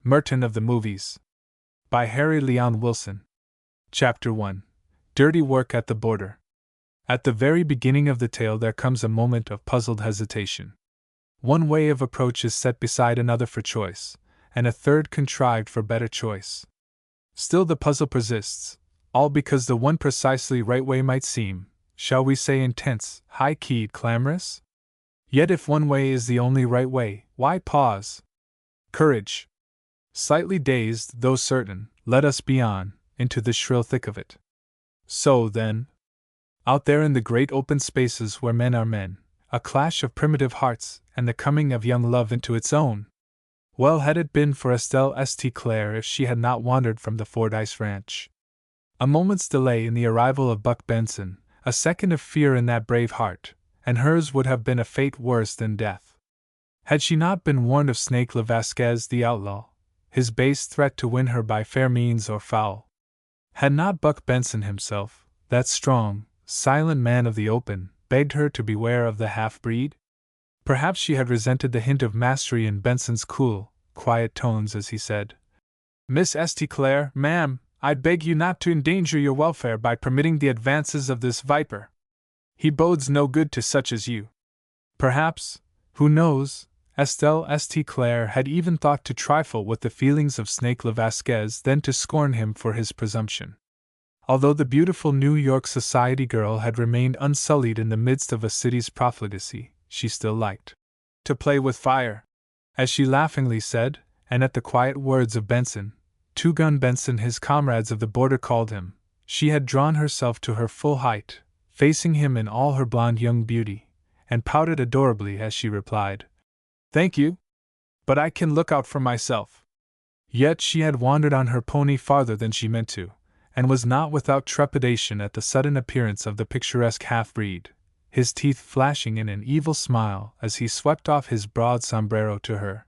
Merton of the Movies. By Harry Leon Wilson. Chapter 1. Dirty Work at the Border. At the very beginning of the tale there comes a moment of puzzled hesitation. One way of approach is set beside another for choice, and a third contrived for better choice. Still the puzzle persists, all because the one precisely right way might seem, shall we say, intense, high-keyed, clamorous? Yet if one way is the only right way, why pause? Courage! Slightly dazed, though certain, let us be on, into the shrill thick of it. So, then, out there in the great open spaces where men are men, a clash of primitive hearts, and the coming of young love into its own! Well had it been for Estelle St. Clair if she had not wandered from the Fordyce Ranch. A moment's delay in the arrival of Buck Benson, a second of fear in that brave heart, and hers would have been a fate worse than death. Had she not been warned of Snake Le Vasquez the outlaw, his base threat to win her by fair means or foul? Had not Buck Benson himself, that strong, silent man of the open, begged her to beware of the half-breed? Perhaps she had resented the hint of mastery in Benson's cool, quiet tones as he said, "Miss St. Clair, ma'am, I beg you not to endanger your welfare by permitting the advances of this viper. He bodes no good to such as you." Perhaps, who knows, Estelle St. Clair had even thought to trifle with the feelings of Snake Le Vasquez than to scorn him for his presumption. Although the beautiful New York society girl had remained unsullied in the midst of a city's profligacy, she still liked to play with fire, as she laughingly said, and at the quiet words of Benson, Two-Gun Benson his comrades of the border called him, she had drawn herself to her full height, facing him in all her blonde young beauty, and pouted adorably as she replied, "Thank you, but I can look out for myself." Yet she had wandered on her pony farther than she meant to, and was not without trepidation at the sudden appearance of the picturesque half-breed, his teeth flashing in an evil smile as he swept off his broad sombrero to her.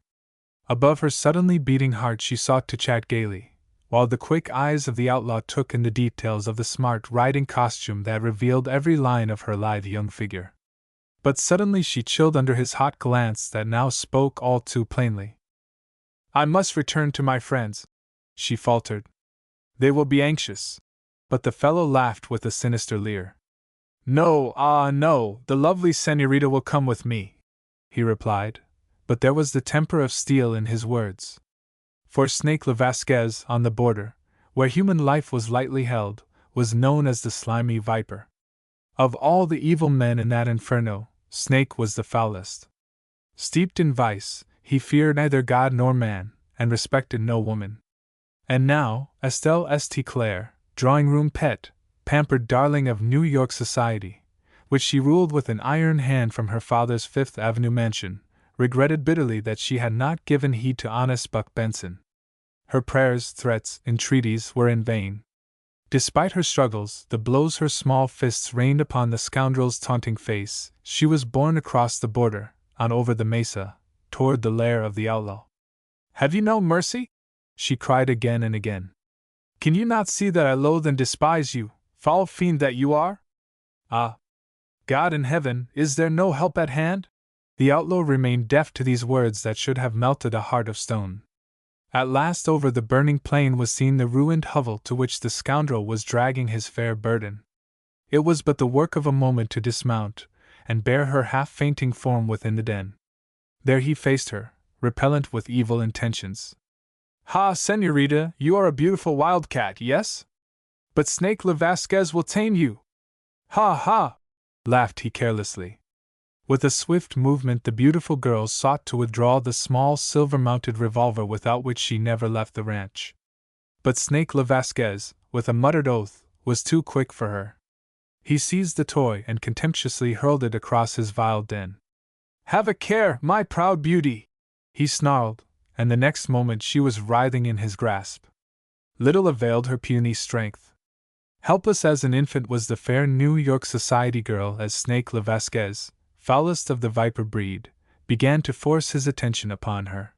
Above her suddenly beating heart she sought to chat gaily, while the quick eyes of the outlaw took in the details of the smart riding costume that revealed every line of her lithe young figure. But suddenly she chilled under his hot glance that now spoke all too plainly. "I must return to my friends," she faltered. "They will be anxious." But the fellow laughed with a sinister leer. "No, ah no, the lovely señorita will come with me," he replied, but there was the temper of steel in his words. For Snake Le Vasquez, on the border, where human life was lightly held, was known as the slimy viper. Of all the evil men in that inferno, Snake was the foulest. Steeped in vice, he feared neither God nor man, and respected no woman. And now, Estelle St. Clair, drawing-room pet, pampered darling of New York society, which she ruled with an iron hand from her father's Fifth Avenue mansion, regretted bitterly that she had not given heed to honest Buck Benson. Her prayers, threats, entreaties were in vain. Despite her struggles, the blows her small fists rained upon the scoundrel's taunting face, she was borne across the border, on over the mesa, toward the lair of the outlaw. "Have you no mercy?" she cried again and again. "Can you not see that I loathe and despise you, foul fiend that you are? Ah! God in heaven, is there no help at hand?" The outlaw remained deaf to these words that should have melted a heart of stone. At last over the burning plain was seen the ruined hovel to which the scoundrel was dragging his fair burden. It was but the work of a moment to dismount, and bear her half-fainting form within the den. There he faced her, repellent with evil intentions. "Ha, señorita, you are a beautiful wildcat, yes? But Snake Le Vasquez will tame you." "Ha ha!" laughed he carelessly. With a swift movement the beautiful girl sought to withdraw the small silver-mounted revolver without which she never left the ranch. But Snake Le Vasquez, with a muttered oath, was too quick for her. He seized the toy and contemptuously hurled it across his vile den. "Have a care, my proud beauty!" he snarled, and the next moment she was writhing in his grasp. Little availed her puny strength. Helpless as an infant was the fair New York society girl as Snake Le Vasquez, foulest of the viper breed, began to force his attention upon her.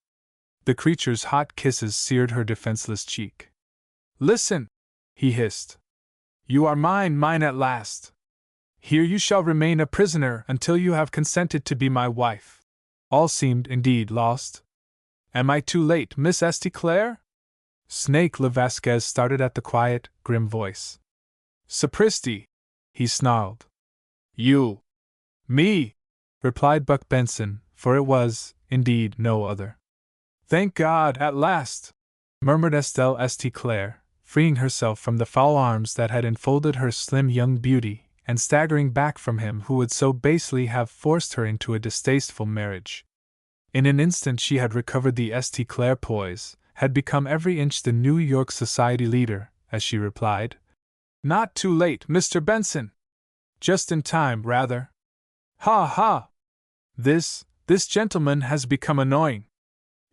The creature's hot kisses seared her defenseless cheek. "Listen!" he hissed. "You are mine, mine at last. Here you shall remain a prisoner until you have consented to be my wife." All seemed, indeed, lost. Am I too late, Miss St. Clair? Snake Le Vasquez started at the quiet, grim voice. Sapristi! He snarled. You! Me! Replied Buck Benson, for it was, indeed, no other. Thank God, at last! Murmured Estelle St. Clair, freeing herself from the foul arms that had enfolded her slim young beauty, and staggering back from him who would so basely have forced her into a distasteful marriage. In an instant she had recovered the St. Clair poise, had become every inch the New York society leader, as she replied, Not too late, Mr. Benson! Just in time, rather. Ha ha! This gentleman has become annoying.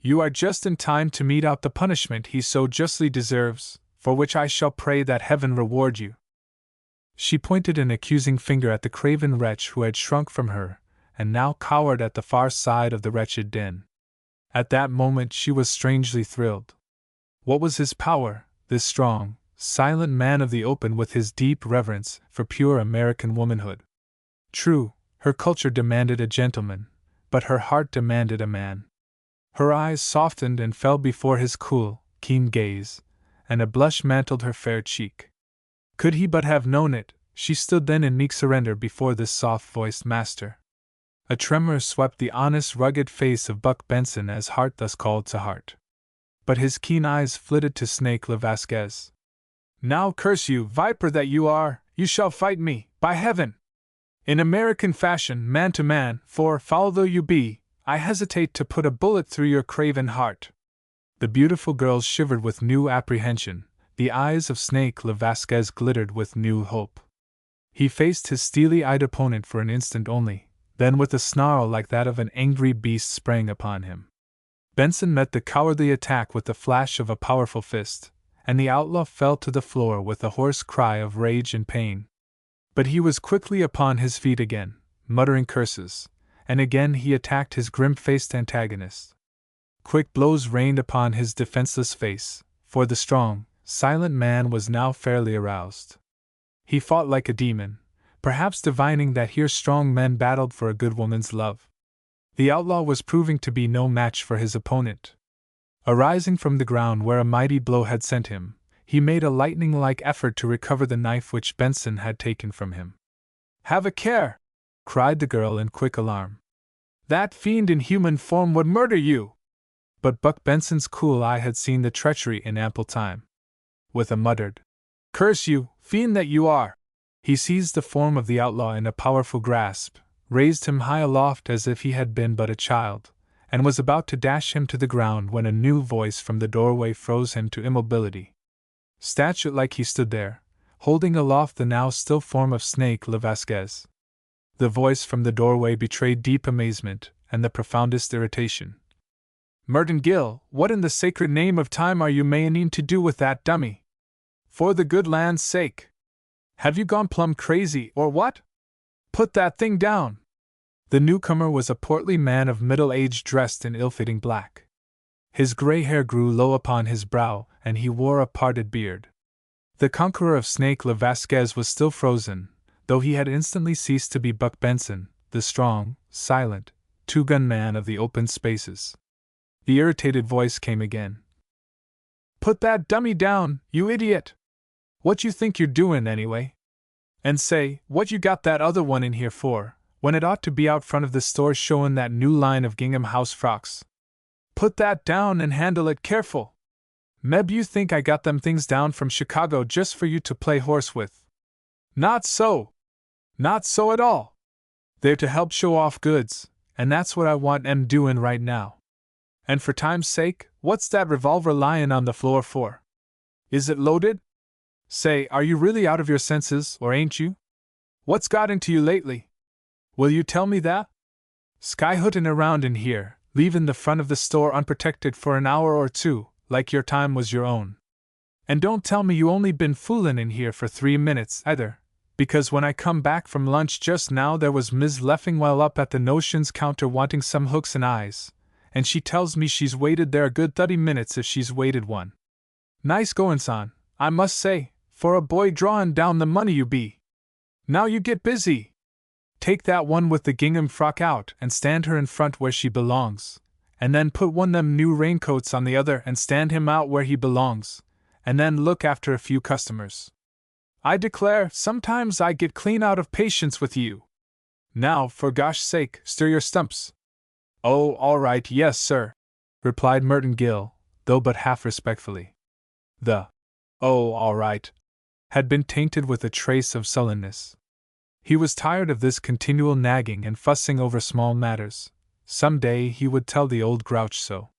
You are just in time to mete out the punishment he so justly deserves, for which I shall pray that heaven reward you. She pointed an accusing finger at the craven wretch who had shrunk from her, and now cowered at the far side of the wretched den. At that moment she was strangely thrilled. What was his power, this strong, silent man of the open with his deep reverence for pure American womanhood? True, her culture demanded a gentleman, but her heart demanded a man. Her eyes softened and fell before his cool, keen gaze, and a blush mantled her fair cheek. Could he but have known it, she stood then in meek surrender before this soft-voiced master. A tremor swept the honest, rugged face of Buck Benson as heart thus called to heart. But his keen eyes flitted to Snake Le Vasquez. Now curse you, viper that you are, you shall fight me, by heaven! In American fashion, man to man, for, foul though you be, I hesitate to put a bullet through your craven heart. The beautiful girls shivered with new apprehension, the eyes of Snake Le Vasquez glittered with new hope. He faced his steely-eyed opponent for an instant only, then with a snarl like that of an angry beast sprang upon him. Benson met the cowardly attack with the flash of a powerful fist, and the outlaw fell to the floor with a hoarse cry of rage and pain. But he was quickly upon his feet again, muttering curses, and again he attacked his grim-faced antagonist. Quick blows rained upon his defenseless face, for the strong, silent man was now fairly aroused. He fought like a demon, perhaps divining that here strong men battled for a good woman's love. The outlaw was proving to be no match for his opponent. Arising from the ground where a mighty blow had sent him, he made a lightning-like effort to recover the knife which Benson had taken from him. Have a care! Cried the girl in quick alarm. That fiend in human form would murder you! But Buck Benson's cool eye had seen the treachery in ample time. With a muttered, Curse you, fiend that you are! He seized the form of the outlaw in a powerful grasp, raised him high aloft as if he had been but a child, and was about to dash him to the ground when a new voice from the doorway froze him to immobility. Statue-like he stood there, holding aloft the now still form of Snake Le Vasquez. The voice from the doorway betrayed deep amazement and the profoundest irritation. Merton Gill, what in the sacred name of time are you meaning to do with that dummy? For the good land's sake! Have you gone plumb crazy, or what? Put that thing down! The newcomer was a portly man of middle age dressed in ill-fitting black. His gray hair grew low upon his brow, and he wore a parted beard. The conqueror of Snake Le Vasquez was still frozen, though he had instantly ceased to be Buck Benson, the strong, silent, two-gun man of the open spaces. The irritated voice came again. Put that dummy down, you idiot! What you think you're doing, anyway? And say, what you got that other one in here for, when it ought to be out front of the store showin' that new line of gingham house frocks? Put that down and handle it careful. Meb you think I got them things down from Chicago just for you to play horse with. Not so! Not so at all! They're to help show off goods, and that's what I want 'em doin' right now. And for time's sake, what's that revolver lyin' on the floor for? Is it loaded? Say, are you really out of your senses, or ain't you? What's got into you lately? Will you tell me that? Skyhootin' around in here, leavin' the front of the store unprotected for an hour or two, like your time was your own. And don't tell me you only been foolin' in here for 3 minutes, either, because when I come back from lunch just now there was Ms. Leffingwell up at the notions counter wanting some hooks and eyes, and she tells me she's waited there a good 30 minutes if she's waited one. Nice goin's on, I must say, for a boy drawin' down the money you be. Now you get busy. Take that one with the gingham frock out and stand her in front where she belongs, and then put one them new raincoats on the other and stand him out where he belongs, and then look after a few customers. I declare, sometimes I get clean out of patience with you. Now, for gosh sake, stir your stumps. Oh, all right, yes, sir, replied Merton Gill, though but half respectfully. The "oh, all right" had been tainted with a trace of sullenness. He was tired of this continual nagging and fussing over small matters. Some day he would tell the old grouch so.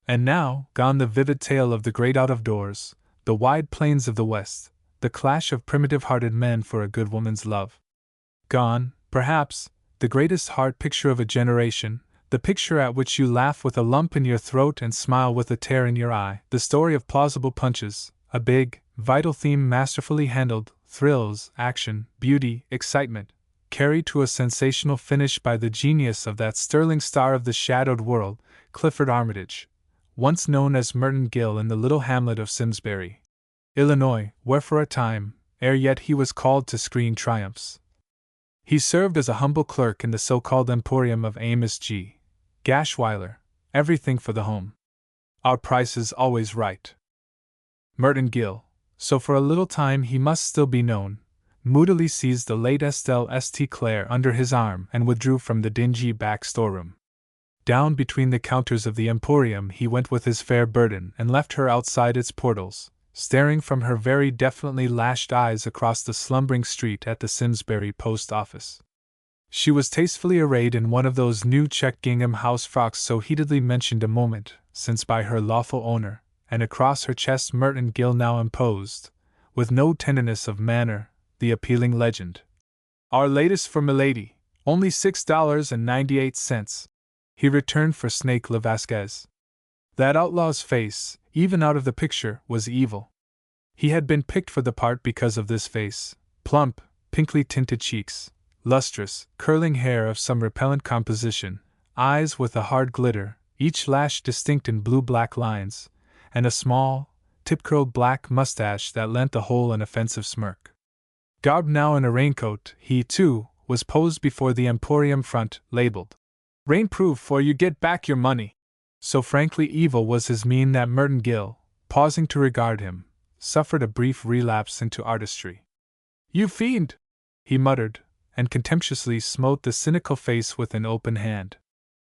And now, gone the vivid tale of the great out-of-doors, the wide plains of the West, the clash of primitive-hearted men for a good woman's love. Gone, perhaps, the greatest heart picture of a generation, the picture at which you laugh with a lump in your throat and smile with a tear in your eye, the story of plausible punches, a big, vital theme masterfully handled, thrills, action, beauty, excitement, carried to a sensational finish by the genius of that sterling star of the shadowed world, Clifford Armitage, once known as Merton Gill in the little hamlet of Simsbury, Illinois, where for a time, ere yet he was called to screen triumphs, he served as a humble clerk in the so-called emporium of Amos G. Gashweiler, everything for the home. Our prices always right. Merton Gill, so for a little time he must still be known, moodily seized the late Estelle St. Clair under his arm and withdrew from the dingy back storeroom. Down between the counters of the emporium he went with his fair burden and left her outside its portals, staring from her very definitely lashed eyes across the slumbering street at the Simsbury post office. She was tastefully arrayed in one of those new check gingham house frocks so heatedly mentioned a moment since by her lawful owner, and across her chest Merton Gill now imposed, with no tenderness of manner, the appealing legend: "Our latest for Milady, only $6.98. He returned for Snake Le Vasquez." That outlaw's face, even out of the picture, was evil. He had been picked for the part because of this face: plump, pinkly tinted cheeks, lustrous, curling hair of some repellent composition, eyes with a hard glitter, each lash distinct in blue-black lines, and a small, tip-curled black mustache that lent the whole an offensive smirk. Garbed now in a raincoat, he, too, was posed before the emporium front, labeled "Rainproof, for you get back your money." So frankly evil was his mien that Merton Gill, pausing to regard him, suffered a brief relapse into artistry. "You fiend!" he muttered, and contemptuously smote the cynical face with an open hand.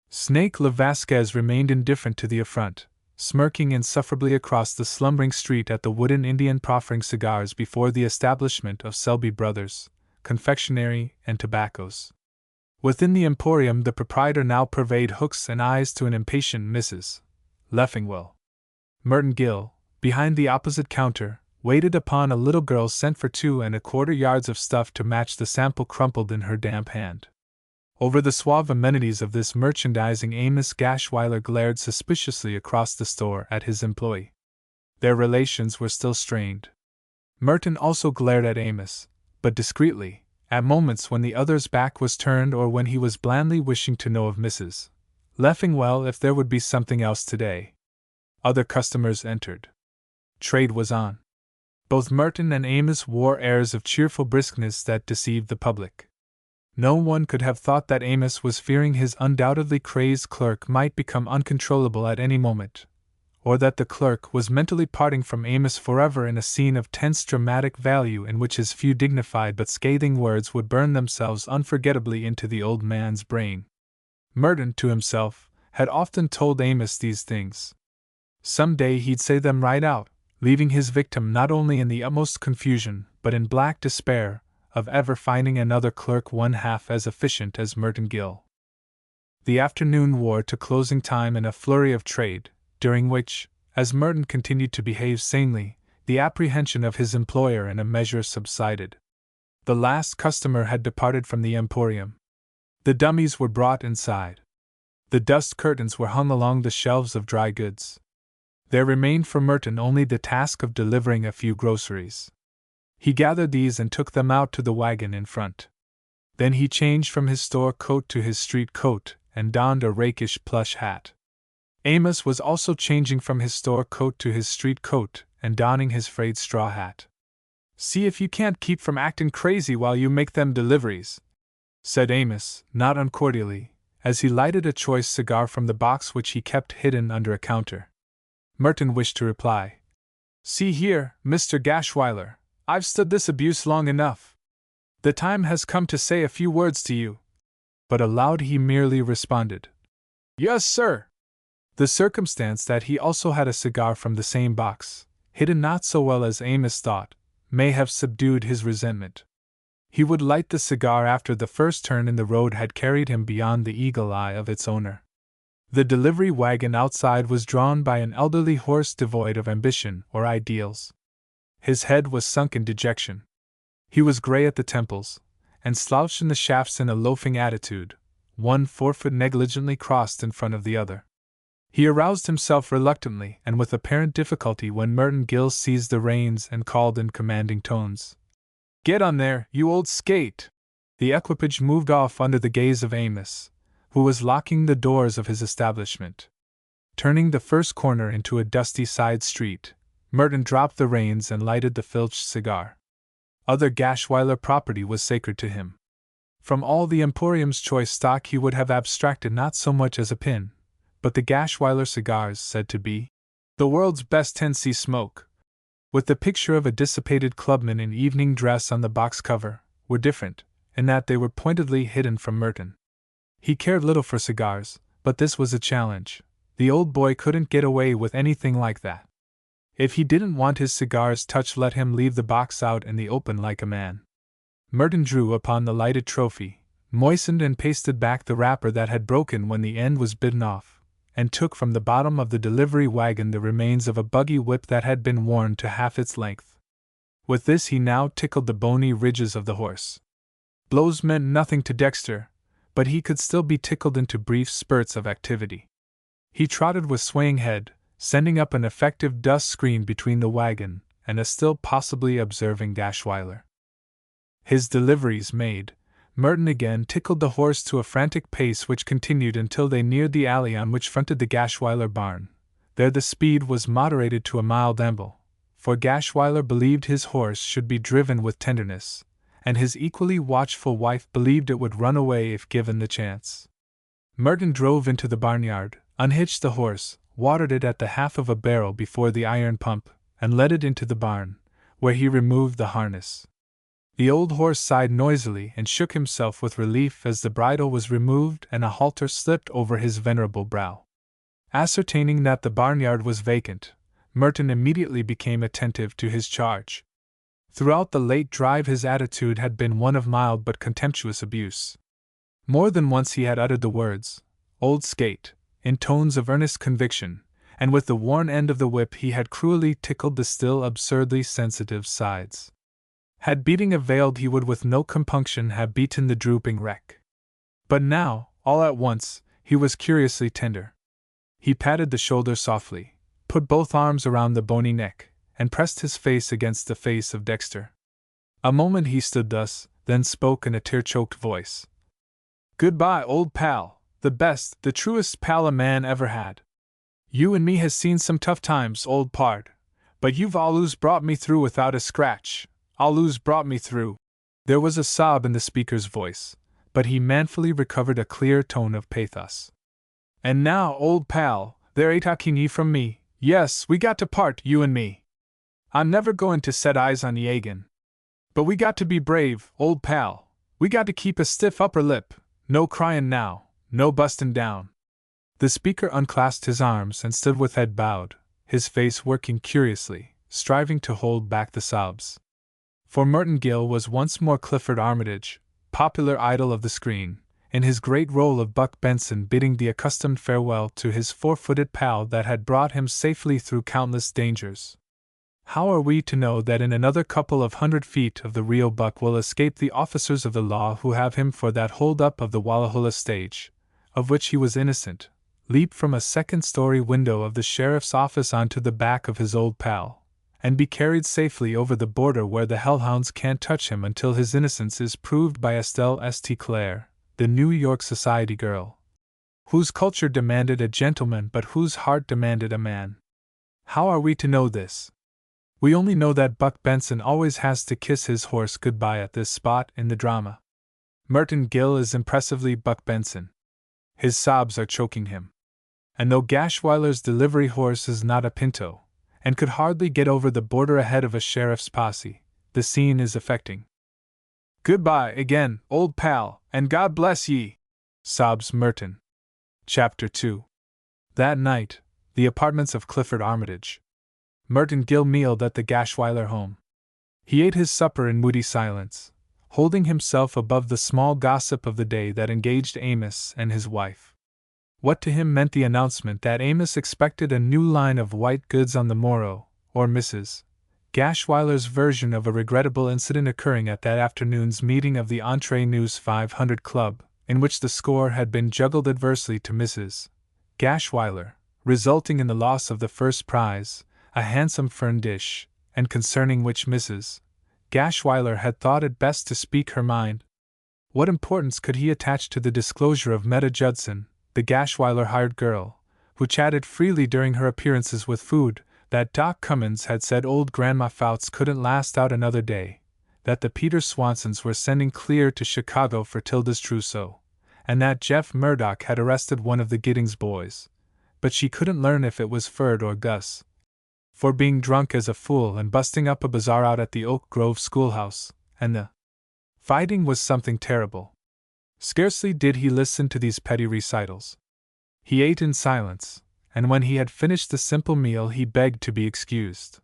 Snake Le Vasquez remained indifferent to the affront, smirking insufferably across the slumbering street at the wooden Indian proffering cigars before the establishment of Selby Brothers, Confectionery and Tobaccos. Within the emporium the proprietor now purveyed hooks and eyes to an impatient Mrs. Leffingwell. Merton Gill, behind the opposite counter, waited upon a little girl sent for 2¼ yards of stuff to match the sample crumpled in her damp hand. Over the suave amenities of this merchandising Amos Gashweiler glared suspiciously across the store at his employee. Their relations were still strained. Merton also glared at Amos, but discreetly, at moments when the other's back was turned or when he was blandly wishing to know of Mrs. Leffingwell if there would be something else today. Other customers entered. Trade was on. Both Merton and Amos wore airs of cheerful briskness that deceived the public. No one could have thought that Amos was fearing his undoubtedly crazed clerk might become uncontrollable at any moment, or that the clerk was mentally parting from Amos forever in a scene of tense dramatic value in which his few dignified but scathing words would burn themselves unforgettably into the old man's brain. Merton, to himself, had often told Amos these things. Some day he'd say them right out, leaving his victim not only in the utmost confusion, but in black despair of ever finding another clerk one half as efficient as Merton Gill. The afternoon wore to closing time in a flurry of trade, during which, as Merton continued to behave sanely, the apprehension of his employer in a measure subsided. The last customer had departed from the emporium. The dummies were brought inside. The dust curtains were hung along the shelves of dry goods. There remained for Merton only the task of delivering a few groceries. He gathered these and took them out to the wagon in front. Then he changed from his store coat to his street coat and donned a rakish plush hat. Amos was also changing from his store coat to his street coat and donning his frayed straw hat. "See if you can't keep from acting crazy while you make them deliveries," said Amos, not uncordially, as he lighted a choice cigar from the box which he kept hidden under a counter. Merton wished to reply, "See here, Mr. Gashwiler, I've stood this abuse long enough. The time has come to say a few words to you." But aloud he merely responded, "Yes, sir." The circumstance that he also had a cigar from the same box, hidden not so well as Amos thought, may have subdued his resentment. He would light the cigar after the first turn in the road had carried him beyond the eagle eye of its owner. The delivery wagon outside was drawn by an elderly horse devoid of ambition or ideals. His head was sunk in dejection. He was gray at the temples, and slouched in the shafts in a loafing attitude, one forefoot negligently crossed in front of the other. He aroused himself reluctantly and with apparent difficulty when Merton Gill seized the reins and called in commanding tones, "Get on there, you old skate!" The equipage moved off under the gaze of Amos, who was locking the doors of his establishment. Turning the first corner into a dusty side street, Merton dropped the reins and lighted the filched cigar. Other Gashwiler property was sacred to him. From all the Emporium's choice stock he would have abstracted not so much as a pin, but the Gashwiler cigars, said to be the world's best 10C smoke, with the picture of a dissipated clubman in evening dress on the box cover, were different, in that they were pointedly hidden from Merton. He cared little for cigars, but this was a challenge. The old boy couldn't get away with anything like that. If he didn't want his cigars touched, let him leave the box out in the open like a man. Merton drew upon the lighted trophy, moistened and pasted back the wrapper that had broken when the end was bitten off, and took from the bottom of the delivery wagon the remains of a buggy whip that had been worn to half its length. With this he now tickled the bony ridges of the horse. Blows meant nothing to Dexter, but he could still be tickled into brief spurts of activity. He trotted with swaying head, sending up an effective dust screen between the wagon and a still possibly observing Gashwiler. His deliveries made, Merton again tickled the horse to a frantic pace which continued until they neared the alley on which fronted the Gashwiler barn. There the speed was moderated to a mild amble, for Gashwiler believed his horse should be driven with tenderness, and his equally watchful wife believed it would run away if given the chance. Merton drove into the barnyard, unhitched the horse, watered it at the half of a barrel before the iron pump, and led it into the barn, where he removed the harness. The old horse sighed noisily and shook himself with relief as the bridle was removed and a halter slipped over his venerable brow. Ascertaining that the barnyard was vacant, Merton immediately became attentive to his charge. Throughout the late drive his attitude had been one of mild but contemptuous abuse. More than once he had uttered the words, "Old skate," in tones of earnest conviction, and with the worn end of the whip he had cruelly tickled the still absurdly sensitive sides. Had beating availed, he would with no compunction have beaten the drooping wreck. But now, all at once, he was curiously tender. He patted the shoulder softly, put both arms around the bony neck, and pressed his face against the face of Dexter. A moment he stood thus, then spoke in a tear-choked voice. "Goodbye, old pal, the best, the truest pal a man ever had. You and me has seen some tough times, old pard, but you've always brought me through without a scratch. Always brought me through." There was a sob in the speaker's voice, but he manfully recovered a clear tone of pathos. "And now, old pal, there ain't taking ye from me. Yes, we got to part, you and me. I'm never going to set eyes on ye again. But we got to be brave, old pal. We got to keep a stiff upper lip. No cryin' now, no bustin' down." The speaker unclasped his arms and stood with head bowed, his face working curiously, striving to hold back the sobs. For Merton Gill was once more Clifford Armitage, popular idol of the screen, in his great role of Buck Benson bidding the accustomed farewell to his four-footed pal that had brought him safely through countless dangers. How are we to know that in another couple of 100 feet of the real Buck will escape the officers of the law who have him for that hold-up of the Wallahula stage, of which he was innocent, leap from a second-story window of the sheriff's office onto the back of his old pal, and be carried safely over the border where the hellhounds can't touch him until his innocence is proved by Estelle St. Clair, the New York society girl, whose culture demanded a gentleman but whose heart demanded a man? How are we to know this? We only know that Buck Benson always has to kiss his horse goodbye at this spot in the drama. Merton Gill is impressively Buck Benson. His sobs are choking him. And though Gashweiler's delivery horse is not a pinto, and could hardly get over the border ahead of a sheriff's posse, the scene is affecting. "Goodbye again, old pal, and God bless ye," sobs Merton. Chapter 2. That night, the apartments of Clifford Armitage. Merton Gill mealed at the Gashweiler home. He ate his supper in moody silence, holding himself above the small gossip of the day that engaged Amos and his wife. What to him meant the announcement that Amos expected a new line of white goods on the morrow, or Mrs. Gashweiler's version of a regrettable incident occurring at that afternoon's meeting of the Entre Nous 500 Club, in which the score had been juggled adversely to Mrs. Gashweiler, resulting in the loss of the first prize, a handsome fern dish, and concerning which Mrs. Gashweiler had thought it best to speak her mind. What importance could he attach to the disclosure of Meta Judson, the Gashweiler hired girl, who chatted freely during her appearances with food, that Doc Cummins had said old Grandma Fouts couldn't last out another day, that the Peter Swansons were sending Clear to Chicago for Tilda's trousseau, and that Jeff Murdoch had arrested one of the Giddings boys, but she couldn't learn if it was Ferd or Gus, for being drunk as a fool and busting up a bazaar out at the Oak Grove schoolhouse, and the fighting was something terrible. Scarcely did he listen to these petty recitals. He ate in silence, and when he had finished the simple meal he begged to be excused.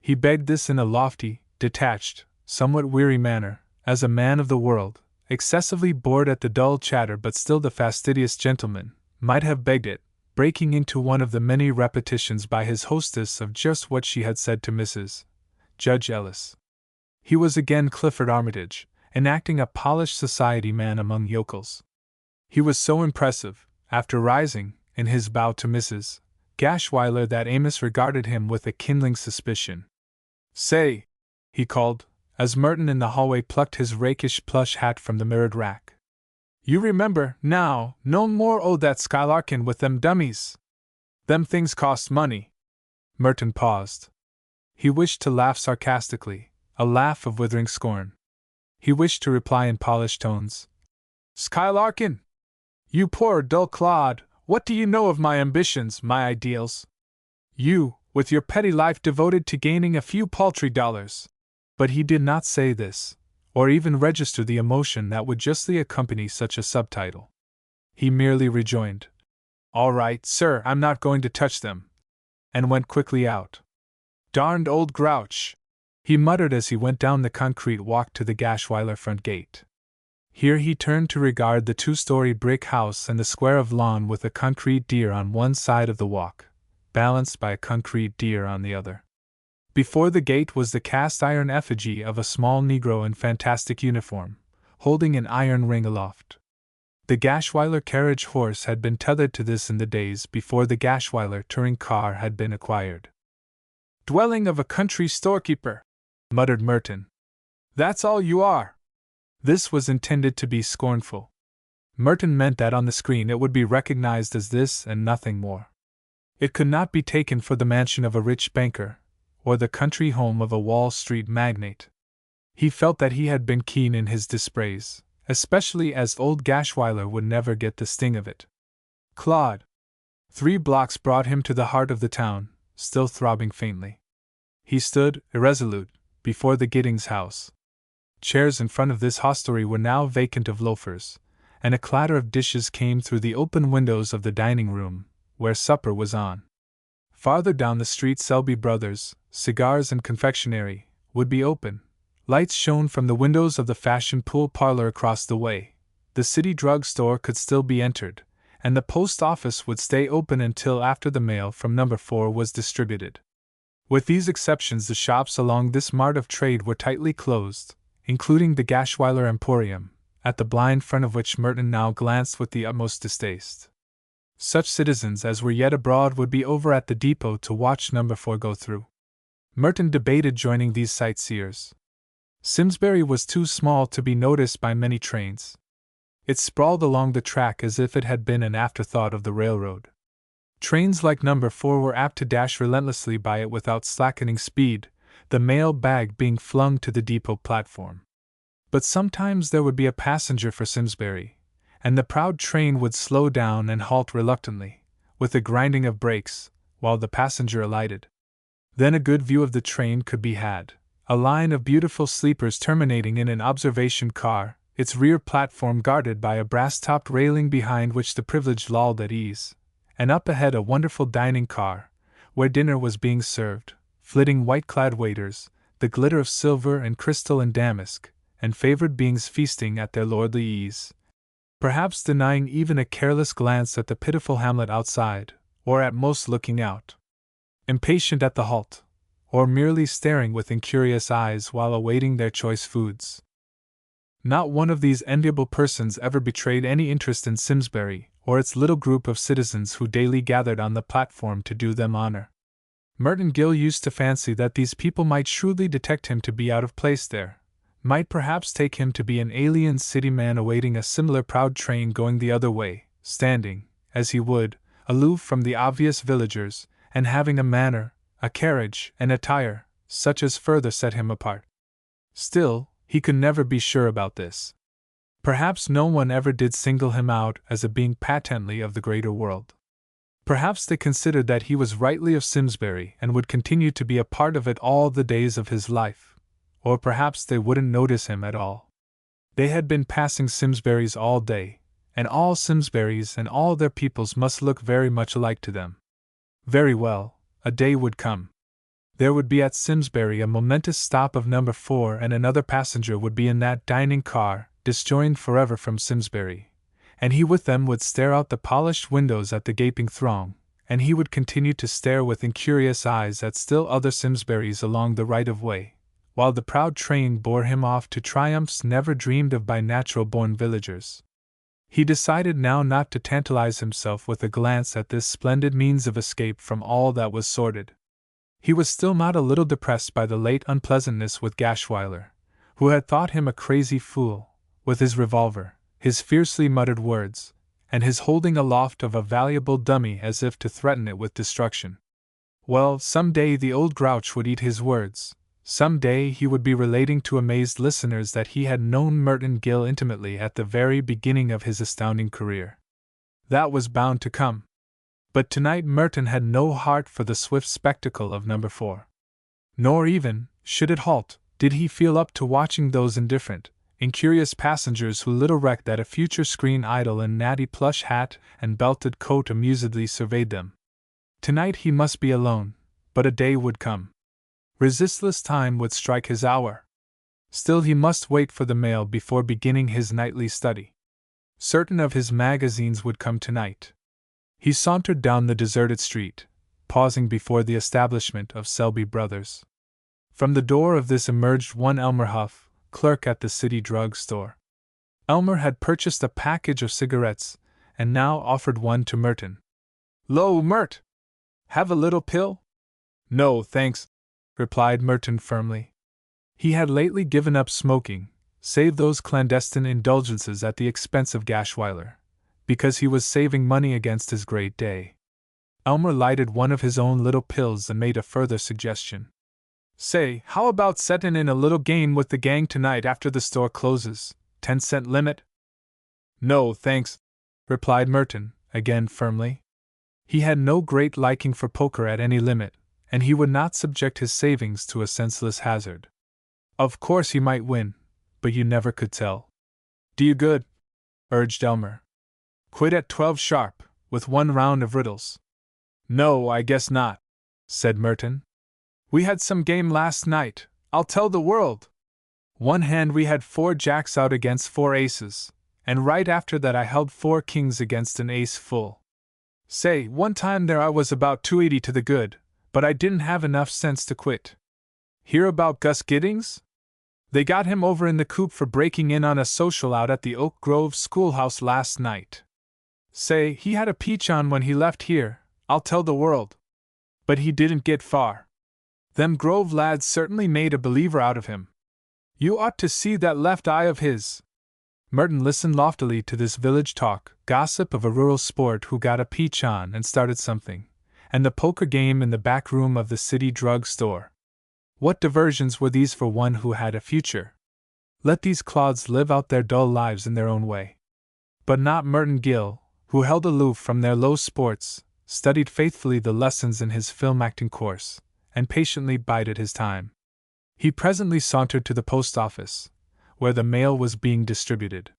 He begged this in a lofty, detached, somewhat weary manner, as a man of the world, excessively bored at the dull chatter but still the fastidious gentleman, might have begged it, breaking into one of the many repetitions by his hostess of just what she had said to Mrs. Judge Ellis. He was again Clifford Armitage, enacting a polished society man among yokels. He was so impressive, after rising, in his bow to Mrs. Gashweiler, that Amos regarded him with a kindling suspicion. "Say," he called, as Merton in the hallway plucked his rakish plush hat from the mirrored rack. "You remember, now, no more o' that skylarkin' with them dummies. Them things cost money." Merton paused. He wished to laugh sarcastically, a laugh of withering scorn. He wished to reply in polished tones. "Skylarkin! You poor dull clod, what do you know of my ambitions, my ideals? You, with your petty life devoted to gaining a few paltry dollars." But he did not say this, or even register the emotion that would justly accompany such a subtitle. He merely rejoined, "All right, sir, I'm not going to touch them," and went quickly out. "Darned old grouch," he muttered as he went down the concrete walk to the Gashweiler front gate. Here he turned to regard the two-story brick house and the square of lawn with a concrete deer on one side of the walk, balanced by a concrete deer on the other. Before the gate was the cast-iron effigy of a small Negro in fantastic uniform, holding an iron ring aloft. The Gashweiler carriage horse had been tethered to this in the days before the Gashweiler touring car had been acquired. "Dwelling of a country storekeeper," muttered Merton. "That's all you are." This was intended to be scornful. Merton meant that on the screen it would be recognized as this and nothing more. It could not be taken for the mansion of a rich banker, or the country home of a Wall Street magnate. He felt that he had been keen in his dispraise, especially as old Gashweiler would never get the sting of it. Claude. 3 blocks brought him to the heart of the town, still throbbing faintly. He stood, irresolute, before the Giddings house. Chairs in front of this hostelry were now vacant of loafers, and a clatter of dishes came through the open windows of the dining room, where supper was on. Farther down the street Selby Brothers, Cigars and Confectionery, would be open. Lights shone from the windows of the Fashion Pool parlor across the way. The city drug store could still be entered, and the post office would stay open until after the mail from number 4 was distributed. With these exceptions, the shops along this mart of trade were tightly closed, including the Gashweiler Emporium, at the blind front of which Merton now glanced with the utmost distaste. Such citizens as were yet abroad would be over at the depot to watch number 4 go through. Merton debated joining these sightseers. Simsbury was too small to be noticed by many trains. It sprawled along the track as if it had been an afterthought of the railroad. Trains like number 4 were apt to dash relentlessly by it without slackening speed, the mail bag being flung to the depot platform. But sometimes there would be a passenger for Simsbury, and the proud train would slow down and halt reluctantly, with a grinding of brakes, while the passenger alighted. Then a good view of the train could be had, a line of beautiful sleepers terminating in an observation car, its rear platform guarded by a brass-topped railing behind which the privileged lolled at ease, and up ahead a wonderful dining car, where dinner was being served, flitting white-clad waiters, the glitter of silver and crystal and damask, and favored beings feasting at their lordly ease, perhaps denying even a careless glance at the pitiful hamlet outside, or at most looking out, impatient at the halt, or merely staring with incurious eyes while awaiting their choice foods. Not one of these enviable persons ever betrayed any interest in Simsbury or its little group of citizens who daily gathered on the platform to do them honor. Merton Gill used to fancy that these people might shrewdly detect him to be out of place there, might perhaps take him to be an alien city man awaiting a similar proud train going the other way, standing, as he would, aloof from the obvious villagers, and having a manner, a carriage, and attire, such as further set him apart. Still, he could never be sure about this. Perhaps no one ever did single him out as a being patently of the greater world. Perhaps they considered that he was rightly of Simsbury and would continue to be a part of it all the days of his life, or perhaps they wouldn't notice him at all. They had been passing Simsburys all day, and all Simsburys and all their peoples must look very much alike to them. Very well, a day would come. There would be at Simsbury a momentous stop of number 4, and another passenger would be in that dining car, disjoined forever from Simsbury, and he with them would stare out the polished windows at the gaping throng, and he would continue to stare with incurious eyes at still other Simsburys along the right-of-way, while the proud train bore him off to triumphs never dreamed of by natural-born villagers. He decided now not to tantalize himself with a glance at this splendid means of escape from all that was sordid. He was still not a little depressed by the late unpleasantness with Gashwiler, who had thought him a crazy fool, with his revolver, his fiercely muttered words, and his holding aloft of a valuable dummy as if to threaten it with destruction. Well, some day the old grouch would eat his words. Some day he would be relating to amazed listeners that he had known Merton Gill intimately at the very beginning of his astounding career. That was bound to come. But tonight Merton had no heart for the swift spectacle of number 4. Nor even, should it halt, did he feel up to watching those indifferent, incurious passengers who little recked that a future screen idol in natty plush hat and belted coat amusedly surveyed them. Tonight he must be alone, but a day would come. Resistless time would strike his hour. Still he must wait for the mail before beginning his nightly study. Certain of his magazines would come tonight. He sauntered down the deserted street, pausing before the establishment of Selby Brothers. From the door of this emerged one Elmer Huff, clerk at the city drug store. Elmer had purchased a package of cigarettes, and now offered one to Merton. "Lo, Mert! Have a little pill?" "No, thanks," replied Merton firmly. He had lately given up smoking, save those clandestine indulgences at the expense of Gashwiler, because he was saving money against his great day. Elmer lighted one of his own little pills and made a further suggestion. "Say, how about settin' in a little game with the gang tonight after the store closes? 10-cent limit?" "No, thanks," replied Merton, again firmly. He had no great liking for poker at any limit, and he would not subject his savings to a senseless hazard. Of course he might win, but you never could tell. "Do you good?" urged Elmer. "Quit at 12 sharp, with one round of riddles." "No, I guess not," said Merton. "We had some game last night, I'll tell the world. One hand we had 4 jacks out against 4 aces, and right after that I held 4 kings against an ace full. Say, one time there I was about 280 to the good, but I didn't have enough sense to quit. Hear about Gus Giddings? They got him over in the coop for breaking in on a social out at the Oak Grove schoolhouse last night. Say, he had a peach on when he left here, I'll tell the world. But he didn't get far. Them Grove lads certainly made a believer out of him. You ought to see that left eye of his." Merton listened loftily to this village talk, gossip of a rural sport who got a peach on and started something, and the poker game in the back room of the city drug store. What diversions were these for one who had a future? Let these clods live out their dull lives in their own way. But not Merton Gill, who held aloof from their low sports, studied faithfully the lessons in his film acting course, and patiently bided his time. He presently sauntered to the post office, where the mail was being distributed.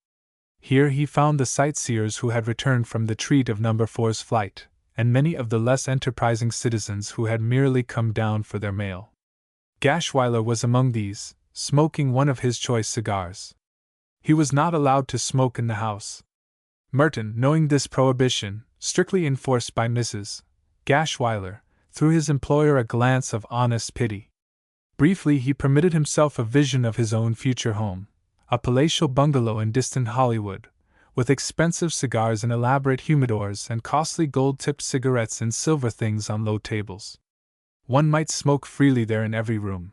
Here he found the sightseers who had returned from the treat of No. 4's flight, and many of the less enterprising citizens who had merely come down for their mail. Gashwiler was among these, smoking one of his choice cigars. He was not allowed to smoke in the house. Merton, knowing this prohibition, strictly enforced by Mrs. Gashwiler, threw his employer a glance of honest pity. Briefly, he permitted himself a vision of his own future home, a palatial bungalow in distant Hollywood, with expensive cigars in elaborate humidors and costly gold-tipped cigarettes in silver things on low tables. One might smoke freely there in every room.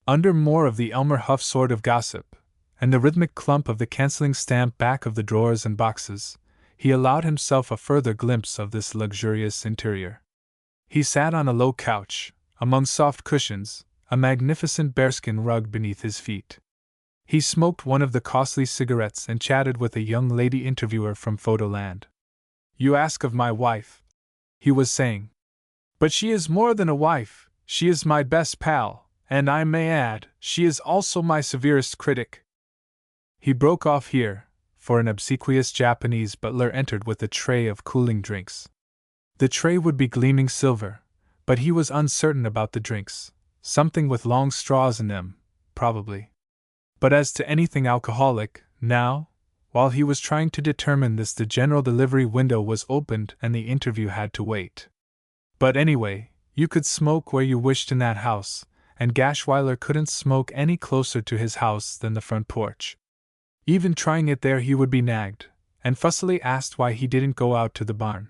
Under more of the Elmer Huff sort of gossip, and the rhythmic clump of the cancelling stamp back of the drawers and boxes, he allowed himself a further glimpse of this luxurious interior. He sat on a low couch, among soft cushions, a magnificent bearskin rug beneath his feet. He smoked one of the costly cigarettes and chatted with a young lady interviewer from Photoland. "You ask of my wife," he was saying. "But she is more than a wife, she is my best pal, and I may add, she is also my severest critic." He broke off here, for an obsequious Japanese butler entered with a tray of cooling drinks. The tray would be gleaming silver, but he was uncertain about the drinks, something with long straws in them, probably. But as to anything alcoholic, now, while he was trying to determine this, the general delivery window was opened and the interview had to wait. But anyway, you could smoke where you wished in that house, and Gashwiler couldn't smoke any closer to his house than the front porch. Even trying it there he would be nagged, and fussily asked why he didn't go out to the barn.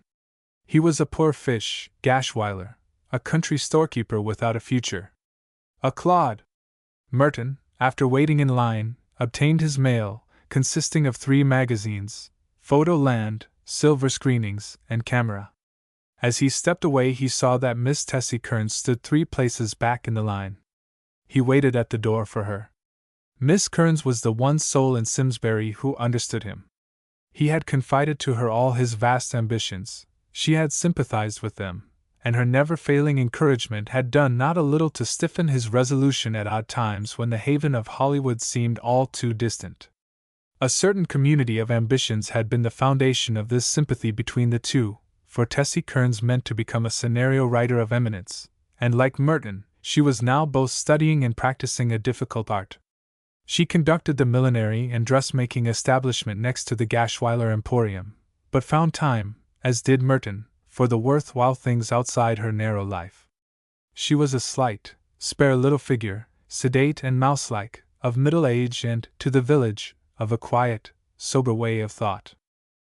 He was a poor fish, Gashwiler, a country storekeeper without a future. A clod. Merton, after waiting in line, obtained his mail, consisting of 3 magazines, Photoland, Silver Screenings, and Camera. As he stepped away, he saw that Miss Tessie Kearns stood 3 places back in the line. He waited at the door for her. Miss Kearns was the one soul in Simsbury who understood him. He had confided to her all his vast ambitions, she had sympathized with them, and her never-failing encouragement had done not a little to stiffen his resolution at odd times when the haven of Hollywood seemed all too distant. A certain community of ambitions had been the foundation of this sympathy between the two, for Tessie Kearns meant to become a scenario writer of eminence, and like Merton, she was now both studying and practicing a difficult art. She conducted the millinery and dressmaking establishment next to the Gashwiler Emporium, but found time, as did Merton, for the worthwhile things outside her narrow life. She was a slight, spare little figure, sedate and mouse-like, of middle age and, to the village, of a quiet, sober way of thought.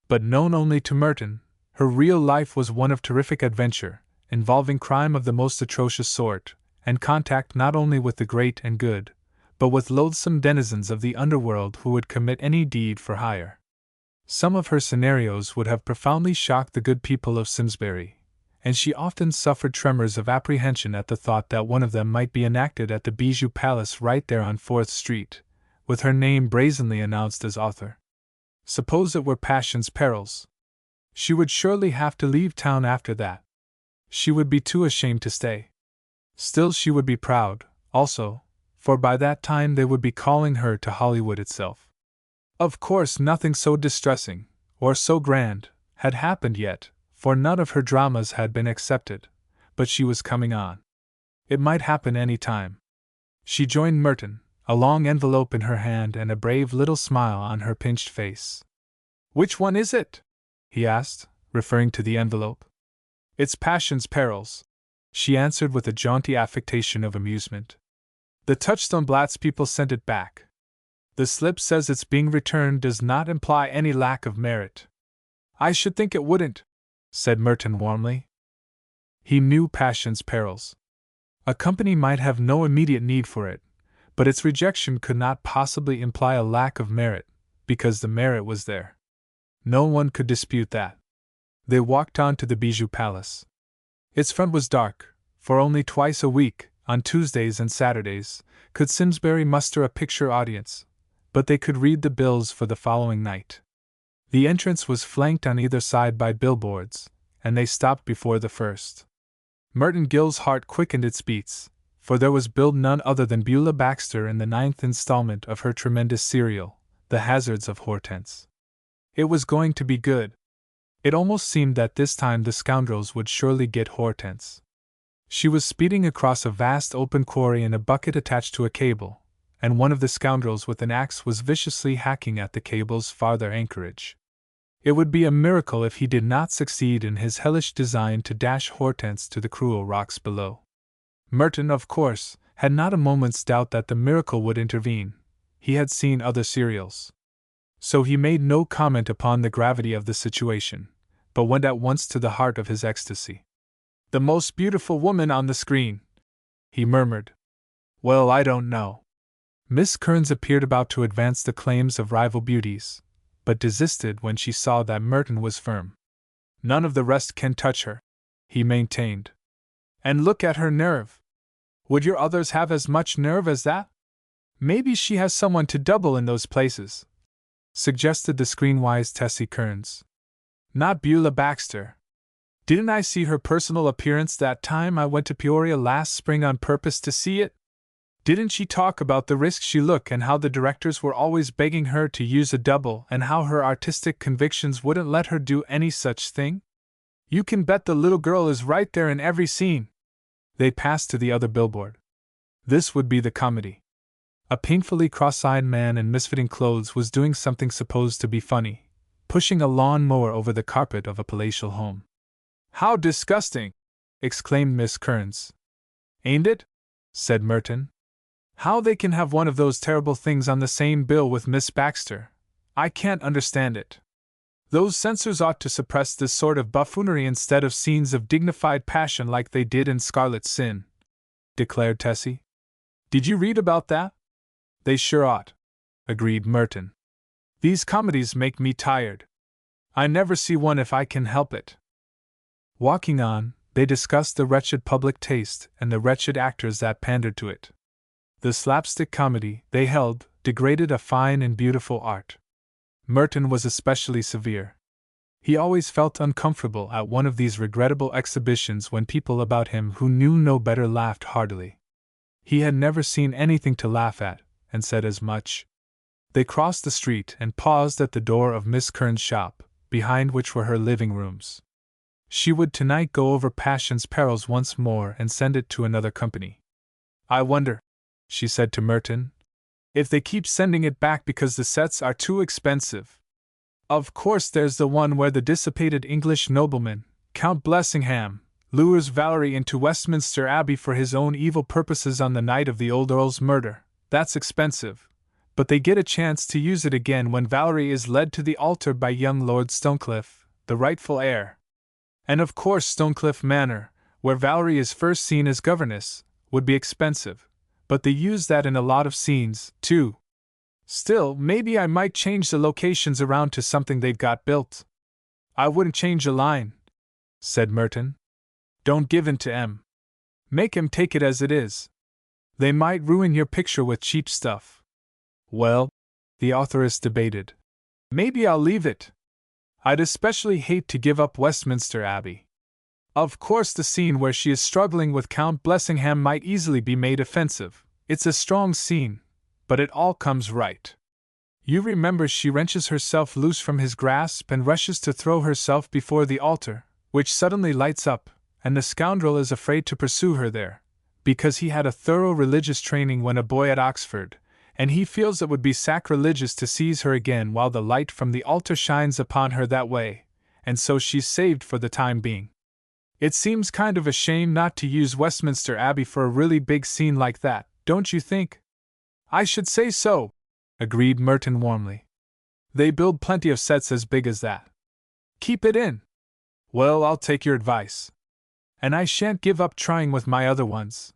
But known only to Merton, her real life was one of terrific adventure, involving crime of the most atrocious sort, and contact not only with the great and good, but with loathsome denizens of the underworld who would commit any deed for hire. Some of her scenarios would have profoundly shocked the good people of Simsbury, and she often suffered tremors of apprehension at the thought that one of them might be enacted at the Bijou Palace right there on 4th Street, with her name brazenly announced as author. Suppose it were Passion's Perils? She would surely have to leave town after that. She would be too ashamed to stay. Still, she would be proud, also, for by that time they would be calling her to Hollywood itself. Of course, nothing so distressing, or so grand, had happened yet, for none of her dramas had been accepted, but she was coming on. It might happen any time. She joined Merton, a long envelope in her hand and a brave little smile on her pinched face. "Which one is it?" he asked, referring to the envelope. "It's Passion's Perils," she answered with a jaunty affectation of amusement. "The Touchstone Blatts people sent it back. The slip says its being returned does not imply any lack of merit." "I should think it wouldn't," said Merton warmly. He knew Passion's Perils. A company might have no immediate need for it, but its rejection could not possibly imply a lack of merit, because the merit was there. No one could dispute that. They walked on to the Bijou Palace. Its front was dark, for only twice a week, on Tuesdays and Saturdays, could Simsbury muster a picture audience, but they could read the bills for the following night. The entrance was flanked on either side by billboards, and they stopped before the first. Merton Gill's heart quickened its beats, for there was billed none other than Beulah Baxter in the 9th installment of her tremendous serial, The Hazards of Hortense. It was going to be good. It almost seemed that this time the scoundrels would surely get Hortense. She was speeding across a vast open quarry in a bucket attached to a cable, and one of the scoundrels with an axe was viciously hacking at the cable's farther anchorage. It would be a miracle if he did not succeed in his hellish design to dash Hortense to the cruel rocks below. Merton, of course, had not a moment's doubt that the miracle would intervene. He had seen other serials. So he made no comment upon the gravity of the situation, but went at once to the heart of his ecstasy. "The most beautiful woman on the screen," he murmured. "Well, I don't know." Miss Kearns appeared about to advance the claims of rival beauties, but desisted when she saw that Merton was firm. "None of the rest can touch her," he maintained. "And look at her nerve. Would your others have as much nerve as that? Maybe she has someone to double in those places," suggested the screen-wise Tessie Kearns. "Not Beulah Baxter. Didn't I see her personal appearance that time I went to Peoria last spring on purpose to see it? Didn't she talk about the risk she took and how the directors were always begging her to use a double and how her artistic convictions wouldn't let her do any such thing? You can bet the little girl is right there in every scene." They passed to the other billboard. This would be the comedy. A painfully cross-eyed man in misfitting clothes was doing something supposed to be funny, pushing a lawn mower over the carpet of a palatial home. "How disgusting!" exclaimed Miss Kearns. "Ain't it?" said Merton. "How they can have one of those terrible things on the same bill with Miss Baxter, I can't understand it. Those censors ought to suppress this sort of buffoonery instead of scenes of dignified passion like they did in Scarlet Sin," declared Tessie. "Did you read about that?" "They sure ought," agreed Merton. "These comedies make me tired. I never see one if I can help it." Walking on, they discussed the wretched public taste and the wretched actors that pandered to it. The slapstick comedy, they held, degraded a fine and beautiful art. Merton was especially severe. He always felt uncomfortable at one of these regrettable exhibitions when people about him who knew no better laughed heartily. He had never seen anything to laugh at, and said as much. They crossed the street and paused at the door of Miss Kearns' shop, behind which were her living rooms. She would tonight go over Passion's Perils once more and send it to another company. "I wonder," she said to Merton, "if they keep sending it back because the sets are too expensive. Of course there's the one where the dissipated English nobleman, Count Blessingham, lures Valerie into Westminster Abbey for his own evil purposes on the night of the old Earl's murder. That's expensive, but they get a chance to use it again when Valerie is led to the altar by young Lord Stonecliffe, the rightful heir. And of course Stonecliffe Manor, where Valerie is first seen as governess, would be expensive, but they use that in a lot of scenes, too. Still, maybe I might change the locations around to something they've got built." "I wouldn't change a line," said Merton. "Don't give in to 'em. Make 'em take it as it is. They might ruin your picture with cheap stuff." "Well," the authoress debated, "maybe I'll leave it. I'd especially hate to give up Westminster Abbey. Of course the scene where she is struggling with Count Blessingham might easily be made offensive. It's a strong scene, but it all comes right. You remember she wrenches herself loose from his grasp and rushes to throw herself before the altar, which suddenly lights up, and the scoundrel is afraid to pursue her there, because he had a thorough religious training when a boy at Oxford, and he feels it would be sacrilegious to seize her again while the light from the altar shines upon her that way, and so she's saved for the time being. It seems kind of a shame not to use Westminster Abbey for a really big scene like that, don't you think?" "I should say so," agreed Merton warmly. "They build plenty of sets as big as that. Keep it in." "Well, I'll take your advice. And I shan't give up trying with my other ones.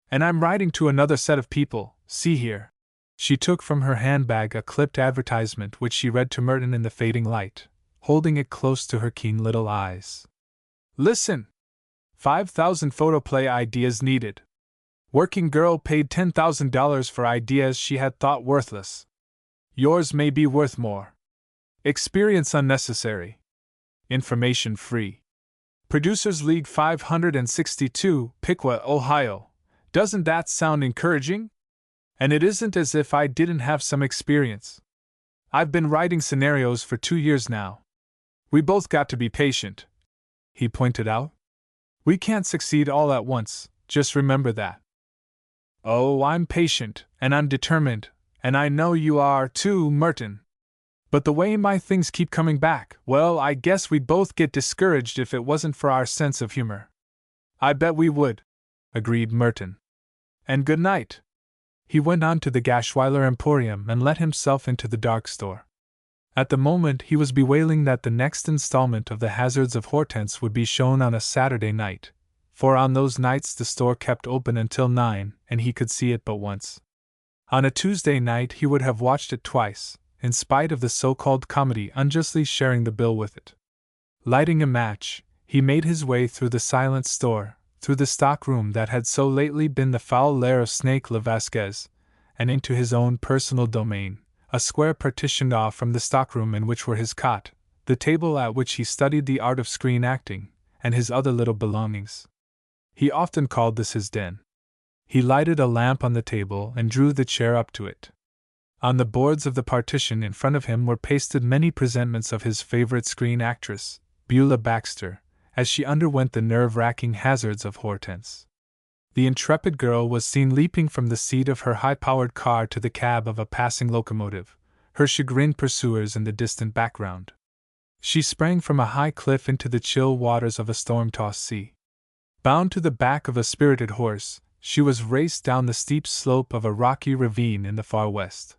And I'm writing to another set of people, see here." She took from her handbag a clipped advertisement which she read to Merton in the fading light, holding it close to her keen little eyes. "Listen! 5,000 photoplay ideas needed. Working girl paid $10,000 for ideas she had thought worthless. Yours may be worth more. Experience unnecessary. Information free. Producers League 562, Piqua, Ohio. Doesn't that sound encouraging? And it isn't as if I didn't have some experience. I've been writing scenarios for 2 years now. We both got to be patient, he pointed out. We can't succeed all at once, just remember that. Oh, I'm patient, and I'm determined, and I know you are too, Merton. But the way my things keep coming back, well, I guess we'd both get discouraged if it wasn't for our sense of humor. I bet we would, agreed Merton. And good night. He went on to the Gashweiler Emporium and let himself into the dark store. At the moment he was bewailing that the next installment of The Hazards of Hortense would be shown on a Saturday night, for on those nights the store kept open until 9 and he could see it but once. On a Tuesday night he would have watched it twice, in spite of the so-called comedy unjustly sharing the bill with it. Lighting a match, he made his way through the silent store, through the stock room that had so lately been the foul lair of Snake Le Vasquez, and into his own personal domain, a square partitioned off from the stockroom in which were his cot, the table at which he studied the art of screen acting, and his other little belongings. He often called this his den. He lighted a lamp on the table and drew the chair up to it. On the boards of the partition in front of him were pasted many presentments of his favorite screen actress, Beulah Baxter, as she underwent the nerve-wracking hazards of Hortense. The intrepid girl was seen leaping from the seat of her high-powered car to the cab of a passing locomotive, her chagrined pursuers in the distant background. She sprang from a high cliff into the chill waters of a storm-tossed sea. Bound to the back of a spirited horse, she was raced down the steep slope of a rocky ravine in the far west.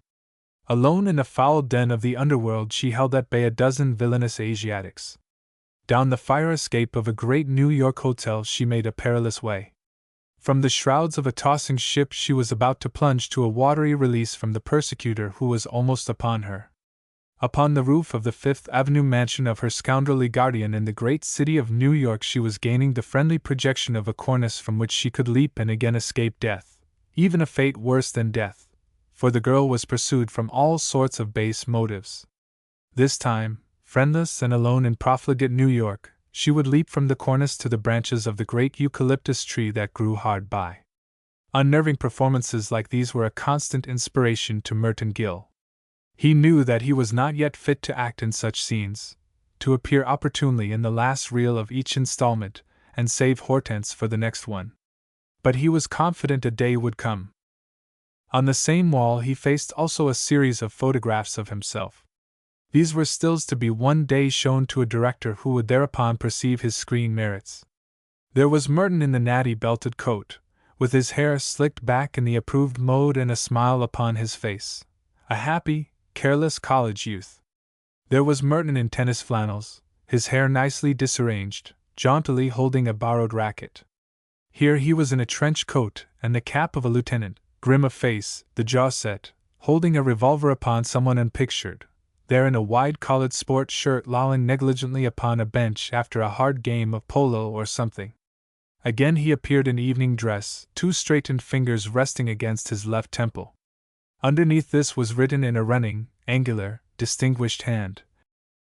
Alone in the foul den of the underworld, she held at bay a dozen villainous Asiatics. Down the fire escape of a great New York hotel she made a perilous way. From the shrouds of a tossing ship she was about to plunge to a watery release from the persecutor who was almost upon her. Upon the roof of the Fifth Avenue mansion of her scoundrelly guardian in the great city of New York she was gaining the friendly projection of a cornice from which she could leap and again escape death, even a fate worse than death, for the girl was pursued from all sorts of base motives. This time, friendless and alone in profligate New York, she would leap from the cornice to the branches of the great eucalyptus tree that grew hard by. Unnerving performances like these were a constant inspiration to Merton Gill. He knew that he was not yet fit to act in such scenes, to appear opportunely in the last reel of each installment, and save Hortense for the next one. But he was confident a day would come. On the same wall he faced also a series of photographs of himself. These were stills to be one day shown to a director who would thereupon perceive his screen merits. There was Merton in the natty belted coat, with his hair slicked back in the approved mode and a smile upon his face, a happy, careless college youth. There was Merton in tennis flannels, his hair nicely disarranged, jauntily holding a borrowed racket. Here he was in a trench coat and the cap of a lieutenant, grim of face, the jaw set, holding a revolver upon someone unpictured, there in a wide-collared sport shirt lolling negligently upon a bench after a hard game of polo or something. Again he appeared in evening dress, two straightened fingers resting against his left temple. Underneath this was written in a running, angular, distinguished hand,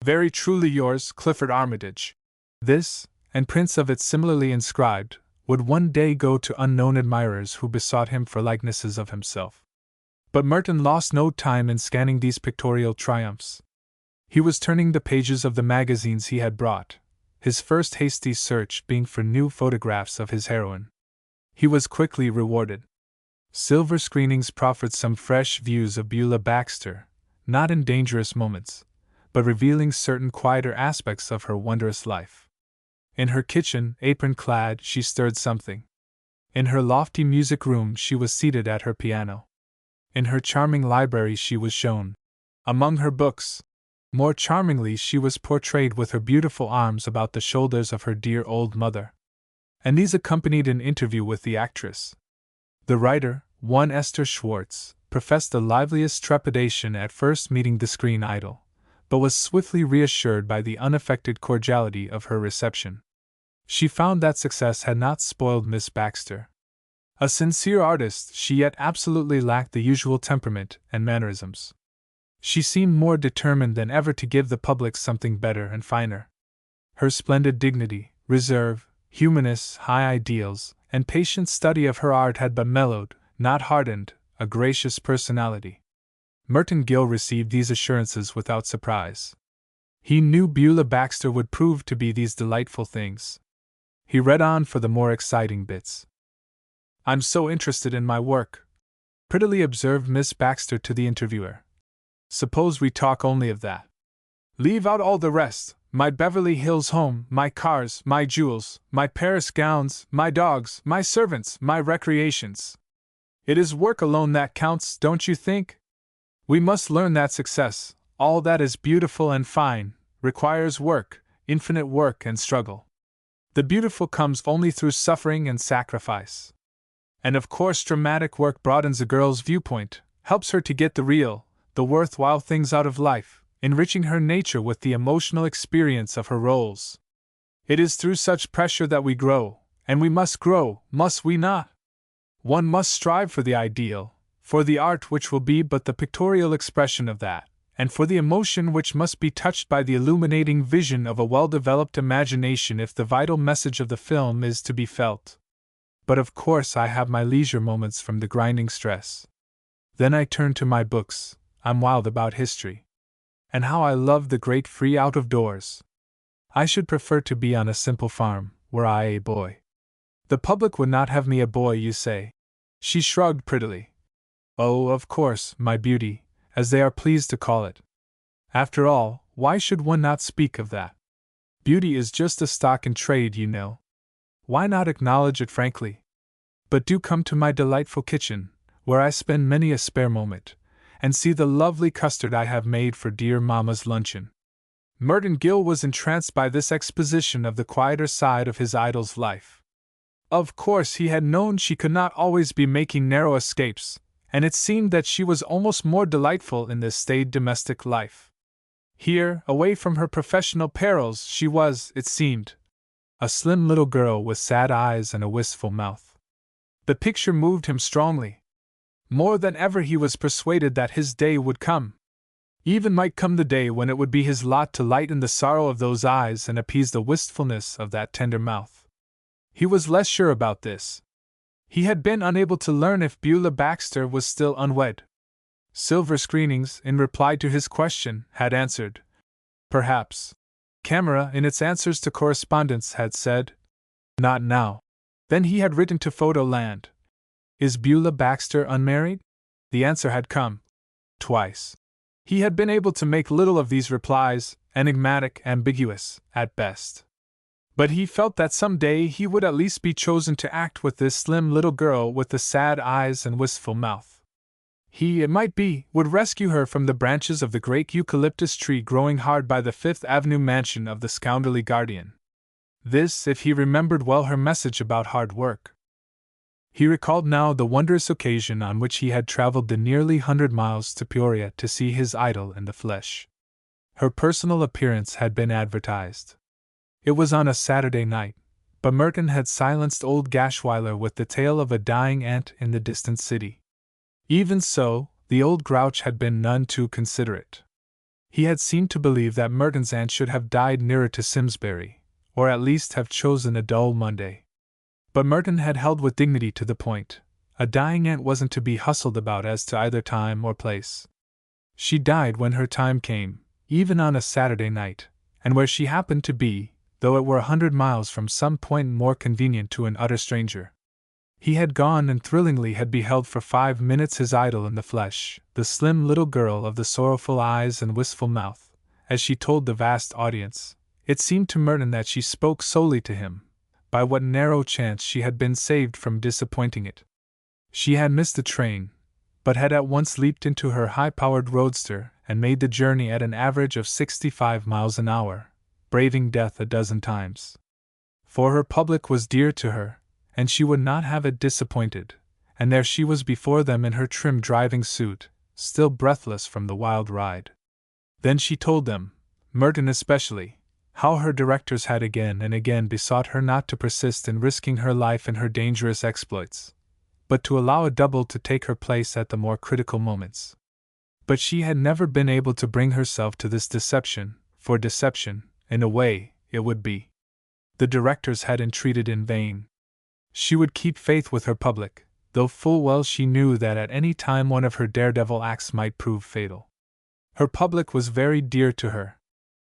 "Very truly yours, Clifford Armitage." This, and prints of it similarly inscribed, would one day go to unknown admirers who besought him for likenesses of himself. But Merton lost no time in scanning these pictorial triumphs. He was turning the pages of the magazines he had brought, his first hasty search being for new photographs of his heroine. He was quickly rewarded. Silver screenings proffered some fresh views of Beulah Baxter, not in dangerous moments, but revealing certain quieter aspects of her wondrous life. In her kitchen, apron-clad, she stirred something. In her lofty music room she was seated at her piano. In her charming library she was shown. Among her books, more charmingly she was portrayed with her beautiful arms about the shoulders of her dear old mother. And these accompanied an interview with the actress. The writer, one Esther Schwartz, professed the liveliest trepidation at first meeting the screen idol, but was swiftly reassured by the unaffected cordiality of her reception. She found that success had not spoiled Miss Baxter. A sincere artist, she yet absolutely lacked the usual temperament and mannerisms. She seemed more determined than ever to give the public something better and finer. Her splendid dignity, reserve, humanness, high ideals, and patient study of her art had but mellowed, not hardened, a gracious personality. Merton Gill received these assurances without surprise. He knew Beulah Baxter would prove to be these delightful things. He read on for the more exciting bits. "I'm so interested in my work," prettily observed Miss Baxter to the interviewer. "Suppose we talk only of that. Leave out all the rest, my Beverly Hills home, my cars, my jewels, my Paris gowns, my dogs, my servants, my recreations. It is work alone that counts, don't you think? We must learn that success, all that is beautiful and fine, requires work, infinite work and struggle. The beautiful comes only through suffering and sacrifice. And of course dramatic work broadens a girl's viewpoint, helps her to get the real, the worthwhile things out of life, enriching her nature with the emotional experience of her roles. It is through such pressure that we grow, and we must grow, must we not? One must strive for the ideal, for the art which will be but the pictorial expression of that, and for the emotion which must be touched by the illuminating vision of a well-developed imagination if the vital message of the film is to be felt. But of course I have my leisure moments from the grinding stress. Then I turn to my books. I'm wild about history. And how I love the great free out-of-doors. I should prefer to be on a simple farm, were I a boy. The public would not have me a boy, you say?" She shrugged prettily. "Oh, of course, my beauty, as they are pleased to call it. After all, why should one not speak of that? Beauty is just a stock in trade, you know. Why not acknowledge it frankly? But do come to my delightful kitchen, where I spend many a spare moment, and see the lovely custard I have made for dear Mamma's luncheon." Merton Gill was entranced by this exposition of the quieter side of his idol's life. Of course he had known she could not always be making narrow escapes, and it seemed that she was almost more delightful in this staid domestic life. Here, away from her professional perils, she was, it seemed, a slim little girl with sad eyes and a wistful mouth. The picture moved him strongly. More than ever he was persuaded that his day would come. Even might come the day when it would be his lot to lighten the sorrow of those eyes and appease the wistfulness of that tender mouth. He was less sure about this. He had been unable to learn if Beulah Baxter was still unwed. Silver Screenings, in reply to his question, had answered, "Perhaps." Camera, in its answers to correspondents, had said, "Not now." Then he had written to Photoland, "Is Beulah Baxter unmarried?" The answer had come. Twice. He had been able to make little of these replies, enigmatic, ambiguous, at best. But he felt that some day he would at least be chosen to act with this slim little girl with the sad eyes and wistful mouth. He, it might be, would rescue her from the branches of the great eucalyptus tree growing hard by the Fifth Avenue mansion of the scoundrelly guardian. This, if he remembered well her message about hard work. He recalled now the wondrous occasion on which he had traveled the nearly 100 miles to Peoria to see his idol in the flesh. Her personal appearance had been advertised. It was on a Saturday night, but Merton had silenced old Gashwiler with the tale of a dying aunt in the distant city. Even so, the old grouch had been none too considerate. He had seemed to believe that Merton's aunt should have died nearer to Simsbury, or at least have chosen a dull Monday. But Merton had held with dignity to the point. A dying aunt wasn't to be hustled about as to either time or place. She died when her time came, even on a Saturday night, and where she happened to be, though it were 100 miles from some point more convenient to an utter stranger. He had gone and thrillingly had beheld for 5 minutes his idol in the flesh, the slim little girl of the sorrowful eyes and wistful mouth. As she told the vast audience, it seemed to Merton that she spoke solely to him. By what narrow chance she had been saved from disappointing it. She had missed the train, but had at once leaped into her high-powered roadster and made the journey at an average of 65 miles an hour, braving death a dozen times. For her public was dear to her, and she would not have it disappointed, and there she was before them in her trim driving suit, still breathless from the wild ride. Then she told them, Merton especially, how her directors had again and again besought her not to persist in risking her life in her dangerous exploits, but to allow a double to take her place at the more critical moments. But she had never been able to bring herself to this deception, for deception, in a way, it would be. The directors had entreated in vain. She would keep faith with her public, though full well she knew that at any time one of her daredevil acts might prove fatal. Her public was very dear to her.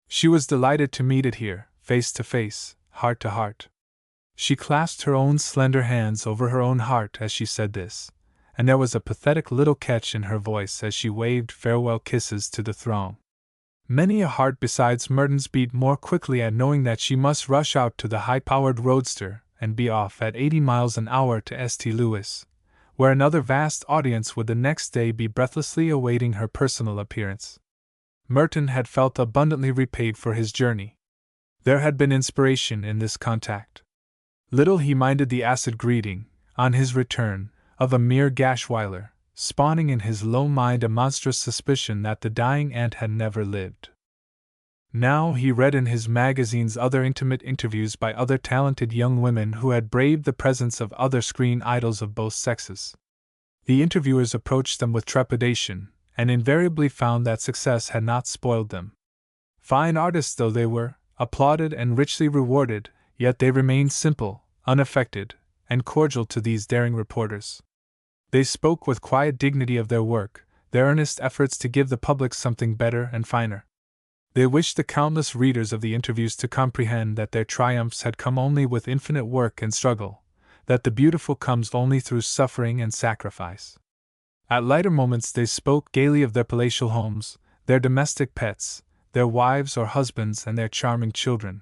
She was delighted to meet it here, face to face, heart to heart. She clasped her own slender hands over her own heart as she said this, and there was a pathetic little catch in her voice as she waved farewell kisses to the throng. Many a heart besides Merton's beat more quickly at knowing that she must rush out to the high-powered roadster and be off at 80 miles an hour to St. Louis, where another vast audience would the next day be breathlessly awaiting her personal appearance. Merton had felt abundantly repaid for his journey. There had been inspiration in this contact. Little he minded the acid greeting, on his return, of a mere Gashwiler, spawning in his low mind a monstrous suspicion that the dying aunt had never lived. Now he read in his magazines other intimate interviews by other talented young women who had braved the presence of other screen idols of both sexes. The interviewers approached them with trepidation, and invariably found that success had not spoiled them. Fine artists though they were, applauded and richly rewarded, yet they remained simple, unaffected, and cordial to these daring reporters. They spoke with quiet dignity of their work, their earnest efforts to give the public something better and finer. They wished the countless readers of the interviews to comprehend that their triumphs had come only with infinite work and struggle, that the beautiful comes only through suffering and sacrifice. At lighter moments they spoke gaily of their palatial homes, their domestic pets, their wives or husbands and their charming children.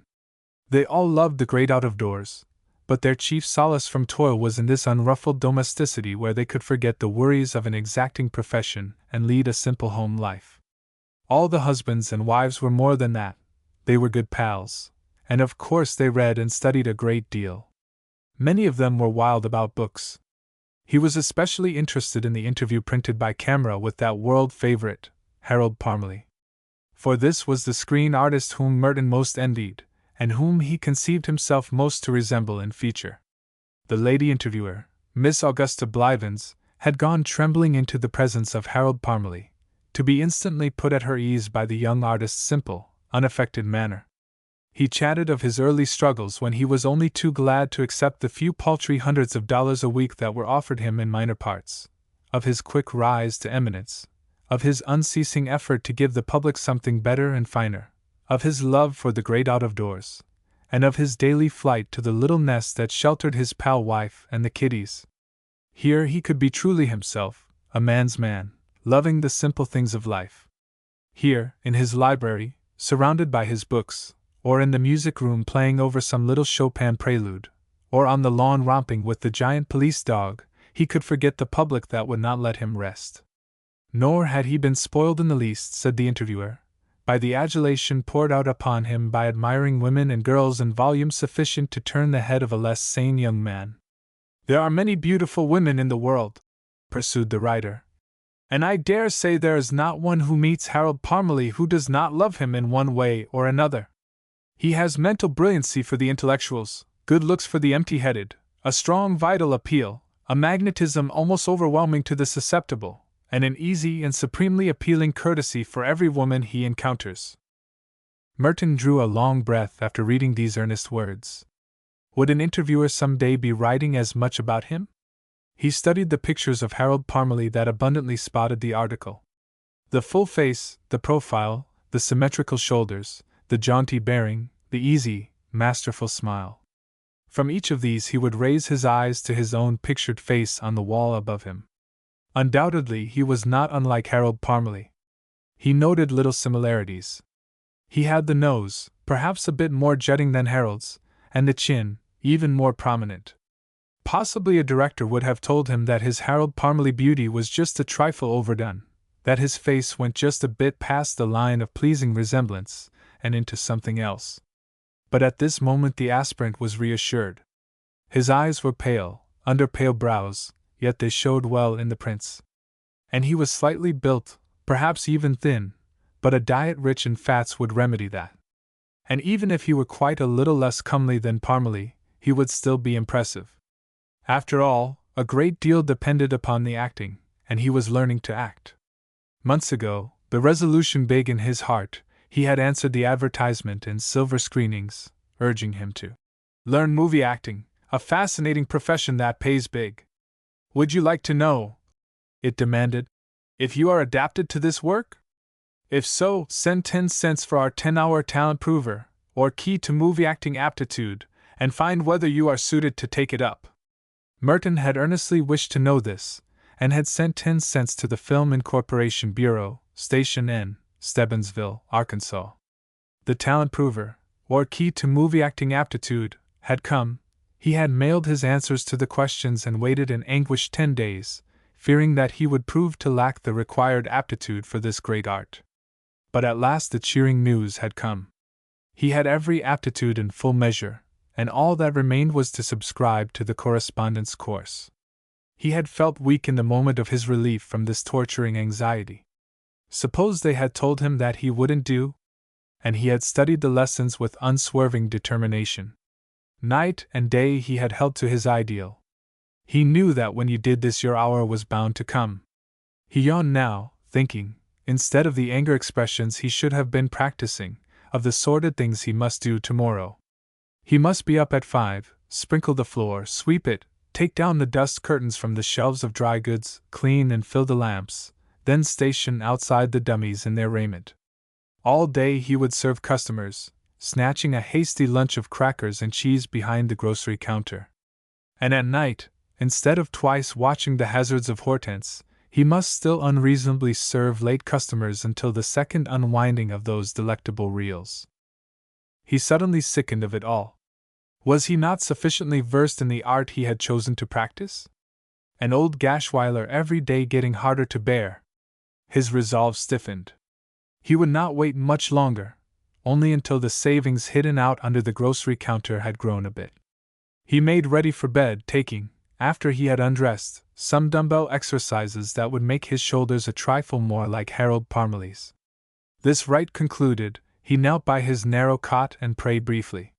They all loved the great out-of-doors, but their chief solace from toil was in this unruffled domesticity where they could forget the worries of an exacting profession and lead a simple home life. All the husbands and wives were more than that. They were good pals, and of course they read and studied a great deal. Many of them were wild about books. He was especially interested in the interview printed by camera with that world favorite, Harold Parmalee. For this was the screen artist whom Merton most envied, and whom he conceived himself most to resemble in feature. The lady interviewer, Miss Augusta Blivens, had gone trembling into the presence of Harold Parmalee, to be instantly put at her ease by the young artist's simple, unaffected manner. He chatted of his early struggles when he was only too glad to accept the few paltry hundreds of dollars a week that were offered him in minor parts, of his quick rise to eminence, of his unceasing effort to give the public something better and finer, of his love for the great out-of-doors, and of his daily flight to the little nest that sheltered his pal wife and the kiddies. Here he could be truly himself, a man's man, loving the simple things of life. Here, in his library, surrounded by his books, or in the music room playing over some little Chopin prelude, or on the lawn romping with the giant police dog, he could forget the public that would not let him rest. Nor had he been spoiled in the least, said the interviewer, by the adulation poured out upon him by admiring women and girls in volumes sufficient to turn the head of a less sane young man. There are many beautiful women in the world, pursued the writer, and I dare say there is not one who meets Harold Parmalee who does not love him in one way or another. He has mental brilliancy for the intellectuals, good looks for the empty-headed, a strong vital appeal, a magnetism almost overwhelming to the susceptible, and an easy and supremely appealing courtesy for every woman he encounters. Merton drew a long breath after reading these earnest words. Would an interviewer some day be writing as much about him? He studied the pictures of Harold Parmalee that abundantly spotted the article. The full face, the profile, the symmetrical shoulders, the jaunty bearing, the easy, masterful smile. From each of these he would raise his eyes to his own pictured face on the wall above him. Undoubtedly he was not unlike Harold Parmalee. He noted little similarities. He had the nose, perhaps a bit more jutting than Harold's, and the chin, even more prominent. Possibly a director would have told him that his Harold Parmalee beauty was just a trifle overdone, that his face went just a bit past the line of pleasing resemblance, and into something else. But at this moment the aspirant was reassured. His eyes were pale, under pale brows, yet they showed well in the prints. And he was slightly built, perhaps even thin, but a diet rich in fats would remedy that. And even if he were quite a little less comely than Parmalee, he would still be impressive. After all, a great deal depended upon the acting, and he was learning to act. Months ago, the resolution big in his heart, he had answered the advertisement in silver screenings, urging him to learn movie acting, a fascinating profession that pays big. Would you like to know, it demanded, if you are adapted to this work? If so, send 10 cents for our 10-hour talent prover, or key to movie acting aptitude, and find whether you are suited to take it up. Merton had earnestly wished to know this, and had sent 10 cents to the Film Incorporation Bureau, Station N, Stebbinsville, Arkansas. The talent prover, or key to movie acting aptitude, had come. He had mailed his answers to the questions and waited in anguish 10 days, fearing that he would prove to lack the required aptitude for this great art. But at last the cheering news had come. He had every aptitude in full measure, and all that remained was to subscribe to the correspondence course. He had felt weak in the moment of his relief from this torturing anxiety. Suppose they had told him that he wouldn't do? And he had studied the lessons with unswerving determination. Night and day he had held to his ideal. He knew that when you did this your hour was bound to come. He yawned now, thinking, instead of the anger expressions he should have been practicing, of the sordid things he must do tomorrow. He must be up at 5, sprinkle the floor, sweep it, take down the dust curtains from the shelves of dry goods, clean and fill the lamps, then station outside the dummies in their raiment. All day he would serve customers, snatching a hasty lunch of crackers and cheese behind the grocery counter. And at night, instead of twice watching the hazards of Hortense, he must still unreasonably serve late customers until the second unwinding of those delectable reels. He suddenly sickened of it all. Was he not sufficiently versed in the art he had chosen to practice? An old Gashwiler every day getting harder to bear. His resolve stiffened. He would not wait much longer, only until the savings hidden out under the grocery counter had grown a bit. He made ready for bed, taking, after he had undressed, some dumbbell exercises that would make his shoulders a trifle more like Harold Parmalee's. This rite concluded, he knelt by his narrow cot and prayed briefly.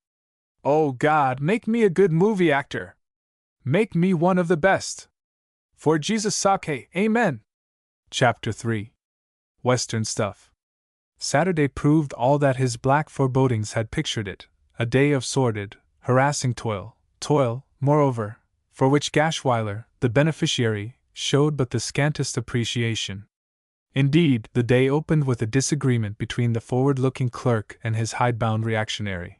"Oh God, make me a good movie actor! Make me one of the best! For Jesus' sake, amen!" Chapter 3. Western Stuff. Saturday proved all that his black forebodings had pictured it, a day of sordid, harassing toil, moreover, for which Gashwiler, the beneficiary, showed but the scantest appreciation. Indeed, the day opened with a disagreement between the forward-looking clerk and his hidebound reactionary.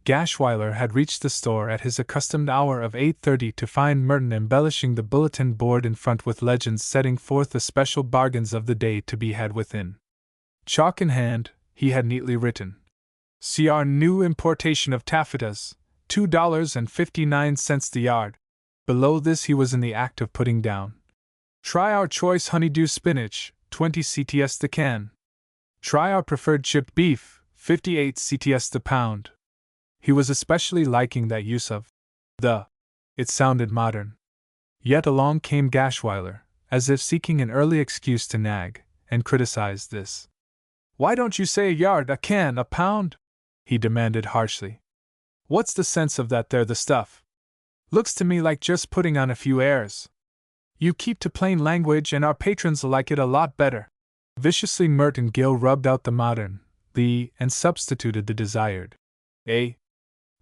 Gashwiler had reached the store at his accustomed hour of 8:30 to find Merton embellishing the bulletin board in front with legends setting forth the special bargains of the day to be had within. Chalk in hand, he had neatly written, "See our new importation of taffetas, $2.59 the yard." Below this he was in the act of putting down, "Try our choice honeydew spinach, 20 CTS the can. Try our preferred chipped beef, 58 CTS the pound." He was especially liking that use of the. It sounded modern. Yet along came Gashwiler, as if seeking an early excuse to nag, and criticized this. "Why don't you say a yard, a can, a pound?" he demanded harshly. "What's the sense of that there the stuff? Looks to me like just putting on a few airs. You keep to plain language and our patrons like it a lot better." Viciously Merton Gill rubbed out the modern, and substituted the desired.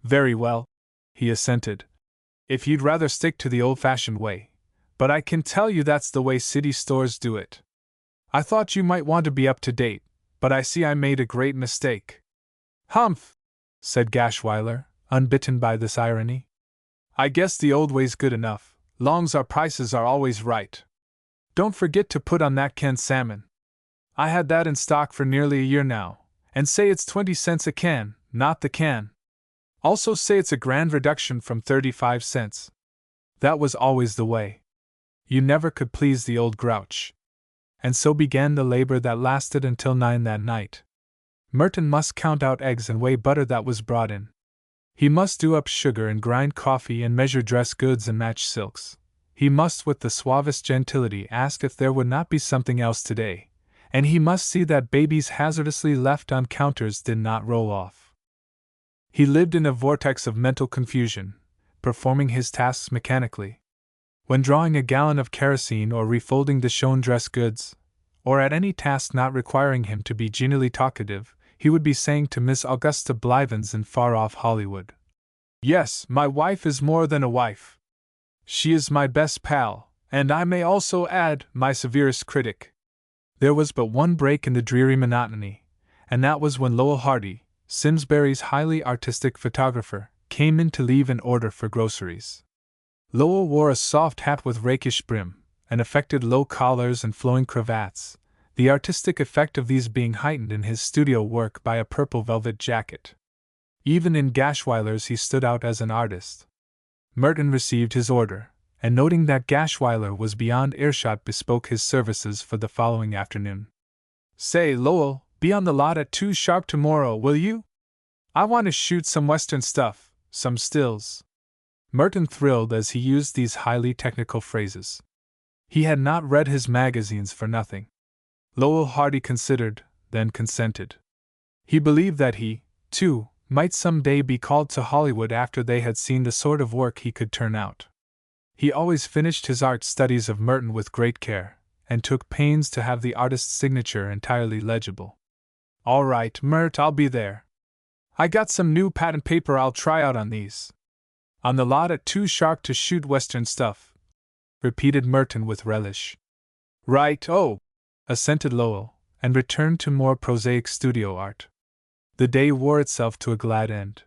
Very well," he assented. "If you'd rather stick to the old-fashioned way, but I can tell you that's the way city stores do it. I thought you might want to be up to date, but I see I made a great mistake." "Humph!" said Gashwiler, unbitten by this irony. "I guess the old way's good enough, long's our prices are always right. Don't forget to put on that canned salmon. I had that in stock for nearly a year now, and say it's 20 cents a can, not the can. Also say it's a grand reduction from 35 cents. That was always the way. You never could please the old grouch." And so began the labor that lasted until 9 that night. Merton must count out eggs and weigh butter that was brought in. He must do up sugar and grind coffee and measure dress goods and match silks. He must with the suavest gentility ask if there would not be something else today, and he must see that babies hazardously left on counters did not roll off. He lived in a vortex of mental confusion, performing his tasks mechanically. When drawing a gallon of kerosene or refolding the shown dress goods, or at any task not requiring him to be genially talkative, he would be saying to Miss Augusta Blivens in far-off Hollywood, "Yes, my wife is more than a wife. She is my best pal, and I may also add, my severest critic." There was but one break in the dreary monotony, and that was when Lowell Hardy, Simsbury's highly artistic photographer, came in to leave an order for groceries. Lowell wore a soft hat with rakish brim, and affected low collars and flowing cravats, the artistic effect of these being heightened in his studio work by a purple velvet jacket. Even in Gashwiler's he stood out as an artist. Merton received his order, and noting that Gashwiler was beyond earshot bespoke his services for the following afternoon. "Say, Lowell, be on the lot at 2 sharp tomorrow, will you? I want to shoot some Western stuff, some stills." Merton thrilled as he used these highly technical phrases. He had not read his magazines for nothing. Lowell Hardy considered, then consented. He believed that he, too, might some day be called to Hollywood after they had seen the sort of work he could turn out. He always finished his art studies of Merton with great care, and took pains to have the artist's signature entirely legible. "All right, Mert, I'll be there. I got some new patent paper I'll try out on these. On the lot at 2 sharp to shoot Western stuff," repeated Merton with relish. "Right, oh," assented Lowell, and returned to more prosaic studio art. The day wore itself to a glad end.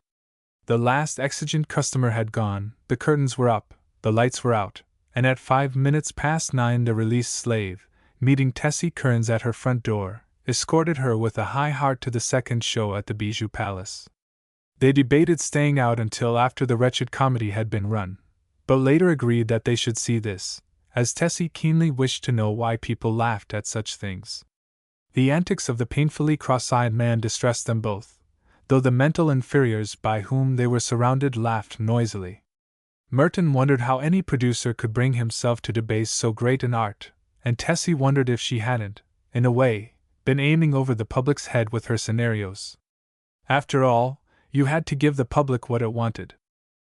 The last exigent customer had gone, the curtains were up, the lights were out, and at 9:05 the released slave, meeting Tessie Kearns at her front door, escorted her with a high heart to the second show at the Bijou Palace. They debated staying out until after the wretched comedy had been run, but later agreed that they should see this, as Tessie keenly wished to know why people laughed at such things. The antics of the painfully cross-eyed man distressed them both, though the mental inferiors by whom they were surrounded laughed noisily. Merton wondered how any producer could bring himself to debase so great an art, and Tessie wondered if she hadn't, in a way, been aiming over the public's head with her scenarios. After all, you had to give the public what it wanted.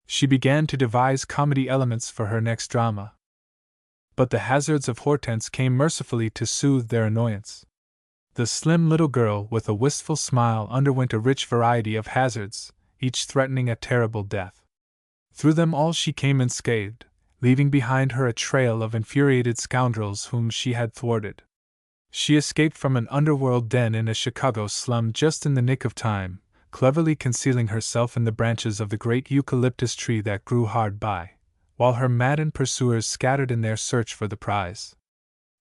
She began to devise comedy elements for her next drama. But the hazards of Hortense came mercifully to soothe their annoyance. The slim little girl with a wistful smile underwent a rich variety of hazards, each threatening a terrible death. Through them all she came unscathed, leaving behind her a trail of infuriated scoundrels whom she had thwarted. She escaped from an underworld den in a Chicago slum just in the nick of time, cleverly concealing herself in the branches of the great eucalyptus tree that grew hard by, while her maddened pursuers scattered in their search for the prize.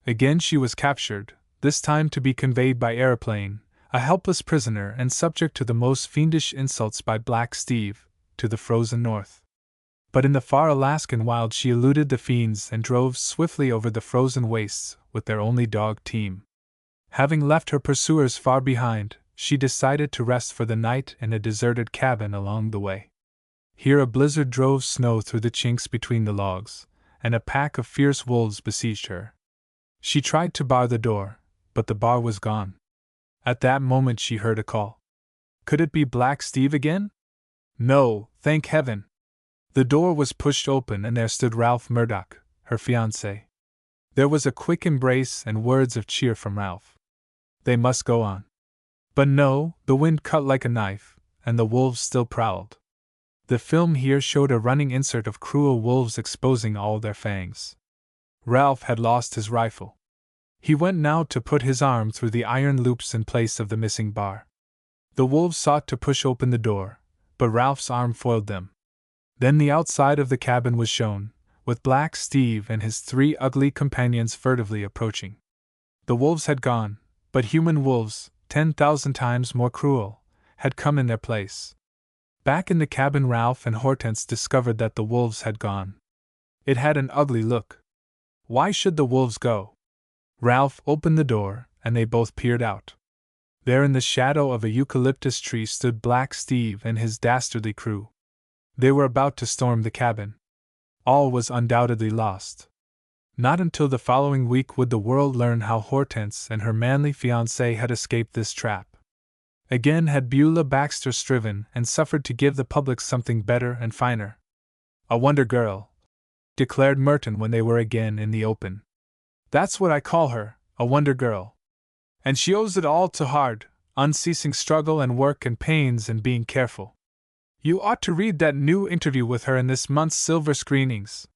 Again she was captured, this time to be conveyed by aeroplane, a helpless prisoner and subject to the most fiendish insults by Black Steve, to the frozen north. But in the far Alaskan wild she eluded the fiends and drove swiftly over the frozen wastes with their only dog team. Having left her pursuers far behind, she decided to rest for the night in a deserted cabin along the way. Here a blizzard drove snow through the chinks between the logs, and a pack of fierce wolves besieged her. She tried to bar the door, but the bar was gone. At that moment she heard a call. Could it be Black Steve again? No, thank heaven! The door was pushed open and there stood Ralph Murdoch, her fiancé. There was a quick embrace and words of cheer from Ralph. They must go on. But no, the wind cut like a knife, and the wolves still prowled. The film here showed a running insert of cruel wolves exposing all their fangs. Ralph had lost his rifle. He went now to put his arm through the iron loops in place of the missing bar. The wolves sought to push open the door, but Ralph's arm foiled them. Then the outside of the cabin was shown, with Black Steve and his 3 ugly companions furtively approaching. The wolves had gone, but human wolves, 10,000 times more cruel, had come in their place. Back in the cabin Ralph and Hortense discovered that the wolves had gone. It had an ugly look. Why should the wolves go? Ralph opened the door, and they both peered out. There in the shadow of a eucalyptus tree stood Black Steve and his dastardly crew. They were about to storm the cabin. All was undoubtedly lost. Not until the following week would the world learn how Hortense and her manly fiancé had escaped this trap. Again had Beulah Baxter striven and suffered to give the public something better and finer. A wonder girl, declared Merton when they were again in the open. That's what I call her, a wonder girl. And she owes it all to hard, unceasing struggle and work and pains and being careful. You ought to read that new interview with her in this month's silver screenings.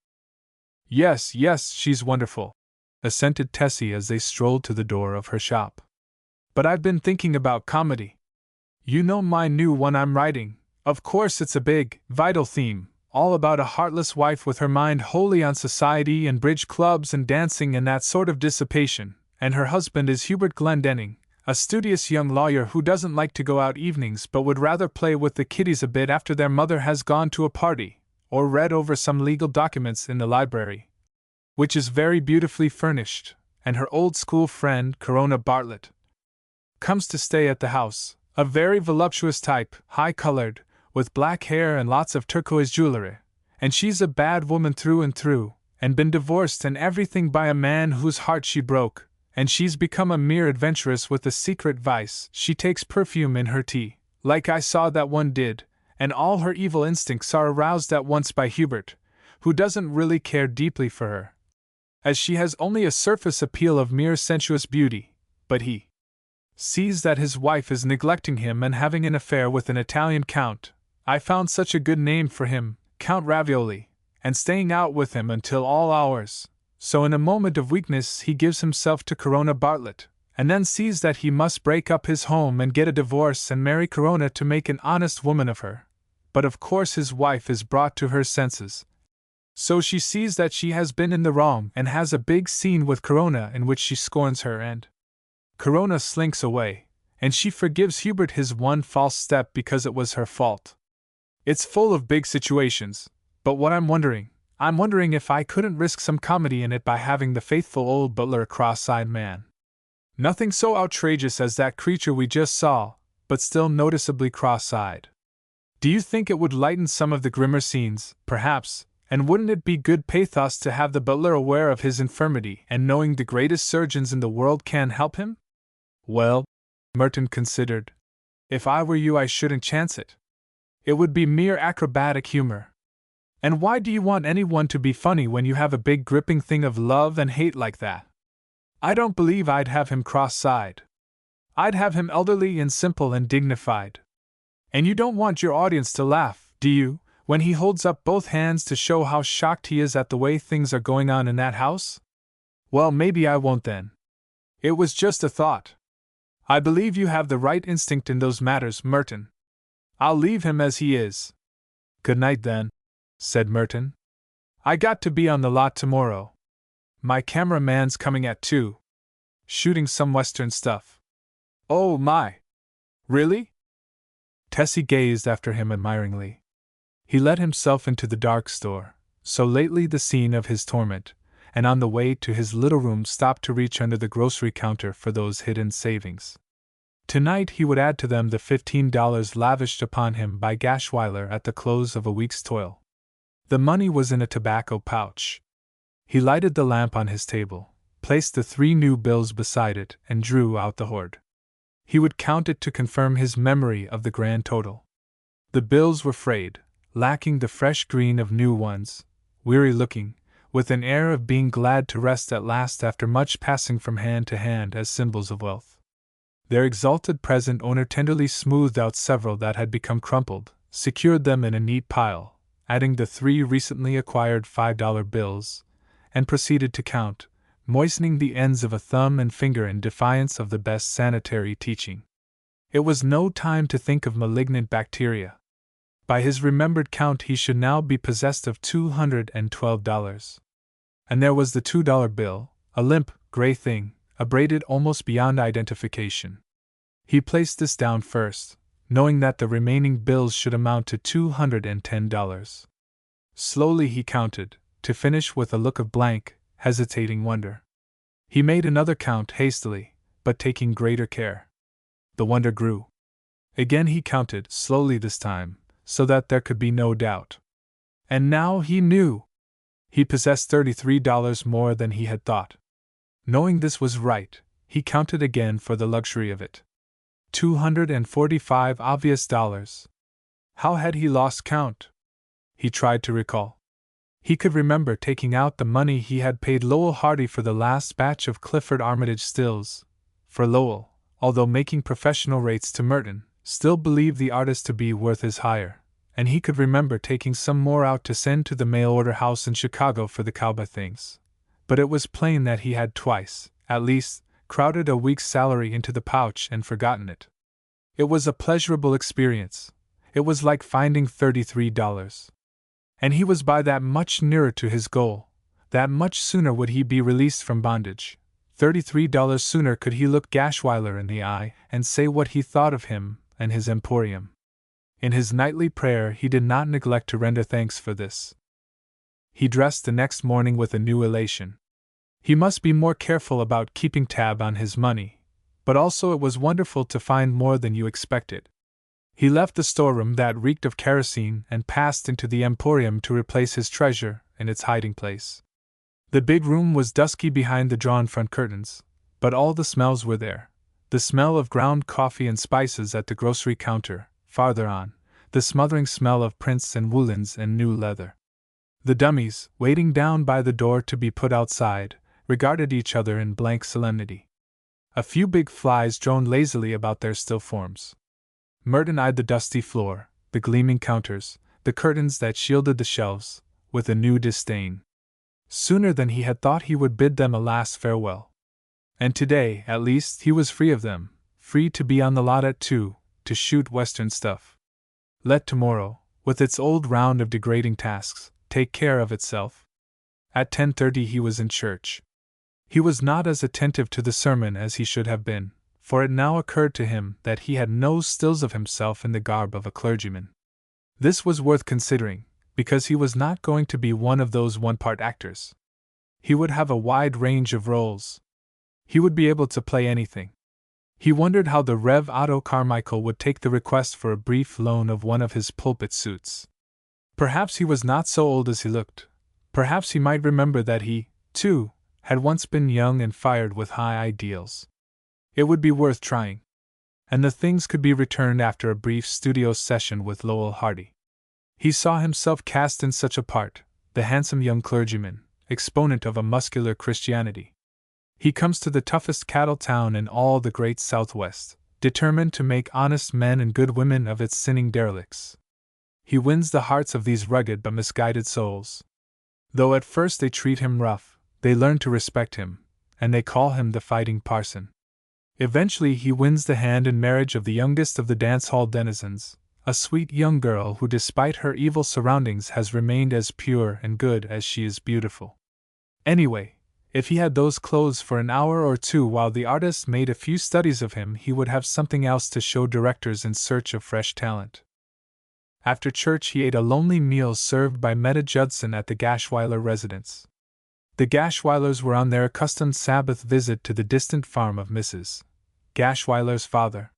Yes, she's wonderful, assented Tessie as they strolled to the door of her shop. But I've been thinking about comedy. You know my new one I'm writing. Of course it's a big, vital theme, all about a heartless wife with her mind wholly on society and bridge clubs and dancing and that sort of dissipation, and her husband is Hubert Glendenning, a studious young lawyer who doesn't like to go out evenings but would rather play with the kiddies a bit after their mother has gone to a party, or read over some legal documents in the library, which is very beautifully furnished, and her old school friend, Corona Bartlett, comes to stay at the house, a very voluptuous type, high-colored, with black hair and lots of turquoise jewelry, and she's a bad woman through and through, and been divorced and everything by a man whose heart she broke, and she's become a mere adventuress with a secret vice. She takes perfume in her tea, like I saw that one did, and all her evil instincts are aroused at once by Hubert, who doesn't really care deeply for her, as she has only a surface appeal of mere sensuous beauty, but he sees that his wife is neglecting him and having an affair with an Italian count. I found such a good name for him, Count Ravioli, and staying out with him until all hours. So in a moment of weakness he gives himself to Corona Bartlett, and then sees that he must break up his home and get a divorce and marry Corona to make an honest woman of her. But of course his wife is brought to her senses. So she sees that she has been in the wrong and has a big scene with Corona in which she scorns her, and Corona slinks away, and she forgives Hubert his one false step because it was her fault. It's full of big situations, but what I'm wondering if I couldn't risk some comedy in it by having the faithful old butler a cross-eyed man. Nothing so outrageous as that creature we just saw, but still noticeably cross-eyed. Do you think it would lighten some of the grimmer scenes, perhaps, and wouldn't it be good pathos to have the butler aware of his infirmity and knowing the greatest surgeons in the world can help him? Well, Merton considered, if I were you I shouldn't chance it. It would be mere acrobatic humor. And why do you want anyone to be funny when you have a big gripping thing of love and hate like that? I don't believe I'd have him cross-eyed. I'd have him elderly and simple and dignified. And you don't want your audience to laugh, do you, when he holds up both hands to show how shocked he is at the way things are going on in that house? Well, maybe I won't then. It was just a thought. I believe you have the right instinct in those matters, Merton. I'll leave him as he is. Good night, then, said Merton. I got to be on the lot tomorrow. My cameraman's coming at 2. Shooting some Western stuff. Oh my! Really? Tessie gazed after him admiringly. He let himself into the dark store, so lately the scene of his torment, and on the way to his little room stopped to reach under the grocery counter for those hidden savings. Tonight he would add to them the $15 lavished upon him by Gashweiler at the close of a week's toil. The money was in a tobacco pouch. He lighted the lamp on his table, placed the 3 new bills beside it, and drew out the hoard. He would count it to confirm his memory of the grand total. The bills were frayed, lacking the fresh green of new ones, weary-looking, with an air of being glad to rest at last after much passing from hand to hand as symbols of wealth. Their exalted present owner tenderly smoothed out several that had become crumpled, secured them in a neat pile, adding the 3 recently acquired $5 bills, and proceeded to count, moistening the ends of a thumb and finger in defiance of the best sanitary teaching. It was no time to think of malignant bacteria. By his remembered count he should now be possessed of $212. And there was the $2 bill, a limp, gray thing, abraded almost beyond identification. He placed this down first, knowing that the remaining bills should amount to $210. Slowly he counted, to finish with a look of blank, hesitating wonder. He made another count hastily, but taking greater care. The wonder grew. Again he counted, slowly this time, so that there could be no doubt. And now he knew! He possessed $33 more than he had thought. Knowing this was right, he counted again for the luxury of it. 245 obvious dollars. How had he lost count? He tried to recall. He could remember taking out the money he had paid Lowell Hardy for the last batch of Clifford Armitage stills, for Lowell, although making professional rates to Merton, still believed the artist to be worth his hire, and he could remember taking some more out to send to the mail-order house in Chicago for the cowboy things. But it was plain that he had twice, at least, crowded a week's salary into the pouch and forgotten it. It was a pleasurable experience. It was like finding $33. And he was by that much nearer to his goal, that much sooner would he be released from bondage. $33 sooner could he look Gashwiler in the eye and say what he thought of him and his emporium. In his nightly prayer he did not neglect to render thanks for this. He dressed the next morning with a new elation. He must be more careful about keeping tab on his money, but also it was wonderful to find more than you expected. He left the storeroom that reeked of kerosene and passed into the emporium to replace his treasure in its hiding place. The big room was dusky behind the drawn front curtains, but all the smells were there. The smell of ground coffee and spices at the grocery counter, farther on, the smothering smell of prints and woolens and new leather. The dummies, waiting down by the door to be put outside, regarded each other in blank solemnity. A few big flies droned lazily about their still forms. Merton eyed the dusty floor, the gleaming counters, the curtains that shielded the shelves, with a new disdain. Sooner than he had thought he would bid them a last farewell. And today, at least, he was free of them, free to be on the lot at 2, to shoot Western stuff. Let tomorrow, with its old round of degrading tasks, take care of itself. At 10:30 he was in church. He was not as attentive to the sermon as he should have been, for it now occurred to him that he had no stills of himself in the garb of a clergyman. This was worth considering, because he was not going to be one of those one-part actors. He would have a wide range of roles. He would be able to play anything. He wondered how the Rev. Otto Carmichael would take the request for a brief loan of one of his pulpit suits. Perhaps he was not so old as he looked. Perhaps he might remember that he, too, had once been young and fired with high ideals. It would be worth trying. And the things could be returned after a brief studio session with Lowell Hardy. He saw himself cast in such a part, the handsome young clergyman, exponent of a muscular Christianity. He comes to the toughest cattle town in all the great Southwest, determined to make honest men and good women of its sinning derelicts. He wins the hearts of these rugged but misguided souls. Though at first they treat him rough, they learn to respect him, and they call him the Fighting Parson. Eventually he wins the hand in marriage of the youngest of the dance-hall denizens, a sweet young girl who despite her evil surroundings has remained as pure and good as she is beautiful. Anyway, if he had those clothes for an hour or two while the artist made a few studies of him, he would have something else to show directors in search of fresh talent. After church he ate a lonely meal served by Meta Judson at the Gashwiler residence. The Gashwilers were on their accustomed Sabbath visit to the distant farm of Mrs. Gashwiler's father.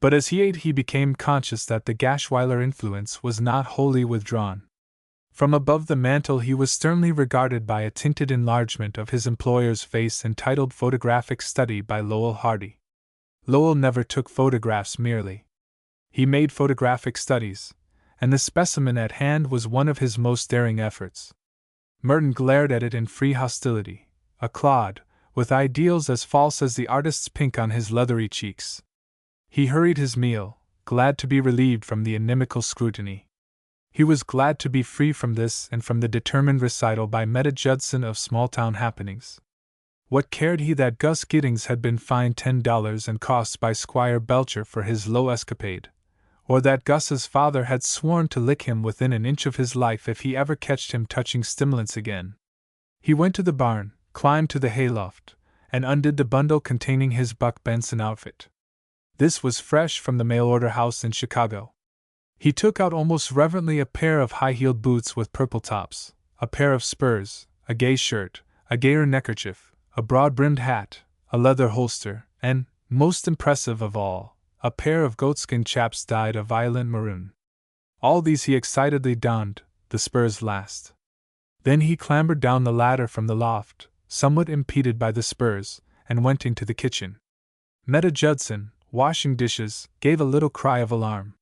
But as he ate he became conscious that the Gashwiler influence was not wholly withdrawn. From above the mantel he was sternly regarded by a tinted enlargement of his employer's face entitled Photographic Study by Lowell Hardy. Lowell never took photographs merely. He made photographic studies, and the specimen at hand was one of his most daring efforts. Merton glared at it in free hostility, a clod, with ideals as false as the artist's pink on his leathery cheeks. He hurried his meal, glad to be relieved from the inimical scrutiny. He was glad to be free from this and from the determined recital by Meta Judson of small-town happenings. What cared he that Gus Giddings had been fined $10 and costs by Squire Belcher for his low escapade, or that Gus's father had sworn to lick him within an inch of his life if he ever catched him touching stimulants again. He went to the barn, climbed to the hayloft, and undid the bundle containing his Buck Benson outfit. This was fresh from the mail-order house in Chicago. He took out almost reverently a pair of high-heeled boots with purple tops, a pair of spurs, a gay shirt, a gayer neckerchief, a broad-brimmed hat, a leather holster, and, most impressive of all, a pair of goatskin chaps dyed a violent maroon. All these he excitedly donned, the spurs last. Then he clambered down the ladder from the loft, somewhat impeded by the spurs, and went into the kitchen. Meta Judson, washing dishes, gave a little cry of alarm.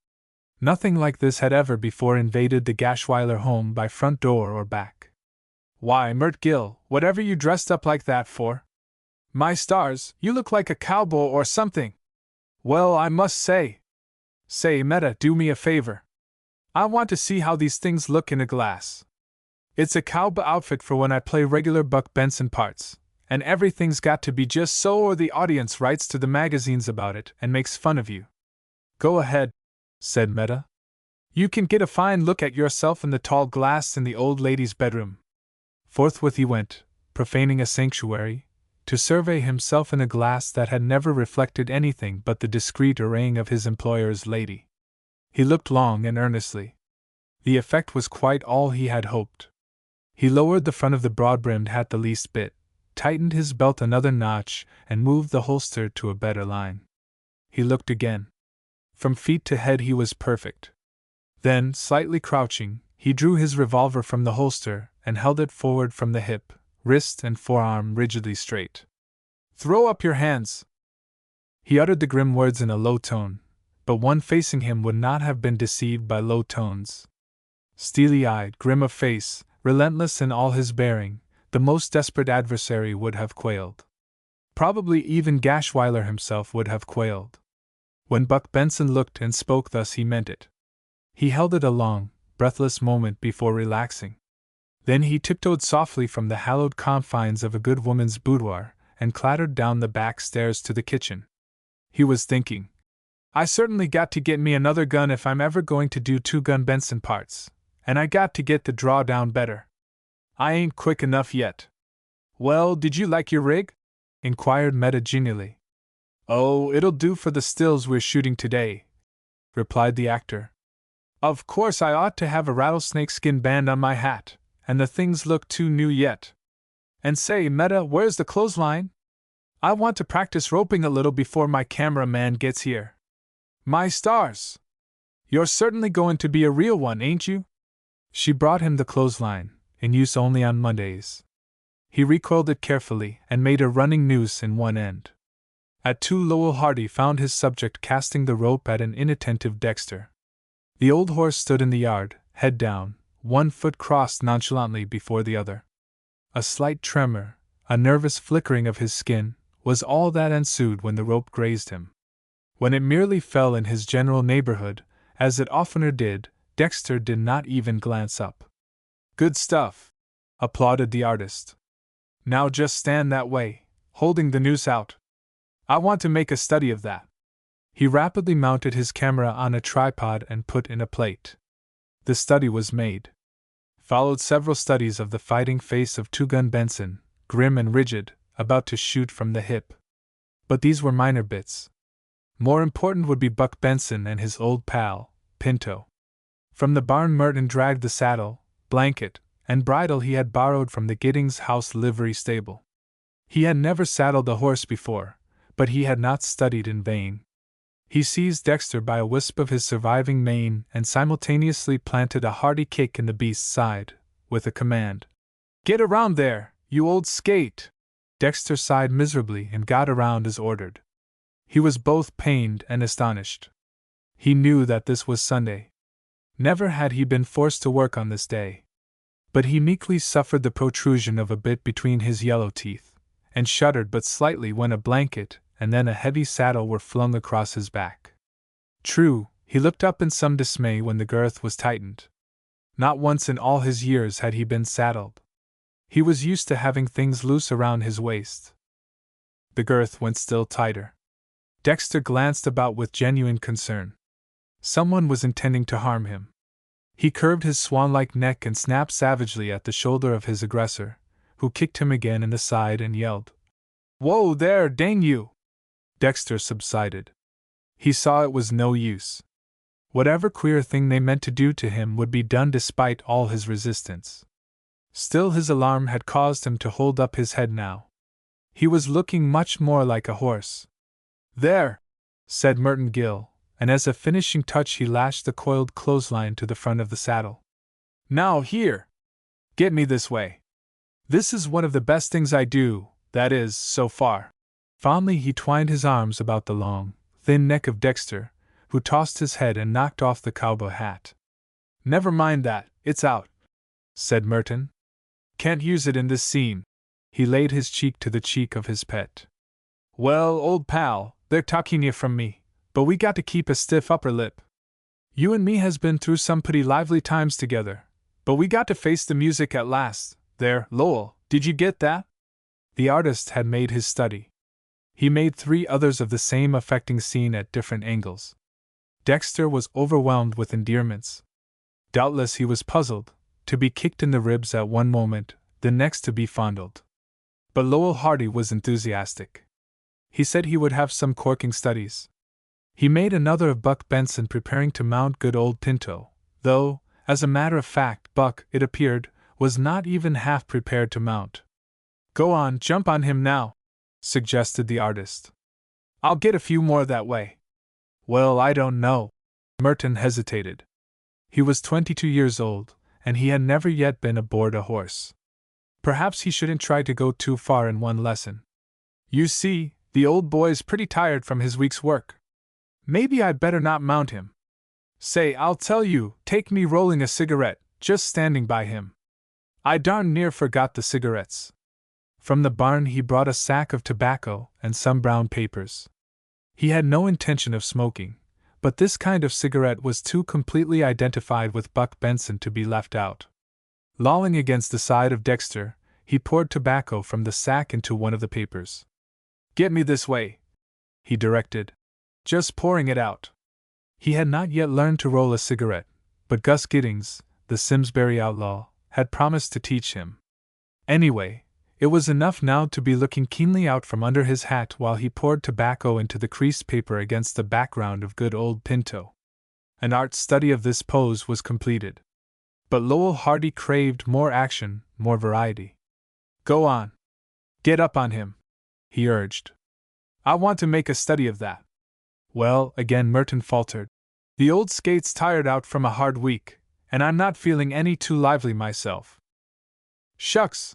Nothing like this had ever before invaded the Gashwiler home by front door or back. Why, Mert Gill, whatever you dressed up like that for? My stars, you look like a cowboy or something. Well, I must say. Say, Meta, do me a favor. I want to see how these things look in a glass. It's a cowboy outfit for when I play regular Buck Benson parts, and everything's got to be just so or the audience writes to the magazines about it and makes fun of you. Go ahead, said Meta. You can get a fine look at yourself in the tall glass in the old lady's bedroom. Forthwith he went, profaning a sanctuary, to survey himself in a glass that had never reflected anything but the discreet arraying of his employer's lady. He looked long and earnestly. The effect was quite all he had hoped. He lowered the front of the broad-brimmed hat the least bit, tightened his belt another notch, and moved the holster to a better line. He looked again. From feet to head he was perfect. Then, slightly crouching, he drew his revolver from the holster and held it forward from the hip, wrist and forearm rigidly straight. Throw up your hands! He uttered the grim words in a low tone, but one facing him would not have been deceived by low tones. Steely-eyed, grim of face, relentless in all his bearing, the most desperate adversary would have quailed. Probably even Gashweiler himself would have quailed. When Buck Benson looked and spoke thus, he meant it. He held it a long, breathless moment before relaxing. Then he tiptoed softly from the hallowed confines of a good woman's boudoir and clattered down the back stairs to the kitchen. He was thinking, I certainly got to get me another gun if I'm ever going to do two-gun Benson parts, and I got to get the draw down better. I ain't quick enough yet. Well, did you like your rig? Inquired Meta genially. Oh, it'll do for the stills we're shooting today, replied the actor. Of course I ought to have a rattlesnake skin band on my hat, and the things look too new yet. And say, Meta, where's the clothesline? I want to practice roping a little before my cameraman gets here. My stars! You're certainly going to be a real one, ain't you? She brought him the clothesline, in use only on Mondays. He recoiled it carefully and made a running noose in one end. At two, Lowell Hardy found his subject casting the rope at an inattentive Dexter. The old horse stood in the yard, head down, one foot crossed nonchalantly before the other. A slight tremor, a nervous flickering of his skin, was all that ensued when the rope grazed him. When it merely fell in his general neighborhood, as it oftener did, Dexter did not even glance up. Good stuff! Applauded the artist. Now just stand that way, holding the noose out. I want to make a study of that. He rapidly mounted his camera on a tripod and put in a plate. The study was made. Followed several studies of the fighting face of Two-Gun Benson, grim and rigid, about to shoot from the hip. But these were minor bits. More important would be Buck Benson and his old pal, Pinto. From the barn Merton dragged the saddle, blanket, and bridle he had borrowed from the Giddings House livery stable. He had never saddled a horse before, but he had not studied in vain. He seized Dexter by a wisp of his surviving mane and simultaneously planted a hearty kick in the beast's side, with a command. Get around there, you old skate! Dexter sighed miserably and got around as ordered. He was both pained and astonished. He knew that this was Sunday. Never had he been forced to work on this day. But he meekly suffered the protrusion of a bit between his yellow teeth, and shuddered but slightly when a blanket and then a heavy saddle were flung across his back. True, he looked up in some dismay when the girth was tightened. Not once in all his years had he been saddled. He was used to having things loose around his waist. The girth went still tighter. Dexter glanced about with genuine concern. Someone was intending to harm him. He curved his swan-like neck and snapped savagely at the shoulder of his aggressor, who kicked him again in the side and yelled, "Whoa there, dang you!" Dexter subsided. He saw it was no use. Whatever queer thing they meant to do to him would be done despite all his resistance. Still, his alarm had caused him to hold up his head now. He was looking much more like a horse. "There!" said Merton Gill, and as a finishing touch he lashed the coiled clothesline to the front of the saddle. "Now here! Get me this way. This is one of the best things I do, that is, so far." Fondly he twined his arms about the long, thin neck of Dexter, who tossed his head and knocked off the cowboy hat. "Never mind that, it's out," said Merton. Can't use it in this scene. He laid his cheek to the cheek of his pet. Well, old pal, they're talking you from me, but we got to keep a stiff upper lip. You and me has been through some pretty lively times together, but we got to face the music at last. There, Lowell, did you get that? The artist had made his study. He made 3 others of the same affecting scene at different angles. Dexter was overwhelmed with endearments. Doubtless he was puzzled, to be kicked in the ribs at one moment, the next to be fondled. But Lowell Hardy was enthusiastic. He said he would have some corking studies. He made another of Buck Benson preparing to mount good old Pinto, though, as a matter of fact, Buck, it appeared, was not even half prepared to mount. Go on, jump on him now, suggested the artist. I'll get a few more that way. Well, I don't know. Merton hesitated. He was 22 years old, and he had never yet been aboard a horse. Perhaps he shouldn't try to go too far in one lesson. You see, the old boy's pretty tired from his week's work. Maybe I'd better not mount him. Say, I'll tell you, take me rolling a cigarette, just standing by him. I darn near forgot the cigarettes. From the barn he brought a sack of tobacco and some brown papers. He had no intention of smoking, but this kind of cigarette was too completely identified with Buck Benson to be left out. Lolling against the side of Dexter, he poured tobacco from the sack into one of the papers. Get me this way, he directed. Just pouring it out. He had not yet learned to roll a cigarette, but Gus Giddings, the Simsbury outlaw, had promised to teach him. Anyway, it was enough now to be looking keenly out from under his hat while he poured tobacco into the creased paper against the background of good old Pinto. An art study of this pose was completed. But Lowell Hardy craved more action, more variety. Go on. Get up on him, he urged. I want to make a study of that. Well, again Merton faltered. The old skate's tired out from a hard week, and I'm not feeling any too lively myself. Shucks!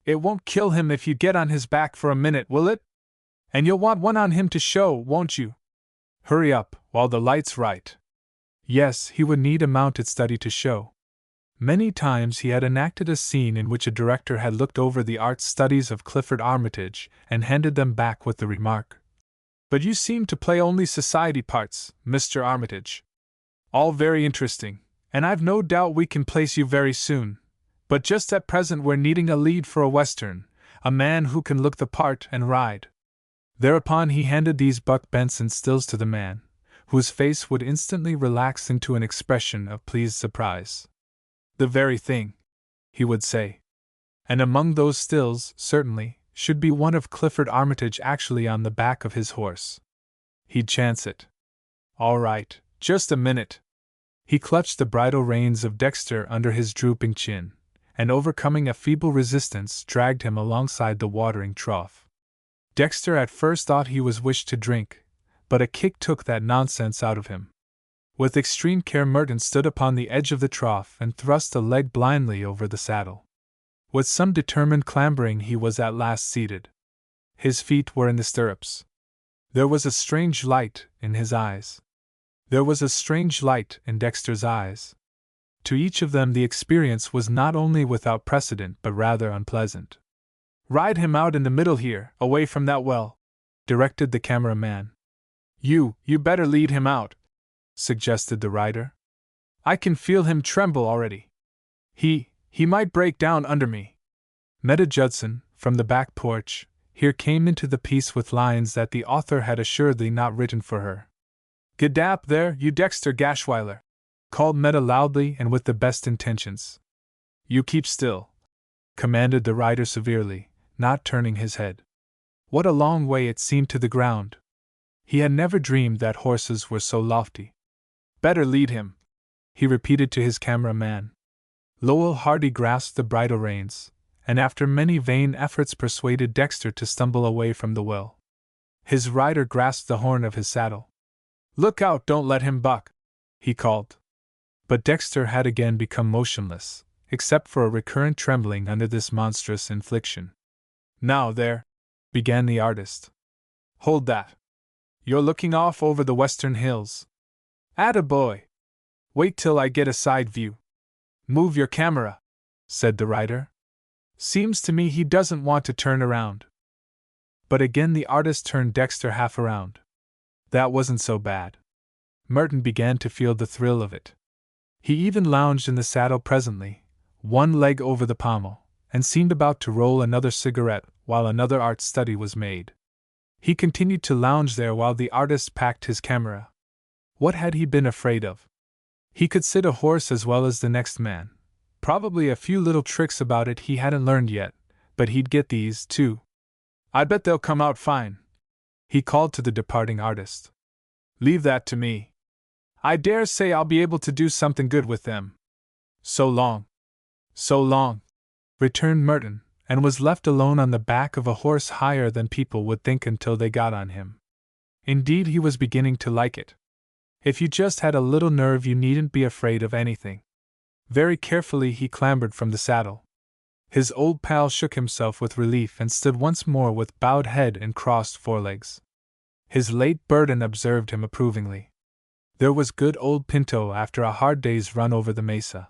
It won't kill him if you get on his back for a minute, will it? And you'll want one on him to show, won't you? Hurry up, while the light's right. Yes, he would need a mounted study to show. Many times he had enacted a scene in which a director had looked over the art studies of Clifford Armitage and handed them back with the remark, But you seem to play only society parts, Mr. Armitage. All very interesting, and I've no doubt we can place you very soon. But just at present we're needing a lead for a western, a man who can look the part and ride. Thereupon he handed these Buck Benson stills to the man, whose face would instantly relax into an expression of pleased surprise. The very thing, he would say. And among those stills, certainly, should be one of Clifford Armitage actually on the back of his horse. He'd chance it. All right, just a minute. He clutched the bridle reins of Dexter under his drooping chin, and overcoming a feeble resistance dragged him alongside the watering trough. Dexter at first thought he was wished to drink, but a kick took that nonsense out of him. With extreme care Merton stood upon the edge of the trough and thrust a leg blindly over the saddle. With some determined clambering he was at last seated. His feet were in the stirrups. There was a strange light in his eyes. There was a strange light in Dexter's eyes. To each of them the experience was not only without precedent but rather unpleasant. Ride him out in the middle here, away from that well, directed the cameraman. You better lead him out, suggested the rider. I can feel him tremble already. He might break down under me. Meta Judson, from the back porch, here came into the piece with lines that the author had assuredly not written for her. Gedap there, you Dexter Gashweiler, called Meta loudly and with the best intentions. You keep still, commanded the rider severely, not turning his head. What a long way it seemed to the ground. He had never dreamed that horses were so lofty. Better lead him, he repeated to his cameraman. Lowell Hardy grasped the bridle reins, and after many vain efforts persuaded Dexter to stumble away from the well. His rider grasped the horn of his saddle. Look out, don't let him buck, he called. But Dexter had again become motionless, except for a recurrent trembling under this monstrous infliction. Now there, began the artist. Hold that. You're looking off over the western hills. Attaboy! Wait till I get a side view. Move your camera, said the rider. Seems to me he doesn't want to turn around. But again the artist turned Dexter half around. That wasn't so bad. Merton began to feel the thrill of it. He even lounged in the saddle presently, one leg over the pommel, and seemed about to roll another cigarette while another art study was made. He continued to lounge there while the artist packed his camera. What had he been afraid of? He could sit a horse as well as the next man. Probably a few little tricks about it he hadn't learned yet, but he'd get these, too. I bet they'll come out fine, he called to the departing artist. Leave that to me. I dare say I'll be able to do something good with them. So long. So long, returned Merton, and was left alone on the back of a horse higher than people would think until they got on him. Indeed, he was beginning to like it. If you just had a little nerve, you needn't be afraid of anything. Very carefully he clambered from the saddle. His old pal shook himself with relief and stood once more with bowed head and crossed forelegs. His late burden observed him approvingly. There was good old Pinto after a hard day's run over the mesa.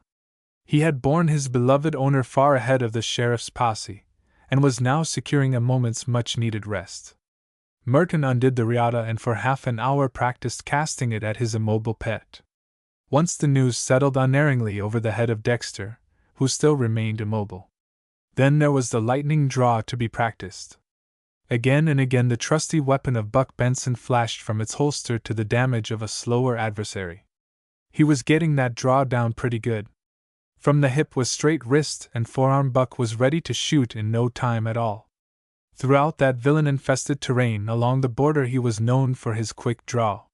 He had borne his beloved owner far ahead of the sheriff's posse, and was now securing a moment's much-needed rest. Merton undid the riata and for half an hour practiced casting it at his immobile pet. Once the news settled unerringly over the head of Dexter, who still remained immobile. Then there was the lightning draw to be practiced. Again and again the trusty weapon of Buck Benson flashed from its holster to the damage of a slower adversary. He was getting that draw down pretty good. From the hip with straight wrist and forearm, Buck was ready to shoot in no time at all. Throughout that villain-infested terrain along the border he was known for his quick draw.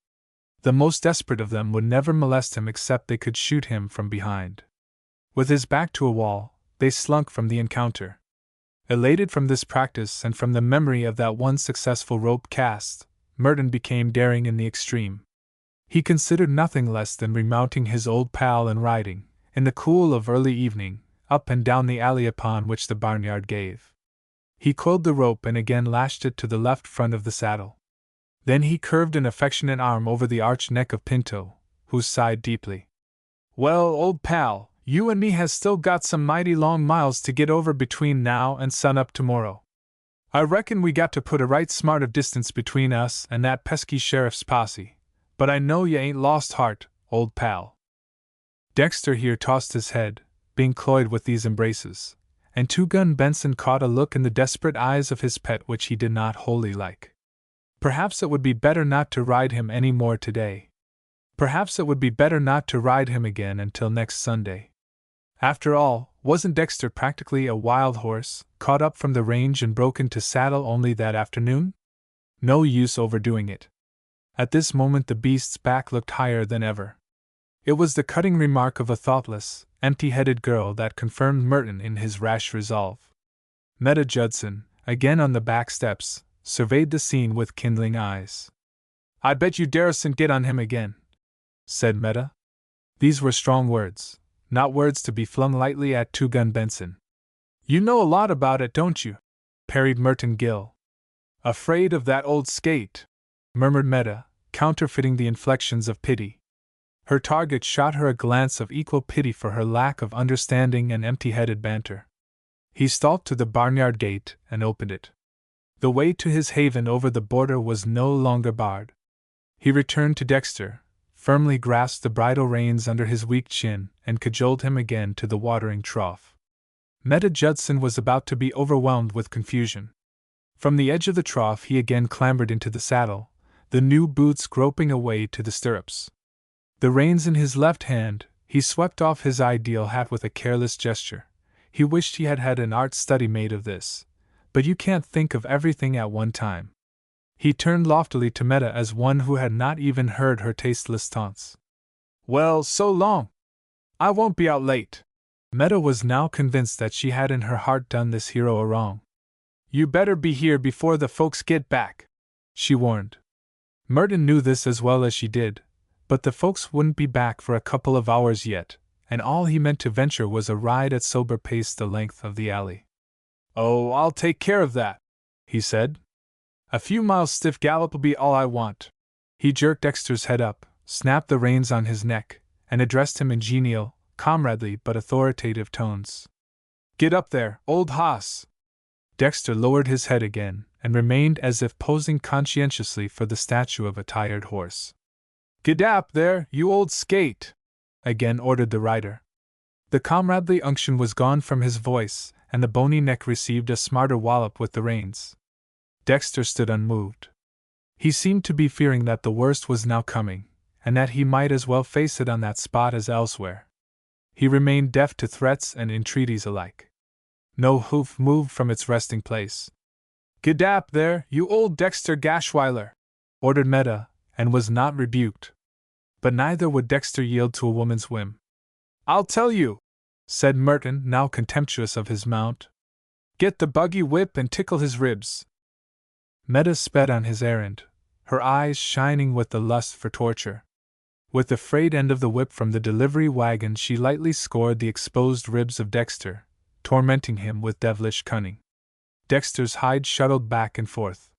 The most desperate of them would never molest him except they could shoot him from behind. With his back to a wall, they slunk from the encounter. Elated from this practice and from the memory of that one successful rope cast, Merton became daring in the extreme. He considered nothing less than remounting his old pal and riding, in the cool of early evening, up and down the alley upon which the barnyard gave. He coiled the rope and again lashed it to the left front of the saddle. Then he curved an affectionate arm over the arched neck of Pinto, who sighed deeply. Well, old pal, you and me has still got some mighty long miles to get over between now and sunup tomorrow. I reckon we got to put a right smart of distance between us and that pesky sheriff's posse, but I know you ain't lost heart, old pal. Dexter here tossed his head, being cloyed with these embraces, and Two-Gun Benson caught a look in the desperate eyes of his pet which he did not wholly like. Perhaps it would be better not to ride him any more today. Perhaps it would be better not to ride him again until next Sunday. After all, wasn't Dexter practically a wild horse, caught up from the range and broken to saddle only that afternoon? No use overdoing it. At this moment the beast's back looked higher than ever. It was the cutting remark of a thoughtless, empty-headed girl that confirmed Merton in his rash resolve. Meta Judson, again on the back steps, surveyed the scene with kindling eyes. I bet you daresn't get on him again, said Meta. These were strong words, not words to be flung lightly at Two-Gun Benson. You know a lot about it, don't you? Parried Merton Gill. Afraid of that old skate, murmured Meta, counterfeiting the inflections of pity. Her target shot her a glance of equal pity for her lack of understanding and empty-headed banter. He stalked to the barnyard gate and opened it. The way to his haven over the border was no longer barred. He returned to Dexter, firmly grasped the bridle reins under his weak chin, and cajoled him again to the watering trough. Meta Judson was about to be overwhelmed with confusion. From the edge of the trough he again clambered into the saddle, the new boots groping a way to the stirrups. The reins in his left hand, he swept off his ideal hat with a careless gesture. He wished he had had an art study made of this, but you can't think of everything at one time. He turned loftily to Meta as one who had not even heard her tasteless taunts. Well, so long. I won't be out late. Meta was now convinced that she had in her heart done this hero a wrong. You better be here before the folks get back, she warned. Merton knew this as well as she did, but the folks wouldn't be back for a couple of hours yet, and all he meant to venture was a ride at sober pace the length of the alley. Oh, I'll take care of that, he said. A few miles stiff gallop'll be all I want. He jerked Dexter's head up, snapped the reins on his neck, and addressed him in genial, comradely but authoritative tones. Get up there, old hoss! Dexter lowered his head again, and remained as if posing conscientiously for the statue of a tired horse. Get up there, you old skate! Again ordered the rider. The comradely unction was gone from his voice, and the bony neck received a smarter wallop with the reins. Dexter stood unmoved. He seemed to be fearing that the worst was now coming, and that he might as well face it on that spot as elsewhere. He remained deaf to threats and entreaties alike. No hoof moved from its resting place. Get up there, you old Dexter Gashweiler! Ordered Meta, and was not rebuked. But neither would Dexter yield to a woman's whim. I'll tell you, said Merton, now contemptuous of his mount. Get the buggy whip and tickle his ribs. Meta sped on his errand, her eyes shining with the lust for torture. With the frayed end of the whip from the delivery wagon, she lightly scored the exposed ribs of Dexter, tormenting him with devilish cunning. Dexter's hide shuttled back and forth.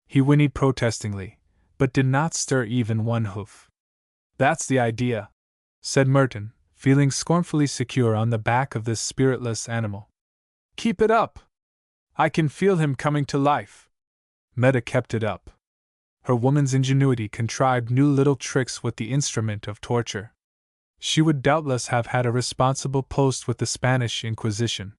He whinnied protestingly, but did not stir even one hoof. That's the idea, said Merton, feeling scornfully secure on the back of this spiritless animal. Keep it up! I can feel him coming to life. Meta kept it up. Her woman's ingenuity contrived new little tricks with the instrument of torture. She would doubtless have had a responsible post with the Spanish Inquisition.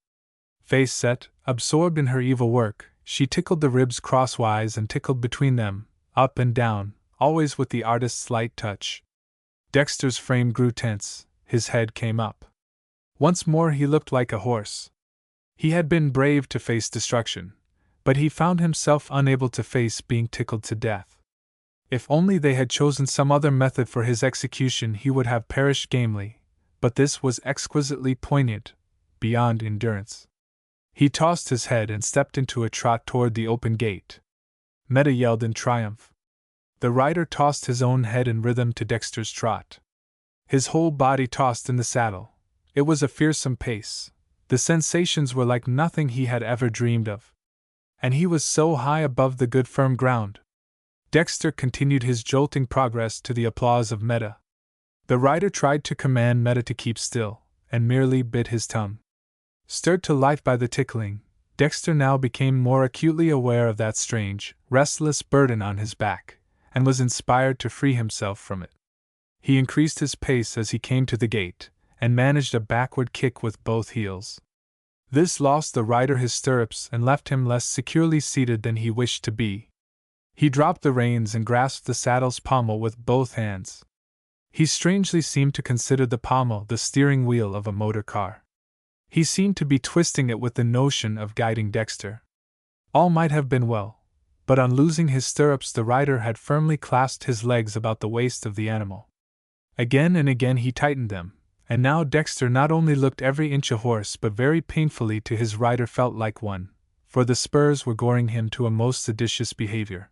Face set, absorbed in her evil work, she tickled the ribs crosswise and tickled between them, up and down, always with the artist's light touch. Dexter's frame grew tense, his head came up. Once more he looked like a horse. He had been brave to face destruction, but he found himself unable to face being tickled to death. If only they had chosen some other method for his execution, he would have perished gamely, but this was exquisitely poignant, beyond endurance. He tossed his head and stepped into a trot toward the open gate. Meta yelled in triumph. The rider tossed his own head in rhythm to Dexter's trot. His whole body tossed in the saddle. It was a fearsome pace. The sensations were like nothing he had ever dreamed of. And he was so high above the good firm ground. Dexter continued his jolting progress to the applause of Meta. The rider tried to command Meta to keep still, and merely bit his tongue. Stirred to life by the tickling, Dexter now became more acutely aware of that strange, restless burden on his back, and was inspired to free himself from it. He increased his pace as he came to the gate, and managed a backward kick with both heels. This lost the rider his stirrups and left him less securely seated than he wished to be. He dropped the reins and grasped the saddle's pommel with both hands. He strangely seemed to consider the pommel the steering wheel of a motor car. He seemed to be twisting it with the notion of guiding Dexter. All might have been well, but on losing his stirrups the rider had firmly clasped his legs about the waist of the animal. Again and again he tightened them, and now Dexter not only looked every inch a horse but very painfully to his rider felt like one, for the spurs were goring him to a most seditious behavior.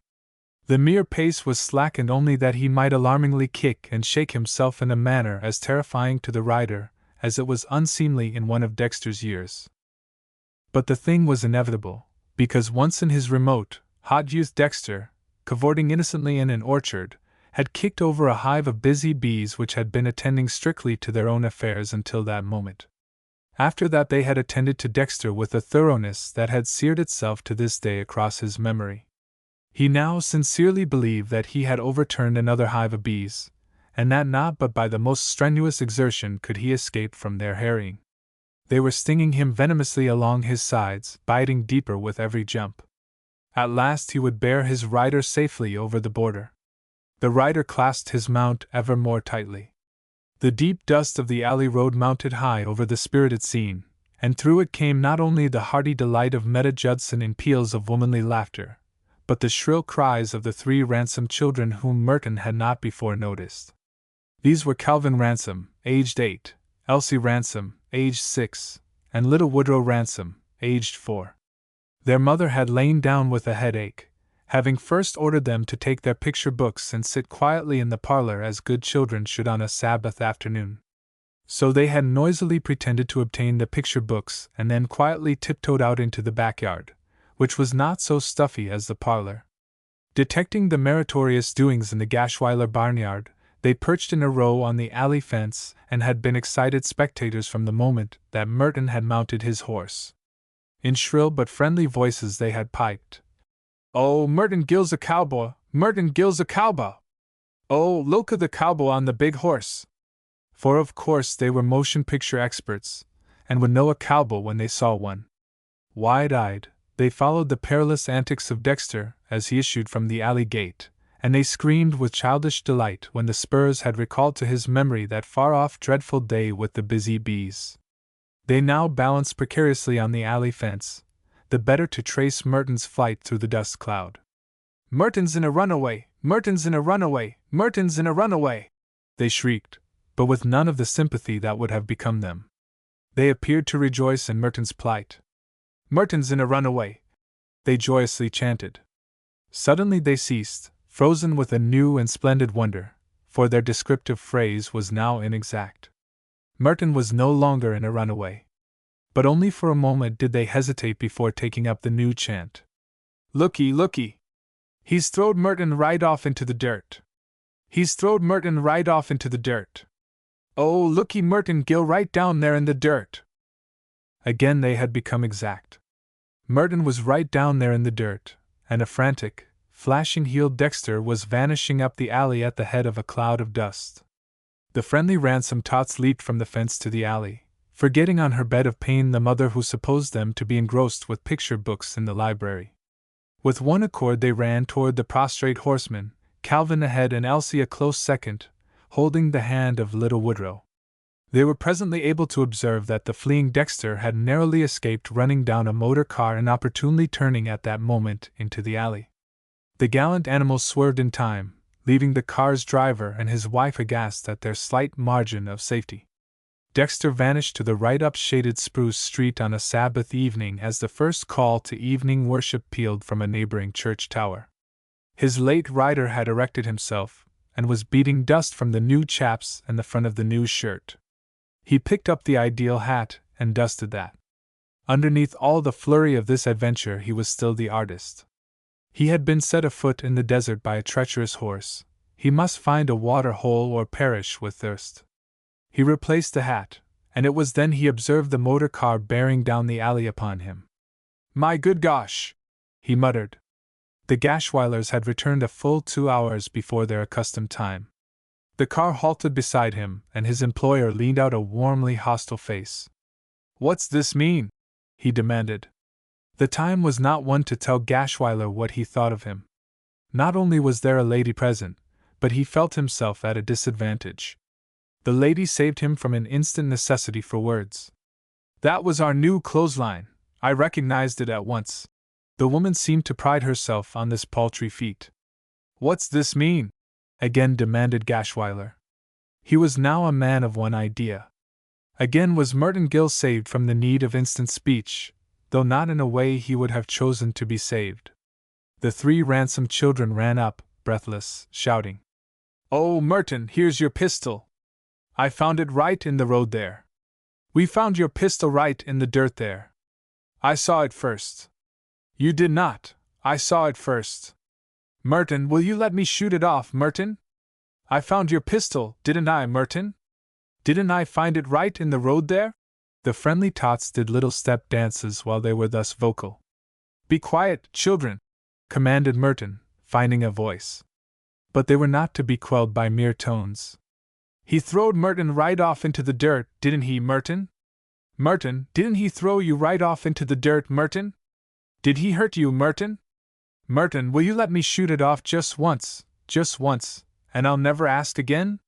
The mere pace was slackened only that he might alarmingly kick and shake himself in a manner as terrifying to the rider as it was unseemly in one of Dexter's years. But the thing was inevitable, because once in his remote, hot youth Dexter, cavorting innocently in an orchard, had kicked over a hive of busy bees which had been attending strictly to their own affairs until that moment. After that they had attended to Dexter with a thoroughness that had seared itself to this day across his memory. He now sincerely believed that he had overturned another hive of bees, and that not but by the most strenuous exertion could he escape from their harrying. They were stinging him venomously along his sides, biting deeper with every jump. At last he would bear his rider safely over the border. The rider clasped his mount ever more tightly. The deep dust of the alley road mounted high over the spirited scene, and through it came not only the hearty delight of Meta Judson in peals of womanly laughter, but the shrill cries of the three Ransom children whom Merton had not before noticed. These were Calvin Ransom, aged 8, Elsie Ransom, aged 6, and little Woodrow Ransom, aged 4. Their mother had lain down with a headache, having first ordered them to take their picture books and sit quietly in the parlor as good children should on a Sabbath afternoon. So they had noisily pretended to obtain the picture books and then quietly tiptoed out into the backyard, which was not so stuffy as the parlor. Detecting the meritorious doings in the Gashweiler barnyard, They perched in a row on the alley fence and had been excited spectators from the moment that Merton had mounted his horse. In shrill but friendly voices they had piped, "Oh, Merton Gill's a cowboy! Merton Gill's a cowboy! Oh, look at the cowboy on the big horse!" For of course they were motion picture experts, and would know a cowboy when they saw one. Wide-eyed, they followed the perilous antics of Dexter as he issued from the alley gate, and they screamed with childish delight when the spurs had recalled to his memory that far-off dreadful day with the busy bees. They now balanced precariously on the alley fence, the better to trace Merton's flight through the dust cloud. "Merton's in a runaway! Merton's in a runaway! Merton's in a runaway!" they shrieked, but with none of the sympathy that would have become them. They appeared to rejoice in Merton's plight. "Merton's in a runaway!" they joyously chanted. Suddenly they ceased, frozen with a new and splendid wonder, for their descriptive phrase was now inexact. Merton was no longer in a runaway. But only for a moment did they hesitate before taking up the new chant. "Looky, looky! He's throwed Merton right off into the dirt! He's throwed Merton right off into the dirt! Oh, looky Merton Gill right down there in the dirt!" Again they had become exact. Merton was right down there in the dirt, and a frantic, flashing-heeled Dexter was vanishing up the alley at the head of a cloud of dust. The friendly Ransom tots leaped from the fence to the alley, forgetting on her bed of pain the mother who supposed them to be engrossed with picture books in the library. With one accord they ran toward the prostrate horseman, Calvin ahead and Elsie a close second, holding the hand of little Woodrow. They were presently able to observe that the fleeing Dexter had narrowly escaped running down a motor car and opportunely turning at that moment into the alley. The gallant animal swerved in time, leaving the car's driver and his wife aghast at their slight margin of safety. Dexter vanished to the right up shaded Spruce Street on a Sabbath evening as the first call to evening worship pealed from a neighboring church tower. His late rider had erected himself, and was beating dust from the new chaps and the front of the new shirt. He picked up the ideal hat and dusted that. Underneath all the flurry of this adventure he was still the artist. He had been set afoot in the desert by a treacherous horse. He must find a water hole or perish with thirst. He replaced the hat, and it was then he observed the motor car bearing down the alley upon him. "My good gosh!" he muttered. The Gashweilers had returned a full 2 hours before their accustomed time. The car halted beside him, and his employer leaned out a warmly hostile face. "What's this mean?" he demanded. The time was not one to tell Gashweiler what he thought of him. Not only was there a lady present, but he felt himself at a disadvantage. The lady saved him from an instant necessity for words. "That was our new clothesline. I recognized it at once." The woman seemed to pride herself on this paltry feat. "What's this mean?" again demanded Gashweiler. He was now a man of one idea. Again was Merton Gill saved from the need of instant speech, though not in a way he would have chosen to be saved. The 3 Ransom children ran up, breathless, shouting, "Oh, Merton, here's your pistol! I found it right in the road there. We found your pistol right in the dirt there. I saw it first." "You did not. I saw it first." "Merton, will you let me shoot it off, Merton? I found your pistol, didn't I, Merton? Didn't I find it right in the road there?" The friendly tots did little step dances while they were thus vocal. "Be quiet, children," commanded Merton, finding a voice. But they were not to be quelled by mere tones. "He throwed Merton right off into the dirt, didn't he, Merton? Merton, didn't he throw you right off into the dirt, Merton? Did he hurt you, Merton? Merton, will you let me shoot it off just once, and I'll never ask again?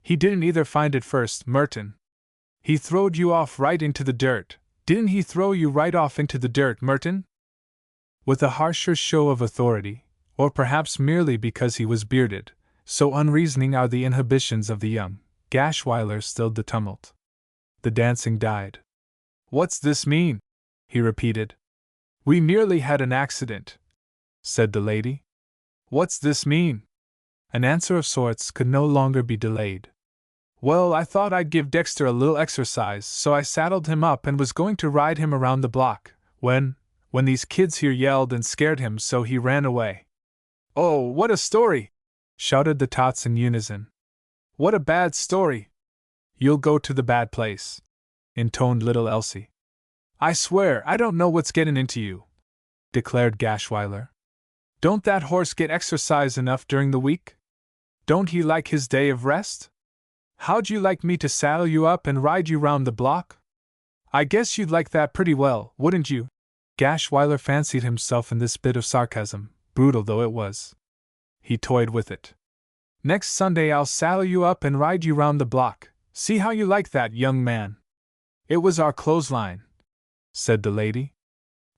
He didn't either find it first, Merton. He throwed you off right into the dirt, didn't he throw you right off into the dirt, Merton?" With a harsher show of authority, or perhaps merely because he was bearded, so unreasoning are the inhibitions of the young, Gashweiler stilled the tumult. The dancing died. "What's this mean?" he repeated. "We merely had an accident," said the lady. "What's this mean?" An answer of sorts could no longer be delayed. "Well, I thought I'd give Dexter a little exercise, so I saddled him up and was going to ride him around the block, when these kids here yelled and scared him so he ran away." "Oh, what a story!" shouted the tots in unison. What a bad story! You'll go to the bad place, intoned little Elsie. I swear I don't know what's getting into you, declared Gashwiler. Don't that horse get exercise enough during the week? Don't he like his day of rest? How'd you like me to saddle you up and ride you round the block? I guess you'd like that pretty well, wouldn't you? Gashwiler fancied himself in this bit of sarcasm, brutal though it was. He toyed with it. Next Sunday I'll saddle you up and ride you round the block. See how you like that, young man. It was our clothesline, said the lady.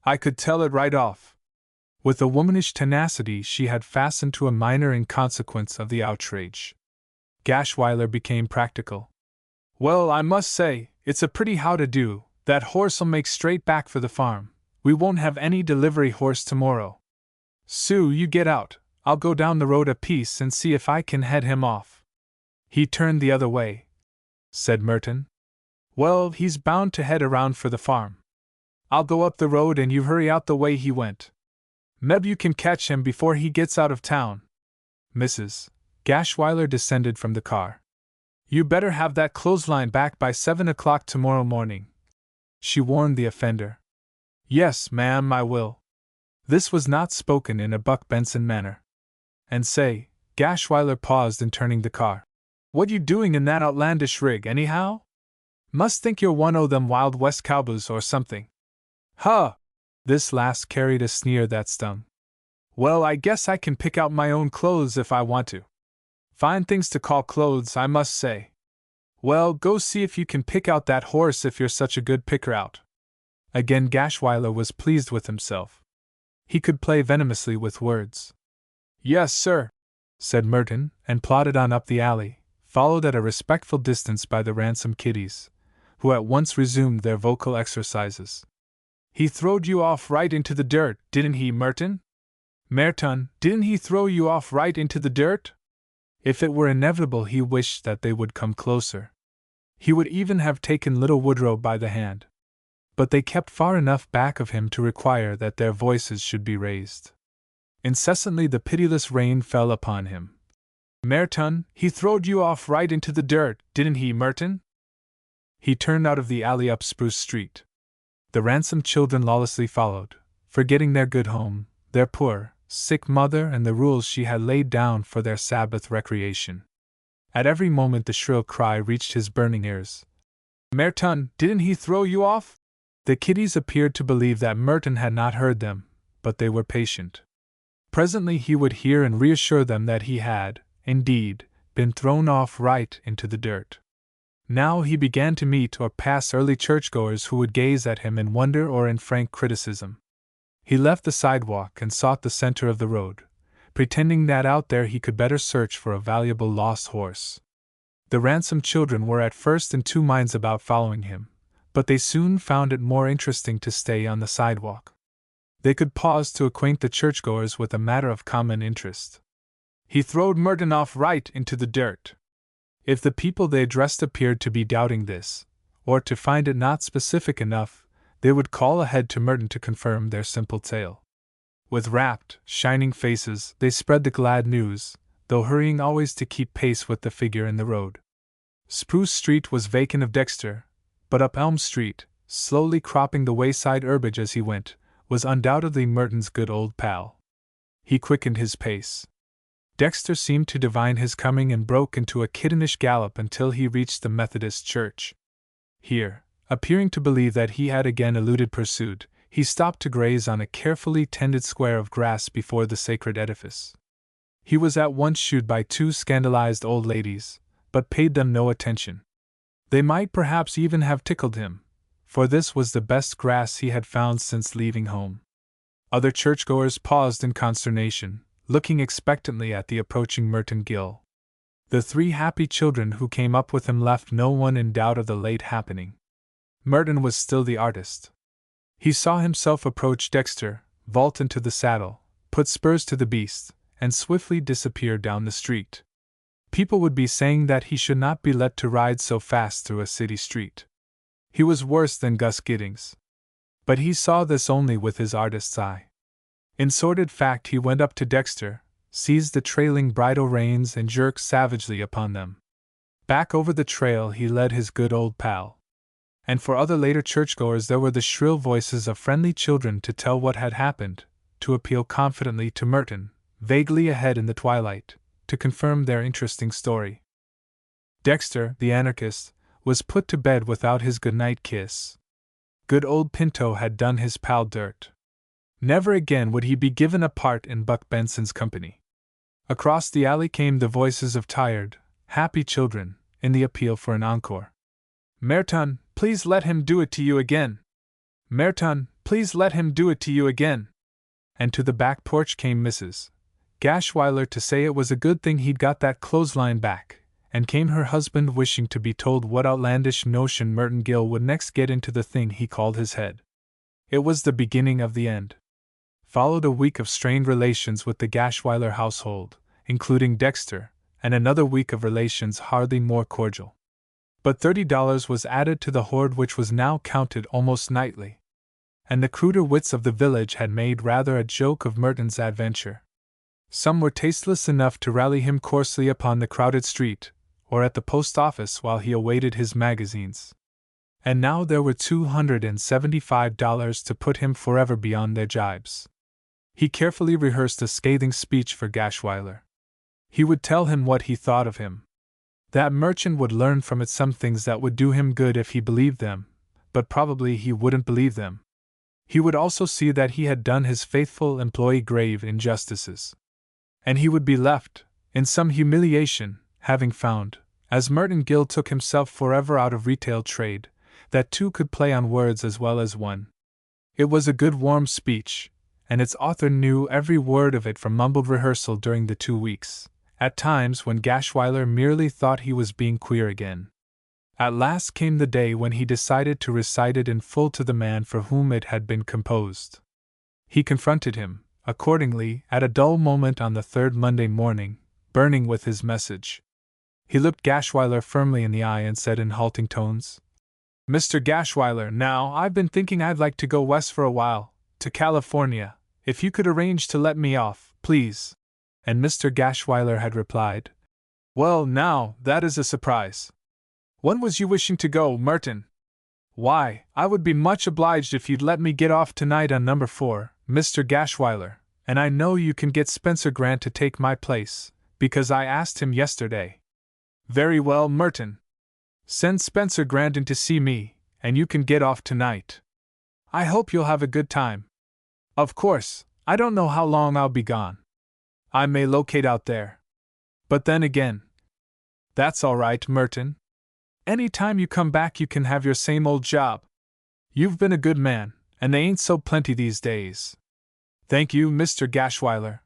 I could tell it right off. With a womanish tenacity she had fastened to a minor in consequence of the outrage. Gashwiler became practical. Well, I must say, it's a pretty how-to-do. That horse'll make straight back for the farm. We won't have any delivery horse tomorrow. Sue, you get out. I'll go down the road a piece and see if I can head him off. He turned the other way, said Merton. Well, he's bound to head around for the farm. I'll go up the road and you hurry out the way he went. Meb you can catch him before he gets out of town. Mrs. Gashwiler descended from the car. You better have that clothesline back by 7 o'clock tomorrow morning, she warned the offender. Yes, ma'am, I will. This was not spoken in a Buck Benson manner. And say, Gashwiler paused in turning the car. What you doing in that outlandish rig, anyhow? Must think you're one o' them Wild West cowboys or something. Huh! This last carried a sneer that stung. Well, I guess I can pick out my own clothes if I want to. Fine things to call clothes, I must say. Well, go see if you can pick out that horse if you're such a good picker-out. Again Gashwiler was pleased with himself. He could play venomously with words. Yes, sir, said Merton, and plodded on up the alley, followed at a respectful distance by the Ransom kiddies, who at once resumed their vocal exercises. He throwed you off right into the dirt, didn't he, Merton? Merton, didn't he throw you off right into the dirt? If it were inevitable he wished that they would come closer. He would even have taken little Woodrow by the hand. But they kept far enough back of him to require that their voices should be raised. Incessantly the pitiless rain fell upon him. Merton, he throwed you off right into the dirt, didn't he, Merton? He turned out of the alley up Spruce Street. The Ransom children lawlessly followed, forgetting their good home, their poor, sick mother and the rules she had laid down for their Sabbath recreation. At every moment the shrill cry reached his burning ears. Merton, didn't he throw you off? The kiddies appeared to believe that Merton had not heard them, but they were patient. Presently he would hear and reassure them that he had, indeed, been thrown off right into the dirt. Now he began to meet or pass early churchgoers who would gaze at him in wonder or in frank criticism. He left the sidewalk and sought the center of the road, pretending that out there he could better search for a valuable lost horse. The Ransom children were at first in two minds about following him, but they soon found it more interesting to stay on the sidewalk. They could pause to acquaint the churchgoers with a matter of common interest. He throwed Merton off right into the dirt. If the people they addressed appeared to be doubting this, or to find it not specific enough, they would call ahead to Merton to confirm their simple tale. With rapt, shining faces, they spread the glad news, though hurrying always to keep pace with the figure in the road. Spruce Street was vacant of Dexter, but up Elm Street, slowly cropping the wayside herbage as he went, was undoubtedly Merton's good old pal. He quickened his pace. Dexter seemed to divine his coming and broke into a kittenish gallop until he reached the Methodist church. Here, appearing to believe that he had again eluded pursuit, he stopped to graze on a carefully tended square of grass before the sacred edifice. He was at once shooed by two scandalized old ladies, but paid them no attention. They might perhaps even have tickled him, for this was the best grass he had found since leaving home. Other churchgoers paused in consternation, looking expectantly at the approaching Merton Gill. The three happy children who came up with him left no one in doubt of the late happening. Merton was still the artist. He saw himself approach Dexter, vault into the saddle, put spurs to the beast, and swiftly disappear down the street. People would be saying that he should not be let to ride so fast through a city street. He was worse than Gus Giddings. But he saw this only with his artist's eye. In sordid fact he went up to Dexter, seized the trailing bridle reins and jerked savagely upon them. Back over the trail he led his good old pal. And for other later churchgoers there were the shrill voices of friendly children to tell what had happened, to appeal confidently to Merton, vaguely ahead in the twilight, to confirm their interesting story. Dexter, the anarchist, was put to bed without his goodnight kiss. Good old Pinto had done his pal dirt. Never again would he be given a part in Buck Benson's company. Across the alley came the voices of tired, happy children, in the appeal for an encore. Merton, please let him do it to you again. Merton, please let him do it to you again. And to the back porch came Mrs. Gashwiler to say it was a good thing he'd got that clothesline back, and came her husband wishing to be told what outlandish notion Merton Gill would next get into the thing he called his head. It was the beginning of the end. Followed a week of strained relations with the Gashwiler household, including Dexter, and another week of relations hardly more cordial. But $30 was added to the hoard which was now counted almost nightly. And the cruder wits of the village had made rather a joke of Merton's adventure. Some were tasteless enough to rally him coarsely upon the crowded street, or at the post office while he awaited his magazines. And now there were $275 to put him forever beyond their jibes. He carefully rehearsed a scathing speech for Gashwiler. He would tell him what he thought of him. That merchant would learn from it some things that would do him good if he believed them, but probably he wouldn't believe them. He would also see that he had done his faithful employee grave injustices. And he would be left, in some humiliation, having found, as Merton Gill took himself forever out of retail trade, that two could play on words as well as one. It was a good warm speech, and its author knew every word of it from mumbled rehearsal during the 2 weeks, at times when Gashwiler merely thought he was being queer again. At last came the day when he decided to recite it in full to the man for whom it had been composed. He confronted him, accordingly, at a dull moment on the third Monday morning, burning with his message. He looked Gashwiler firmly in the eye and said in halting tones, "Mr. Gashwiler, now, I've been thinking I'd like to go west for a while, to California, if you could arrange to let me off, please." And Mr. Gashwiler had replied, "Well, now, that is a surprise. When was you wishing to go, Merton?" "Why, I would be much obliged if you'd let me get off tonight on number 4, Mr. Gashwiler, and I know you can get Spencer Grant to take my place, because I asked him yesterday." "Very well, Merton. Send Spencer Grant in to see me, and you can get off tonight. I hope you'll have a good time. Of course, I don't know how long I'll be gone. I may locate out there. But then again, that's all right, Merton. Any time you come back you can have your same old job. You've been a good man, and they ain't so plenty these days. Thank you, Mr. Gashwiler."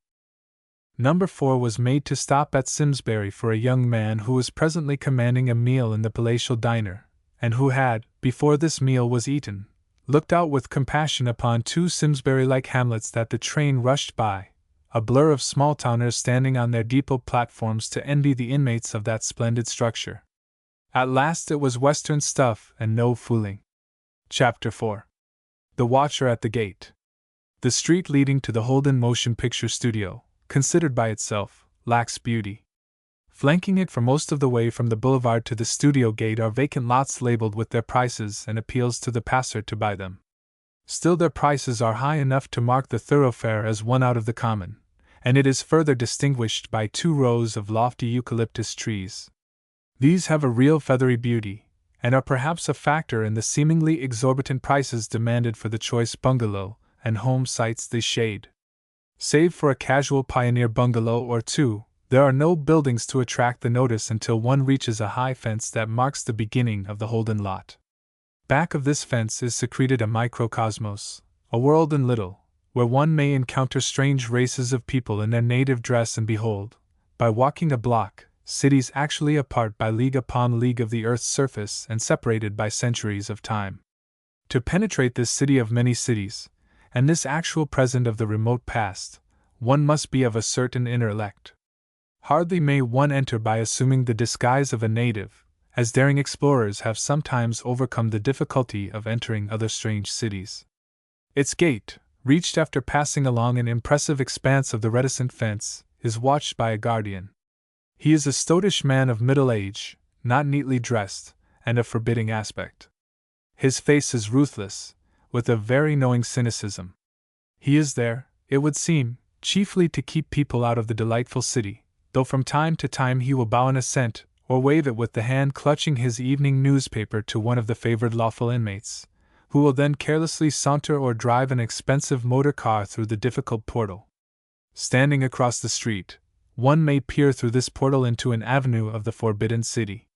Number 4 was made to stop at Simsbury for a young man who was presently commanding a meal in the palatial diner, and who had, before this meal was eaten, looked out with compassion upon 2 Simsbury-like hamlets that the train rushed by, a blur of small-towners standing on their depot platforms to envy the inmates of that splendid structure. At last it was Western stuff and no fooling. Chapter 4. The Watcher at the Gate. The street leading to the Holden Motion Picture Studio, considered by itself, lacks beauty. Flanking it for most of the way from the boulevard to the studio gate are vacant lots labeled with their prices and appeals to the passer to buy them. Still their prices are high enough to mark the thoroughfare as one out of the common, and it is further distinguished by 2 rows of lofty eucalyptus trees. These have a real feathery beauty, and are perhaps a factor in the seemingly exorbitant prices demanded for the choice bungalow and home sites they shade. Save for a casual pioneer bungalow or 2, there are no buildings to attract the notice until one reaches a high fence that marks the beginning of the Holden lot. Back of this fence is secreted a microcosmos, a world in little, where one may encounter strange races of people in their native dress and behold, by walking a block, cities actually apart by league upon league of the earth's surface and separated by centuries of time. To penetrate this city of many cities, and this actual present of the remote past, one must be of a certain intellect. Hardly may one enter by assuming the disguise of a native, as daring explorers have sometimes overcome the difficulty of entering other strange cities. Its gate, reached after passing along an impressive expanse of the reticent fence, is watched by a guardian. He is a stoatish man of middle age, not neatly dressed, and of forbidding aspect. His face is ruthless, with a very knowing cynicism. He is there, it would seem, chiefly to keep people out of the delightful city, though from time to time he will bow in assent, or wave it with the hand clutching his evening newspaper to one of the favored lawful inmates, who will then carelessly saunter or drive an expensive motor car through the difficult portal. Standing across the street, one may peer through this portal into an avenue of the forbidden city.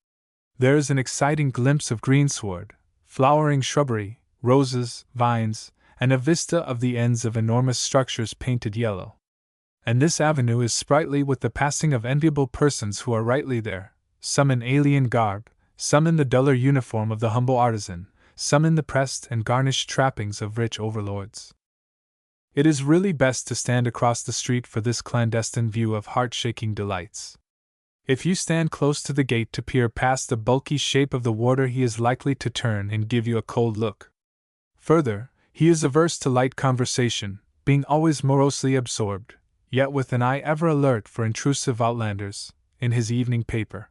There is an exciting glimpse of greensward, flowering shrubbery, roses, vines, and a vista of the ends of enormous structures painted yellow. And this avenue is sprightly with the passing of enviable persons who are rightly there, some in alien garb, some in the duller uniform of the humble artisan, some in the pressed and garnished trappings of rich overlords. It is really best to stand across the street for this clandestine view of heart-shaking delights. If you stand close to the gate to peer past the bulky shape of the warder, he is likely to turn and give you a cold look. Further, he is averse to light conversation, being always morosely absorbed, yet with an eye ever alert for intrusive outlanders, in his evening paper.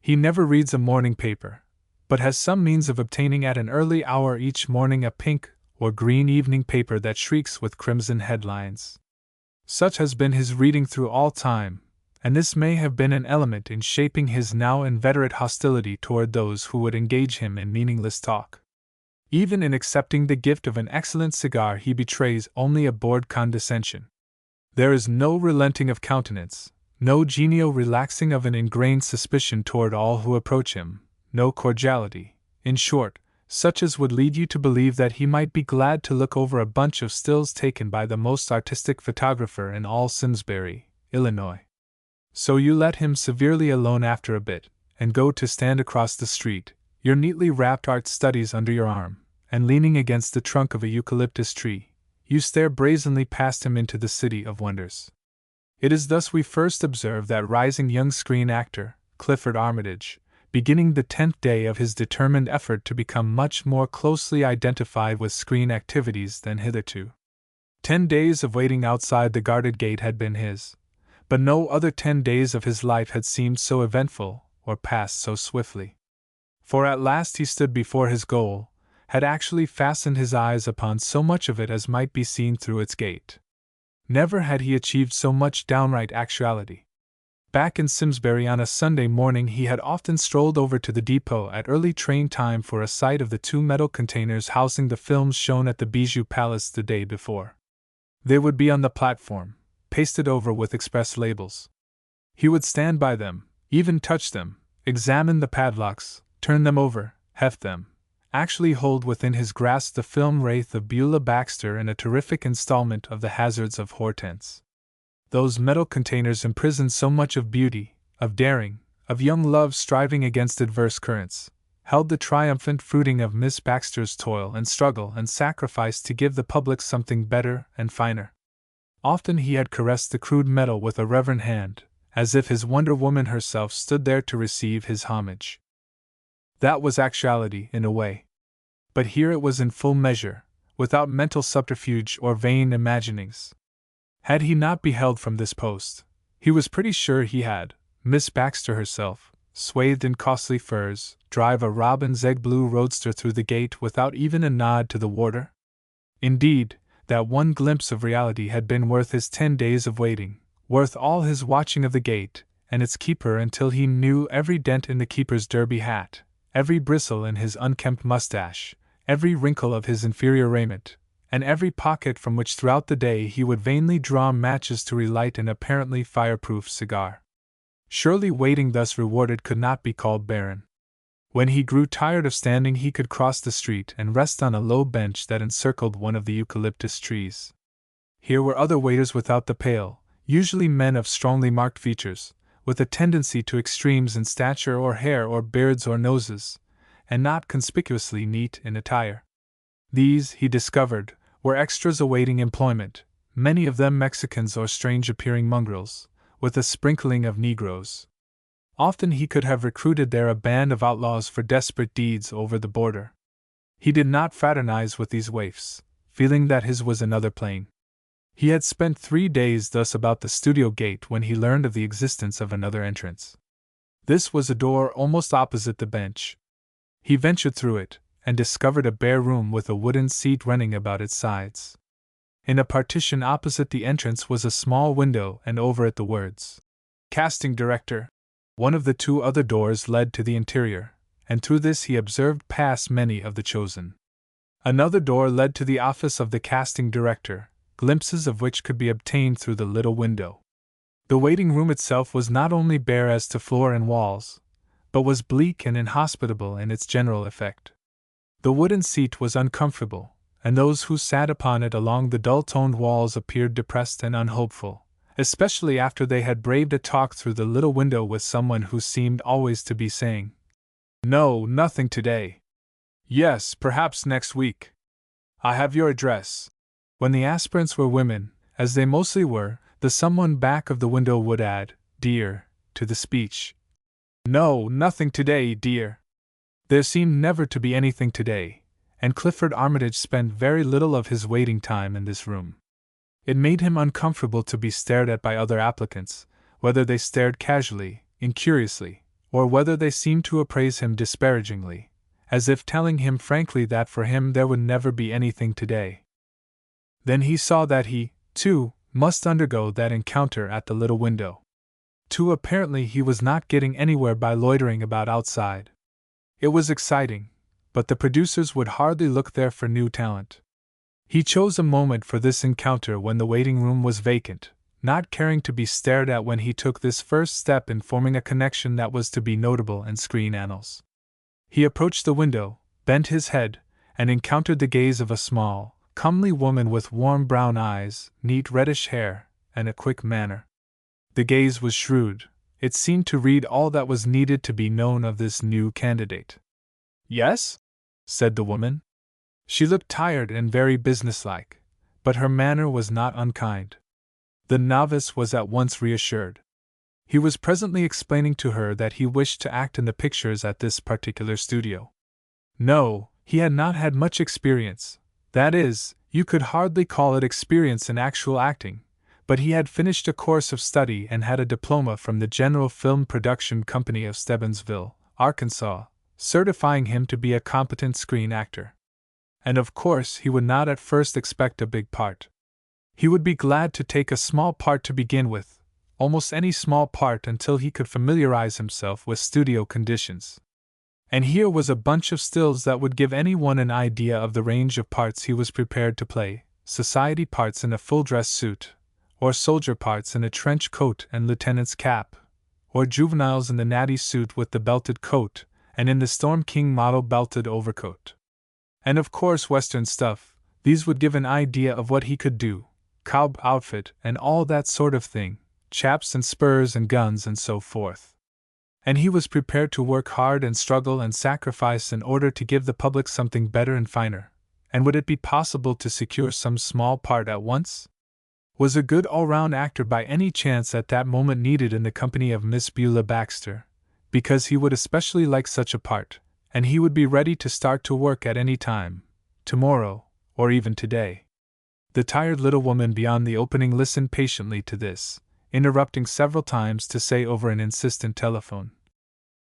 He never reads a morning paper, but has some means of obtaining at an early hour each morning a pink or green evening paper that shrieks with crimson headlines. Such has been his reading through all time, and this may have been an element in shaping his now inveterate hostility toward those who would engage him in meaningless talk. Even in accepting the gift of an excellent cigar, he betrays only a bored condescension. There is no relenting of countenance, no genial relaxing of an ingrained suspicion toward all who approach him, no cordiality, in short, such as would lead you to believe that he might be glad to look over a bunch of stills taken by the most artistic photographer in all Simsbury, Illinois. So you let him severely alone after a bit, and go to stand across the street, your neatly wrapped art studies under your arm, and leaning against the trunk of a eucalyptus tree, you stare brazenly past him into the city of wonders. It is thus we first observe that rising young screen actor, Clifford Armitage, beginning the 10th day of his determined effort to become much more closely identified with screen activities than hitherto. 10 days of waiting outside the guarded gate had been his, but no other 10 days of his life had seemed so eventful or passed so swiftly. For at last he stood before his goal, had actually fastened his eyes upon so much of it as might be seen through its gate. Never had he achieved so much downright actuality. Back in Simsbury on a Sunday morning he had often strolled over to the depot at early train time for a sight of the 2 metal containers housing the films shown at the Bijou Palace the day before. They would be on the platform, pasted over with express labels. He would stand by them, even touch them, examine the padlocks, turn them over, heft them, actually hold within his grasp the film wraith of Beulah Baxter in a terrific installment of The Hazards of Hortense. Those metal containers imprisoned so much of beauty, of daring, of young love striving against adverse currents, held the triumphant fruiting of Miss Baxter's toil and struggle and sacrifice to give the public something better and finer. Often he had caressed the crude metal with a reverent hand, as if his Wonder Woman herself stood there to receive his homage. That was actuality, in a way. But here it was in full measure, without mental subterfuge or vain imaginings. Had he not beheld from this post, he was pretty sure he had, Miss Baxter herself, swathed in costly furs, drive a robin's egg blue roadster through the gate without even a nod to the warder? Indeed, that one glimpse of reality had been worth his 10 days of waiting, worth all his watching of the gate and its keeper until he knew every dent in the keeper's derby hat, every bristle in his unkempt mustache, every wrinkle of his inferior raiment, and every pocket from which throughout the day he would vainly draw matches to relight an apparently fireproof cigar. Surely waiting thus rewarded could not be called barren. When he grew tired of standing he could cross the street and rest on a low bench that encircled one of the eucalyptus trees. Here were other waiters without the pale, usually men of strongly marked features, with a tendency to extremes in stature or hair or beards or noses, and not conspicuously neat in attire. These, he discovered, were extras awaiting employment, many of them Mexicans or strange-appearing mongrels, with a sprinkling of Negroes. Often he could have recruited there a band of outlaws for desperate deeds over the border. He did not fraternize with these waifs, feeling that his was another plane. He had spent 3 days thus about the studio gate when he learned of the existence of another entrance. This was a door almost opposite the bench. He ventured through it, and discovered a bare room with a wooden seat running about its sides. In a partition opposite the entrance was a small window, and over it the words, "Casting Director." One of the two other doors led to the interior, and through this he observed pass many of the chosen. Another door led to the office of the casting director, glimpses of which could be obtained through the little window. The waiting room itself was not only bare as to floor and walls, but was bleak and inhospitable in its general effect. The wooden seat was uncomfortable, and those who sat upon it along the dull-toned walls appeared depressed and unhopeful, especially after they had braved a talk through the little window with someone who seemed always to be saying, "No, nothing today. Yes, perhaps next week. I have your address." When the aspirants were women, as they mostly were, the someone back of the window would add, "Dear," to the speech. "No, nothing today, dear." There seemed never to be anything today, and Clifford Armitage spent very little of his waiting time in this room. It made him uncomfortable to be stared at by other applicants, whether they stared casually, incuriously, or whether they seemed to appraise him disparagingly, as if telling him frankly that for him there would never be anything today. Then he saw that he, too, must undergo that encounter at the little window. Too apparently he was not getting anywhere by loitering about outside. It was exciting, but the producers would hardly look there for new talent. He chose a moment for this encounter when the waiting room was vacant, not caring to be stared at when he took this first step in forming a connection that was to be notable in screen annals. He approached the window, bent his head, and encountered the gaze of a small, comely woman with warm brown eyes, neat reddish hair, and a quick manner. The gaze was shrewd. It seemed to read all that was needed to be known of this new candidate. "Yes?" said the woman. She looked tired and very businesslike, but her manner was not unkind. The novice was at once reassured. He was presently explaining to her that he wished to act in the pictures at this particular studio. No, he had not had much experience. That is, you could hardly call it experience in actual acting, but he had finished a course of study and had a diploma from the General Film Production Company of Stebbinsville, Arkansas, certifying him to be a competent screen actor. And of course he would not at first expect a big part. He would be glad to take a small part to begin with, almost any small part until he could familiarize himself with studio conditions. And here was a bunch of stills that would give anyone an idea of the range of parts he was prepared to play: society parts in a full-dress suit, or soldier parts in a trench coat and lieutenant's cap, or juveniles in the natty suit with the belted coat, and in the Storm King model belted overcoat. And of course Western stuff. These would give an idea of what he could do: cow outfit and all that sort of thing, chaps and spurs and guns and so forth. And he was prepared to work hard and struggle and sacrifice in order to give the public something better and finer. And would it be possible to secure some small part at once? Was a good all-round actor by any chance at that moment needed in the company of Miss Beulah Baxter? Because he would especially like such a part, and he would be ready to start to work at any time, tomorrow, or even today. The tired little woman beyond the opening listened patiently to this, interrupting several times to say over an insistent telephone,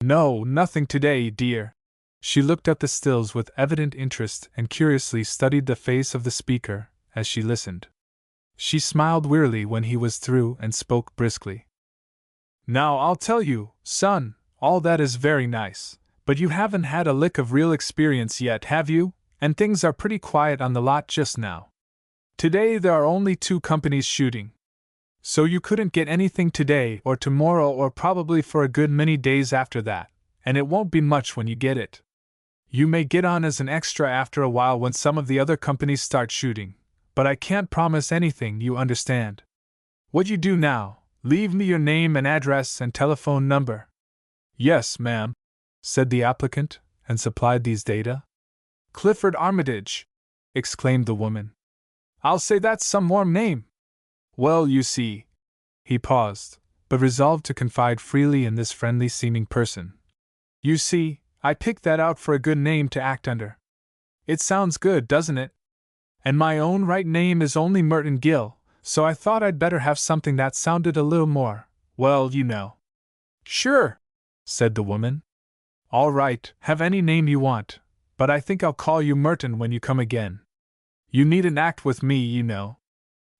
"No, nothing today, dear." She looked at the stills with evident interest and curiously studied the face of the speaker as she listened. She smiled wearily when he was through and spoke briskly. "Now I'll tell you, son, all that is very nice, but you haven't had a lick of real experience yet, have you? And things are pretty quiet on the lot just now. Today there are only 2 companies shooting. So you couldn't get anything today or tomorrow or probably for a good many days after that, and it won't be much when you get it. You may get on as an extra after a while when some of the other companies start shooting, but I can't promise anything, you understand. What you do now, leave me your name and address and telephone number." "Yes, ma'am," said the applicant, and supplied these data. "Clifford Armitage!" exclaimed the woman. "I'll say that's some warm name. Well, you see," he paused, but resolved to confide freely in this friendly-seeming person. "You see, I picked that out for a good name to act under. It sounds good, doesn't it? And my own right name is only Merton Gill, so I thought I'd better have something that sounded a little more, well, you know." "Sure," said the woman. All right, have any name you want, but I think I'll call you Merton when you come again. You needn't act with me, you know.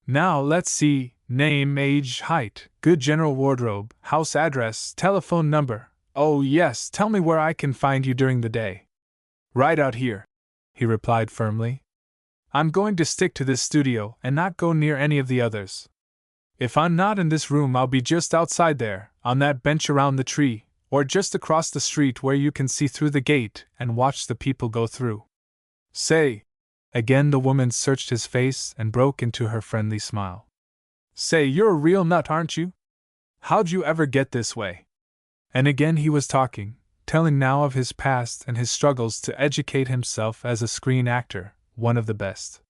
Now let's see: name, age, height, good general wardrobe, house address, telephone number. Oh, yes, tell me where I can find you during the day. Right out here, he replied firmly. I'm going to stick to this studio and not go near any of the others. If I'm not in this room, I'll be just outside there, on that bench around the tree, or just across the street where you can see through the gate and watch the people go through. Say, again the woman searched his face and broke into her friendly smile. Say, you're a real nut, aren't you? How'd you ever get this way? And again he was talking, telling now of his past and his struggles to educate himself as a screen actor, one of the best.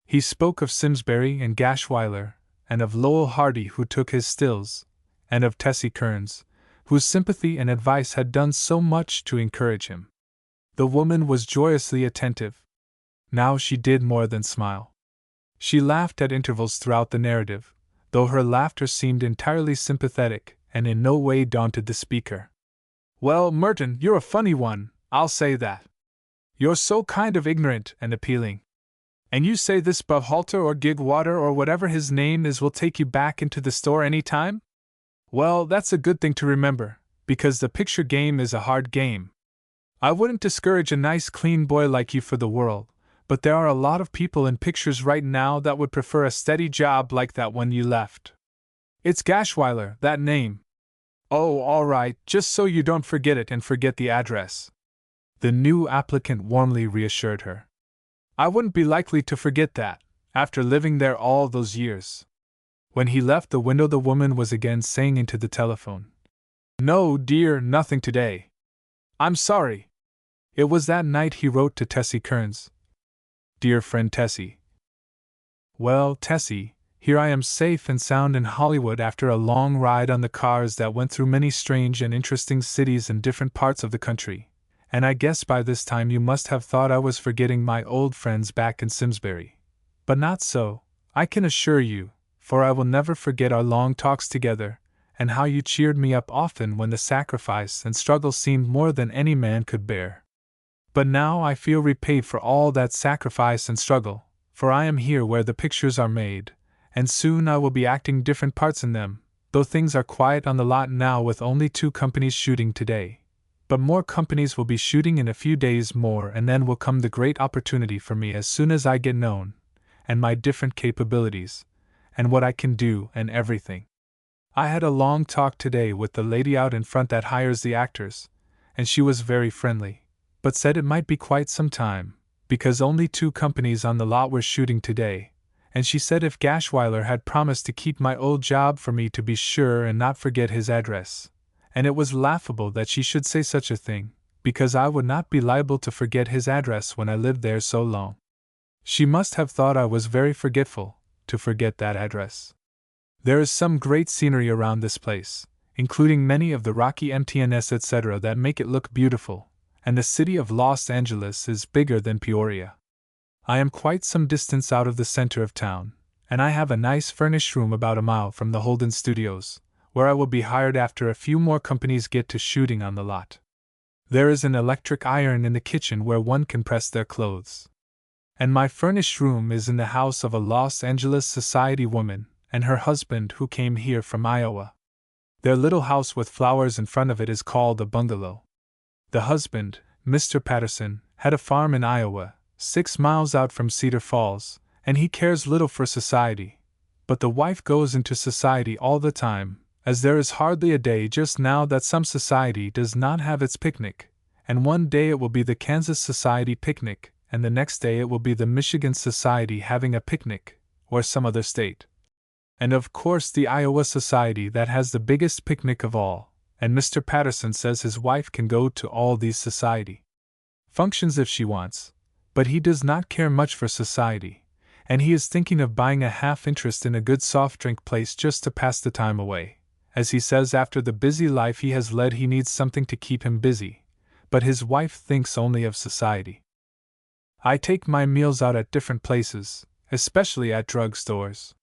He spoke of Simsbury and Gashwiler, and of Lowell Hardy who took his stills, and of Tessie Kearns, whose sympathy and advice had done so much to encourage him. The woman was joyously attentive. Now she did more than smile. She laughed at intervals throughout the narrative, though her laughter seemed entirely sympathetic and in no way daunted the speaker. Well, Merton, you're a funny one, I'll say that. You're so kind of ignorant and appealing. And you say this Buffhalter or Gigwater or whatever his name is will take you back into the store any time? Well, that's a good thing to remember, because the picture game is a hard game. I wouldn't discourage a nice clean boy like you for the world, but there are a lot of people in pictures right now that would prefer a steady job like that one you left. It's Gashwiler, that name. Oh, all right, just so you don't forget it and forget the address. The new applicant warmly reassured her. I wouldn't be likely to forget that, after living there all those years. When he left the window, the woman was again saying into the telephone, No, dear, nothing today. I'm sorry. It was that night he wrote to Tessie Kearns. Dear friend Tessie. Well, Tessie, here I am safe and sound in Hollywood after a long ride on the cars that went through many strange and interesting cities in different parts of the country. And I guess by this time you must have thought I was forgetting my old friends back in Simsbury. But not so, I can assure you, for I will never forget our long talks together, and how you cheered me up often when the sacrifice and struggle seemed more than any man could bear. But now I feel repaid for all that sacrifice and struggle, for I am here where the pictures are made, and soon I will be acting different parts in them, though things are quiet on the lot now with only 2 companies shooting today. But more companies will be shooting in a few days more, and then will come the great opportunity for me as soon as I get known, and my different capabilities, and what I can do and everything. I had a long talk today with the lady out in front that hires the actors, and she was very friendly, but said it might be quite some time, because only 2 companies on the lot were shooting today, and she said if Gashwiler had promised to keep my old job for me to be sure and not forget his address. And it was laughable that she should say such a thing, because I would not be liable to forget his address when I lived there so long. She must have thought I was very forgetful, to forget that address. There is some great scenery around this place, including many of the rocky MTNs etc. that make it look beautiful, and the city of Los Angeles is bigger than Peoria. I am quite some distance out of the center of town, and I have a nice furnished room about a mile from the Holden Studios, where I will be hired after a few more companies get to shooting on the lot. There is an electric iron in the kitchen where one can press their clothes. And my furnished room is in the house of a Los Angeles society woman and her husband who came here from Iowa. Their little house with flowers in front of it is called a bungalow. The husband, Mr. Patterson, had a farm in Iowa, 6 miles out from Cedar Falls, and he cares little for society. But the wife goes into society all the time, as there is hardly a day just now that some society does not have its picnic, and one day it will be the Kansas Society picnic, and the next day it will be the Michigan Society having a picnic, or some other state. And of course the Iowa Society that has the biggest picnic of all, and Mr. Patterson says his wife can go to all these society functions if she wants, but he does not care much for society, and he is thinking of buying a half interest in a good soft drink place just to pass the time away. As he says, after the busy life he has led he needs something to keep him busy, but his wife thinks only of society. I take my meals out at different places, especially at drug stores.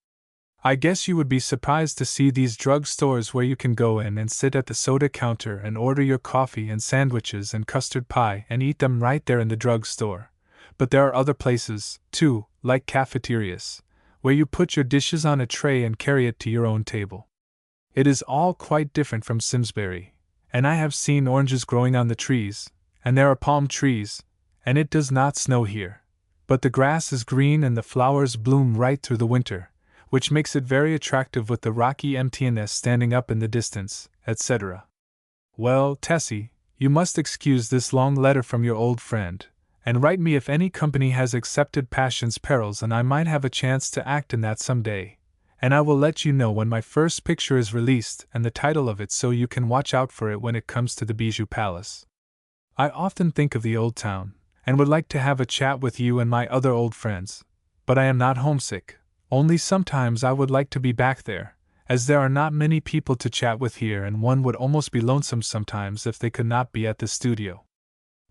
I guess you would be surprised to see these drug stores where you can go in and sit at the soda counter and order your coffee and sandwiches and custard pie and eat them right there in the drug store. But there are other places, too, like cafeterias, where you put your dishes on a tray and carry it to your own table. It is all quite different from Simsbury, and I have seen oranges growing on the trees, and there are palm trees, and it does not snow here. But the grass is green and the flowers bloom right through the winter, which makes it very attractive with the rocky emptiness standing up in the distance, etc. Well, Tessie, you must excuse this long letter from your old friend, and write me if any company has accepted Passion's Perils, and I might have a chance to act in that some day, and I will let you know when my first picture is released and the title of it so you can watch out for it when it comes to the Bijou Palace. I often think of the old town, and would like to have a chat with you and my other old friends, but I am not homesick, only sometimes I would like to be back there, as there are not many people to chat with here and one would almost be lonesome sometimes if they could not be at the studio.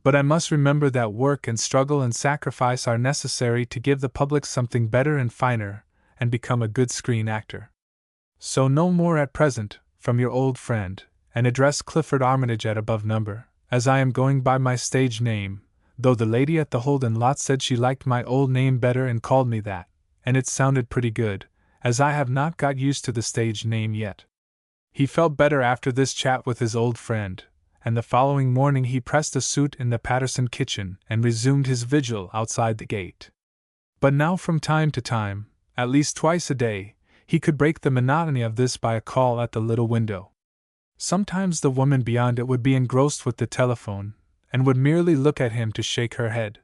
But I must remember that work and struggle and sacrifice are necessary to give the public something better and finer, and become a good screen actor. So no more at present, from your old friend, and address Clifford Armitage at above number, as I am going by my stage name, though the lady at the Holden lot said she liked my old name better and called me that, and it sounded pretty good, as I have not got used to the stage name yet. He felt better after this chat with his old friend, and the following morning he pressed a suit in the Patterson kitchen and resumed his vigil outside the gate. But now from time to time, at least twice a day, he could break the monotony of this by a call at the little window. Sometimes the woman beyond it would be engrossed with the telephone, and would merely look at him to shake her head.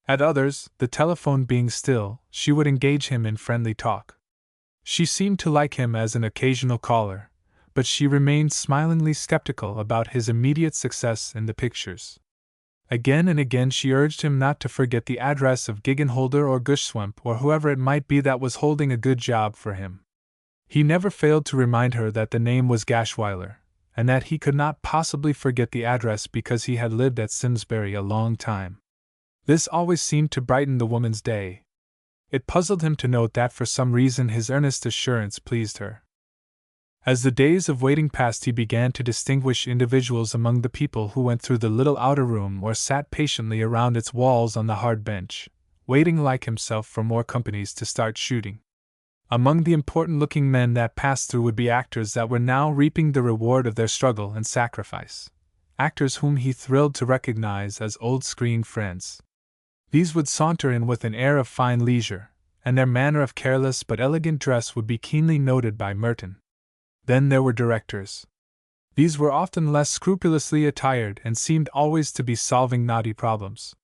At others, the telephone being still, she would engage him in friendly talk. She seemed to like him as an occasional caller, but she remained smilingly skeptical about his immediate success in the pictures. Again and again she urged him not to forget the address of Giggenholder or Gushswamp or whoever it might be that was holding a good job for him. He never failed to remind her that the name was Gashweiler, and that he could not possibly forget the address because he had lived at Simsbury a long time. This always seemed to brighten the woman's day. It puzzled him to note that for some reason his earnest assurance pleased her. As the days of waiting passed, he began to distinguish individuals among the people who went through the little outer room or sat patiently around its walls on the hard bench, waiting like himself for more companies to start shooting. Among the important-looking men that passed through would be actors that were now reaping the reward of their struggle and sacrifice, actors whom he thrilled to recognize as old screen friends. These would saunter in with an air of fine leisure, and their manner of careless but elegant dress would be keenly noted by Merton. Then there were directors. These were often less scrupulously attired and seemed always to be solving knotty problems.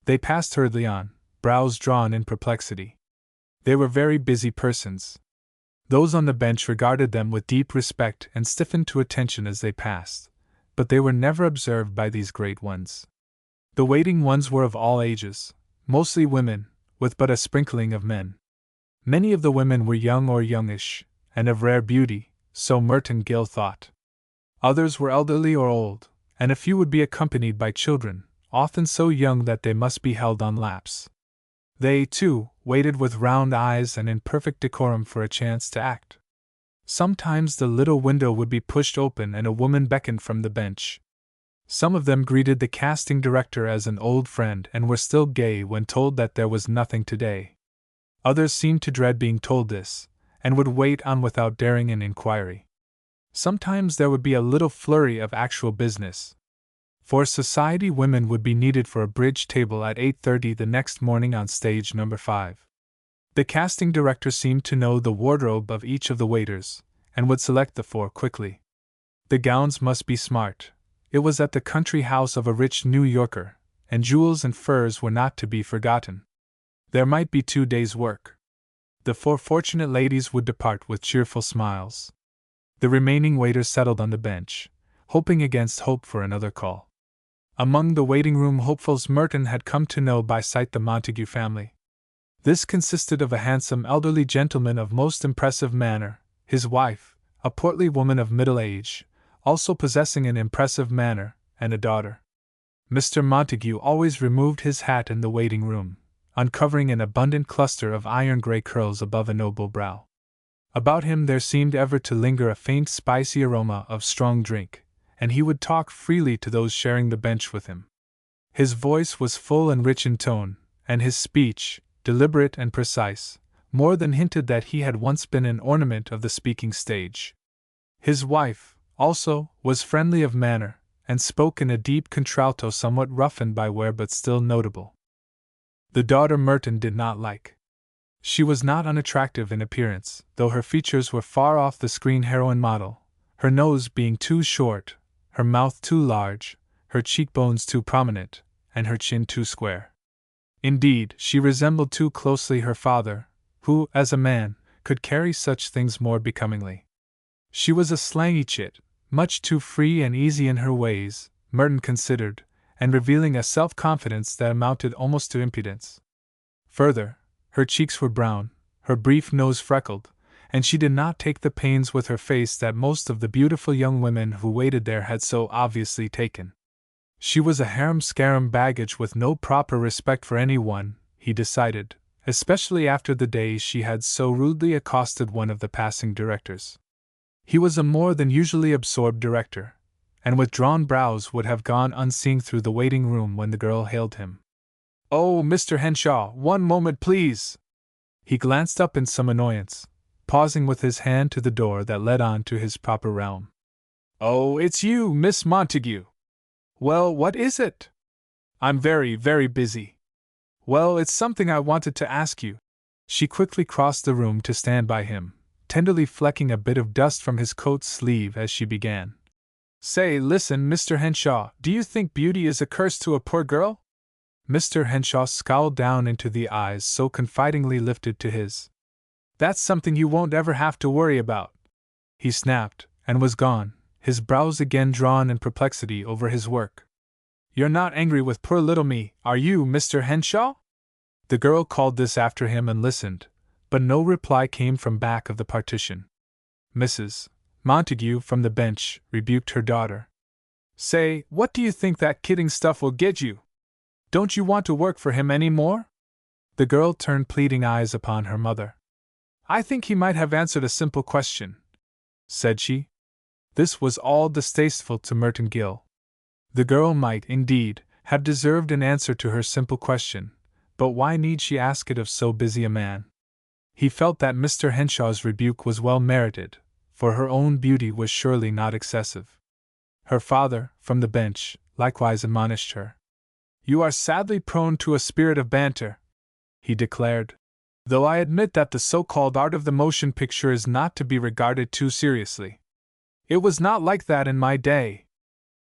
They passed hurriedly on, brows drawn in perplexity. They were very busy persons. Those on the bench regarded them with deep respect and stiffened to attention as they passed, but they were never observed by these great ones. The waiting ones were of all ages, mostly women, with but a sprinkling of men. Many of the women were young or youngish, and of rare beauty, so Merton Gill thought. Others were elderly or old, and a few would be accompanied by children, often so young that they must be held on laps. They, too, waited with round eyes and in perfect decorum for a chance to act. Sometimes the little window would be pushed open and a woman beckoned from the bench. Some of them greeted the casting director as an old friend and were still gay when told that there was nothing today. Others seemed to dread being told this, and would wait on without daring an inquiry. Sometimes there would be a little flurry of actual business. For society women would be needed for a bridge table at 8:30 the next morning on stage number 5. The casting director seemed to know the wardrobe of each of the waiters, and would select the 4 quickly. The gowns must be smart. It was at the country house of a rich New Yorker, and jewels and furs were not to be forgotten. There might be 2 days' work. The 4 fortunate ladies would depart with cheerful smiles. The remaining waiters settled on the bench, hoping against hope for another call. Among the waiting-room hopefuls Merton had come to know by sight the Montague family. This consisted of a handsome elderly gentleman of most impressive manner, his wife, a portly woman of middle age, also possessing an impressive manner, and a daughter. Mr. Montague always removed his hat in the waiting-room, uncovering an abundant cluster of iron-gray curls above a noble brow. About him there seemed ever to linger a faint spicy aroma of strong drink, and he would talk freely to those sharing the bench with him. His voice was full and rich in tone, and his speech, deliberate and precise, more than hinted that he had once been an ornament of the speaking stage. His wife, also, was friendly of manner, and spoke in a deep contralto somewhat roughened by wear but still notable. The daughter Merton did not like. She was not unattractive in appearance, though her features were far off the screen heroine model, her nose being too short, her mouth too large, her cheekbones too prominent, and her chin too square. Indeed, she resembled too closely her father, who, as a man, could carry such things more becomingly. She was a slangy chit, much too free and easy in her ways, Merton considered, and revealing a self-confidence that amounted almost to impudence. Further, her cheeks were brown, her brief nose freckled, and she did not take the pains with her face that most of the beautiful young women who waited there had so obviously taken. She was a harum-scarum baggage with no proper respect for anyone, he decided, especially after the day she had so rudely accosted one of the passing directors. He was a more than usually absorbed director, and with drawn brows would have gone unseeing through the waiting room when the girl hailed him. "Oh, Mr. Henshaw, one moment, please!" He glanced up in some annoyance, pausing with his hand to the door that led on to his proper realm. "Oh, it's you, Miss Montague! Well, what is it?" "I'm very, very busy." "Well, it's something I wanted to ask you." She quickly crossed the room to stand by him, tenderly flecking a bit of dust from his coat sleeve as she began. "Say, listen, Mr. Henshaw, do you think beauty is a curse to a poor girl?" Mr. Henshaw scowled down into the eyes so confidingly lifted to his. "That's something you won't ever have to worry about," he snapped, and was gone, his brows again drawn in perplexity over his work. "You're not angry with poor little me, are you, Mr. Henshaw?" The girl called this after him and listened, but no reply came from back of the partition. Mrs. Montague, from the bench, rebuked her daughter. "Say, what do you think that kidding stuff will get you? Don't you want to work for him any more?" The girl turned pleading eyes upon her mother. "I think he might have answered a simple question," said she. This was all distasteful to Merton Gill. The girl might, indeed, have deserved an answer to her simple question, but why need she ask it of so busy a man? He felt that Mr. Henshaw's rebuke was well merited, for her own beauty was surely not excessive. Her father, from the bench, likewise admonished her. "You are sadly prone to a spirit of banter," he declared, "though I admit that the so-called art of the motion picture is not to be regarded too seriously. It was not like that in my day.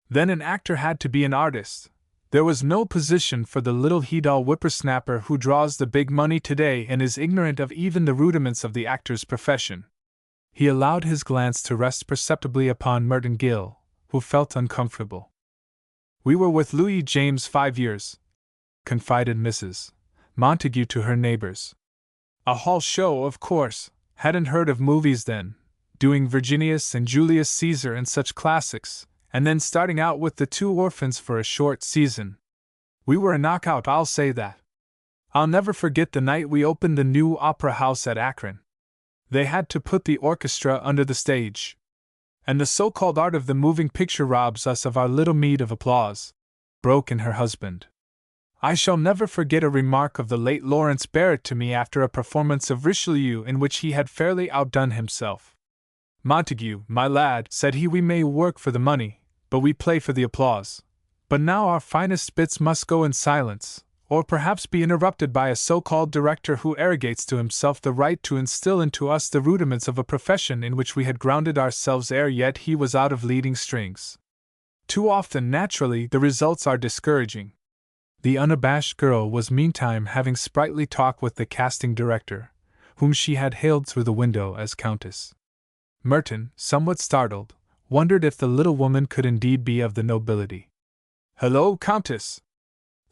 Then an actor had to be an artist. There was no position for the little he-doll whippersnapper who draws the big money today and is ignorant of even the rudiments of the actor's profession." He allowed his glance to rest perceptibly upon Merton Gill, who felt uncomfortable. "We were with Louis James 5 years," confided Mrs. Montague to her neighbors. "A hall show, of course, hadn't heard of movies then, doing Virginius and Julius Caesar and such classics, and then starting out with the Two Orphans for a short season. We were a knockout, I'll say that. I'll never forget the night we opened the new opera house at Akron. They had to put the orchestra under the stage. And the so-called art of the moving picture robs us of our little meed of applause," broke in her husband. "I shall never forget a remark of the late Lawrence Barrett to me after a performance of Richelieu in which he had fairly outdone himself. 'Montague, my lad,' said he, 'we may work for the money, but we play for the applause. But now our finest bits must go in silence, or perhaps be interrupted by a so-called director who arrogates to himself the right to instill into us the rudiments of a profession in which we had grounded ourselves ere yet he was out of leading strings. Too often, naturally, the results are discouraging.'" The unabashed girl was meantime having sprightly talk with the casting director, whom she had hailed through the window as Countess. Merton, somewhat startled, wondered if the little woman could indeed be of the nobility. "Hello, Countess!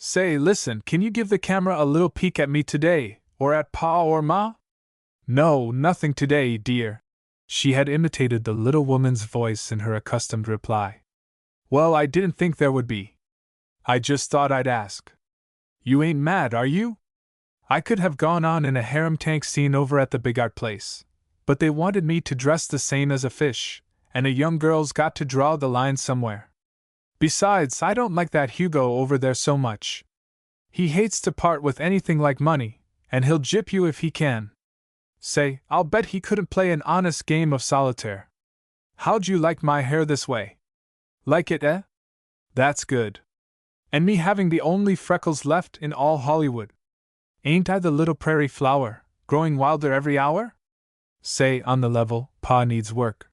Say, listen, can you give the camera a little peek at me today, or at Pa or Ma?" "No, nothing today, dear." She had imitated the little woman's voice in her accustomed reply. "Well, I didn't think there would be. I just thought I'd ask. You ain't mad, are you? I could have gone on in a harem tank scene over at the Big Art place, But they wanted me to dress the same as a fish, and a young girl's got to draw the line somewhere. Besides, I don't like that Hugo over there so much. He hates to part with anything like money, and he'll gyp you if he can. Say, I'll bet he couldn't play an honest game of solitaire. How'd you like my hair this way? Like it, eh? That's good. And me having the only freckles left in all Hollywood. Ain't I the little prairie flower, growing wilder every hour? Say, on the level, Pa needs work.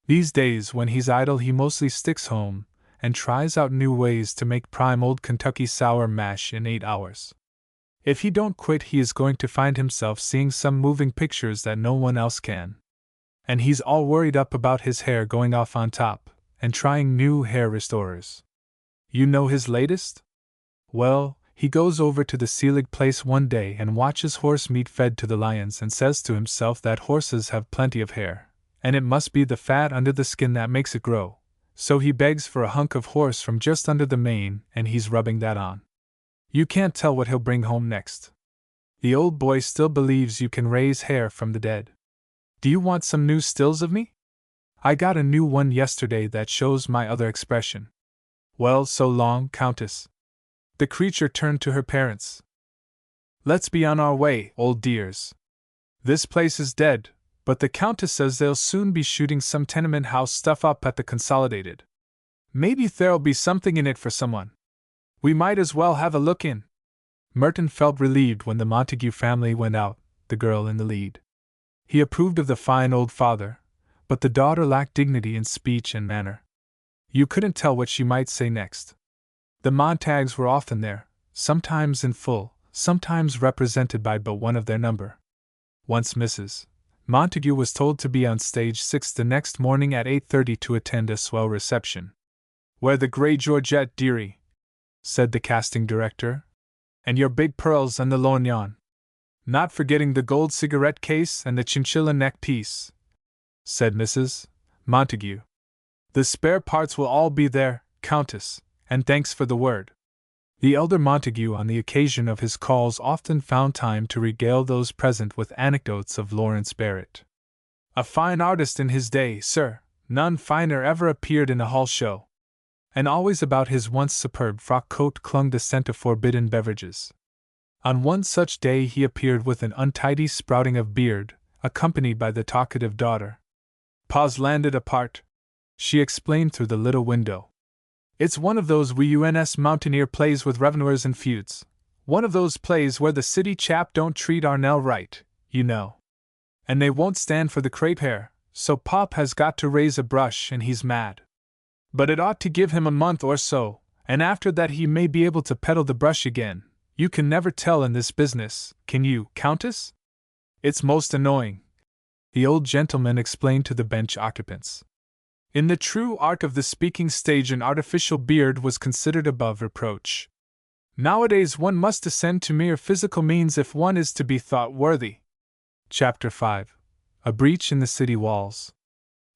These days, when he's idle, he mostly sticks home and tries out new ways to make prime old Kentucky sour mash in 8 hours. If he don't quit, he is going to find himself seeing some moving pictures that no one else can. And he's all worried up about his hair going off on top, and trying new hair restorers. You know his latest? Well, he goes over to the Selig place one day and watches horse meat fed to the lions and says to himself that horses have plenty of hair, and it must be the fat under the skin that makes it grow. So he begs for a hunk of horse from just under the mane, and he's rubbing that on. You can't tell what he'll bring home next. The old boy still believes you can raise hair from the dead. Do you want some new stills of me? I got a new one yesterday that shows my other expression. Well, so long, Countess. The creature turned to her parents. Let's be on our way, old dears. This place is dead, but the Countess says they'll soon be shooting some tenement house stuff up at the Consolidated. Maybe there'll be something in it for someone. We might as well have a look in. Merton felt relieved when the Montague family went out, the girl in the lead. He approved of the fine old father, but the daughter lacked dignity in speech and manner. You couldn't tell what she might say next. The Montagues were often there, sometimes in full, sometimes represented by but one of their number. Once Mrs. Montague was told to be on stage 6 the next morning at 8:30 to attend a swell reception. Wear the gray Georgette, dearie, said the casting director, and your big pearls and the lorgnon. Not forgetting the gold cigarette case and the chinchilla neck piece, said Mrs. Montague. The spare parts will all be there, Countess, and thanks for the word. The elder Montague on the occasion of his calls often found time to regale those present with anecdotes of Lawrence Barrett. A fine artist in his day, sir, none finer ever appeared in a hall show. And always about his once superb frock coat clung the scent of forbidden beverages. On one such day he appeared with an untidy sprouting of beard, accompanied by the talkative daughter. Pa's landed apart, she explained through the little window. It's one of those WUNS mountaineer plays with revenuers and feuds. One of those plays where the city chap don't treat Arnell right, you know. And they won't stand for the crepe hair, so Pop has got to raise a brush and he's mad. But it ought to give him a month or so, and after that he may be able to peddle the brush again. You can never tell in this business, can you, Countess? It's most annoying, the old gentleman explained to the bench occupants. In the true art of the speaking stage, an artificial beard was considered above reproach. Nowadays one must descend to mere physical means if one is to be thought worthy. Chapter 5. A breach in the city walls.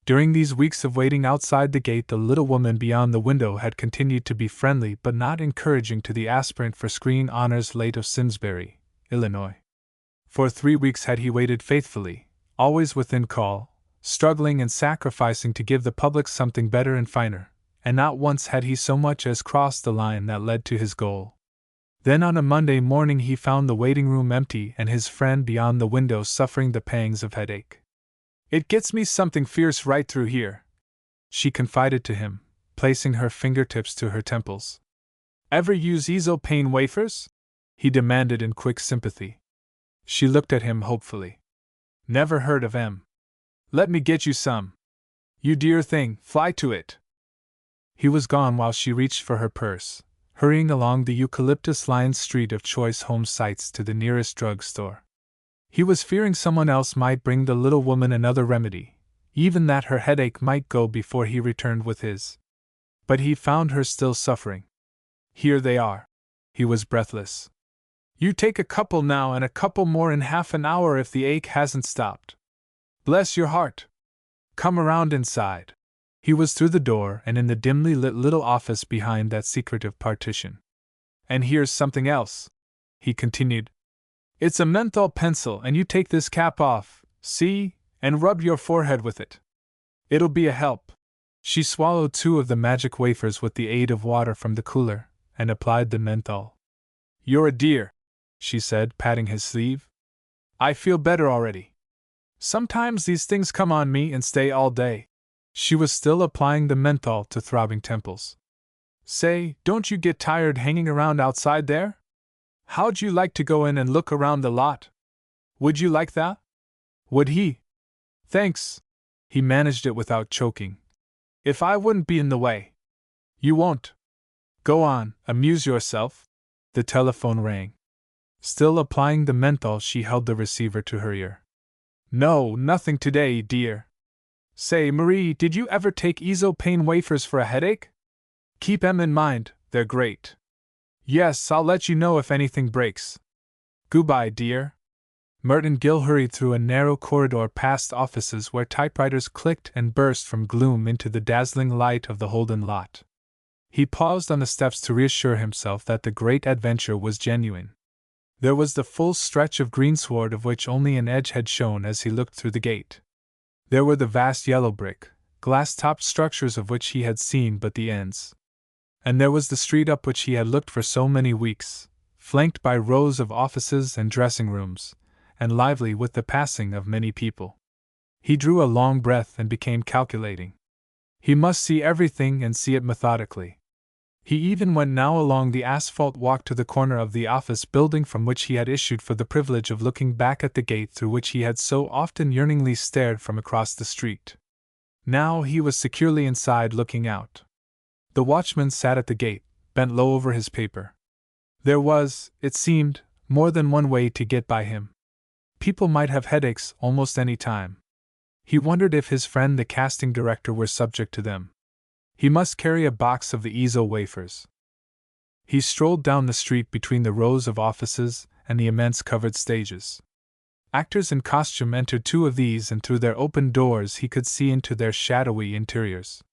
During these weeks of waiting outside the gate, the little woman beyond the window had continued to be friendly but not encouraging to the aspirant for screen honors late of Simsbury, Illinois. For 3 weeks had he waited faithfully, always within call, struggling and sacrificing to give the public something better and finer, and not once had he so much as crossed the line that led to his goal. Then on a Monday morning he found the waiting room empty and his friend beyond the window suffering the pangs of headache. It gets me something fierce right through here, she confided to him, placing her fingertips to her temples. Ever use easel pain wafers? He demanded in quick sympathy. She looked at him hopefully. Never heard of 'em. Let me get you some. You dear thing, fly to it. He was gone while she reached for her purse, hurrying along the eucalyptus-lined street of choice home sites to the nearest drug store. He was fearing someone else might bring the little woman another remedy, even that her headache might go before he returned with his. But he found her still suffering. Here they are. He was breathless. You take a couple now and a couple more in half an hour if the ache hasn't stopped. Bless your heart. Come around inside. He was through the door and in the dimly lit little office behind that secretive partition. And here's something else, he continued. It's a menthol pencil and you take this cap off, see, And rub your forehead with it. It'll be a help. She swallowed 2 of the magic wafers with the aid of water from the cooler, and applied the menthol. You're a dear, she said, patting his sleeve. I feel better already. Sometimes these things come on me and stay all day. She was still applying the menthol to throbbing temples. Say, don't you get tired hanging around outside there? How'd you like to go in and look around the lot? Would you like that? Would he? Thanks. He managed it without choking. If I wouldn't be in the way. You won't. Go on, amuse yourself. The telephone rang. Still applying the menthol, she held the receiver to her ear. No, nothing today, dear. Say, Marie, did you ever take Pain wafers for a headache? Keep 'em in mind, they're great. Yes, I'll let you know if anything breaks. Goodbye, dear. Merton Gill hurried through a narrow corridor past offices where typewriters clicked and burst from gloom into the dazzling light of the Holden lot. He paused on the steps to reassure himself that the great adventure was genuine. There was the full stretch of greensward of which only an edge had shown as he looked through the gate. There were the vast yellow brick, glass-topped structures of which he had seen but the ends. And there was the street up which he had looked for so many weeks, flanked by rows of offices and dressing rooms, and lively with the passing of many people. He drew a long breath and became calculating. He must see everything and see it methodically. He even went now along the asphalt walk to the corner of the office building from which he had issued for the privilege of looking back at the gate through which he had so often yearningly stared from across the street. Now he was securely inside looking out. The watchman sat at the gate, bent low over his paper. There was, it seemed, more than one way to get by him. People might have headaches almost any time. He wondered if his friend the casting director were subject to them. He must carry a box of the Ezo wafers. He strolled down the street between the rows of offices and the immense covered stages. Actors in costume entered 2 of these, and through their open doors he could see into their shadowy interiors.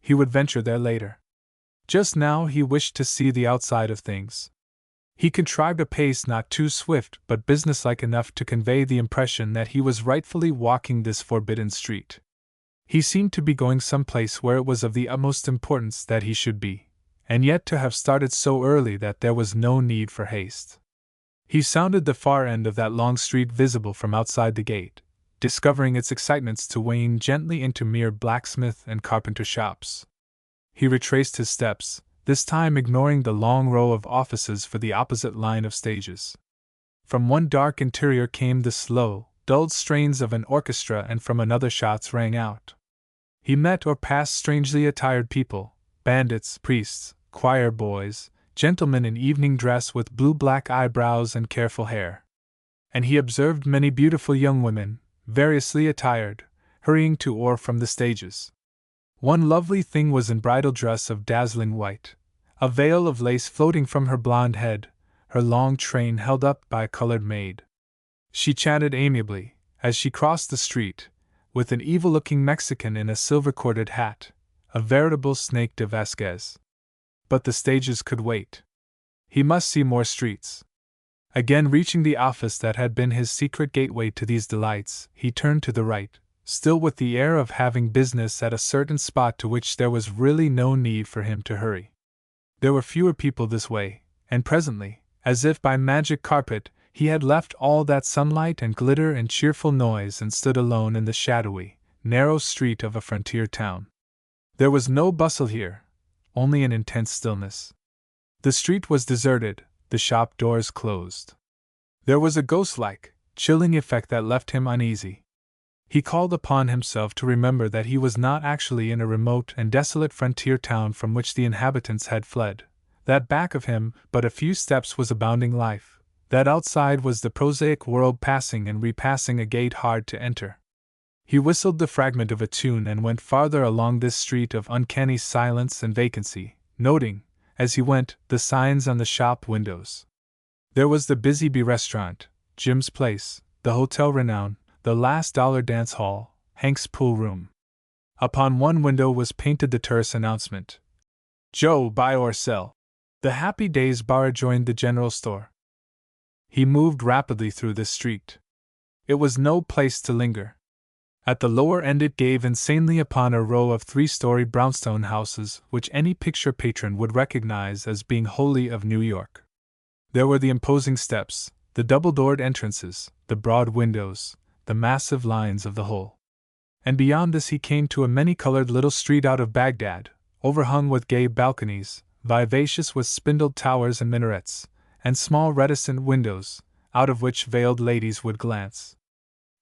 He would venture there later. Just now he wished to see the outside of things. He contrived a pace not too swift but businesslike enough to convey the impression that he was rightfully walking this forbidden street. He seemed to be going someplace where it was of the utmost importance that he should be, and yet to have started so early that there was no need for haste. He sounded the far end of that long street visible from outside the gate, discovering its excitements to wane gently into mere blacksmith and carpenter shops. He retraced his steps, this time ignoring the long row of offices for the opposite line of stages. From one dark interior came the slow, dulled strains of an orchestra, and from another shots rang out. He met or passed strangely attired people, bandits, priests, choir boys, gentlemen in evening dress with blue-black eyebrows and careful hair. And he observed many beautiful young women, variously attired, hurrying to or from the stages. One lovely thing was in bridal dress of dazzling white, a veil of lace floating from her blonde head, her long train held up by a colored maid. She chatted amiably, as she crossed the street, with an evil-looking Mexican in a silver-corded hat, a veritable snake de Vasquez. But the stages could wait. He must see more streets. Again reaching the office that had been his secret gateway to these delights, he turned to the right, still with the air of having business at a certain spot to which there was really no need for him to hurry. There were fewer people this way, and presently, as if by magic carpet, he had left all that sunlight and glitter and cheerful noise and stood alone in the shadowy, narrow street of a frontier town. There was no bustle here, only an intense stillness. The street was deserted, the shop doors closed. There was a ghost-like, chilling effect that left him uneasy. He called upon himself to remember that he was not actually in a remote and desolate frontier town from which the inhabitants had fled, that back of him but a few steps was abounding life, that outside was the prosaic world passing and repassing a gate hard to enter. He whistled the fragment of a tune and went farther along this street of uncanny silence and vacancy, noting, as he went, the signs on the shop windows. There was the Busy Bee restaurant, Jim's place, the Hotel Renown, the Last Dollar Dance Hall, Hank's pool room. Upon one window was painted the terse announcement, "Joe, buy or sell." The Happy Days bar adjoined the general store. He moved rapidly through this street. It was no place to linger. At the lower end it gave insanely upon a row of 3-story brownstone houses which any picture patron would recognize as being wholly of New York. There were the imposing steps, the double-doored entrances, the broad windows, the massive lines of the whole. And beyond this he came to a many-colored little street out of Baghdad, overhung with gay balconies, vivacious with spindled towers and minarets, and small reticent windows, out of which veiled ladies would glance.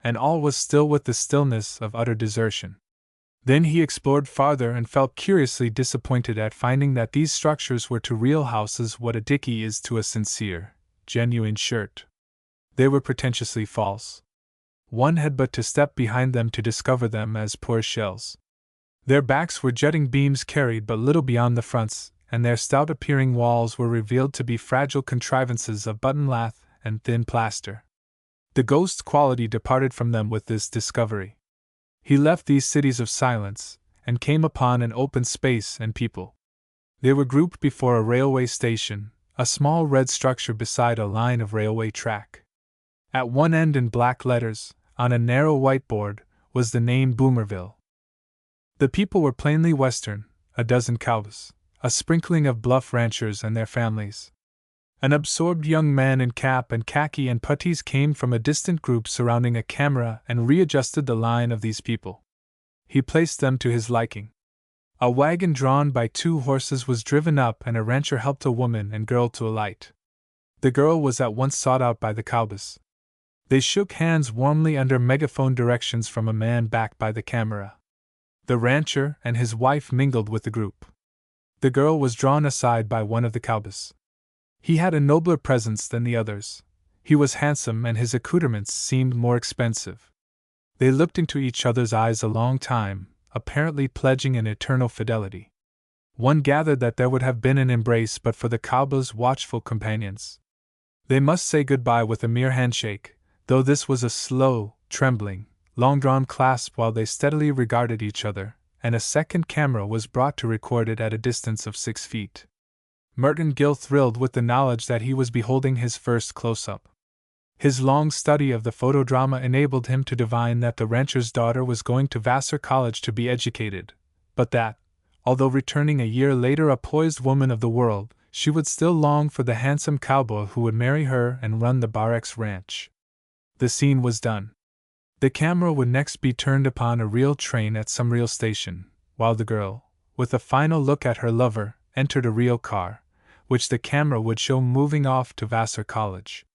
And all was still with the stillness of utter desertion. Then he explored farther and felt curiously disappointed at finding that these structures were to real houses what a dickey is to a sincere, genuine shirt. They were pretentiously false. One had but to step behind them to discover them as poor shells. Their backs were jutting beams carried but little beyond the fronts, and their stout-appearing walls were revealed to be fragile contrivances of button lath and thin plaster. The ghost quality departed from them with this discovery. He left these cities of silence, and came upon an open space and people. They were grouped before a railway station, a small red structure beside a line of railway track. At one end in black letters, on a narrow whiteboard, was the name Boomerville. The people were plainly Western, a dozen cows, a sprinkling of bluff ranchers and their families. An absorbed young man in cap and khaki and puttees came from a distant group surrounding a camera and readjusted the line of these people. He placed them to his liking. A wagon drawn by 2 horses was driven up and a rancher helped a woman and girl to alight. The girl was at once sought out by the cowboys. They shook hands warmly under megaphone directions from a man back by the camera. The rancher and his wife mingled with the group. The girl was drawn aside by one of the cowboys. He had a nobler presence than the others. He was handsome and his accoutrements seemed more expensive. They looked into each other's eyes a long time, apparently pledging an eternal fidelity. One gathered that there would have been an embrace but for the cowboy's watchful companions. They must say goodbye with a mere handshake, though this was a slow, trembling, long-drawn clasp while they steadily regarded each other, and a second camera was brought to record it at a distance of 6 feet. Merton Gill thrilled with the knowledge that he was beholding his first close-up. His long study of the photodrama enabled him to divine that the rancher's daughter was going to Vassar College to be educated, but that, although returning a year later a poised woman of the world, she would still long for the handsome cowboy who would marry her and run the Barrex ranch. The scene was done. The camera would next be turned upon a real train at some real station, while the girl, with a final look at her lover, entered a real car, which the camera would show moving off to Vassar College,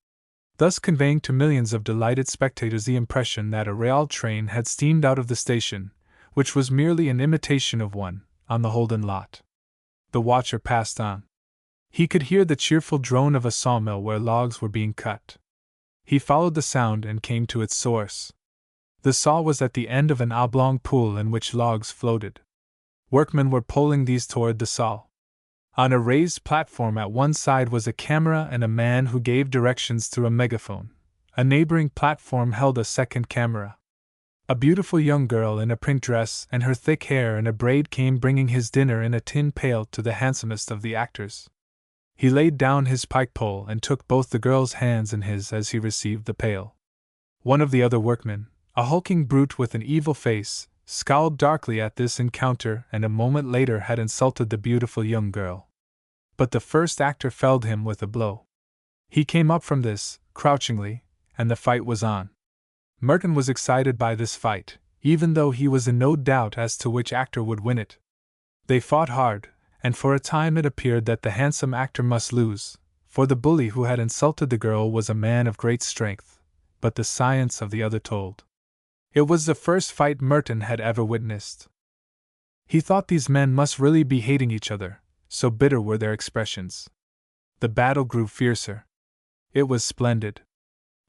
thus conveying to millions of delighted spectators the impression that a rail train had steamed out of the station, which was merely an imitation of one, on the Holden lot. The watcher passed on. He could hear the cheerful drone of a sawmill where logs were being cut. He followed the sound and came to its source. The saw was at the end of an oblong pool in which logs floated. Workmen were pulling these toward the saw. On a raised platform at one side was a camera and a man who gave directions through a megaphone. A neighboring platform held a second camera. A beautiful young girl in a print dress and her thick hair in a braid came bringing his dinner in a tin pail to the handsomest of the actors. He laid down his pike pole and took both the girl's hands in his as he received the pail. One of the other workmen, a hulking brute with an evil face, scowled darkly at this encounter and a moment later had insulted the beautiful young girl. But the first actor felled him with a blow. He came up from this, crouchingly, and the fight was on. Merton was excited by this fight, even though he was in no doubt as to which actor would win it. They fought hard, and for a time it appeared that the handsome actor must lose, for the bully who had insulted the girl was a man of great strength, but the science of the other told. It was the first fight Merton had ever witnessed. He thought these men must really be hating each other, so bitter were their expressions. The battle grew fiercer. It was splendid.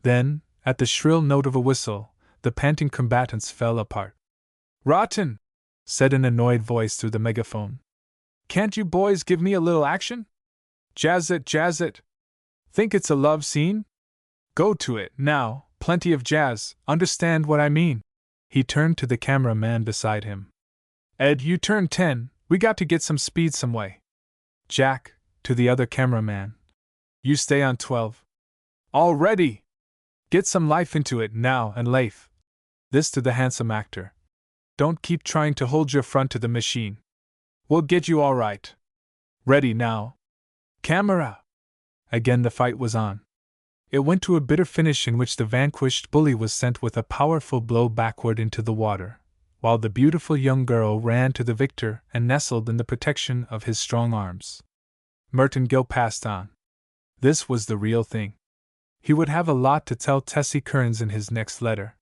Then, at the shrill note of a whistle, the panting combatants fell apart. "Rotten!" said an annoyed voice through the megaphone. "Can't you boys give me a little action? Jazz it, jazz it! Think it's a love scene? Go to it, now, plenty of jazz, understand what I mean." He turned to the cameraman beside him. "Ed, you turn 10, we got to get some speed some way. Jack," to the other cameraman, "you stay on 12. All ready! Get some life into it now and Leif." This to the handsome actor. Don't keep trying to hold your front to the machine. We'll get you all right. Ready now. Camera! Again the fight was on. It went to a bitter finish in which the vanquished bully was sent with a powerful blow backward into the water, while the beautiful young girl ran to the victor and nestled in the protection of his strong arms. Merton Gill passed on. This was the real thing. He would have a lot to tell Tessie Kearns in his next letter.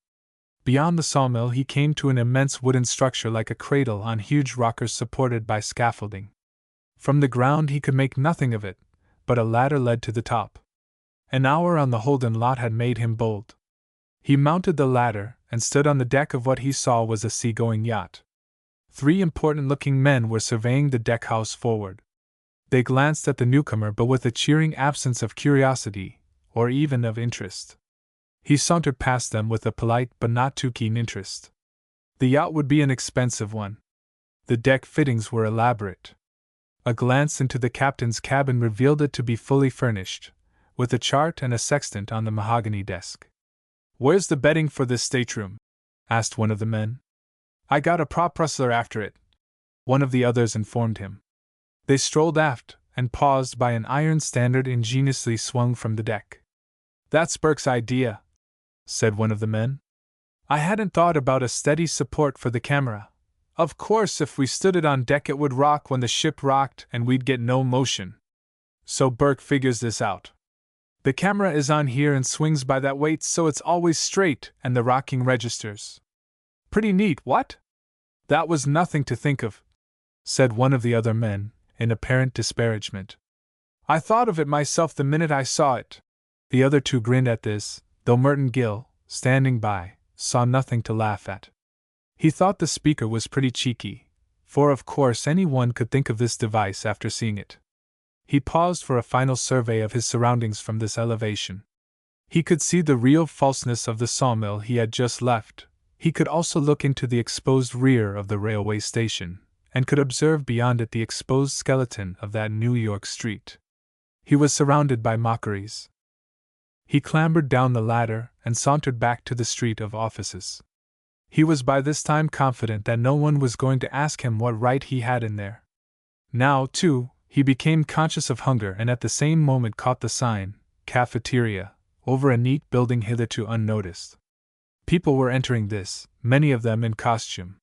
Beyond the sawmill he came to an immense wooden structure like a cradle on huge rockers supported by scaffolding. From the ground he could make nothing of it, but a ladder led to the top. An hour on the Holden lot had made him bold. He mounted the ladder and stood on the deck of what he saw was a sea-going yacht. 3 important-looking men were surveying the deck-house forward. They glanced at the newcomer but with a cheering absence of curiosity, or even of interest. He sauntered past them with a polite but not too keen interest. The yacht would be an expensive one. The deck fittings were elaborate. A glance into the captain's cabin revealed it to be fully furnished, with a chart and a sextant on the mahogany desk. "Where's the bedding for this stateroom?" asked one of the men. "I got a prop rustler after it," one of the others informed him. They strolled aft and paused by an iron standard ingeniously swung from the deck. "That's Burke's idea," said one of the men. "I hadn't thought about a steady support for the camera. Of course, if we stood it on deck it would rock when the ship rocked and we'd get no motion. So Burke figures this out. The camera is on here and swings by that weight so it's always straight and the rocking registers. Pretty neat, what?" "That was nothing to think of," said one of the other men, in apparent disparagement. "I thought of it myself the minute I saw it." The other 2 grinned at this, though Merton Gill, standing by, saw nothing to laugh at. He thought the speaker was pretty cheeky, for of course anyone could think of this device after seeing it. He paused for a final survey of his surroundings from this elevation. He could see the real falseness of the sawmill he had just left. He could also look into the exposed rear of the railway station, and could observe beyond it the exposed skeleton of that New York street. He was surrounded by mockeries. He clambered down the ladder and sauntered back to the street of offices. He was by this time confident that no one was going to ask him what right he had in there. Now, too, he became conscious of hunger and at the same moment caught the sign, "Cafeteria," over a neat building hitherto unnoticed. People were entering this, many of them in costume.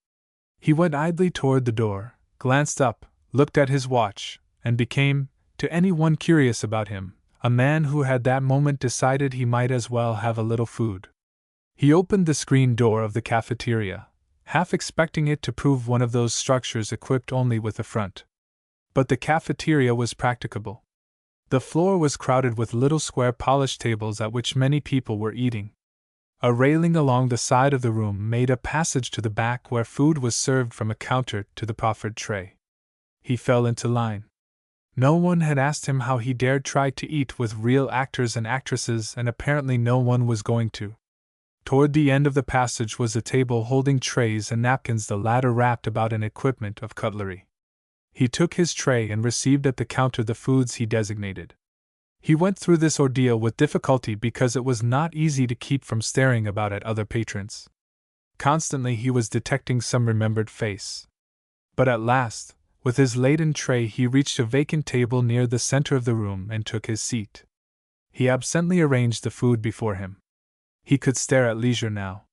He went idly toward the door, glanced up, looked at his watch, and became, to anyone curious about him, a man who had that moment decided he might as well have a little food. He opened the screen door of the cafeteria, half expecting it to prove one of those structures equipped only with a front. But the cafeteria was practicable. The floor was crowded with little square polished tables at which many people were eating. A railing along the side of the room made a passage to the back where food was served from a counter to the proffered tray. He fell into line. No one had asked him how he dared try to eat with real actors and actresses, and apparently no one was going to. Toward the end of the passage was a table holding trays and napkins, the latter wrapped about an equipment of cutlery. He took his tray and received at the counter the foods he designated. He went through this ordeal with difficulty because it was not easy to keep from staring about at other patrons. Constantly he was detecting some remembered face. But at last, with his laden tray, he reached a vacant table near the center of the room and took his seat. He absently arranged the food before him. He could stare at leisure now.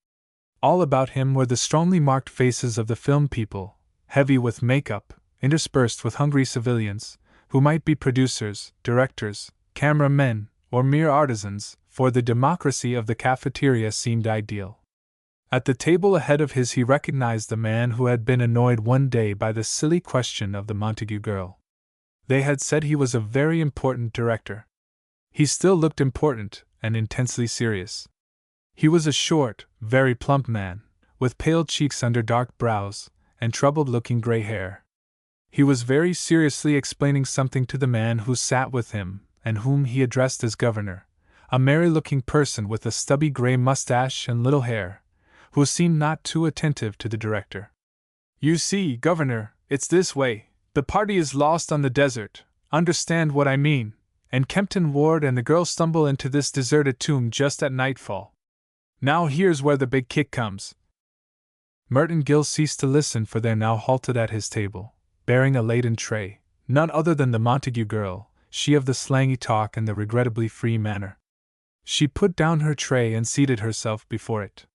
All about him were the strongly marked faces of the film people, heavy with makeup, interspersed with hungry civilians, who might be producers, directors, cameramen, or mere artisans, for the democracy of the cafeteria seemed ideal. At the table ahead of his he recognized the man who had been annoyed one day by the silly question of the Montague girl. They had said he was a very important director. He still looked important and intensely serious. He was a short, very plump man, with pale cheeks under dark brows, and troubled-looking gray hair. He was very seriously explaining something to the man who sat with him, and whom he addressed as Governor, a merry-looking person with a stubby gray mustache and little hair, who seemed not too attentive to the director. "You see, Governor, it's this way. The party is lost on the desert, understand what I mean, and Kempton Ward and the girl stumble into this deserted tomb just at nightfall. Now here's where the big kick comes. Merton Gill ceased to listen, for there now halted at his table, bearing a laden tray, none other than the Montague girl, she of the slangy talk and the regrettably free manner. She put down her tray and seated herself before it.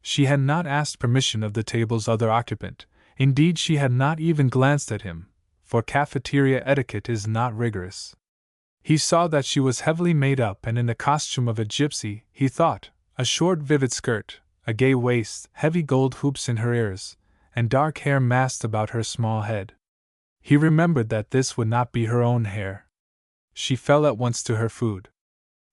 She had not asked permission of the table's other occupant, indeed she had not even glanced at him, for cafeteria etiquette is not rigorous. He saw that she was heavily made up and in the costume of a gypsy, he thought, a short vivid skirt, a gay waist, heavy gold hoops in her ears, and dark hair massed about her small head. He remembered that this would not be her own hair. She fell at once to her food.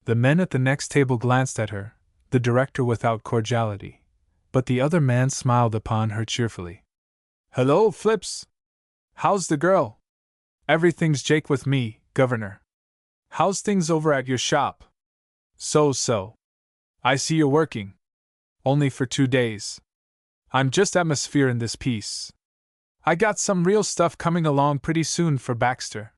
The men at the next table glanced at her, the director without cordiality, but the other man smiled upon her cheerfully. "Hello, Flips! How's the girl?" "Everything's jake with me, Governor." "How's things over at your shop?" So. "I see you're working." "Only for 2 days. I'm just atmosphere in this piece. I got some real stuff coming along pretty soon for Baxter.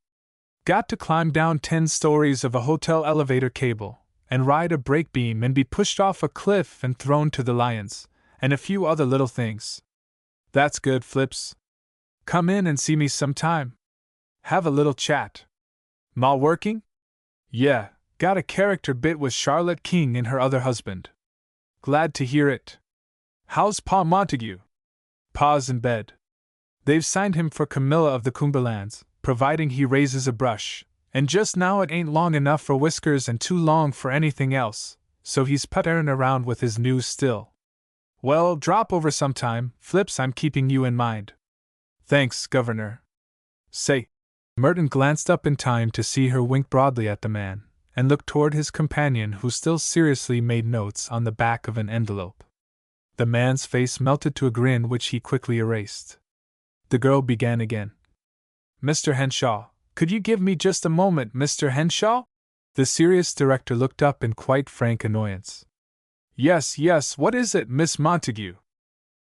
Got to climb down 10 stories of a hotel elevator cable, and ride a brake beam and be pushed off a cliff and thrown to the lions, and a few other little things." "That's good, Flips. Come in and see me sometime. Have a little chat." "Ma working?" "Yeah, got a character bit with Charlotte King and her other husband." "Glad to hear it. How's Pa Montague?" "Pa's in bed. They've signed him for Camilla of the Cumberlands, providing he raises a brush, and just now it ain't long enough for whiskers and too long for anything else, so he's putterin' around with his news still." "Well, drop over sometime, Flips, I'm keeping you in mind." "Thanks, Governor." "Say." Merton glanced up in time to see her wink broadly at the man, and looked toward his companion, who still seriously made notes on the back of an envelope. The man's face melted to a grin which he quickly erased. The girl began again. "Mr. Henshaw, could you give me just a moment, Mr. Henshaw?" The serious director looked up in quite frank annoyance. Yes, what is it, Miss Montague?"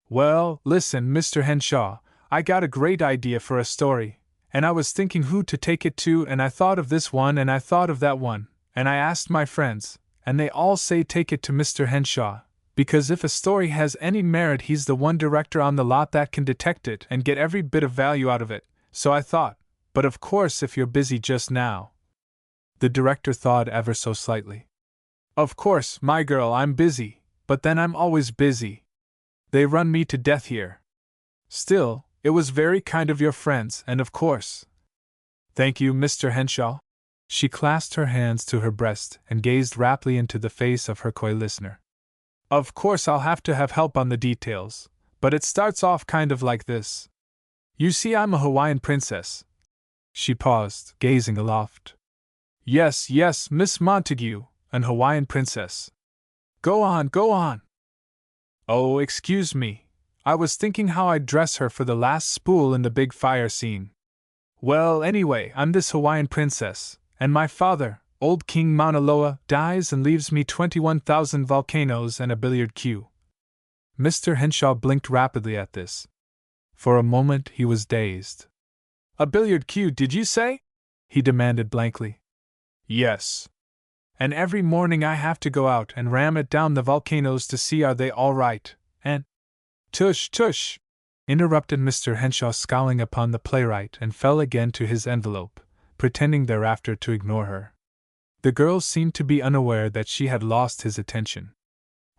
"Well, listen, Mr. Henshaw, I got a great idea for a story, and I was thinking who to take it to, and I thought of this one and I thought of that one, and I asked my friends, and they all say take it to Mr. Henshaw, because if a story has any merit he's the one director on the lot that can detect it and get every bit of value out of it, so I thought, but of course if you're busy just now." The director thawed ever so slightly. "Of course, my girl, I'm busy, but then I'm always busy. They run me to death here. Still, it was very kind of your friends, and of course—" "Thank you, Mr. Henshaw." She clasped her hands to her breast and gazed raptly into the face of her coy listener. "Of course I'll have to have help on the details, but it starts off kind of like this. You see, I'm a Hawaiian princess." She paused, gazing aloft. Yes, Miss Montague, an Hawaiian princess." Go on." "Oh, excuse me. I was thinking how I'd dress her for the last spool in the big fire scene. Well, anyway, I'm this Hawaiian princess, and my father, old King Mauna Loa, dies and leaves me 21,000 volcanoes and a billiard cue." Mr. Henshaw blinked rapidly at this. For a moment he was dazed. "A billiard cue, did you say?" he demanded blankly. "Yes. And every morning I have to go out and ram it down the volcanoes to see are they all right, and—" Tush! Interrupted Mr. Henshaw, scowling upon the playwright, and fell again to his envelope, pretending thereafter to ignore her. The girl seemed to be unaware that she had lost his attention.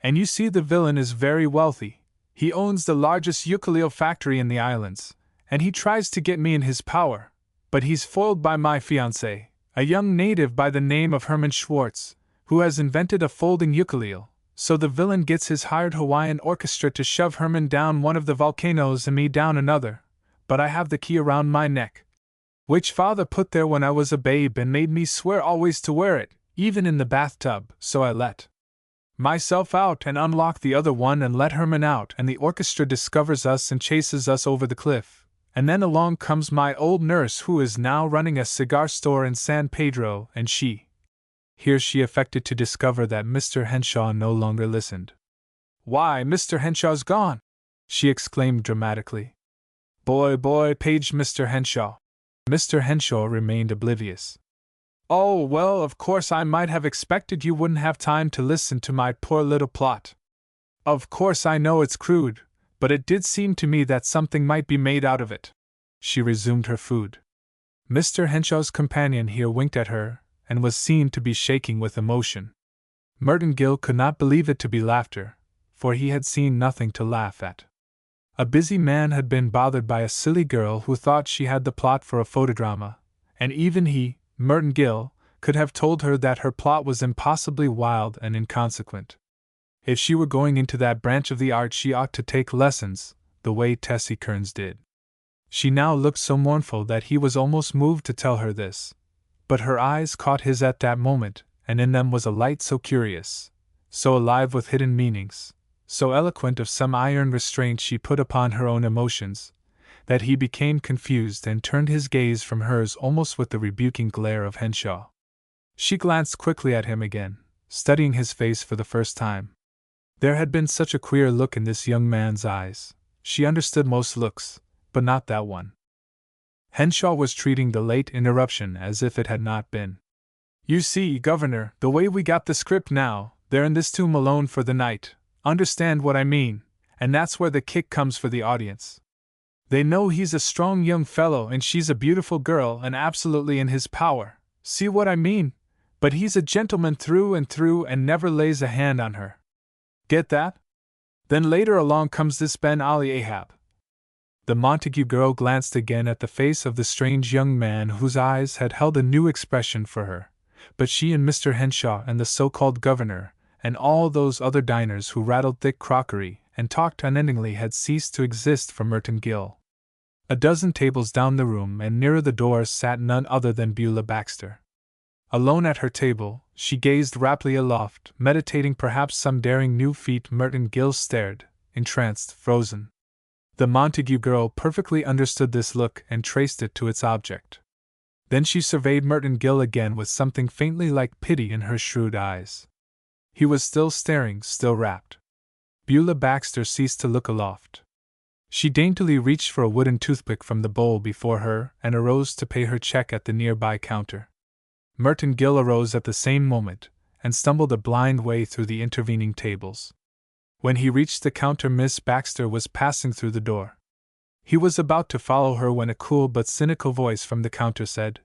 "And you see, the villain is very wealthy. He owns the largest ukulele factory in the islands, and he tries to get me in his power, but he's foiled by my fiancé, a young native by the name of Herman Schwartz, who has invented a folding ukulele, so the villain gets his hired Hawaiian orchestra to shove Herman down one of the volcanoes and me down another, but I have the key around my neck, which father put there when I was a babe and made me swear always to wear it, even in the bathtub, so I let myself out and unlock the other one and let Herman out, and the orchestra discovers us and chases us over the cliff. And then along comes my old nurse, who is now running a cigar store in San Pedro, and she—" Here she affected to discover that Mr. Henshaw no longer listened. "Why, Mr. Henshaw's gone!" she exclaimed dramatically. Boy, paged Mr. Henshaw." Mr. Henshaw remained oblivious. "Oh, well, of course I might have expected you wouldn't have time to listen to my poor little plot. Of course I know it's crude, but it did seem to me that something might be made out of it. She resumed her food. Mr. Henshaw's companion here winked at her, and was seen to be shaking with emotion. Merton Gill could not believe it to be laughter, for he had seen nothing to laugh at. A busy man had been bothered by a silly girl who thought she had the plot for a photodrama, and even he, Merton Gill, could have told her that her plot was impossibly wild and inconsequent. If she were going into that branch of the art, she ought to take lessons, the way Tessie Kearns did. She now looked so mournful that he was almost moved to tell her this, but her eyes caught his at that moment, and in them was a light so curious, so alive with hidden meanings, so eloquent of some iron restraint she put upon her own emotions, that he became confused and turned his gaze from hers almost with the rebuking glare of Henshaw. She glanced quickly at him again, studying his face for the first time. There had been such a queer look in this young man's eyes. She understood most looks, but not that one. Henshaw was treating the late interruption as if it had not been. "You see, Governor, the way we got the script now, they're in this tomb alone for the night. Understand what I mean, and that's where the kick comes for the audience. They know he's a strong young fellow and she's a beautiful girl and absolutely in his power. See what I mean? But he's a gentleman through and never lays a hand on her. Get that? Then later along comes this Ben Ali Ahab." The Montague girl glanced again at the face of the strange young man whose eyes had held a new expression for her, but she and Mr. Henshaw and the so-called governor, and all those other diners who rattled thick crockery and talked unendingly had ceased to exist for Merton Gill. A dozen tables down the room and nearer the door sat none other than Beulah Baxter. Alone at her table, she gazed raptly aloft, meditating perhaps some daring new feat. Merton Gill stared, entranced, frozen. The Montague girl perfectly understood this look and traced it to its object. Then she surveyed Merton Gill again with something faintly like pity in her shrewd eyes. He was still staring, still rapt. Beulah Baxter ceased to look aloft. She daintily reached for a wooden toothpick from the bowl before her and arose to pay her check at the nearby counter. Merton Gill arose at the same moment, and stumbled a blind way through the intervening tables. When he reached the counter, Miss Baxter was passing through the door. He was about to follow her when a cool but cynical voice from the counter said,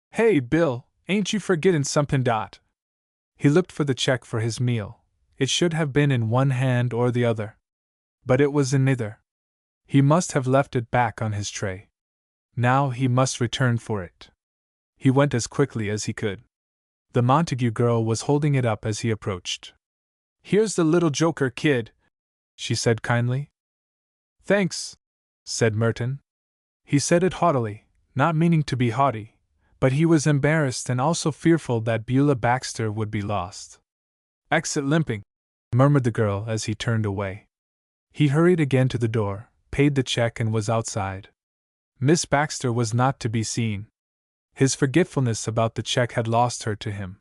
"Hey, Bill, ain't you forgettin' something dot?" He looked for the check for his meal. It should have been in one hand or the other. But it was in neither. He must have left it back on his tray. Now he must return for it. He went as quickly as he could. The Montague girl was holding it up as he approached. "Here's the little joker, kid," she said kindly. "Thanks," said Merton. He said it haughtily, not meaning to be haughty, but he was embarrassed and also fearful that Beulah Baxter would be lost. "Exit limping," murmured the girl as he turned away. He hurried again to the door, paid the check, and was outside. Miss Baxter was not to be seen. His forgetfulness about the check had lost her to him.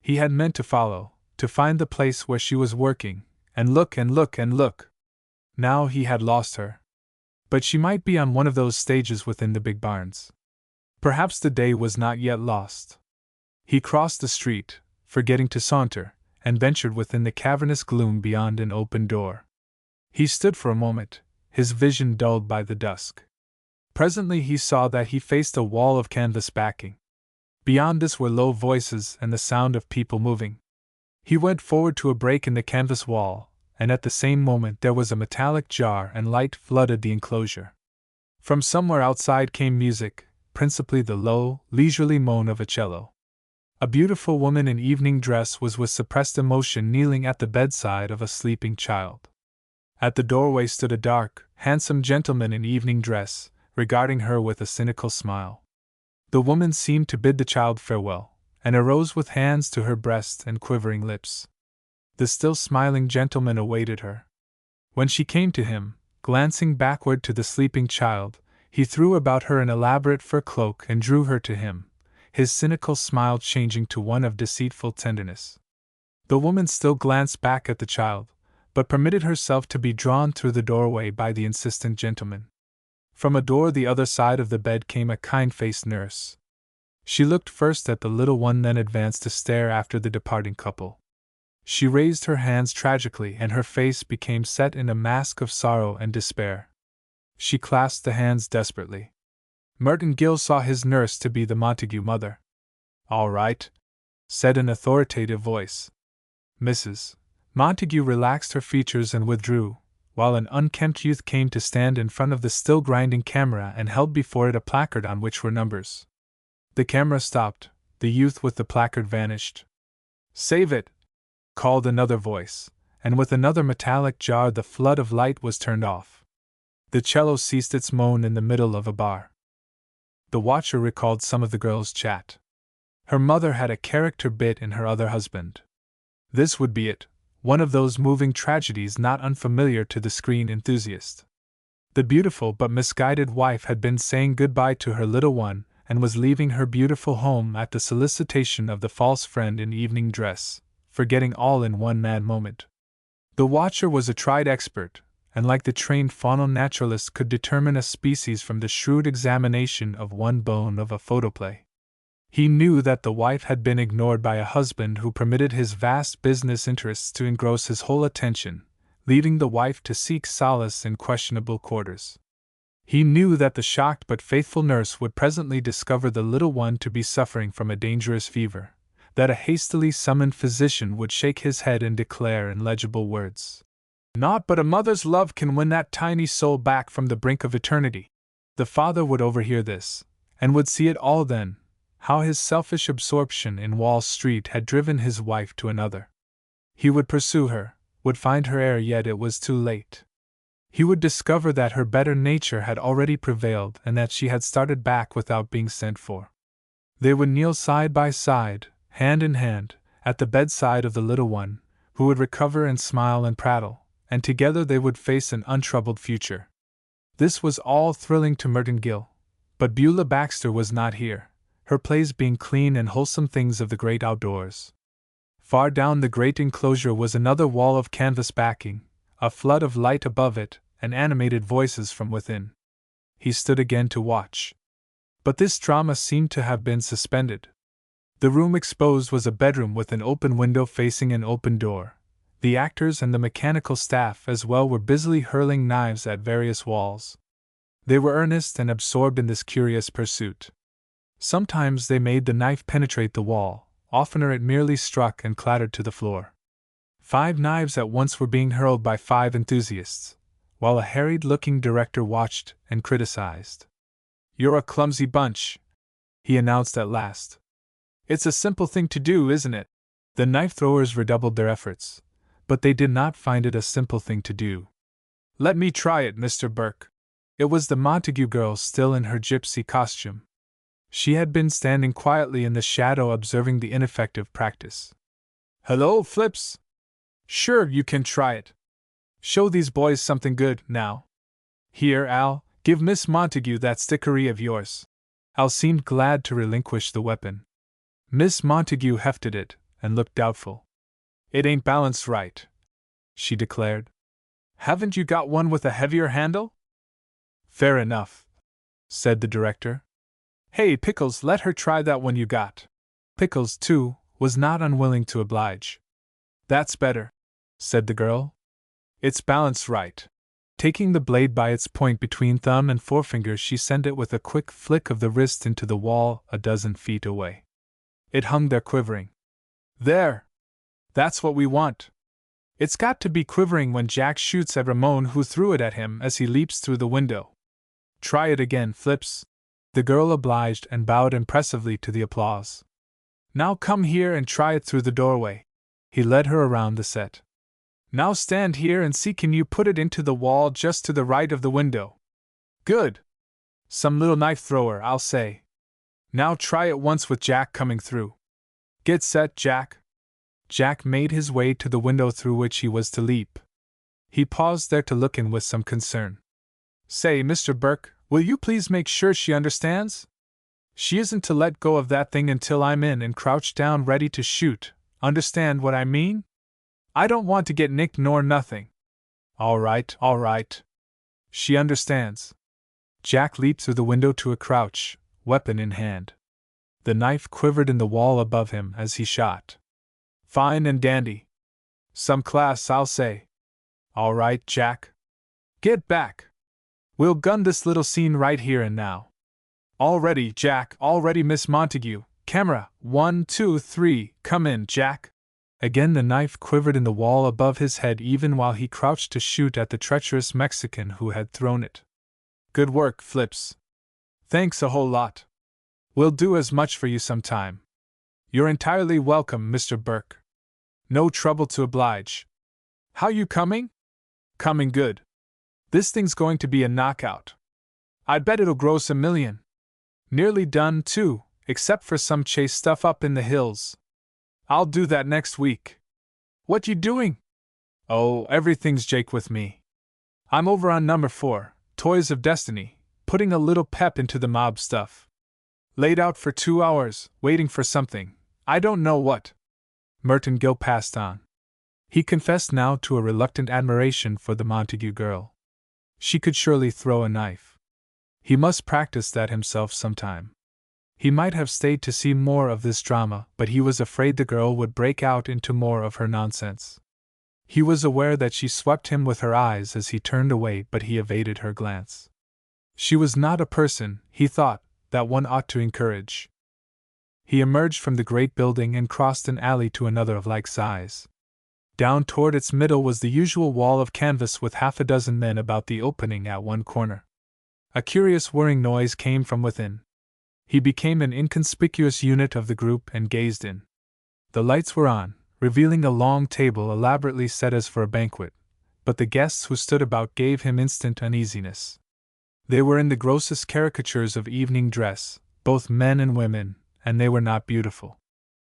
He had meant to follow, to find the place where she was working, and look and look and look. Now he had lost her. But she might be on one of those stages within the big barns. Perhaps the day was not yet lost. He crossed the street, forgetting to saunter, and ventured within the cavernous gloom beyond an open door. He stood for a moment, his vision dulled by the dusk. Presently he saw that he faced a wall of canvas backing. Beyond this were low voices and the sound of people moving. He went forward to a break in the canvas wall, and at the same moment there was a metallic jar and light flooded the enclosure. From somewhere outside came music, principally the low, leisurely moan of a cello. A beautiful woman in evening dress was with suppressed emotion kneeling at the bedside of a sleeping child. At the doorway stood a dark, handsome gentleman in evening dress, regarding her with a cynical smile. The woman seemed to bid the child farewell, and arose with hands to her breast and quivering lips. The still smiling gentleman awaited her. When she came to him, glancing backward to the sleeping child, he threw about her an elaborate fur cloak and drew her to him, his cynical smile changing to one of deceitful tenderness. The woman still glanced back at the child, but permitted herself to be drawn through the doorway by the insistent gentleman. From a door the other side of the bed came a kind-faced nurse. She looked first at the little one, then advanced to stare after the departing couple. She raised her hands tragically and her face became set in a mask of sorrow and despair. She clasped the hands desperately. Merton Gill saw his nurse to be the Montague mother. "All right," said an authoritative voice. Mrs. Montague relaxed her features and withdrew, while an unkempt youth came to stand in front of the still grinding camera and held before it a placard on which were numbers. The camera stopped, the youth with the placard vanished. "Save it!" called another voice, and with another metallic jar the flood of light was turned off. The cello ceased its moan in the middle of a bar. The watcher recalled some of the girl's chat. Her mother had a character bit in her other husband. This would be it, one of those moving tragedies not unfamiliar to the screen enthusiast. The beautiful but misguided wife had been saying goodbye to her little one and was leaving her beautiful home at the solicitation of the false friend in evening dress, forgetting all in one mad moment. The watcher was a tried expert, and like the trained faunal naturalist could determine a species from the shrewd examination of one bone of a photoplay. He knew that the wife had been ignored by a husband who permitted his vast business interests to engross his whole attention, leaving the wife to seek solace in questionable quarters. He knew that the shocked but faithful nurse would presently discover the little one to be suffering from a dangerous fever, that a hastily summoned physician would shake his head and declare in legible words, "Naught but a mother's love can win that tiny soul back from the brink of eternity." The father would overhear this, and would see it all then, how his selfish absorption in Wall Street had driven his wife to another. He would pursue her, would find her ere yet it was too late. He would discover that her better nature had already prevailed and that she had started back without being sent for. They would kneel side by side, hand in hand, at the bedside of the little one, who would recover and smile and prattle, and together they would face an untroubled future. This was all thrilling to Merton Gill, but Beulah Baxter was not here, her plays being clean and wholesome things of the great outdoors. Far down the great enclosure was another wall of canvas backing, a flood of light above it, and animated voices from within. He stood again to watch. But this drama seemed to have been suspended. The room exposed was a bedroom with an open window facing an open door. The actors and the mechanical staff as well were busily hurling knives at various walls. They were earnest and absorbed in this curious pursuit. Sometimes they made the knife penetrate the wall, oftener it merely struck and clattered to the floor. 5 knives at once were being hurled by 5 enthusiasts, while a harried-looking director watched and criticized. "You're a clumsy bunch," he announced at last. "It's a simple thing to do, isn't it?" The knife-throwers redoubled their efforts, but they did not find it a simple thing to do. "Let me try it, Mr. Burke." It was the Montague girl still in her gypsy costume. She had been standing quietly in the shadow observing the ineffective practice. "Hello, Flips! Sure, you can try it. Show these boys something good, now. Here, Al, give Miss Montague that stickery of yours." Al seemed glad to relinquish the weapon. Miss Montague hefted it, and looked doubtful. "It ain't balanced right," she declared. "Haven't you got one with a heavier handle?" "Fair enough," said the director. "Hey, Pickles, let her try that one you got." Pickles, too, was not unwilling to oblige. "That's better," said the girl. "It's balanced right." Taking the blade by its point between thumb and forefinger, she sent it with a quick flick of the wrist into the wall a dozen feet away. It hung there quivering. "There! That's what we want. It's got to be quivering when Jack shoots at Ramon, who threw it at him as he leaps through the window. Try it again, Flips." The girl obliged and bowed impressively to the applause. "Now come here and try it through the doorway." He led her around the set. "Now stand here and see, can you put it into the wall just to the right of the window? Good! Some little knife thrower, I'll say. Now try it once with Jack coming through. Get set, Jack." Jack made his way to the window through which he was to leap. He paused there to look in with some concern. "Say, Mr. Burke, will you please make sure she understands? She isn't to let go of that thing until I'm in and crouched down ready to shoot, understand what I mean? I don't want to get nicked nor nothing." All right. She understands." Jack leaped through the window to a crouch, weapon in hand. The knife quivered in the wall above him as he shot. "Fine and dandy. Some class, I'll say. All right, Jack. Get back. We'll gun this little scene right here and now. All ready, Jack, all ready, Miss Montague. Camera, 1, 2, 3, come in, Jack. Again the knife quivered in the wall above his head even while he crouched to shoot at the treacherous Mexican who had thrown it. Good work, Flips. Thanks a whole lot. We'll do as much for you sometime. You're entirely welcome, Mr. Burke. No trouble to oblige. How you coming? Coming good. This thing's going to be a knockout. I bet it'll gross $1 million. Nearly done, too, except for some chase stuff up in the hills. I'll do that next week. What you doing? Oh, everything's Jake with me. I'm over on number 4, Toys of Destiny, putting a little pep into the mob stuff. Laid out for 2 hours, waiting for something. I don't know what. Merton Gill passed on. He confessed now to a reluctant admiration for the Montague girl. She could surely throw a knife. He must practice that himself sometime. He might have stayed to see more of this drama, but he was afraid the girl would break out into more of her nonsense. He was aware that she swept him with her eyes as he turned away, but he evaded her glance. She was not a person, he thought, that one ought to encourage. He emerged from the great building and crossed an alley to another of like size. Down toward its middle was the usual wall of canvas with half a dozen men about the opening at one corner. A curious whirring noise came from within. He became an inconspicuous unit of the group and gazed in. The lights were on, revealing a long table elaborately set as for a banquet, but the guests who stood about gave him instant uneasiness. They were in the grossest caricatures of evening dress, both men and women, and they were not beautiful.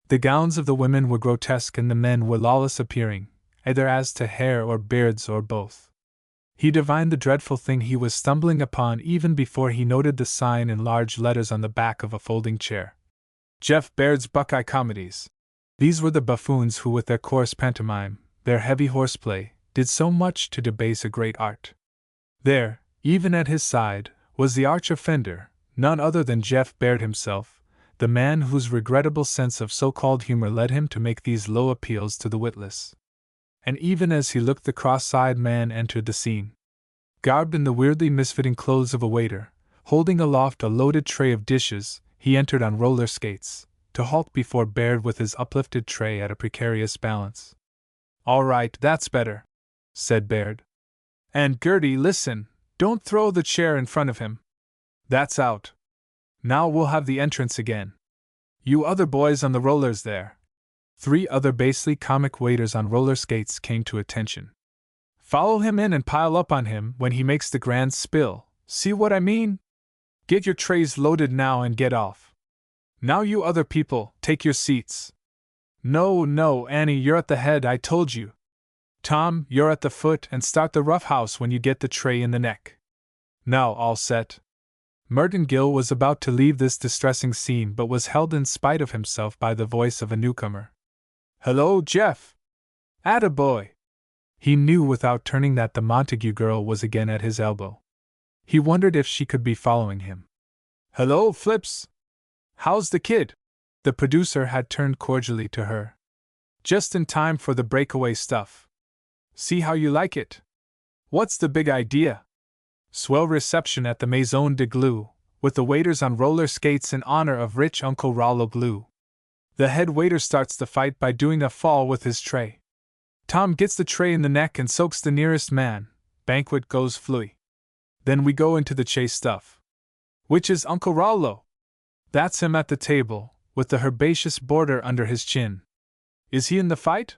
The gowns of the women were grotesque and the men were lawless appearing, either as to hair or beards or both. He divined the dreadful thing he was stumbling upon even before he noted the sign in large letters on the back of a folding chair. Jeff Baird's Buckeye Comedies. These were the buffoons who with their coarse pantomime, their heavy horseplay, did so much to debase a great art. There, even at his side, was the arch offender, none other than Jeff Baird himself, the man whose regrettable sense of so-called humor led him to make these low appeals to the witless. And even as he looked, the cross-eyed man entered the scene. Garbed in the weirdly misfitting clothes of a waiter, holding aloft a loaded tray of dishes, he entered on roller skates, to halt before Baird with his uplifted tray at a precarious balance. All right, that's better, said Baird. And Gertie, listen, don't throw the chair in front of him. That's out. Now we'll have the entrance again. You other boys on the rollers there. 3 other basely comic waiters on roller skates came to attention. Follow him in and pile up on him when he makes the grand spill, see what I mean? Get your trays loaded now and get off. Now you other people, take your seats. No, Annie, you're at the head, I told you. Tom, you're at the foot and start the roughhouse when you get the tray in the neck. Now all set. Merton Gill was about to leave this distressing scene but was held in spite of himself by the voice of a newcomer. Hello, Jeff. Attaboy. He knew without turning that the Montague girl was again at his elbow. He wondered if she could be following him. Hello, Flips. How's the kid? The producer had turned cordially to her. Just in time for the breakaway stuff. See how you like it? What's the big idea? Swell reception at the Maison de Glue, with the waiters on roller skates in honor of rich Uncle Rollo Glue. The head waiter starts the fight by doing a fall with his tray. Tom gets the tray in the neck and soaks the nearest man. Banquet goes flui. Then we go into the chase stuff. Which is Uncle Rollo? That's him at the table, with the herbaceous border under his chin. Is he in the fight?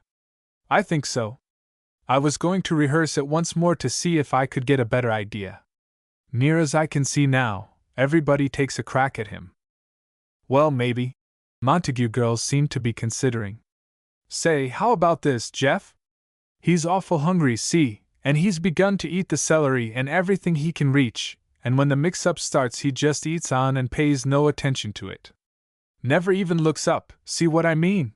I think so. I was going to rehearse it once more to see if I could get a better idea. Near as I can see now, everybody takes a crack at him. Well, maybe. Montague girls seemed to be considering. Say, how about this, Jeff? He's awful hungry, see, and he's begun to eat the celery and everything he can reach, and when the mix-up starts he just eats on and pays no attention to it. Never even looks up, see what I mean?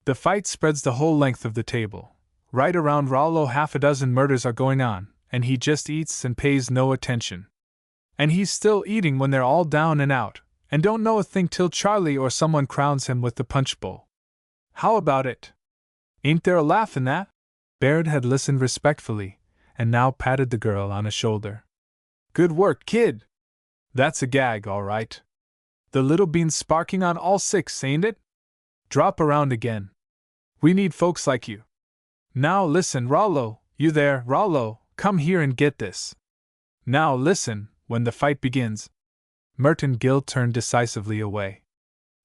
The fight spreads the whole length of the table. Right around Rollo 6 murders are going on, and he just eats and pays no attention. And he's still eating when they're all down and out, and don't know a thing till Charlie or someone crowns him with the punch bowl. How about it? Ain't there a laugh in that? Baird had listened respectfully, and now patted the girl on a shoulder. "Good work, kid! That's a gag, all right. The little bean's sparking on all six, ain't it? Drop around again. We need folks like you. Now listen, Rollo, you there, Rollo, come here and get this. Now listen, when the fight begins." Merton Gill turned decisively away.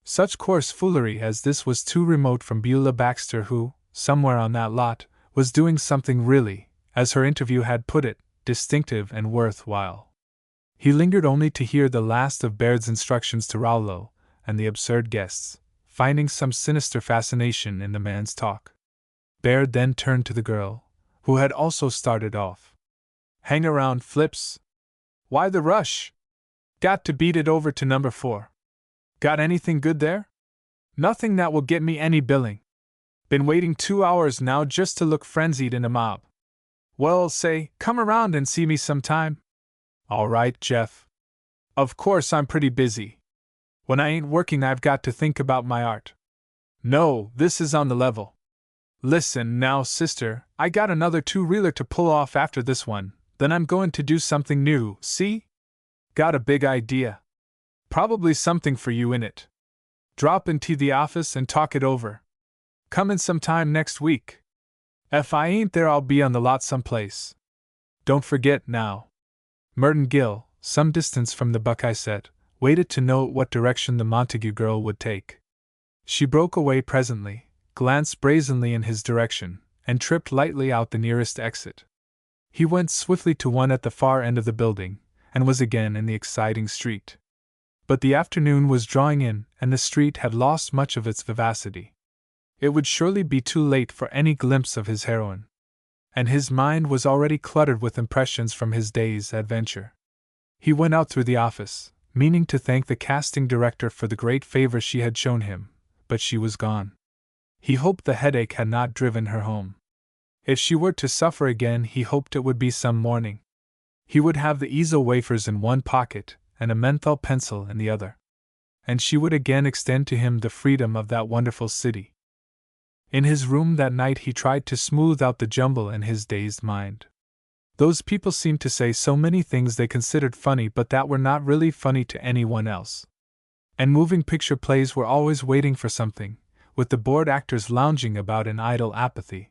Such coarse foolery as this was too remote from Beulah Baxter, who, somewhere on that lot, was doing something really, as her interview had put it, distinctive and worthwhile. He lingered only to hear the last of Baird's instructions to Rollo and the absurd guests, finding some sinister fascination in the man's talk. Baird then turned to the girl, who had also started off. "Hang around, Flips. Why the rush? Got to beat it over to number 4. Got anything good there?" "Nothing that will get me any billing. Been waiting 2 hours now just to look frenzied in a mob." "Well, say, come around and see me sometime." "All right, Jeff. Of course I'm pretty busy. When I ain't working I've got to think about my art. No, this is on the level. Listen now, sister, I got another 2-reeler to pull off after this one, then I'm going to do something new, see? Got a big idea. Probably something for you in it. Drop into the office and talk it over. Come in sometime next week. If I ain't there I'll be on the lot someplace. Don't forget now." Merton Gill, some distance from the Buckeye set, waited to note what direction the Montague girl would take. She broke away presently, glanced brazenly in his direction, and tripped lightly out the nearest exit. He went swiftly to one at the far end of the building, and was again in the exciting street. But the afternoon was drawing in, and the street had lost much of its vivacity. It would surely be too late for any glimpse of his heroine. And his mind was already cluttered with impressions from his day's adventure. He went out through the office, meaning to thank the casting director for the great favor she had shown him, but she was gone. He hoped the headache had not driven her home. If she were to suffer again, he hoped it would be some morning. He would have the easel wafers in one pocket and a menthol pencil in the other. And she would again extend to him the freedom of that wonderful city. In his room that night he tried to smooth out the jumble in his dazed mind. Those people seemed to say so many things they considered funny but that were not really funny to anyone else. And moving picture plays were always waiting for something, with the bored actors lounging about in idle apathy.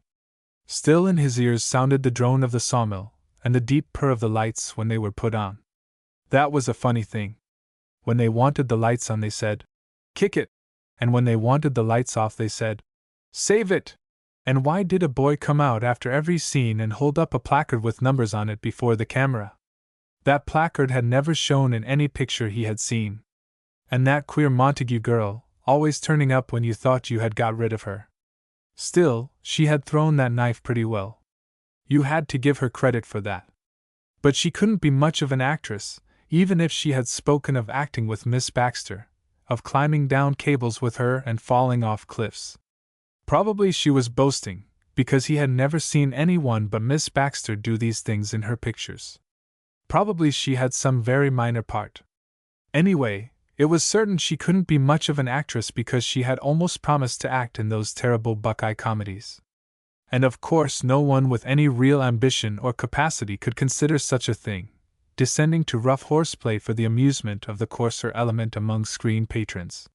Still in his ears sounded the drone of the sawmill, and the deep purr of the lights when they were put on. That was a funny thing. When they wanted the lights on they said, "Kick it," and when they wanted the lights off they said, "Save it." And why did a boy come out after every scene and hold up a placard with numbers on it before the camera? That placard had never shown in any picture he had seen. And that queer Montague girl, always turning up when you thought you had got rid of her. Still, she had thrown that knife pretty well. You had to give her credit for that. But she couldn't be much of an actress, even if she had spoken of acting with Miss Baxter, of climbing down cables with her and falling off cliffs. Probably she was boasting, because he had never seen anyone but Miss Baxter do these things in her pictures. Probably she had some very minor part. Anyway, it was certain she couldn't be much of an actress because she had almost promised to act in those terrible Buckeye comedies. And of course no one with any real ambition or capacity could consider such a thing, descending to rough horseplay for the amusement of the coarser element among screen patrons.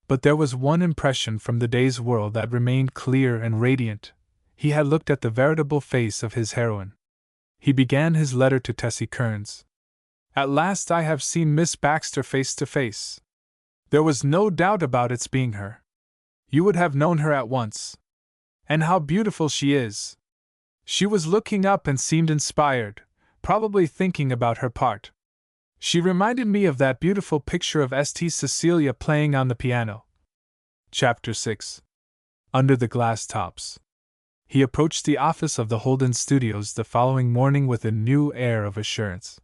But there was one impression from the day's world that remained clear and radiant. He had looked at the veritable face of his heroine. He began his letter to Tessie Kearns. "At last I have seen Miss Baxter face to face. There was no doubt about its being her. You would have known her at once. And how beautiful she is!" She was looking up and seemed inspired, probably thinking about her part. "She reminded me of that beautiful picture of St. Cecilia playing on the piano." Chapter 6. Under the Glass Tops. He approached the office of the Holden Studios the following morning with a new air of assurance.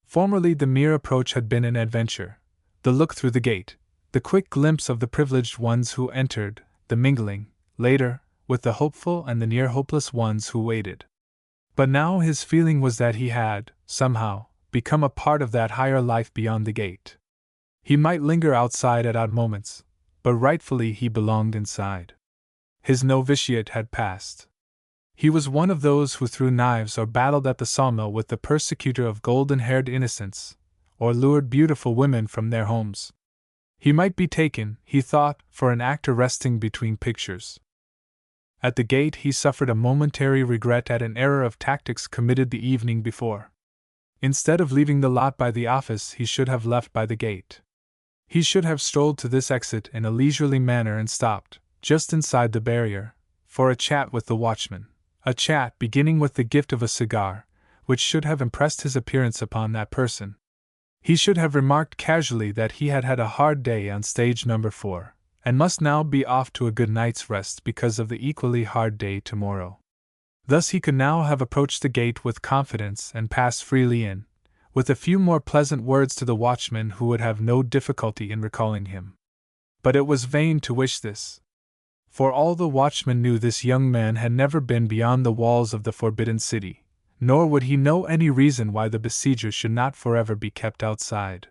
Formerly the mere approach had been an adventure, the look through the gate, the quick glimpse of the privileged ones who entered, the mingling, later, with the hopeful and the near hopeless ones who waited. But now his feeling was that he had, somehow, become a part of that higher life beyond the gate. He might linger outside at odd moments, but rightfully he belonged inside. His novitiate had passed. He was one of those who threw knives or battled at the sawmill with the persecutor of golden-haired innocents, or lured beautiful women from their homes. He might be taken, he thought, for an actor resting between pictures. At the gate he suffered a momentary regret at an error of tactics committed the evening before. Instead of leaving the lot by the office, he should have left by the gate. He should have strolled to this exit in a leisurely manner and stopped, just inside the barrier, for a chat with the watchman, a chat beginning with the gift of a cigar, which should have impressed his appearance upon that person. He should have remarked casually that he had had a hard day on stage number 4, and must now be off to a good night's rest because of the equally hard day tomorrow. Thus he could now have approached the gate with confidence and passed freely in, with a few more pleasant words to the watchman who would have no difficulty in recalling him. But it was vain to wish this. For all the watchman knew, this young man had never been beyond the walls of the Forbidden City, nor would he know any reason why the besieger should not forever be kept outside.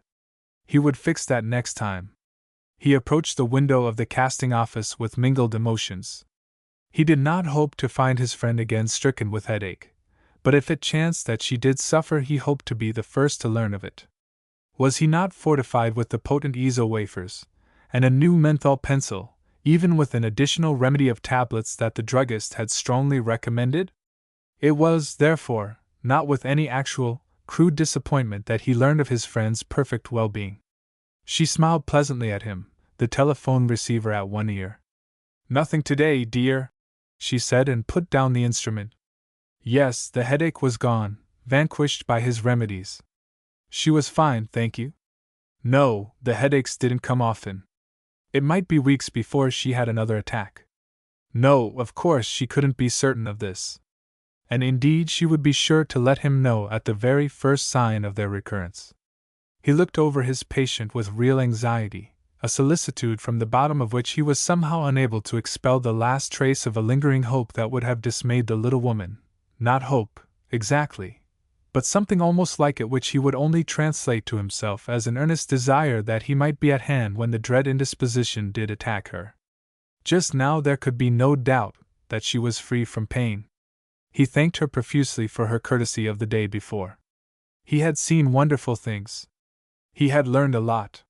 He would fix that next time. He approached the window of the casting office with mingled emotions. He did not hope to find his friend again stricken with headache, but if it chanced that she did suffer, he hoped to be the first to learn of it. Was he not fortified with the potent Ezo wafers, and a new menthol pencil, even with an additional remedy of tablets that the druggist had strongly recommended? It was, therefore, not with any actual, crude disappointment that he learned of his friend's perfect well-being. She smiled pleasantly at him, the telephone receiver at one ear. "Nothing today, dear," she said, and put down the instrument. Yes, the headache was gone, vanquished by his remedies. She was fine, thank you. No, the headaches didn't come often. It might be weeks before she had another attack. No, of course she couldn't be certain of this. And indeed she would be sure to let him know at the very first sign of their recurrence. He looked over his patient with real anxiety, a solicitude from the bottom of which he was somehow unable to expel the last trace of a lingering hope that would have dismayed the little woman. Not hope, exactly, but something almost like it, which he would only translate to himself as an earnest desire that he might be at hand when the dread indisposition did attack her. Just now there could be no doubt that she was free from pain. He thanked her profusely for her courtesy of the day before. He had seen wonderful things. He had learned a lot.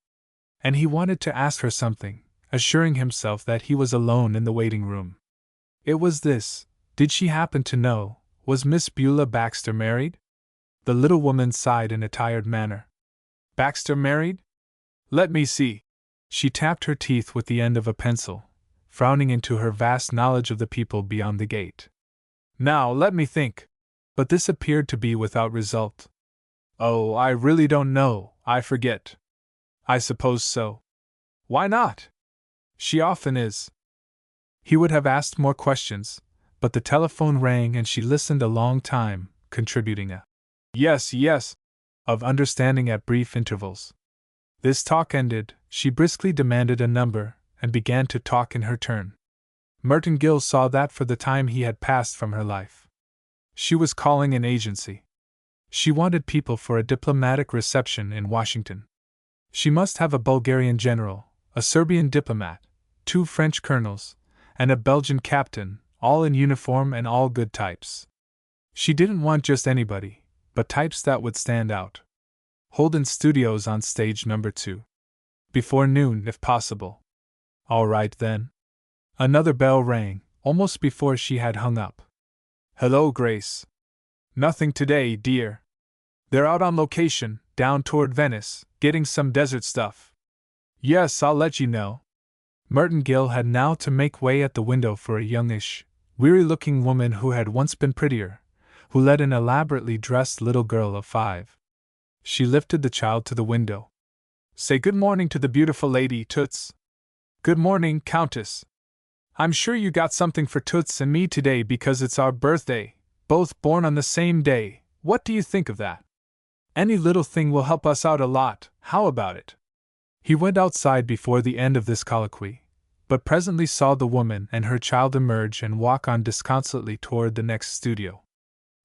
And he wanted to ask her something, assuring himself that he was alone in the waiting room. It was this: did she happen to know, was Miss Beulah Baxter married? The little woman sighed in a tired manner. Baxter married? Let me see. She tapped her teeth with the end of a pencil, frowning into her vast knowledge of the people beyond the gate. Now let me think. But this appeared to be without result. Oh, I really don't know, I forget. I suppose so. Why not? She often is. He would have asked more questions, but the telephone rang and she listened a long time, contributing a yes, yes, of understanding at brief intervals. This talk ended, she briskly demanded a number, and began to talk in her turn. Merton Gill saw that for the time he had passed from her life. She was calling an agency. She wanted people for a diplomatic reception in Washington. She must have a Bulgarian general, a Serbian diplomat, 2 French colonels, and a Belgian captain, all in uniform and all good types. She didn't want just anybody, but types that would stand out. Holden Studios on stage number 2. Before noon, if possible. All right then. Another bell rang, almost before she had hung up. Hello, Grace. Nothing today, dear. They're out on location, down toward Venice, getting some desert stuff. Yes, I'll let you know. Merton Gill had now to make way at the window for a youngish, weary-looking woman who had once been prettier, who led an elaborately dressed little girl of 5. She lifted the child to the window. Say good morning to the beautiful lady, Toots. Good morning, Countess. I'm sure you got something for Toots and me today because it's our birthday, both born on the same day. What do you think of that? Any little thing will help us out a lot, how about it? He went outside before the end of this colloquy, but presently saw the woman and her child emerge and walk on disconsolately toward the next studio.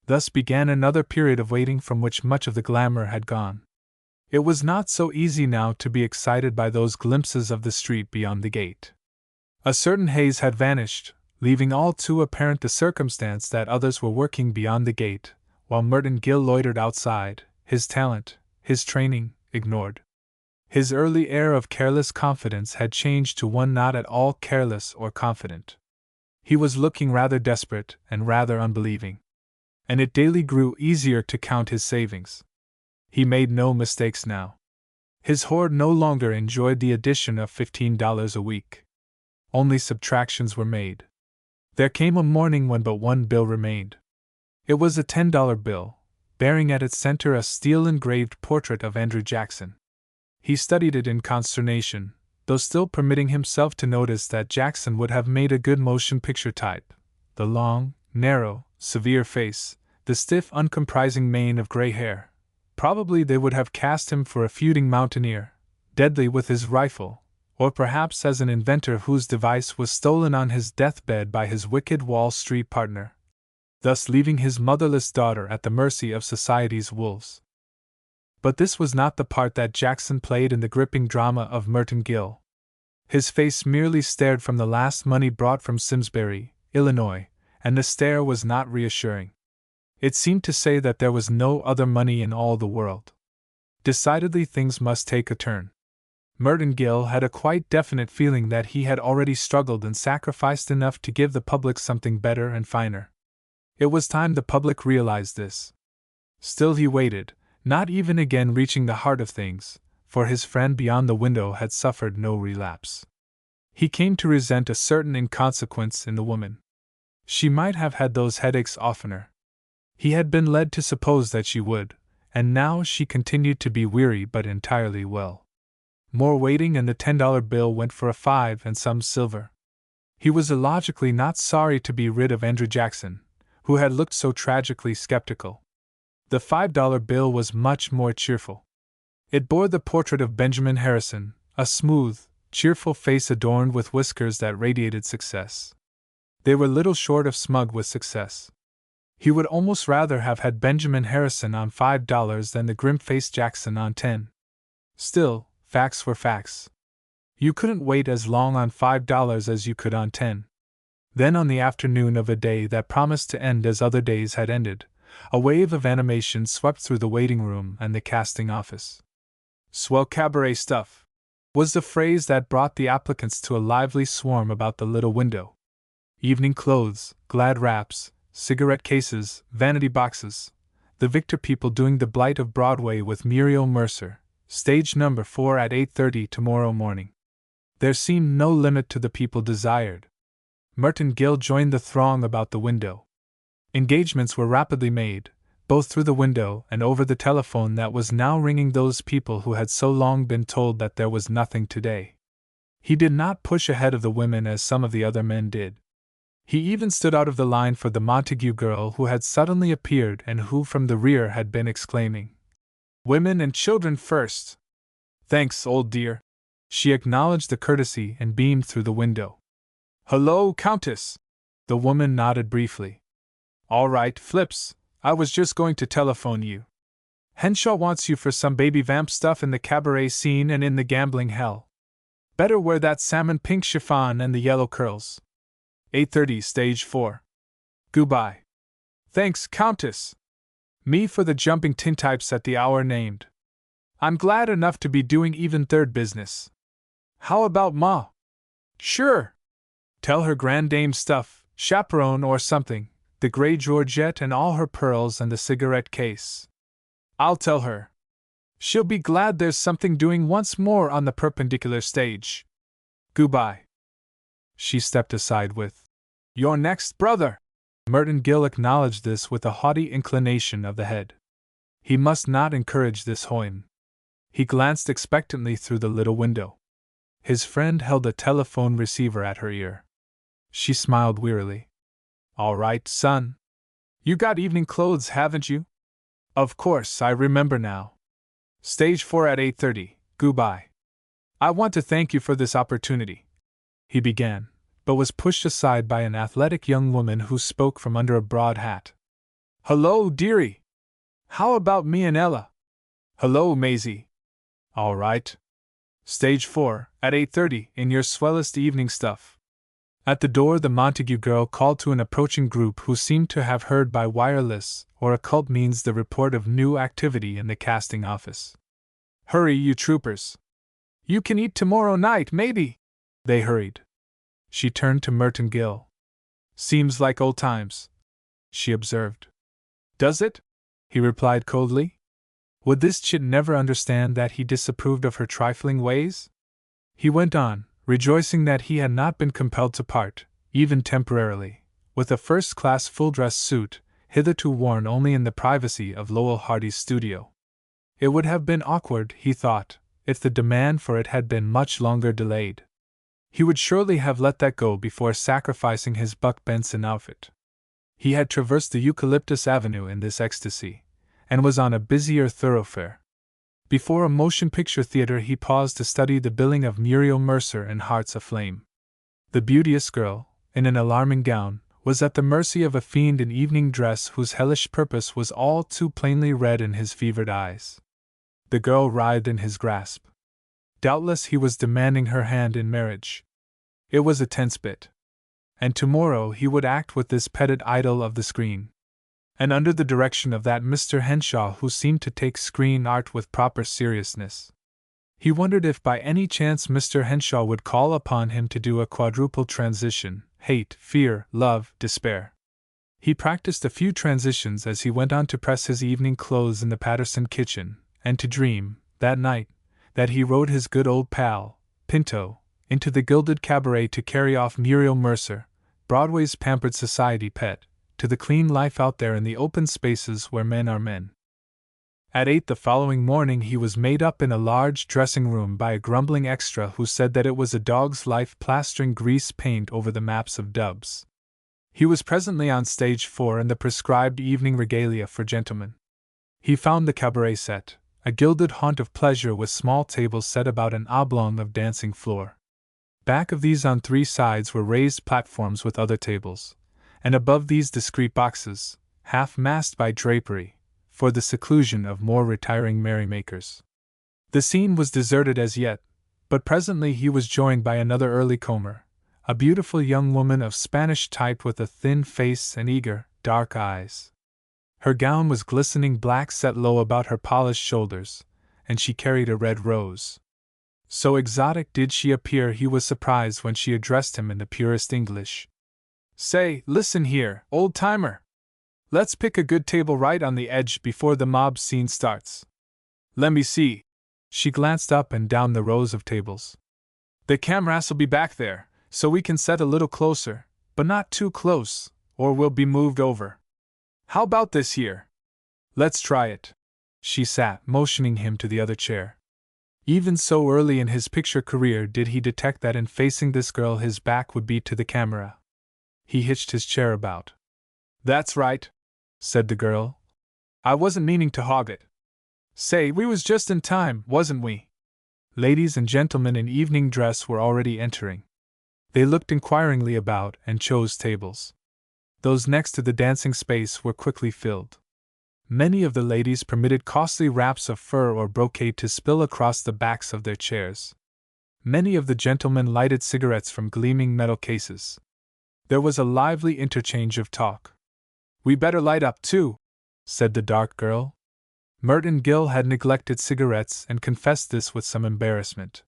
Thus began another period of waiting from which much of the glamour had gone. It was not so easy now to be excited by those glimpses of the street beyond the gate. A certain haze had vanished, leaving all too apparent the circumstance that others were working beyond the gate, while Merton Gill loitered outside, his talent, his training, ignored. His early air of careless confidence had changed to one not at all careless or confident. He was looking rather desperate and rather unbelieving. And it daily grew easier to count his savings. He made no mistakes now. His hoard no longer enjoyed the addition of $15 a week. Only subtractions were made. There came a morning when but one bill remained. It was a $10 bill, bearing at its center a steel-engraved portrait of Andrew Jackson. He studied it in consternation, though still permitting himself to notice that Jackson would have made a good motion picture type. The long, narrow, severe face, the stiff, uncompromising mane of gray hair. Probably they would have cast him for a feuding mountaineer, deadly with his rifle, or perhaps as an inventor whose device was stolen on his deathbed by his wicked Wall Street partner, thus leaving his motherless daughter at the mercy of society's wolves. But this was not the part that Jackson played in the gripping drama of Merton Gill. His face merely stared from the last money brought from Simsbury, Illinois, and the stare was not reassuring. It seemed to say that there was no other money in all the world. Decidedly things must take a turn. Merton Gill had a quite definite feeling that he had already struggled and sacrificed enough to give the public something better and finer. It was time the public realized this. Still he waited, not even again reaching the heart of things, for his friend beyond the window had suffered no relapse. He came to resent a certain inconsequence in the woman. She might have had those headaches oftener. He had been led to suppose that she would, and now she continued to be weary but entirely well. More waiting and the $10 bill went for a 5 and some silver. He was illogically not sorry to be rid of Andrew Jackson, who had looked so tragically skeptical. The $5 bill was much more cheerful. It bore the portrait of Benjamin Harrison, a smooth, cheerful face adorned with whiskers that radiated success. They were little short of smug with success. He would almost rather have had Benjamin Harrison on $5 than the grim-faced Jackson on 10. Still, facts were facts. You couldn't wait as long on $5 as you could on 10. Then on the afternoon of a day that promised to end as other days had ended, a wave of animation swept through the waiting room and the casting office. "Swell cabaret stuff," was the phrase that brought the applicants to a lively swarm about the little window. Evening clothes, glad wraps, cigarette cases, vanity boxes, the Victor people doing the Blight of Broadway with Muriel Mercer, stage number 4 at 8:30 tomorrow morning. There seemed no limit to the people desired. Merton Gill joined the throng about the window. Engagements were rapidly made, both through the window and over the telephone that was now ringing those people who had so long been told that there was nothing today. He did not push ahead of the women as some of the other men did. He even stood out of the line for the Montague girl who had suddenly appeared and who from the rear had been exclaiming, "Women and children first!" "Thanks, old dear." She acknowledged the courtesy and beamed through the window. "Hello, Countess!" The woman nodded briefly. "All right, Flips, I was just going to telephone you. Henshaw wants you for some baby vamp stuff in the cabaret scene and in the gambling hell. Better wear that salmon pink chiffon and the yellow curls. 8:30, stage 4. Goodbye." "Thanks, Countess." "Me for the jumping tintypes at the hour named. I'm glad enough to be doing even third business. How about Ma?" "Sure. Tell her grand dame stuff, chaperone or something, the gray Georgette and all her pearls and the cigarette case. I'll tell her. She'll be glad there's something doing once more on the perpendicular stage. Goodbye." She stepped aside with, "You're next, brother." Merton Gill acknowledged this with a haughty inclination of the head. He must not encourage this hoyden. He glanced expectantly through the little window. His friend held a telephone receiver at her ear. She smiled wearily. "All right, son. You got evening clothes, haven't you? Of course, I remember now. Stage 4 at 8:30, goodbye. I want to thank you for this opportunity," he began, but was pushed aside by an athletic young woman who spoke from under a broad hat. "Hello, dearie. How about me and Ella?" "Hello, Maisie." "All right. Stage 4, at 8:30, in your swellest evening stuff. At the door, the Montague girl called to an approaching group who seemed to have heard by wireless or occult means the report of new activity in the casting office. "Hurry, you troopers! You can eat tomorrow night, maybe!" They hurried. She turned to Merton Gill. "Seems like old times," she observed. "Does it?" he replied coldly. Would this chit never understand that he disapproved of her trifling ways? He went on, rejoicing that he had not been compelled to part, even temporarily, with a first-class full-dress suit, hitherto worn only in the privacy of Lowell Hardy's studio. It would have been awkward, he thought, if the demand for it had been much longer delayed. He would surely have let that go before sacrificing his Buck Benson outfit. He had traversed the Eucalyptus Avenue in this ecstasy, and was on a busier thoroughfare. Before a motion picture theater he paused to study the billing of Muriel Mercer in Hearts Aflame. The beauteous girl, in an alarming gown, was at the mercy of a fiend in evening dress whose hellish purpose was all too plainly read in his fevered eyes. The girl writhed in his grasp. Doubtless he was demanding her hand in marriage. It was a tense bit. And tomorrow he would act with this petted idol of the screen. And under the direction of that Mr. Henshaw who seemed to take screen art with proper seriousness. He wondered if by any chance Mr. Henshaw would call upon him to do a quadruple transition: hate, fear, love, despair. He practiced a few transitions as he went on to press his evening clothes in the Patterson kitchen, and to dream, that night, that he rode his good old pal, Pinto, into the gilded cabaret to carry off Muriel Mercer, Broadway's pampered society pet, to the clean life out there in the open spaces where men are men. At 8 the following morning he was made up in a large dressing room by a grumbling extra who said that it was a dog's life plastering grease paint over the maps of dubs. He was presently on stage 4 in the prescribed evening regalia for gentlemen. He found the cabaret set, a gilded haunt of pleasure with small tables set about an oblong of dancing floor. Back of these on 3 sides were raised platforms with other tables, and above these discreet boxes, half masked by drapery, for the seclusion of more retiring merrymakers. The scene was deserted as yet, but presently he was joined by another early comer, a beautiful young woman of Spanish type with a thin face and eager, dark eyes. Her gown was glistening black set low about her polished shoulders, and she carried a red rose. So exotic did she appear he was surprised when she addressed him in the purest English. "Say, listen here, old-timer. Let's pick a good table right on the edge before the mob scene starts. Let me see." She glanced up and down the rows of tables. "The cameras'll be back there, so we can set a little closer, but not too close, or we'll be moved over. How about this here? Let's try it." She sat, motioning him to the other chair. Even so early in his picture career did he detect that in facing this girl his back would be to the camera. He hitched his chair about. "That's right," said the girl. "I wasn't meaning to hog it. Say, we was just in time, wasn't we?" Ladies and gentlemen in evening dress were already entering. They looked inquiringly about and chose tables. Those next to the dancing space were quickly filled. Many of the ladies permitted costly wraps of fur or brocade to spill across the backs of their chairs. Many of the gentlemen lighted cigarettes from gleaming metal cases. There was a lively interchange of talk. "We better light up, too," said the dark girl. Merton Gill had neglected cigarettes and confessed this with some embarrassment.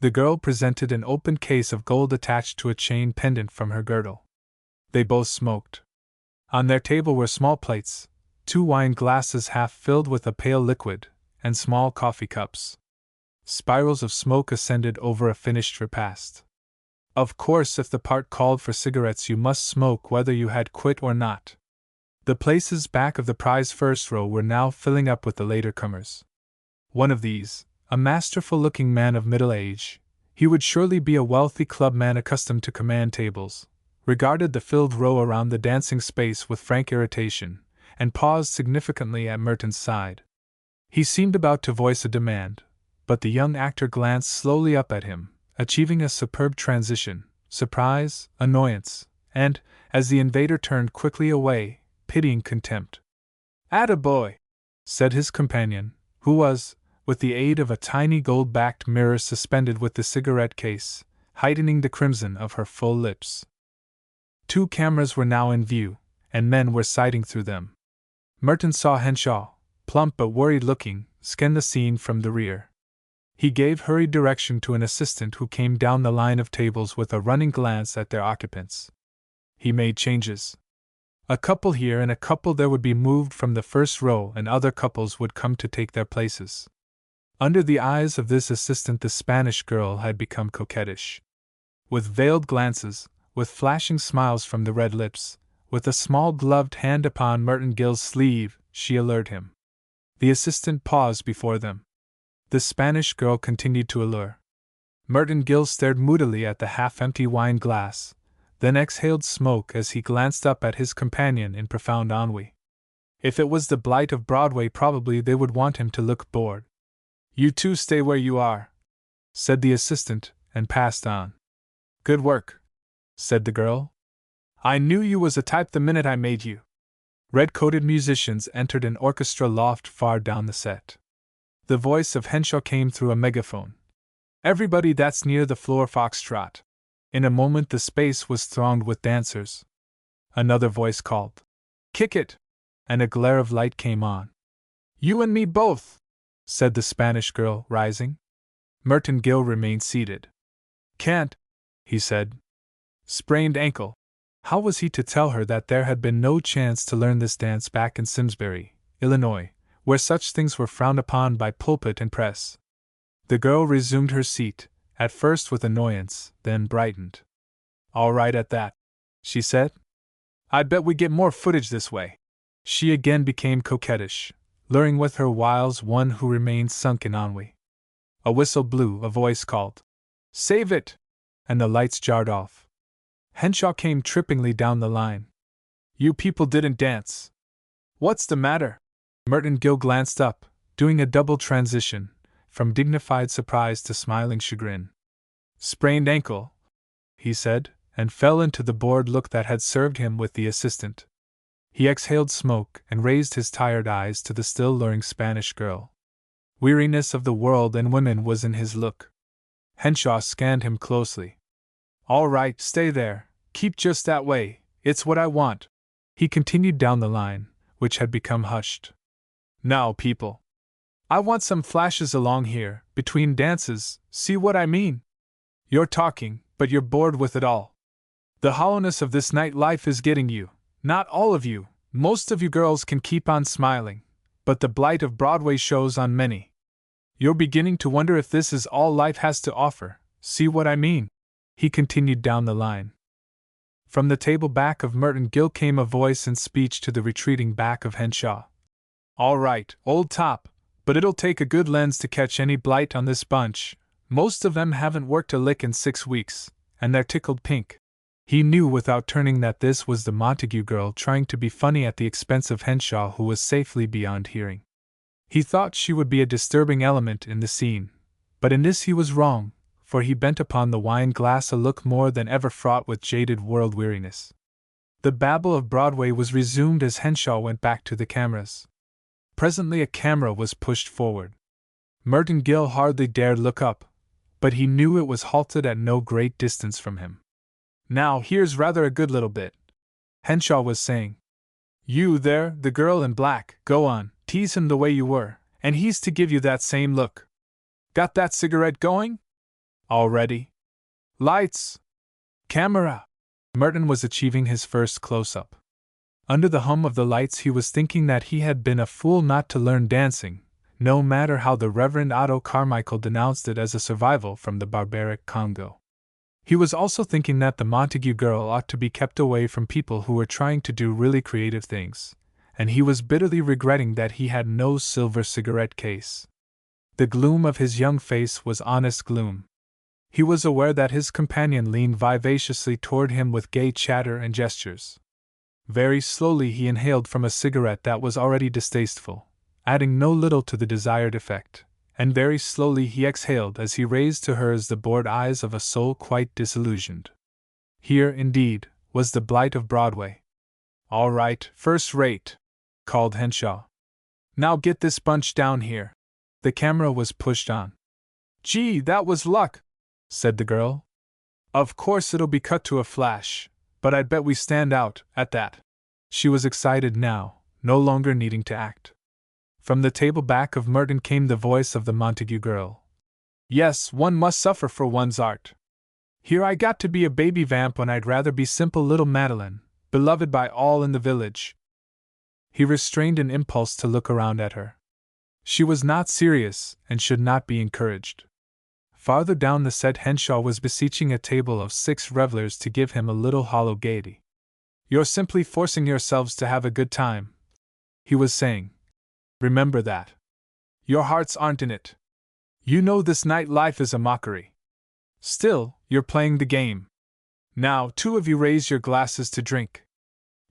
The girl presented an open case of gold attached to a chain pendant from her girdle. They both smoked. On their table were small plates, 2 wine glasses half filled with a pale liquid, and small coffee cups. Spirals of smoke ascended over a finished repast. Of course, if the part called for cigarettes, you must smoke whether you had quit or not. The places back of the prize first row were now filling up with the later comers. One of these, a masterful-looking man of middle age, he would surely be a wealthy clubman accustomed to command tables, regarded the filled row around the dancing space with frank irritation, and paused significantly at Merton's side. He seemed about to voice a demand, but the young actor glanced slowly up at him, achieving a superb transition, surprise, annoyance, and, as the invader turned quickly away, pitying contempt. "Attaboy," said his companion, who was, with the aid of a tiny gold-backed mirror suspended with the cigarette case, heightening the crimson of her full lips. 2 cameras were now in view, and men were sighting through them. Merton saw Henshaw, plump but worried-looking, scan the scene from the rear. He gave hurried direction to an assistant who came down the line of tables with a running glance at their occupants. He made changes. A couple here and a couple there would be moved from the first row, and other couples would come to take their places. Under the eyes of this assistant, the Spanish girl had become coquettish. With veiled glances, with flashing smiles from the red lips, with a small gloved hand upon Merton Gill's sleeve, she allured him. The assistant paused before them. The Spanish girl continued to allure. Merton Gill stared moodily at the half-empty wine glass, then exhaled smoke as he glanced up at his companion in profound ennui. If it was the blight of Broadway, probably they would want him to look bored. "You two stay where you are," said the assistant, and passed on. "Good work," said the girl. "I knew you was a type the minute I made you." Red-coated musicians entered an orchestra loft far down the set. The voice of Henshaw came through a megaphone. "Everybody that's near the floor foxtrot." In a moment the space was thronged with dancers. Another voice called, "Kick it!" and a glare of light came on. "You and me both," said the Spanish girl, rising. Merton Gill remained seated. "Can't," he said. Sprained ankle. How was he to tell her that there had been no chance to learn this dance back in Simsbury, Illinois, where such things were frowned upon by pulpit and press? The girl resumed her seat, at first with annoyance, then brightened. "All right at that," she said. "I bet we get more footage this way." She again became coquettish, luring with her wiles one who remained sunk in ennui. A whistle blew, a voice called, "Save it!" and the lights jarred off. Henshaw came trippingly down the line. "You people didn't dance. What's the matter?" Merton Gill glanced up, doing a double transition, from dignified surprise to smiling chagrin. "Sprained ankle," he said, and fell into the bored look that had served him with the assistant. He exhaled smoke and raised his tired eyes to the still luring Spanish girl. Weariness of the world and women was in his look. Henshaw scanned him closely. "All right, stay there, keep just that way, it's what I want." He continued down the line, which had become hushed. "Now, people, I want some flashes along here, between dances, see what I mean? You're talking, but you're bored with it all. The hollowness of this night life is getting you. Not all of you, most of you girls can keep on smiling, but the blight of Broadway shows on many. You're beginning to wonder if this is all life has to offer, see what I mean?" He continued down the line. From the table back of Merton Gill came a voice in speech to the retreating back of Henshaw. "All right, old top, but it'll take a good lens to catch any blight on this bunch. Most of them haven't worked a lick in 6 weeks, and they're tickled pink." He knew without turning that this was the Montague girl trying to be funny at the expense of Henshaw, who was safely beyond hearing. He thought she would be a disturbing element in the scene, but in this he was wrong, for he bent upon the wine glass a look more than ever fraught with jaded world weariness. The babble of Broadway was resumed as Henshaw went back to the cameras. Presently a camera was pushed forward. Merton Gill hardly dared look up, but he knew it was halted at no great distance from him. "Now here's rather a good little bit," Henshaw was saying. "You there, the girl in black, go on, tease him the way you were, and he's to give you that same look. Got that cigarette going? All ready? Lights! Camera!" Merton was achieving his first close-up. Under the hum of the lights he was thinking that he had been a fool not to learn dancing, no matter how the Reverend Otto Carmichael denounced it as a survival from the barbaric Congo. He was also thinking that the Montague girl ought to be kept away from people who were trying to do really creative things, and he was bitterly regretting that he had no silver cigarette case. The gloom of his young face was honest gloom. He was aware that his companion leaned vivaciously toward him with gay chatter and gestures. Very slowly he inhaled from a cigarette that was already distasteful, adding no little to the desired effect, and very slowly he exhaled as he raised to hers the bored eyes of a soul quite disillusioned. Here, indeed, was the blight of Broadway. "All right, first rate," called Henshaw. "Now get this bunch down here." The camera was pushed on. "Gee, that was luck," said the girl. Of course it'll be cut to a flash, but I'd bet we stand out at that. She was excited now, no longer needing to act. From the table back of Merton came the voice of the Montague girl. Yes, one must suffer for one's art. Here I got to be a baby vamp when I'd rather be simple little Madeline, beloved by all in the village. He restrained an impulse to look around at her. She was not serious, and should not be encouraged. Farther down the set Henshaw was beseeching a table of 6 revelers to give him a little hollow gaiety. You're simply forcing yourselves to have a good time, he was saying. Remember that. Your hearts aren't in it. You know this night life is a mockery. Still, you're playing the game. Now, 2 of you raise your glasses to drink.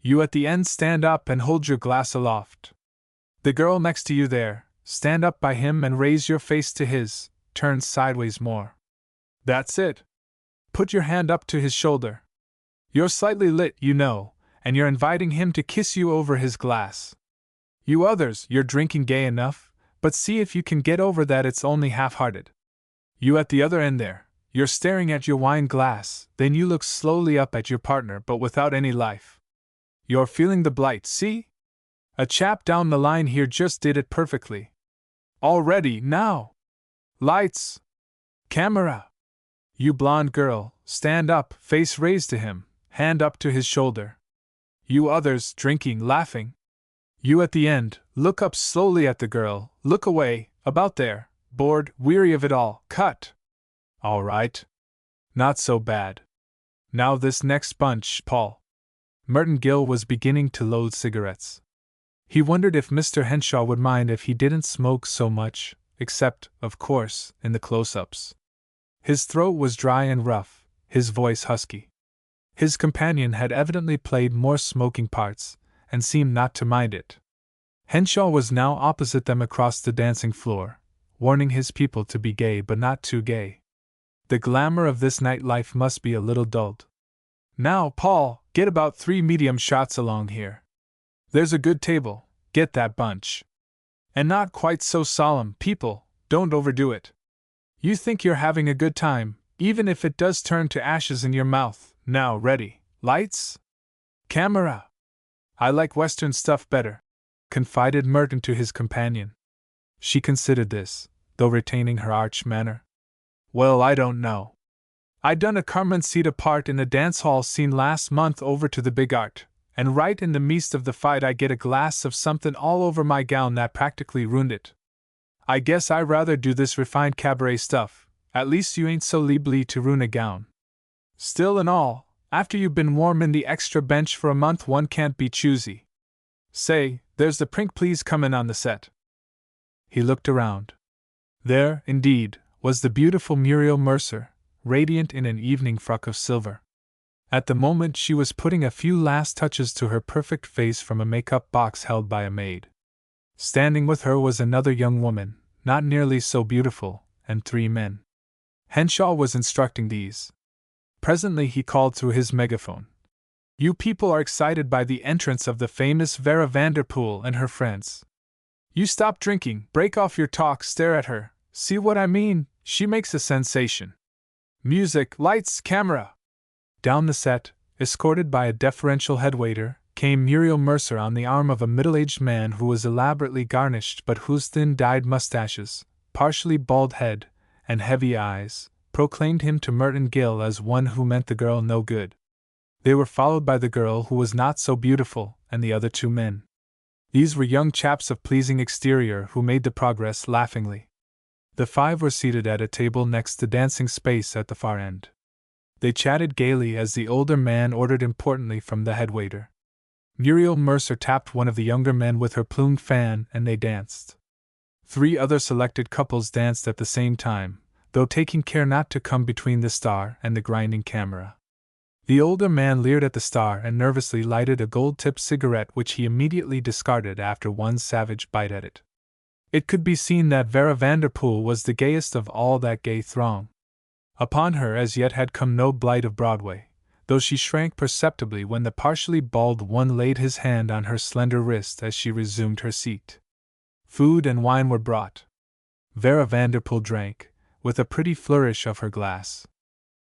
You at the end stand up and hold your glass aloft. The girl next to you there, stand up by him and raise your face to his, turn sideways more. That's it. Put your hand up to his shoulder. You're slightly lit, you know, and you're inviting him to kiss you over his glass. You others, you're drinking gay enough, but see if you can get over that it's only half-hearted. You at the other end there, you're staring at your wine glass, then you look slowly up at your partner but without any life. You're feeling the blight, see? A chap down the line here just did it perfectly. All ready, now! Lights! Camera! You blonde girl, stand up, face raised to him, hand up to his shoulder. You others, drinking, laughing. You at the end, look up slowly at the girl, look away, about there, bored, weary of it all, cut. All right. Not so bad. Now this next bunch, Paul. Merton Gill was beginning to load cigarettes. He wondered if Mr. Henshaw would mind if he didn't smoke so much, except, of course, in the close-ups. His throat was dry and rough, his voice husky. His companion had evidently played more smoking parts, and seemed not to mind it. Henshaw was now opposite them across the dancing floor, warning his people to be gay but not too gay. The glamour of this night life must be a little dulled. Now, Paul, get about 3 medium shots along here. There's a good table, get that bunch. And not quite so solemn, people, don't overdo it. You think you're having a good time, even if it does turn to ashes in your mouth. Now, ready, lights? Camera! I like Western stuff better, confided Merton to his companion. She considered this, though retaining her arch manner. Well, I don't know. I done a Carmencita part in a dance hall scene last month over to the Big Art, and right in the midst of the fight I get a glass of something all over my gown that practically ruined it. I guess I rather do this refined cabaret stuff, at least you ain't so liable to ruin a gown. Still and all, after you've been warming the extra bench for a month one can't be choosy. Say, there's the prink please comin' on the set. He looked around. There, indeed, was the beautiful Muriel Mercer, radiant in an evening frock of silver. At the moment she was putting a few last touches to her perfect face from a make-up box held by a maid. Standing with her was another young woman, not nearly so beautiful, and 3 men. Henshaw was instructing these. Presently he called through his megaphone. You people are excited by the entrance of the famous Vera Vanderpool and her friends. You stop drinking, break off your talk, stare at her, see what I mean, she makes a sensation. Music, lights, camera! Down the set, escorted by a deferential headwaiter, came Muriel Mercer on the arm of a middle-aged man who was elaborately garnished but whose thin dyed mustaches, partially bald head, and heavy eyes, proclaimed him to Merton Gill as one who meant the girl no good. They were followed by the girl who was not so beautiful, and the other 2 men. These were young chaps of pleasing exterior who made the progress laughingly. The 5 were seated at a table next the dancing space at the far end. They chatted gaily as the older man ordered importantly from the headwaiter. Muriel Mercer tapped one of the younger men with her plumed fan and they danced. 3 other selected couples danced at the same time, though taking care not to come between the star and the grinding camera. The older man leered at the star and nervously lighted a gold-tipped cigarette which he immediately discarded after one savage bite at it. It could be seen that Vera Vanderpool was the gayest of all that gay throng. Upon her as yet had come no blight of Broadway, though she shrank perceptibly when the partially bald one laid his hand on her slender wrist as she resumed her seat. Food and wine were brought. Vera Vanderpool drank, with a pretty flourish of her glass.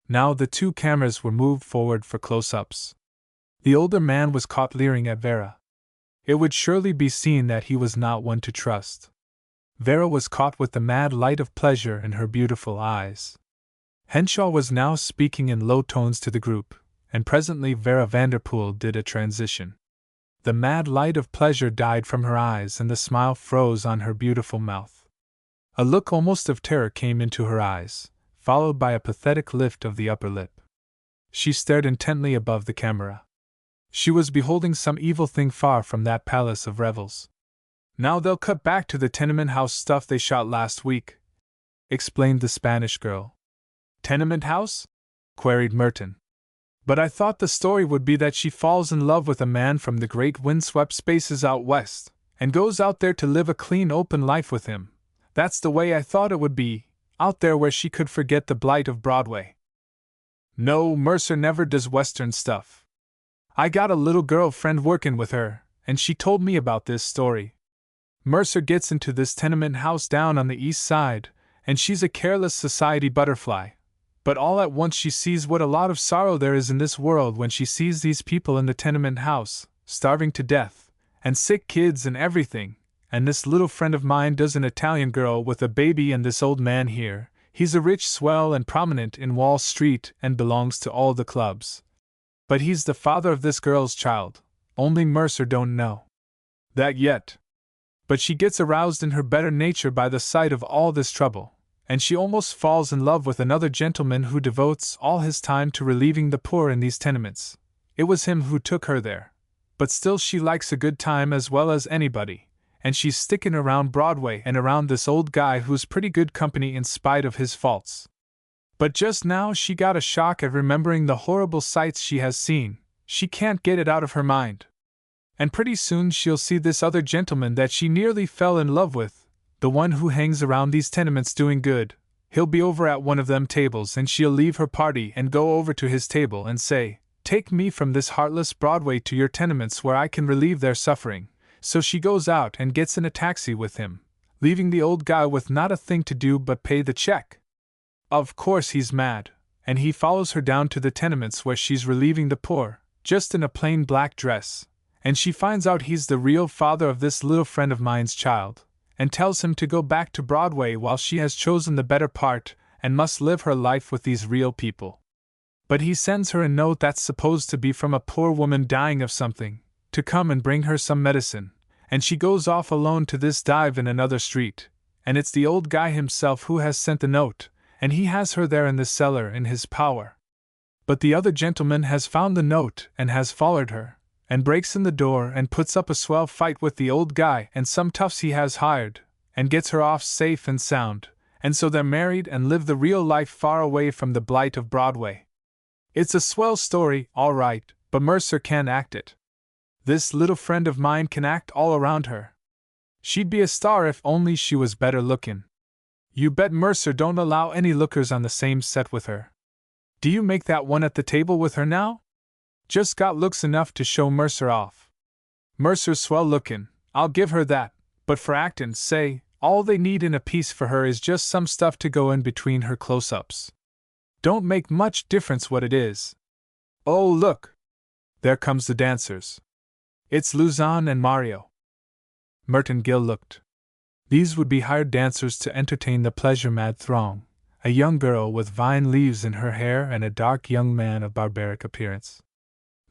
Now the two cameras were moved forward for close-ups. The older man was caught leering at Vera. It would surely be seen that he was not one to trust. Vera was caught with the mad light of pleasure in her beautiful eyes. Henshaw was now speaking in low tones to the group, and presently Vera Vanderpool did a transition. The mad light of pleasure died from her eyes and the smile froze on her beautiful mouth. A look almost of terror came into her eyes, followed by a pathetic lift of the upper lip. She stared intently above the camera. She was beholding some evil thing far from that palace of revels. "Now they'll cut back to the tenement house stuff they shot last week," explained the Spanish girl. "Tenement house?" queried Merton. "But I thought the story would be that she falls in love with a man from the great windswept spaces out west, and goes out there to live a clean open life with him. That's the way I thought it would be, out there where she could forget the blight of Broadway. No, Mercer never does Western stuff. I got a little girl friend workin' with her, and she told me about this story. Mercer gets into this tenement house down on the east side, and she's a careless society butterfly. But all at once she sees what a lot of sorrow there is in this world when she sees these people in the tenement house, starving to death, and sick kids and everything, and this little friend of mine does an Italian girl with a baby, and this old man here, he's a rich swell and prominent in Wall Street and belongs to all the clubs. But he's the father of this girl's child, only Mercer don't know that yet. But she gets aroused in her better nature by the sight of all this trouble, and she almost falls in love with another gentleman who devotes all his time to relieving the poor in these tenements. It was him who took her there. But still she likes a good time as well as anybody, and she's sticking around Broadway and around this old guy who's pretty good company in spite of his faults. But just now she got a shock at remembering the horrible sights she has seen. She can't get it out of her mind. And pretty soon she'll see this other gentleman that she nearly fell in love with, the one who hangs around these tenements doing good. He'll be over at one of them tables, and she'll leave her party and go over to his table and say, "Take me from this heartless Broadway to your tenements where I can relieve their suffering." So she goes out and gets in a taxi with him, leaving the old guy with not a thing to do but pay the check. Of course he's mad, and he follows her down to the tenements where she's relieving the poor, just in a plain black dress, and she finds out he's the real father of this little friend of mine's child, and tells him to go back to Broadway while she has chosen the better part and must live her life with these real people. But he sends her a note that's supposed to be from a poor woman dying of something, to come and bring her some medicine, and she goes off alone to this dive in another street, and it's the old guy himself who has sent the note, and he has her there in the cellar in his power. But the other gentleman has found the note and has followed her, and breaks in the door and puts up a swell fight with the old guy and some toughs he has hired, and gets her off safe and sound, and so they're married and live the real life far away from the blight of Broadway. It's a swell story, all right, but Mercer can't act it. This little friend of mine can act all around her. She'd be a star if only she was better looking. You bet Mercer don't allow any lookers on the same set with her. Do you make that one at the table with her now? Just got looks enough to show Mercer off. Mercer's swell lookin', I'll give her that, but for actin', say, all they need in a piece for her is just some stuff to go in between her close-ups. Don't make much difference what it is. Oh, look! There comes the dancers. It's Luzon and Mario. Merton Gill looked. These would be hired dancers to entertain the pleasure-mad throng, a young girl with vine leaves in her hair and a dark young man of barbaric appearance.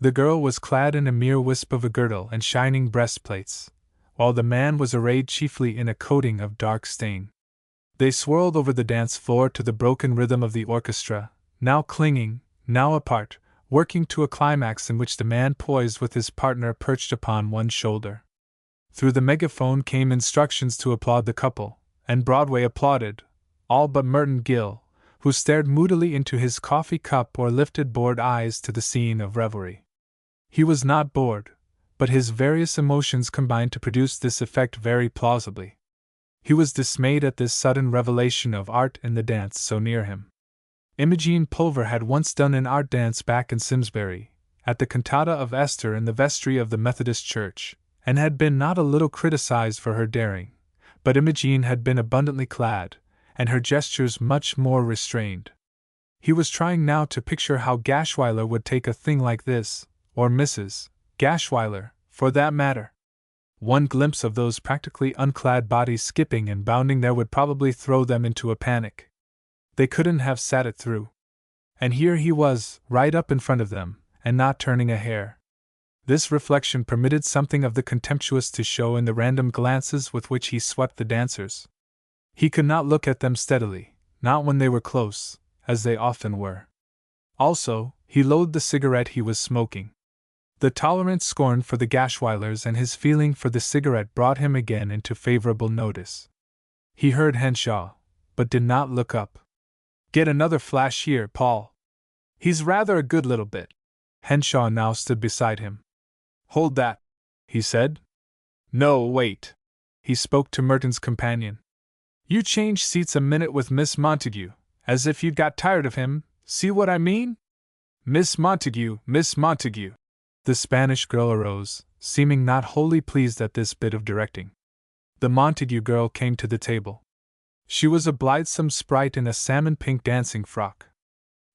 The girl was clad in a mere wisp of a girdle and shining breastplates, while the man was arrayed chiefly in a coating of dark stain. They swirled over the dance floor to the broken rhythm of the orchestra, now clinging, now apart, working to a climax in which the man poised with his partner perched upon one shoulder. Through the megaphone came instructions to applaud the couple, and Broadway applauded, all but Merton Gill, who stared moodily into his coffee cup or lifted bored eyes to the scene of revelry. He was not bored, but his various emotions combined to produce this effect very plausibly. He was dismayed at this sudden revelation of art in the dance so near him. Imogene Pulver had once done an art dance back in Simsbury, at the cantata of Esther in the vestry of the Methodist Church, and had been not a little criticized for her daring, but Imogene had been abundantly clad, and her gestures much more restrained. He was trying now to picture how Gashweiler would take a thing like this, or Mrs. Gashweiler, for that matter. One glimpse of those practically unclad bodies skipping and bounding there would probably throw them into a panic. They couldn't have sat it through. And here he was, right up in front of them, and not turning a hair. This reflection permitted something of the contemptuous to show in the random glances with which he swept the dancers. He could not look at them steadily, not when they were close, as they often were. Also, he loathed the cigarette he was smoking. The tolerant scorn for the Gashweilers and his feeling for the cigarette brought him again into favorable notice. He heard Henshaw, but did not look up. "Get another flash here, Paul. He's rather a good little bit." Henshaw now stood beside him. "Hold that," he said. "No, wait." He spoke to Merton's companion. "You change seats a minute with Miss Montague, as if you'd got tired of him, see what I mean? Miss Montague, Miss Montague." The Spanish girl arose, seeming not wholly pleased at this bit of directing. The Montague girl came to the table. She was a blithesome sprite in a salmon-pink dancing frock.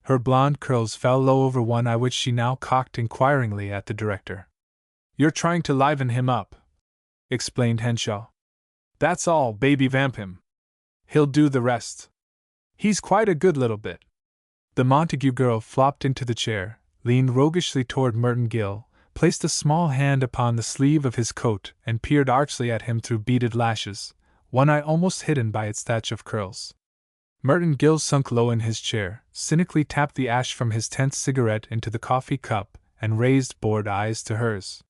Her blonde curls fell low over one eye, which she now cocked inquiringly at the director. "You're trying to liven him up," explained Henshaw. "That's all, baby, vamp him. He'll do the rest. He's quite a good little bit." The Montague girl flopped into the chair, leaned roguishly toward Merton Gill, placed a small hand upon the sleeve of his coat, and peered archly at him through beaded lashes, one eye almost hidden by its thatch of curls. Merton Gill sunk low in his chair, cynically tapped the ash from his 10th cigarette into the coffee cup, and raised bored eyes to hers.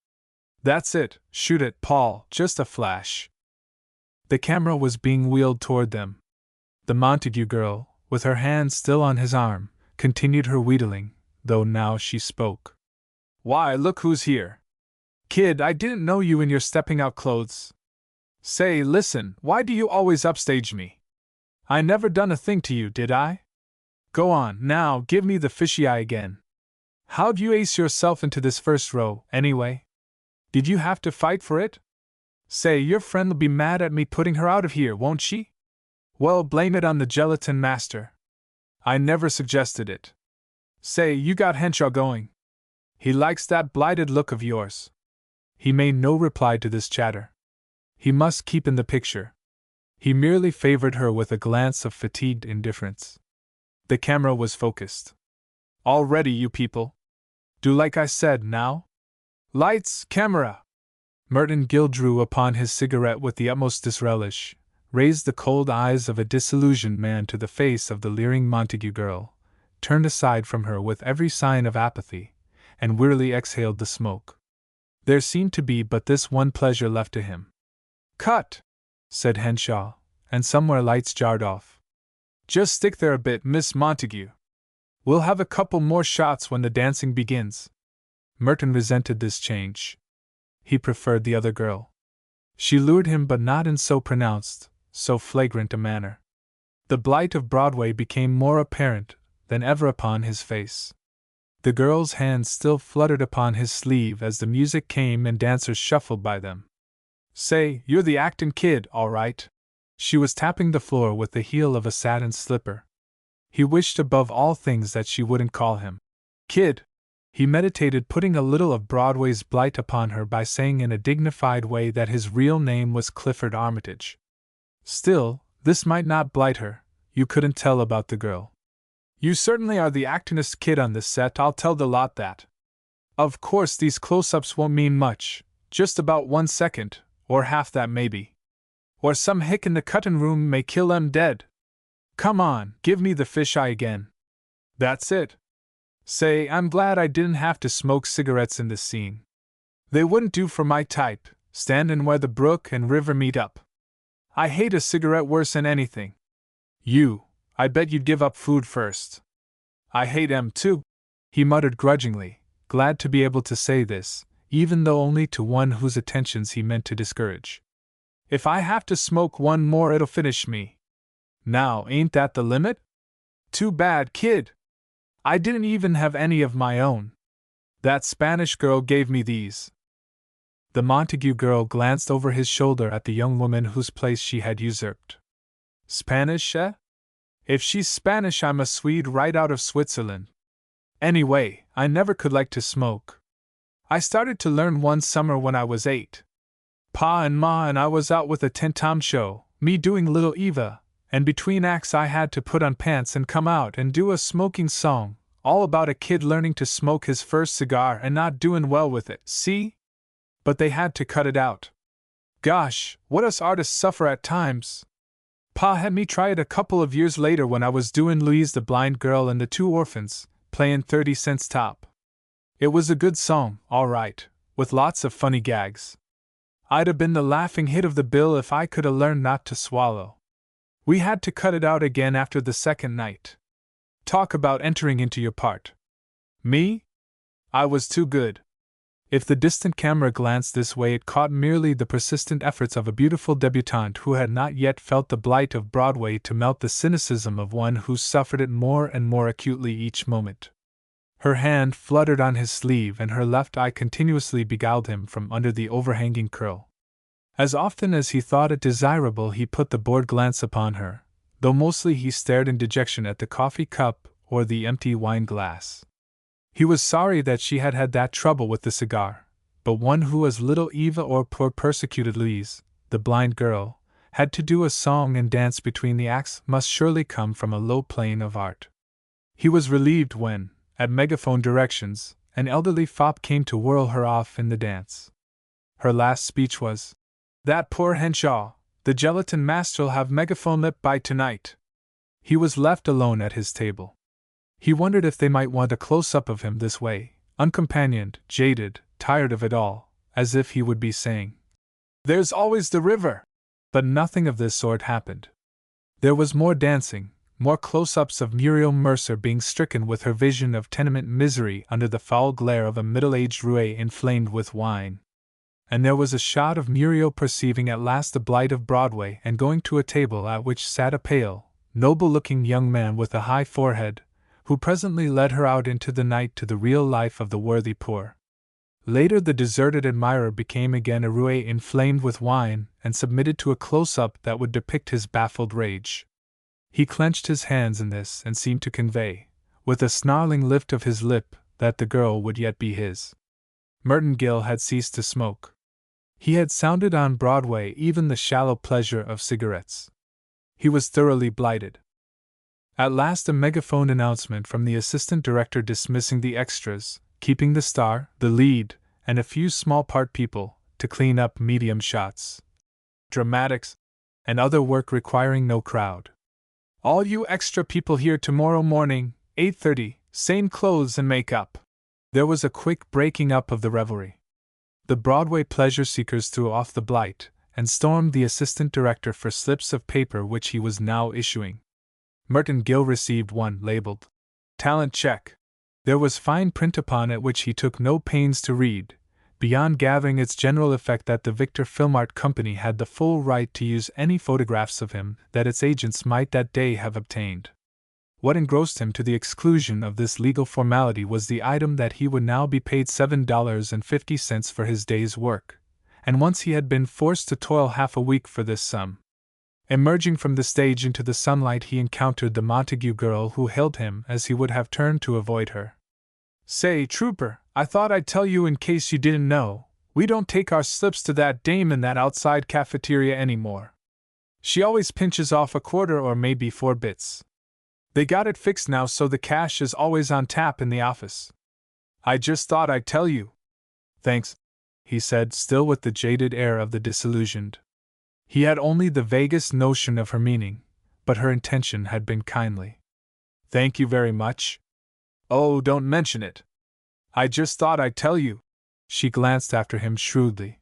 "That's it, shoot it, Paul, just a flash." The camera was being wheeled toward them. The Montague girl, with her hand still on his arm, continued her wheedling, though now she spoke. "Why, look who's here. Kid, I didn't know you in your stepping out clothes. Say, listen, why do you always upstage me? I never done a thing to you, did I? Go on, now, give me the fishy eye again. How'd you ace yourself into this first row, anyway? Did you have to fight for it? Say, your friend'll be mad at me putting her out of here, won't she? Well, blame it on the gelatin master. I never suggested it. Say, you got Henshaw going. He likes that blighted look of yours." He made no reply to this chatter. He must keep in the picture. He merely favored her with a glance of fatigued indifference. The camera was focused. "All ready, you people. Do like I said, now. Lights, camera!" Merton Gill drew upon his cigarette with the utmost disrelish, raised the cold eyes of a disillusioned man to the face of the leering Montague girl, turned aside from her with every sign of apathy, and wearily exhaled the smoke. There seemed to be but this one pleasure left to him. "Cut!" said Henshaw, and somewhere lights jarred off. "Just stick there a bit, Miss Montague. We'll have a couple more shots when the dancing begins." Merton resented this change. He preferred the other girl. She lured him, but not in so pronounced, so flagrant a manner. The blight of Broadway became more apparent than ever upon his face. The girl's hands still fluttered upon his sleeve as the music came and dancers shuffled by them. "Say, you're the actin' kid, all right." She was tapping the floor with the heel of a satin slipper. He wished above all things that she wouldn't call him kid. He meditated putting a little of Broadway's blight upon her by saying in a dignified way that his real name was Clifford Armitage. Still, this might not blight her, you couldn't tell about the girl. "You certainly are the actin'est kid on this set, I'll tell the lot that. Of course these close-ups won't mean much, just about 1 second, or half that maybe. Or some hick in the cuttin' room may kill 'em dead. Come on, give me the fisheye again. That's it. Say, I'm glad I didn't have to smoke cigarettes in this scene. They wouldn't do for my type, standin' where the brook and river meet up. I hate a cigarette worse'n anything. I bet you'd give up food first. I hate 'em too," he muttered grudgingly, glad to be able to say this, even though only to one whose attentions he meant to discourage. "If I have to smoke one more, it'll finish me. Now, ain't that the limit? Too bad, kid. I didn't even have any of my own. That Spanish girl gave me these." The Montague girl glanced over his shoulder at the young woman whose place she had usurped. "Spanish, eh?" If she's Spanish, I'm a Swede right out of Switzerland. Anyway, I never could like to smoke. I started to learn one summer when I was 8. Pa and Ma and I was out with a 10-tom show, me doing Little Eva, and between acts I had to put on pants and come out and do a smoking song, all about a kid learning to smoke his first cigar and not doing well with it, see? But they had to cut it out. Gosh, what us artists suffer at times. Pa had me try it a couple of years later when I was doing Louise the Blind Girl and the Two Orphans, playing 30 cents top. It was a good song, all right, with lots of funny gags. I'd have been the laughing hit of the bill if I could have learned not to swallow. We had to cut it out again after the second night. Talk about entering into your part. Me? I was too good. If the distant camera glanced this way, it caught merely the persistent efforts of a beautiful debutante who had not yet felt the blight of Broadway to melt the cynicism of one who suffered it more and more acutely each moment. Her hand fluttered on his sleeve and her left eye continuously beguiled him from under the overhanging curl. As often as he thought it desirable, he put the bored glance upon her, though mostly he stared in dejection at the coffee cup or the empty wine glass. He was sorry that she had had that trouble with the cigar, but one who as Little Eva or poor persecuted Louise, the blind girl, had to do a song and dance between the acts must surely come from a low plane of art. He was relieved when, at megaphone directions, an elderly fop came to whirl her off in the dance. Her last speech was, "That poor Henshaw, the gelatin master'll have megaphone lip by tonight." He was left alone at his table. He wondered if they might want a close-up of him this way, uncompanioned, jaded, tired of it all, as if he would be saying, "There's always the river." But nothing of this sort happened. There was more dancing, more close-ups of Muriel Mercer being stricken with her vision of tenement misery under the foul glare of a middle-aged roué inflamed with wine. And there was a shot of Muriel perceiving at last the blight of Broadway and going to a table at which sat a pale, noble-looking young man with a high forehead, who presently led her out into the night to the real life of the worthy poor. Later the deserted admirer became again a roué inflamed with wine and submitted to a close-up that would depict his baffled rage. He clenched his hands in this and seemed to convey, with a snarling lift of his lip, that the girl would yet be his. Merton Gill had ceased to smoke. He had sounded on Broadway even the shallow pleasure of cigarettes. He was thoroughly blighted. At last a megaphone announcement from the assistant director dismissing the extras, keeping the star, the lead, and a few small part people, to clean up medium shots, dramatics, and other work requiring no crowd. All you extra people here tomorrow morning, 8:30, same clothes and makeup. There was a quick breaking up of the revelry. The Broadway pleasure seekers threw off the blight and stormed the assistant director for slips of paper which he was now issuing. Merton Gill received one labeled "Talent Check." There was fine print upon it which he took no pains to read, beyond gathering its general effect that the Victor Film Art Company had the full right to use any photographs of him that its agents might that day have obtained. What engrossed him to the exclusion of this legal formality was the item that he would now be paid $7.50 for his day's work, and once he had been forced to toil half a week for this sum. Emerging from the stage into the sunlight, he encountered the Montague girl, who hailed him as he would have turned to avoid her. "Say, Trooper, I thought I'd tell you in case you didn't know, we don't take our slips to that dame in that outside cafeteria anymore. She always pinches off a quarter or maybe 4 bits. They got it fixed now so the cash is always on tap in the office. I just thought I'd tell you." "Thanks," he said, still with the jaded air of the disillusioned. He had only the vaguest notion of her meaning, but her intention had been kindly. "Thank you very much." "Oh, don't mention it. I just thought I'd tell you." She glanced after him shrewdly.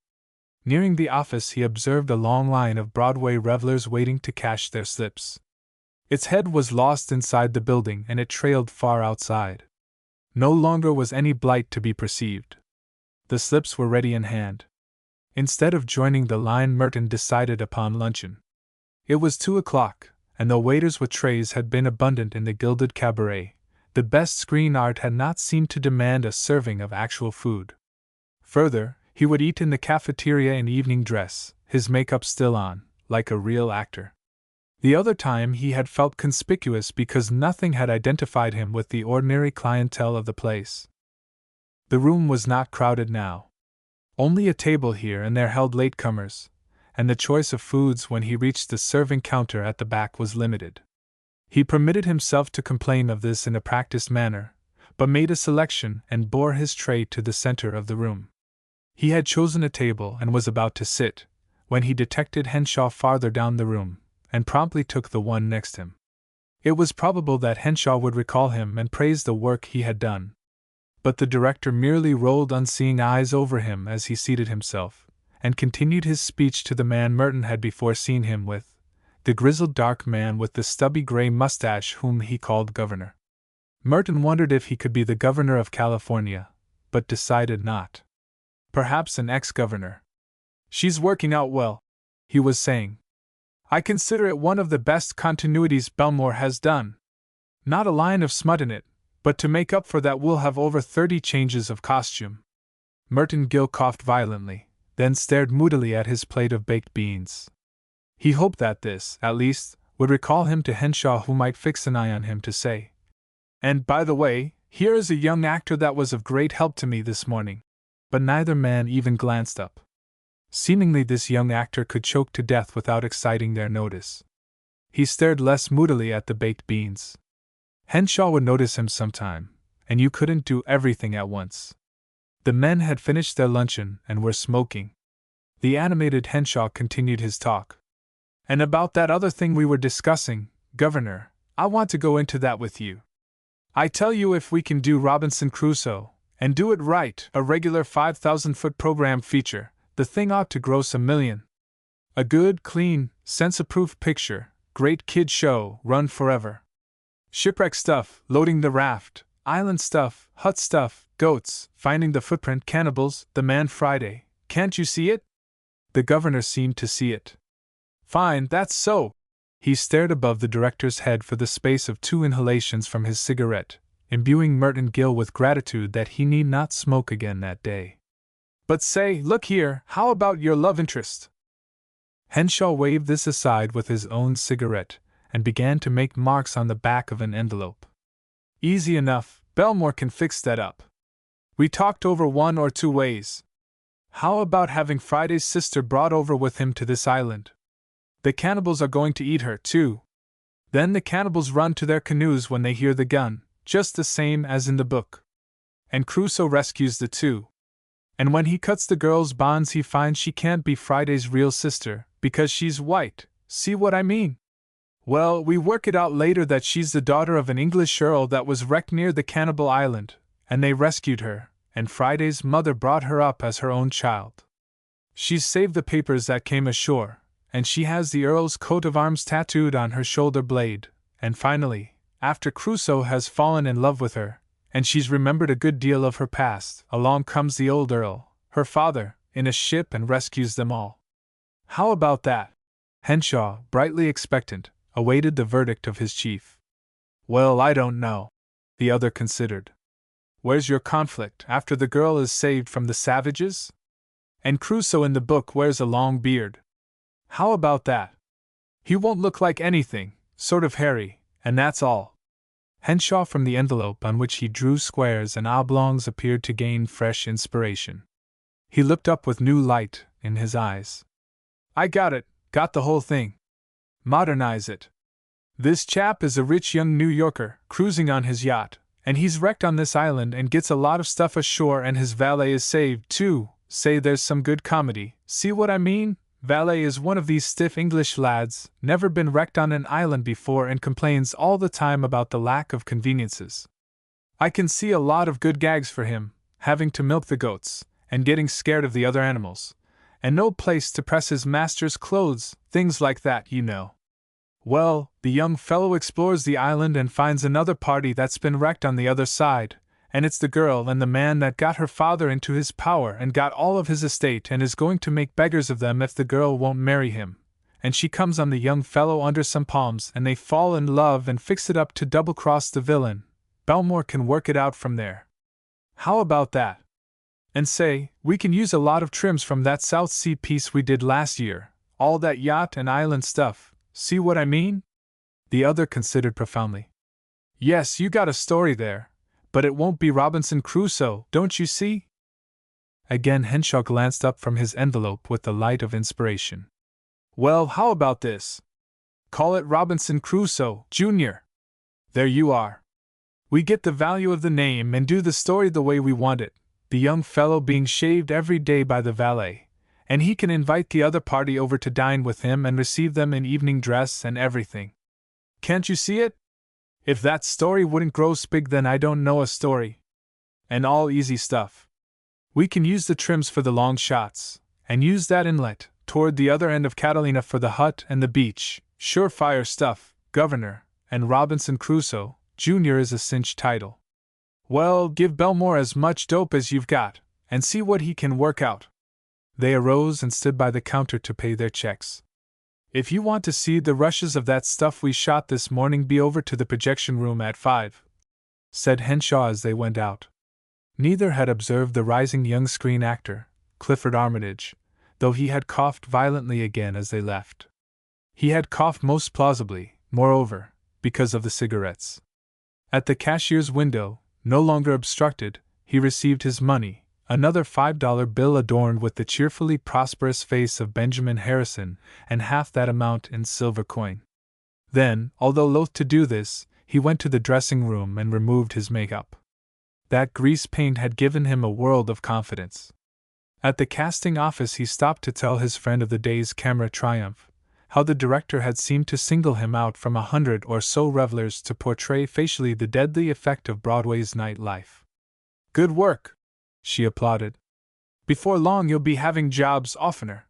Nearing the office, he observed a long line of Broadway revelers waiting to cash their slips. Its head was lost inside the building and it trailed far outside. No longer was any blight to be perceived. The slips were ready in hand. Instead of joining the line, Merton decided upon luncheon. It was 2 o'clock, and though waiters with trays had been abundant in the gilded cabaret, the best screen art had not seemed to demand a serving of actual food. Further, he would eat in the cafeteria in evening dress, his makeup still on, like a real actor. The other time he had felt conspicuous because nothing had identified him with the ordinary clientele of the place. The room was not crowded now. Only a table here and there held latecomers, and the choice of foods when he reached the serving counter at the back was limited. He permitted himself to complain of this in a practiced manner, but made a selection and bore his tray to the center of the room. He had chosen a table and was about to sit, when he detected Henshaw farther down the room, and promptly took the one next him. It was probable that Henshaw would recall him and praise the work he had done. But the director merely rolled unseeing eyes over him as he seated himself, and continued his speech to the man Merton had before seen him with, the grizzled dark man with the stubby gray mustache whom he called Governor. Merton wondered if he could be the governor of California, but decided not. Perhaps an ex-governor. "She's working out well," he was saying. "I consider it one of the best continuities Belmore has done. Not a line of smut in it, but to make up for that we'll have over 30 changes of costume." Merton Gill coughed violently, then stared moodily at his plate of baked beans. He hoped that this, at least, would recall him to Henshaw, who might fix an eye on him to say, "And by the way, here is a young actor that was of great help to me this morning." But neither man even glanced up. Seemingly this young actor could choke to death without exciting their notice. He stared less moodily at the baked beans. Henshaw would notice him sometime, and you couldn't do everything at once. The men had finished their luncheon and were smoking. The animated Henshaw continued his talk. "And about that other thing we were discussing, Governor, I want to go into that with you. I tell you, if we can do Robinson Crusoe, and do it right, a regular 5,000-foot program feature, the thing ought to gross $1 million. A good, clean, censor-proof picture, great kid show, run forever. Shipwreck stuff, loading the raft, island stuff, hut stuff, goats, finding the footprint, cannibals, the man Friday. Can't you see it?" The governor seemed to see it. "Fine, that's so." He stared above the director's head for the space of 2 inhalations from his cigarette, imbuing Merton Gill with gratitude that he need not smoke again that day. "But say, look here, how about your love interest?" Henshaw waved this aside with his own cigarette, and began to make marks on the back of an envelope. "Easy enough, Belmore can fix that up. We talked over 1 or 2 ways. How about having Friday's sister brought over with him to this island? The cannibals are going to eat her, too. Then the cannibals run to their canoes when they hear the gun, just the same as in the book. And Crusoe rescues the 2. And when he cuts the girl's bonds, he finds she can't be Friday's real sister, because she's white. See what I mean? Well, we work it out later that she's the daughter of an English earl that was wrecked near the cannibal island, and they rescued her, and Friday's mother brought her up as her own child. She's saved the papers that came ashore, and she has the earl's coat of arms tattooed on her shoulder blade, and finally, after Crusoe has fallen in love with her, and she's remembered a good deal of her past, along comes the old earl, her father, in a ship and rescues them all. How about that?" Henshaw, brightly expectant, awaited the verdict of his chief. "Well, I don't know." The other considered. "Where's your conflict after the girl is saved from the savages? And Crusoe in the book wears a long beard. How about that? He won't look like anything, sort of hairy, and that's all." Henshaw from the envelope on which he drew squares and oblongs appeared to gain fresh inspiration. He looked up with new light in his eyes. "I got it, got the whole thing. Modernize it. This chap is a rich young New Yorker, cruising on his yacht, and he's wrecked on this island and gets a lot of stuff ashore, and his valet is saved, too. Say there's some good comedy, see what I mean? Valet is one of these stiff English lads, never been wrecked on an island before and complains all the time about the lack of conveniences. I can see a lot of good gags for him, having to milk the goats, and getting scared of the other animals, and no place to press his master's clothes, things like that, you know. Well, the young fellow explores the island and finds another party that's been wrecked on the other side, and it's the girl and the man that got her father into his power and got all of his estate and is going to make beggars of them if the girl won't marry him, and she comes on the young fellow under some palms and they fall in love and fix it up to double-cross the villain. Belmore can work it out from there. How about that? And say, we can use a lot of trims from that South Sea piece we did last year, all that yacht and island stuff, See what I mean? The other considered profoundly. Yes, you got a story there, but it won't be Robinson Crusoe, don't you see? Again Henshaw glanced up from his envelope with the light of inspiration. Well, how about this? Call it Robinson Crusoe, Jr. There you are. We get the value of the name and do the story the way we want it, the young fellow being shaved every day by the valet, and he can invite the other party over to dine with him and receive them in evening dress and everything. Can't you see it? If that story wouldn't grow big, then I don't know a story. And all easy stuff. We can use the trims for the long shots, and use that inlet, toward the other end of Catalina for the hut and the beach. Surefire stuff, Governor, and Robinson Crusoe, Jr. is a cinch title. Well, give Belmore as much dope as you've got, and see what he can work out. They arose and stood by the counter to pay their checks. If you want to see the rushes of that stuff we shot this morning, be over to the projection room at 5, said Henshaw as they went out. Neither had observed the rising young screen actor, Clifford Armitage, though he had coughed violently again as they left. He had coughed most plausibly, moreover, because of the cigarettes. At the cashier's window, no longer obstructed, he received his money, another $5 bill adorned with the cheerfully prosperous face of Benjamin Harrison, and half that amount in silver coin. Then, although loath to do this, he went to the dressing room and removed his makeup. That grease paint had given him a world of confidence. At the casting office he stopped to tell his friend of the day's camera triumph, how the director had seemed to single him out from 100 or so revelers to portray facially the deadly effect of Broadway's night life. Good work, she applauded. Before long you'll be having jobs oftener.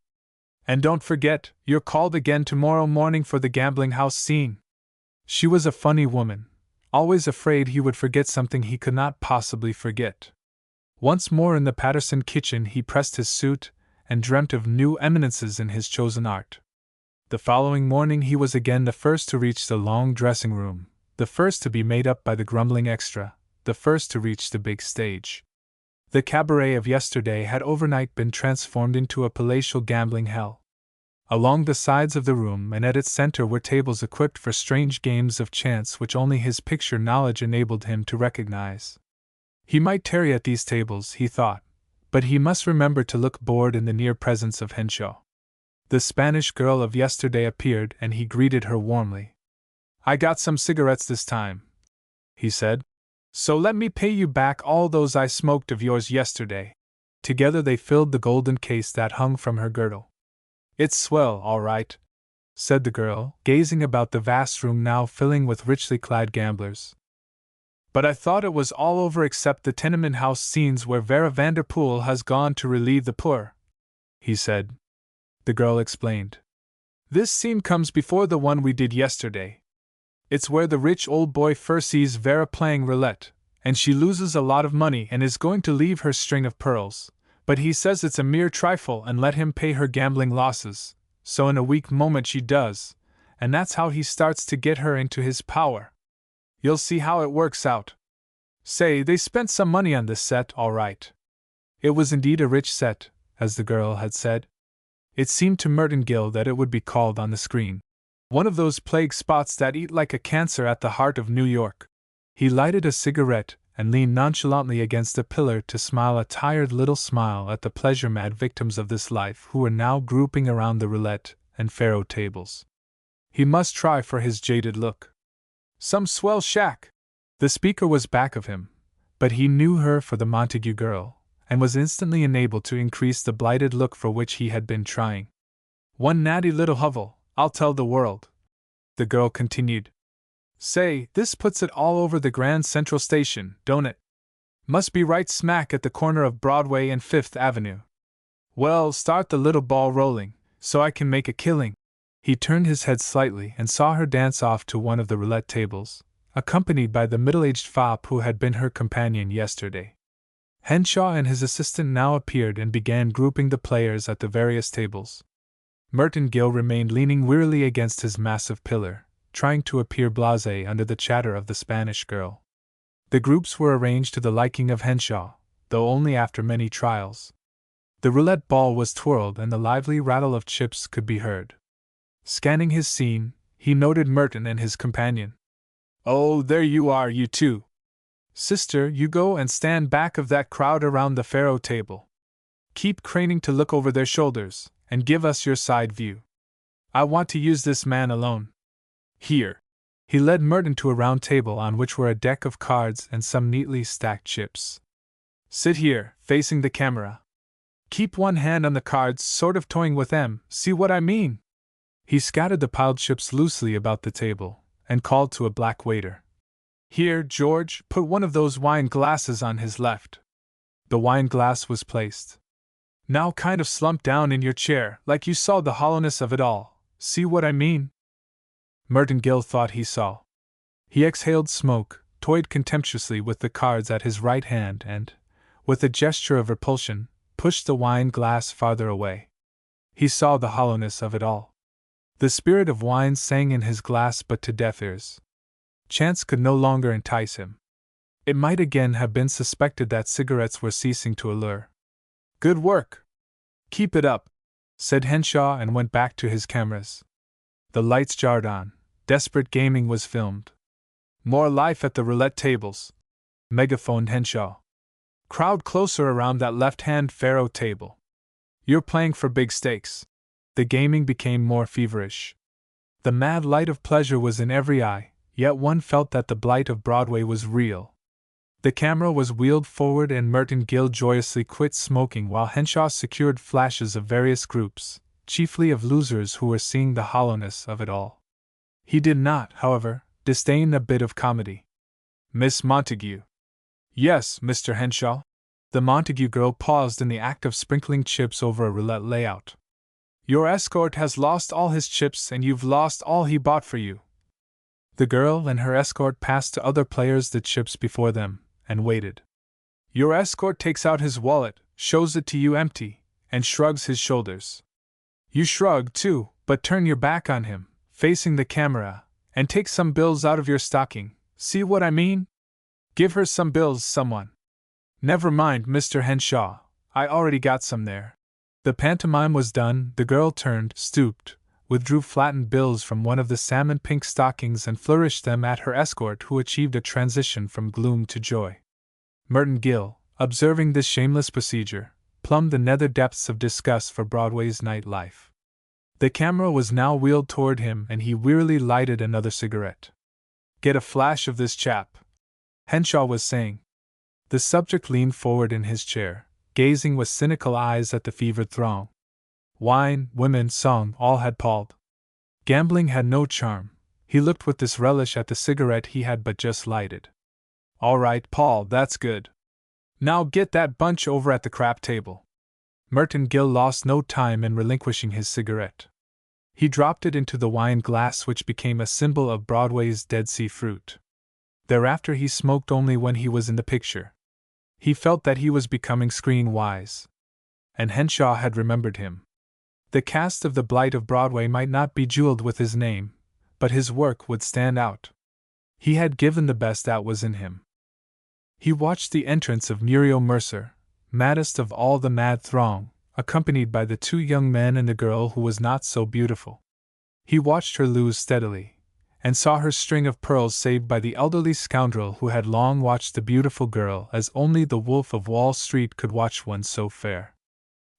And don't forget, you're called again tomorrow morning for the gambling house scene. She was a funny woman, always afraid he would forget something he could not possibly forget. Once more in the Patterson kitchen he pressed his suit, and dreamt of new eminences in his chosen art. The following morning he was again the first to reach the long dressing room, the first to be made up by the grumbling extra, the first to reach the big stage. The cabaret of yesterday had overnight been transformed into a palatial gambling hell. Along the sides of the room and at its center were tables equipped for strange games of chance which only his picture knowledge enabled him to recognize. He might tarry at these tables, he thought, but he must remember to look bored in the near presence of Henshaw. The Spanish girl of yesterday appeared and he greeted her warmly. I got some cigarettes this time, he said. So let me pay you back all those I smoked of yours yesterday. Together they filled the golden case that hung from her girdle. It's swell, all right, said the girl, gazing about the vast room now filling with richly clad gamblers. But I thought it was all over except the tenement house scenes where Vera Vanderpool has gone to relieve the poor, he said. The girl explained. This scene comes before the one we did yesterday. It's where the rich old boy first sees Vera playing roulette, and she loses a lot of money and is going to leave her string of pearls, but he says it's a mere trifle and let him pay her gambling losses, so in a weak moment she does, and that's how he starts to get her into his power. You'll see how it works out. Say, they spent some money on this set, all right. It was indeed a rich set, as the girl had said. It seemed to Merton Gill that it would be called on the screen one of those plague spots that eat like a cancer at the heart of New York. He lighted a cigarette and leaned nonchalantly against a pillar to smile a tired little smile at the pleasure-mad victims of this life who were now grouping around the roulette and faro tables. He must try for his jaded look. Some swell shack! The speaker was back of him, but he knew her for the Montague girl, and was instantly enabled to increase the blighted look for which he had been trying. One natty little hovel, I'll tell the world, the girl continued. Say, this puts it all over the Grand Central Station, don't it? Must be right smack at the corner of Broadway and Fifth Avenue. Well, start the little ball rolling, so I can make a killing. He turned his head slightly and saw her dance off to one of the roulette tables, accompanied by the middle-aged fop who had been her companion yesterday. Henshaw and his assistant now appeared and began grouping the players at the various tables. Merton Gill remained leaning wearily against his massive pillar, trying to appear blasé under the chatter of the Spanish girl. The groups were arranged to the liking of Henshaw, though only after many trials. The roulette ball was twirled and the lively rattle of chips could be heard. Scanning his scene, he noted Merton and his companion. "Oh, there you are, you two. Sister, you go and stand back of that crowd around the faro table. Keep craning to look over their shoulders, and give us your side view. I want to use this man alone. Here." He led Merton to a round table on which were a deck of cards and some neatly stacked chips. "Sit here, facing the camera. Keep one hand on the cards, sort of toying with them, see what I mean?" He scattered the piled chips loosely about the table, and called to a black waiter. "Here, George, put one of those wine glasses on his left." The wine glass was placed. "Now kind of slump down in your chair, like you saw the hollowness of it all, see what I mean?" Merton Gill thought he saw. He exhaled smoke, toyed contemptuously with the cards at his right hand and, with a gesture of repulsion, pushed the wine glass farther away. He saw the hollowness of it all. The spirit of wine sang in his glass, but to deaf ears. Chance could no longer entice him. It might again have been suspected that cigarettes were ceasing to allure. "Good work! Keep it up," said Henshaw, and went back to his cameras. The lights jarred on. Desperate gaming was filmed. "More life at the roulette tables," megaphoned Henshaw. "Crowd closer around that left-hand faro table. You're playing for big stakes." The gaming became more feverish. The mad light of pleasure was in every eye, yet one felt that the blight of Broadway was real. The camera was wheeled forward and Merton Gill joyously quit smoking while Henshaw secured flashes of various groups, chiefly of losers who were seeing the hollowness of it all. He did not, however, disdain a bit of comedy. "Miss Montague." "Yes, Mr. Henshaw." The Montague girl paused in the act of sprinkling chips over a roulette layout. "Your escort has lost all his chips and you've lost all he bought for you." The girl and her escort passed to other players the chips before them, and waited. Your escort takes out his wallet, shows it to you empty, and shrugs his shoulders. You shrug too, but turn your back on him, facing the camera, and take some bills out of your stocking, see what I mean? Give her some bills, someone. Never mind, Mr. Henshaw, I already got some there. The pantomime was done, the girl turned, stooped, withdrew flattened bills from one of the salmon-pink stockings and flourished them at her escort, who achieved a transition from gloom to joy. Merton Gill, observing this shameless procedure, plumbed the nether depths of disgust for Broadway's night life. The camera was now wheeled toward him and he wearily lighted another cigarette. Get a flash of this chap, Henshaw was saying. The subject leaned forward in his chair, gazing with cynical eyes at the fevered throng. Wine, women, song, all had palled. Gambling had no charm. He looked with disrelish at the cigarette he had but just lighted. All right, Paul, that's good. Now get that bunch over at the crap table. Merton Gill lost no time in relinquishing his cigarette. He dropped it into the wine glass, which became a symbol of Broadway's Dead Sea fruit. Thereafter he smoked only when he was in the picture. He felt that he was becoming screen-wise. And Henshaw had remembered him. The cast of The Blight of Broadway might not be jeweled with his name, but his work would stand out. He had given the best that was in him. He watched the entrance of Muriel Mercer, maddest of all the mad throng, accompanied by the two young men and the girl who was not so beautiful. He watched her lose steadily, and saw her string of pearls saved by the elderly scoundrel who had long watched the beautiful girl as only the Wolf of Wall Street could watch one so fair.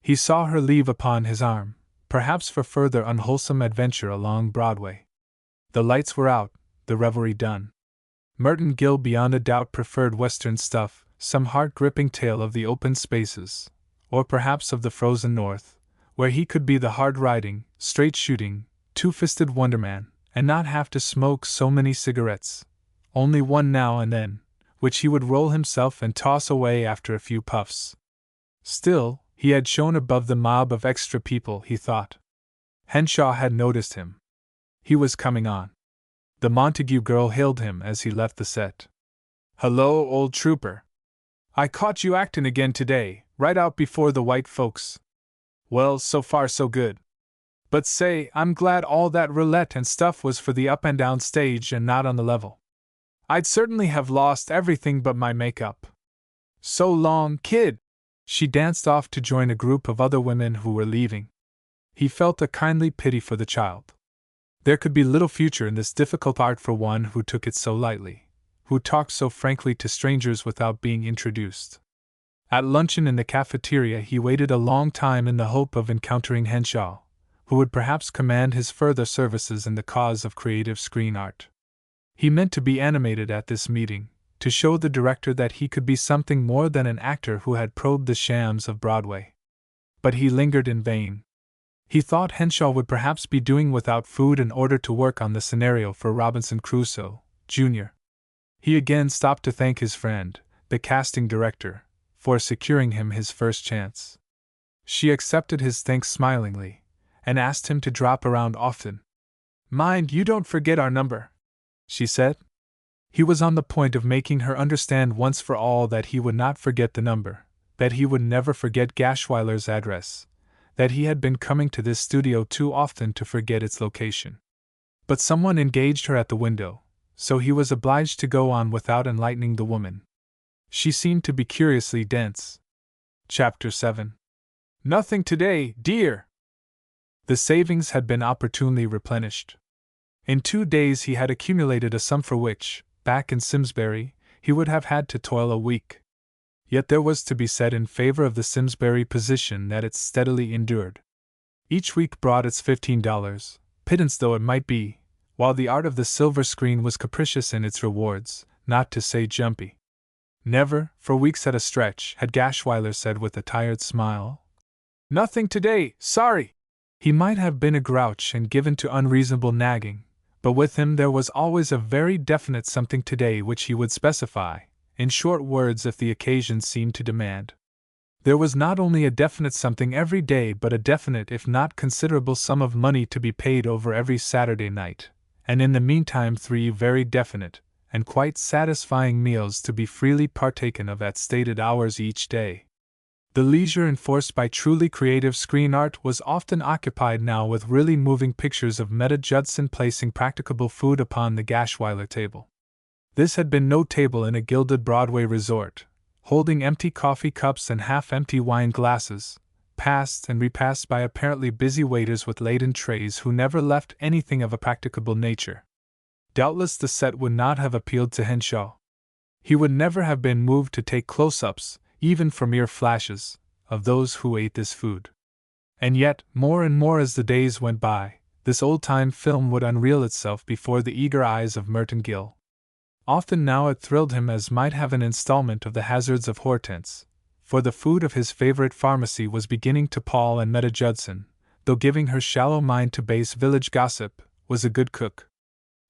He saw her leave upon his arm, perhaps for further unwholesome adventure along Broadway. The lights were out, the revelry done. Merton Gill beyond a doubt preferred Western stuff, some heart-gripping tale of the open spaces, or perhaps of the frozen North, where he could be the hard-riding, straight-shooting, two-fisted wonderman, and not have to smoke so many cigarettes, only one now and then, which he would roll himself and toss away after a few puffs. Still, he had shone above the mob of extra people, he thought. Henshaw had noticed him. He was coming on. The Montague girl hailed him as he left the set. "Hello, old trooper. I caught you actin' again today, right out before the white folks. Well, so far so good. But say, I'm glad all that roulette and stuff was for the up-and-down stage and not on the level. I'd certainly have lost everything but my makeup. So long, kid!" She danced off to join a group of other women who were leaving. He felt a kindly pity for the child. There could be little future in this difficult art for one who took it so lightly, who talked so frankly to strangers without being introduced. At luncheon in the cafeteria he waited a long time in the hope of encountering Henshaw, who would perhaps command his further services in the cause of creative screen art. He meant to be animated at this meeting, to show the director that he could be something more than an actor who had probed the shams of Broadway. But he lingered in vain. He thought Henshaw would perhaps be doing without food in order to work on the scenario for Robinson Crusoe, Jr. He again stopped to thank his friend, the casting director, for securing him his first chance. She accepted his thanks smilingly, and asked him to drop around often. "Mind you don't forget our number," she said. He was on the point of making her understand once for all that he would not forget the number, that he would never forget Gashweiler's address, that he had been coming to this studio too often to forget its location. But someone engaged her at the window, so he was obliged to go on without enlightening the woman. She seemed to be curiously dense. Chapter 7. Nothing today, dear! The savings had been opportunely replenished. In 2 days he had accumulated a sum for which, back in Simsbury, he would have had to toil a week. Yet there was to be said in favor of the Simsbury position that it steadily endured. Each week brought its $15, pittance though it might be, while the art of the silver screen was capricious in its rewards, not to say jumpy. Never, for weeks at a stretch, had Gashweiler said with a tired smile, "Nothing today, sorry!" He might have been a grouch and given to unreasonable nagging, but with him there was always a very definite something today which he would specify, in short words if the occasion seemed to demand. There was not only a definite something every day but a definite if not considerable sum of money to be paid over every Saturday night, and in the meantime 3 very definite, and quite satisfying meals to be freely partaken of at stated hours each day. The leisure enforced by truly creative screen art was often occupied now with really moving pictures of Meta Judson placing practicable food upon the Gashweiler table. This had been no table in a gilded Broadway resort, holding empty coffee cups and half-empty wine glasses, passed and repassed by apparently busy waiters with laden trays who never left anything of a practicable nature. Doubtless the set would not have appealed to Henshaw. He would never have been moved to take close-ups, even for mere flashes, of those who ate this food. And yet, more and more as the days went by, this old-time film would unreel itself before the eager eyes of Merton Gill. Often now it thrilled him as might have an installment of The Hazards of Hortense, for the food of his favorite pharmacy was beginning to pall, and Meta Judson, though giving her shallow mind to base village gossip, was a good cook.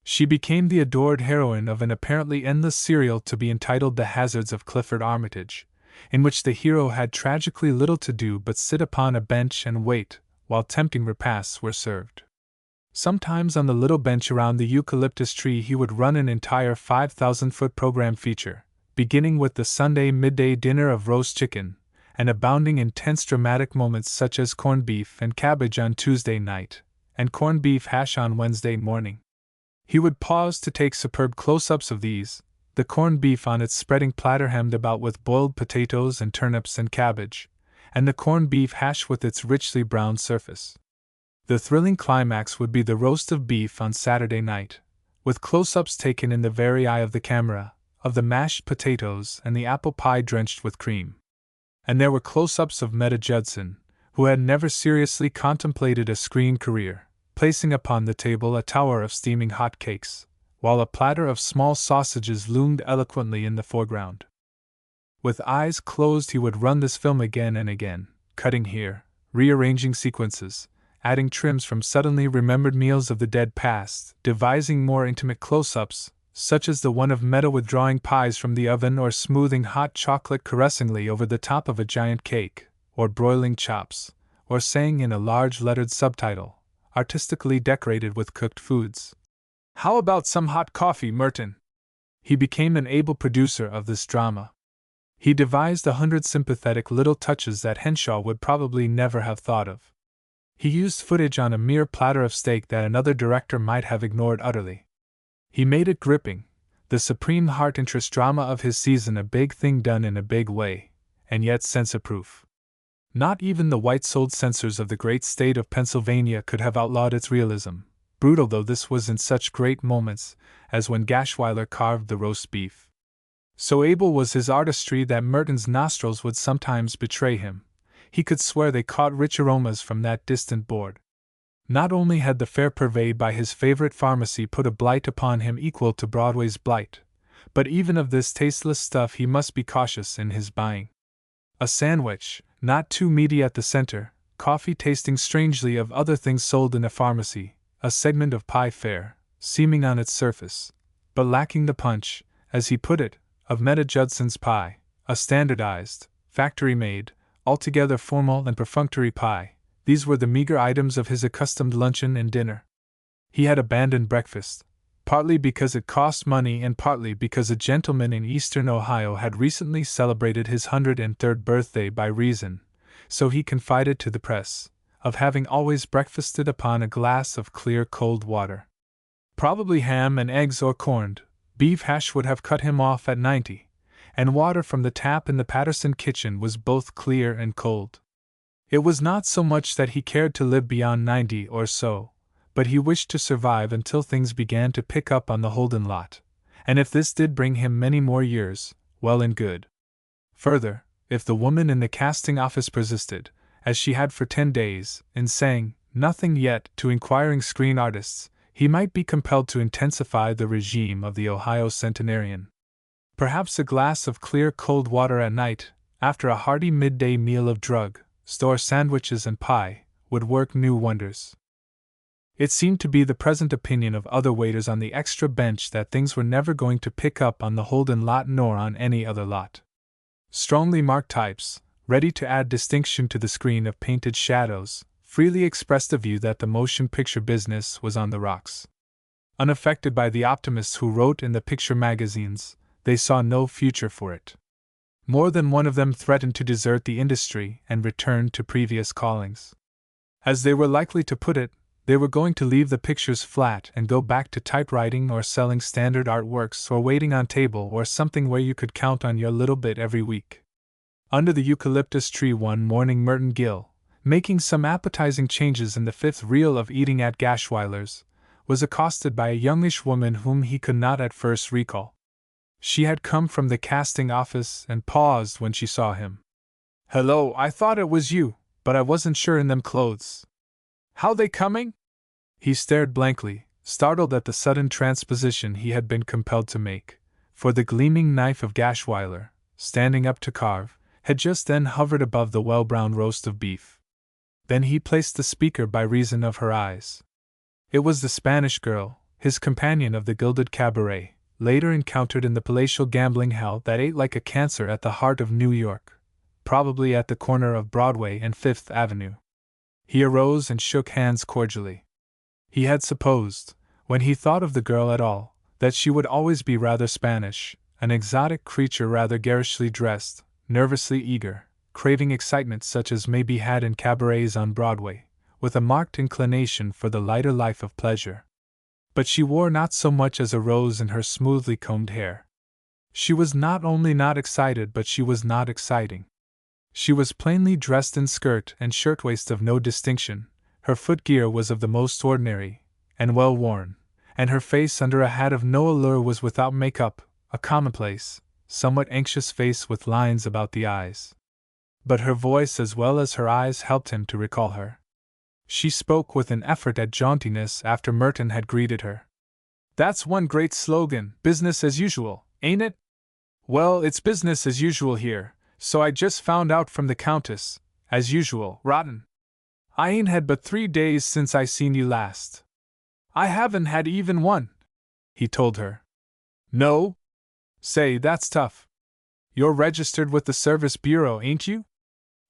She became the adored heroine of an apparently endless serial to be entitled The Hazards of Clifford Armitage, in which the hero had tragically little to do but sit upon a bench and wait, while tempting repasts were served. Sometimes on the little bench around the eucalyptus tree he would run an entire 5,000-foot program feature, beginning with the Sunday midday dinner of roast chicken, and abounding in tense dramatic moments such as corned beef and cabbage on Tuesday night, and corned beef hash on Wednesday morning. He would pause to take superb close-ups of these, the corned beef on its spreading platter hemmed about with boiled potatoes and turnips and cabbage, and the corned beef hash with its richly browned surface. The thrilling climax would be the roast of beef on Saturday night, with close-ups taken in the very eye of the camera, of the mashed potatoes and the apple pie drenched with cream. And there were close-ups of Meta Judson, who had never seriously contemplated a screen career, placing upon the table a tower of steaming hot cakes, while a platter of small sausages loomed eloquently in the foreground. With eyes closed he would run this film again and again, cutting here, rearranging sequences, adding trims from suddenly remembered meals of the dead past, devising more intimate close-ups, such as the one of Meta withdrawing pies from the oven or smoothing hot chocolate caressingly over the top of a giant cake, or broiling chops, or saying in a large lettered subtitle, artistically decorated with cooked foods, "How about some hot coffee, Merton?" He became an able producer of this drama. He devised 100 sympathetic little touches that Henshaw would probably never have thought of. He used footage on a mere platter of steak that another director might have ignored utterly. He made it gripping, the supreme heart-interest drama of his season, a big thing done in a big way, and yet censor-proof. Not even the white-souled censors of the great state of Pennsylvania could have outlawed its realism, brutal though this was in such great moments as when Gashwiler carved the roast beef. So able was his artistry that Merton's nostrils would sometimes betray him. He could swear they caught rich aromas from that distant board. Not only had the fare purveyed by his favorite pharmacy put a blight upon him equal to Broadway's blight, but even of this tasteless stuff he must be cautious in his buying. A sandwich, not too meaty at the center, coffee tasting strangely of other things sold in a pharmacy, a segment of pie fair, seeming on its surface, but lacking the punch, as he put it, of Meta Judson's pie, a standardized, factory-made, altogether formal and perfunctory pie. These were the meager items of his accustomed luncheon and dinner. He had abandoned breakfast, partly because it cost money and partly because a gentleman in eastern Ohio had recently celebrated his 103rd birthday by reason, so he confided to the press, of having always breakfasted upon a glass of clear cold water. Probably ham and eggs or corned beef hash would have cut him off at 90, and water from the tap in the Patterson kitchen was both clear and cold. It was not so much that he cared to live beyond 90 or so, but he wished to survive until things began to pick up on the Holden lot, and if this did bring him many more years, well and good. Further, if the woman in the casting office persisted, as she had for 10 days, in saying nothing yet to inquiring screen artists, he might be compelled to intensify the regime of the Ohio centenarian. Perhaps a glass of clear cold water at night, after a hearty midday meal of drug-store sandwiches and pie, would work new wonders. It seemed to be the present opinion of other waiters on the extra bench that things were never going to pick up on the Holden lot nor on any other lot. Strongly marked types, ready to add distinction to the screen of painted shadows, freely expressed the view that the motion picture business was on the rocks. Unaffected by the optimists who wrote in the picture magazines, they saw no future for it. More than one of them threatened to desert the industry and return to previous callings. As they were likely to put it, they were going to leave the pictures flat and go back to typewriting or selling standard artworks or waiting on table or something where you could count on your little bit every week. Under the eucalyptus tree one morning Merton Gill, making some appetizing changes in the fifth reel of Eating at Gashwiler's, was accosted by a youngish woman whom he could not at first recall. She had come from the casting office and paused when she saw him. "Hello, I thought it was you, but I wasn't sure in them clothes. How they coming?" He stared blankly, startled at the sudden transposition he had been compelled to make, for the gleaming knife of Gashwiler, standing up to carve, had just then hovered above the well-browned roast of beef. Then he placed the speaker by reason of her eyes. It was the Spanish girl, his companion of the gilded cabaret, later encountered in the palatial gambling hell that ate like a cancer at the heart of New York, probably at the corner of Broadway and Fifth Avenue. He arose and shook hands cordially. He had supposed, when he thought of the girl at all, that she would always be rather Spanish, an exotic creature rather garishly dressed, nervously eager, craving excitement such as may be had in cabarets on Broadway, with a marked inclination for the lighter life of pleasure. But she wore not so much as a rose in her smoothly combed hair. She was not only not excited, but she was not exciting. She was plainly dressed in skirt and shirtwaist of no distinction, her footgear was of the most ordinary, and well worn, and her face under a hat of no allure was without make-up, a commonplace, somewhat anxious face with lines about the eyes. But her voice as well as her eyes helped him to recall her. She spoke with an effort at jauntiness after Merton had greeted her. "That's one great slogan, business as usual, ain't it?" "Well, it's business as usual here, so I just found out from the Countess, as usual, rotten. I ain't had but 3 days since I seen you last." "I haven't had even one," he told her. "No? Say, that's tough. You're registered with the Service Bureau, ain't you?"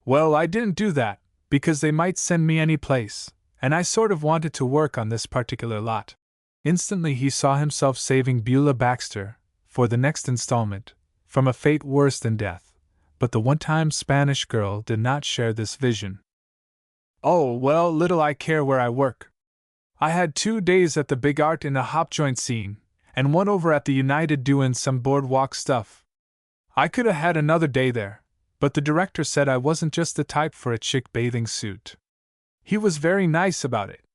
"Well, I didn't do that, because they might send me any place, and I sort of wanted to work on this particular lot." Instantly he saw himself saving Beulah Baxter, for the next installment, from a fate worse than death, but the one-time Spanish girl did not share this vision. "Oh, well, little I care where I work. I had 2 days at the Big Art in a hop joint scene, and one over at the United doin' some boardwalk stuff. I could 'a' had another day there, but the director said I wasn't just the type for a chick bathing suit. He was very nice about it.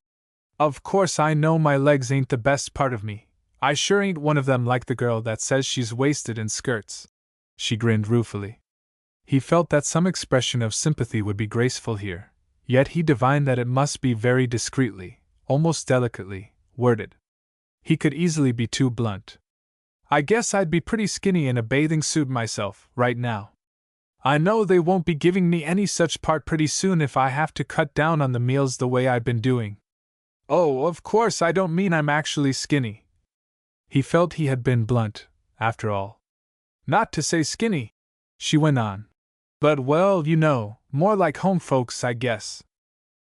Of course I know my legs ain't the best part of me. I sure ain't one of them like the girl that says she's wasted in skirts. She grinned ruefully. He felt that some expression of sympathy would be graceful here, yet he divined that it must be very discreetly, almost delicately, worded. He could easily be too blunt. I guess I'd be pretty skinny in a bathing suit myself, right now. I know they won't be giving me any such part pretty soon if I have to cut down on the meals the way I've been doing. Oh, of course I don't mean I'm actually skinny. He felt he had been blunt, after all. Not to say skinny, she went on. But well, you know, more like home folks, I guess.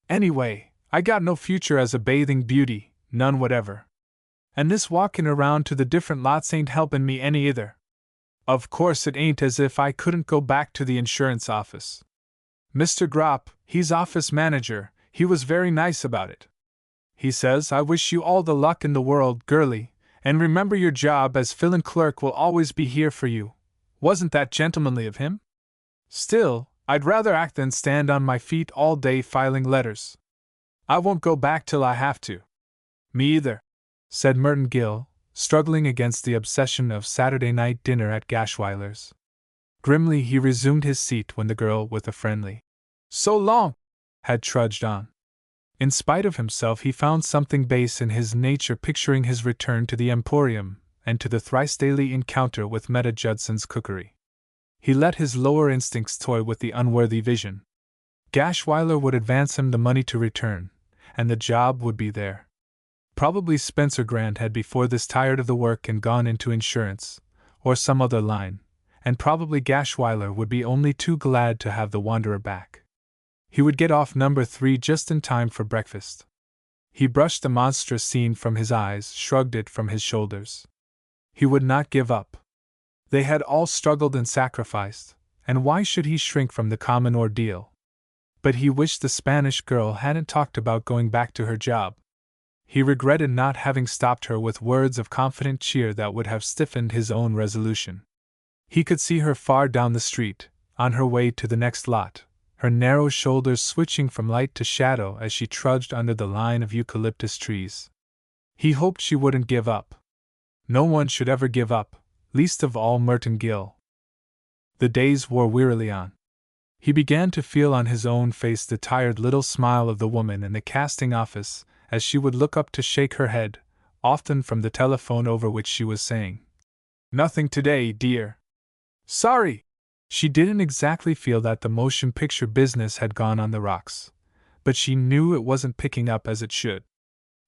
Anyway, I got no future as a bathing beauty, none whatever. And this walking around to the different lots ain't helping me any either. Of course it ain't as if I couldn't go back to the insurance office. Mr. Gropp, he's office manager, he was very nice about it. He says, I wish you all the luck in the world, girlie, and remember your job as fill-in clerk will always be here for you. Wasn't that gentlemanly of him? Still, I'd rather act than stand on my feet all day filing letters. I won't go back till I have to. Me either, said Merton Gill, struggling against the obsession of Saturday night dinner at Gashweiler's. Grimly he resumed his seat when the girl, with a friendly "So long," had trudged on. In spite of himself he found something base in his nature picturing his return to the Emporium, and to the thrice-daily encounter with Meta Judson's cookery. He let his lower instincts toy with the unworthy vision. Gashweiler would advance him the money to return, and the job would be there. Probably Spencer Grant had before this tired of the work and gone into insurance, or some other line, and probably Gashweiler would be only too glad to have the wanderer back. He would get off number 3 just in time for breakfast. He brushed the monstrous scene from his eyes, shrugged it from his shoulders. He would not give up. They had all struggled and sacrificed, and why should he shrink from the common ordeal? But he wished the Spanish girl hadn't talked about going back to her job. He regretted not having stopped her with words of confident cheer that would have stiffened his own resolution. He could see her far down the street, on her way to the next lot, her narrow shoulders switching from light to shadow as she trudged under the line of eucalyptus trees. He hoped she wouldn't give up. No one should ever give up, least of all Merton Gill. The days wore wearily on. He began to feel on his own face the tired little smile of the woman in the casting office, as she would look up to shake her head, often from the telephone over which she was saying, "Nothing today, dear." Sorry! She didn't exactly feel that the motion picture business had gone on the rocks, but she knew it wasn't picking up as it should.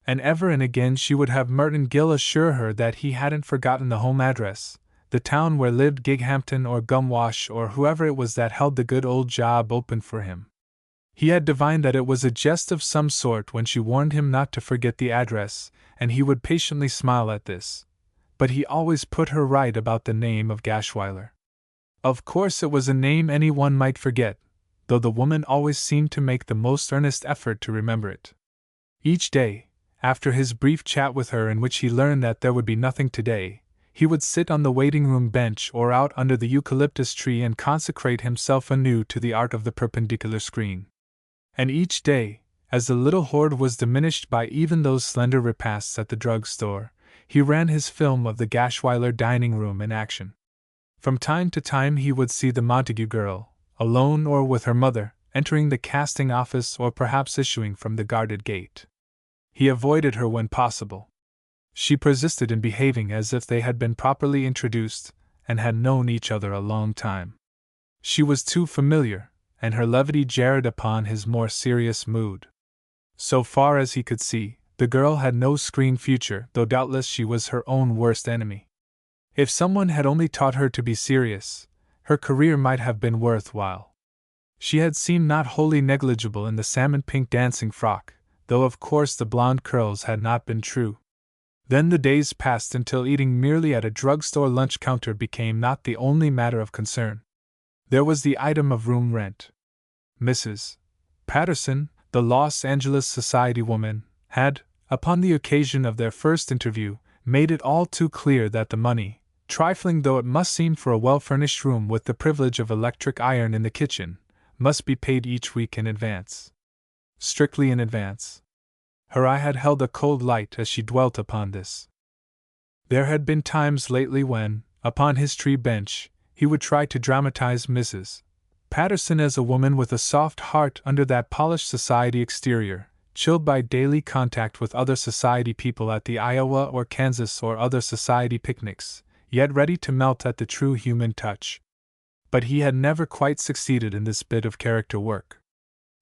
And ever and again she would have Merton Gill assure her that he hadn't forgotten the home address, the town where lived Gighampton or Gumwash or whoever it was that held the good old job open for him. He had divined that it was a jest of some sort when she warned him not to forget the address, and he would patiently smile at this. But he always put her right about the name of Gashweiler. Of course it was a name anyone might forget, though the woman always seemed to make the most earnest effort to remember it. Each day, after his brief chat with her in which he learned that there would be nothing today, he would sit on the waiting-room bench or out under the eucalyptus tree and consecrate himself anew to the art of the perpendicular screen. And each day, as the little hoard was diminished by even those slender repasts at the drug-store, he ran his film of the Gashweiler dining-room in action. From time to time he would see the Montague girl, alone or with her mother, entering the casting office or perhaps issuing from the guarded gate. He avoided her when possible. She persisted in behaving as if they had been properly introduced and had known each other a long time. She was too familiar, and her levity jarred upon his more serious mood. So far as he could see, the girl had no screen future, though doubtless she was her own worst enemy. If someone had only taught her to be serious, her career might have been worthwhile. She had seemed not wholly negligible in the salmon-pink dancing frock, though of course the blonde curls had not been true. Then the days passed until eating merely at a drugstore lunch counter became not the only matter of concern. There was the item of room rent. Mrs. Patterson, the Los Angeles society woman, had, upon the occasion of their first interview, made it all too clear that the money, trifling though it must seem for a well-furnished room with the privilege of electric iron in the kitchen, must be paid each week in advance. Strictly in advance. Her eye had held a cold light as she dwelt upon this. There had been times lately when, upon his tree bench, he would try to dramatize Mrs. Patterson as a woman with a soft heart under that polished society exterior, chilled by daily contact with other society people at the Iowa or Kansas or other society picnics, yet ready to melt at the true human touch. But he had never quite succeeded in this bit of character work.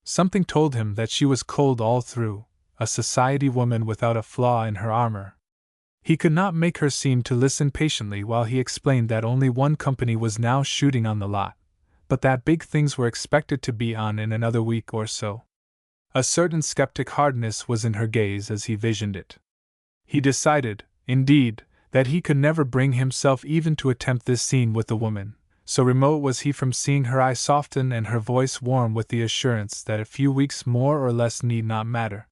Something told him that she was cold all through, a society woman without a flaw in her armor. He could not make her seem to listen patiently while he explained that only one company was now shooting on the lot, but that big things were expected to be on in another week or so. A certain skeptic hardness was in her gaze as he visioned it. He decided, indeed, that he could never bring himself even to attempt this scene with the woman, so remote was he from seeing her eye soften and her voice warm with the assurance that a few weeks more or less need not matter.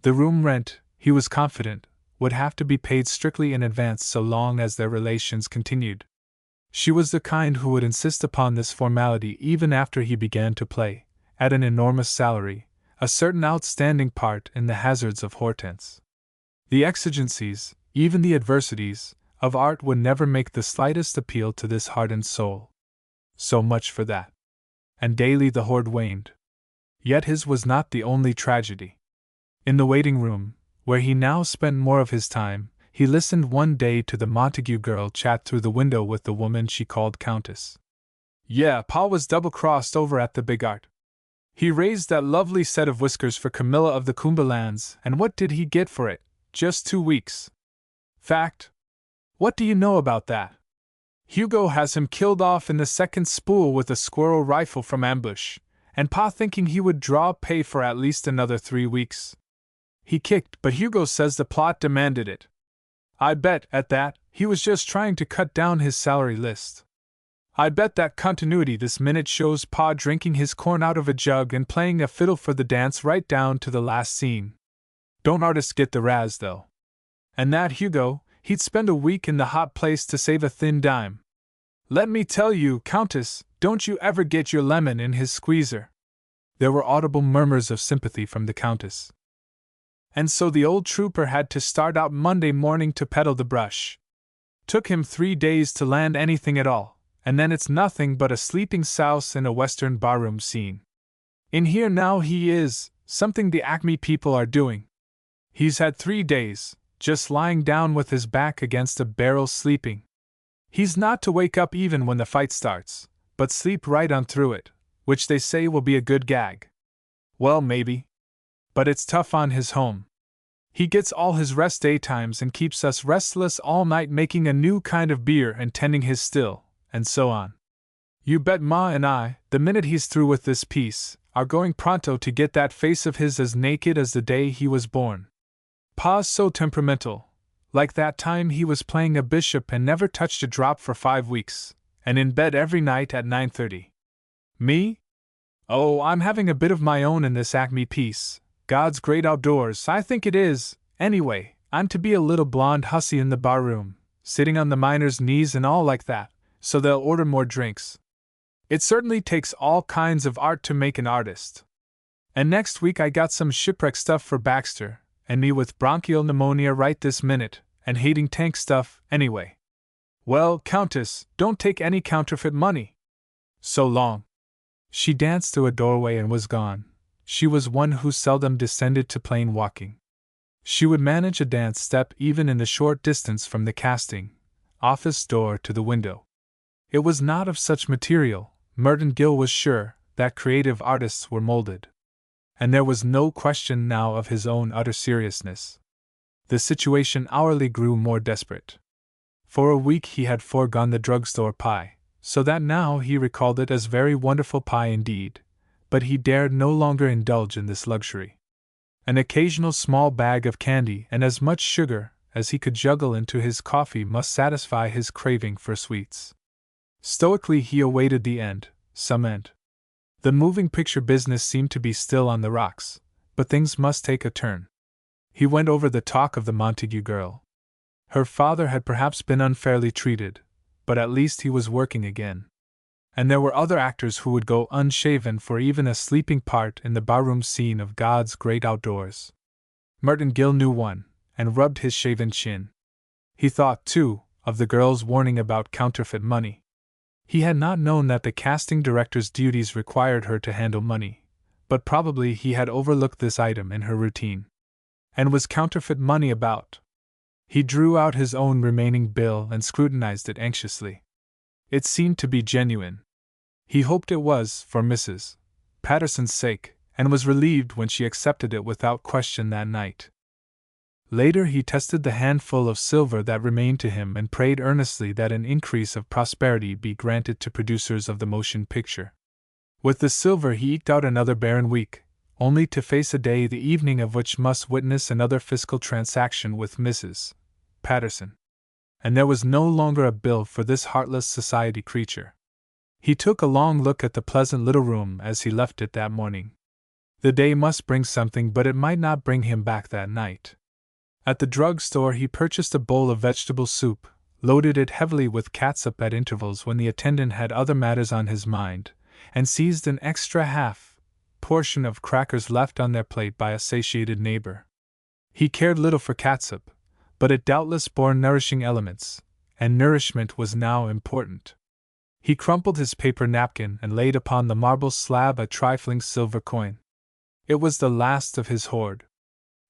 The room rent, he was confident, would have to be paid strictly in advance so long as their relations continued. She was the kind who would insist upon this formality even after he began to play, at an enormous salary, a certain outstanding part in the hazards of Hortense. The exigencies, even the adversities, of art would never make the slightest appeal to this hardened soul. So much for that. And daily the hoard waned. Yet his was not the only tragedy. In the waiting room, where he now spent more of his time, he listened one day to the Montague girl chat through the window with the woman she called Countess. Yeah, Pa was double-crossed over at the Big Art. He raised that lovely set of whiskers for Camilla of the Cumberlands, and what did he get for it? Just 2 weeks. Fact. What do you know about that? Hugo has him killed off in the second spool with a squirrel rifle from ambush, and Pa thinking he would draw pay for at least another 3 weeks. He kicked, but Hugo says the plot demanded it. I bet, at that, he was just trying to cut down his salary list. I bet that continuity this minute shows Pa drinking his corn out of a jug and playing a fiddle for the dance right down to the last scene. Don't artists get the razz, though? And that Hugo, he'd spend a week in the hot place to save a thin dime. Let me tell you, Countess, don't you ever get your lemon in his squeezer. There were audible murmurs of sympathy from the Countess. And so the old trooper had to start out Monday morning to peddle the brush. Took him 3 days to land anything at all, and then it's nothing but a sleeping souse in a western barroom scene. In here now he is, something the Acme people are doing. He's had 3 days, just lying down with his back against a barrel sleeping. He's not to wake up even when the fight starts, but sleep right on through it, which they say will be a good gag. Well, maybe. But it's tough on his home. He gets all his rest daytimes and keeps us restless all night making a new kind of beer and tending his still, and so on. You bet Ma and I, the minute he's through with this piece, are going pronto to get that face of his as naked as the day he was born. Pa's so temperamental, like that time he was playing a bishop and never touched a drop for 5 weeks, and in bed every night at 9:30. Me? Oh, I'm having a bit of my own in this Acme piece. God's great outdoors, I think it is. Anyway, I'm to be a little blonde hussy in the barroom, sitting on the miners' knees and all like that, so they'll order more drinks. It certainly takes all kinds of art to make an artist. And next week I got some shipwreck stuff for Baxter, and me with bronchial pneumonia right this minute, and hating tank stuff, anyway. Well, Countess, don't take any counterfeit money. So long. She danced through a doorway and was gone. She was one who seldom descended to plain walking. She would manage a dance step even in the short distance from the casting office door to the window. It was not of such material, Merton Gill was sure, that creative artists were molded. And there was no question now of his own utter seriousness. The situation hourly grew more desperate. For a week he had foregone the drugstore pie, so that now he recalled it as very wonderful pie indeed, but he dared no longer indulge in this luxury. An occasional small bag of candy and as much sugar as he could juggle into his coffee must satisfy his craving for sweets. Stoically he awaited the end, some end. The moving picture business seemed to be still on the rocks, but things must take a turn. He went over the talk of the Montague girl. Her father had perhaps been unfairly treated, but at least he was working again. And there were other actors who would go unshaven for even a sleeping part in the barroom scene of God's great outdoors. Merton Gill knew one, and rubbed his shaven chin. He thought, too, of the girl's warning about counterfeit money. He had not known that the casting director's duties required her to handle money, but probably he had overlooked this item in her routine. And was counterfeit money about? He drew out his own remaining bill and scrutinized it anxiously. It seemed to be genuine. He hoped it was, for Mrs. Patterson's sake, and was relieved when she accepted it without question that night. Later he tested the handful of silver that remained to him and prayed earnestly that an increase of prosperity be granted to producers of the motion picture. With the silver he eked out another barren week, only to face a day the evening of which must witness another fiscal transaction with Mrs. Patterson. And there was no longer a bill for this heartless society creature. He took a long look at the pleasant little room as he left it that morning. The day must bring something, but it might not bring him back that night. At the drugstore he purchased a bowl of vegetable soup, loaded it heavily with catsup at intervals when the attendant had other matters on his mind, and seized an extra half portion of crackers left on their plate by a satiated neighbor. He cared little for catsup, but it doubtless bore nourishing elements, and nourishment was now important. He crumpled his paper napkin and laid upon the marble slab a trifling silver coin. It was the last of his hoard.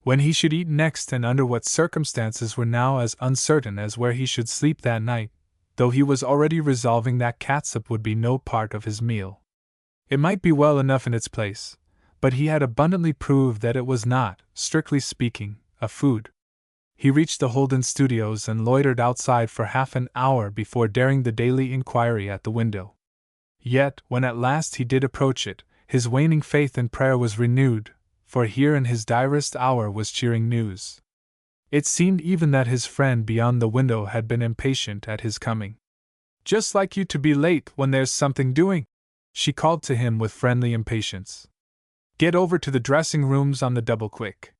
When he should eat next and under what circumstances were now as uncertain as where he should sleep that night, though he was already resolving that catsup would be no part of his meal. It might be well enough in its place, but he had abundantly proved that it was not, strictly speaking, a food. He reached the Holden studios and loitered outside for half an hour before daring the daily inquiry at the window. Yet, when at last he did approach it, his waning faith in prayer was renewed, for here in his direst hour was cheering news. It seemed even that his friend beyond the window had been impatient at his coming. "Just like you to be late when there's something doing," she called to him with friendly impatience. "Get over to the dressing rooms on the double quick.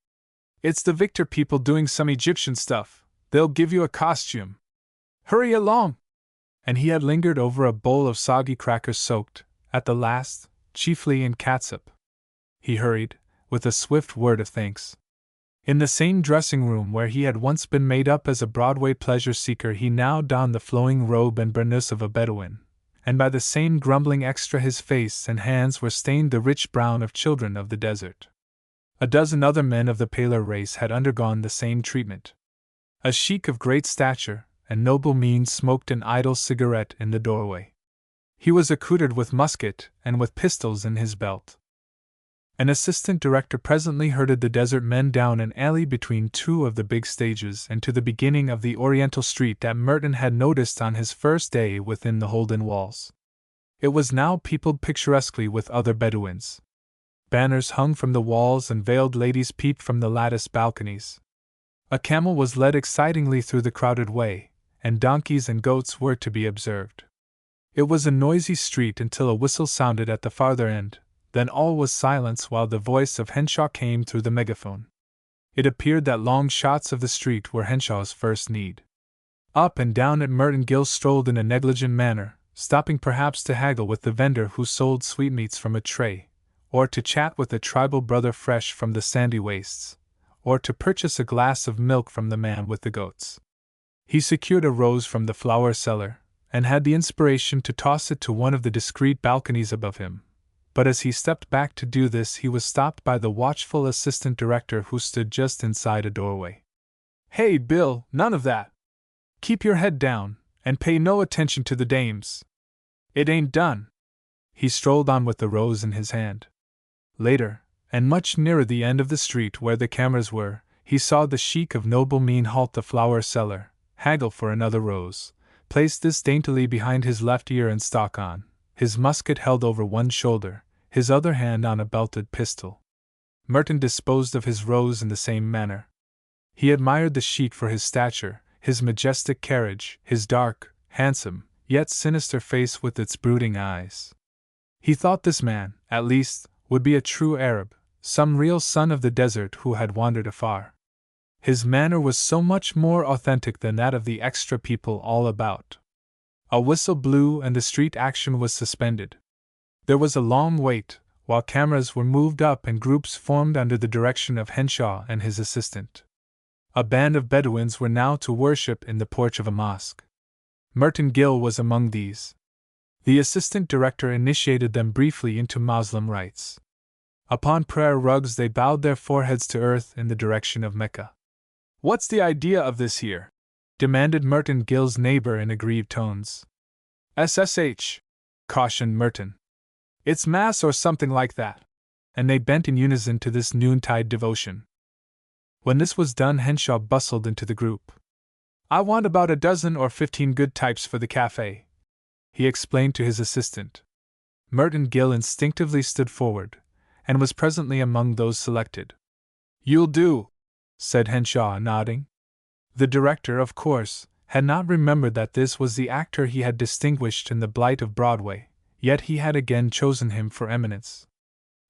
It's the Victor people doing some Egyptian stuff. They'll give you a costume. Hurry along!" And he had lingered over a bowl of soggy crackers soaked, at the last, chiefly in catsup. He hurried, with a swift word of thanks. In the same dressing room where he had once been made up as a Broadway pleasure seeker, he now donned the flowing robe and burnous of a Bedouin, and by the same grumbling extra his face and hands were stained the rich brown of children of the desert. A dozen other men of the paler race had undergone the same treatment. A sheik of great stature and noble mien smoked an idle cigarette in the doorway. He was accoutred with musket and with pistols in his belt. An assistant director presently herded the desert men down an alley between two of the big stages and to the beginning of the Oriental street that Merton had noticed on his first day within the Holden walls. It was now peopled picturesquely with other Bedouins. Banners hung from the walls and veiled ladies peeped from the lattice balconies. A camel was led excitingly through the crowded way, and donkeys and goats were to be observed. It was a noisy street until a whistle sounded at the farther end, then all was silence while the voice of Henshaw came through the megaphone. It appeared that long shots of the street were Henshaw's first need. Up and down it Merton Gill strolled in a negligent manner, stopping perhaps to haggle with the vendor who sold sweetmeats from a tray, or to chat with a tribal brother fresh from the sandy wastes, or to purchase a glass of milk from the man with the goats. He secured a rose from the flower seller, and had the inspiration to toss it to one of the discreet balconies above him. But as he stepped back to do this, he was stopped by the watchful assistant director who stood just inside a doorway. "Hey, Bill, none of that! Keep your head down, and pay no attention to the dames. It ain't done." He strolled on with the rose in his hand. Later, and much nearer the end of the street where the cameras were, he saw the sheik of noble mien halt the flower seller, haggle for another rose, place this daintily behind his left ear and stalk on, his musket held over one shoulder, his other hand on a belted pistol. Merton disposed of his rose in the same manner. He admired the sheik for his stature, his majestic carriage, his dark, handsome, yet sinister face with its brooding eyes. He thought this man, at least, would be a true Arab, some real son of the desert who had wandered afar. His manner was so much more authentic than that of the extra people all about. A whistle blew and the street action was suspended. There was a long wait, while cameras were moved up and groups formed under the direction of Henshaw and his assistant. A band of Bedouins were now to worship in the porch of a mosque. Merton Gill was among these. The assistant director initiated them briefly into Muslim rites. Upon prayer rugs they bowed their foreheads to earth in the direction of Mecca. "What's the idea of this here?" demanded Merton Gill's neighbor in aggrieved tones. "SSH," cautioned Merton. "It's Mass or something like that." And they bent in unison to this noontide devotion. When this was done, Henshaw bustled into the group. "I want about a dozen or 15 good types for the cafe," he explained to his assistant. Merton Gill instinctively stood forward, and was presently among those selected. "You'll do," said Henshaw, nodding. The director, of course, had not remembered that this was the actor he had distinguished in The Blight of Broadway, yet he had again chosen him for eminence.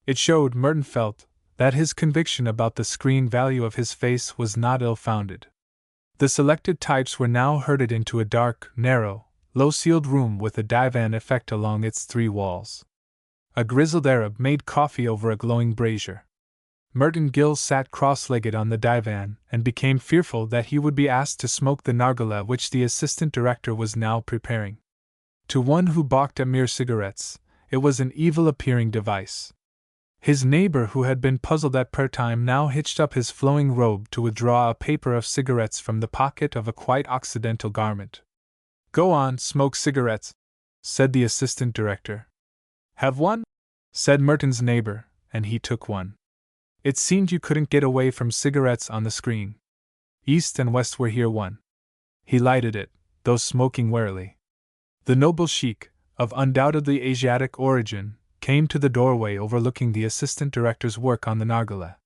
It showed, Merton felt, that his conviction about the screen value of his face was not ill-founded. The selected types were now herded into a dark, narrow, low-ceiled room with a divan effect along its 3 walls. A grizzled Arab made coffee over a glowing brazier. Merton Gill sat cross-legged on the divan and became fearful that he would be asked to smoke the nargileh which the assistant director was now preparing. To one who balked at mere cigarettes, it was an evil-appearing device. His neighbor, who had been puzzled at prayer time, now hitched up his flowing robe to withdraw a paper of cigarettes from the pocket of a quite occidental garment. "Go on, smoke cigarettes," said the assistant director. "Have one?" said Merton's neighbor, and he took one. It seemed you couldn't get away from cigarettes on the screen. East and West were here one. He lighted it, though smoking warily. The noble sheik, of undoubtedly Asiatic origin, came to the doorway overlooking the assistant director's work on the nargileh.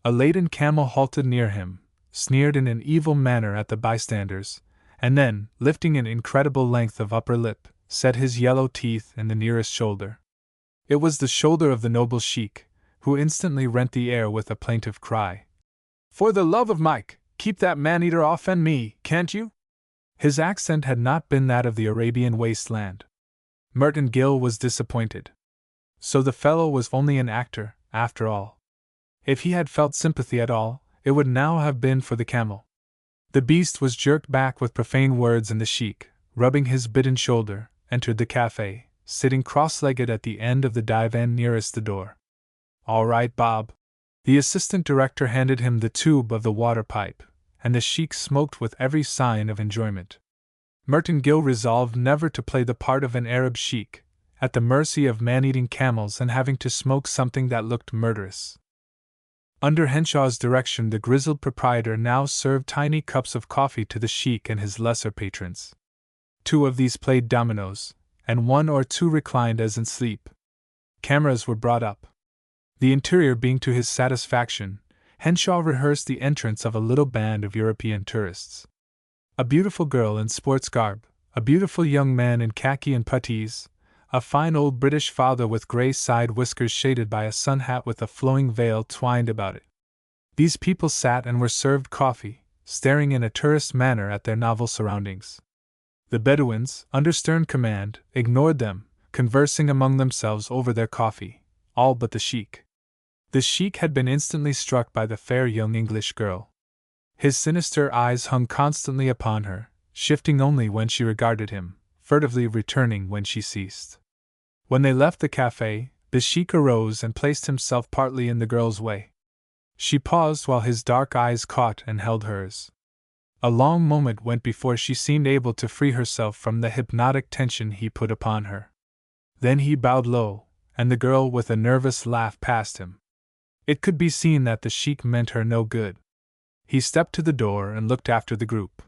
A laden camel halted near him, sneered in an evil manner at the bystanders, and then, lifting an incredible length of upper lip, set his yellow teeth in the nearest shoulder. It was the shoulder of the noble sheik, who instantly rent the air with a plaintive cry. "For the love of Mike, keep that man-eater off and me, can't you?" His accent had not been that of the Arabian wasteland. Merton Gill was disappointed. So the fellow was only an actor, after all. If he had felt sympathy at all, it would now have been for the camel. The beast was jerked back with profane words, and the sheik, rubbing his bitten shoulder, entered the cafe, sitting cross-legged at the end of the divan nearest the door. "All right, Bob." The assistant director handed him the tube of the water pipe, and the sheik smoked with every sign of enjoyment. Merton Gill resolved never to play the part of an Arab sheik, at the mercy of man-eating camels and having to smoke something that looked murderous. Under Henshaw's direction, the grizzled proprietor now served tiny cups of coffee to the sheik and his lesser patrons. 2 of these played dominoes, and 1 or 2 reclined as in sleep. Cameras were brought up. The interior being to his satisfaction, Henshaw rehearsed the entrance of a little band of European tourists. A beautiful girl in sports garb, a beautiful young man in khaki and puttees, a fine old British father with grey side whiskers shaded by a sun hat with a flowing veil twined about it. These people sat and were served coffee, staring in a tourist manner at their novel surroundings. The Bedouins, under stern command, ignored them, conversing among themselves over their coffee, all but the sheik. The sheik had been instantly struck by the fair young English girl. His sinister eyes hung constantly upon her, shifting only when she regarded him, furtively returning when she ceased. When they left the cafe, the sheik arose and placed himself partly in the girl's way. She paused while his dark eyes caught and held hers. A long moment went before she seemed able to free herself from the hypnotic tension he put upon her. Then he bowed low, and the girl with a nervous laugh passed him. It could be seen that the sheik meant her no good. He stepped to the door and looked after the group.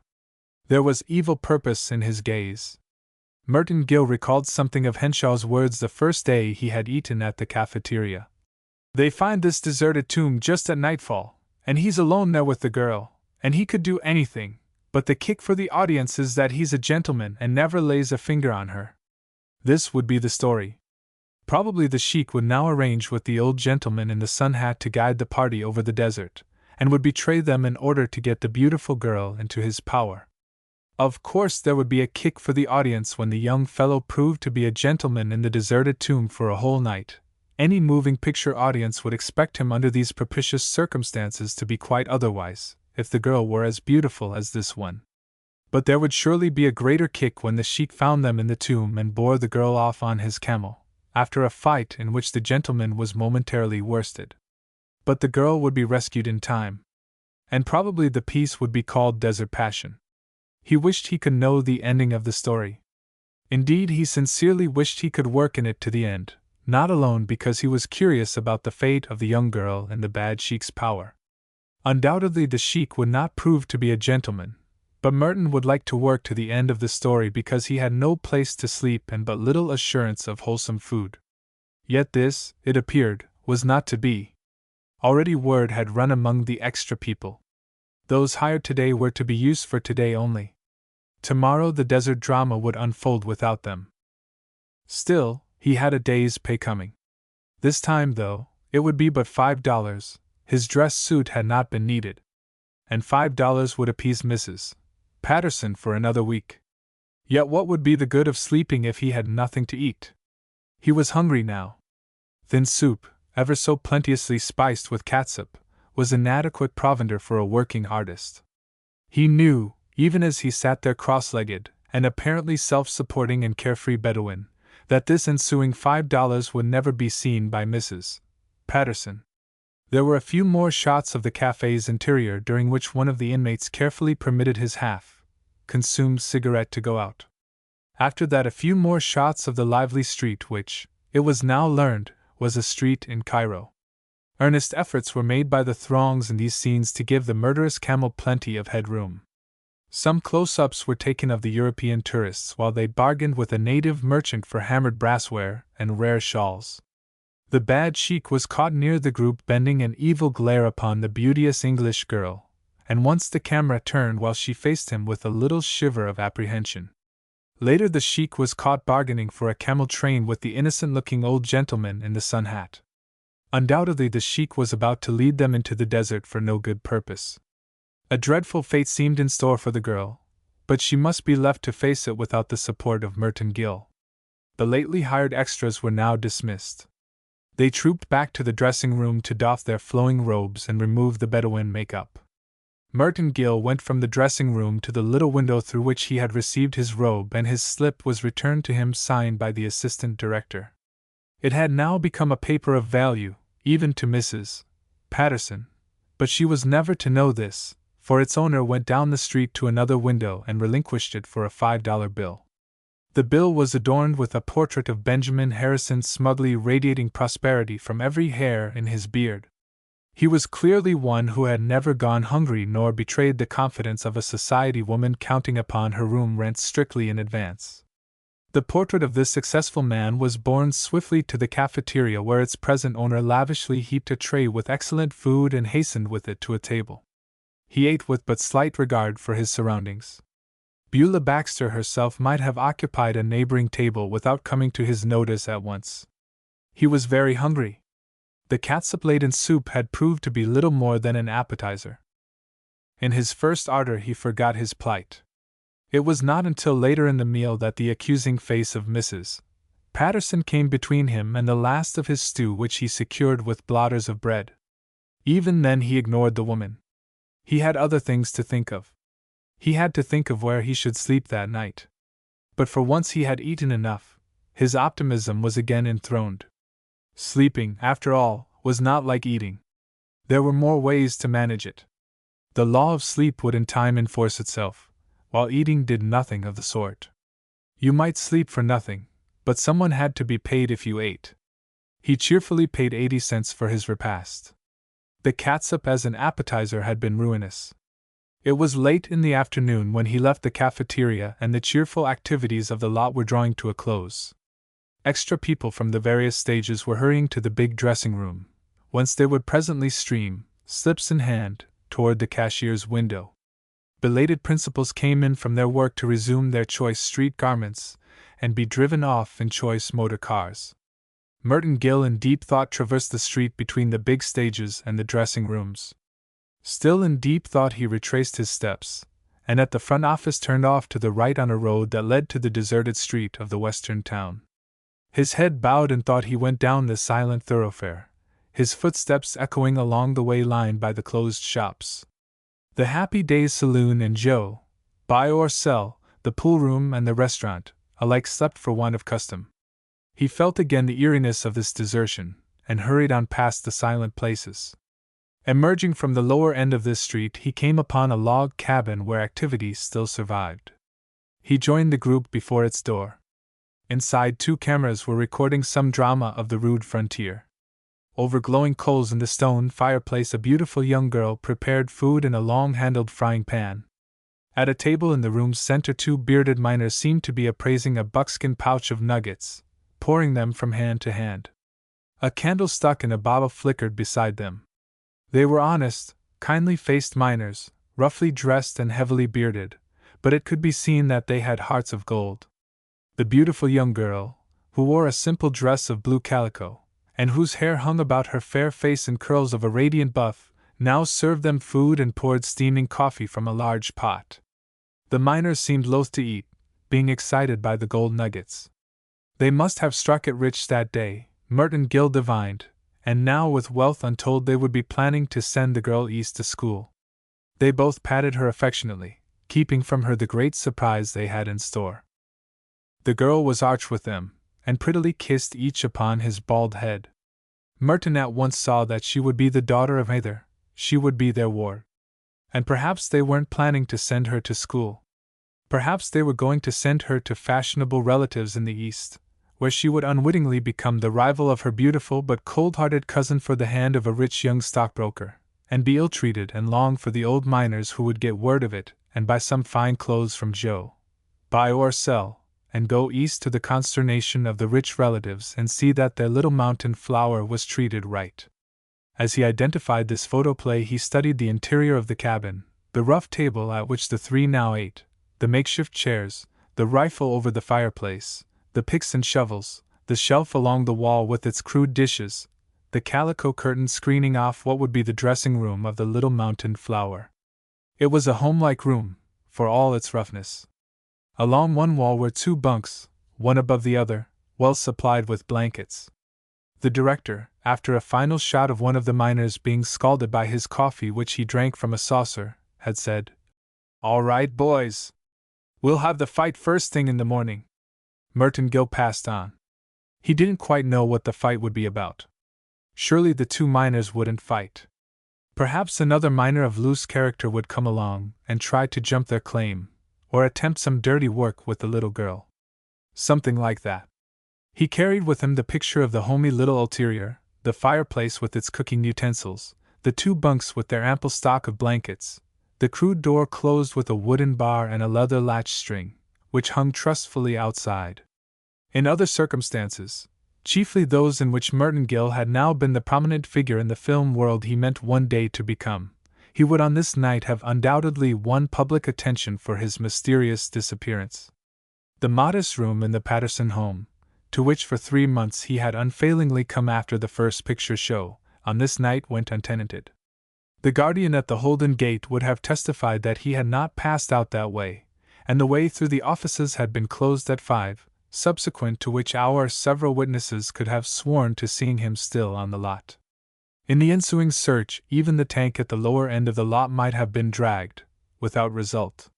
There was evil purpose in his gaze. Merton Gill recalled something of Henshaw's words the first day he had eaten at the cafeteria. "They find this deserted tomb just at nightfall, and he's alone there with the girl, and he could do anything, but the kick for the audience is that he's a gentleman and never lays a finger on her." This would be the story. Probably the sheik would now arrange with the old gentleman in the sun hat to guide the party over the desert, and would betray them in order to get the beautiful girl into his power. Of course there would be a kick for the audience when the young fellow proved to be a gentleman in the deserted tomb for a whole night. Any moving picture audience would expect him under these propitious circumstances to be quite otherwise, if the girl were as beautiful as this one. But there would surely be a greater kick when the sheik found them in the tomb and bore the girl off on his camel, after a fight in which the gentleman was momentarily worsted. But the girl would be rescued in time, and probably the piece would be called Desert Passion. He wished he could know the ending of the story. Indeed, he sincerely wished he could work in it to the end, not alone because he was curious about the fate of the young girl and the bad sheik's power. Undoubtedly the sheik would not prove to be a gentleman, but Merton would like to work to the end of the story because he had no place to sleep and but little assurance of wholesome food. Yet this, it appeared, was not to be. Already word had run among the extra people. Those hired today were to be used for today only. Tomorrow the desert drama would unfold without them. Still, he had a day's pay coming. This time, though, it would be but $5. His dress suit had not been needed. And $5 would appease Mrs. Patterson for another week. Yet what would be the good of sleeping if he had nothing to eat? He was hungry now. Thin soup, ever so plenteously spiced with catsup, was inadequate provender for a working artist. He knew, even as he sat there cross-legged, an apparently self-supporting and carefree Bedouin, that this ensuing $5 would never be seen by Mrs. Patterson. There were a few more shots of the cafe's interior during which one of the inmates carefully permitted his half-consumed cigarette to go out. After that a few more shots of the lively street which, it was now learned, was a street in Cairo. Earnest efforts were made by the throngs in these scenes to give the murderous camel plenty of headroom. Some close-ups were taken of the European tourists while they bargained with a native merchant for hammered brassware and rare shawls. The bad sheik was caught near the group bending an evil glare upon the beauteous English girl, and once the camera turned while she faced him with a little shiver of apprehension. Later the sheik was caught bargaining for a camel train with the innocent-looking old gentleman in the sun hat. Undoubtedly the sheik was about to lead them into the desert for no good purpose. A dreadful fate seemed in store for the girl, but she must be left to face it without the support of Merton Gill. The lately hired extras were now dismissed. They trooped back to the dressing room to doff their flowing robes and remove the Bedouin make-up. Merton Gill went from the dressing room to the little window through which he had received his robe, and his slip was returned to him signed by the assistant director. It had now become a paper of value, even to Mrs. Patterson, but she was never to know this, for its owner went down the street to another window and relinquished it for a $5 bill. The bill was adorned with a portrait of Benjamin Harrison smugly radiating prosperity from every hair in his beard. He was clearly one who had never gone hungry nor betrayed the confidence of a society woman counting upon her room rent strictly in advance. The portrait of this successful man was borne swiftly to the cafeteria where its present owner lavishly heaped a tray with excellent food and hastened with it to a table. He ate with but slight regard for his surroundings. Beulah Baxter herself might have occupied a neighboring table without coming to his notice at once. He was very hungry. The catsup-laden soup had proved to be little more than an appetizer. In his first ardor he forgot his plight. It was not until later in the meal that the accusing face of Mrs. Patterson came between him and the last of his stew, which he secured with blotters of bread. Even then he ignored the woman. He had other things to think of. He had to think of where he should sleep that night. But for once he had eaten enough. His optimism was again enthroned. Sleeping, after all, was not like eating. There were more ways to manage it. The law of sleep would in time enforce itself, while eating did nothing of the sort. You might sleep for nothing, but someone had to be paid if you ate. He cheerfully paid 80 cents for his repast. The catsup as an appetizer had been ruinous. It was late in the afternoon when he left the cafeteria and the cheerful activities of the lot were drawing to a close. Extra people from the various stages were hurrying to the big dressing room, whence they would presently stream, slips in hand, toward the cashier's window. Belated principals came in from their work to resume their choice street garments and be driven off in choice motor cars. Merton Gill in deep thought traversed the street between the big stages and the dressing rooms. Still in deep thought he retraced his steps, and at the front office turned off to the right on a road that led to the deserted street of the western town. His head bowed in thought he went down the silent thoroughfare, his footsteps echoing along the way lined by the closed shops. The Happy Days saloon and Joe, buy or sell, the pool room and the restaurant, alike slept for want of custom. He felt again the eeriness of this desertion, and hurried on past the silent places. Emerging from the lower end of this street, he came upon a log cabin where activity still survived. He joined the group before its door. Inside, 2 cameras were recording some drama of the rude frontier. Over glowing coals in the stone fireplace, a beautiful young girl prepared food in a long-handled frying pan. At a table in the room's center, 2 bearded miners seemed to be appraising a buckskin pouch of nuggets, pouring them from hand to hand. A candle stuck in a bottle flickered beside them. They were honest, kindly-faced miners, roughly dressed and heavily bearded, but it could be seen that they had hearts of gold. The beautiful young girl, who wore a simple dress of blue calico, and whose hair hung about her fair face in curls of a radiant buff, now served them food and poured steaming coffee from a large pot. The miners seemed loath to eat, being excited by the gold nuggets. They must have struck it rich that day, Merton Gill divined, and now with wealth untold they would be planning to send the girl east to school. They both patted her affectionately, keeping from her the great surprise they had in store. The girl was arch with them, and prettily kissed each upon his bald head. Merton at once saw that she would be the daughter of either, she would be their ward. And perhaps they weren't planning to send her to school. Perhaps they were going to send her to fashionable relatives in the East, where she would unwittingly become the rival of her beautiful but cold-hearted cousin for the hand of a rich young stockbroker, and be ill-treated and long for the old miners who would get word of it and buy some fine clothes from Joe, buy or sell, and go east to the consternation of the rich relatives and see that their little mountain flower was treated right. As he identified this photoplay, he studied the interior of the cabin, the rough table at which the 3 now ate, the makeshift chairs, the rifle over the fireplace, the picks and shovels, the shelf along the wall with its crude dishes, the calico curtain screening off what would be the dressing room of the little mountain flower. It was a homelike room, for all its roughness. Along one wall were 2 bunks, one above the other, well supplied with blankets. The director, after a final shot of one of the miners being scalded by his coffee which he drank from a saucer, had said, "All right, boys. We'll have the fight first thing in the morning." Merton Gill passed on. He didn't quite know what the fight would be about. Surely the 2 miners wouldn't fight. Perhaps another miner of loose character would come along and try to jump their claim, or attempt some dirty work with the little girl. Something like that. He carried with him the picture of the homey little ulterior, the fireplace with its cooking utensils, the 2 bunks with their ample stock of blankets, the crude door closed with a wooden bar and a leather latch string, which hung trustfully outside. In other circumstances, chiefly those in which Merton Gill had now been the prominent figure in the film world he meant one day to become, he would on this night have undoubtedly won public attention for his mysterious disappearance. The modest room in the Patterson home, to which for 3 months he had unfailingly come after the first picture show, on this night went untenanted. The guardian at the Holden gate would have testified that he had not passed out that way, and the way through the offices had been closed at 5, subsequent to which hour several witnesses could have sworn to seeing him still on the lot. In the ensuing search, even the tank at the lower end of the lot might have been dragged, without result.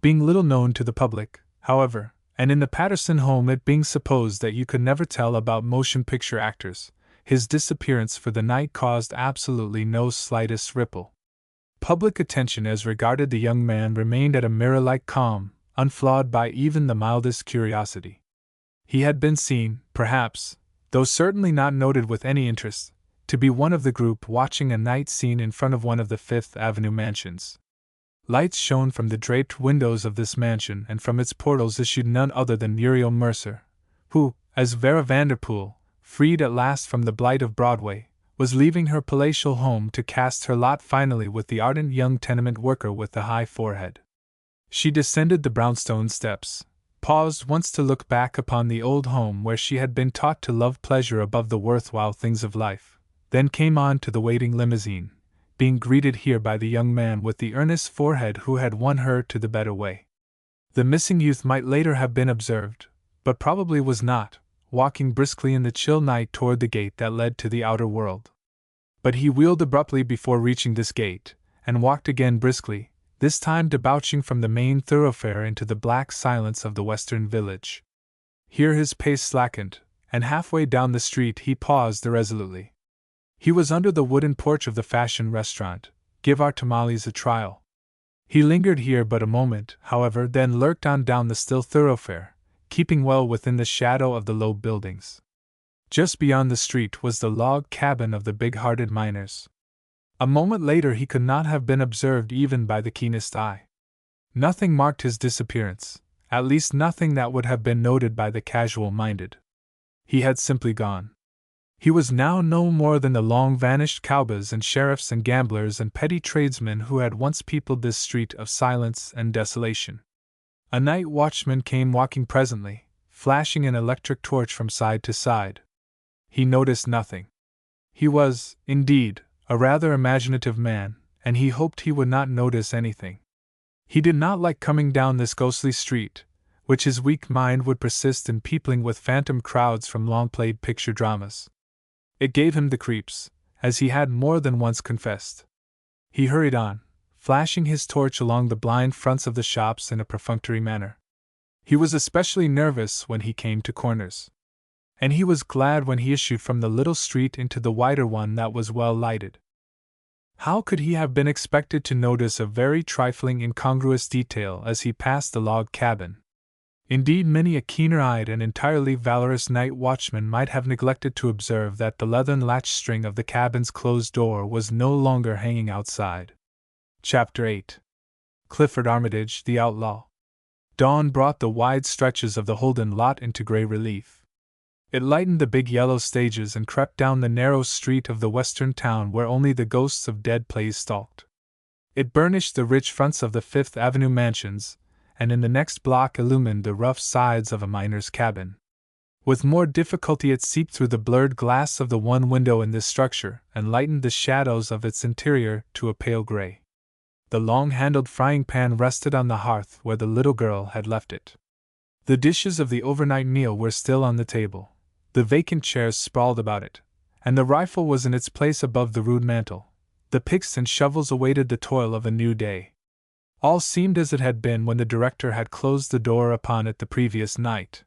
Being little known to the public, however, and in the Patterson home it being supposed that you could never tell about motion picture actors, his disappearance for the night caused absolutely no slightest ripple. Public attention as regarded the young man remained at a mirror-like calm, unflawed by even the mildest curiosity. He had been seen, perhaps, though certainly not noted with any interest, to be one of the group watching a night scene in front of one of the Fifth Avenue mansions. Lights shone from the draped windows of this mansion, and from its portals issued none other than Muriel Mercer, who, as Vera Vanderpool, freed at last from the blight of Broadway, was leaving her palatial home to cast her lot finally with the ardent young tenement worker with the high forehead. She descended the brownstone steps, paused once to look back upon the old home where she had been taught to love pleasure above the worthwhile things of life, then came on to the waiting limousine, being greeted here by the young man with the earnest forehead who had won her to the better way. The missing youth might later have been observed, but probably was not, walking briskly in the chill night toward the gate that led to the outer world. But he wheeled abruptly before reaching this gate, and walked again briskly, this time debouching from the main thoroughfare into the black silence of the western village. Here his pace slackened, and halfway down the street he paused irresolutely. He was under the wooden porch of the fashion restaurant, Give Our Tamales a Trial. He lingered here but a moment, however, then lurked on down the still thoroughfare, keeping well within the shadow of the low buildings. Just beyond the street was the log cabin of the big-hearted miners. A moment later he could not have been observed even by the keenest eye. Nothing marked his disappearance, at least nothing that would have been noted by the casual-minded. He had simply gone. He was now no more than the long-vanished cowboys and sheriffs and gamblers and petty tradesmen who had once peopled this street of silence and desolation. A night watchman came walking presently, flashing an electric torch from side to side. He noticed nothing. He was, indeed, a rather imaginative man, and he hoped he would not notice anything. He did not like coming down this ghostly street, which his weak mind would persist in peopling with phantom crowds from long-played picture dramas. It gave him the creeps, as he had more than once confessed. He hurried on, flashing his torch along the blind fronts of the shops in a perfunctory manner. He was especially nervous when he came to corners. And he was glad when he issued from the little street into the wider one that was well lighted. How could he have been expected to notice a very trifling incongruous detail as he passed the log cabin? Indeed, many a keener-eyed and entirely valorous night watchman might have neglected to observe that the leathern latch-string of the cabin's closed door was no longer hanging outside. Chapter 8. Clifford Armitage, the Outlaw. Dawn brought the wide stretches of the Holden lot into gray relief. It lightened the big yellow stages and crept down the narrow street of the western town where only the ghosts of dead plays stalked. It burnished the rich fronts of the Fifth Avenue mansions, and in the next block illumined the rough sides of a miner's cabin. With more difficulty it seeped through the blurred glass of the one window in this structure and lightened the shadows of its interior to a pale gray. The long-handled frying pan rested on the hearth where the little girl had left it. The dishes of the overnight meal were still on the table, the vacant chairs sprawled about it, and the rifle was in its place above the rude mantel. The picks and shovels awaited the toil of a new day. All seemed as it had been when the director had closed the door upon it the previous night.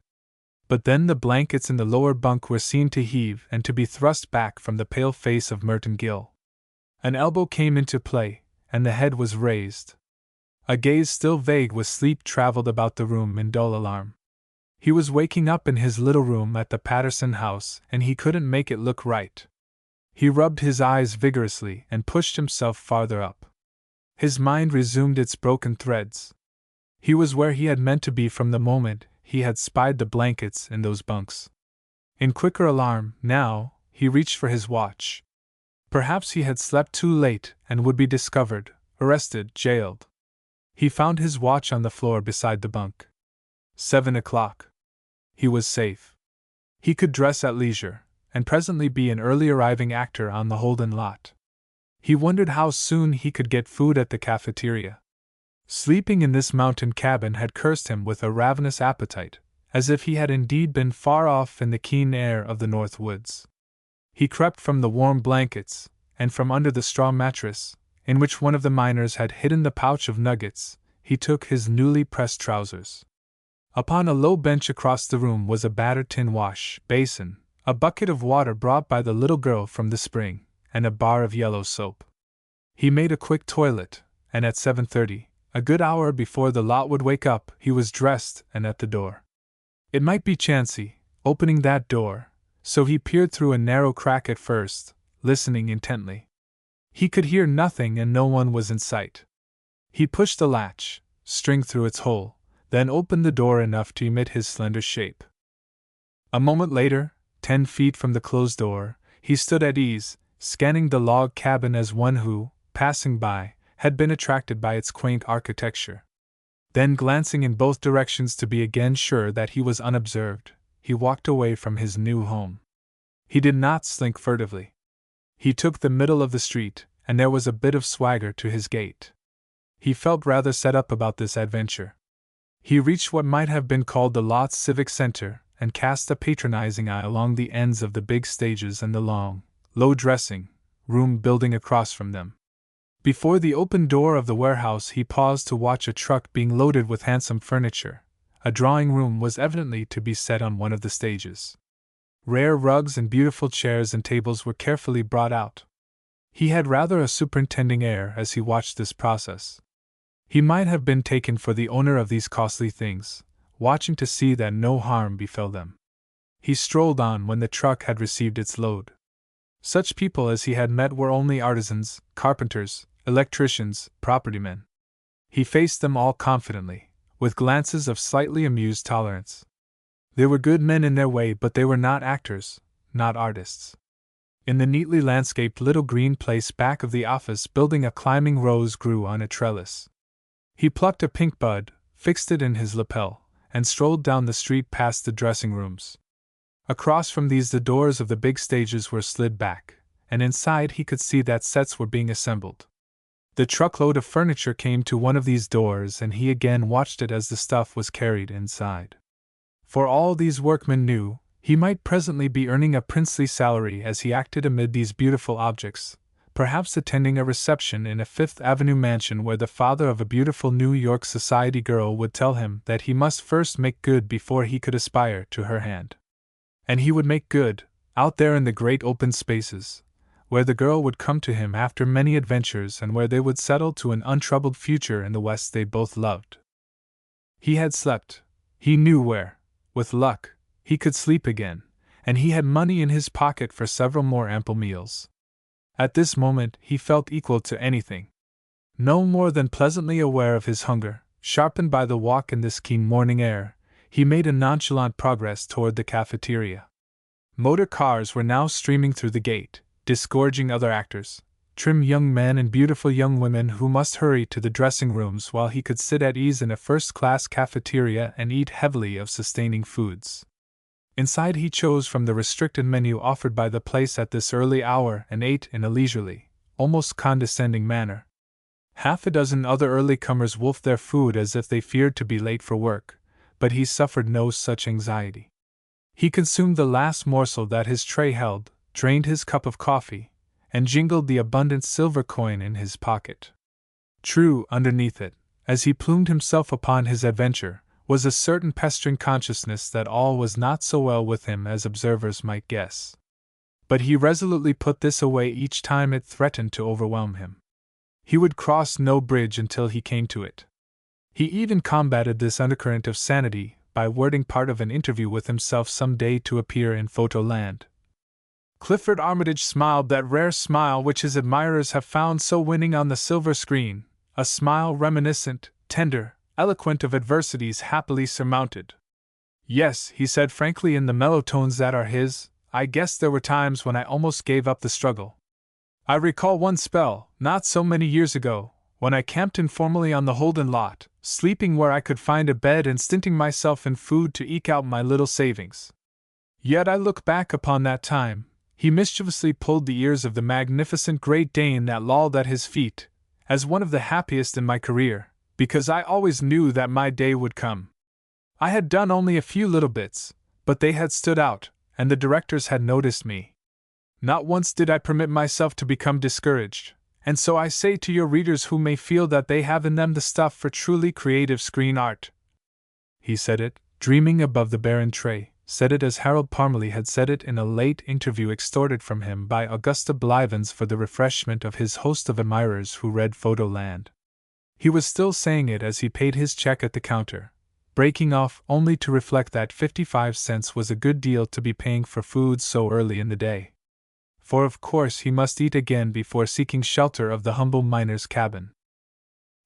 But then the blankets in the lower bunk were seen to heave and to be thrust back from the pale face of Merton Gill. An elbow came into play, and the head was raised. A gaze still vague with sleep traveled about the room in dull alarm. He was waking up in his little room at the Patterson house, and he couldn't make it look right. He rubbed his eyes vigorously and pushed himself farther up. His mind resumed its broken threads. He was where he had meant to be from the moment he had spied the blankets in those bunks. In quicker alarm, now, he reached for his watch. Perhaps he had slept too late and would be discovered, arrested, jailed. He found his watch on the floor beside the bunk. 7 o'clock. He was safe. He could dress at leisure, and presently be an early arriving actor on the Holden lot. He wondered how soon he could get food at the cafeteria. Sleeping in this mountain cabin had cursed him with a ravenous appetite, as if he had indeed been far off in the keen air of the north woods. He crept from the warm blankets, and from under the straw mattress, in which one of the miners had hidden the pouch of nuggets, he took his newly pressed trousers. Upon a low bench across the room was a battered tin wash basin, a bucket of water brought by the little girl from the spring, and a bar of yellow soap. He made a quick toilet, and at 7:30, a good hour before the lot would wake up, he was dressed and at the door. It might be chancy, opening that door, so he peered through a narrow crack at first, listening intently. He could hear nothing and no one was in sight. He pushed the latch, string through its hole, then opened the door enough to emit his slender shape. A moment later, 10 feet from the closed door, he stood at ease, scanning the log cabin as one who, passing by, had been attracted by its quaint architecture. Then, glancing in both directions to be again sure that he was unobserved, he walked away from his new home. He did not slink furtively. He took the middle of the street, and there was a bit of swagger to his gait. He felt rather set up about this adventure. He reached what might have been called the lot's civic center, and cast a patronizing eye along the ends of the big stages and the long, low dressing room building across from them. Before the open door of the warehouse he paused to watch a truck being loaded with handsome furniture. A drawing room was evidently to be set on one of the stages. Rare rugs and beautiful chairs and tables were carefully brought out. He had rather a superintending air as he watched this process. He might have been taken for the owner of these costly things, watching to see that no harm befell them. He strolled on when the truck had received its load. Such people as he had met were only artisans, carpenters, electricians, propertymen. He faced them all confidently, with glances of slightly amused tolerance. They were good men in their way, but they were not actors, not artists. In the neatly landscaped little green place back of the office building, a climbing rose grew on a trellis. He plucked a pink bud, fixed it in his lapel, and strolled down the street past the dressing rooms. Across from these the doors of the big stages were slid back, and inside he could see that sets were being assembled. The truckload of furniture came to one of these doors, and he again watched it as the stuff was carried inside. For all these workmen knew, he might presently be earning a princely salary as he acted amid these beautiful objects, perhaps attending a reception in a Fifth Avenue mansion where the father of a beautiful New York society girl would tell him that he must first make good before he could aspire to her hand. And he would make good, out there in the great open spaces, where the girl would come to him after many adventures and where they would settle to an untroubled future in the West they both loved. He had slept, he knew where. With luck, he could sleep again, and he had money in his pocket for several more ample meals. At this moment he felt equal to anything. No more than pleasantly aware of his hunger, sharpened by the walk in this keen morning air, he made a nonchalant progress toward the cafeteria. Motor cars were now streaming through the gate, disgorging other actors, trim young men and beautiful young women who must hurry to the dressing rooms while he could sit at ease in a first-class cafeteria and eat heavily of sustaining foods. Inside he chose from the restricted menu offered by the place at this early hour and ate in a leisurely, almost condescending manner. Half a dozen other early-comers wolfed their food as if they feared to be late for work, but he suffered no such anxiety. He consumed the last morsel that his tray held, drained his cup of coffee, and jingled the abundant silver coin in his pocket. True, underneath it, as he plumed himself upon his adventure, was a certain pestering consciousness that all was not so well with him as observers might guess. But he resolutely put this away each time it threatened to overwhelm him. He would cross no bridge until he came to it. He even combated this undercurrent of sanity by wording part of an interview with himself some day to appear in Photoland. Clifford Armitage smiled that rare smile which his admirers have found so winning on the silver screen, a smile reminiscent, tender, eloquent of adversities happily surmounted. Yes, he said frankly in the mellow tones that are his, I guess there were times when I almost gave up the struggle. I recall one spell, not so many years ago, when I camped informally on the Holden lot, sleeping where I could find a bed and stinting myself in food to eke out my little savings. Yet I look back upon that time. He mischievously pulled the ears of the magnificent Great Dane that lolled at his feet, as one of the happiest in my career, because I always knew that my day would come. I had done only a few little bits, but they had stood out, and the directors had noticed me. Not once did I permit myself to become discouraged, and so I say to your readers who may feel that they have in them the stuff for truly creative screen art. He said it, dreaming above the barren tray. Said it as Harold Parmalee had said it in a late interview extorted from him by Augusta Blivens for the refreshment of his host of admirers who read Photoland. He was still saying it as he paid his check at the counter, breaking off only to reflect that 55 cents was a good deal to be paying for food so early in the day. For of course he must eat again before seeking shelter of the humble miner's cabin.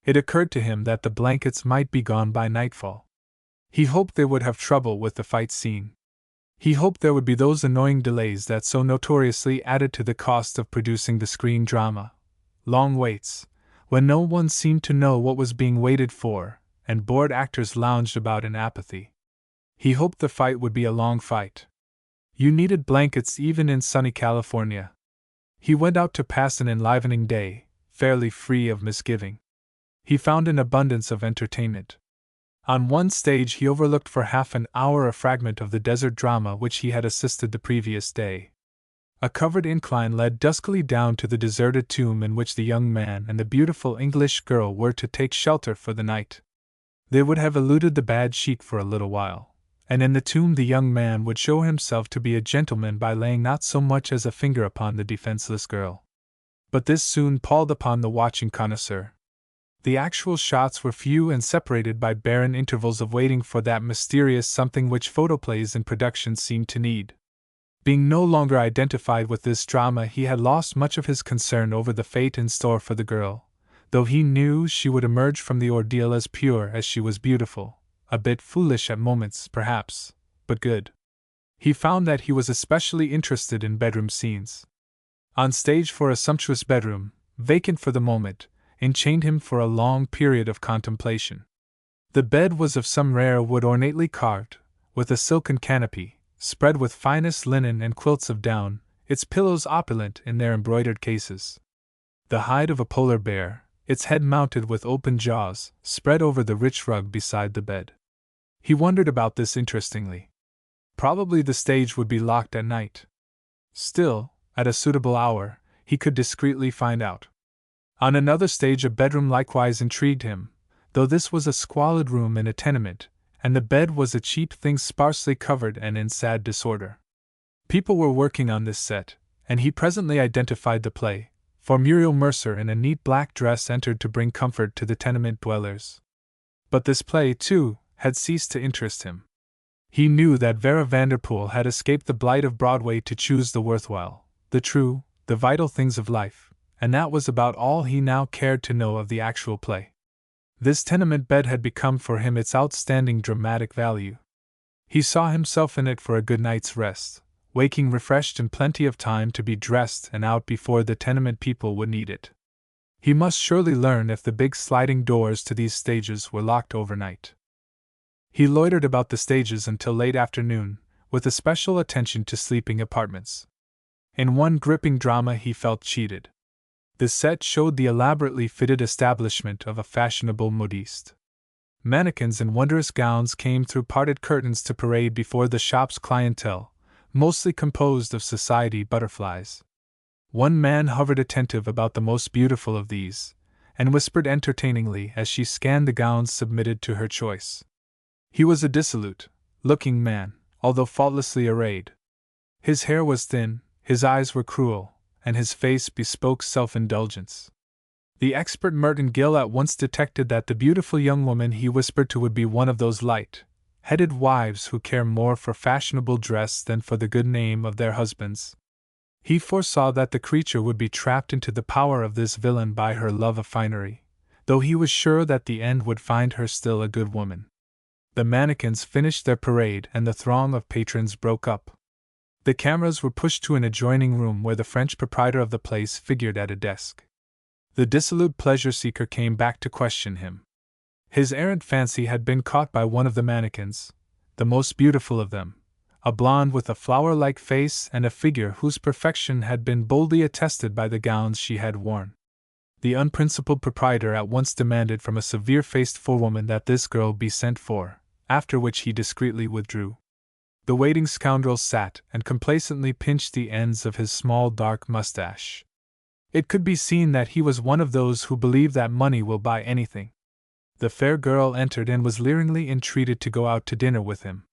It occurred to him that the blankets might be gone by nightfall. He hoped they would have trouble with the fight scene. He hoped there would be those annoying delays that so notoriously added to the cost of producing the screen drama. Long waits, when no one seemed to know what was being waited for, and bored actors lounged about in apathy. He hoped the fight would be a long fight. You needed blankets even in sunny California. He went out to pass an enlivening day, fairly free of misgiving. He found an abundance of entertainment. On one stage he overlooked for half an hour a fragment of the desert drama which he had assisted the previous day. A covered incline led duskily down to the deserted tomb in which the young man and the beautiful English girl were to take shelter for the night. They would have eluded the bad sheik for a little while, and in the tomb the young man would show himself to be a gentleman by laying not so much as a finger upon the defenseless girl. But this soon palled upon the watching connoisseur. The actual shots were few and separated by barren intervals of waiting for that mysterious something which photoplays in production seemed to need. Being no longer identified with this drama, he had lost much of his concern over the fate in store for the girl, though he knew she would emerge from the ordeal as pure as she was beautiful, a bit foolish at moments, perhaps, but good. He found that he was especially interested in bedroom scenes. On stage for a sumptuous bedroom, vacant for the moment, enchained him for a long period of contemplation. The bed was of some rare wood ornately carved, with a silken canopy, spread with finest linen and quilts of down, its pillows opulent in their embroidered cases. The hide of a polar bear, its head mounted with open jaws, spread over the rich rug beside the bed. He wondered about this interestingly. Probably the stage would be locked at night. Still, at a suitable hour, he could discreetly find out. On another stage a bedroom likewise intrigued him, though this was a squalid room in a tenement, and the bed was a cheap thing sparsely covered and in sad disorder. People were working on this set, and he presently identified the play, for Muriel Mercer in a neat black dress entered to bring comfort to the tenement dwellers. But this play, too, had ceased to interest him. He knew that Vera Vanderpool had escaped the blight of Broadway to choose the worthwhile, the true, the vital things of life, and that was about all he now cared to know of the actual play. This tenement bed had become for him its outstanding dramatic value. He saw himself in it for a good night's rest, waking refreshed and plenty of time to be dressed and out before the tenement people would need it. He must surely learn if the big sliding doors to these stages were locked overnight. He loitered about the stages until late afternoon, with especial attention to sleeping apartments. In one gripping drama he felt cheated. The set showed the elaborately fitted establishment of a fashionable modiste. Mannequins in wondrous gowns came through parted curtains to parade before the shop's clientele, mostly composed of society butterflies. One man hovered attentive about the most beautiful of these, and whispered entertainingly as she scanned the gowns submitted to her choice. He was a dissolute-looking man, although faultlessly arrayed. His hair was thin, his eyes were cruel, and his face bespoke self-indulgence. The expert Merton Gill at once detected that the beautiful young woman he whispered to would be one of those light-headed wives who care more for fashionable dress than for the good name of their husbands. He foresaw that the creature would be trapped into the power of this villain by her love of finery, though he was sure that the end would find her still a good woman. The mannequins finished their parade and the throng of patrons broke up. The cameras were pushed to an adjoining room where the French proprietor of the place figured at a desk. The dissolute pleasure-seeker came back to question him. His errant fancy had been caught by one of the mannequins, the most beautiful of them, a blonde with a flower-like face and a figure whose perfection had been boldly attested by the gowns she had worn. The unprincipled proprietor at once demanded from a severe-faced forewoman that this girl be sent for, after which he discreetly withdrew. The waiting scoundrel sat and complacently pinched the ends of his small dark mustache. It could be seen that he was one of those who believe that money will buy anything. The fair girl entered and was leeringly entreated to go out to dinner with him.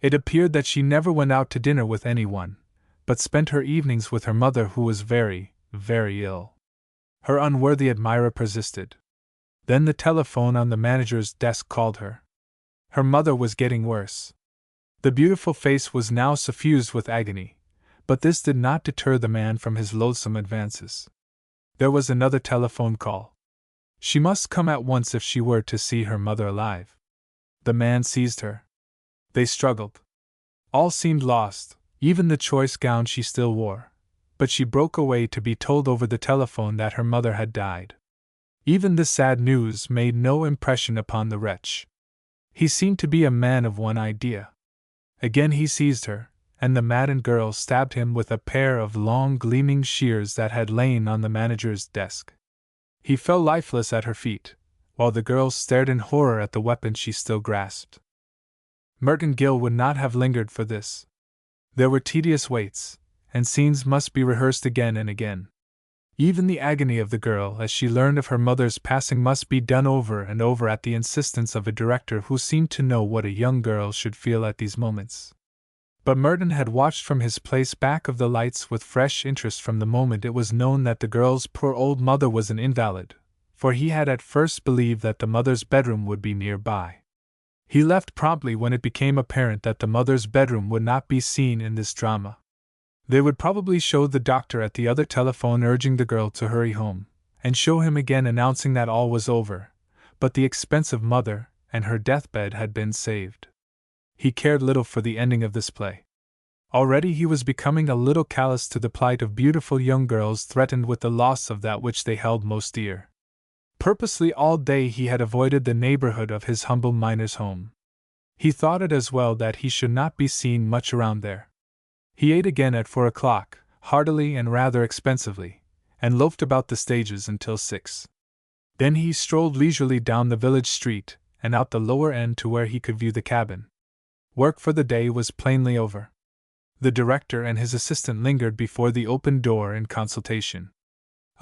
It appeared that she never went out to dinner with anyone, but spent her evenings with her mother, who was very, very ill. Her unworthy admirer persisted. Then the telephone on the manager's desk called her. Her mother was getting worse. The beautiful face was now suffused with agony, but this did not deter the man from his loathsome advances. There was another telephone call. She must come at once if she were to see her mother alive. The man seized her. They struggled. All seemed lost, even the choice gown she still wore, but she broke away to be told over the telephone that her mother had died. Even the sad news made no impression upon the wretch. He seemed to be a man of one idea. Again he seized her, and the maddened girl stabbed him with a pair of long gleaming shears that had lain on the manager's desk. He fell lifeless at her feet, while the girl stared in horror at the weapon she still grasped. Merton Gill would not have lingered for this. There were tedious waits, and scenes must be rehearsed again and again. Even the agony of the girl as she learned of her mother's passing must be done over and over at the insistence of a director who seemed to know what a young girl should feel at these moments. But Merton had watched from his place back of the lights with fresh interest from the moment it was known that the girl's poor old mother was an invalid, for he had at first believed that the mother's bedroom would be nearby. He left promptly when it became apparent that the mother's bedroom would not be seen in this drama. They would probably show the doctor at the other telephone urging the girl to hurry home, and show him again announcing that all was over, but the expensive mother and her deathbed had been saved. He cared little for the ending of this play. Already he was becoming a little callous to the plight of beautiful young girls threatened with the loss of that which they held most dear. Purposely all day he had avoided the neighborhood of his humble miner's home. He thought it as well that he should not be seen much around there. He ate again at 4 o'clock, heartily and rather expensively, and loafed about the stages until 6. Then he strolled leisurely down the village street and out the lower end to where he could view the cabin. Work for the day was plainly over. The director and his assistant lingered before the open door in consultation.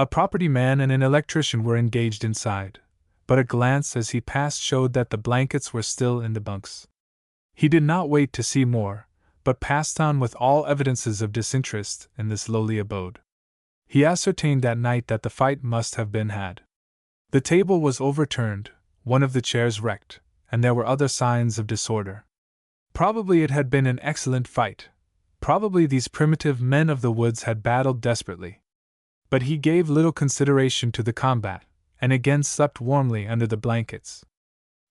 A property man and an electrician were engaged inside, but a glance as he passed showed that the blankets were still in the bunks. He did not wait to see more, but passed on with all evidences of disinterest in this lowly abode. He ascertained that night that the fight must have been had. The table was overturned, one of the chairs wrecked, and there were other signs of disorder. Probably it had been an excellent fight. Probably these primitive men of the woods had battled desperately. But he gave little consideration to the combat, and again slept warmly under the blankets.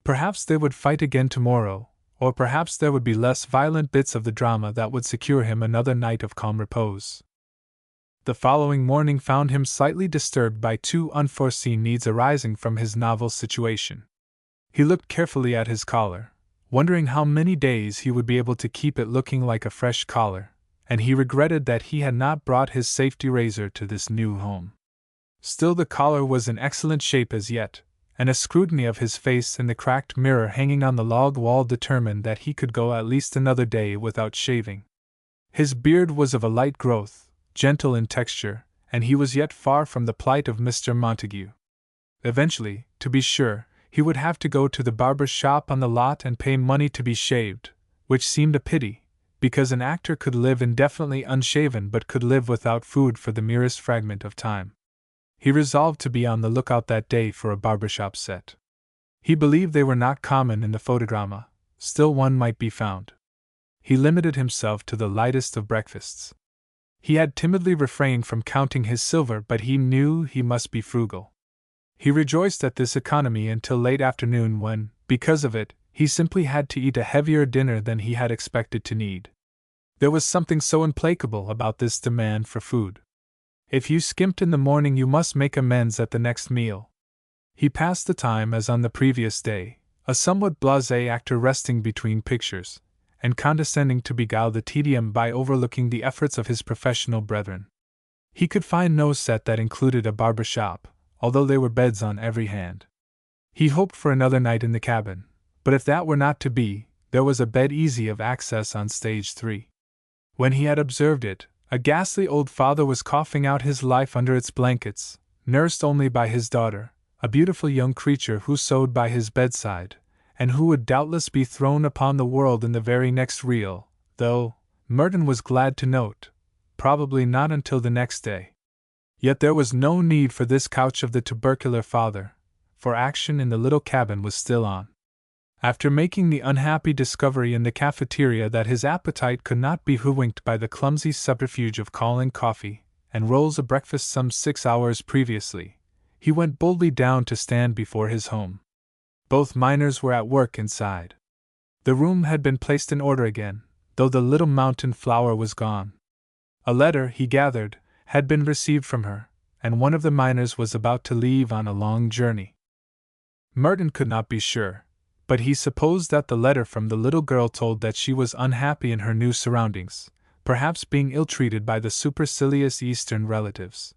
Perhaps they would fight again tomorrow, or perhaps there would be less violent bits of the drama that would secure him another night of calm repose. The following morning found him slightly disturbed by two unforeseen needs arising from his novel situation. He looked carefully at his collar, wondering how many days he would be able to keep it looking like a fresh collar, and he regretted that he had not brought his safety razor to this new home. Still, the collar was in excellent shape as yet, and a scrutiny of his face in the cracked mirror hanging on the log wall determined that he could go at least another day without shaving. His beard was of a light growth, gentle in texture, and he was yet far from the plight of Mr. Montague. Eventually, to be sure, he would have to go to the barber's shop on the lot and pay money to be shaved, which seemed a pity, because an actor could live indefinitely unshaven but could live without food for the merest fragment of time. He resolved to be on the lookout that day for a barbershop set. He believed they were not common in the photodrama, still one might be found. He limited himself to the lightest of breakfasts. He had timidly refrained from counting his silver, but he knew he must be frugal. He rejoiced at this economy until late afternoon when, because of it, he simply had to eat a heavier dinner than he had expected to need. There was something so implacable about this demand for food. If you skimped in the morning, you must make amends at the next meal. He passed the time as on the previous day, a somewhat blasé actor resting between pictures, and condescending to beguile the tedium by overlooking the efforts of his professional brethren. He could find no set that included a barber shop, although there were beds on every hand. He hoped for another night in the cabin, but if that were not to be, there was a bed easy of access on stage 3. When he had observed it, a ghastly old father was coughing out his life under its blankets, nursed only by his daughter, a beautiful young creature who sewed by his bedside, and who would doubtless be thrown upon the world in the very next reel, though, Merton was glad to note, probably not until the next day. Yet there was no need for this couch of the tubercular father, for action in the little cabin was still on. After making the unhappy discovery in the cafeteria that his appetite could not be hoodwinked by the clumsy subterfuge of calling coffee and rolls a breakfast some 6 hours previously, he went boldly down to stand before his home. Both miners were at work inside. The room had been placed in order again, though the little mountain flower was gone. A letter, he gathered, had been received from her, and one of the miners was about to leave on a long journey. Merton could not be sure, but he supposed that the letter from the little girl told that she was unhappy in her new surroundings, perhaps being ill-treated by the supercilious Eastern relatives.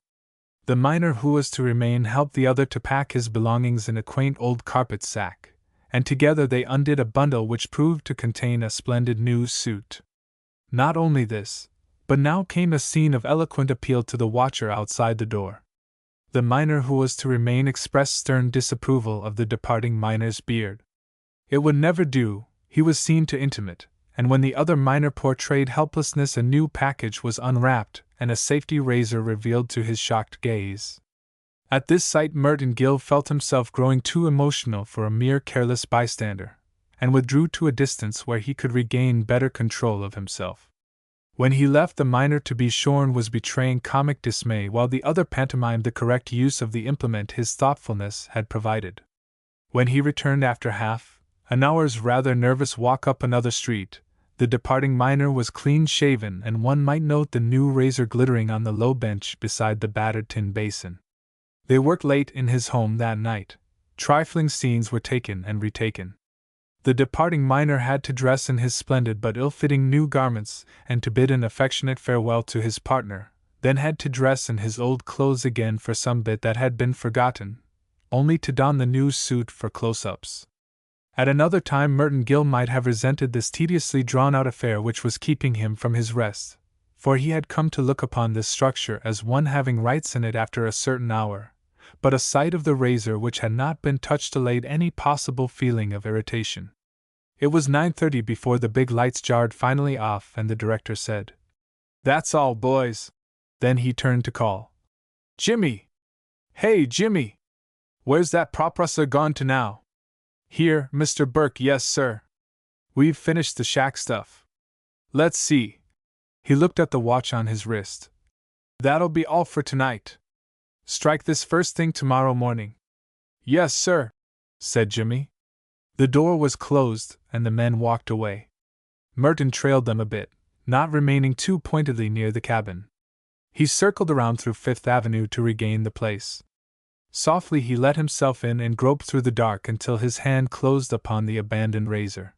The miner who was to remain helped the other to pack his belongings in a quaint old carpet sack, and together they undid a bundle which proved to contain a splendid new suit. Not only this, but now came a scene of eloquent appeal to the watcher outside the door. The miner who was to remain expressed stern disapproval of the departing miner's beard. It would never do, he was seen to intimate, and when the other miner portrayed helplessness a new package was unwrapped and a safety razor revealed to his shocked gaze. At this sight Merton Gill felt himself growing too emotional for a mere careless bystander, and withdrew to a distance where he could regain better control of himself. When he left, the miner, to be shorn, was betraying comic dismay while the other pantomimed the correct use of the implement his thoughtfulness had provided. When he returned after half an hour's rather nervous walk up another street, the departing miner was clean-shaven, and one might note the new razor glittering on the low bench beside the battered tin basin. They worked late in his home that night. Trifling scenes were taken and retaken. The departing miner had to dress in his splendid but ill-fitting new garments and to bid an affectionate farewell to his partner, then had to dress in his old clothes again for some bit that had been forgotten, only to don the new suit for close-ups. At another time Merton Gill might have resented this tediously drawn-out affair which was keeping him from his rest, for he had come to look upon this structure as one having rights in it after a certain hour, but a sight of the razor which had not been touched allayed any possible feeling of irritation. It was 9:30 before the big lights jarred finally off and the director said, "That's all, boys." Then he turned to call, "Jimmy! Hey, Jimmy! Where's that propressor gone to now?" "Here, Mr. Burke." "Yes, sir. We've finished the shack stuff. Let's see." He looked at the watch on his wrist. "That'll be all for tonight. Strike this first thing tomorrow morning." "Yes, sir," said Jimmy. The door was closed, and the men walked away. Merton trailed them a bit, not remaining too pointedly near the cabin. He circled around through Fifth Avenue to regain the place. Softly he let himself in and groped through the dark until his hand closed upon the abandoned razor.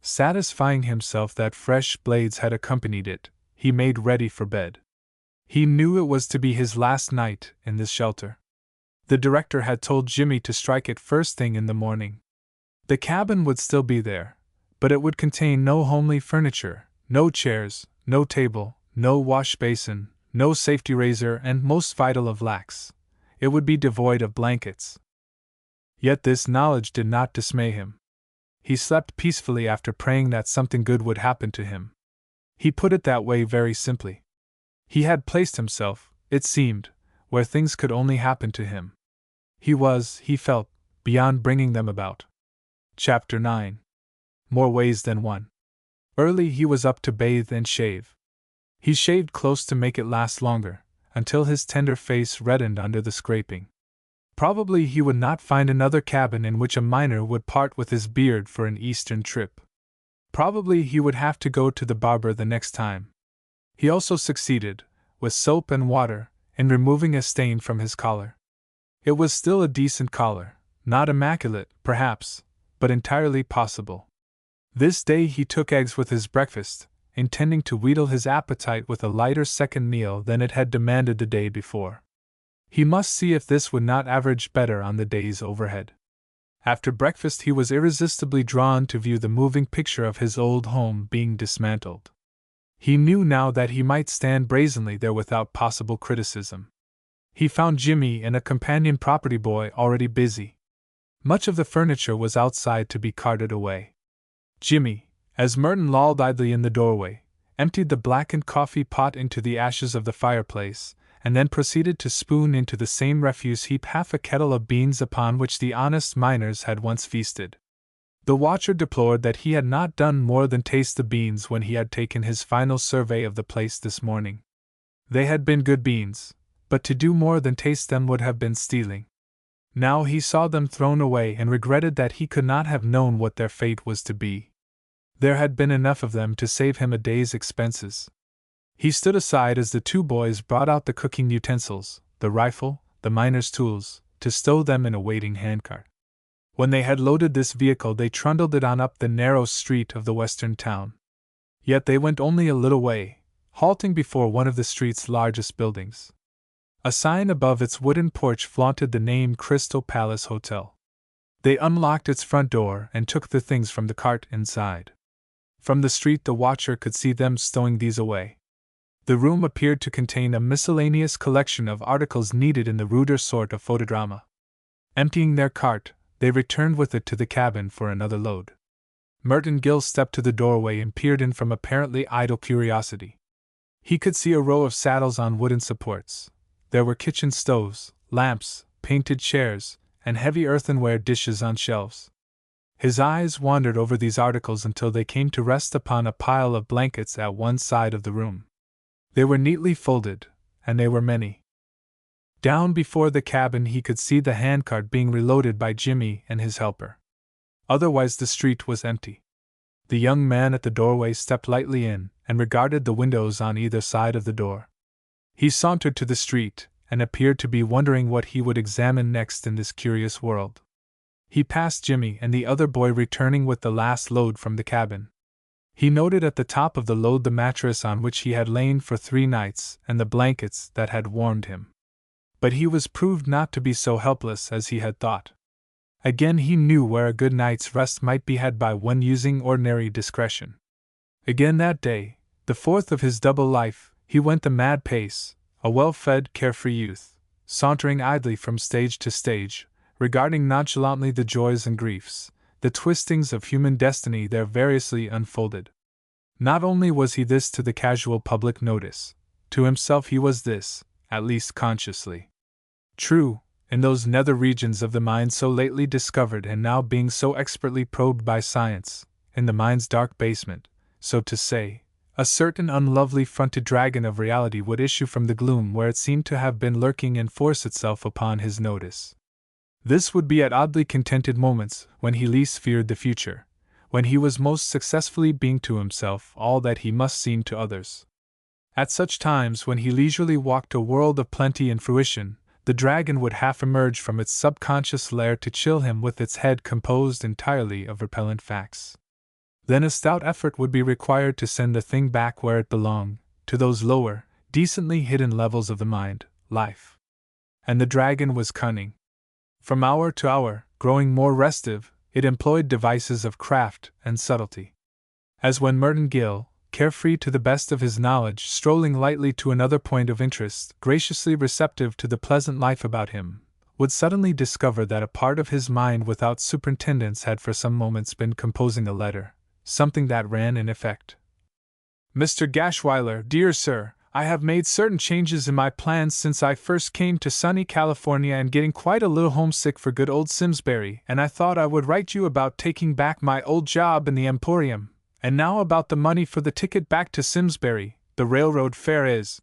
Satisfying himself that fresh blades had accompanied it, he made ready for bed. He knew it was to be his last night in this shelter. The director had told Jimmy to strike it first thing in the morning. The cabin would still be there, but it would contain no homely furniture, no chairs, no table, no wash basin, no safety razor, and, most vital of lacks, it would be devoid of blankets. Yet this knowledge did not dismay him. He slept peacefully after praying that something good would happen to him. He put it that way very simply. He had placed himself, it seemed, where things could only happen to him. He was, he felt, beyond bringing them about. Chapter 9. More ways than one. Early he was up to bathe and shave. He shaved close to make it last longer, until his tender face reddened under the scraping. Probably he would not find another cabin in which a miner would part with his beard for an eastern trip. Probably he would have to go to the barber the next time. He also succeeded, with soap and water, in removing a stain from his collar. It was still a decent collar, not immaculate, perhaps, but entirely possible. This day he took eggs with his breakfast, intending to wheedle his appetite with a lighter second meal than it had demanded the day before. He must see if this would not average better on the days overhead. After breakfast he was irresistibly drawn to view the moving picture of his old home being dismantled. He knew now that he might stand brazenly there without possible criticism. He found Jimmy and a companion property boy already busy. Much of the furniture was outside to be carted away. Jimmy, as Merton lolled idly in the doorway, emptied the blackened coffee pot into the ashes of the fireplace, and then proceeded to spoon into the same refuse heap half a kettle of beans upon which the honest miners had once feasted. The watcher deplored that he had not done more than taste the beans when he had taken his final survey of the place this morning. They had been good beans, but to do more than taste them would have been stealing. Now he saw them thrown away and regretted that he could not have known what their fate was to be. There had been enough of them to save him a day's expenses. He stood aside as the two boys brought out the cooking utensils, the rifle, the miner's tools, to stow them in a waiting handcart. When they had loaded this vehicle they trundled it on up the narrow street of the western town. Yet they went only a little way, halting before one of the street's largest buildings. A sign above its wooden porch flaunted the name Crystal Palace Hotel. They unlocked its front door and took the things from the cart inside. From the street the watcher could see them stowing these away. The room appeared to contain a miscellaneous collection of articles needed in the ruder sort of photodrama. Emptying their cart, they returned with it to the cabin for another load. Merton Gill stepped to the doorway and peered in from apparently idle curiosity. He could see a row of saddles on wooden supports. There were kitchen stoves, lamps, painted chairs, and heavy earthenware dishes on shelves. His eyes wandered over these articles until they came to rest upon a pile of blankets at one side of the room. They were neatly folded, and they were many. Down before the cabin he could see the handcart being reloaded by Jimmy and his helper. Otherwise the street was empty. The young man at the doorway stepped lightly in and regarded the windows on either side of the door. He sauntered to the street and appeared to be wondering what he would examine next in this curious world. He passed Jimmy and the other boy returning with the last load from the cabin. He noted at the top of the load the mattress on which he had lain for 3 nights and the blankets that had warmed him. But he was proved not to be so helpless as he had thought. Again he knew where a good night's rest might be had by one using ordinary discretion. Again that day, the 4th of his double life, he went the mad pace, a well-fed, carefree youth, sauntering idly from stage to stage, regarding nonchalantly the joys and griefs, the twistings of human destiny there variously unfolded. Not only was he this to the casual public notice, to himself he was this, at least consciously. True, in those nether regions of the mind so lately discovered and now being so expertly probed by science, in the mind's dark basement, so to say, a certain unlovely fronted dragon of reality would issue from the gloom where it seemed to have been lurking and force itself upon his notice. This would be at oddly contented moments when he least feared the future, when he was most successfully being to himself all that he must seem to others. At such times when he leisurely walked a world of plenty and fruition, the dragon would half emerge from its subconscious lair to chill him with its head composed entirely of repellent facts. Then a stout effort would be required to send the thing back where it belonged, to those lower, decently hidden levels of the mind, life. And the dragon was cunning. From hour to hour, growing more restive, it employed devices of craft and subtlety. As when Merton Gill, carefree to the best of his knowledge, strolling lightly to another point of interest, graciously receptive to the pleasant life about him, would suddenly discover that a part of his mind without superintendence had for some moments been composing a letter, something that ran in effect: Mr. Gashweiler, dear sir, I have made certain changes in my plans since I first came to sunny California and getting quite a little homesick for good old Simsbury, and I thought I would write you about taking back my old job in the Emporium, and now about the money for the ticket back to Simsbury. The railroad fare is...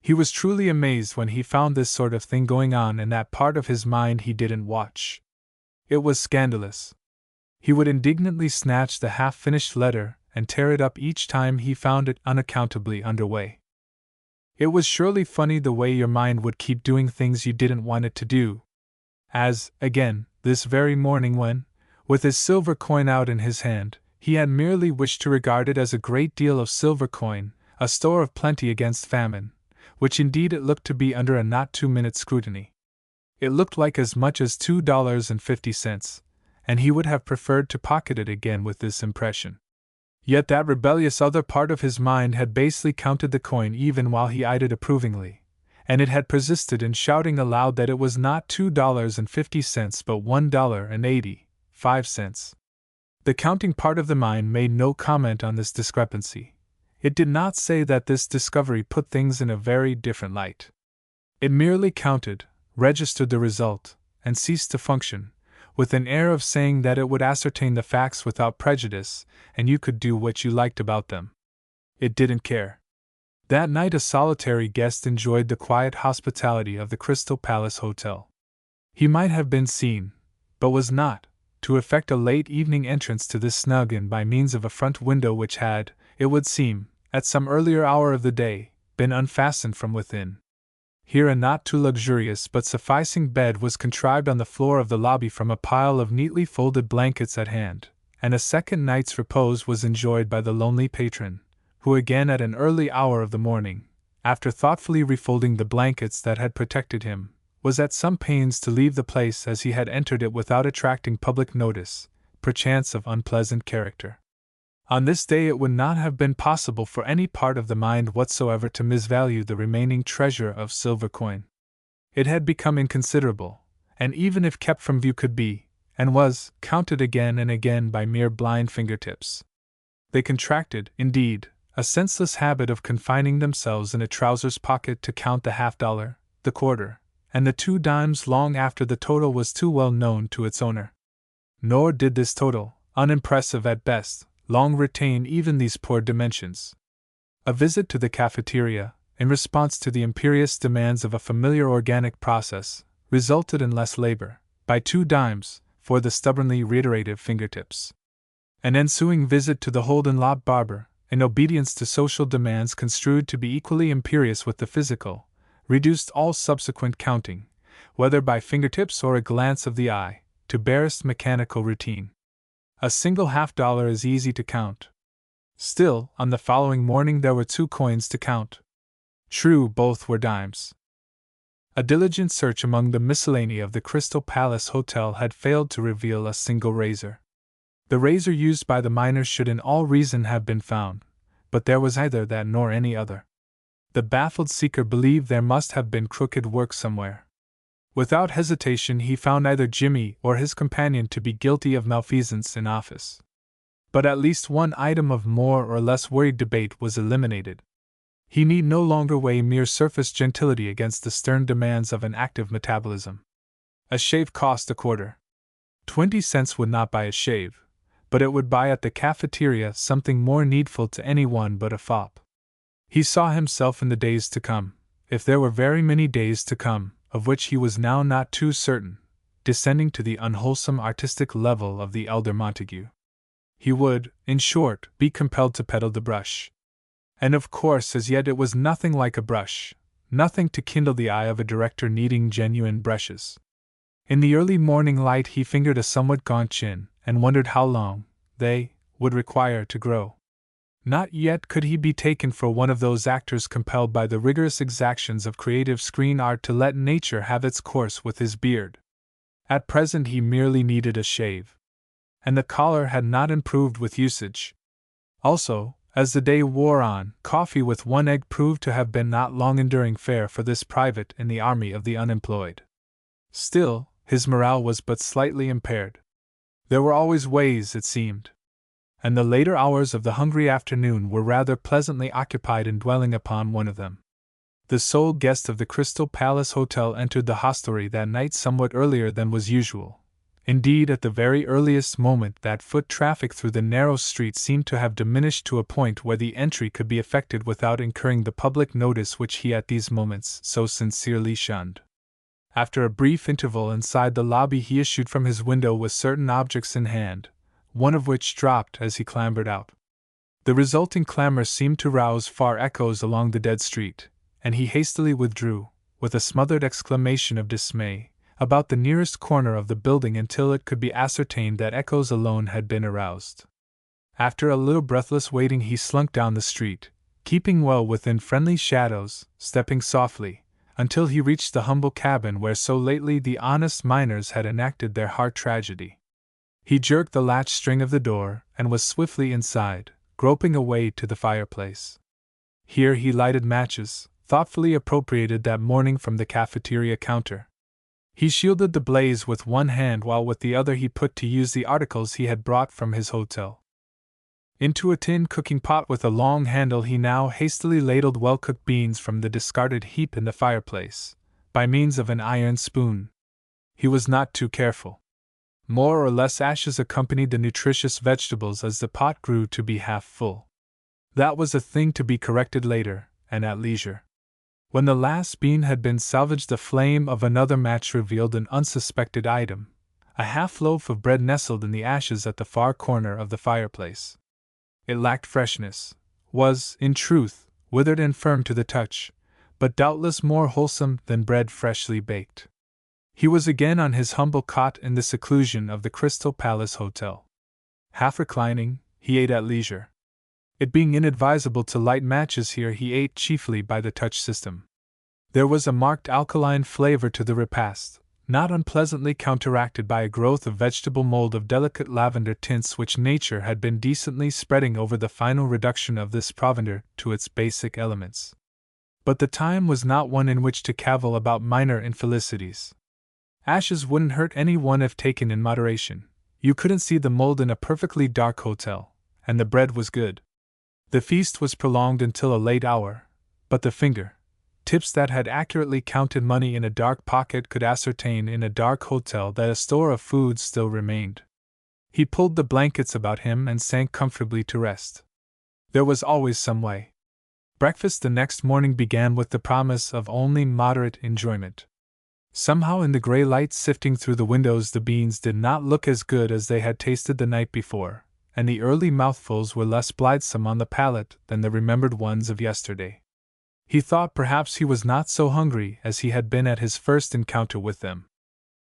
He was truly amazed when he found this sort of thing going on in that part of his mind he didn't watch. It was scandalous. He would indignantly snatch the half-finished letter and tear it up each time he found it unaccountably underway. It was surely funny the way your mind would keep doing things you didn't want it to do. As, again, this very morning when, with his silver coin out in his hand, he had merely wished to regard it as a great deal of silver coin, a store of plenty against famine, which indeed it looked to be under a not 2-minute scrutiny. It looked like as much as $2.50, and he would have preferred to pocket it again with this impression. Yet that rebellious other part of his mind had basely counted the coin even while he eyed it approvingly, and it had persisted in shouting aloud that it was not $2.50 but $1.85. The counting part of the mind made no comment on this discrepancy. It did not say that this discovery put things in a very different light. It merely counted, registered the result, and ceased to function, with an air of saying that it would ascertain the facts without prejudice, and you could do what you liked about them. It didn't care. That night a solitary guest enjoyed the quiet hospitality of the Crystal Palace Hotel. He might have been seen, but was not, to effect a late evening entrance to this snug inn by means of a front window which had, it would seem, at some earlier hour of the day, been unfastened from within. Here a not too luxurious but sufficing bed was contrived on the floor of the lobby from a pile of neatly folded blankets at hand, and a second night's repose was enjoyed by the lonely patron, who again at an early hour of the morning, after thoughtfully refolding the blankets that had protected him, was at some pains to leave the place as he had entered it without attracting public notice, perchance of unpleasant character. On this day it would not have been possible for any part of the mind whatsoever to misvalue the remaining treasure of silver coin. It had become inconsiderable, and even if kept from view could be, and was, counted again and again by mere blind fingertips. They contracted, indeed, a senseless habit of confining themselves in a trouser's pocket to count the $half, the quarter, and the 2 dimes long after the total was too well known to its owner. Nor did this total, unimpressive at best, long retain even these poor dimensions. A visit to the cafeteria, in response to the imperious demands of a familiar organic process, resulted in less labor, by 2 dimes, for the stubbornly reiterative fingertips. An ensuing visit to the Holden Lot barber, in obedience to social demands construed to be equally imperious with the physical, reduced all subsequent counting, whether by fingertips or a glance of the eye, to barest mechanical routine. A single $half is easy to count. Still, on the following morning there were 2 coins to count. True, both were dimes. A diligent search among the miscellany of the Crystal Palace Hotel had failed to reveal a single razor. The razor used by the miners should in all reason have been found, but there was neither that nor any other. The baffled seeker believed there must have been crooked work somewhere. Without hesitation he found either Jimmy or his companion to be guilty of malfeasance in office. But at least one item of more or less worried debate was eliminated. He need no longer weigh mere surface gentility against the stern demands of an active metabolism. A shave cost a quarter. 20 cents would not buy a shave, but it would buy at the cafeteria something more needful to anyone but a fop. He saw himself in the days to come, if there were very many days to come, of which he was now not too certain, descending to the unwholesome artistic level of the elder Montague. He would, in short, be compelled to peddle the brush. And of course as yet it was nothing like a brush, nothing to kindle the eye of a director needing genuine brushes. In the early morning light he fingered a somewhat gaunt chin, and wondered how long they would require to grow. Not yet could he be taken for one of those actors compelled by the rigorous exactions of creative screen art to let nature have its course with his beard. At present he merely needed a shave. And the collar had not improved with usage. Also, as the day wore on, coffee with 1 egg proved to have been not long enduring fare for this private in the army of the unemployed. Still, his morale was but slightly impaired. There were always ways, it seemed. And the later hours of the hungry afternoon were rather pleasantly occupied in dwelling upon one of them. The sole guest of the Crystal Palace Hotel entered the hostelry that night somewhat earlier than was usual. Indeed, at the very earliest moment that foot traffic through the narrow street seemed to have diminished to a point where the entry could be effected without incurring the public notice which he at these moments so sincerely shunned. After a brief interval inside the lobby he issued from his window with certain objects in hand, one of which dropped as he clambered out. The resulting clamor seemed to rouse far echoes along the dead street, and he hastily withdrew, with a smothered exclamation of dismay, about the nearest corner of the building until it could be ascertained that echoes alone had been aroused. After a little breathless waiting he slunk down the street, keeping well within friendly shadows, stepping softly, until he reached the humble cabin where so lately the honest miners had enacted their heart tragedy. He jerked the latch string of the door, and was swiftly inside, groping a way to the fireplace. Here he lighted matches, thoughtfully appropriated that morning from the cafeteria counter. He shielded the blaze with one hand while with the other he put to use the articles he had brought from his hotel. Into a tin cooking pot with a long handle he now hastily ladled well-cooked beans from the discarded heap in the fireplace, by means of an iron spoon. He was not too careful. More or less ashes accompanied the nutritious vegetables as the pot grew to be half full. That was a thing to be corrected later, and at leisure. When the last bean had been salvaged the flame of another match revealed an unsuspected item, a half-loaf of bread nestled in the ashes at the far corner of the fireplace. It lacked freshness, was, in truth, withered and firm to the touch, but doubtless more wholesome than bread freshly baked. He was again on his humble cot in the seclusion of the Crystal Palace Hotel. Half reclining, he ate at leisure. It being inadvisable to light matches here, he ate chiefly by the touch system. There was a marked alkaline flavor to the repast, not unpleasantly counteracted by a growth of vegetable mold of delicate lavender tints which nature had been decently spreading over the final reduction of this provender to its basic elements. But the time was not one in which to cavil about minor infelicities. Ashes wouldn't hurt anyone if taken in moderation. You couldn't see the mold in a perfectly dark hotel, and the bread was good. The feast was prolonged until a late hour, but the tips that had accurately counted money in a dark pocket could ascertain in a dark hotel that a store of food still remained. He pulled the blankets about him and sank comfortably to rest. There was always some way. Breakfast the next morning began with the promise of only moderate enjoyment. Somehow, in the gray light sifting through the windows, the beans did not look as good as they had tasted the night before, and the early mouthfuls were less blithesome on the palate than the remembered ones of yesterday. He thought perhaps he was not so hungry as he had been at his first encounter with them.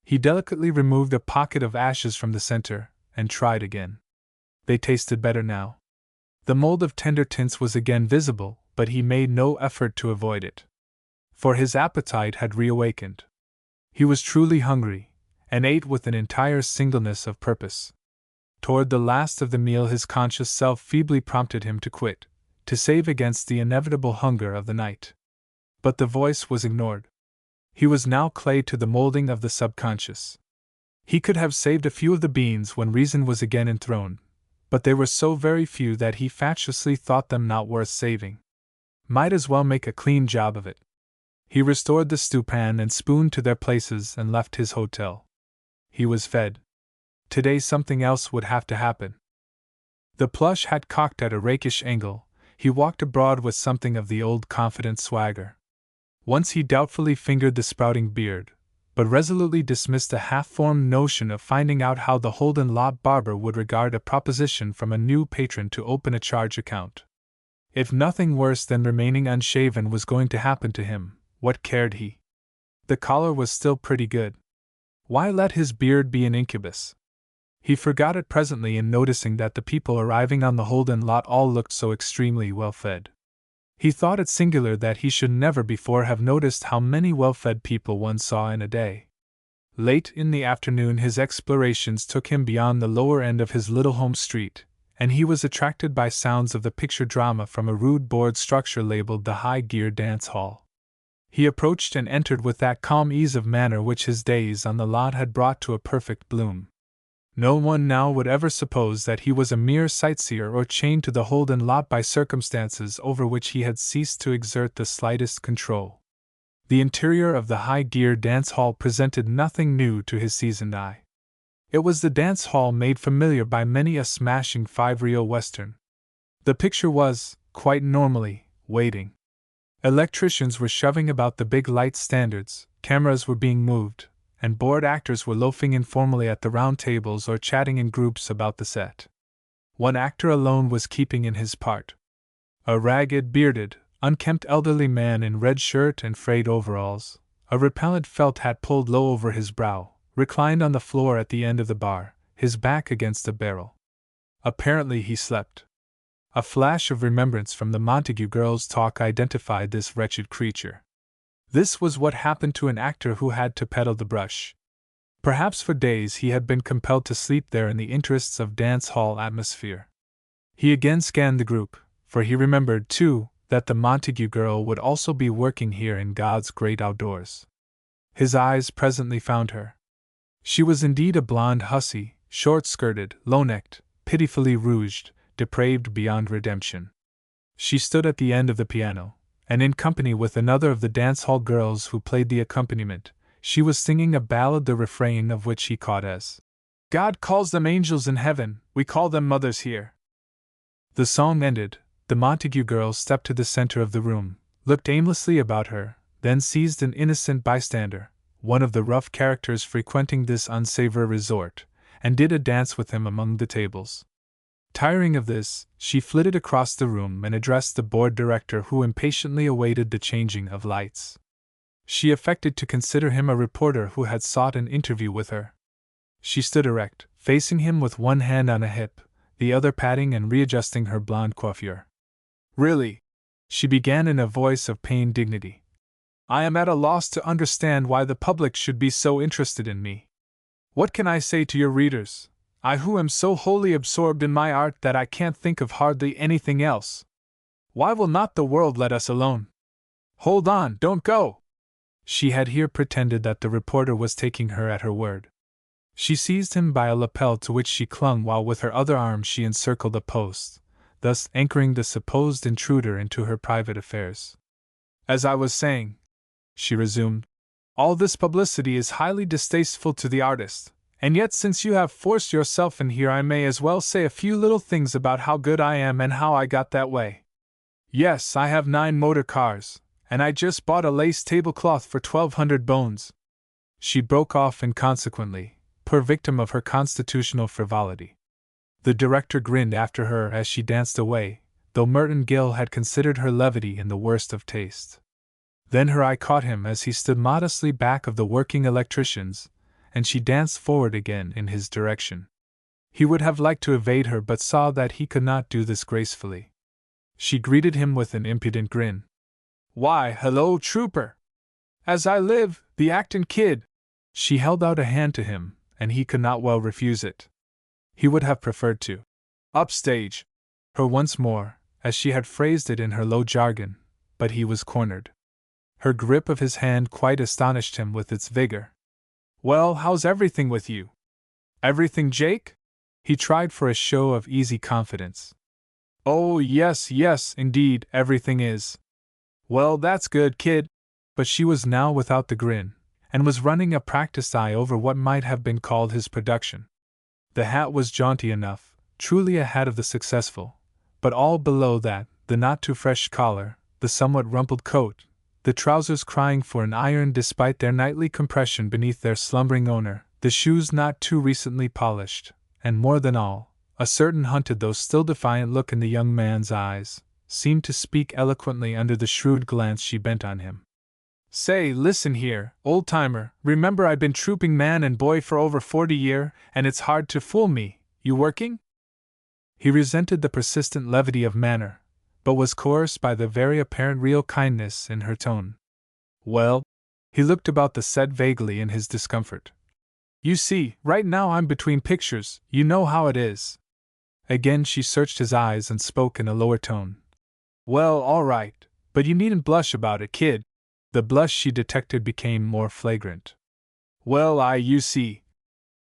He delicately removed a pocket of ashes from the center, and tried again. They tasted better now. The mold of tender tints was again visible, but he made no effort to avoid it. For his appetite had reawakened. He was truly hungry, and ate with an entire singleness of purpose. Toward the last of the meal his conscious self feebly prompted him to quit, to save against the inevitable hunger of the night. But the voice was ignored. He was now clay to the molding of the subconscious. He could have saved a few of the beans when reason was again enthroned, but they were so very few that he fatuously thought them not worth saving. Might as well make a clean job of it. He restored the stewpan and spoon to their places and left his hotel. He was fed. Today something else would have to happen. The plush hat cocked at a rakish angle, he walked abroad with something of the old confident swagger. Once he doubtfully fingered the sprouting beard, but resolutely dismissed a half-formed notion of finding out how the Holden Lot barber would regard a proposition from a new patron to open a charge account. If nothing worse than remaining unshaven was going to happen to him, what cared he? The collar was still pretty good. Why let his beard be an incubus? He forgot it presently in noticing that the people arriving on the Holden Lot all looked so extremely well-fed. He thought it singular that he should never before have noticed how many well-fed people one saw in a day. Late in the afternoon his explorations took him beyond the lower end of his little home street, and he was attracted by sounds of the picture drama from a rude board structure labeled the High Gear Dance Hall. He approached and entered with that calm ease of manner which his days on the lot had brought to a perfect bloom. No one now would ever suppose that he was a mere sightseer or chained to the Holden Lot by circumstances over which he had ceased to exert the slightest control. The interior of the High Gear Dance Hall presented nothing new to his seasoned eye. It was the dance hall made familiar by many a smashing five-reel western. The picture was, quite normally, waiting. Electricians were shoving about the big light standards, cameras were being moved, and bored actors were loafing informally at the round tables or chatting in groups about the set. One actor alone was keeping in his part. A ragged, bearded, unkempt elderly man in red shirt and frayed overalls, a repellent felt hat pulled low over his brow, reclined on the floor at the end of the bar, his back against a barrel. Apparently he slept. A flash of remembrance from the Montague girls' talk identified this wretched creature. This was what happened to an actor who had to peddle the brush. Perhaps for days he had been compelled to sleep there in the interests of dance hall atmosphere. He again scanned the group, for he remembered, too, that the Montague girl would also be working here in God's great outdoors. His eyes presently found her. She was indeed a blonde hussy, short-skirted, low-necked, pitifully rouged, depraved beyond redemption. She stood at the end of the piano, and in company with another of the dance-hall girls who played the accompaniment, she was singing a ballad the refrain of which he caught as, "God calls them angels in heaven, we call them mothers here." The song ended, the Montague girl stepped to the center of the room, looked aimlessly about her, then seized an innocent bystander, one of the rough characters frequenting this unsavory resort, and did a dance with him among the tables. Tiring of this, she flitted across the room and addressed the board director who impatiently awaited the changing of lights. She affected to consider him a reporter who had sought an interview with her. She stood erect, facing him with one hand on a hip, the other patting and readjusting her blonde coiffure. Really, she began in a voice of pained dignity, I am at a loss to understand why the public should be so interested in me. What can I say to your readers, I who am so wholly absorbed in my art that I can't think of hardly anything else? Why will not the world let us alone? Hold on, don't go! She had here pretended that the reporter was taking her at her word. She seized him by a lapel to which she clung while with her other arm she encircled a post, thus anchoring the supposed intruder into her private affairs. As I was saying, she resumed, all this publicity is highly distasteful to the artist, and yet since you have forced yourself in here I may as well say a few little things about how good I am and how I got that way. Yes, I have 9 motor cars, and I just bought a lace tablecloth for 1,200 bones. She broke off inconsequently, poor victim of her constitutional frivolity. The director grinned after her as she danced away, though Merton Gill had considered her levity in the worst of taste. Then her eye caught him as he stood modestly back of the working electricians, and she danced forward again in his direction. He would have liked to evade her but saw that he could not do this gracefully. She greeted him with an impudent grin. Why, hello, trooper! As I live, the actin' kid! She held out a hand to him, and he could not well refuse it. He would have preferred to upstage her once more, as she had phrased it in her low jargon, but he was cornered. Her grip of his hand quite astonished him with its vigor. Well, how's everything with you? Everything, Jake? He tried for a show of easy confidence. Oh, yes, indeed, everything is. Well, that's good, kid. But she was now without the grin, and was running a practiced eye over what might have been called his production. The hat was jaunty enough, truly a hat of the successful, but all below that, the not-too-fresh collar, the somewhat rumpled coat, the trousers crying for an iron despite their nightly compression beneath their slumbering owner, the shoes not too recently polished, and more than all, a certain hunted though still defiant look in the young man's eyes, seemed to speak eloquently under the shrewd glance she bent on him. Say, listen here, old-timer, remember I've been trooping man and boy for over 40 year, and it's hard to fool me, you working? He resented the persistent levity of manner, but was coerced by the very apparent real kindness in her tone. Well, he looked about the set vaguely in his discomfort. You see, right now I'm between pictures, you know how it is. Again she searched his eyes and spoke in a lower tone. Well, all right, but you needn't blush about it, kid. The blush she detected became more flagrant. Well, you see,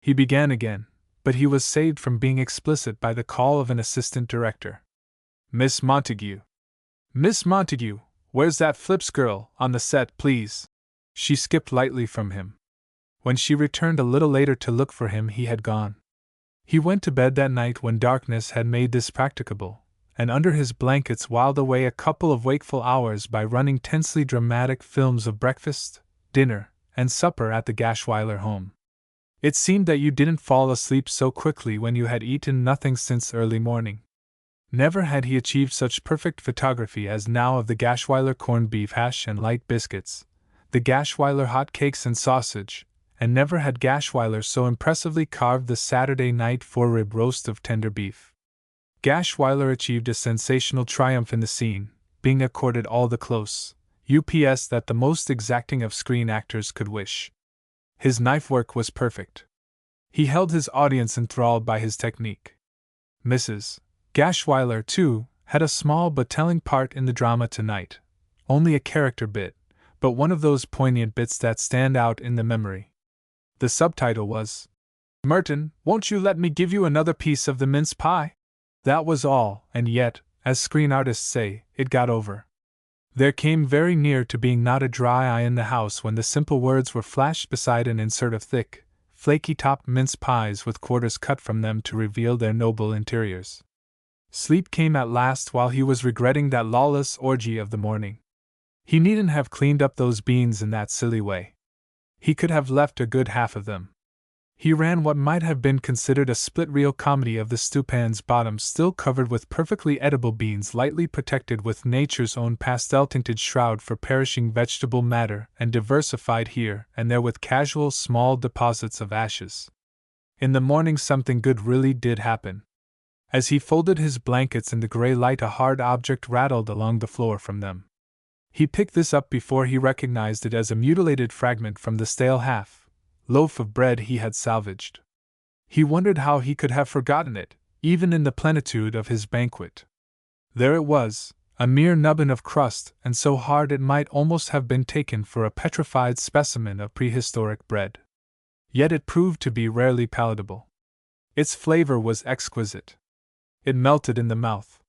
he began again, but he was saved from being explicit by the call of an assistant director. Miss Montague. Miss Montague, where's that Flips girl, on the set, please? She skipped lightly from him. When she returned a little later to look for him, he had gone. He went to bed that night when darkness had made this practicable, and under his blankets whiled away a couple of wakeful hours by running tensely dramatic films of breakfast, dinner, and supper at the Gashweiler home. It seemed that you didn't fall asleep so quickly when you had eaten nothing since early morning. Never had he achieved such perfect photography as now of the Gashweiler corned beef hash and light biscuits, the Gashweiler hot cakes and sausage, and never had Gashweiler so impressively carved the Saturday night four-rib roast of tender beef. Gashweiler achieved a sensational triumph in the scene, being accorded all the close UPS that the most exacting of screen actors could wish. His knife work was perfect. He held his audience enthralled by his technique. Mrs. Gashweiler, too, had a small but telling part in the drama tonight, only a character bit, but one of those poignant bits that stand out in the memory. The subtitle was, Merton, won't you let me give you another piece of the mince pie? That was all, and yet, as screen artists say, it got over. There came very near to being not a dry eye in the house when the simple words were flashed beside an insert of thick, flaky-topped mince pies with quarters cut from them to reveal their noble interiors. Sleep came at last while he was regretting that lawless orgy of the morning. He needn't have cleaned up those beans in that silly way. He could have left a good half of them. He ran what might have been considered a split-reel comedy of the stewpan's bottom still covered with perfectly edible beans lightly protected with nature's own pastel-tinted shroud for perishing vegetable matter and diversified here and there with casual small deposits of ashes. In the morning something good really did happen. As he folded his blankets in the gray light, a hard object rattled along the floor from them. He picked this up before he recognized it as a mutilated fragment from the stale loaf of bread he had salvaged. He wondered how he could have forgotten it, even in the plenitude of his banquet. There it was, a mere nubbin of crust, and so hard it might almost have been taken for a petrified specimen of prehistoric bread. Yet it proved to be rarely palatable. Its flavor was exquisite. It melted in the mouth.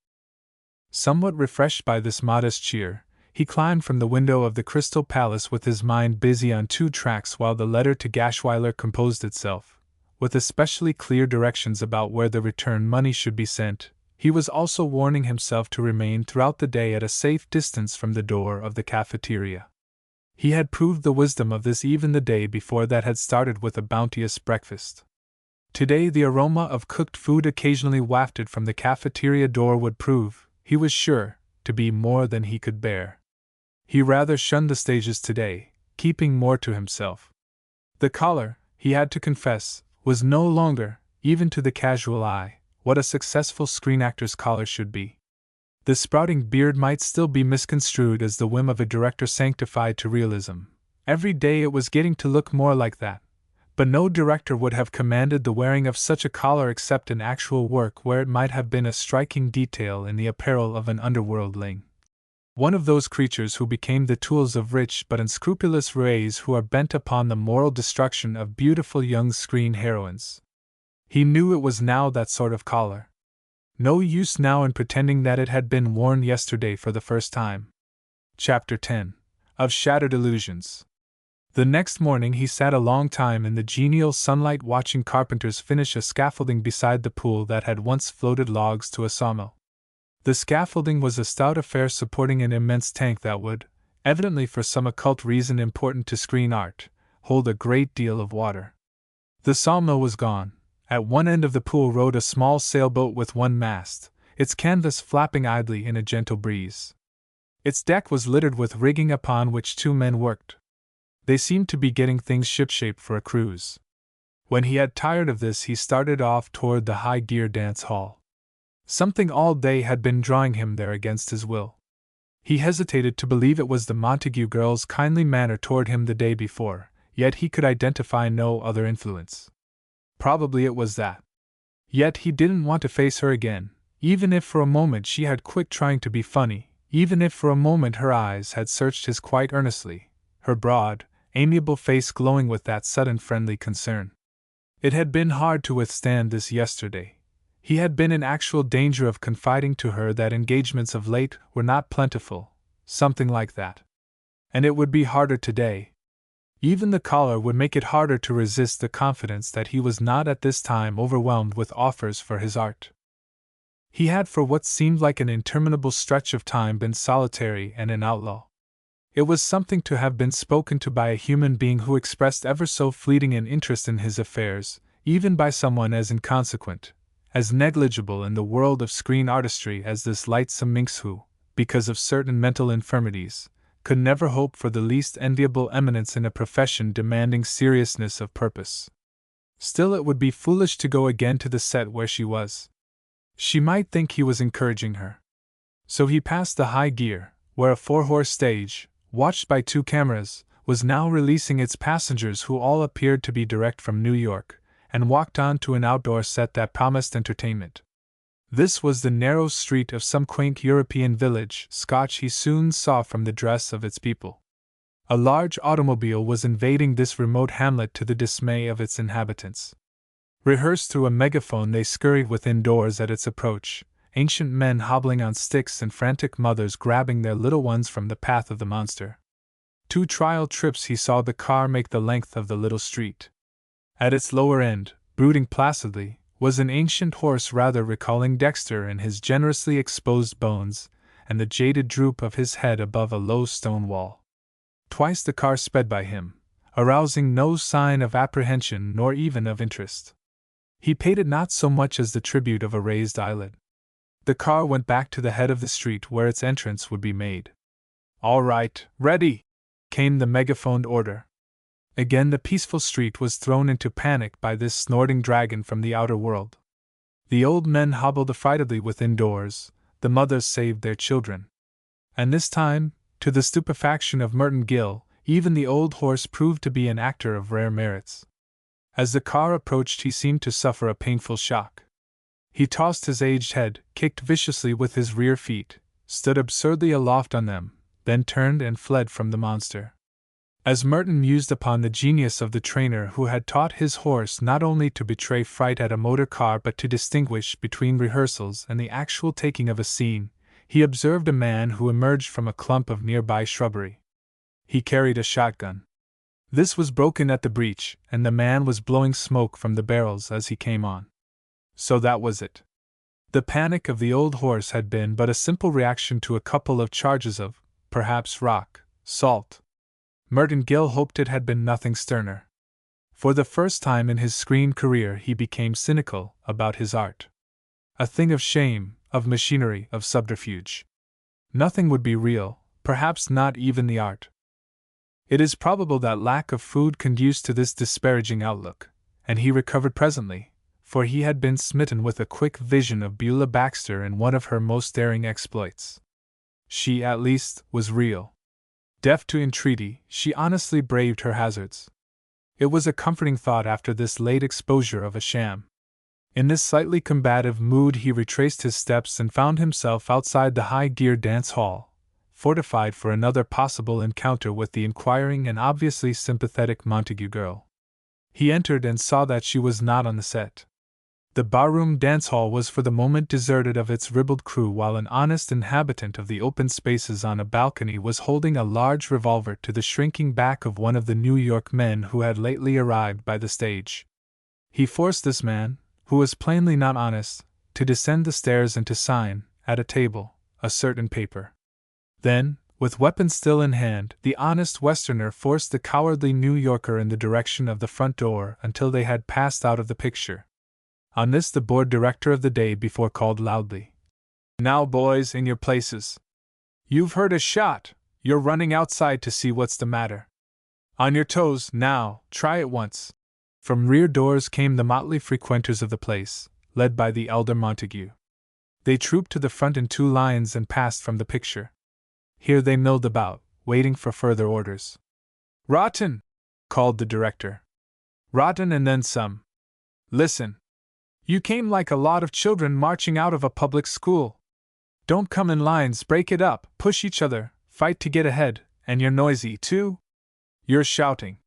Somewhat refreshed by this modest cheer, he climbed from the window of the Crystal Palace with his mind busy on 2 tracks while the letter to Gashweiler composed itself, with especially clear directions about where the return money should be sent. He was also warning himself to remain throughout the day at a safe distance from the door of the cafeteria. He had proved the wisdom of this even the day before that had started with a bounteous breakfast. Today the aroma of cooked food occasionally wafted from the cafeteria door would prove, he was sure, to be more than he could bear. He rather shunned the stages today, keeping more to himself. The collar, he had to confess, was no longer, even to the casual eye, what a successful screen actor's collar should be. The sprouting beard might still be misconstrued as the whim of a director sanctified to realism. Every day it was getting to look more like that. But no director would have commanded the wearing of such a collar except in actual work where it might have been a striking detail in the apparel of an underworldling. One of those creatures who became the tools of rich but unscrupulous roués who are bent upon the moral destruction of beautiful young screen heroines. He knew it was now that sort of collar. No use now in pretending that it had been worn yesterday for the first time. Chapter 10. Of Shattered Illusions. The next morning he sat a long time in the genial sunlight watching carpenters finish a scaffolding beside the pool that had once floated logs to a sawmill. The scaffolding was a stout affair supporting an immense tank that would, evidently for some occult reason important to screen art, hold a great deal of water. The sawmill was gone. At one end of the pool rode a small sailboat with 1 mast, its canvas flapping idly in a gentle breeze. Its deck was littered with rigging upon which 2 men worked. They seemed to be getting things shipshape for a cruise. When he had tired of this, he started off toward the High Gear Dance Hall. Something all day had been drawing him there against his will. He hesitated to believe it was the Montague girl's kindly manner toward him the day before, yet he could identify no other influence. Probably it was that. Yet he didn't want to face her again, even if for a moment she had quit trying to be funny, even if for a moment her eyes had searched his quite earnestly, her broad, amiable face glowing with that sudden friendly concern. It had been hard to withstand this yesterday. He had been in actual danger of confiding to her that engagements of late were not plentiful, something like that. And it would be harder today. Even the collar would make it harder to resist the confidence that he was not at this time overwhelmed with offers for his art. He had for what seemed like an interminable stretch of time been solitary and an outlaw. It was something to have been spoken to by a human being who expressed ever so fleeting an interest in his affairs, even by someone as inconsequent, as negligible in the world of screen artistry as this lightsome minx who, because of certain mental infirmities, could never hope for the least enviable eminence in a profession demanding seriousness of purpose. Still, it would be foolish to go again to the set where she was. She might think he was encouraging her. So he passed the High Gear, where a 4-horse stage, watched by 2 cameras, was now releasing its passengers who all appeared to be direct from New York, and walked on to an outdoor set that promised entertainment. This was the narrow street of some quaint European village, Scotch he soon saw from the dress of its people. A large automobile was invading this remote hamlet to the dismay of its inhabitants. Rehearsed through a megaphone, they scurried within doors at its approach, ancient men hobbling on sticks and frantic mothers grabbing their little ones from the path of the monster. 2 trial trips he saw the car make the length of the little street. At its lower end, brooding placidly, was an ancient horse rather recalling Dexter in his generously exposed bones, and the jaded droop of his head above a low stone wall. Twice the car sped by him, arousing no sign of apprehension nor even of interest. He paid it not so much as the tribute of a raised eyelid. The car went back to the head of the street where its entrance would be made. "All right, ready!" came the megaphoned order. Again the peaceful street was thrown into panic by this snorting dragon from the outer world. The old men hobbled affrightedly within doors, the mothers saved their children. And this time, to the stupefaction of Merton Gill, even the old horse proved to be an actor of rare merits. As the car approached, he seemed to suffer a painful shock. He tossed his aged head, kicked viciously with his rear feet, stood absurdly aloft on them, then turned and fled from the monster. As Merton mused upon the genius of the trainer who had taught his horse not only to betray fright at a motor car but to distinguish between rehearsals and the actual taking of a scene, he observed a man who emerged from a clump of nearby shrubbery. He carried a shotgun. This was broken at the breech, and the man was blowing smoke from the barrels as he came on. So that was it. The panic of the old horse had been but a simple reaction to a couple of charges of, perhaps, rock, salt. Merton Gill hoped it had been nothing sterner. For the first time in his screen career he became cynical about his art. A thing of shame, of machinery, of subterfuge. Nothing would be real, perhaps not even the art. It is probable that lack of food conduced to this disparaging outlook, and he recovered presently, for he had been smitten with a quick vision of Beulah Baxter in one of her most daring exploits. She, at least, was real. Deaf to entreaty, she honestly braved her hazards. It was a comforting thought after this late exposure of a sham. In this slightly combative mood he retraced his steps and found himself outside the high-gear dance hall, fortified for another possible encounter with the inquiring and obviously sympathetic Montague girl. He entered and saw that she was not on the set. The barroom dance hall was for the moment deserted of its ribald crew, while an honest inhabitant of the open spaces on a balcony was holding a large revolver to the shrinking back of one of the New York men who had lately arrived by the stage. He forced this man, who was plainly not honest, to descend the stairs and to sign, at a table, a certain paper. Then, with weapon still in hand, the honest Westerner forced the cowardly New Yorker in the direction of the front door until they had passed out of the picture. On this the board director of the day before called loudly, "Now, boys, in your places. You've heard a shot, you're running outside to see what's the matter. On your toes, now, try it once." From rear doors came the motley frequenters of the place, led by the elder Montague. They trooped to the front in 2 lines and passed from the picture. Here they milled about, waiting for further orders. "Rotten!" called the director. "Rotten and then some. Listen. You came like a lot of children marching out of a public school. Don't come in lines, break it up, push each other, fight to get ahead, and you're noisy, too. You're shouting.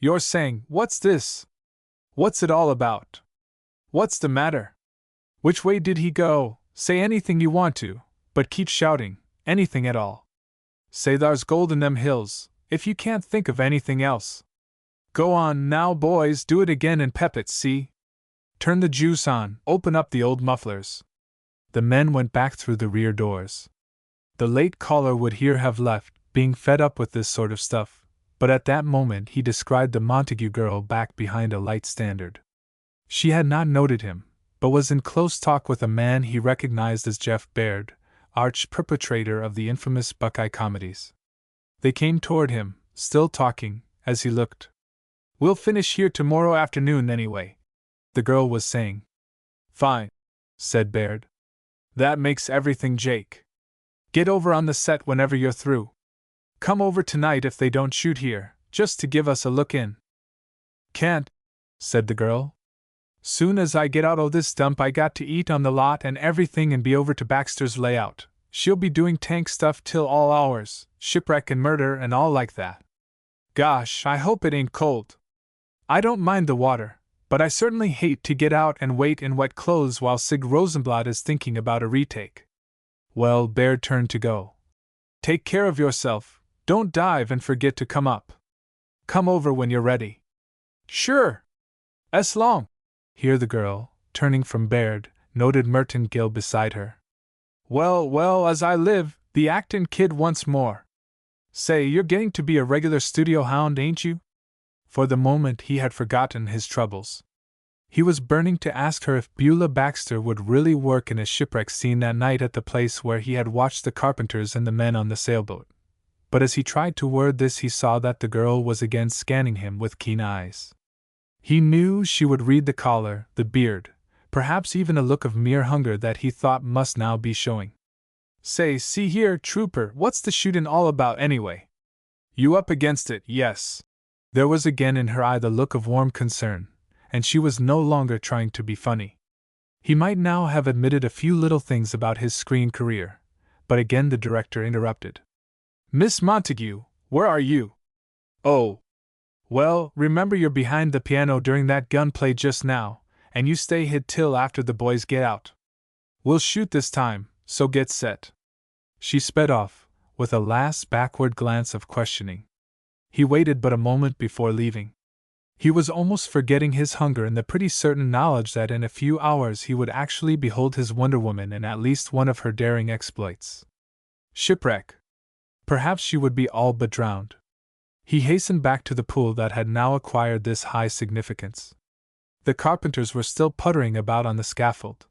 You're saying, 'What's this? What's it all about? What's the matter? Which way did he go?' Say anything you want to, but keep shouting, anything at all. Say thar's gold in them hills, if you can't think of anything else. Go on, now, boys, do it again and pep it, see? Turn the juice on, open up the old mufflers." The men went back through the rear doors. The late caller would here have left, being fed up with this sort of stuff, but at that moment he descried the Montague girl back behind a light standard. She had not noted him, but was in close talk with a man he recognized as Jeff Baird, arch perpetrator of the infamous Buckeye comedies. They came toward him, still talking, as he looked. "We'll finish here tomorrow afternoon anyway," the girl was saying. "Fine," said Baird. "That makes everything jake. Get over on the set whenever you're through. Come over tonight if they don't shoot here, just to give us a look in." "Can't," said the girl. "Soon as I get out o' this dump I got to eat on the lot and everything and be over to Baxter's layout. She'll be doing tank stuff till all hours, shipwreck and murder and all like that. Gosh, I hope it ain't cold. I don't mind the water, but I certainly hate to get out and wait in wet clothes while Sig Rosenblatt is thinking about a retake." Well, Baird turned to go. "Take care of yourself, don't dive and forget to come up. Come over when you're ready." "Sure. S long." Here the girl, turning from Baird, noted Merton Gill beside her. "Well, well, as I live, the actin' kid once more. Say, you're getting to be a regular studio hound, ain't you?" For the moment he had forgotten his troubles. He was burning to ask her if Beulah Baxter would really work in a shipwreck scene that night at the place where he had watched the carpenters and the men on the sailboat. But as he tried to word this he saw that the girl was again scanning him with keen eyes. He knew she would read the collar, the beard, perhaps even a look of mere hunger that he thought must now be showing. "Say, see here, trooper, what's the shootin' all about anyway? You up against it, yes?" There was again in her eye the look of warm concern, and she was no longer trying to be funny. He might now have admitted a few little things about his screen career, but again the director interrupted. "Miss Montague, where are you?" "Oh. Well, remember you're behind the piano during that gunplay just now, and you stay hid till after the boys get out. We'll shoot this time, so get set." She sped off, with a last backward glance of questioning. He waited but a moment before leaving. He was almost forgetting his hunger in the pretty certain knowledge that in a few hours he would actually behold his Wonder Woman in at least one of her daring exploits. Shipwreck. Perhaps she would be all but drowned. He hastened back to the pool that had now acquired this high significance. The carpenters were still puttering about on the scaffold.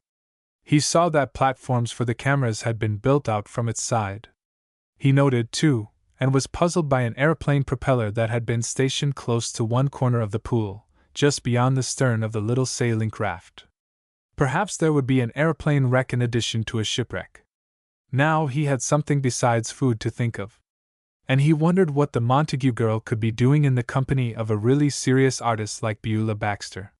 He saw that platforms for the cameras had been built out from its side. He noted, too, and was puzzled by an aeroplane propeller that had been stationed close to one corner of the pool, just beyond the stern of the little sailing craft. Perhaps there would be an aeroplane wreck in addition to a shipwreck. Now he had something besides food to think of. And he wondered what the Montague girl could be doing in the company of a really serious artist like Beulah Baxter.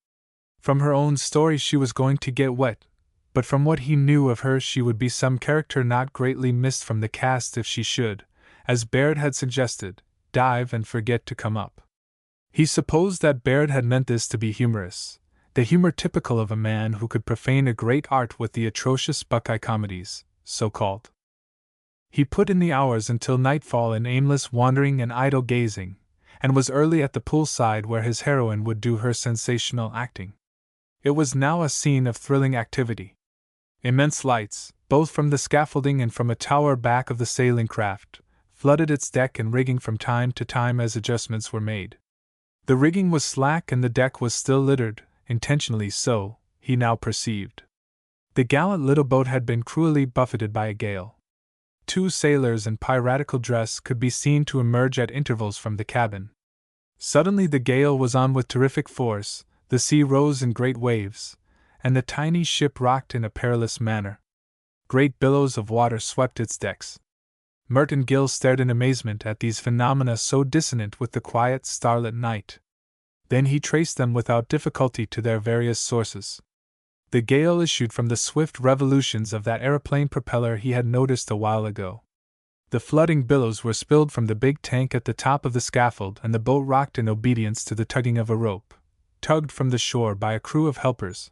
From her own story she was going to get wet, but from what he knew of her she would be some character not greatly missed from the cast if she should, as Baird had suggested, dive and forget to come up. He supposed that Baird had meant this to be humorous, the humor typical of a man who could profane a great art with the atrocious Buckeye comedies, so called. He put in the hours until nightfall in aimless wandering and idle gazing, and was early at the poolside where his heroine would do her sensational acting. It was now a scene of thrilling activity. Immense lights, both from the scaffolding and from a tower back of the sailing craft, flooded its deck and rigging from time to time as adjustments were made. The rigging was slack and the deck was still littered, intentionally so, he now perceived. The gallant little boat had been cruelly buffeted by a gale. 2 sailors in piratical dress could be seen to emerge at intervals from the cabin. Suddenly the gale was on with terrific force, the sea rose in great waves, and the tiny ship rocked in a perilous manner. Great billows of water swept its decks. Merton Gill stared in amazement at these phenomena so dissonant with the quiet starlit night. Then he traced them without difficulty to their various sources. The gale issued from the swift revolutions of that aeroplane propeller he had noticed a while ago. The flooding billows were spilled from the big tank at the top of the scaffold, and the boat rocked in obedience to the tugging of a rope, tugged from the shore by a crew of helpers,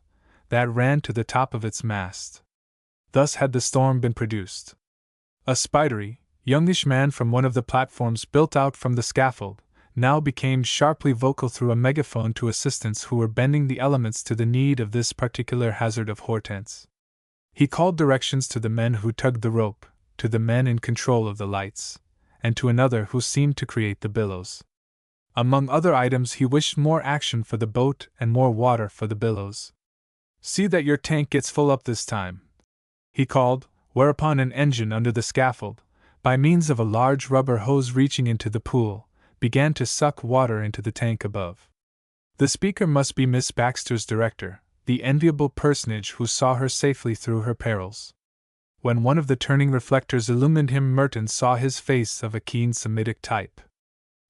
that ran to the top of its mast. Thus had the storm been produced. A spidery, youngish man from one of the platforms built out from the scaffold now became sharply vocal through a megaphone to assistants who were bending the elements to the need of this particular hazard of Hortense. He called directions to the men who tugged the rope, to the men in control of the lights, and to another who seemed to create the billows. Among other items he wished more action for the boat and more water for the billows. "See that your tank gets full up this time," he called, whereupon an engine under the scaffold, by means of a large rubber hose reaching into the pool, began to suck water into the tank above. The speaker must be Miss Baxter's director, the enviable personage who saw her safely through her perils. When one of the turning reflectors illumined him, Merton saw his face of a keen Semitic type.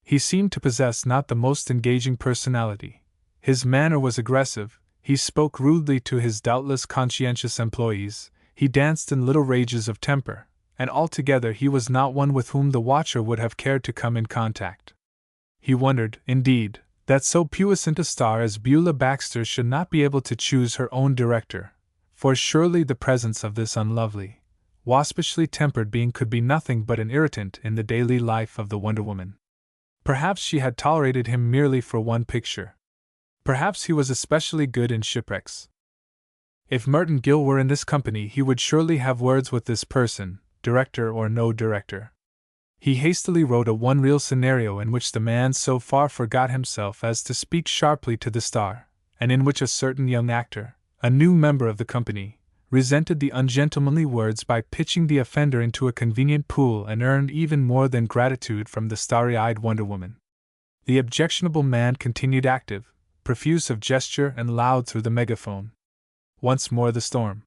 He seemed to possess not the most engaging personality. His manner was aggressive, he spoke rudely to his doubtless conscientious employees, he danced in little rages of temper, and altogether he was not one with whom the watcher would have cared to come in contact. He wondered, indeed, that so puissant a star as Beulah Baxter should not be able to choose her own director, for surely the presence of this unlovely, waspishly tempered being could be nothing but an irritant in the daily life of the Wonder Woman. Perhaps she had tolerated him merely for one picture. Perhaps he was especially good in shipwrecks. If Merton Gill were in this company he would surely have words with this person, director or no director. He hastily wrote a one-reel scenario in which the man so far forgot himself as to speak sharply to the star, and in which a certain young actor, a new member of the company, resented the ungentlemanly words by pitching the offender into a convenient pool and earned even more than gratitude from the starry-eyed Wonder Woman. The objectionable man continued active, profuse of gesture and loud through the megaphone. once more the storm.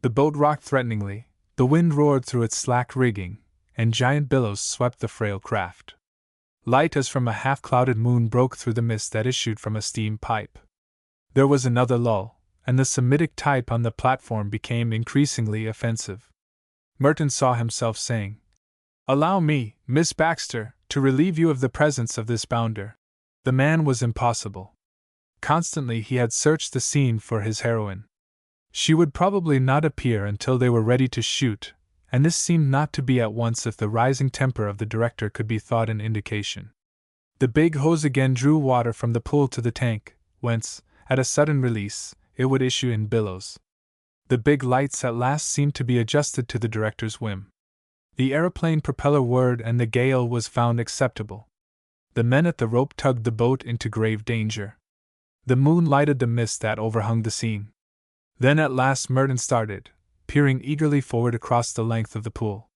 The boat rocked threateningly, the wind roared through its slack rigging, and giant billows swept the frail craft. Light as from a half-clouded moon broke through the mist that issued from a steam pipe. There was another lull, and the Semitic type on the platform became increasingly offensive. Merton saw himself saying, "Allow me, Miss Baxter, to relieve you of the presence of this bounder." The man was impossible. Constantly he had searched the scene for his heroine. She would probably not appear until they were ready to shoot, and this seemed not to be at once if the rising temper of the director could be thought an indication. The big hose again drew water from the pool to the tank, whence, at a sudden release, it would issue in billows. The big lights at last seemed to be adjusted to the director's whim. The aeroplane propeller whirred and the gale was found acceptable. The men at the rope tugged the boat into grave danger. The moon lighted the mist that overhung the scene. Then at last Merton started, peering eagerly forward across the length of the pool.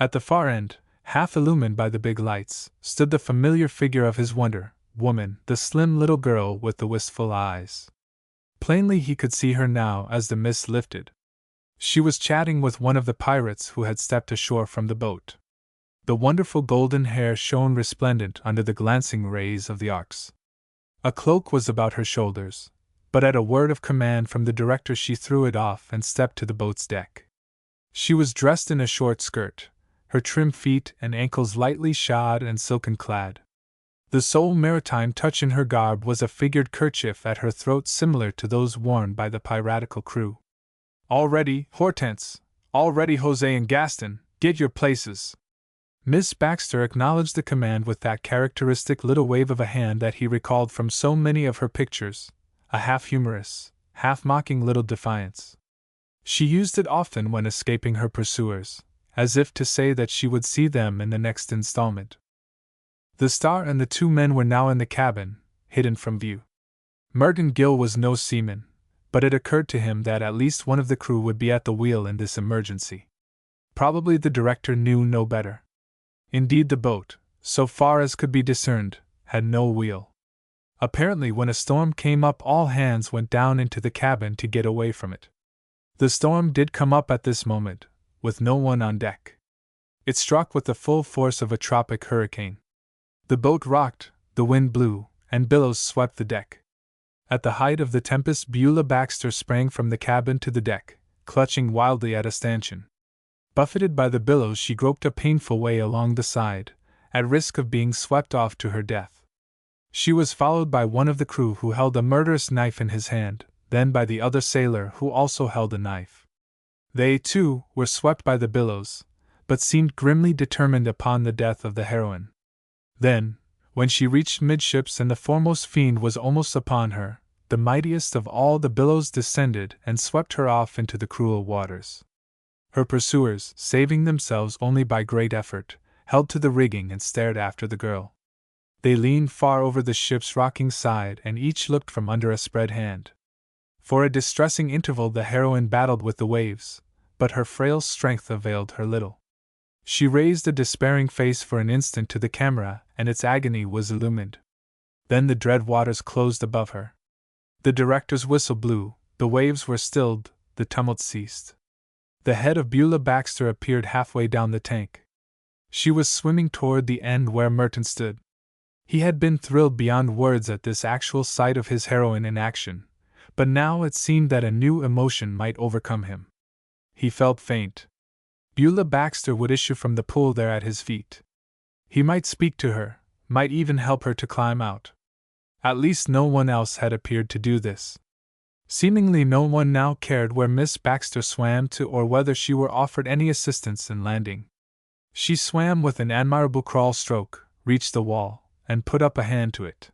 At the far end, half illumined by the big lights, stood the familiar figure of his Wonder Woman, the slim little girl with the wistful eyes. Plainly he could see her now as the mist lifted. She was chatting with one of the pirates who had stepped ashore from the boat. The wonderful golden hair shone resplendent under the glancing rays of the arcs. A cloak was about her shoulders, but at a word of command from the director she threw it off and stepped to the boat's deck. She was dressed in a short skirt, her trim feet and ankles lightly shod and silken clad. The sole maritime touch in her garb was a figured kerchief at her throat similar to those worn by the piratical crew. "All ready, Hortense! All ready, Jose and Gaston! Get your places!" Miss Baxter acknowledged the command with that characteristic little wave of a hand that he recalled from so many of her pictures, a half-humorous, half-mocking little defiance. She used it often when escaping her pursuers, as if to say that she would see them in the next installment. The Star and the two men were now in the cabin, hidden from view. Merton Gill was no seaman, but it occurred to him that at least one of the crew would be at the wheel in this emergency. Probably the director knew no better. Indeed, the boat, so far as could be discerned, had no wheel. Apparently, when a storm came up, all hands went down into the cabin to get away from it. The storm did come up at this moment, with no one on deck. It struck with the full force of a tropic hurricane. The boat rocked, the wind blew, and billows swept the deck. At the height of the tempest, Beulah Baxter sprang from the cabin to the deck, clutching wildly at a stanchion. Buffeted by the billows, she groped a painful way along the side, at risk of being swept off to her death. She was followed by one of the crew who held a murderous knife in his hand, then by the other sailor who also held a knife. They, too, were swept by the billows, but seemed grimly determined upon the death of the heroine. Then, when she reached midships and the foremost fiend was almost upon her, the mightiest of all the billows descended and swept her off into the cruel waters. Her pursuers, saving themselves only by great effort, held to the rigging and stared after the girl. They leaned far over the ship's rocking side and each looked from under a spread hand. For a distressing interval the heroine battled with the waves, but her frail strength availed her little. She raised a despairing face for an instant to the camera, and its agony was illumined. Then the dread waters closed above her. The director's whistle blew, the waves were stilled, the tumult ceased. The head of Beulah Baxter appeared halfway down the tank. She was swimming toward the end where Merton stood. He had been thrilled beyond words at this actual sight of his heroine in action, but now it seemed that a new emotion might overcome him. He felt faint. Beulah Baxter would issue from the pool there at his feet. He might speak to her, might even help her to climb out. At least no one else had appeared to do this. Seemingly no one now cared where Miss Baxter swam to or whether she were offered any assistance in landing. She swam with an admirable crawl stroke, reached the wall, and put up a hand to it.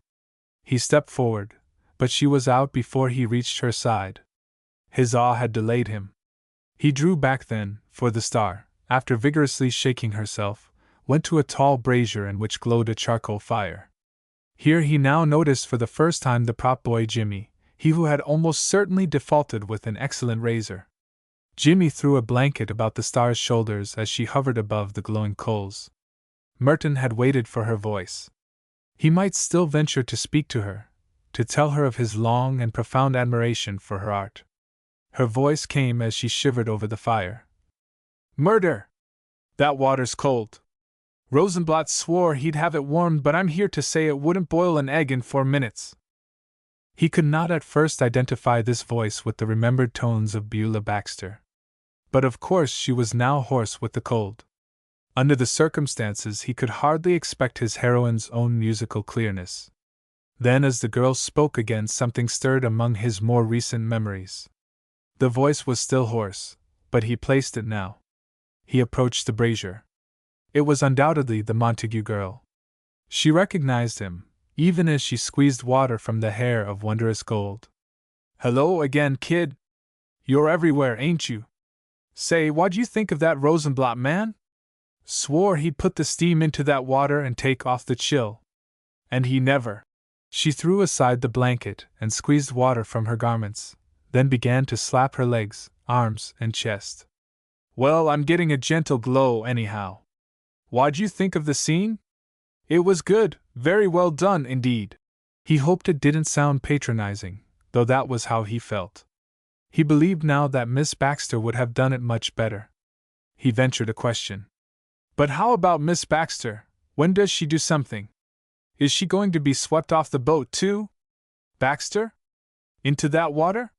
He stepped forward, but she was out before he reached her side. His awe had delayed him. He drew back then, for the Star, after vigorously shaking herself, went to a tall brazier in which glowed a charcoal fire. Here he now noticed for the first time the prop boy Jimmy, he who had almost certainly defaulted with an excellent razor. Jimmy threw a blanket about the Star's shoulders as she hovered above the glowing coals. Merton had waited for her voice. He might still venture to speak to her, to tell her of his long and profound admiration for her art. Her voice came as she shivered over the fire. Murder! That water's cold. Rosenblatt swore he'd have it warmed, but I'm here to say it wouldn't boil an egg in 4 minutes. He could not at first identify this voice with the remembered tones of Beulah Baxter. But of course she was now hoarse with the cold. Under the circumstances, he could hardly expect his heroine's own musical clearness. Then, as the girl spoke again, something stirred among his more recent memories. The voice was still hoarse, but he placed it now. He approached the brazier. It was undoubtedly the Montague girl. She recognized him, even as she squeezed water from the hair of wondrous gold. Hello again, kid. You're everywhere, ain't you? Say, what'd you think of that Rosenblatt man? Swore he'd put the steam into that water and take off the chill. And he never. She threw aside the blanket and squeezed water from her garments, then began to slap her legs, arms, and chest. Well, I'm getting a gentle glow anyhow. What'd you think of the scene? It was good, very well done indeed. He hoped it didn't sound patronizing, though that was how he felt. He believed now that Miss Baxter would have done it much better. He ventured a question. But how about Miss Baxter? When does she do something? Is she going to be swept off the boat too? Baxter? Into that water?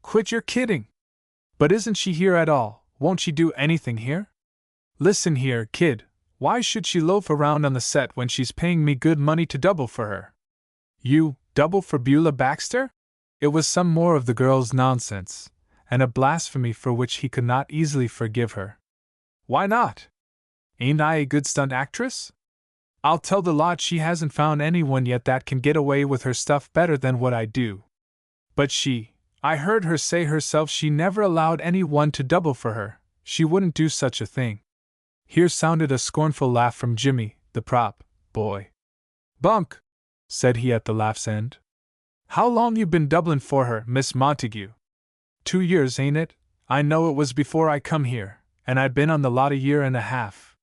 Quit your kidding! But isn't she here at all? Won't she do anything here? Listen here, kid, why should she loaf around on the set when she's paying me good money to double for her? You, double for Beulah Baxter? It was some more of the girl's nonsense, and a blasphemy for which he could not easily forgive her. Why not? Ain't I a good stunt actress? I'll tell the lot she hasn't found anyone yet that can get away with her stuff better than what I do. But I heard her say herself she never allowed anyone to double for her. She wouldn't do such a thing. Here sounded a scornful laugh from Jimmy, the prop boy. Bunk, said he at the laugh's end. How long you been doublin' for her, Miss Montague? 2 years, ain't it? I know it was before I come here, and I'd been on the lot a year and a half.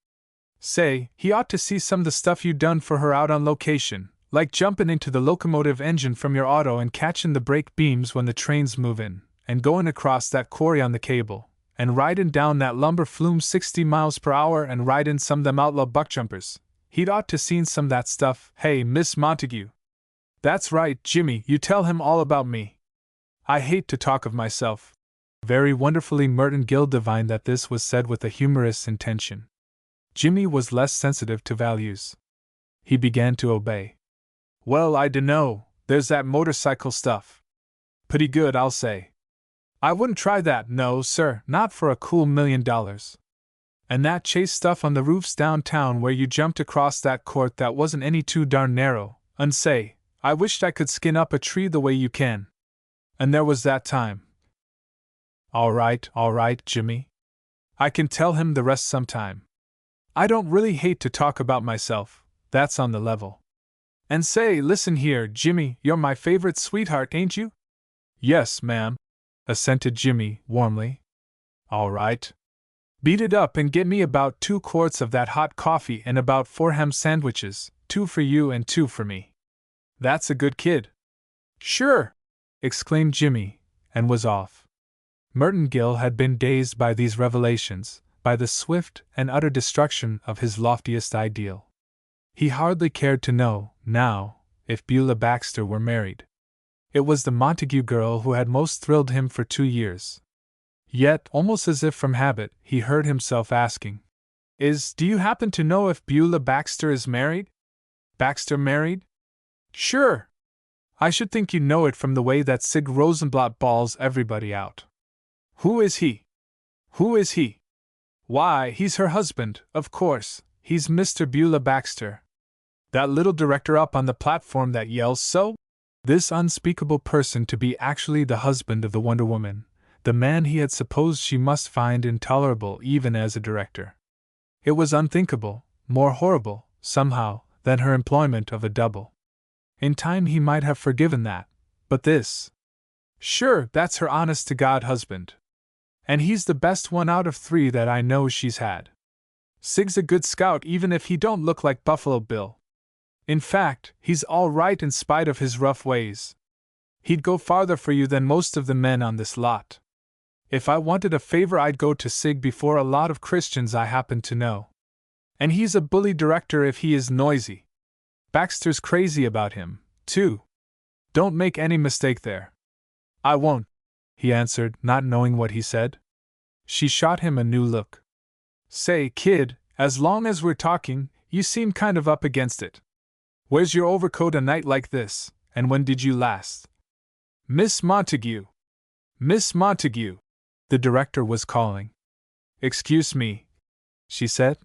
Say, he ought to see some of the stuff you done for her out on location, like jumpin' into the locomotive engine from your auto and catchin' the brake beams when the trains move in, and goin' across that quarry on the cable, and ridin' down that lumber flume 60 miles per hour and ridin' some of them outlaw buckjumpers. He'd ought to seen some of that stuff. Hey, Miss Montague. That's right, Jimmy, you tell him all about me. I hate to talk of myself. Very wonderfully Merton Gill divined that this was said with a humorous intention. Jimmy was less sensitive to values. He began to obey. Well, I dunno, there's that motorcycle stuff. Pretty good, I'll say. I wouldn't try that, no, sir, not for a cool $1 million. And that chase stuff on the roofs downtown where you jumped across that court that wasn't any too darn narrow, and say, I wished I could skin up a tree the way you can. And there was that time. All right, Jimmy. I can tell him the rest sometime. I don't really hate to talk about myself, that's on the level. And say, listen here, Jimmy, you're my favorite sweetheart, ain't you? Yes, ma'am, assented Jimmy, warmly. All right. Beat it up and get me about 2 quarts of that hot coffee and about 4 ham sandwiches, 2 for you and 2 for me. That's a good kid. Sure, exclaimed Jimmy, and was off. Merton Gill had been dazed by these revelations, by the swift and utter destruction of his loftiest ideal. He hardly cared to know, now, if Beulah Baxter were married. It was the Montague girl who had most thrilled him for 2 years. Yet, almost as if from habit, he heard himself asking, Do you happen to know if Beulah Baxter is married? Baxter married? Sure. I should think you know it from the way that Sig Rosenblatt bawls everybody out. Who is he? Who is he? Why, he's her husband, of course. He's Mr. Beulah Baxter. That little director up on the platform that yells so? This unspeakable person to be actually the husband of the Wonder Woman, the man he had supposed she must find intolerable even as a director. It was unthinkable, more horrible, somehow, than her employment of a double. In time he might have forgiven that, but this. Sure, that's her honest-to-God husband. And he's the best one out of 3 that I know she's had. Sig's a good scout even if he don't look like Buffalo Bill. In fact, he's all right in spite of his rough ways. He'd go farther for you than most of the men on this lot. If I wanted a favor, I'd go to Sig before a lot of Christians I happen to know. And he's a bully director if he is noisy. Baxter's crazy about him, too. Don't make any mistake there. I won't, he answered, not knowing what he said. She shot him a new look. Say, kid, as long as we're talking, you seem kind of up against it. Where's your overcoat a night like this, and when did you last? Miss Montague! Miss Montague! The director was calling. Excuse me, she said.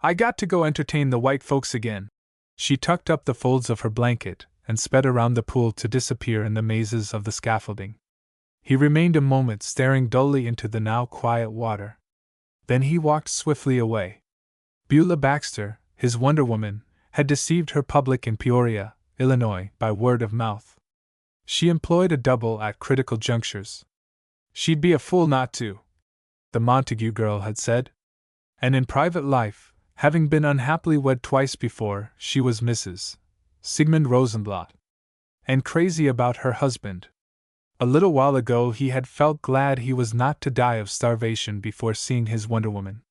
I got to go entertain the white folks again. She tucked up the folds of her blanket and sped around the pool to disappear in the mazes of the scaffolding. He remained a moment staring dully into the now quiet water. Then he walked swiftly away. Beulah Baxter, his Wonder Woman, had deceived her public in Peoria, Illinois, by word of mouth. She employed a double at critical junctures. She'd be a fool not to, the Montague girl had said. And in private life, having been unhappily wed twice before, she was Mrs. Sigmund Rosenblatt. And crazy about her husband. A little while ago he had felt glad he was not to die of starvation before seeing his Wonder Woman.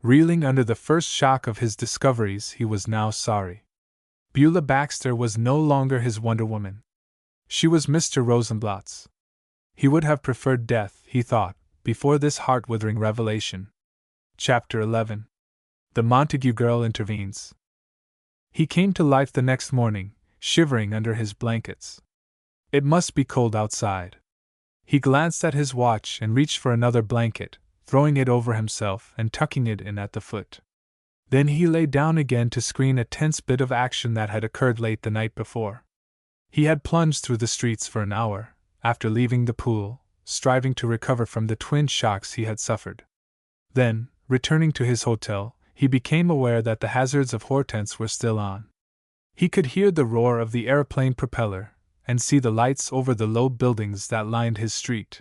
Reeling under the first shock of his discoveries, he was now sorry. Beulah Baxter was no longer his Wonder Woman. She was Mr. Rosenblatt's. He would have preferred death, he thought, before this heart-withering revelation. Chapter 11. The Montague girl intervenes. He came to life the next morning, shivering under his blankets. It must be cold outside. He glanced at his watch and reached for another blanket, throwing it over himself and tucking it in at the foot. Then he lay down again to screen a tense bit of action that had occurred late the night before. He had plunged through the streets for an hour, after leaving the pool, striving to recover from the twin shocks he had suffered. Then, returning to his hotel, he became aware that the hazards of Hortense were still on. He could hear the roar of the aeroplane propeller, and see the lights over the low buildings that lined his street.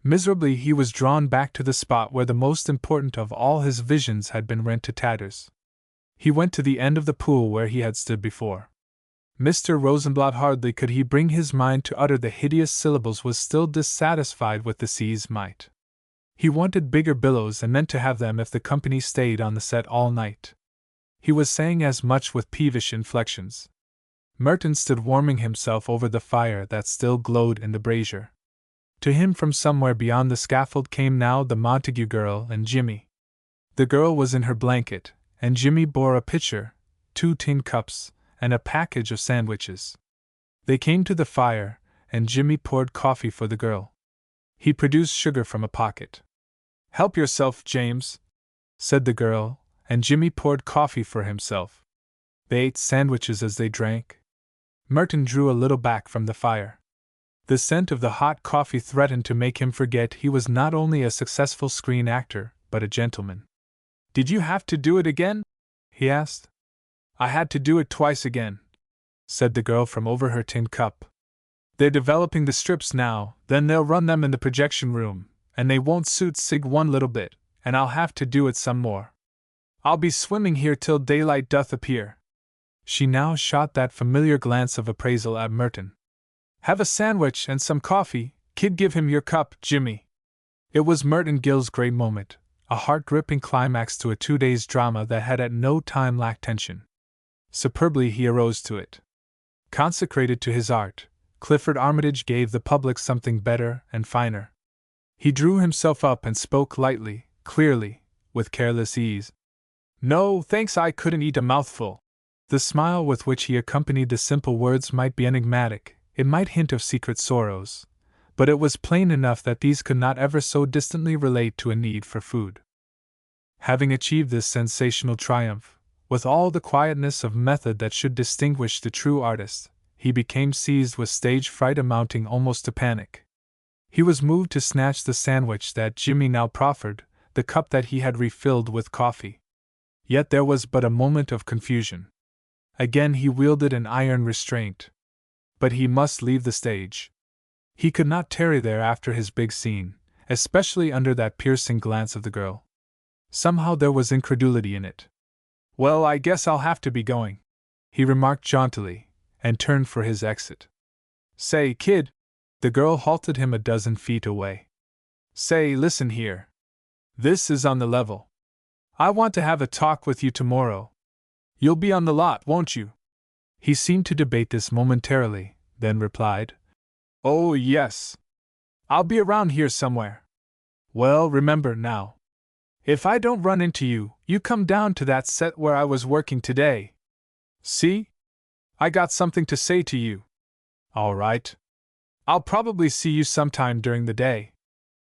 Miserably he was drawn back to the spot where the most important of all his visions had been rent to tatters. He went to the end of the pool where he had stood before. Mr. Rosenblatt, hardly could he bring his mind to utter the hideous syllables, was still dissatisfied with the sea's might. He wanted bigger billows and meant to have them if the company stayed on the set all night. He was saying as much with peevish inflections. Merton stood warming himself over the fire that still glowed in the brazier. To him from somewhere beyond the scaffold came now the Montague girl and Jimmy. The girl was in her blanket, and Jimmy bore a pitcher, 2 tin cups, and a package of sandwiches. They came to the fire, and Jimmy poured coffee for the girl. He produced sugar from a pocket. "Help yourself, James," said the girl, and Jimmy poured coffee for himself. They ate sandwiches as they drank. Merton drew a little back from the fire. The scent of the hot coffee threatened to make him forget he was not only a successful screen actor, but a gentleman. "Did you have to do it again?" he asked. "I had to do it twice again," said the girl from over her tin cup. "They're developing the strips now, then they'll run them in the projection room, and they won't suit Sig one little bit, and I'll have to do it some more. I'll be swimming here till daylight doth appear." She now shot that familiar glance of appraisal at Merton. "Have a sandwich and some coffee, kid. Give him your cup, Jimmy." It was Merton Gill's great moment, a heart-gripping climax to a 2 days' drama that had at no time lacked tension. Superbly he arose to it. Consecrated to his art, Clifford Armitage gave the public something better and finer. He drew himself up and spoke lightly, clearly, with careless ease. "No, thanks, I couldn't eat a mouthful." The smile with which he accompanied the simple words might be enigmatic, it might hint of secret sorrows, but it was plain enough that these could not ever so distantly relate to a need for food. Having achieved this sensational triumph, with all the quietness of method that should distinguish the true artist, he became seized with stage fright amounting almost to panic. He was moved to snatch the sandwich that Jimmy now proffered, the cup that he had refilled with coffee. Yet there was but a moment of confusion. Again he wielded an iron restraint. But he must leave the stage. He could not tarry there after his big scene, especially under that piercing glance of the girl. Somehow there was incredulity in it. "Well, I guess I'll have to be going," he remarked jauntily, and turned for his exit. "Say, kid!" The girl halted him a dozen feet away. Say, listen here. This is on the level. I want to have a talk with you tomorrow. You'll be on the lot, won't you? He seemed to debate this momentarily, then replied, Oh, yes. I'll be around here somewhere. Well, remember now. If I don't run into you, you come down to that set where I was working today. See? I got something to say to you. All right. I'll probably see you sometime during the day.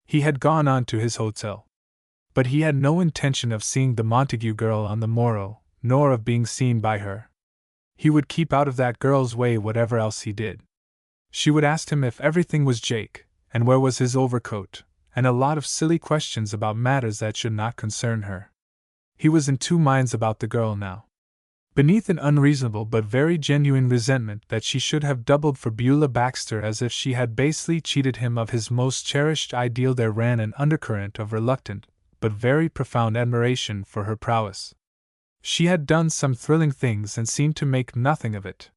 He had gone on to his hotel. But he had no intention of seeing the Montague girl on the morrow, nor of being seen by her. He would keep out of that girl's way whatever else he did. She would ask him if everything was Jake, and where was his overcoat, and a lot of silly questions about matters that should not concern her. He was in two minds about the girl now. Beneath an unreasonable but very genuine resentment that she should have doubled for Beulah Baxter as if she had basely cheated him of his most cherished ideal, there ran an undercurrent of reluctant, but very profound admiration for her prowess. She had done some thrilling things and seemed to make nothing of it.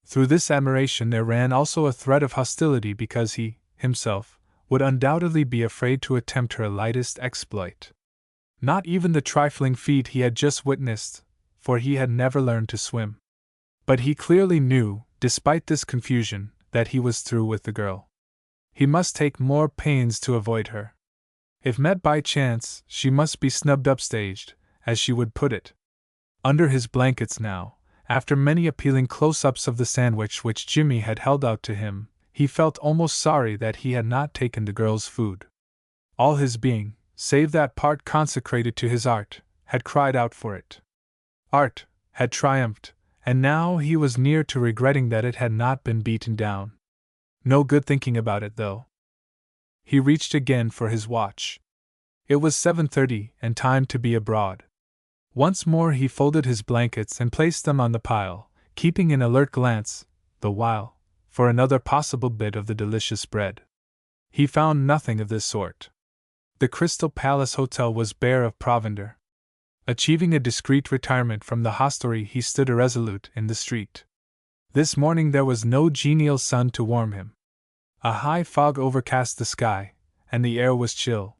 Through this admiration there ran also a thread of hostility because he, himself, would undoubtedly be afraid to attempt her lightest exploit. Not even the trifling feat he had just witnessed, for he had never learned to swim. But he clearly knew, despite this confusion, that he was through with the girl. He must take more pains to avoid her. If met by chance, she must be snubbed upstaged, as she would put it. Under his blankets now, after many appealing close-ups of the sandwich which Jimmy had held out to him, he felt almost sorry that he had not taken the girl's food. All his being, save that part consecrated to his art, had cried out for it. Art had triumphed, and now he was near to regretting that it had not been beaten down. No good thinking about it, though. He reached again for his watch. It was 7:30 and time to be abroad. Once more he folded his blankets and placed them on the pile, keeping an alert glance, the while, for another possible bit of the delicious bread. He found nothing of this sort. The Crystal Palace Hotel was bare of provender. Achieving a discreet retirement from the hostelry, he stood irresolute in the street. This morning there was no genial sun to warm him. A high fog overcast the sky, and the air was chill.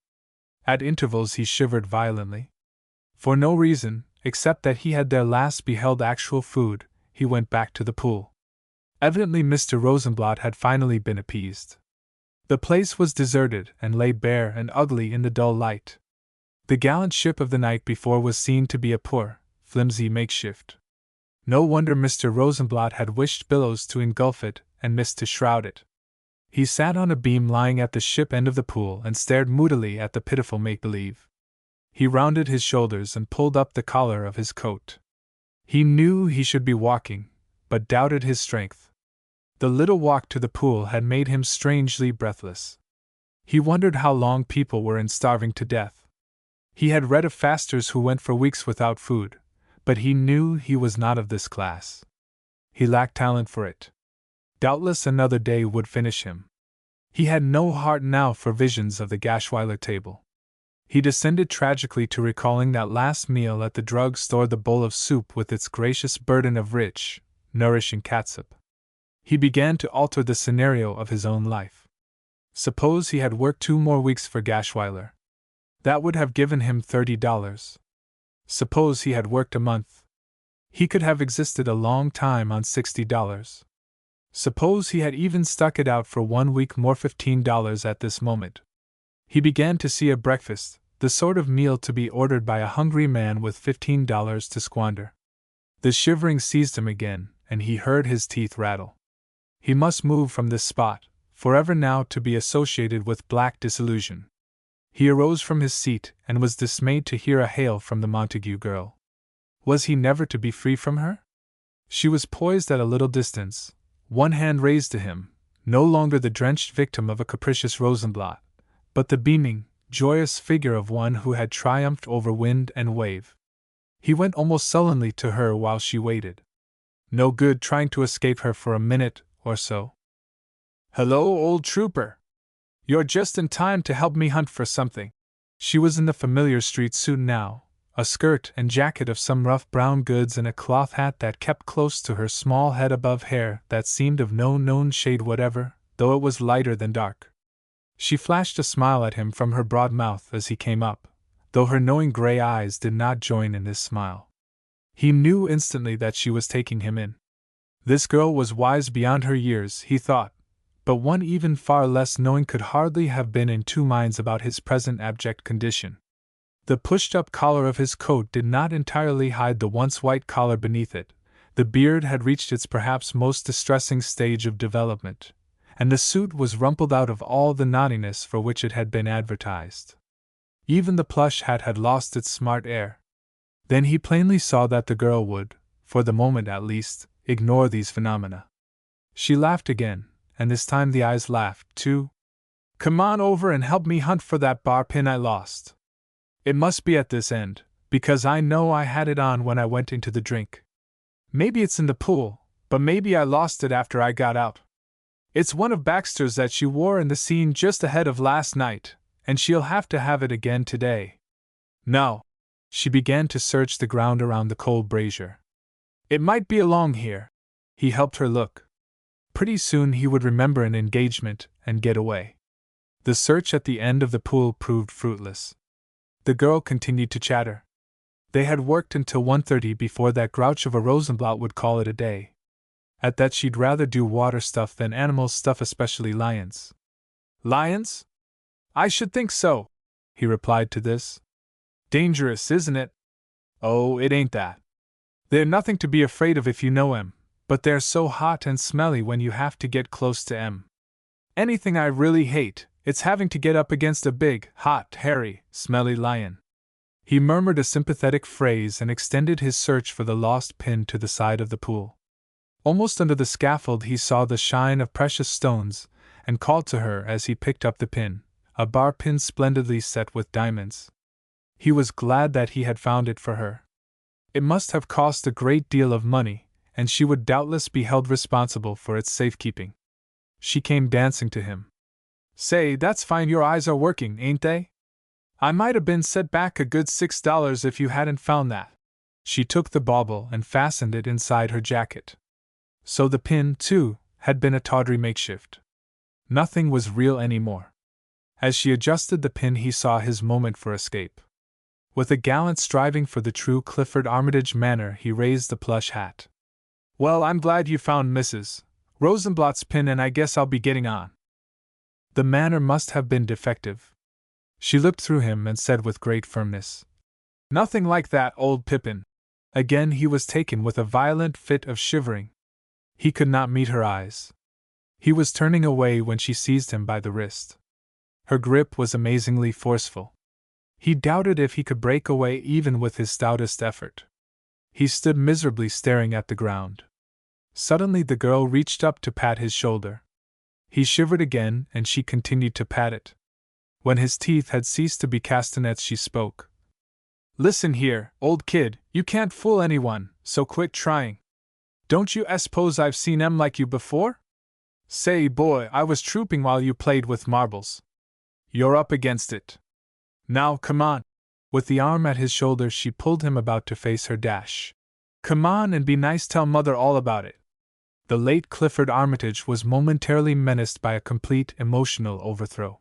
At intervals he shivered violently. For no reason, except that he had there last beheld actual food, he went back to the pool. Evidently Mr. Rosenblatt had finally been appeased. The place was deserted and lay bare and ugly in the dull light. The gallant ship of the night before was seen to be a poor, flimsy makeshift. No wonder Mr. Rosenblatt had wished billows to engulf it and mist to shroud it. He sat on a beam lying at the ship end of the pool and stared moodily at the pitiful make-believe. He rounded his shoulders and pulled up the collar of his coat. He knew he should be walking, but doubted his strength. The little walk to the pool had made him strangely breathless. He wondered how long people were in starving to death. He had read of fasters who went for weeks without food, but he knew he was not of this class. He lacked talent for it. Doubtless another day would finish him. He had no heart now for visions of the Gashweiler table. He descended tragically to recalling that last meal at the drug store, the bowl of soup with its gracious burden of rich, nourishing catsup. He began to alter the scenario of his own life. Suppose he had worked 2 more weeks for Gashweiler. That would have given him $30. Suppose he had worked a month. He could have existed a long time on $60. Suppose he had even stuck it out for 1 week more, $15 at this moment. He began to see a breakfast, the sort of meal to be ordered by a hungry man with $15 to squander. The shivering seized him again, and he heard his teeth rattle. He must move from this spot, forever now to be associated with black disillusion. He arose from his seat and was dismayed to hear a hail from the Montague girl. Was he never to be free from her? She was poised at a little distance, one hand raised to him, no longer the drenched victim of a capricious Rosenblatt, but the beaming, joyous figure of one who had triumphed over wind and wave. He went almost sullenly to her while she waited. No good trying to escape her for a minute or so. "Hello, old trooper! You're just in time to help me hunt for something." She was in the familiar street suit now, a skirt and jacket of some rough brown goods and a cloth hat that kept close to her small head above hair that seemed of no known shade whatever, though it was lighter than dark. She flashed a smile at him from her broad mouth as he came up, though her knowing gray eyes did not join in this smile. He knew instantly that she was taking him in. This girl was wise beyond her years, he thought, but one even far less knowing could hardly have been in two minds about his present abject condition. The pushed-up collar of his coat did not entirely hide the once white collar beneath it. The beard had reached its perhaps most distressing stage of development, and the suit was rumpled out of all the naughtiness for which it had been advertised. Even the plush hat had lost its smart air. Then he plainly saw that the girl would, for the moment at least, ignore these phenomena. She laughed again, and this time the eyes laughed, too. "Come on over and help me hunt for that bar pin I lost. It must be at this end, because I know I had it on when I went into the drink. Maybe it's in the pool, but maybe I lost it after I got out. It's one of Baxter's that she wore in the scene just ahead of last night, and she'll have to have it again today. Now," she began to search the ground around the cold brazier. "It might be along here." He helped her look. Pretty soon he would remember an engagement and get away. The search at the end of the pool proved fruitless. The girl continued to chatter. They had worked until 1:30 before that grouch of a Rosenblatt would call it a day. At that she'd rather do water stuff than animal stuff, especially lions. "Lions? I should think so," he replied to this. "Dangerous, isn't it?" "Oh, it ain't that. They're nothing to be afraid of if you know 'em, but they're so hot and smelly when you have to get close to 'em. Anything I really hate, it's having to get up against a big, hot, hairy, smelly lion." He murmured a sympathetic phrase and extended his search for the lost pin to the side of the pool. Almost under the scaffold he saw the shine of precious stones, and called to her as he picked up the pin, a bar pin splendidly set with diamonds. He was glad that he had found it for her. It must have cost a great deal of money, and she would doubtless be held responsible for its safekeeping. She came dancing to him. "Say, that's fine, your eyes are working, ain't they? I might have been set back a good $6 if you hadn't found that." She took the bauble and fastened it inside her jacket. So the pin, too, had been a tawdry makeshift. Nothing was real any more. As she adjusted the pin he saw his moment for escape. With a gallant striving for the true Clifford Armitage manner he raised the plush hat. "Well, I'm glad you found Mrs. Rosenblatt's pin, and I guess I'll be getting on." The manner must have been defective. She looked through him and said with great firmness, "Nothing like that, old Pippin." Again he was taken with a violent fit of shivering. He could not meet her eyes. He was turning away when she seized him by the wrist. Her grip was amazingly forceful. He doubted if he could break away even with his stoutest effort. He stood miserably staring at the ground. Suddenly the girl reached up to pat his shoulder. He shivered again, and she continued to pat it. When his teeth had ceased to be castanets she spoke. "Listen here, old kid, you can't fool anyone, so quit trying. Don't you suppose I've seen 'em like you before? Say, boy, I was trooping while you played with marbles. You're up against it. Now, come on." With the arm at his shoulder she pulled him about to face her dash. "Come on and be nice, tell Mother all about it." The late Clifford Armitage was momentarily menaced by a complete emotional overthrow.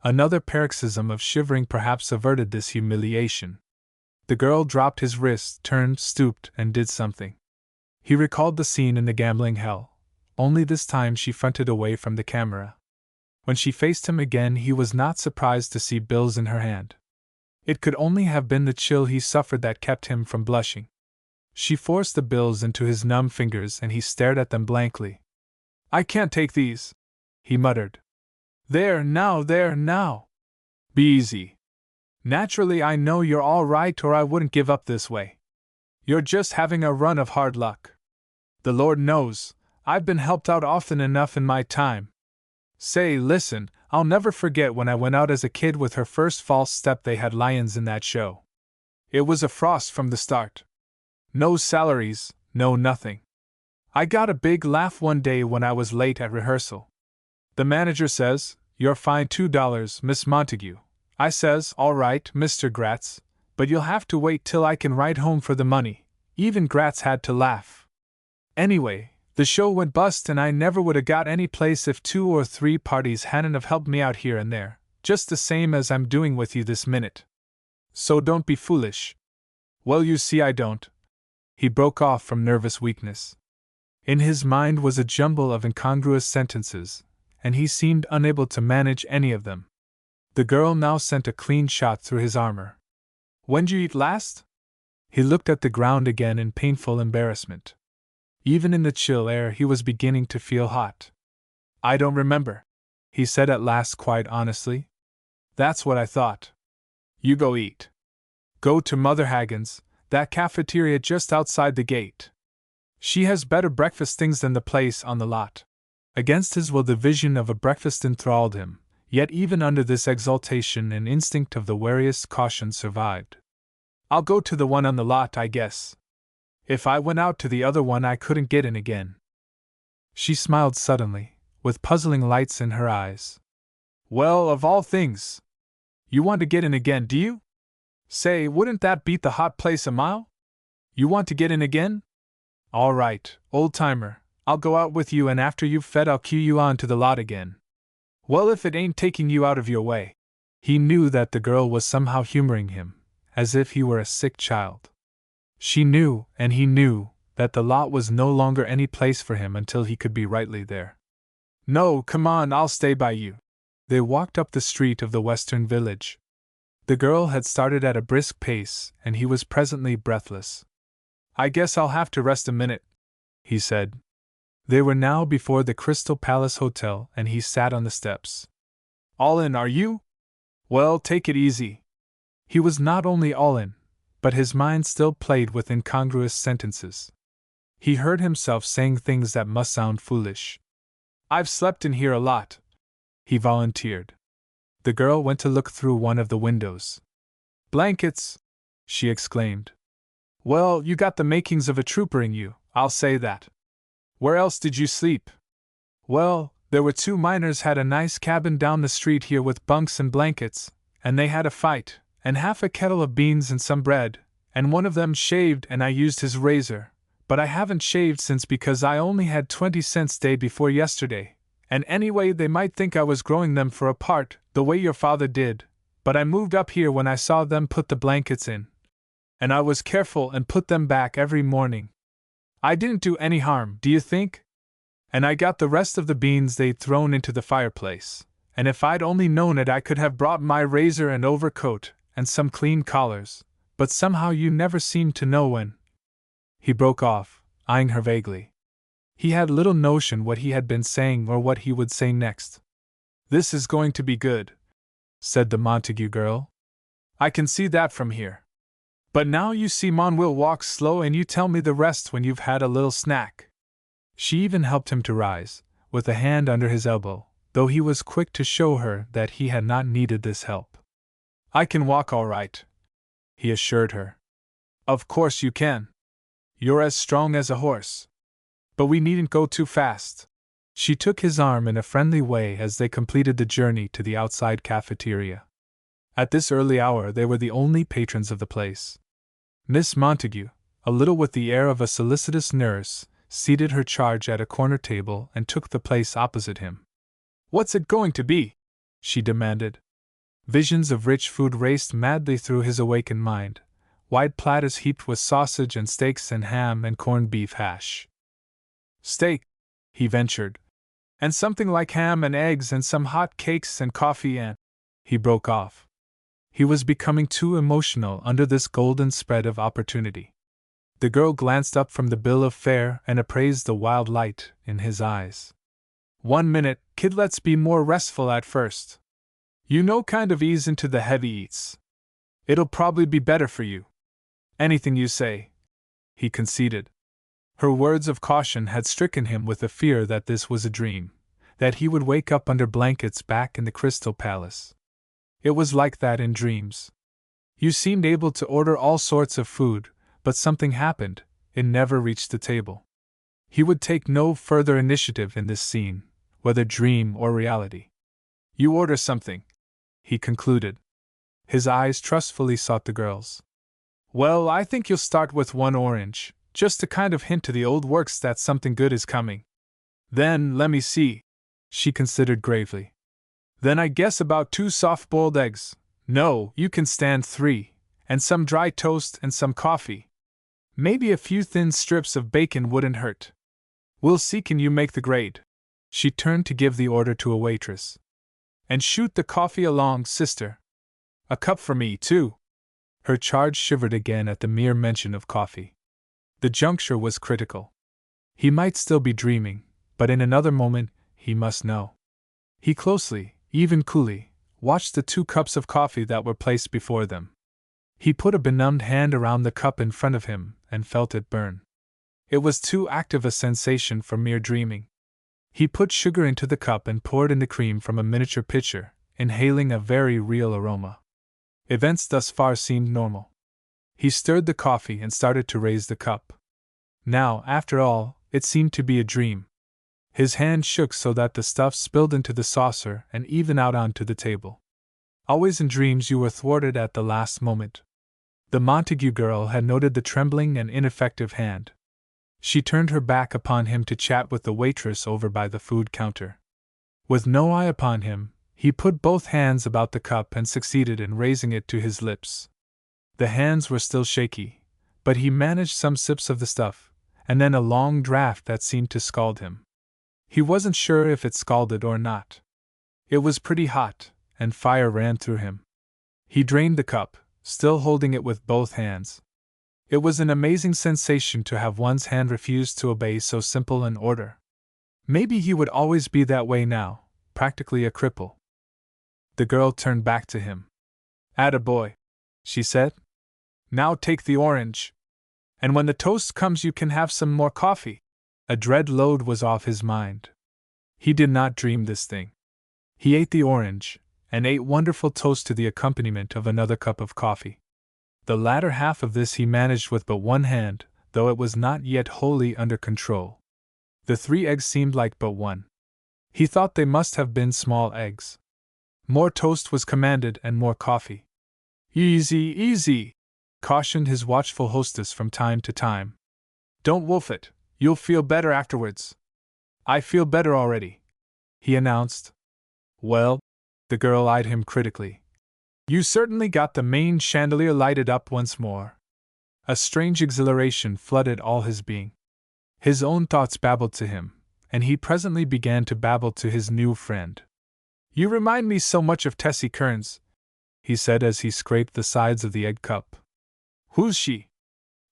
Another paroxysm of shivering perhaps averted this humiliation. The girl dropped his wrist, turned, stooped, and did something. He recalled the scene in the gambling hell, only this time she fronted away from the camera. When she faced him again he was not surprised to see bills in her hand. It could only have been the chill he suffered that kept him from blushing. She forced the bills into his numb fingers and he stared at them blankly. "I can't take these," he muttered. There now. Be easy. Naturally I know you're all right, or I wouldn't give up this way. You're just having a run of hard luck. The Lord knows, I've been helped out often enough in my time. Say, listen, I'll never forget when I went out as a kid with her first false step. They had lions in that show. It was a frost from the start. No salaries, no nothing. I got a big laugh one day when I was late at rehearsal. The manager says, "You're fined $2, Miss Montague." I says, "All right, Mr. Gratz, but you'll have to wait till I can ride home for the money." Even Gratz had to laugh. Anyway, The show went bust and I never would have got any place if 2 or 3 parties hadn't have helped me out here and there, just the same as I'm doing with you this minute. So don't be foolish. Well, you see I don't. He broke off from nervous weakness. In his mind was a jumble of incongruous sentences, and he seemed unable to manage any of them. The girl now sent a clean shot through his armor. When'd you eat last? He looked at the ground again in painful embarrassment. Even in the chill air he was beginning to feel hot. I don't remember, he said at last quite honestly. That's what I thought. You go eat. Go to Mother Hagen's, that cafeteria just outside the gate. She has better breakfast things than the place on the lot. Against his will the vision of a breakfast enthralled him, yet even under this exaltation an instinct of the wariest caution survived. I'll go to the one on the lot, I guess. If I went out to the other one I couldn't get in again. She smiled suddenly, with puzzling lights in her eyes. Well, of all things! You want to get in again, do you? Say, wouldn't that beat the hot place a mile? You want to get in again? All right, old-timer, I'll go out with you and after you've fed I'll cue you on to the lot again. Well, if it ain't taking you out of your way. He knew that the girl was somehow humoring him, as if he were a sick child. She knew, and he knew, that the lot was no longer any place for him until he could be rightly there. No, come on, I'll stay by you. They walked up the street of the western village. The girl had started at a brisk pace, and he was presently breathless. I guess I'll have to rest a minute, he said. They were now before the Crystal Palace Hotel, and he sat on the steps. All in, are you? Well, take it easy. He was not only all in, but his mind still played with incongruous sentences. He heard himself saying things that must sound foolish. I've slept in here a lot, he volunteered. The girl went to look through one of the windows. Blankets! She exclaimed. Well, you got the makings of a trooper in you, I'll say that. Where else did you sleep? Well, there were 2 miners had a nice cabin down the street here with bunks and blankets, and they had a fight, and half a kettle of beans and some bread, and one of them shaved and I used his razor, but I haven't shaved since because I only had 20 cents day before yesterday, and anyway they might think I was growing them for a part, the way your father did, but I moved up here when I saw them put the blankets in. And I was careful and put them back every morning. I didn't do any harm, do you think? And I got the rest of the beans they'd thrown into the fireplace, and if I'd only known it I could have brought my razor and overcoat, and some clean collars, but somehow you never seemed to know when. He broke off, eyeing her vaguely. He had little notion what he had been saying or what he would say next. This is going to be good, said the Montague girl. I can see that from here. But now you see Mon will walk slow and you tell me the rest when you've had a little snack. She even helped him to rise, with a hand under his elbow, though he was quick to show her that he had not needed this help. I can walk all right, he assured her. Of course you can. You're as strong as a horse. But we needn't go too fast. She took his arm in a friendly way as they completed the journey to the outside cafeteria. At this early hour they were the only patrons of the place. Miss Montague, a little with the air of a solicitous nurse, seated her charge at a corner table and took the place opposite him. What's it going to be? She demanded. Visions of rich food raced madly through his awakened mind, wide platters heaped with sausage and steaks and ham and corned beef hash. Steak, he ventured. And something like ham and eggs and some hot cakes and coffee and… He broke off. He was becoming too emotional under this golden spread of opportunity. The girl glanced up from the bill of fare and appraised the wild light in his eyes. 1 minute, kid, let's be more restful at first. You know, kind of ease into the heavy eats. It'll probably be better for you. Anything you say, he conceded. Her words of caution had stricken him with a fear that this was a dream, that he would wake up under blankets back in the Crystal Palace. It was like that in dreams. You seemed able to order all sorts of food, but something happened, it never reached the table. He would take no further initiative in this scene, whether dream or reality. You order something, he concluded. His eyes trustfully sought the girl's. Well, I think you'll start with 1 orange, just to kind of hint to the old works that something good is coming. Then, let me see. She considered gravely. Then I guess about 2 soft-boiled eggs. No, you can stand 3, and some dry toast and some coffee. Maybe a few thin strips of bacon wouldn't hurt. We'll see, can you make the grade? She turned to give the order to a waitress. And shoot the coffee along, sister. A cup for me, too. Her charge shivered again at the mere mention of coffee. The juncture was critical. He might still be dreaming, but in another moment, he must know. He closely, even coolly, watched the 2 cups of coffee that were placed before them. He put a benumbed hand around the cup in front of him and felt it burn. It was too active a sensation for mere dreaming. He put sugar into the cup and poured in the cream from a miniature pitcher, inhaling a very real aroma. Events thus far seemed normal. He stirred the coffee and started to raise the cup. Now, after all, it seemed to be a dream. His hand shook so that the stuff spilled into the saucer and even out onto the table. Always in dreams you were thwarted at the last moment. The Montague girl had noted the trembling and ineffective hand. She turned her back upon him to chat with the waitress over by the food counter. With no eye upon him, he put both hands about the cup and succeeded in raising it to his lips. The hands were still shaky, but he managed some sips of the stuff, and then a long draught that seemed to scald him. He wasn't sure if it scalded or not. It was pretty hot, and fire ran through him. He drained the cup, still holding it with both hands. It was an amazing sensation to have one's hand refuse to obey so simple an order. Maybe he would always be that way now, practically a cripple. The girl turned back to him. "Attaboy," she said. "Now take the orange. And when the toast comes you can have some more coffee." A dread load was off his mind. He did not dream this thing. He ate the orange, and ate wonderful toast to the accompaniment of another cup of coffee. The latter half of this he managed with but one hand, though it was not yet wholly under control. The 3 eggs seemed like but one. He thought they must have been small eggs. More toast was commanded and more coffee. "Easy, easy," cautioned his watchful hostess from time to time. "Don't wolf it, you'll feel better afterwards." "I feel better already," he announced. "Well," the girl eyed him critically. "You certainly got the main chandelier lighted up once more." A strange exhilaration flooded all his being. His own thoughts babbled to him, and he presently began to babble to his new friend. "You remind me so much of Tessie Kearns," he said as he scraped the sides of the egg cup. "Who's she?"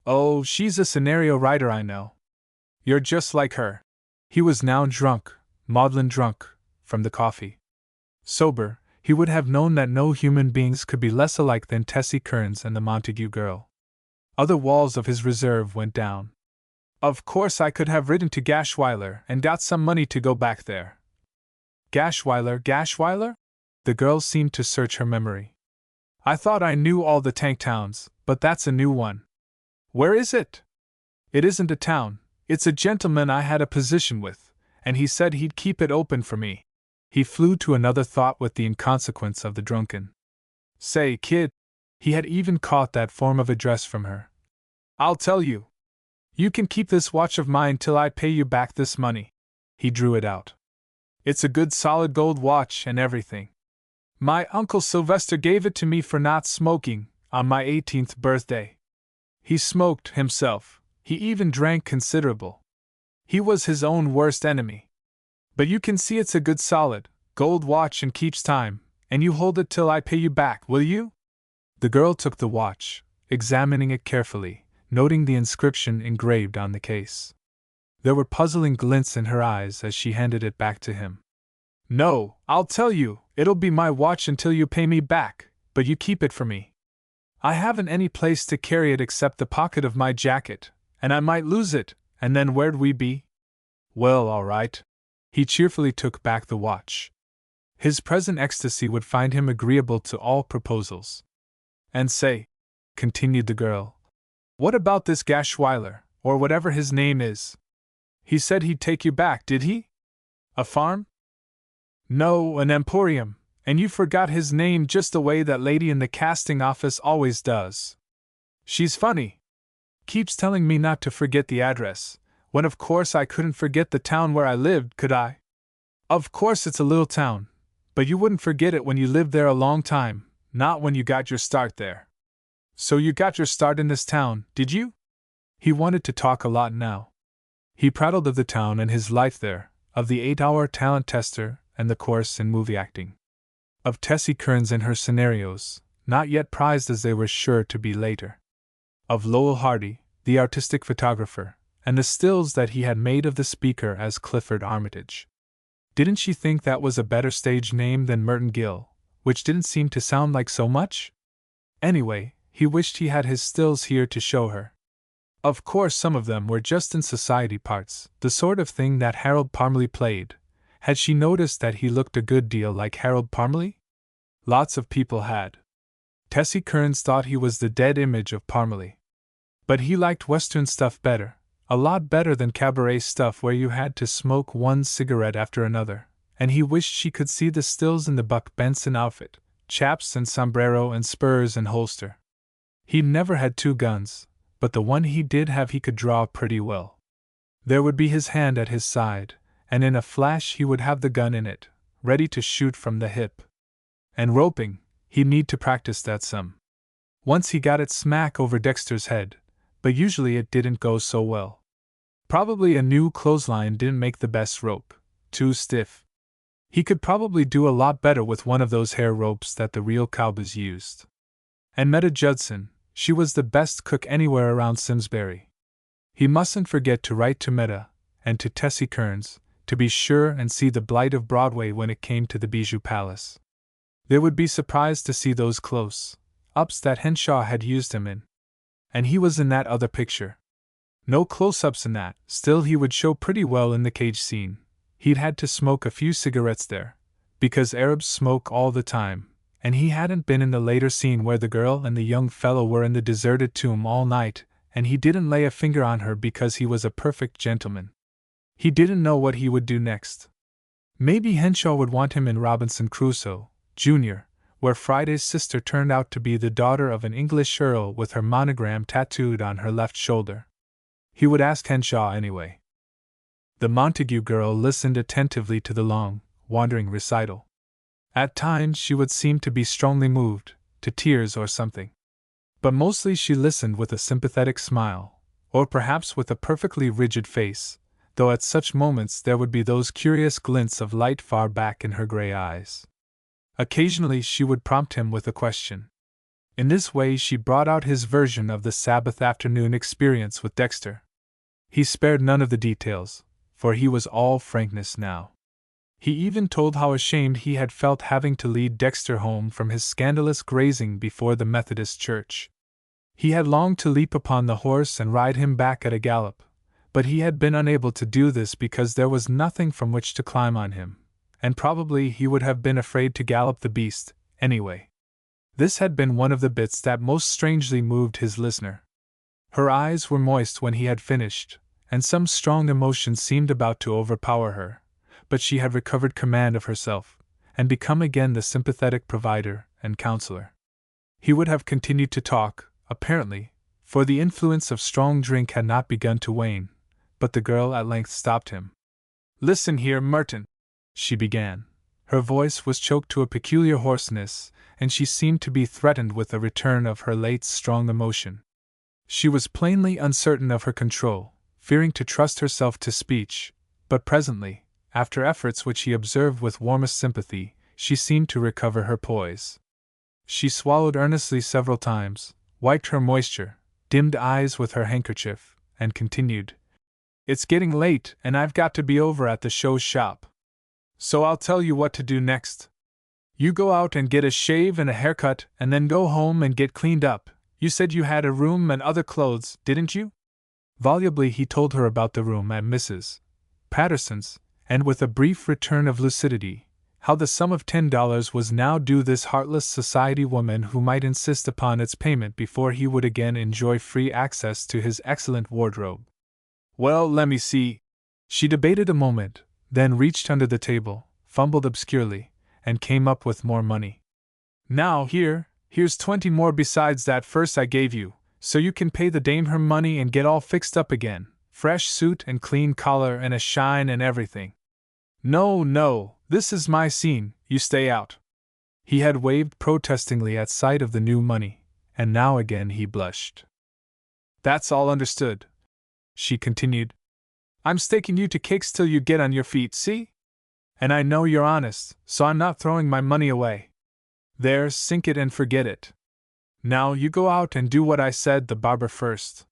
"Oh, she's a scenario writer I know." "You're just like her." He was now drunk, maudlin drunk, from the coffee. Sober, he would have known that no human beings could be less alike than Tessie Kearns and the Montague girl. Other walls of his reserve went down. "Of course I could have written to Gashweiler and got some money to go back there." Gashweiler? The girl seemed to search her memory. "I thought I knew all the tank towns, but that's a new one." "Where is it?" "It isn't a town, it's a gentleman I had a position with, and he said he'd keep it open for me." He flew to another thought with the inconsequence of the drunken. "Say, kid," he had even caught that form of address from her. "I'll tell you. You can keep this watch of mine till I pay you back this money." He drew it out. "It's a good solid gold watch and everything. My Uncle Sylvester gave it to me for not smoking, on my 18th birthday. He smoked, himself, he even drank considerable. He was his own worst enemy. But you can see it's a good solid gold watch and keeps time, and you hold it till I pay you back, will you?" The girl took the watch, examining it carefully, noting the inscription engraved on the case. There were puzzling glints in her eyes as she handed it back to him. "No, I'll tell you, it'll be my watch until you pay me back, but you keep it for me. I haven't any place to carry it except the pocket of my jacket, and I might lose it, and then where'd we be?" "Well, all right." He cheerfully took back the watch. His present ecstasy would find him agreeable to all proposals. "And say," continued the girl, "what about this Gashweiler, or whatever his name is? He said he'd take you back, did he? A farm?" "No, an emporium, and you forgot his name just the way that lady in the casting office always does. She's funny." Keeps telling me not to forget the address, when of course I couldn't forget the town where I lived, could I? Of course it's a little town, but you wouldn't forget it when you lived there a long time, not when you got your start there. So you got your start in this town, did you? He wanted to talk a lot now. He prattled of the town and his life there, of the 8-hour talent tester and the course in movie acting. Of Tessie Kearns and her scenarios, not yet prized as they were sure to be later. Of Lowell Hardy, the artistic photographer, and the stills that he had made of the speaker as Clifford Armitage. Didn't she think that was a better stage name than Merton Gill, which didn't seem to sound like so much? Anyway, he wished he had his stills here to show her. Of course some of them were just in society parts, the sort of thing that Harold Parmalee played. Had she noticed that he looked a good deal like Harold Parmalee? Lots of people had. Tessie Kearns thought he was the dead image of Parmalee. But he liked Western stuff better, a lot better than cabaret stuff where you had to smoke one cigarette after another, and he wished she could see the stills in the Buck Benson outfit, chaps and sombrero and spurs and holster. He'd never had 2 guns, but the one he did have he could draw pretty well. There would be his hand at his side, and in a flash he would have the gun in it, ready to shoot from the hip. And roping, he'd need to practice that some. Once he got it smack over Dexter's head, but usually it didn't go so well. Probably a new clothesline didn't make the best rope, too stiff. He could probably do a lot better with one of those hair ropes that the real cowboys used. And Meta Judson, she was the best cook anywhere around Simsbury. He mustn't forget to write to Meta, and to Tessie Kearns, to be sure and see the blight of Broadway when it came to the Bijou Palace. They would be surprised to see those close-ups that Henshaw had used him in. And he was in that other picture. No close-ups in that, still he would show pretty well in the cage scene. He'd had to smoke a few cigarettes there, because Arabs smoke all the time, and he hadn't been in the later scene where the girl and the young fellow were in the deserted tomb all night, and he didn't lay a finger on her because he was a perfect gentleman. He didn't know what he would do next. Maybe Henshaw would want him in Robinson Crusoe, Jr., where Friday's sister turned out to be the daughter of an English earl with her monogram tattooed on her left shoulder. He would ask Henshaw anyway. The Montague girl listened attentively to the long, wandering recital. At times she would seem to be strongly moved, to tears or something. But mostly she listened with a sympathetic smile, or perhaps with a perfectly rigid face, though at such moments there would be those curious glints of light far back in her gray eyes. Occasionally she would prompt him with a question. In this way she brought out his version of the Sabbath afternoon experience with Dexter. He spared none of the details, for he was all frankness now. He even told how ashamed he had felt having to lead Dexter home from his scandalous grazing before the Methodist church. He had longed to leap upon the horse and ride him back at a gallop, but he had been unable to do this because there was nothing from which to climb on him, and probably he would have been afraid to gallop the beast, anyway. This had been one of the bits that most strangely moved his listener. Her eyes were moist when he had finished, and some strong emotion seemed about to overpower her, but she had recovered command of herself, and become again the sympathetic provider and counselor. He would have continued to talk, apparently, for the influence of strong drink had not begun to wane, but the girl at length stopped him. "Listen here, Merton," she began. Her voice was choked to a peculiar hoarseness, and she seemed to be threatened with a return of her late strong emotion. She was plainly uncertain of her control, fearing to trust herself to speech, but presently, after efforts which he observed with warmest sympathy, she seemed to recover her poise. She swallowed earnestly several times, wiped her moisture, dimmed eyes with her handkerchief, and continued, "It's getting late, and I've got to be over at the show shop. So I'll tell you what to do next. You go out and get a shave and a haircut, and then go home and get cleaned up. You said you had a room and other clothes, didn't you?" Volubly he told her about the room at Mrs. Patterson's, and with a brief return of lucidity, how the sum of $10 was now due this heartless society woman who might insist upon its payment before he would again enjoy free access to his excellent wardrobe. "Well, let me see." She debated a moment, then reached under the table, fumbled obscurely, and came up with more money. "Now, here's 20 more besides that first I gave you. so you can pay the dame her money and get all fixed up again, fresh suit and clean collar and a shine and everything. No, no, this is my scene, you stay out. He had waved protestingly at sight of the new money, and now again he blushed. That's all understood, she continued. I'm staking you to cakes till you get on your feet, see? And I know you're honest, so I'm not throwing my money away. There, sink it and forget it. Now you go out and do what I said the barber first.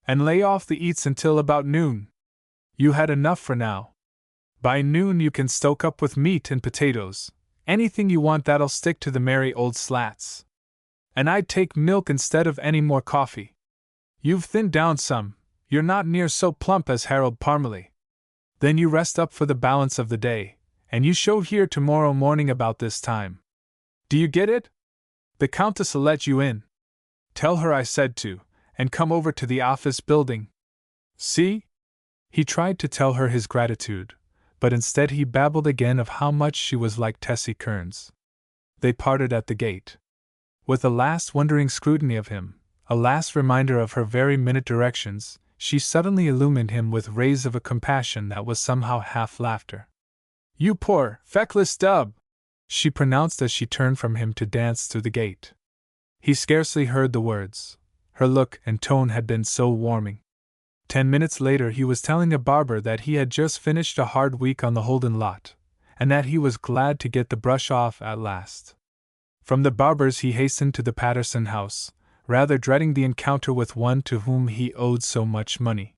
And lay off the eats until about noon. You had enough for now. By noon you can stoke up with meat and potatoes, anything you want that'll stick to the merry old slats. And I'd take milk instead of any more coffee. You've thinned down some, you're not near so plump as Harold Parmalee. Then you rest up for the balance of the day, and you show here tomorrow morning about this time. Do you get it? The Countess'll let you in. Tell her I said to, and come over to the office building. See? He tried to tell her his gratitude, but instead he babbled again of how much she was like Tessie Kearns. They parted at the gate. With a last wondering scrutiny of him, a last reminder of her very minute directions, she suddenly illumined him with rays of a compassion that was somehow half laughter. You poor, feckless dub! She pronounced as she turned from him to dance through the gate. He scarcely heard the words. Her look and tone had been so warming. 10 minutes later he was telling a barber that he had just finished a hard week on the Holden lot, and that he was glad to get the brush off at last. From the barber's he hastened to the Patterson house, rather dreading the encounter with one to whom he owed so much money.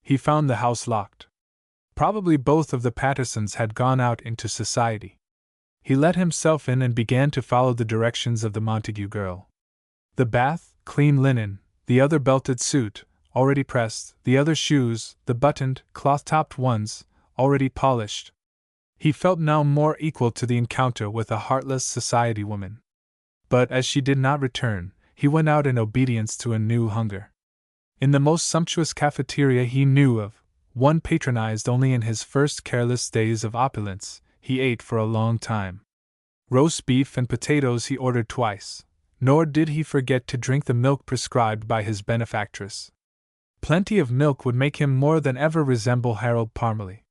He found the house locked. Probably both of the Pattersons had gone out into society. He let himself in and began to follow the directions of the Montague girl. The bath, clean linen, the other belted suit, already pressed, the other shoes, the buttoned, cloth-topped ones, already polished. He felt now more equal to the encounter with a heartless society woman. But as she did not return, he went out in obedience to a new hunger. In the most sumptuous cafeteria he knew of, one patronized only in his first careless days of opulence, he ate for a long time. Roast beef and potatoes he ordered twice, nor did he forget to drink the milk prescribed by his benefactress. Plenty of milk would make him more than ever resemble Harold Parmalee.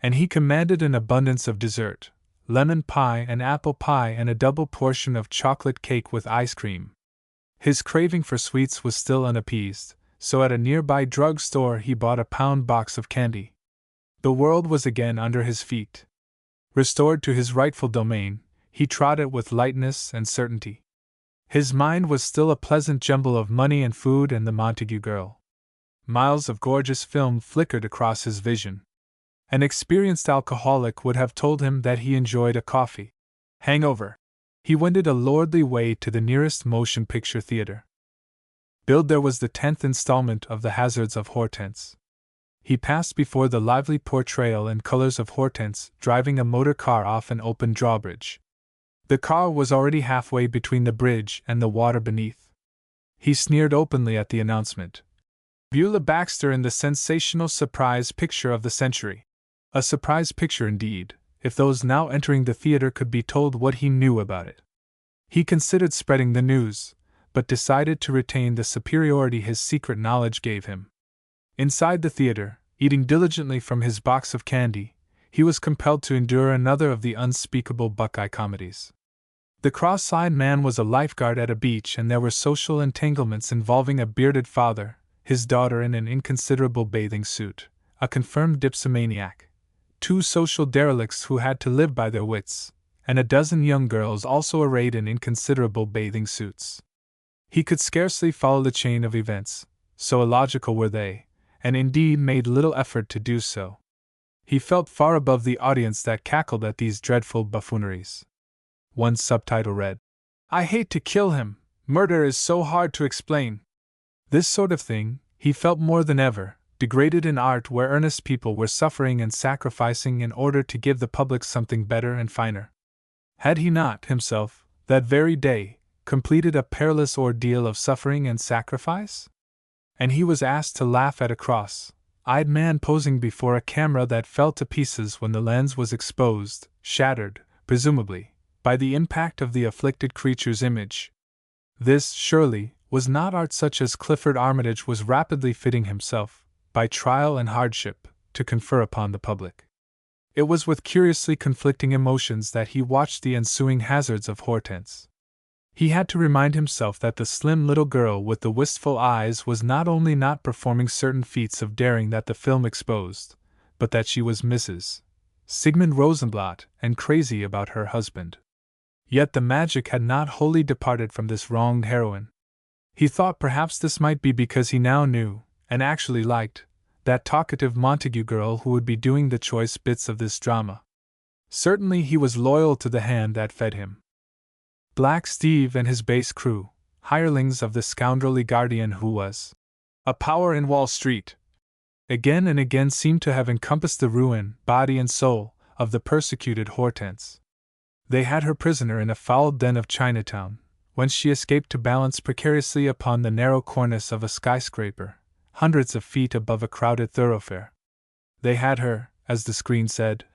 And he commanded an abundance of dessert, lemon pie and apple pie and a double portion of chocolate cake with ice cream. His craving for sweets was still unappeased, so at a nearby drug store he bought a pound box of candy. The world was again under his feet. Restored to his rightful domain, he trod it with lightness and certainty. His mind was still a pleasant jumble of money and food and the Montague girl. Miles of gorgeous film flickered across his vision. An experienced alcoholic would have told him that he enjoyed a coffee hangover. He wended a lordly way to the nearest motion picture theater. Billed there was the 10th installment of The Hazards of Hortense. He passed before the lively portrayal in colors of Hortense driving a motor car off an open drawbridge. The car was already halfway between the bridge and the water beneath. He sneered openly at the announcement. Beulah Baxter in the sensational surprise picture of the century. A surprise picture indeed, if those now entering the theater could be told what he knew about it. He considered spreading the news, but decided to retain the superiority his secret knowledge gave him. Inside the theater, eating diligently from his box of candy, he was compelled to endure another of the unspeakable Buckeye comedies. The cross-eyed man was a lifeguard at a beach, and there were social entanglements involving a bearded father, his daughter in an inconsiderable bathing suit, a confirmed dipsomaniac, 2 social derelicts who had to live by their wits, and a dozen young girls also arrayed in inconsiderable bathing suits. He could scarcely follow the chain of events, so illogical were they, and indeed made little effort to do so. He felt far above the audience that cackled at these dreadful buffooneries. One subtitle read, "I hate to kill him, murder is so hard to explain." This sort of thing, he felt more than ever, degraded in art where earnest people were suffering and sacrificing in order to give the public something better and finer. Had he not, himself, that very day, completed a perilous ordeal of suffering and sacrifice? And he was asked to laugh at a cross-eyed man posing before a camera that fell to pieces when the lens was exposed, shattered, presumably, by the impact of the afflicted creature's image. This, surely, was not art such as Clifford Armitage was rapidly fitting himself, by trial and hardship, to confer upon the public. It was with curiously conflicting emotions that he watched the ensuing hazards of Hortense. He had to remind himself that the slim little girl with the wistful eyes was not only not performing certain feats of daring that the film exposed, but that she was Mrs. Sigmund Rosenblatt and crazy about her husband. Yet the magic had not wholly departed from this wronged heroine. He thought perhaps this might be because he now knew, and actually liked, that talkative Montague girl who would be doing the choice bits of this drama. Certainly he was loyal to the hand that fed him. Black Steve and his base crew, hirelings of the scoundrelly guardian who was a power in Wall Street, again and again seemed to have encompassed the ruin, body and soul, of the persecuted Hortense. They had her prisoner in a foul den of Chinatown, whence she escaped to balance precariously upon the narrow cornice of a skyscraper, hundreds of feet above a crowded thoroughfare. They had her, as the screen said,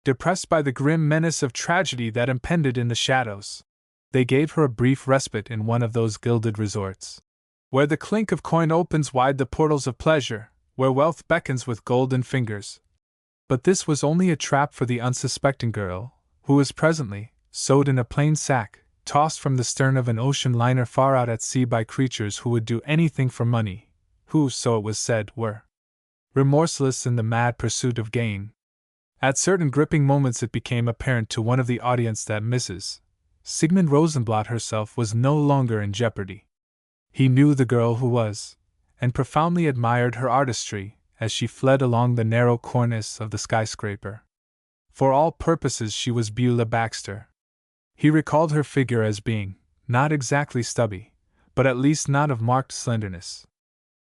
depressed by the grim menace of tragedy that impended in the shadows. They gave her a brief respite in one of those gilded resorts, where the clink of coin opens wide the portals of pleasure, where wealth beckons with golden fingers. But this was only a trap for the unsuspecting girl, who was presently, sewed in a plain sack, tossed from the stern of an ocean liner far out at sea by creatures who would do anything for money, who, so it was said, were remorseless in the mad pursuit of gain. At certain gripping moments it became apparent to one of the audience that Mrs. Sigmund Rosenblatt herself was no longer in jeopardy. He knew the girl who was, and profoundly admired her artistry as she fled along the narrow cornice of the skyscraper. For all purposes she was Beulah Baxter. He recalled her figure as being, not exactly stubby, but at least not of marked slenderness.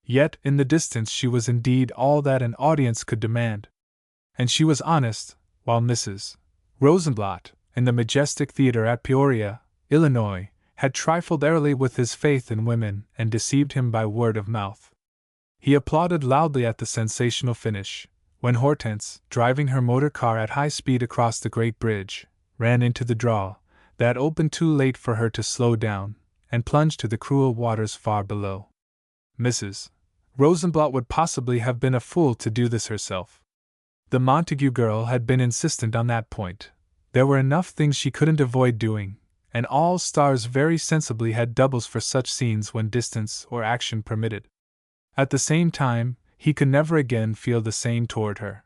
Yet in the distance she was indeed all that an audience could demand. And she was honest, while Mrs. Rosenblatt, in the Majestic Theater at Peoria, Illinois, had trifled airily with his faith in women and deceived him by word of mouth. He applauded loudly at the sensational finish, when Hortense, driving her motor car at high speed across the great bridge, ran into the draw that opened too late for her to slow down, and plunged to the cruel waters far below. Mrs. Rosenblatt would possibly have been a fool to do this herself. The Montague girl had been insistent on that point. There were enough things she couldn't avoid doing, and all stars very sensibly had doubles for such scenes when distance or action permitted. At the same time, he could never again feel the same toward her.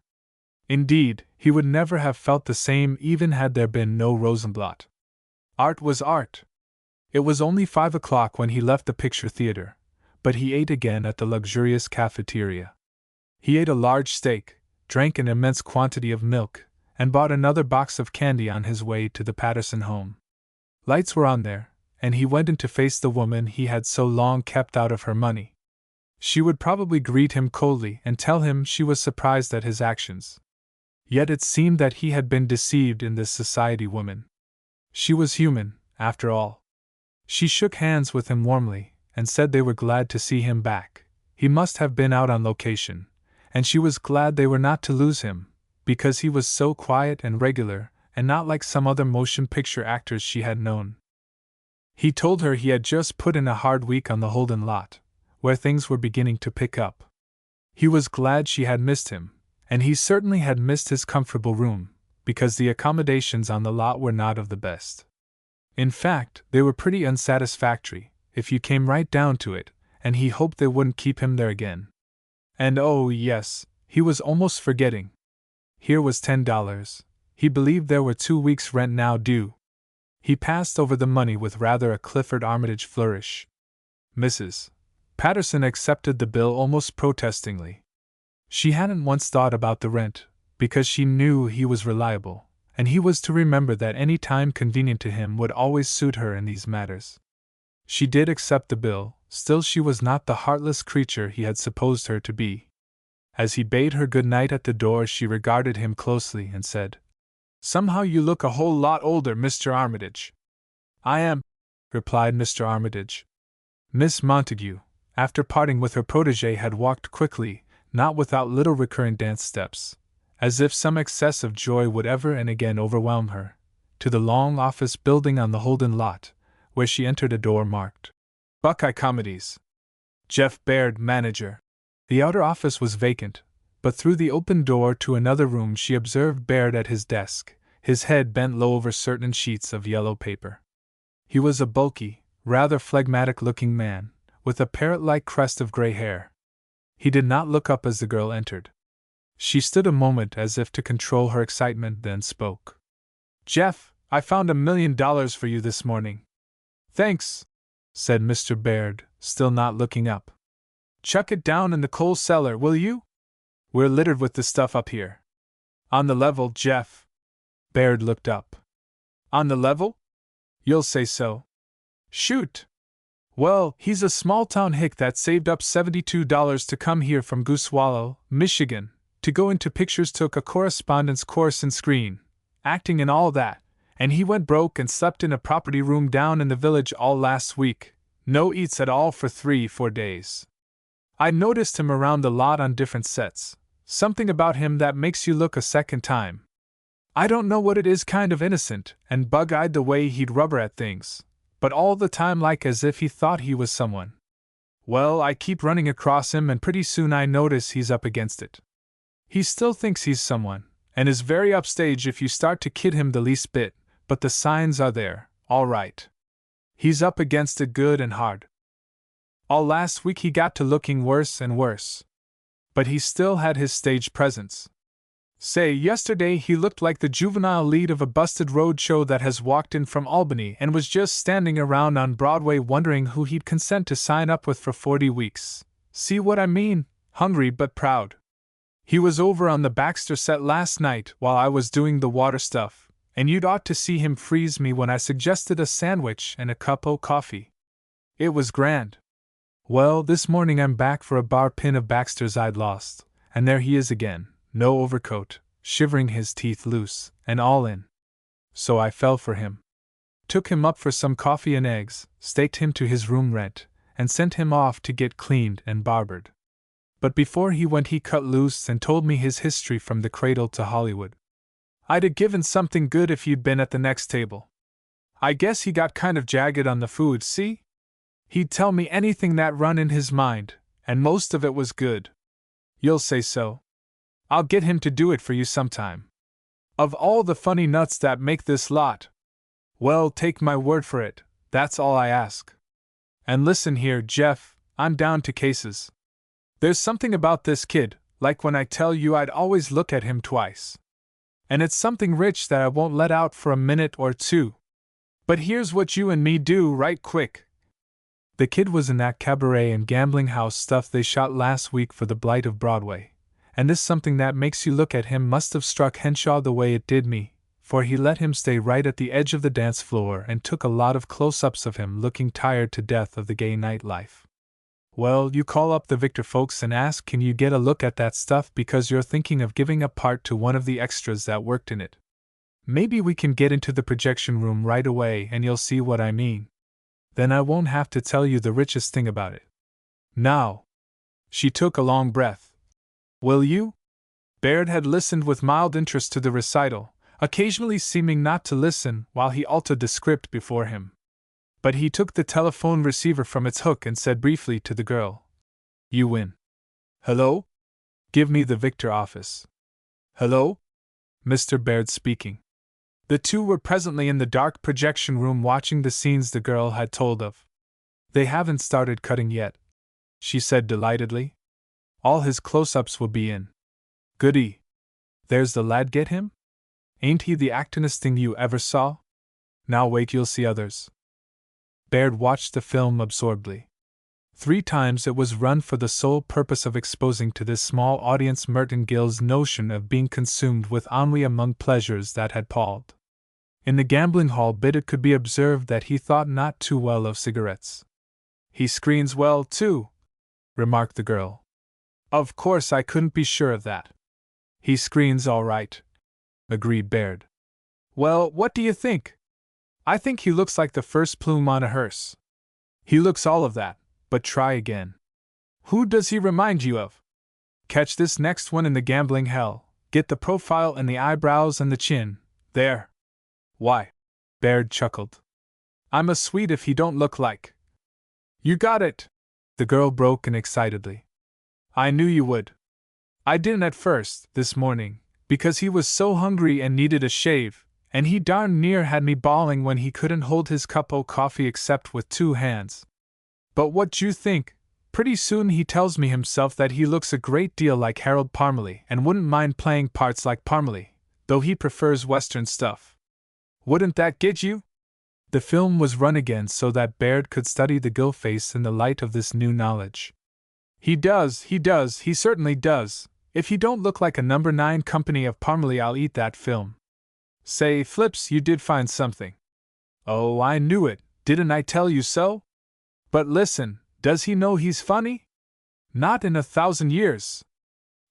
Indeed, he would never have felt the same even had there been no Rosenblatt. Art was art. It was only 5 o'clock when he left the picture theater, but he ate again at the luxurious cafeteria. He ate a large steak, drank an immense quantity of milk, and bought another box of candy on his way to the Patterson home. Lights were on there, and he went in to face the woman he had so long kept out of her money. She would probably greet him coldly and tell him she was surprised at his actions. Yet it seemed that he had been deceived in this society woman. She was human, after all. She shook hands with him warmly, and said they were glad to see him back. He must have been out on location, and she was glad they were not to lose him, because he was so quiet and regular, and not like some other motion picture actors she had known. He told her he had just put in a hard week on the Holden lot, where things were beginning to pick up. He was glad she had missed him, and he certainly had missed his comfortable room, because the accommodations on the lot were not of the best. In fact, they were pretty unsatisfactory, if you came right down to it, and he hoped they wouldn't keep him there again. And oh yes, he was almost forgetting. Here was $10. He believed there were 2 weeks' rent now due. He passed over the money with rather a Clifford Armitage flourish. Mrs. Patterson accepted the bill almost protestingly. She hadn't once thought about the rent, because she knew he was reliable, and he was to remember that any time convenient to him would always suit her in these matters. She did accept the bill, still she was not the heartless creature he had supposed her to be. As he bade her good night at the door, she regarded him closely and said, "Somehow you look a whole lot older, Mr. Armitage." "I am," replied Mr. Armitage. Miss Montague, after parting with her protégé, had walked quickly, not without little recurrent dance steps, as if some excess of joy would ever and again overwhelm her, to the long office building on the Holden lot, where she entered a door marked Buckeye Comedies. Jeff Baird, manager. The outer office was vacant, but through the open door to another room she observed Baird at his desk, his head bent low over certain sheets of yellow paper. He was a bulky, rather phlegmatic-looking man, with a parrot-like crest of gray hair. He did not look up as the girl entered. She stood a moment as if to control her excitement, then spoke. "Jeff, I found $1 million for you this morning." "Thanks," said Mr. Baird, still not looking up. "Chuck it down in the coal cellar, will you? We're littered with the stuff up here." "On the level, Jeff." Baird looked up. "On the level? You'll say so. Shoot. Well, he's a small-town hick that saved up $72 to come here from Goosewallow, Michigan, to go into pictures, took a correspondence course in screen, acting and all that, and he went broke and slept in a property room down in the village all last week, no eats at all for 3-4 days. I noticed him around the lot on different sets, something about him that makes you look a second time. I don't know what it is, kind of innocent and bug-eyed the way he'd rubber at things, but all the time like as if he thought he was someone. Well, I keep running across him and pretty soon I notice he's up against it. He still thinks he's someone, and is very upstage if you start to kid him the least bit, but the signs are there, all right. He's up against it good and hard. All last week he got to looking worse and worse. But he still had his stage presence. Say, yesterday he looked like the juvenile lead of a busted road show that has walked in from Albany and was just standing around on Broadway wondering who he'd consent to sign up with for 40 weeks. See what I mean? Hungry but proud. He was over on the Baxter set last night while I was doing the water stuff, and you'd ought to see him freeze me when I suggested a sandwich and a cup o' coffee. It was grand. Well, this morning I'm back for a bar pin of Baxter's I'd lost, and there he is again, no overcoat, shivering his teeth loose, and all in. So I fell for him. Took him up for some coffee and eggs, staked him to his room rent, and sent him off to get cleaned and barbered. But before he went he cut loose and told me his history from the cradle to Hollywood. I'd 'a' given something good if you'd been at the next table. I guess he got kind of jagged on the food, see? He'd tell me anything that run in his mind, and most of it was good. You'll say so. I'll get him to do it for you sometime. Of all the funny nuts that make this lot. Well, take my word for it, that's all I ask. And listen here, Jeff, I'm down to cases. There's something about this kid, like when I tell you I'd always look at him twice. And it's something rich that I won't let out for a minute or two. But here's what you and me do right quick. The kid was in that cabaret and gambling house stuff they shot last week for The Blight of Broadway, and this something that makes you look at him must have struck Henshaw the way it did me, for he let him stay right at the edge of the dance floor and took a lot of close-ups of him looking tired to death of the gay nightlife. Well, you call up the Victor folks and ask can you get a look at that stuff because you're thinking of giving a part to one of the extras that worked in it. Maybe we can get into the projection room right away and you'll see what I mean. Then I won't have to tell you the richest thing about it. Now. She took a long breath. Will you? Baird had listened with mild interest to the recital, occasionally seeming not to listen while he altered the script before him. But he took the telephone receiver from its hook and said briefly to the girl, "You win." "Hello? Give me the Victor office." "Hello?" Mr. Baird speaking. The two were presently in the dark projection room watching the scenes the girl had told of. "They haven't started cutting yet," she said delightedly. "All his close-ups will be in. Goody. There's the lad, get him? Ain't he the actinest thing you ever saw? Now wait, you'll see others." Baird watched the film absorbedly. 3 times it was run for the sole purpose of exposing to this small audience Merton Gill's notion of being consumed with ennui among pleasures that had palled. In the gambling hall bit it could be observed that he thought not too well of cigarettes. "He screens well, too," remarked the girl. "Of course I couldn't be sure of that." "He screens all right," agreed Baird. "Well, what do you think? I think he looks like the first plume on a hearse." "He looks all of that, but try again." "Who does he remind you of?" "Catch this next one in the gambling hell. Get the profile and the eyebrows and the chin. There." "Why?" Baird chuckled. "I'm a sweet if he don't look like." You got it! The girl broke in excitedly. I knew you would. I didn't at first, this morning, because he was so hungry and needed a shave, and he darn near had me bawling when he couldn't hold his cup o' coffee except with 2 hands. But what you think? Pretty soon he tells me himself that he looks a great deal like Harold Parmalee and wouldn't mind playing parts like Parmalee, though he prefers Western stuff. Wouldn't that get you? The film was run again so that Baird could study the gill face in the light of this new knowledge. He certainly does. If he don't look like a number 9 company of Parmalee, I'll eat that film. Say, Flips, you did find something. Oh, I knew it, didn't I tell you so? But listen, does he know he's funny? Not in 1,000 years.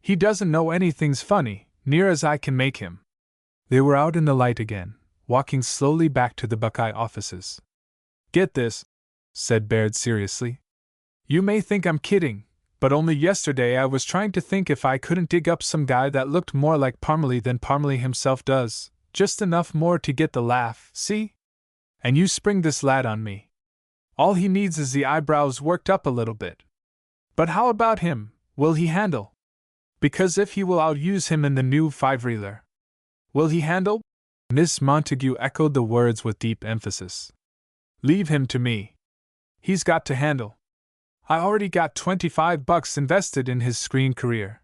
He doesn't know anything's funny, near as I can make him. They were out in the light again, walking slowly back to the Buckeye offices. Get this, said Baird seriously. You may think I'm kidding, but only yesterday I was trying to think if I couldn't dig up some guy that looked more like Parmalee than Parmalee himself does, just enough more to get the laugh, see? And you spring this lad on me. All he needs is the eyebrows worked up a little bit. But how about him? Will he handle? Because if he will, I'll use him in the new 5-reeler. Will he handle? Miss Montague echoed the words with deep emphasis. Leave him to me. He's got to handle. I already got $25 invested in his screen career.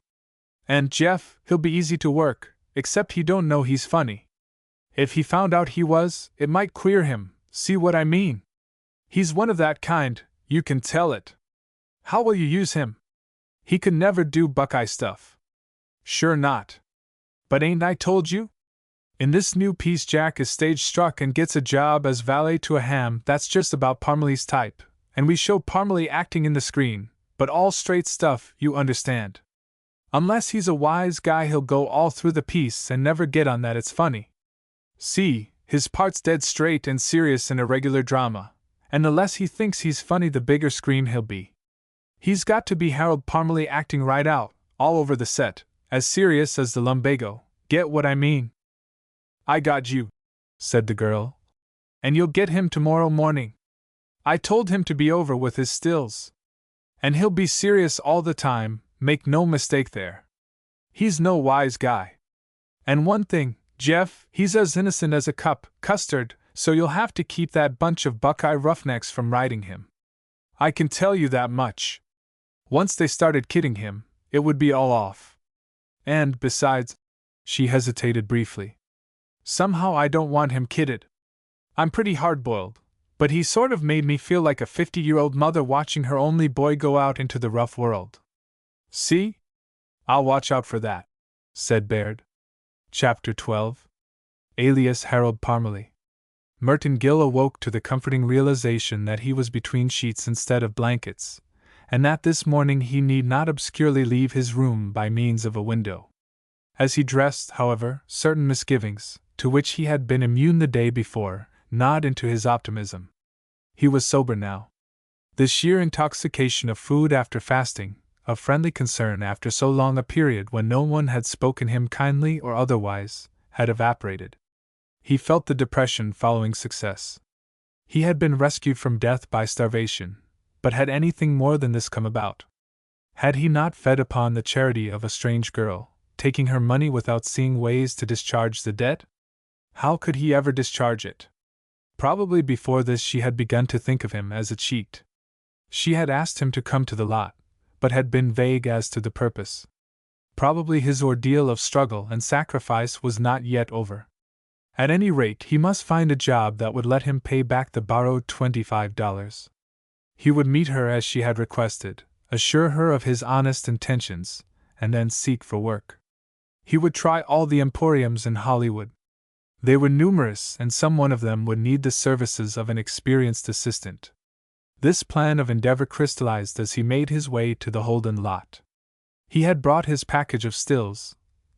And Jeff, he'll be easy to work, except he don't know he's funny. If he found out he was, it might queer him, see what I mean? He's one of that kind, you can tell it. How will you use him? He could never do Buckeye stuff. Sure not. But ain't I told you? In this new piece Jack is stage struck and gets a job as valet to a ham that's just about Parmalee's type, and we show Parmalee acting in the screen, but all straight stuff, you understand. Unless he's a wise guy he'll go all through the piece and never get on that it's funny. See, his part's dead straight and serious in a regular drama, and the less he thinks he's funny the bigger scream he'll be. He's got to be Harold Parmalee acting right out, all over the set, as serious as the lumbago, get what I mean? I got you, said the girl. And you'll get him tomorrow morning. I told him to be over with his stills. And he'll be serious all the time, make no mistake there. He's no wise guy. And one thing, Jeff, he's as innocent as a cup custard, so you'll have to keep that bunch of Buckeye roughnecks from riding him. I can tell you that much. Once they started kidding him, it would be all off. And, besides, she hesitated briefly. Somehow I don't want him kidded. I'm pretty hard-boiled, but he sort of made me feel like a 50-year-old mother watching her only boy go out into the rough world. See? I'll watch out for that, said Baird. Chapter 12. Alias Harold Parmalee. Merton Gill awoke to the comforting realization that he was between sheets instead of blankets, and that this morning he need not obscurely leave his room by means of a window. As he dressed, however, certain misgivings, to which he had been immune the day before, gnawed into his optimism. He was sober now. The sheer intoxication of food after fasting, of friendly concern after so long a period when no one had spoken him kindly or otherwise, had evaporated. He felt the depression following success. He had been rescued from death by starvation, but had anything more than this come about? Had he not fed upon the charity of a strange girl, taking her money without seeing ways to discharge the debt? How could he ever discharge it? Probably before this she had begun to think of him as a cheat. She had asked him to come to the lot, but had been vague as to the purpose. Probably his ordeal of struggle and sacrifice was not yet over. At any rate, he must find a job that would let him pay back the borrowed $25. He would meet her as she had requested, assure her of his honest intentions, and then seek for work. He would try all the emporiums in Hollywood. They were numerous, and some one of them would need the services of an experienced assistant. This plan of endeavor crystallized as he made his way to the Holden lot. He had brought his package of stills,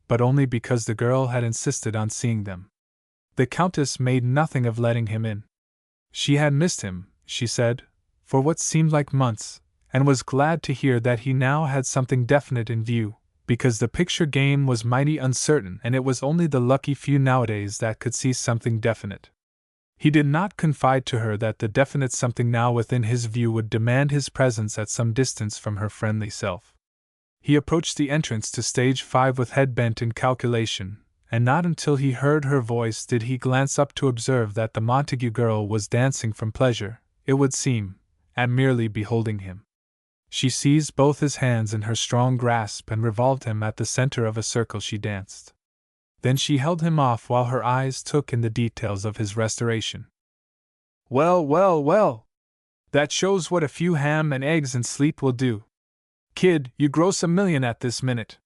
but only because the girl had insisted on seeing them. The Countess made nothing of letting him in. She had missed him, she said, for what seemed like months, and was glad to hear that he now had something definite in view, because the picture game was mighty uncertain and it was only the lucky few nowadays that could see something definite. He did not confide to her that the definite something now within his view would demand his presence at some distance from her friendly self. He approached the entrance to stage 5 with head bent in calculation, and not until he heard her voice did he glance up to observe that the Montague girl was dancing from pleasure, it would seem, at merely beholding him. She seized both his hands in her strong grasp and revolved him at the center of a circle she danced. Then she held him off while her eyes took in the details of his restoration. Well, well, well! That shows what a few ham and eggs and sleep will do. Kid, you gross $1 million at this minute.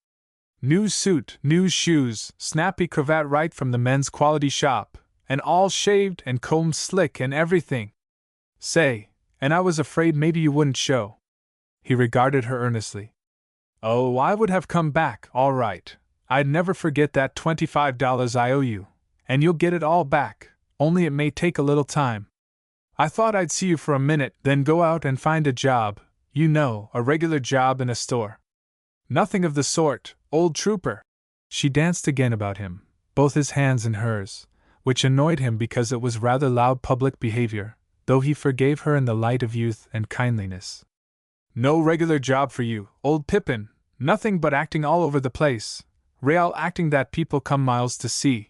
New suit, new shoes, snappy cravat right from the men's quality shop, and all shaved and combed slick and everything. Say, and I was afraid maybe you wouldn't show. He regarded her earnestly. Oh, I would have come back, all right. I'd never forget that $25 I owe you, and you'll get it all back, only it may take a little time. I thought I'd see you for a minute, then go out and find a job, you know, a regular job in a store. Nothing of the sort, old trooper. She danced again about him, both his hands in hers, which annoyed him because it was rather loud public behavior, though he forgave her in the light of youth and kindliness. No regular job for you, old Pippin, nothing but acting all over the place, real acting that people come miles to see.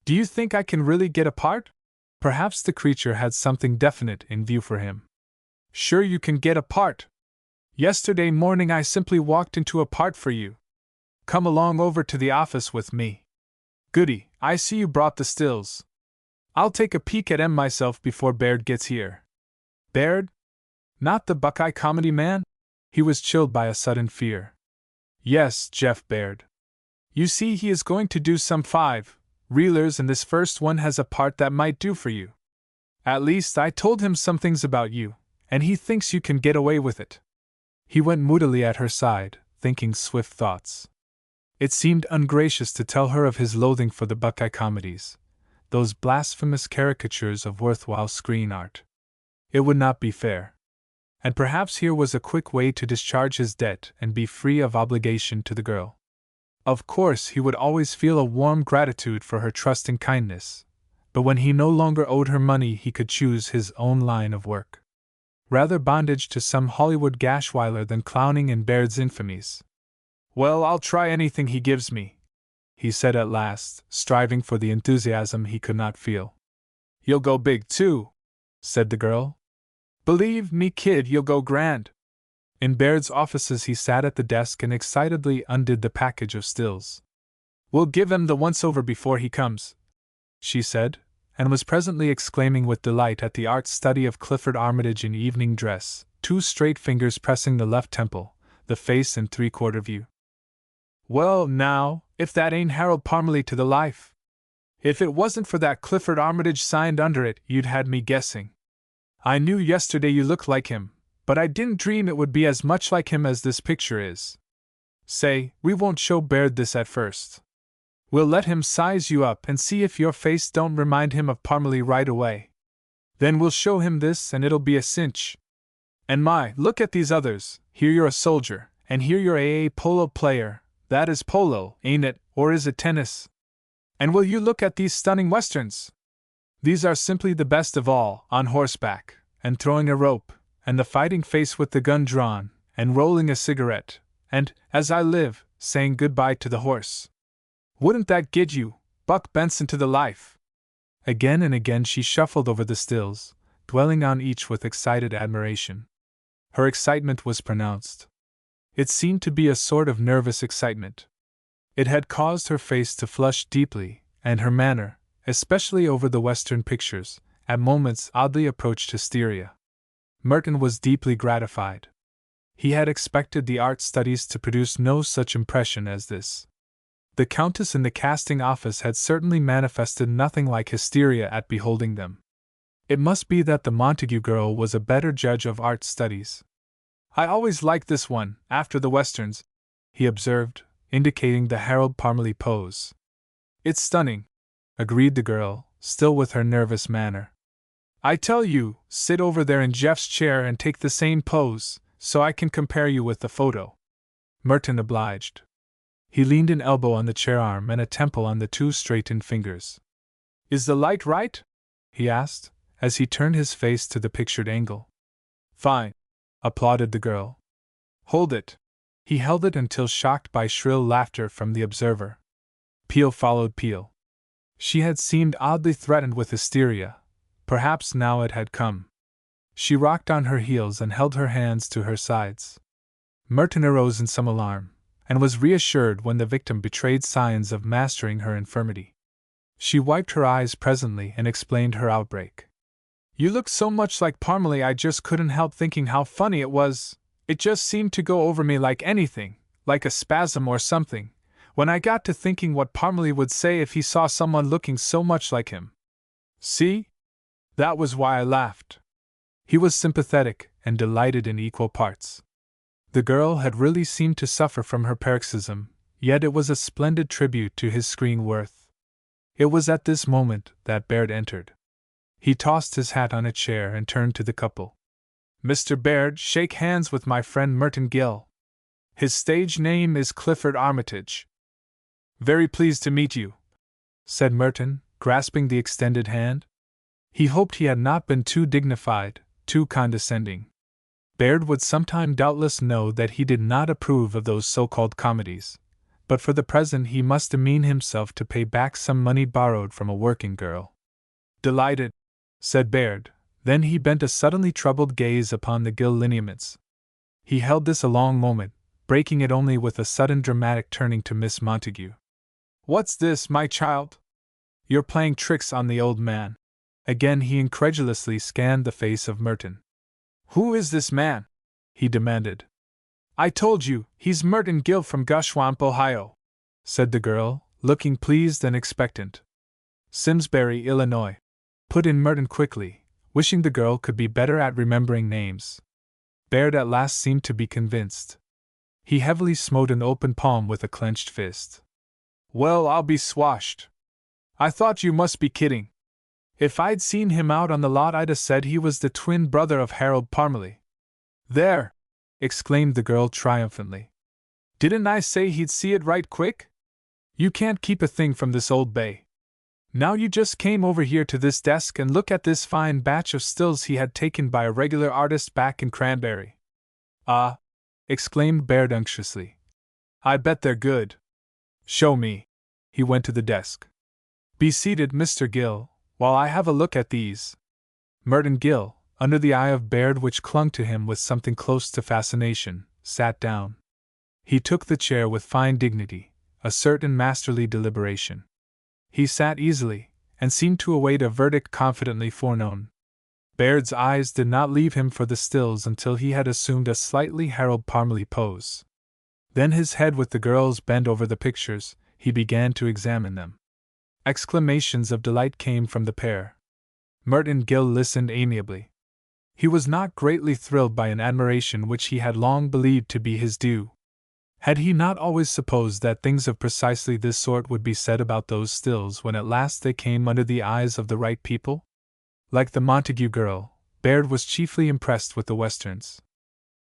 Do you think I can really get a part? Perhaps the creature had something definite in view for him. Sure you can get a part. Yesterday morning I simply walked into a part for you. Come along over to the office with me. Goody, I see you brought the stills. I'll take a peek at 'em myself before Baird gets here. Baird? Not the Buckeye comedy man? He was chilled by a sudden fear. Yes, Jeff Baird. You see, he is going to do some 5-reelers, and this first one has a part that might do for you. At least I told him some things about you, and he thinks you can get away with it. He went moodily at her side, thinking swift thoughts. It seemed ungracious to tell her of his loathing for the Buckeye comedies, those blasphemous caricatures of worthwhile screen art. It would not be fair. And perhaps here was a quick way to discharge his debt and be free of obligation to the girl. Of course, he would always feel a warm gratitude for her trusting kindness, but when he no longer owed her money, he could choose his own line of work. Rather bondage to some Hollywood gashwiler than clowning in Baird's infamies. Well, I'll try anything he gives me, he said at last, striving for the enthusiasm he could not feel. You'll go big, too, said the girl. Believe me, kid, you'll go grand. In Baird's offices he sat at the desk and excitedly undid the package of stills. We'll give him the once-over before he comes, she said, and was presently exclaiming with delight at the art study of Clifford Armitage in evening dress, 2 straight fingers pressing the left temple, the face in 3/4 view. Well, now, if that ain't Harold Parmalee to the life! If it wasn't for that Clifford Armitage signed under it, you'd had me guessing. I knew yesterday you looked like him, but I didn't dream it would be as much like him as this picture is. Say, we won't show Baird this at first. We'll let him size you up and see if your face don't remind him of Parmalee right away. Then we'll show him this and it'll be a cinch. And my, look at these others, here you're a soldier, and here you're a polo player, that is polo, ain't it, or is it tennis? And will you look at these stunning westerns? These are simply the best of all, on horseback, and throwing a rope, and the fighting face with the gun drawn, and rolling a cigarette, and, as I live, saying goodbye to the horse. Wouldn't that get you, Buck Benson, to the life? Again and again she shuffled over the stills, dwelling on each with excited admiration. Her excitement was pronounced. It seemed to be a sort of nervous excitement. It had caused her face to flush deeply, and her manner, especially over the Western pictures, at moments oddly approached hysteria. Merton was deeply gratified. He had expected the art studies to produce no such impression as this. The Countess in the casting office had certainly manifested nothing like hysteria at beholding them. It must be that the Montague girl was a better judge of art studies. I always liked this one, after the westerns, he observed, indicating the Harold Parmalee pose. It's stunning, agreed the girl, still with her nervous manner. I tell you, sit over there in Jeff's chair and take the same pose, so I can compare you with the photo. Merton obliged. He leaned an elbow on the chair arm and a temple on the 2 straightened fingers. Is the light right? he asked, as he turned his face to the pictured angle. Fine, applauded the girl. Hold it. He held it until shocked by shrill laughter from the observer. Peal followed peal. She had seemed oddly threatened with hysteria. Perhaps now it had come. She rocked on her heels and held her hands to her sides. Merton arose in some alarm, and was reassured when the victim betrayed signs of mastering her infirmity. She wiped her eyes presently and explained her outbreak. You looked so much like Parmalee I just couldn't help thinking how funny it was. It just seemed to go over me like anything, like a spasm or something, when I got to thinking what Parmalee would say if he saw someone looking so much like him. See? That was why I laughed. He was sympathetic and delighted in equal parts. The girl had really seemed to suffer from her paroxysm, yet it was a splendid tribute to his screen worth. It was at this moment that Baird entered. He tossed his hat on a chair and turned to the couple. Mr. Baird, shake hands with my friend Merton Gill. His stage name is Clifford Armitage. Very pleased to meet you, said Merton, grasping the extended hand. He hoped he had not been too dignified, too condescending. Baird would sometime doubtless know that he did not approve of those so-called comedies, but for the present he must demean himself to pay back some money borrowed from a working girl. Delighted, said Baird. Then he bent a suddenly troubled gaze upon the Gill lineaments. He held this a long moment, breaking it only with a sudden dramatic turning to Miss Montague. What's this, my child? You're playing tricks on the old man. Again he incredulously scanned the face of Merton. Who is this man? He demanded. I told you, he's Merton Gill from Gushwamp, Ohio, said the girl, looking pleased and expectant. Simsbury, Illinois, put in Merton quickly, wishing the girl could be better at remembering names. Baird at last seemed to be convinced. He heavily smote an open palm with a clenched fist. Well, I'll be swashed. I thought you must be kidding. If I'd seen him out on the lot I'd 'a' said he was the twin brother of Harold Parmalee. There! Exclaimed the girl triumphantly. Didn't I say he'd see it right quick? You can't keep a thing from this old bay. Now you just came over here to this desk and look at this fine batch of stills he had taken by a regular artist back in Cranberry. Ah! Exclaimed Baird unctuously. I bet they're good. Show me. He went to the desk. Be seated, Mr. Gill, while I have a look at these. Merton Gill, under the eye of Baird which clung to him with something close to fascination, sat down. He took the chair with fine dignity, a certain masterly deliberation. He sat easily, and seemed to await a verdict confidently foreknown. Baird's eyes did not leave him for the stills until he had assumed a slightly Harold Parmalee pose. Then his head with the girl's bent over the pictures, he began to examine them. Exclamations of delight came from the pair. Merton Gill listened amiably. He was not greatly thrilled by an admiration which he had long believed to be his due. Had he not always supposed that things of precisely this sort would be said about those stills when at last they came under the eyes of the right people? Like the Montague girl, Baird was chiefly impressed with the westerns.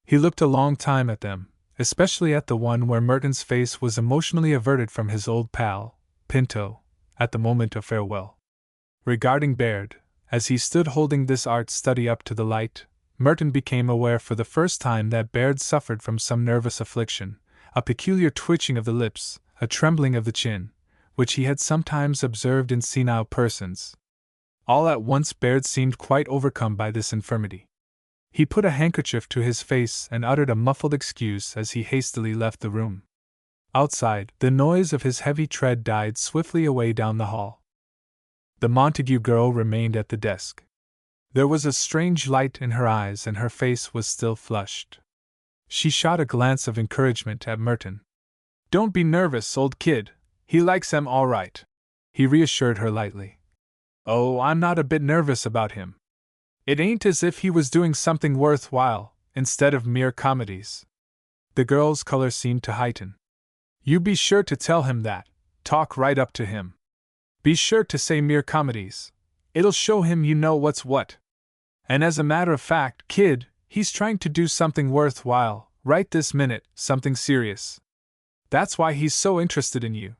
He looked a long time at them, especially at the one where Merton's face was emotionally averted from his old pal, Pinto, at the moment of farewell. Regarding Baird, as he stood holding this art study up to the light, Merton became aware for the first time that Baird suffered from some nervous affliction, a peculiar twitching of the lips, a trembling of the chin, which he had sometimes observed in senile persons. All at once Baird seemed quite overcome by this infirmity. He put a handkerchief to his face and uttered a muffled excuse as he hastily left the room. Outside, the noise of his heavy tread died swiftly away down the hall. The Montague girl remained at the desk. There was a strange light in her eyes and her face was still flushed. She shot a glance of encouragement at Merton. Don't be nervous, old kid, he likes them all right, he reassured her lightly. Oh, I'm not a bit nervous about him. It ain't as if he was doing something worthwhile, instead of mere comedies. The girl's color seemed to heighten. You be sure to tell him that, talk right up to him. Be sure to say mere comedies. It'll show him you know what's what. And as a matter of fact, kid, he's trying to do something worthwhile, right this minute, something serious. That's why he's so interested in you.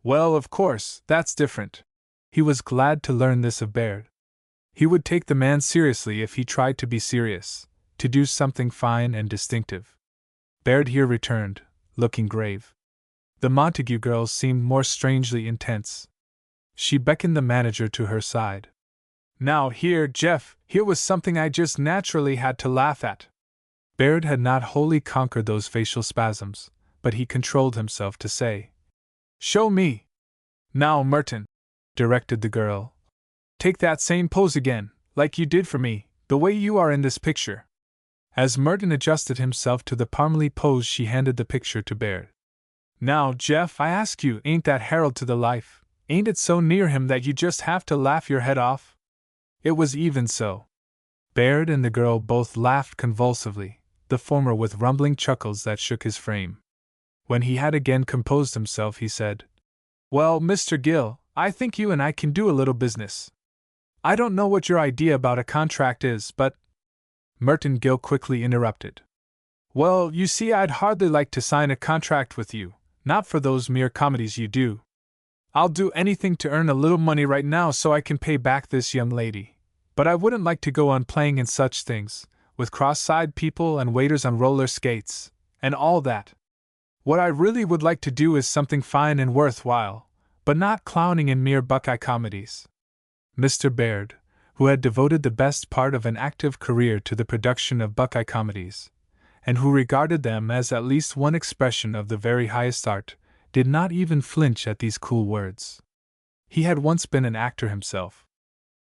Well, of course, that's different. He was glad to learn this of Baird. He would take the man seriously if he tried to be serious, to do something fine and distinctive. Baird here returned, looking grave. The Montague girl seemed more strangely intense. She beckoned the manager to her side. Now here, Jeff, here was something I just naturally had to laugh at. Baird had not wholly conquered those facial spasms, but he controlled himself to say, "Show me." "Now, Merton," directed the girl. "Take that same pose again, like you did for me, the way you are in this picture." As Merton adjusted himself to the Parmalee pose, she handed the picture to Baird. "Now, Jeff, I ask you, ain't that Harold to the life? Ain't it so near him that you just have to laugh your head off?" It was even so. Baird and the girl both laughed convulsively, the former with rumbling chuckles that shook his frame. When he had again composed himself, he said, "Well, Mr. Gill, I think you and I can do a little business. I don't know what your idea about a contract is, but—" Merton Gill quickly interrupted. "Well, you see, I'd hardly like to sign a contract with you, not for those mere comedies you do. I'll do anything to earn a little money right now so I can pay back this young lady, but I wouldn't like to go on playing in such things, with cross-eyed people and waiters on roller skates, and all that. What I really would like to do is something fine and worthwhile, but not clowning in mere Buckeye comedies." Mr. Baird, who had devoted the best part of an active career to the production of Buckeye comedies, and who regarded them as at least one expression of the very highest art, did not even flinch at these cool words. He had once been an actor himself.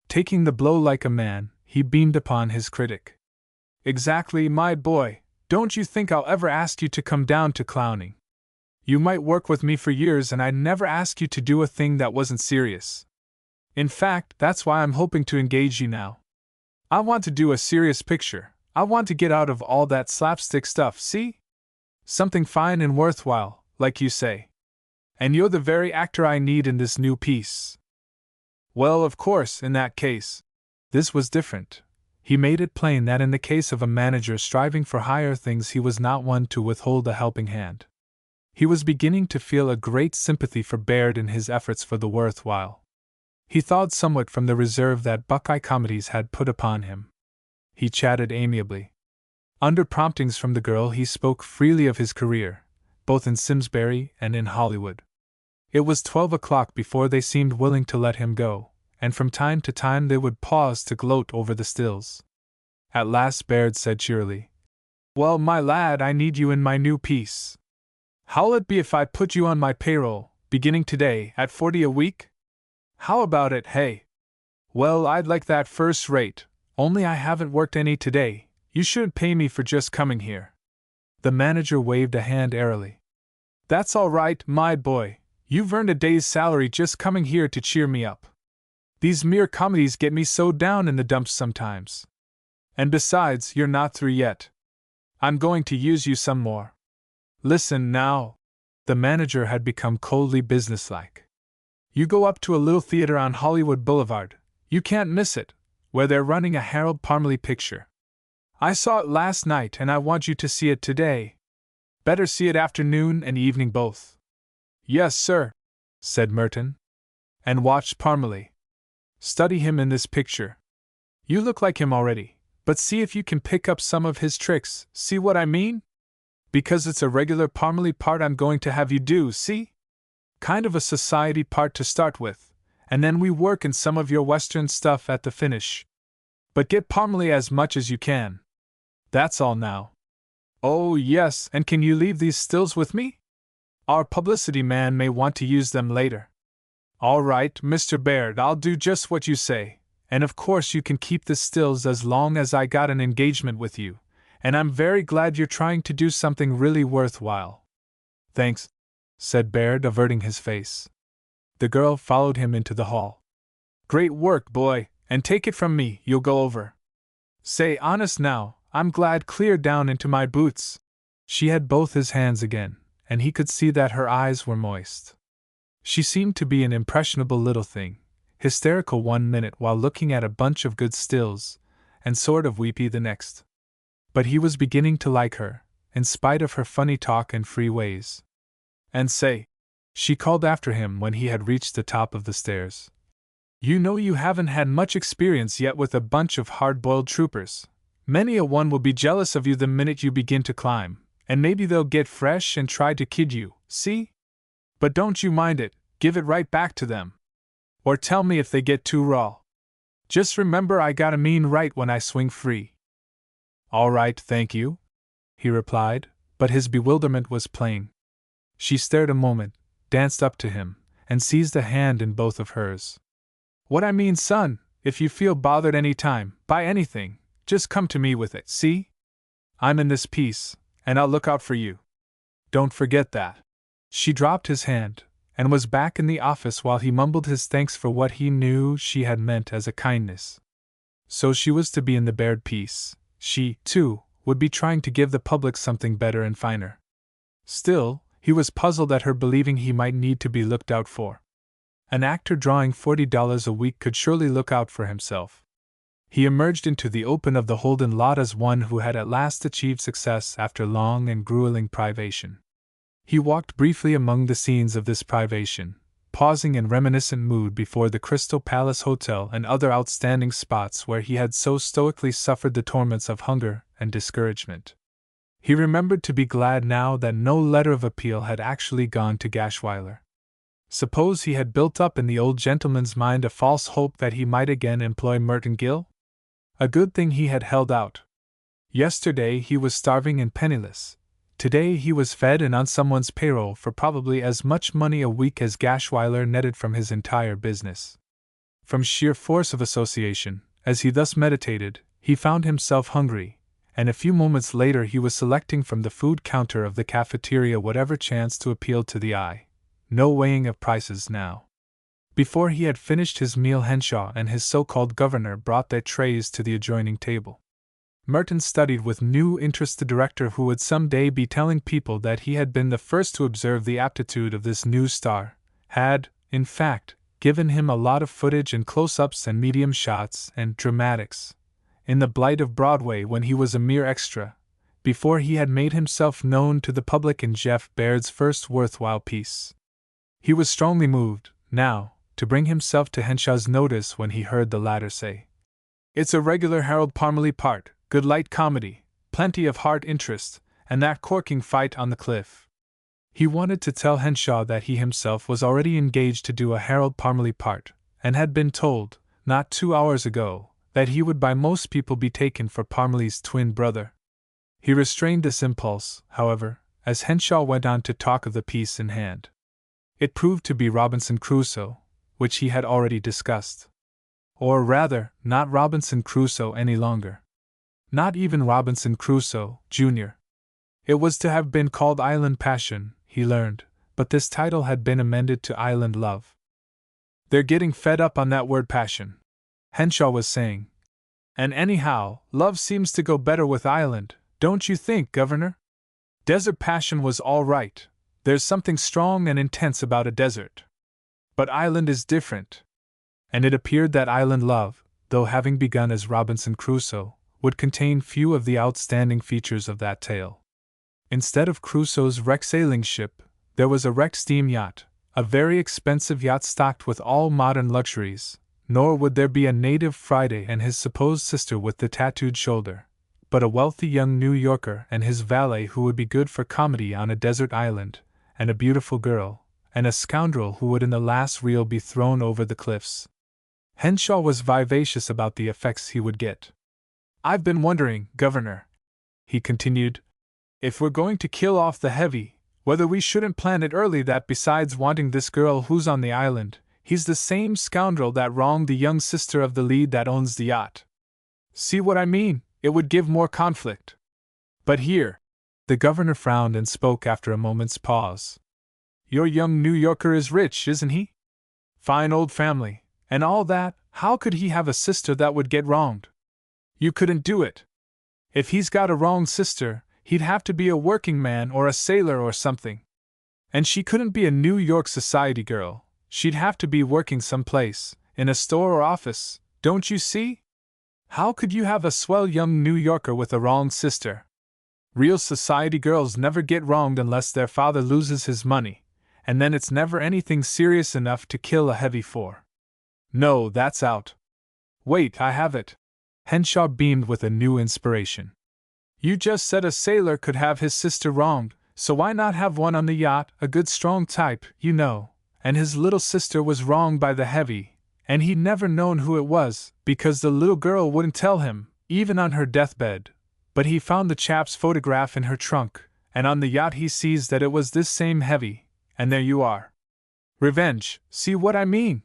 Taking the blow like a man, he beamed upon his critic. "Exactly, my boy. Don't you think I'll ever ask you to come down to clowning? You might work with me for years and I'd never ask you to do a thing that wasn't serious. In fact, that's why I'm hoping to engage you now. I want to do a serious picture. I want to get out of all that slapstick stuff, see? Something fine and worthwhile, like you say. And you're the very actor I need in this new piece." Well, of course, in that case. This was different. He made it plain that in the case of a manager striving for higher things, he was not one to withhold a helping hand. He was beginning to feel a great sympathy for Baird in his efforts for the worthwhile. He thawed somewhat from the reserve that Buckeye comedies had put upon him. He chatted amiably. Under promptings from the girl, he spoke freely of his career, both in Simsbury and in Hollywood. It was 12 o'clock before they seemed willing to let him go, and from time to time they would pause to gloat over the stills. At last Baird said cheerily, "Well, my lad, I need you in my new piece. How'll it be if I put you on my payroll, beginning today, at 40 a week? How about it, hey?" "Well, I'd like that first rate, only I haven't worked any today. You shouldn't pay me for just coming here." The manager waved a hand airily. "That's all right, my boy. You've earned a day's salary just coming here to cheer me up. These mere comedies get me so down in the dumps sometimes. And besides, you're not through yet. I'm going to use you some more. Listen now." The manager had become coldly businesslike. "You go up to a little theater on Hollywood Boulevard. You can't miss it, where they're running a Harold Parmalee picture. I saw it last night and I want you to see it today. Better see it afternoon and evening both." "Yes, sir," said Merton. "And watch Parmalee. Study him in this picture. You look like him already, but see if you can pick up some of his tricks, see what I mean? Because it's a regular Parmalee part I'm going to have you do, see? Kind of a society part to start with, and then we work in some of your Western stuff at the finish. But get Parmalee as much as you can. That's all now. Oh, yes, and can you leave these stills with me? Our publicity man may want to use them later." "All right, Mr. Baird, I'll do just what you say, and of course you can keep the stills as long as I got an engagement with you, and I'm very glad you're trying to do something really worthwhile." "Thanks," said Baird, averting his face. The girl followed him into the hall. "Great work, boy, and take it from me, you'll go over. Say, honest now, I'm glad clear down into my boots." She had both his hands again, and he could see that her eyes were moist. She seemed to be an impressionable little thing, hysterical one minute while looking at a bunch of good stills, and sort of weepy the next. But he was beginning to like her, in spite of her funny talk and free ways. "And say," she called after him when he had reached the top of the stairs, You know you haven't had much experience yet with a bunch of hard-boiled troopers. Many a one will be jealous of you the minute you begin to climb, and maybe they'll get fresh and try to kid you, see? But don't you mind it, give it right back to them. Or tell me if they get too raw. Just remember I gotta mean right when I swing free. All right, thank you, he replied, but his bewilderment was plain. She stared a moment, danced up to him, and seized a hand in both of hers. What I mean, son, if you feel bothered any time, by anything, just come to me with it, see? I'm in this piece, and I'll look out for you. Don't forget that. She dropped his hand, and was back in the office while he mumbled his thanks for what he knew she had meant as a kindness. So she was to be in the Baird piece. She, too, would be trying to give the public something better and finer. Still, he was puzzled at her believing he might need to be looked out for. An actor drawing $40 a week could surely look out for himself. He emerged into the open of the Holden lot as one who had at last achieved success after long and grueling privation. He walked briefly among the scenes of this privation, pausing in reminiscent mood before the Crystal Palace Hotel and other outstanding spots where he had so stoically suffered the torments of hunger and discouragement. He remembered to be glad now that no letter of appeal had actually gone to Gashweiler. Suppose he had built up in the old gentleman's mind a false hope that he might again employ Merton Gill? A good thing he had held out. Yesterday he was starving and penniless. Today he was fed and on someone's payroll for probably as much money a week as Gashweiler netted from his entire business. From sheer force of association, as he thus meditated, he found himself hungry, and a few moments later he was selecting from the food counter of the cafeteria whatever chanced to appeal to the eye. No weighing of prices now. Before he had finished his meal, Henshaw and his so-called governor brought their trays to the adjoining table. Merton studied with new interest the director who would some day be telling people that he had been the first to observe the aptitude of this new star, had, in fact, given him a lot of footage and close-ups and medium shots and dramatics, in the blight of Broadway when he was a mere extra, before he had made himself known to the public in Jeff Baird's first worthwhile piece. He was strongly moved, now, to bring himself to Henshaw's notice when he heard the latter say, "It's a regular Harold Parmalee part. Good light comedy, plenty of heart interest, and that corking fight on the cliff." He wanted to tell Henshaw that he himself was already engaged to do a Harold Parmalee part, and had been told, not 2 hours ago, that he would by most people be taken for Parmalee's twin brother. He restrained this impulse, however, as Henshaw went on to talk of the piece in hand. It proved to be Robinson Crusoe, which he had already discussed. Or rather, not Robinson Crusoe any longer. Not even Robinson Crusoe, Jr. It was to have been called Island Passion, he learned, but this title had been amended to Island Love. "They're getting fed up on that word passion," Henshaw was saying. "And anyhow, love seems to go better with island, don't you think, Governor? Desert passion was all right. There's something strong and intense about a desert. But island is different." And it appeared that Island Love, though having begun as Robinson Crusoe, would contain few of the outstanding features of that tale. Instead of Crusoe's wrecked sailing ship, there was a wrecked steam yacht, a very expensive yacht stocked with all modern luxuries, nor would there be a native Friday and his supposed sister with the tattooed shoulder, but a wealthy young New Yorker and his valet who would be good for comedy on a desert island, and a beautiful girl, and a scoundrel who would in the last reel be thrown over the cliffs. Henshaw was vivacious about the effects he would get. "I've been wondering, Governor," he continued, "if we're going to kill off the heavy, whether we shouldn't plan it early that besides wanting this girl who's on the island, he's the same scoundrel that wronged the young sister of the lead that owns the yacht. See what I mean? It would give more conflict. But here," the governor frowned and spoke after a moment's pause, "your young New Yorker is rich, isn't he? Fine old family, and all that. How could he have a sister that would get wronged? You couldn't do it. If he's got a wrong sister, he'd have to be a working man or a sailor or something. And she couldn't be a New York society girl, she'd have to be working someplace, in a store or office, don't you see? How could you have a swell young New Yorker with a wrong sister? Real society girls never get wronged unless their father loses his money, and then it's never anything serious enough to kill a heavy for. No, that's out. Wait, I have it. Henshaw beamed with a new inspiration. You just said a sailor could have his sister wronged, so why not have one on the yacht, a good strong type, you know, and his little sister was wronged by the heavy, and he'd never known who it was, because the little girl wouldn't tell him, even on her deathbed, but he found the chap's photograph in her trunk, and on the yacht he sees that it was this same heavy, and there you are. Revenge, see what I mean?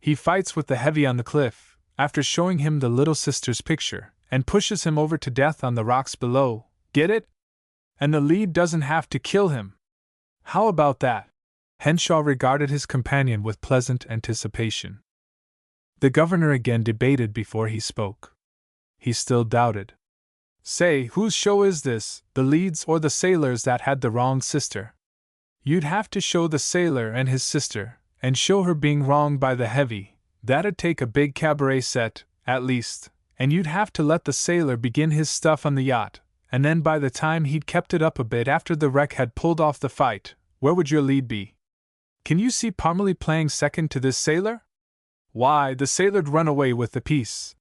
He fights with the heavy on the cliff, after showing him the little sister's picture, and pushes him over to death on the rocks below, get it? And the lead doesn't have to kill him. How about that? Henshaw regarded his companion with pleasant anticipation. The governor again debated before he spoke. He still doubted. Say, whose show is this, the lead's or the sailor's that had the wronged sister? You'd have to show the sailor and his sister, and show her being wronged by the heavy. That'd take a big cabaret set, at least, and you'd have to let the sailor begin his stuff on the yacht, and then by the time he'd kept it up a bit after the wreck had pulled off the fight, where would your lead be? Can you see Parmalee playing second to this sailor? Why, the sailor'd run away with the piece.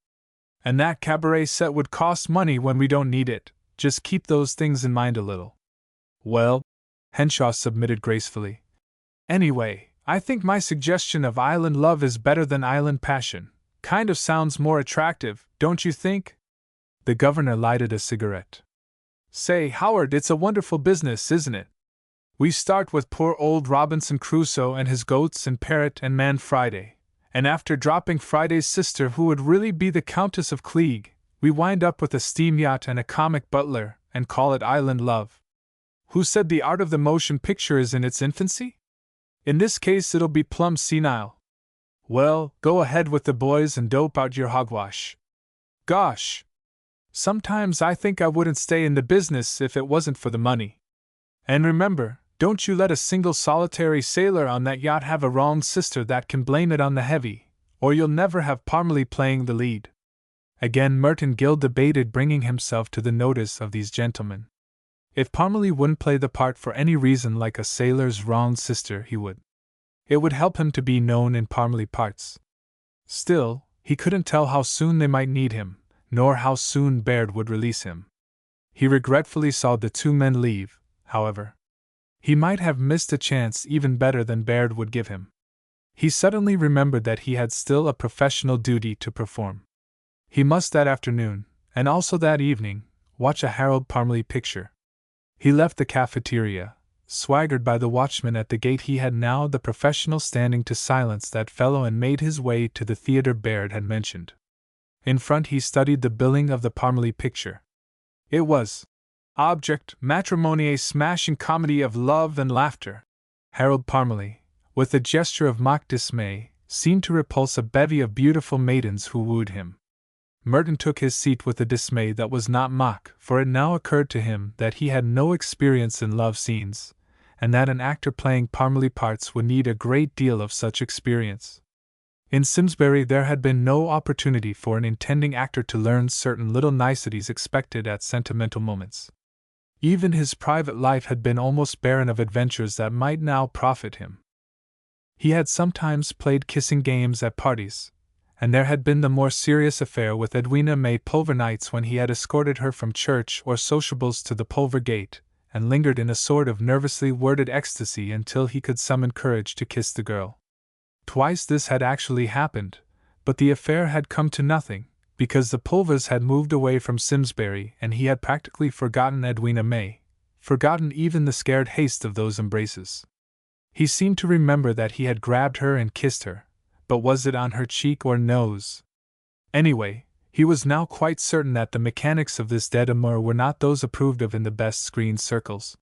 And that cabaret set would cost money when we don't need it, just keep those things in mind a little. Well, Henshaw submitted gracefully. Anyway, I think my suggestion of island love is better than island passion. Kind of sounds more attractive, don't you think? The governor lighted a cigarette. Say, Howard, it's a wonderful business, isn't it? We start with poor old Robinson Crusoe and his goats and parrot and Man Friday, and after dropping Friday's sister, who would really be the Countess of Cleeg, we wind up with a steam yacht and a comic butler, and call it island love. Who said the art of the motion picture is in its infancy? In this case it'll be plumb senile. Well, go ahead with the boys and dope out your hogwash. Gosh! Sometimes I think I wouldn't stay in the business if it wasn't for the money. And remember, don't you let a single solitary sailor on that yacht have a wronged sister that can blame it on the heavy, or you'll never have Parmalee playing the lead. Again Merton Gill debated bringing himself to the notice of these gentlemen. If Parmalee wouldn't play the part for any reason like a sailor's wronged sister, he would. It would help him to be known in Parmalee parts. Still, he couldn't tell how soon they might need him, nor how soon Baird would release him. He regretfully saw the two men leave, however. He might have missed a chance even better than Baird would give him. He suddenly remembered that he had still a professional duty to perform. He must that afternoon, and also that evening, watch a Harold Parmalee picture. He left the cafeteria, swaggered by the watchman at the gate. He had now the professional standing to silence that fellow, and made his way to the theater Baird had mentioned. In front he studied the billing of the Parmalee picture. It was Object, Matrimony, a smashing comedy of love and laughter. Harold Parmalee, with a gesture of mock dismay, seemed to repulse a bevy of beautiful maidens who wooed him. Merton took his seat with a dismay that was not mock, for it now occurred to him that he had no experience in love scenes, and that an actor playing Parmalee parts would need a great deal of such experience. In Simsbury there had been no opportunity for an intending actor to learn certain little niceties expected at sentimental moments. Even his private life had been almost barren of adventures that might now profit him. He had sometimes played kissing games at parties, and there had been the more serious affair with Edwina May Pulver nights when he had escorted her from church or sociables to the Pulver gate, and lingered in a sort of nervously worded ecstasy until he could summon courage to kiss the girl. Twice this had actually happened, but the affair had come to nothing, because the Pulvers had moved away from Simsbury and he had practically forgotten Edwina May, forgotten even the scared haste of those embraces. He seemed to remember that he had grabbed her and kissed her, but was it on her cheek or nose? Anyway, he was now quite certain that the mechanics of this dead amour were not those approved of in the best screen circles.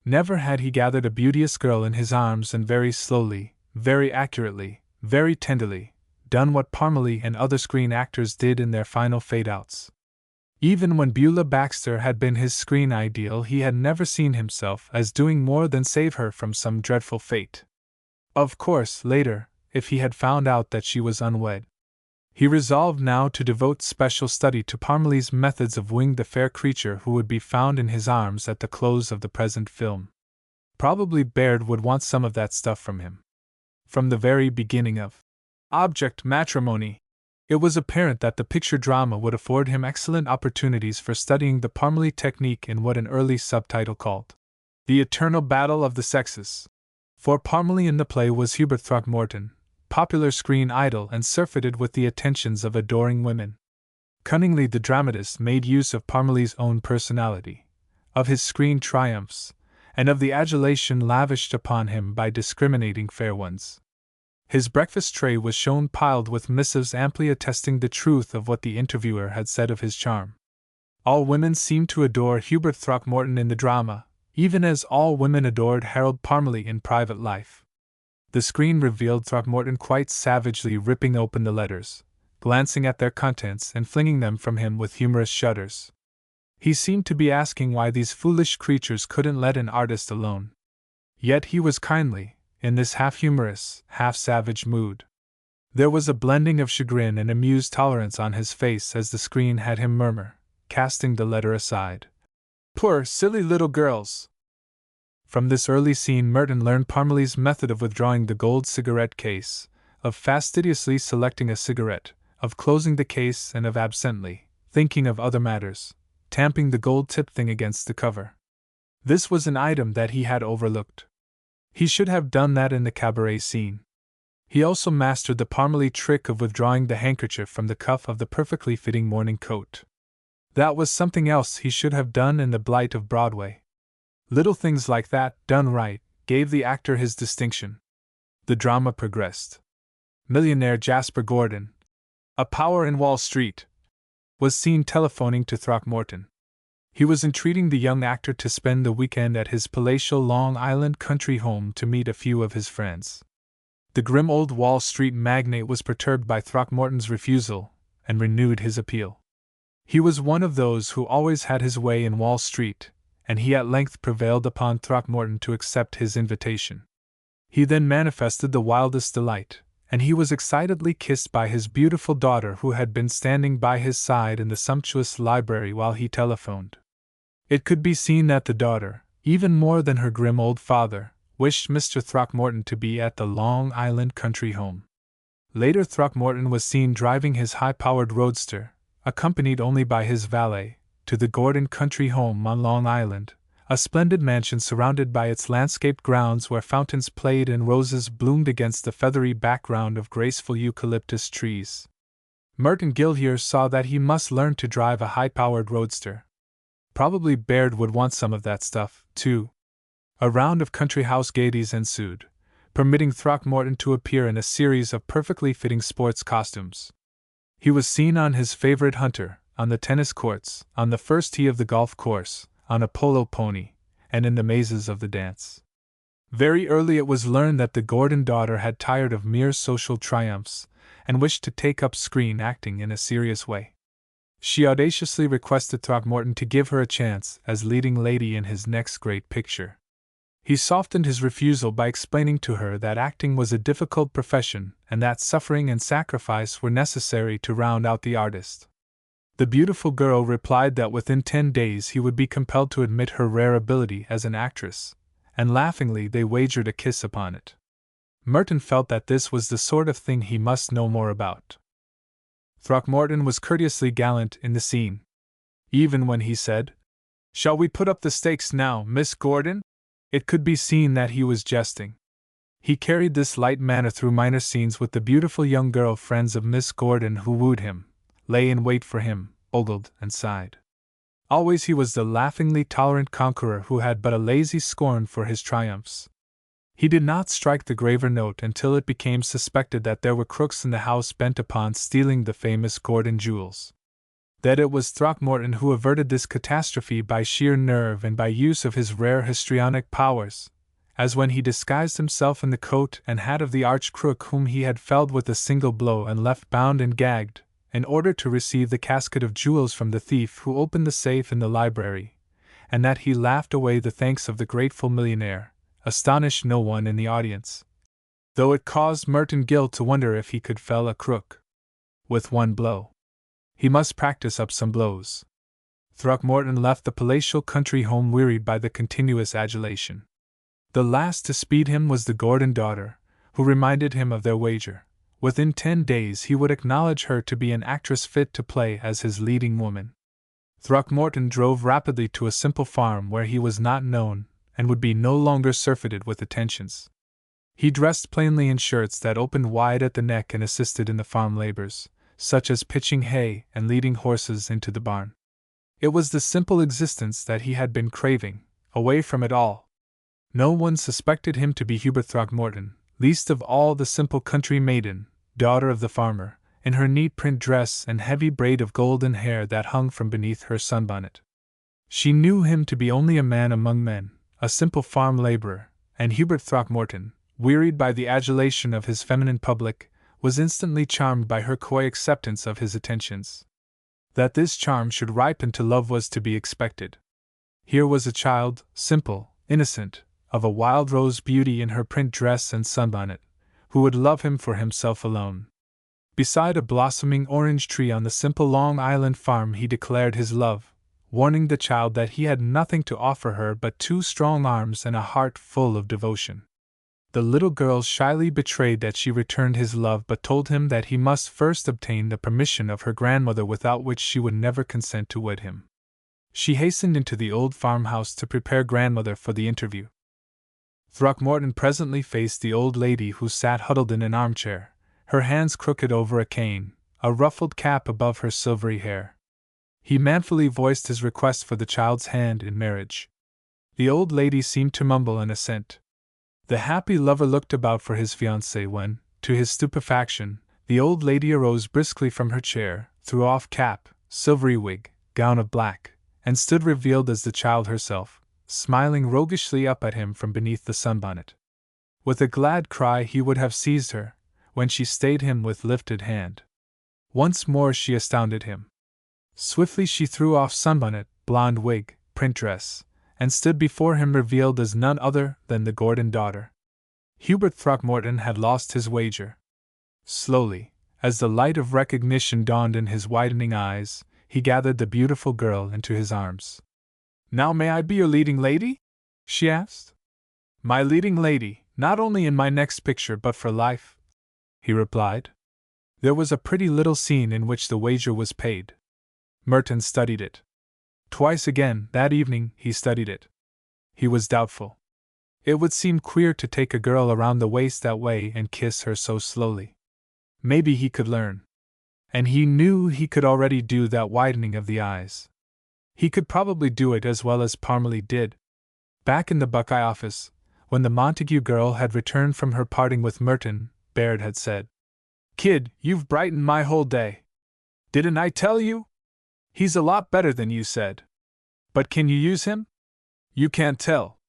Never had he gathered a beauteous girl in his arms and very slowly, very accurately, very tenderly, done what Parmalee and other screen actors did in their final fade-outs. Even when Beulah Baxter had been his screen ideal, he had never seen himself as doing more than save her from some dreadful fate. Of course, later, if he had found out that she was unwed. He resolved now to devote special study to Parmalee's methods of wooing the fair creature who would be found in his arms at the close of the present film. Probably Baird would want some of that stuff from him. From the very beginning of Object: matrimony. It was apparent that the picture drama would afford him excellent opportunities for studying the Parmelee technique in what an early subtitle called The Eternal Battle of the Sexes. For Parmelee in the play was Hubert Throckmorton, popular screen idol and surfeited with the attentions of adoring women. Cunningly the dramatist made use of Parmelee's own personality, of his screen triumphs, and of the adulation lavished upon him by discriminating fair ones. His breakfast tray was shown piled with missives amply attesting the truth of what the interviewer had said of his charm. All women seemed to adore Hubert Throckmorton in the drama, even as all women adored Harold Parmelee in private life. The screen revealed Throckmorton quite savagely ripping open the letters, glancing at their contents and flinging them from him with humorous shudders. He seemed to be asking why these foolish creatures couldn't let an artist alone. Yet he was kindly, in this half-humorous, half-savage mood. There was a blending of chagrin and amused tolerance on his face as the screen had him murmur, casting the letter aside, "Poor, silly little girls!" From this early scene Merton learned Parmelee's method of withdrawing the gold cigarette case, of fastidiously selecting a cigarette, of closing the case and of absently, thinking of other matters, tamping the gold-tipped thing against the cover. This was an item that he had overlooked. He should have done that in the cabaret scene. He also mastered the Parmelee trick of withdrawing the handkerchief from the cuff of the perfectly fitting morning coat. That was something else he should have done in The Blight of Broadway. Little things like that, done right, gave the actor his distinction. The drama progressed. Millionaire Jasper Gordon, a power in Wall Street, was seen telephoning to Throckmorton. He was entreating the young actor to spend the weekend at his palatial Long Island country home to meet a few of his friends. The grim old Wall Street magnate was perturbed by Throckmorton's refusal, and renewed his appeal. He was one of those who always had his way in Wall Street, and he at length prevailed upon Throckmorton to accept his invitation. He then manifested the wildest delight, and he was excitedly kissed by his beautiful daughter who had been standing by his side in the sumptuous library while he telephoned. It could be seen that the daughter, even more than her grim old father, wished Mr. Throckmorton to be at the Long Island country home. Later Throckmorton was seen driving his high-powered roadster, accompanied only by his valet, to the Gordon country home on Long Island, a splendid mansion surrounded by its landscaped grounds where fountains played and roses bloomed against the feathery background of graceful eucalyptus trees. Merton Gill saw that he must learn to drive a high-powered roadster. Probably Baird would want some of that stuff, too. A round of country house gaieties ensued, permitting Throckmorton to appear in a series of perfectly fitting sports costumes. He was seen on his favorite hunter, on the tennis courts, on the first tee of the golf course, on a polo pony, and in the mazes of the dance. Very early it was learned that the Gordon daughter had tired of mere social triumphs, and wished to take up screen acting in a serious way. She audaciously requested Throckmorton to give her a chance as leading lady in his next great picture. He softened his refusal by explaining to her that acting was a difficult profession and that suffering and sacrifice were necessary to round out the artist. The beautiful girl replied that within 10 days he would be compelled to admit her rare ability as an actress, and laughingly they wagered a kiss upon it. Merton felt that this was the sort of thing he must know more about. Throckmorton was courteously gallant in the scene. Even when he said, "Shall we put up the stakes now, Miss Gordon?" it could be seen that he was jesting. He carried this light manner through minor scenes with the beautiful young girl friends of Miss Gordon who wooed him, lay in wait for him, ogled and sighed. Always he was the laughingly tolerant conqueror who had but a lazy scorn for his triumphs. He did not strike the graver note until it became suspected that there were crooks in the house bent upon stealing the famous Gordon jewels. That it was Throckmorton who averted this catastrophe by sheer nerve and by use of his rare histrionic powers, as when he disguised himself in the coat and hat of the arch crook whom he had felled with a single blow and left bound and gagged, in order to receive the casket of jewels from the thief who opened the safe in the library, and that he laughed away the thanks of the grateful millionaire, astonished no one in the audience, though it caused Merton Gill to wonder if he could fell a crook with one blow. He must practice up some blows. Throckmorton left the palatial country home wearied by the continuous adulation. The last to speed him was the Gordon daughter, who reminded him of their wager, Within 10 days he would acknowledge her to be an actress fit to play as his leading woman. Throckmorton drove rapidly to a simple farm where he was not known and would be no longer surfeited with attentions. He dressed plainly in shirts that opened wide at the neck and assisted in the farm labors, such as pitching hay and leading horses into the barn. It was the simple existence that he had been craving, away from it all. No one suspected him to be Hubert Throckmorton, least of all the simple country maiden, daughter of the farmer, in her neat print dress and heavy braid of golden hair that hung from beneath her sunbonnet. She knew him to be only a man among men, a simple farm laborer, and Hubert Throckmorton, wearied by the adulation of his feminine public, was instantly charmed by her coy acceptance of his attentions. That this charm should ripen to love was to be expected. Here was a child, simple, innocent, of a wild rose beauty in her print dress and sunbonnet, who would love him for himself alone. Beside a blossoming orange tree on the simple Long Island farm he declared his love, warning the child that he had nothing to offer her but 2 strong arms and a heart full of devotion. The little girl shyly betrayed that she returned his love but told him that he must first obtain the permission of her grandmother, without which she would never consent to wed him. She hastened into the old farmhouse to prepare grandmother for the interview. Throckmorton presently faced the old lady, who sat huddled in an armchair, her hands crooked over a cane, a ruffled cap above her silvery hair. He manfully voiced his request for the child's hand in marriage. The old lady seemed to mumble an assent. The happy lover looked about for his fiancée when, to his stupefaction, the old lady arose briskly from her chair, threw off cap, silvery wig, gown of black, and stood revealed as the child herself, smiling roguishly up at him from beneath the sunbonnet. With a glad cry he would have seized her, when she stayed him with lifted hand. Once more she astounded him. Swiftly she threw off sunbonnet, blonde wig, print dress, and stood before him revealed as none other than the Gordon daughter. Hubert Throckmorton had lost his wager. Slowly, as the light of recognition dawned in his widening eyes, he gathered the beautiful girl into his arms. "Now may I be your leading lady?" she asked. "My leading lady, not only in my next picture but for life," he replied. There was a pretty little scene in which the wager was paid. Merton studied it. Twice again, that evening, he studied it. He was doubtful. It would seem queer to take a girl around the waist that way and kiss her so slowly. Maybe he could learn. And he knew he could already do that widening of the eyes. He could probably do it as well as Parmalee did. Back in the Buckeye office, when the Montague girl had returned from her parting with Merton, Baird had said, "Kid, you've brightened my whole day. Didn't I tell you? He's a lot better than you said. But can you use him? You can't tell.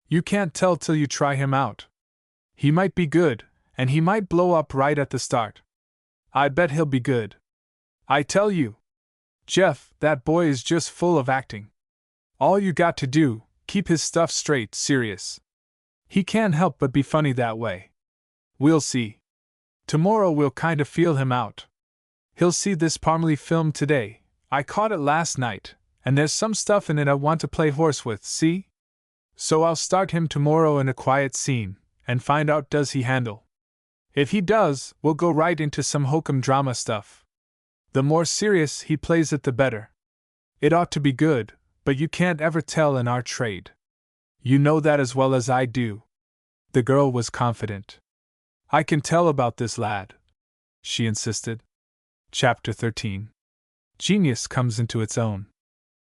You can't tell till you try him out. He might be good, and he might blow up right at the start. I bet he'll be good. I tell you, Jeff, that boy is just full of acting. All you got to do, keep his stuff straight, serious. He can't help but be funny that way. We'll see. Tomorrow we'll kind of feel him out. He'll see this Parmalee film today. I caught it last night, and there's some stuff in it I want to play horse with, see? So I'll start him tomorrow in a quiet scene, and find out does he handle. If he does, we'll go right into some hokum drama stuff. The more serious he plays it the better. It ought to be good, but you can't ever tell in our trade. You know that as well as I do." The girl was confident. "I can tell about this lad," she insisted. Chapter 13. Genius comes into its own.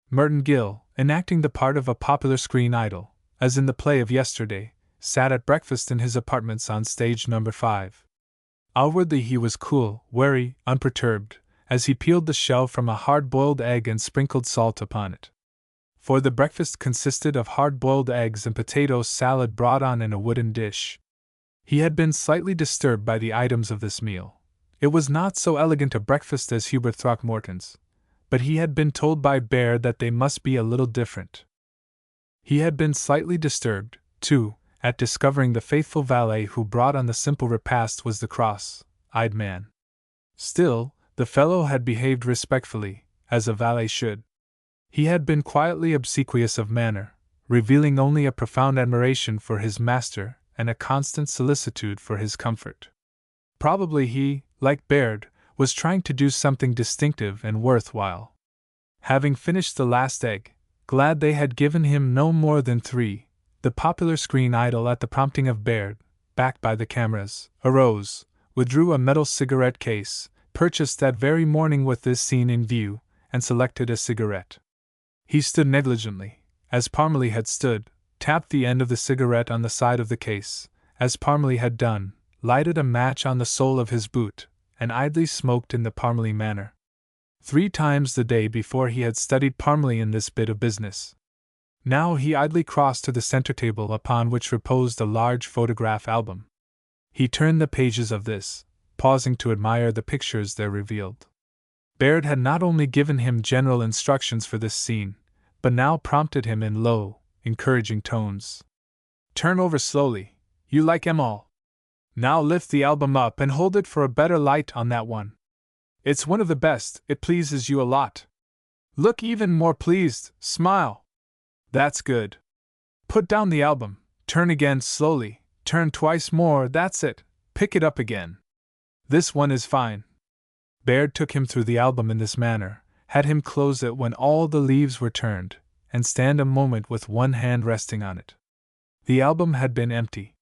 Merton Gill, enacting the part of a popular screen idol, as in the play of yesterday, sat at breakfast in his apartments on stage number 5. Outwardly he was cool, wary, unperturbed, as he peeled the shell from a hard-boiled egg and sprinkled salt upon it. For the breakfast consisted of hard-boiled eggs and potato salad brought on in a wooden dish. He had been slightly disturbed by the items of this meal. It was not so elegant a breakfast as Hubert Throckmorton's, but he had been told by Baird that they must be a little different. He had been slightly disturbed, too, at discovering the faithful valet who brought on the simple repast was the cross-eyed man. Still, the fellow had behaved respectfully, as a valet should. He had been quietly obsequious of manner, revealing only a profound admiration for his master and a constant solicitude for his comfort. Probably he, like Baird, was trying to do something distinctive and worthwhile. Having finished the last egg, glad they had given him no more than 3, the popular screen idol at the prompting of Baird, backed by the cameras, arose, withdrew a metal cigarette case, purchased that very morning with this scene in view, and selected a cigarette. He stood negligently, as Parmalee had stood, tapped the end of the cigarette on the side of the case, as Parmalee had done, lighted a match on the sole of his boot, and idly smoked in the Parmalee manner. 3 times the day before he had studied Parmalee in this bit of business. Now he idly crossed to the center table upon which reposed a large photograph album. He turned the pages of this, pausing to admire the pictures there revealed. Baird had not only given him general instructions for this scene, but now prompted him in low, encouraging tones. "Turn over slowly, you like 'em all. Now lift the album up and hold it for a better light on that one. It's one of the best, it pleases you a lot. Look even more pleased, smile. That's good. Put down the album, turn again slowly, turn twice more, that's it, pick it up again. This one is fine." Baird took him through the album in this manner, had him close it when all the leaves were turned, and stand a moment with one hand resting on it. The album had been empty.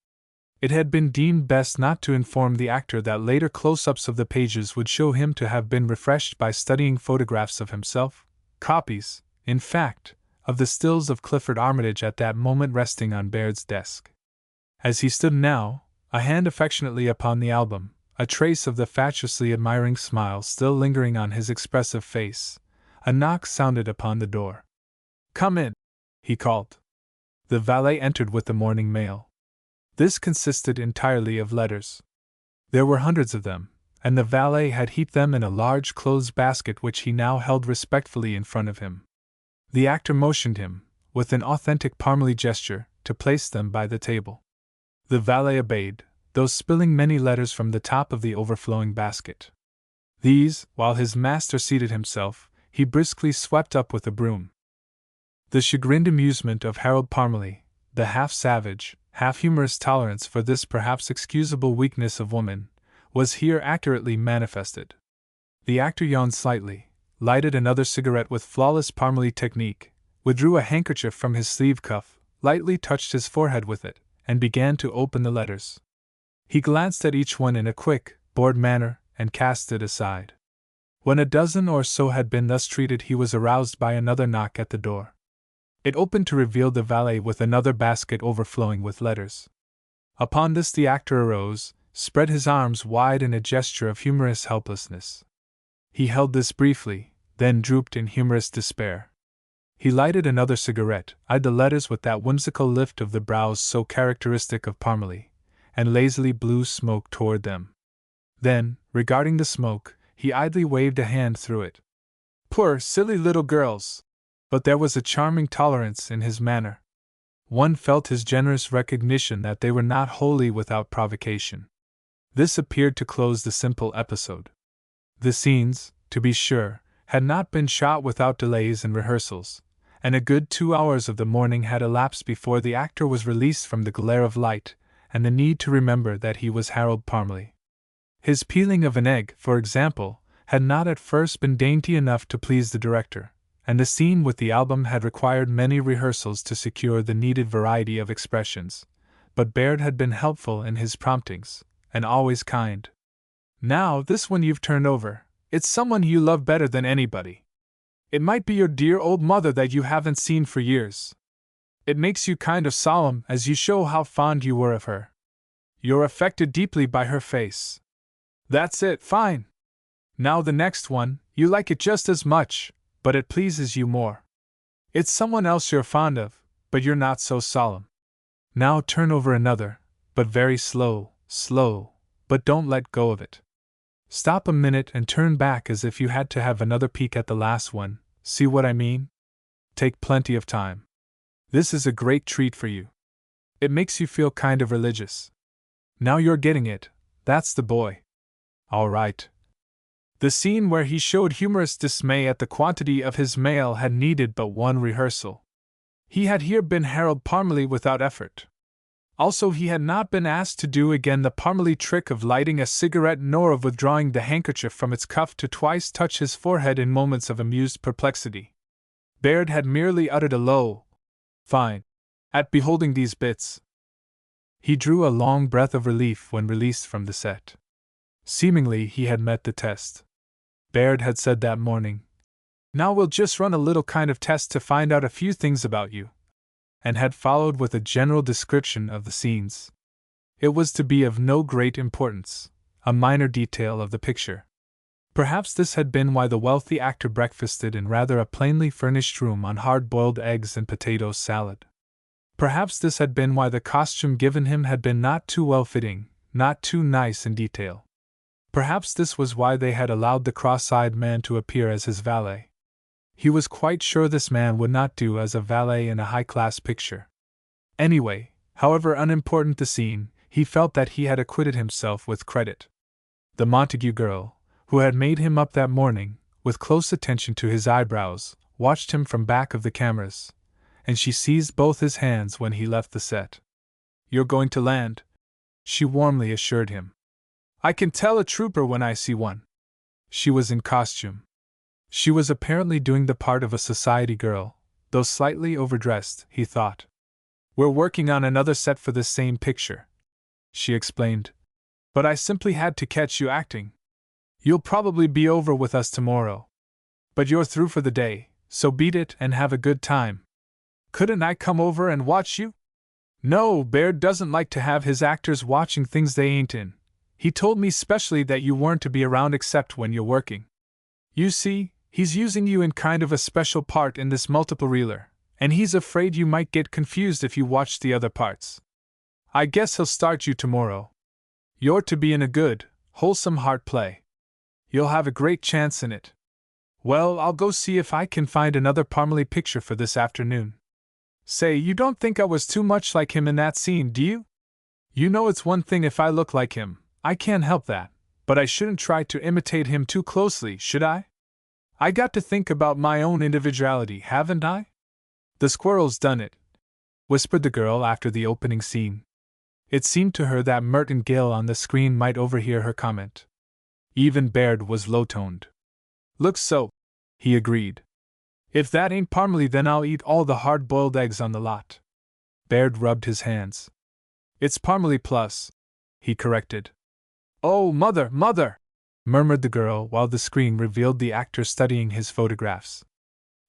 It had been deemed best not to inform the actor that later close-ups of the pages would show him to have been refreshed by studying photographs of himself, copies, in fact, of the stills of Clifford Armitage at that moment resting on Baird's desk. As he stood now, a hand affectionately upon the album, a trace of the fatuously admiring smile still lingering on his expressive face, a knock sounded upon the door. "Come in," he called. The valet entered with the morning mail. This consisted entirely of letters. There were hundreds of them, and the valet had heaped them in a large clothes basket which he now held respectfully in front of him. The actor motioned him, with an authentic Parmalee gesture, to place them by the table. The valet obeyed, though spilling many letters from the top of the overflowing basket. These, while his master seated himself, he briskly swept up with a broom. The chagrined amusement of Harold Parmalee, the half-savage, half-humorous tolerance for this perhaps excusable weakness of woman, was here accurately manifested. The actor yawned slightly, lighted another cigarette with flawless Parmalee technique, withdrew a handkerchief from his sleeve cuff, lightly touched his forehead with it, and began to open the letters. He glanced at each one in a quick, bored manner, and cast it aside. When a dozen or so had been thus treated, he was aroused by another knock at the door. It opened to reveal the valet with another basket overflowing with letters. Upon this the actor arose, spread his arms wide in a gesture of humorous helplessness. He held this briefly, then drooped in humorous despair. He lighted another cigarette, eyed the letters with that whimsical lift of the brows so characteristic of Parmalee, and lazily blew smoke toward them. Then, regarding the smoke, he idly waved a hand through it. "Poor, silly little girls!" But there was a charming tolerance in his manner. One felt his generous recognition that they were not wholly without provocation. This appeared to close the simple episode. The scenes, to be sure, had not been shot without delays and rehearsals, and a good 2 hours of the morning had elapsed before the actor was released from the glare of light and the need to remember that he was Harold Parmalee. His peeling of an egg, for example, had not at first been dainty enough to please the director, and the scene with the album had required many rehearsals to secure the needed variety of expressions, but Baird had been helpful in his promptings, and always kind. "Now, this one you've turned over, it's someone you love better than anybody. It might be your dear old mother that you haven't seen for years. It makes you kind of solemn as you show how fond you were of her. You're affected deeply by her face. That's it, fine. Now the next one, you like it just as much, but it pleases you more. It's someone else you're fond of, but you're not so solemn. Now turn over another, but very slow, but don't let go of it. Stop a minute and turn back as if you had to have another peek at the last one, see what I mean? Take plenty of time. This is a great treat for you. It makes you feel kind of religious. Now you're getting it, that's the boy. All right." The scene where he showed humorous dismay at the quantity of his mail had needed but one rehearsal. He had here been Harold Parmalee without effort. Also, he had not been asked to do again the Parmalee trick of lighting a cigarette nor of withdrawing the handkerchief from its cuff to twice touch his forehead in moments of amused perplexity. Baird had merely uttered a low, "Fine," at beholding these bits. He drew a long breath of relief when released from the set. Seemingly, he had met the test. Baird had said that morning, "Now we'll just run a little kind of test to find out a few things about you," and had followed with a general description of the scenes. It was to be of no great importance, a minor detail of the picture. Perhaps this had been why the wealthy actor breakfasted in rather a plainly furnished room on hard-boiled eggs and potato salad. Perhaps this had been why the costume given him had been not too well-fitting, not too nice in detail. Perhaps this was why they had allowed the cross-eyed man to appear as his valet. He was quite sure this man would not do as a valet in a high-class picture. Anyway, however unimportant the scene, he felt that he had acquitted himself with credit. The Montague girl, who had made him up that morning, with close attention to his eyebrows, watched him from back of the cameras, and she seized both his hands when he left the set. "You're going to land," she warmly assured him. "I can tell a trooper when I see one." She was in costume. She was apparently doing the part of a society girl, though slightly overdressed, he thought. "We're working on another set for this same picture," she explained. "But I simply had to catch you acting. You'll probably be over with us tomorrow. But you're through for the day, so beat it and have a good time. Couldn't I come over and watch you?" "No, Baird doesn't like to have his actors watching things they ain't in. He told me specially that you weren't to be around except when you're working. You see, he's using you in kind of a special part in this multiple reeler, and he's afraid you might get confused if you watched the other parts. I guess he'll start you tomorrow. You're to be in a good, wholesome heart play. You'll have a great chance in it. Well, I'll go see if I can find another Parmalee picture for this afternoon. Say, you don't think I was too much like him in that scene, do you? You know it's one thing if I look like him, I can't help that, but I shouldn't try to imitate him too closely, should I? I got to think about my own individuality, haven't I?" "The squirrel's done it," whispered the girl after the opening scene. It seemed to her that Merton Gill on the screen might overhear her comment. Even Baird was low-toned. "Looks so," he agreed. "If that ain't Parmalee, then I'll eat all the hard-boiled eggs on the lot." Baird rubbed his hands. "It's Parmalee Plus," he corrected. "Oh, mother, mother!" murmured the girl while the screen revealed the actor studying his photographs.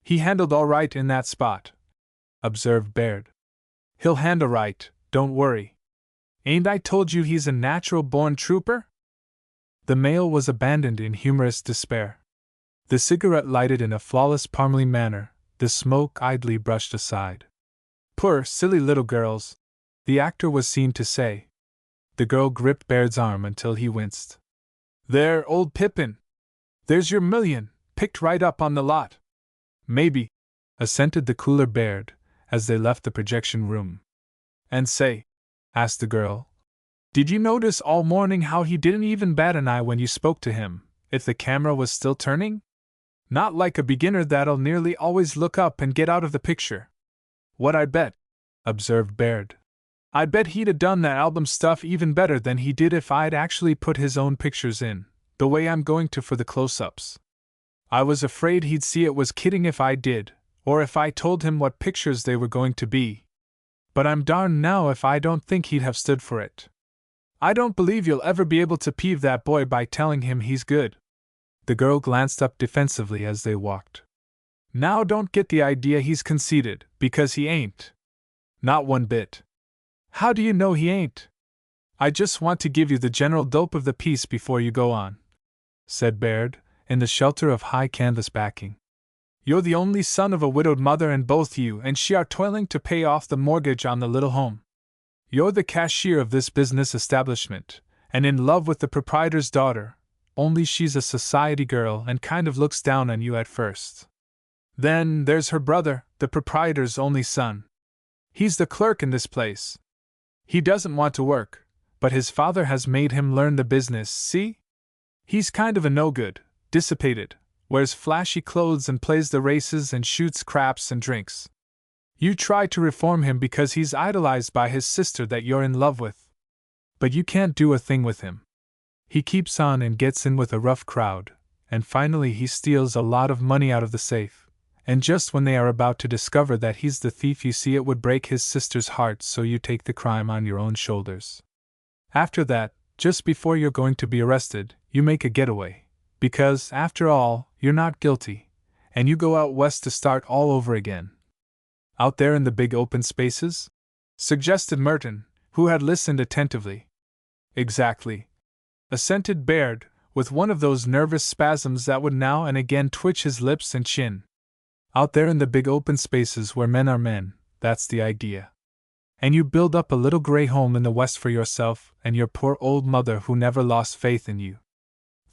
"He handled all right in that spot," observed Baird. "He'll handle right, don't worry. Ain't I told you he's a natural-born trooper?" The male was abandoned in humorous despair. The cigarette lighted in a flawless Parmalee manner, the smoke idly brushed aside. "Poor, silly little girls," the actor was seen to say. The girl gripped Baird's arm until he winced. "There, old Pippin! There's your $1,000,000, picked right up on the lot." "Maybe," assented the cooler Baird, as they left the projection room. "And say," asked the girl, "did you notice all morning how he didn't even bat an eye when you spoke to him, if the camera was still turning? Not like a beginner that'll nearly always look up and get out of the picture." "What I bet," observed Baird. "I bet he'd 'a' done that album stuff even better than he did if I'd actually put his own pictures in, the way I'm going to for the close-ups. I was afraid he'd see it was kidding if I did, or if I told him what pictures they were going to be. But I'm darned now if I don't think he'd have stood for it. I don't believe you'll ever be able to peeve that boy by telling him he's good." The girl glanced up defensively as they walked. "Now don't get the idea he's conceited, because he ain't. Not one bit. How do you know he ain't? I just want to give you the general dope of the piece before you go on," said Baird, in the shelter of high canvas backing. "You're the only son of a widowed mother, and both you and she are toiling to pay off the mortgage on the little home. You're the cashier of this business establishment, and in love with the proprietor's daughter, only she's a society girl and kind of looks down on you at first. Then there's her brother, the proprietor's only son. He's the clerk in this place. He doesn't want to work, but his father has made him learn the business, see? He's kind of a no-good, dissipated, wears flashy clothes and plays the races and shoots craps and drinks. You try to reform him because he's idolized by his sister that you're in love with. But you can't do a thing with him. He keeps on and gets in with a rough crowd, and finally he steals a lot of money out of the safe, and just when they are about to discover that he's the thief, you see it would break his sister's heart, so you take the crime on your own shoulders. After that, just before you're going to be arrested, you make a getaway, because, after all, you're not guilty, and you go out west to start all over again. Out there in the big open spaces? Suggested Merton, who had listened attentively. Exactly, assented Baird, with one of those nervous spasms that would now and again twitch his lips and chin. Out there in the big open spaces where men are men, that's the idea. And you build up a little gray home in the West for yourself and your poor old mother who never lost faith in you.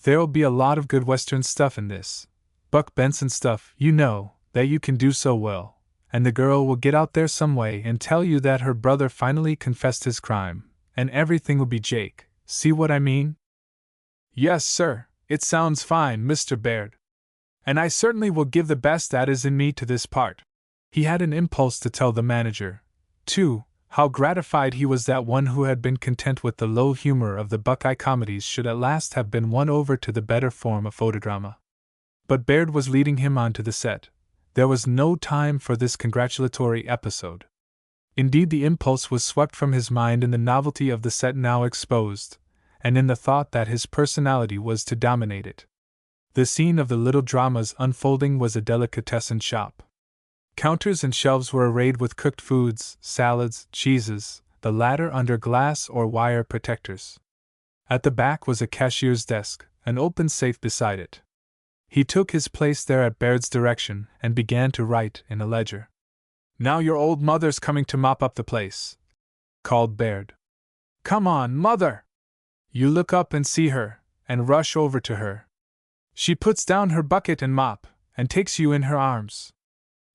There'll be a lot of good Western stuff in this. Buck Benson stuff, you know, that you can do so well, and the girl will get out there some way and tell you that her brother finally confessed his crime, and everything will be Jake. See what I mean? Yes, sir, it sounds fine, Mr. Baird. And I certainly will give the best that is in me to this part. He had an impulse to tell the manager, too, how gratified he was that one who had been content with the low humor of the Buckeye comedies should at last have been won over to the better form of photodrama. But Baird was leading him on to the set. There was no time for this congratulatory episode. Indeed, the impulse was swept from his mind in the novelty of the set now exposed, and in the thought that his personality was to dominate it. The scene of the little drama's unfolding was a delicatessen shop. Counters and shelves were arrayed with cooked foods, salads, cheeses, the latter under glass or wire protectors. At the back was a cashier's desk, an open safe beside it. He took his place there at Baird's direction and began to write in a ledger. "Now your old mother's coming to mop up the place," called Baird. "Come on, Mother!" You look up and see her, and rush over to her. She puts down her bucket and mop, and takes you in her arms.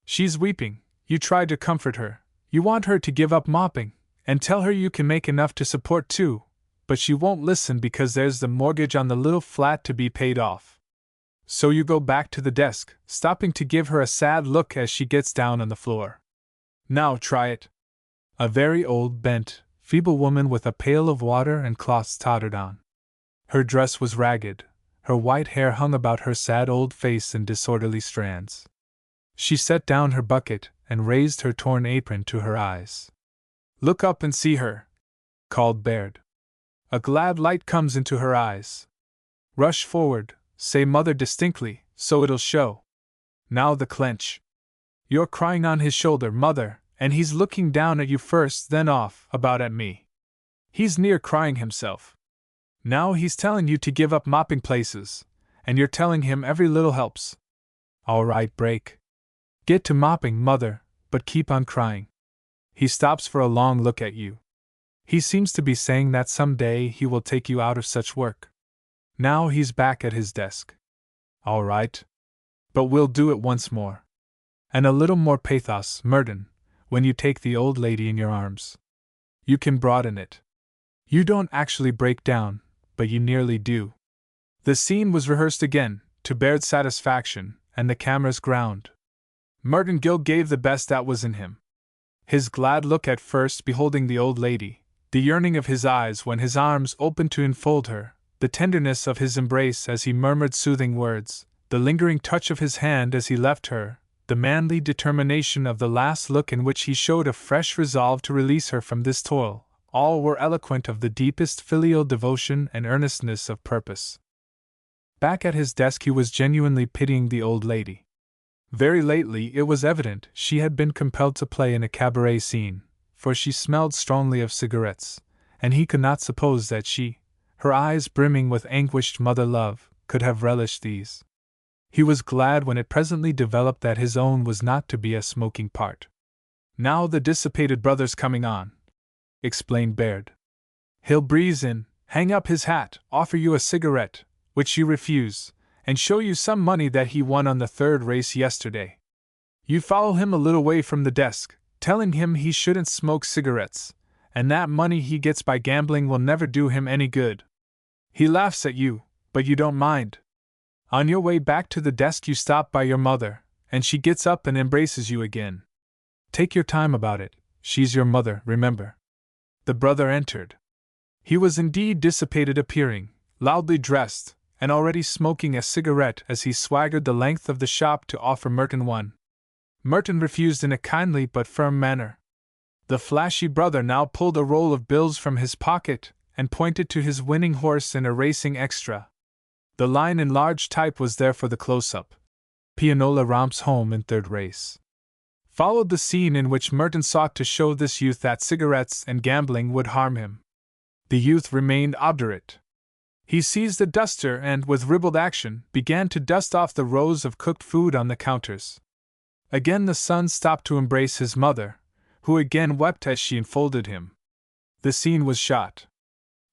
She's weeping. You try to comfort her. You want her to give up mopping, and tell her you can make enough to support two, but she won't listen because there's the mortgage on the little flat to be paid off. So you go back to the desk, stopping to give her a sad look as she gets down on the floor. Now try it. A very old, bent, feeble woman with a pail of water and cloths tottered on. Her dress was ragged, her white hair hung about her sad old face in disorderly strands. She set down her bucket and raised her torn apron to her eyes. "Look up and see her," called Baird. A glad light comes into her eyes. "Rush forward, say Mother distinctly, so it'll show. Now the clench. You're crying on his shoulder, Mother, and he's looking down at you first, then off, about at me. He's near crying himself. Now he's telling you to give up mopping places, and you're telling him every little helps. All right, break. Get to mopping, Mother, but keep on crying." He stops for a long look at you. He seems to be saying that some day he will take you out of such work. Now he's back at his desk. "All right. But we'll do it once more. And a little more pathos, Merton, when you take the old lady in your arms. You can broaden it. You don't actually break down, but you nearly do." The scene was rehearsed again, to Baird's satisfaction, and the cameras ground. Merton Gill gave the best that was in him. His glad look at first beholding the old lady, the yearning of his eyes when his arms opened to enfold her, the tenderness of his embrace as he murmured soothing words, the lingering touch of his hand as he left her, the manly determination of the last look in which he showed a fresh resolve to release her from this toil, all were eloquent of the deepest filial devotion and earnestness of purpose. Back at his desk he was genuinely pitying the old lady. Very lately it was evident she had been compelled to play in a cabaret scene, for she smelled strongly of cigarettes, and he could not suppose that she, her eyes brimming with anguished mother love, could have relished these. He was glad when it presently developed that his own was not to be a smoking part. "Now the dissipated brother's coming on," explained Baird. "He'll breeze in, hang up his hat, offer you a cigarette, which you refuse, and show you some money that he won on the third race yesterday. You follow him a little way from the desk, telling him he shouldn't smoke cigarettes, and that money he gets by gambling will never do him any good. He laughs at you, but you don't mind. On your way back to the desk you stop by your mother, and she gets up and embraces you again. Take your time about it, she's your mother, remember. The brother entered. He was indeed dissipated appearing, loudly dressed, and already smoking a cigarette as he swaggered the length of the shop to offer Merton one. Merton refused in a kindly but firm manner. The flashy brother now pulled a roll of bills from his pocket and pointed to his winning horse in a racing extra. The line in large type was there for the close-up. Pianola romps home in third race. Followed the scene in which Merton sought to show this youth that cigarettes and gambling would harm him. The youth remained obdurate. He seized a duster and, with ribald action, began to dust off the rows of cooked food on the counters. Again the son stopped to embrace his mother, who again wept as she enfolded him. The scene was shot.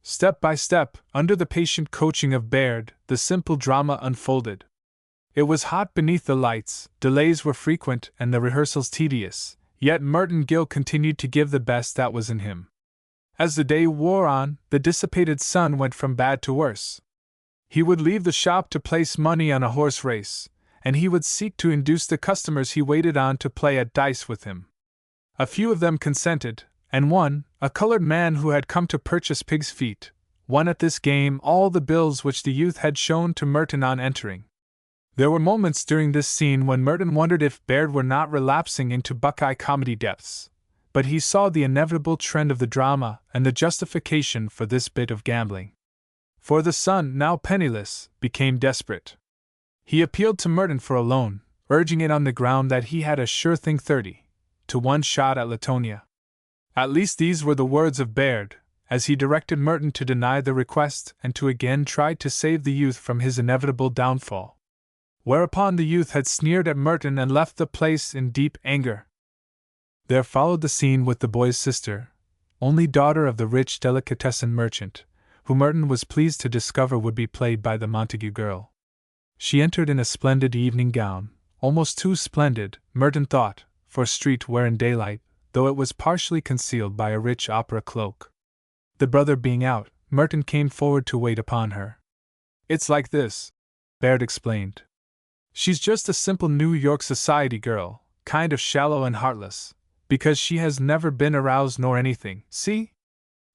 Step by step, under the patient coaching of Baird, the simple drama unfolded. It was hot beneath the lights, delays were frequent, and the rehearsals tedious, yet Merton Gill continued to give the best that was in him. As the day wore on, the dissipated son went from bad to worse. He would leave the shop to place money on a horse race, and he would seek to induce the customers he waited on to play at dice with him. A few of them consented, and one, a colored man who had come to purchase pig's feet, won at this game all the bills which the youth had shown to Merton on entering. There were moments during this scene when Merton wondered if Baird were not relapsing into Buckeye comedy depths, but he saw the inevitable trend of the drama and the justification for this bit of gambling. For the son, now penniless, became desperate. He appealed to Merton for a loan, urging it on the ground that he had a sure thing 30-1 shot at Latonia. At least these were the words of Baird, as he directed Merton to deny the request and to again try to save the youth from his inevitable downfall. Whereupon the youth had sneered at Merton and left the place in deep anger. There followed the scene with the boy's sister, only daughter of the rich delicatessen merchant, who Merton was pleased to discover would be played by the Montague girl. She entered in a splendid evening gown, almost too splendid, Merton thought, for street wear in daylight, though it was partially concealed by a rich opera cloak. The brother being out, Merton came forward to wait upon her. "It's like this," Baird explained. "She's just a simple New York society girl, kind of shallow and heartless, because she has never been aroused nor anything, see?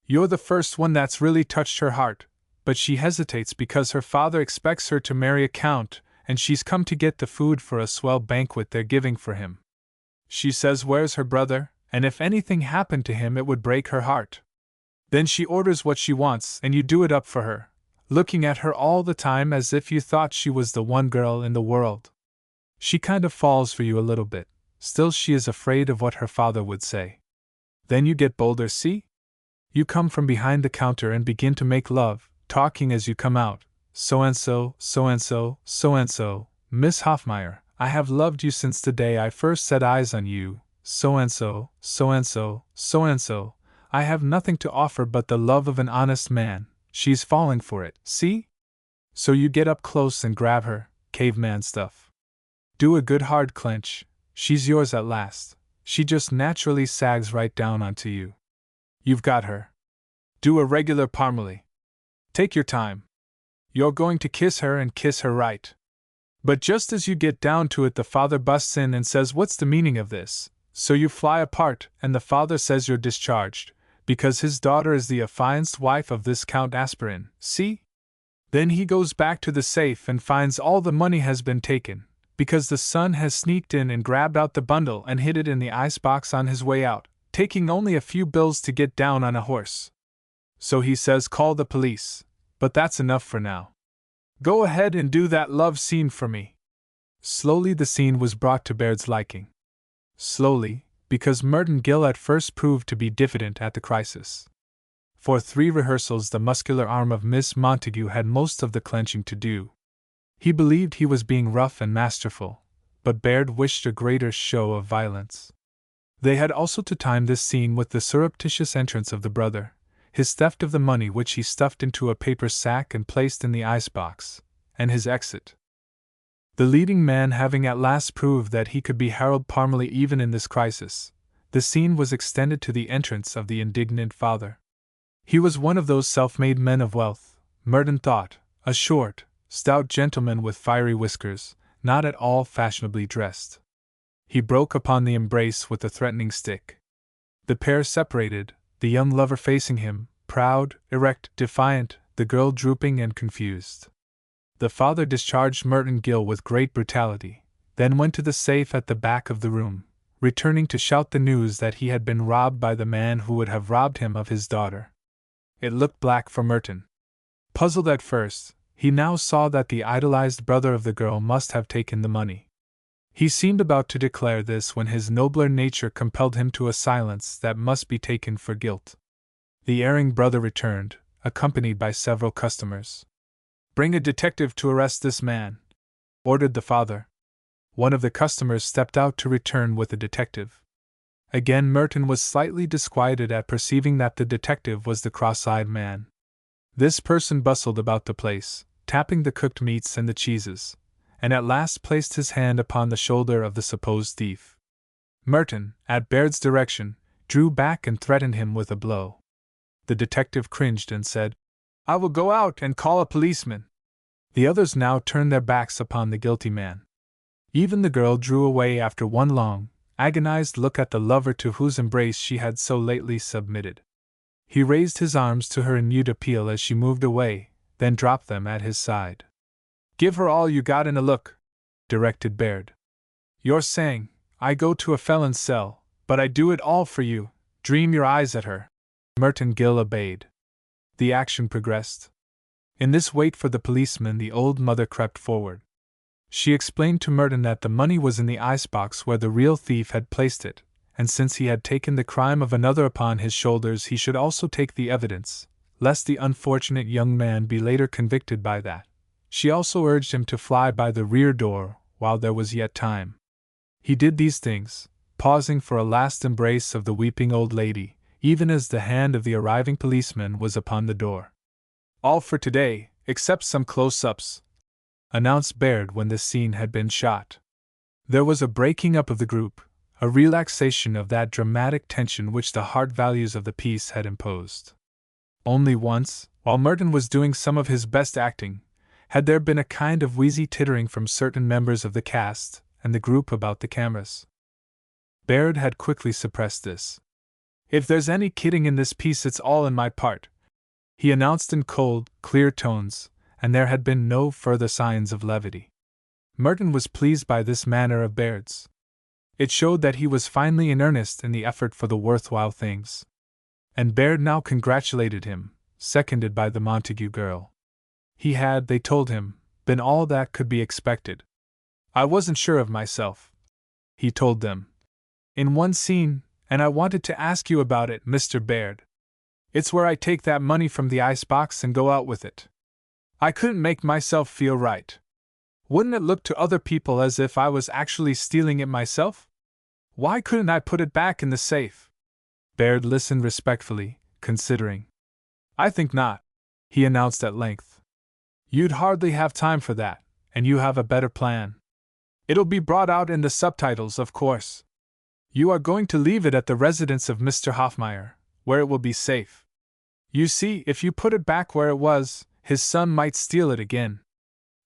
You're the first one that's really touched her heart, but she hesitates because her father expects her to marry a count, and she's come to get the food for a swell banquet they're giving for him. She says where's her brother, and if anything happened to him it would break her heart. Then she orders what she wants and you do it up for her, looking at her all the time as if you thought she was the one girl in the world. She kind of falls for you a little bit, still she is afraid of what her father would say. Then you get bolder, see? You come from behind the counter and begin to make love, talking as you come out, so-and-so, so-and-so, so-and-so, Miss Hoffmeyer, I have loved you since the day I first set eyes on you, so-and-so, so-and-so, so-and-so, I have nothing to offer but the love of an honest man, she's falling for it, see? So you get up close and grab her, caveman stuff. Do a good hard clench, she's yours at last, she just naturally sags right down onto you. You've got her. Do a regular parmalee. Take your time. You're going to kiss her and kiss her right. But just as you get down to it the father busts in and says what's the meaning of this, so you fly apart and the father says you're discharged, because his daughter is the affianced wife of this Count Aspirin, see? Then he goes back to the safe and finds all the money has been taken, because the son has sneaked in and grabbed out the bundle and hid it in the icebox on his way out, taking only a few bills to get down on a horse. So he says call the police, but that's enough for now. Go ahead and do that love scene for me. Slowly the scene was brought to Baird's liking. Slowly, because Merton Gill at first proved to be diffident at the crisis. For 3 rehearsals the muscular arm of Miss Montague had most of the clenching to do. He believed he was being rough and masterful, but Baird wished a greater show of violence. They had also to time this scene with the surreptitious entrance of the brother, his theft of the money which he stuffed into a paper sack and placed in the icebox, and his exit. The leading man having at last proved that he could be Harold Parmalee even in this crisis, the scene was extended to the entrance of the indignant father. He was one of those self-made men of wealth, Merton thought, a short, stout gentleman with fiery whiskers, not at all fashionably dressed. He broke upon the embrace with a threatening stick. The pair separated, the young lover facing him, proud, erect, defiant, the girl drooping and confused. The father discharged Merton Gill with great brutality, then went to the safe at the back of the room, returning to shout the news that he had been robbed by the man who would have robbed him of his daughter. It looked black for Merton. Puzzled at first, he now saw that the idolized brother of the girl must have taken the money. He seemed about to declare this when his nobler nature compelled him to a silence that must be taken for guilt. The erring brother returned, accompanied by several customers. "Bring a detective to arrest this man," ordered the father. One of the customers stepped out to return with a detective. Again Merton was slightly disquieted at perceiving that the detective was the cross-eyed man. This person bustled about the place, tapping the cooked meats and the cheeses, and at last placed his hand upon the shoulder of the supposed thief. Merton, at Baird's direction, drew back and threatened him with a blow. The detective cringed and said, "I will go out and call a policeman." The others now turned their backs upon the guilty man. Even the girl drew away after one long, agonized look at the lover to whose embrace she had so lately submitted. He raised his arms to her in mute appeal as she moved away, then dropped them at his side. "Give her all you got in a look," directed Baird. "You're saying, I go to a felon's cell, but I do it all for you. Dream your eyes at her." Merton Gill obeyed. The action progressed. In this wait for the policeman, the old mother crept forward. She explained to Merton that the money was in the icebox where the real thief had placed it, and since he had taken the crime of another upon his shoulders, he should also take the evidence, lest the unfortunate young man be later convicted by that. She also urged him to fly by the rear door while there was yet time. He did these things, pausing for a last embrace of the weeping old lady, even as the hand of the arriving policeman was upon the door. "All for today, except some close-ups," announced Baird when this scene had been shot. There was a breaking up of the group, a relaxation of that dramatic tension which the hard values of the piece had imposed. Only once, while Merton was doing some of his best acting, had there been a kind of wheezy tittering from certain members of the cast and the group about the cameras. Baird had quickly suppressed this. "If there's any kidding in this piece, it's all in my part," he announced in cold, clear tones, and there had been no further signs of levity. Merton was pleased by this manner of Baird's. It showed that he was finally in earnest in the effort for the worthwhile things. And Baird now congratulated him, seconded by the Montague girl. He had, they told him, been all that could be expected. "I wasn't sure of myself," he told them, "in one scene, and I wanted to ask you about it, Mr. Baird. It's where I take that money from the icebox and go out with it. I couldn't make myself feel right. Wouldn't it look to other people as if I was actually stealing it myself? Why couldn't I put it back in the safe?" Baird listened respectfully, considering. "I think not," he announced at length. "You'd hardly have time for that, and you have a better plan. It'll be brought out in the subtitles, of course. You are going to leave it at the residence of Mr. Hoffmeyer, where it will be safe. You see, if you put it back where it was, his son might steal it again.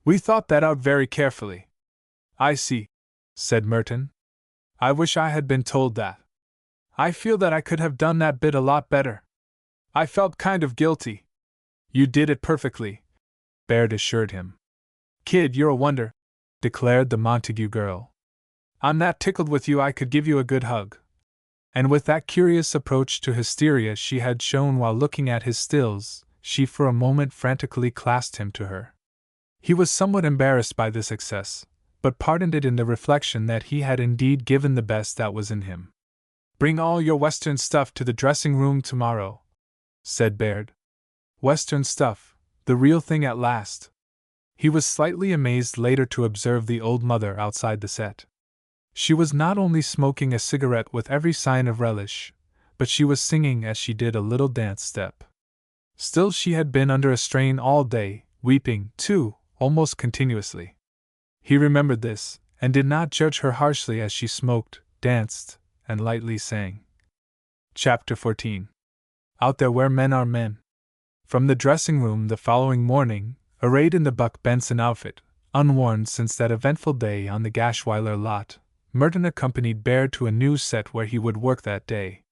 We thought that out very carefully." "I see," said Merton. "I wish I had been told that. I feel that I could have done that bit a lot better. I felt kind of guilty." "You did it perfectly," Baird assured him. "Kid, you're a wonder," declared the Montague girl. "I'm that tickled with you I could give you a good hug." And with that curious approach to hysteria she had shown while looking at his stills, she for a moment frantically clasped him to her. He was somewhat embarrassed by this excess, but pardoned it in the reflection that he had indeed given the best that was in him. "Bring all your Western stuff to the dressing-room tomorrow," said Baird. Western stuff, the real thing at last. He was slightly amazed later to observe the old mother outside the set. She was not only smoking a cigarette with every sign of relish, but she was singing as she did a little dance step. Still, she had been under a strain all day, weeping, too, almost continuously. He remembered this, and did not judge her harshly as she smoked, danced, and lightly sang. Chapter 14. Out There Where Men Are Men. From the dressing-room the following morning, arrayed in the Buck Benson outfit, unworn since that eventful day on the Gashweiler lot, Merton accompanied Baird to a new set where he would work that day.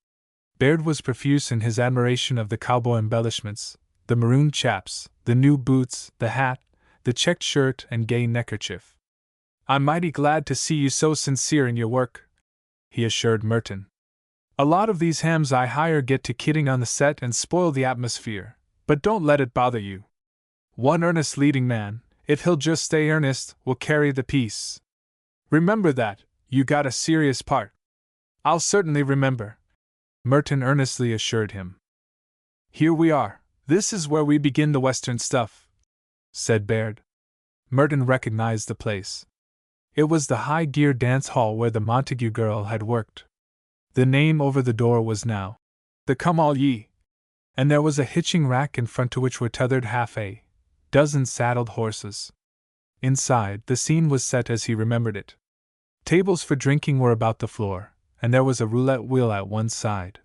Baird was profuse in his admiration of the cowboy embellishments, the maroon chaps, the new boots, the hat, the checked shirt and gay neckerchief. "I'm mighty glad to see you so sincere in your work," he assured Merton. "A lot of these hams I hire get to kidding on the set and spoil the atmosphere, but don't let it bother you. One earnest leading man, if he'll just stay earnest, will carry the piece. Remember that, you got a serious part." "I'll certainly remember," Merton earnestly assured him. "Here we are. This is where we begin the Western stuff," said Baird. Merton recognized the place. It was the High Gear dance hall where the Montague girl had worked. The name over the door was now the Come All Ye, and there was a hitching rack in front to which were tethered half a dozen saddled horses. Inside, the scene was set as he remembered it. Tables for drinking were about the floor, and there was a roulette wheel at one side.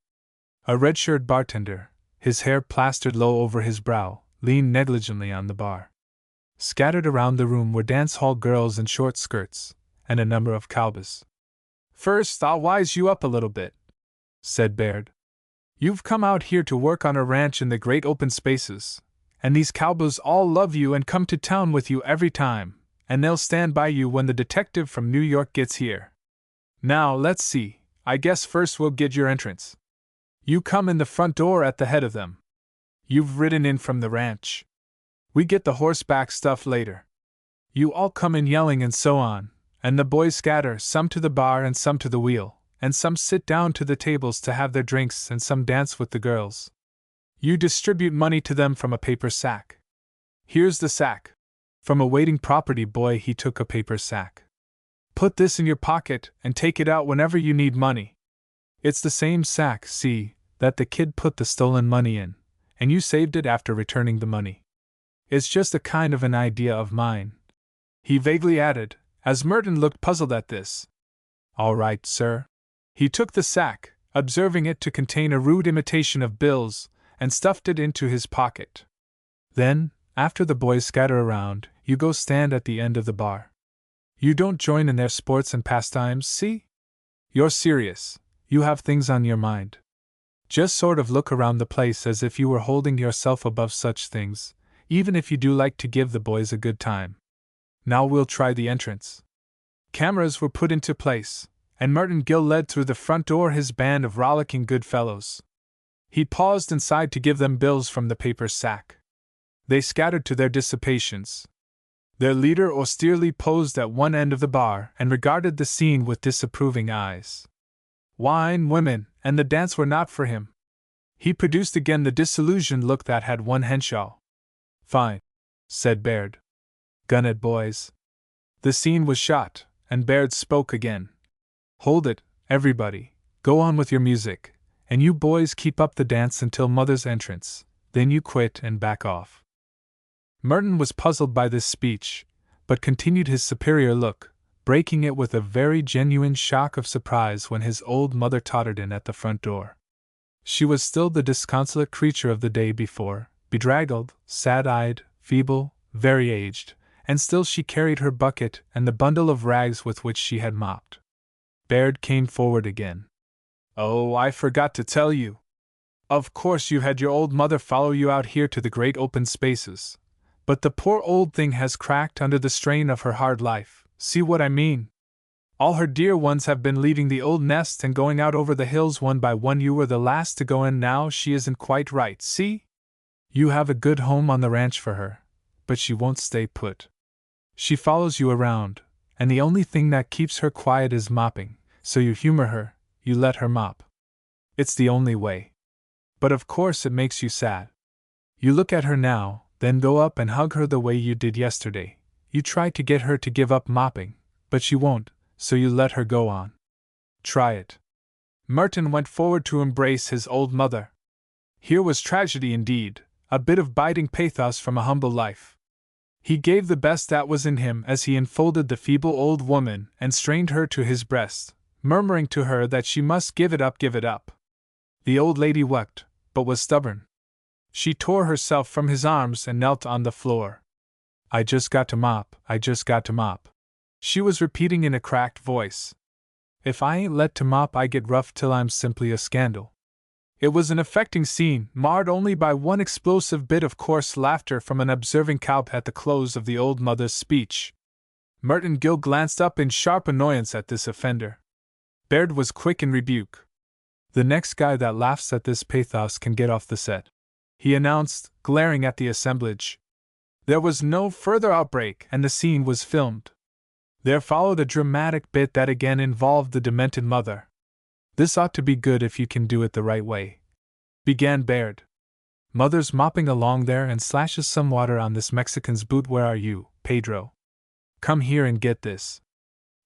A red-shirted bartender, his hair plastered low over his brow, leaned negligently on the bar. Scattered around the room were dance-hall girls in short skirts, and a number of cowboys. "First, I'll wise you up a little bit," said Baird. "You've come out here to work on a ranch in the great open spaces, and these cowboys all love you and come to town with you every time, and they'll stand by you when the detective from New York gets here. Now, let's see, I guess first we'll get your entrance. You come in the front door at the head of them. You've ridden in from the ranch. We get the horseback stuff later. You all come in yelling and so on, and the boys scatter, some to the bar and some to the wheel, and some sit down to the tables to have their drinks and some dance with the girls. You distribute money to them from a paper sack. Here's the sack." From a waiting property boy he took a paper sack. "Put this in your pocket and take it out whenever you need money. It's the same sack, see, that the kid put the stolen money in, and you saved it after returning the money. It's just a kind of an idea of mine," he vaguely added, as Merton looked puzzled at this. "All right, sir." He took the sack, observing it to contain a rude imitation of bills, and stuffed it into his pocket. Then, after the boys scatter around, you go stand at the end of the bar. You don't join in their sports and pastimes, see? You're serious, you have things on your mind. Just sort of look around the place as if you were holding yourself above such things, even if you do like to give the boys a good time. Now we'll try the entrance." Cameras were put into place, and Merton Gill led through the front door his band of rollicking good fellows. He paused inside to give them bills from the paper sack. They scattered to their dissipations. Their leader austerely posed at one end of the bar and regarded the scene with disapproving eyes. Wine, women, and the dance were not for him. He produced again the disillusioned look that had won Henshaw. "Fine," said Baird. "Gun it, boys." The scene was shot, and Baird spoke again. "Hold it, everybody, go on with your music, and you boys keep up the dance until Mother's entrance, then you quit and back off." Merton was puzzled by this speech, but continued his superior look, breaking it with a very genuine shock of surprise when his old mother tottered in at the front door. She was still the disconsolate creature of the day before, bedraggled, sad-eyed, feeble, very aged, and still she carried her bucket and the bundle of rags with which she had mopped. Baird came forward again. "Oh, I forgot to tell you. Of course you had your old mother follow you out here to the great open spaces. But the poor old thing has cracked under the strain of her hard life, see what I mean? All her dear ones have been leaving the old nest and going out over the hills one by one. You were the last to go, and now she isn't quite right, see? You have a good home on the ranch for her, but she won't stay put. She follows you around, and the only thing that keeps her quiet is mopping, so you humor her, you let her mop. It's the only way. But of course it makes you sad. You look at her now, then go up and hug her the way you did yesterday. You try to get her to give up mopping, but she won't, so you let her go on. Try it." Merton went forward to embrace his old mother. Here was tragedy indeed, a bit of biting pathos from a humble life. He gave the best that was in him as he enfolded the feeble old woman and strained her to his breast, murmuring to her that she must give it up, give it up. The old lady wept, but was stubborn. She tore herself from his arms and knelt on the floor. "I just got to mop, I just got to mop," she was repeating in a cracked voice. If I ain't let to mop, I get rough till I'm simply a scandal. It was an affecting scene, marred only by one explosive bit of coarse laughter from an observing cowp at the close of the old mother's speech. Merton Gill glanced up in sharp annoyance at this offender. Baird was quick in rebuke. The next guy that laughs at this pathos can get off the set, he announced, glaring at the assemblage. There was no further outbreak, and the scene was filmed. There followed a dramatic bit that again involved the demented mother. This ought to be good if you can do it the right way, began Baird. Mother's mopping along there and slashes some water on this Mexican's boot. Where are you, Pedro? Come here and get this.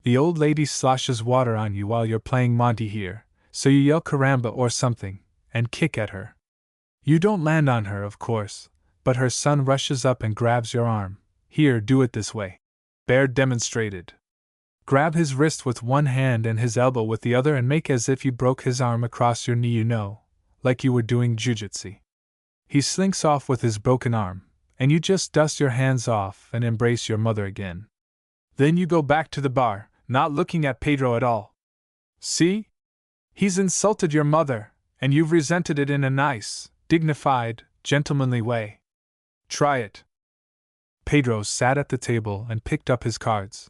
The old lady sloshes water on you while you're playing Monty here, so you yell caramba or something, and kick at her. You don't land on her, of course, but her son rushes up and grabs your arm. Here, do it this way. Baird demonstrated. Grab his wrist with one hand and his elbow with the other and make as if you broke his arm across your knee, like you were doing jujitsu. He slinks off with his broken arm, and you just dust your hands off and embrace your mother again. Then you go back to the bar, not looking at Pedro at all. See? He's insulted your mother, and you've resented it in a nice, dignified, gentlemanly way. Try it. Pedro sat at the table and picked up his cards.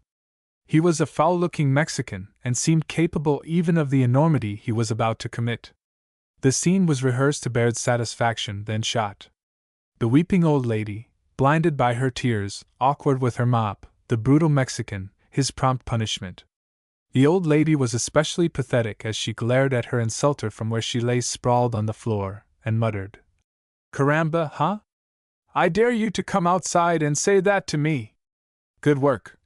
He was a foul-looking Mexican and seemed capable even of the enormity he was about to commit. The scene was rehearsed to Baird's satisfaction, then shot. The weeping old lady, blinded by her tears, awkward with her mop, the brutal Mexican, his prompt punishment. The old lady was especially pathetic as she glared at her insulter from where she lay sprawled on the floor, and muttered, "Caramba, huh? I dare you to come outside and say that to me." "Good work,"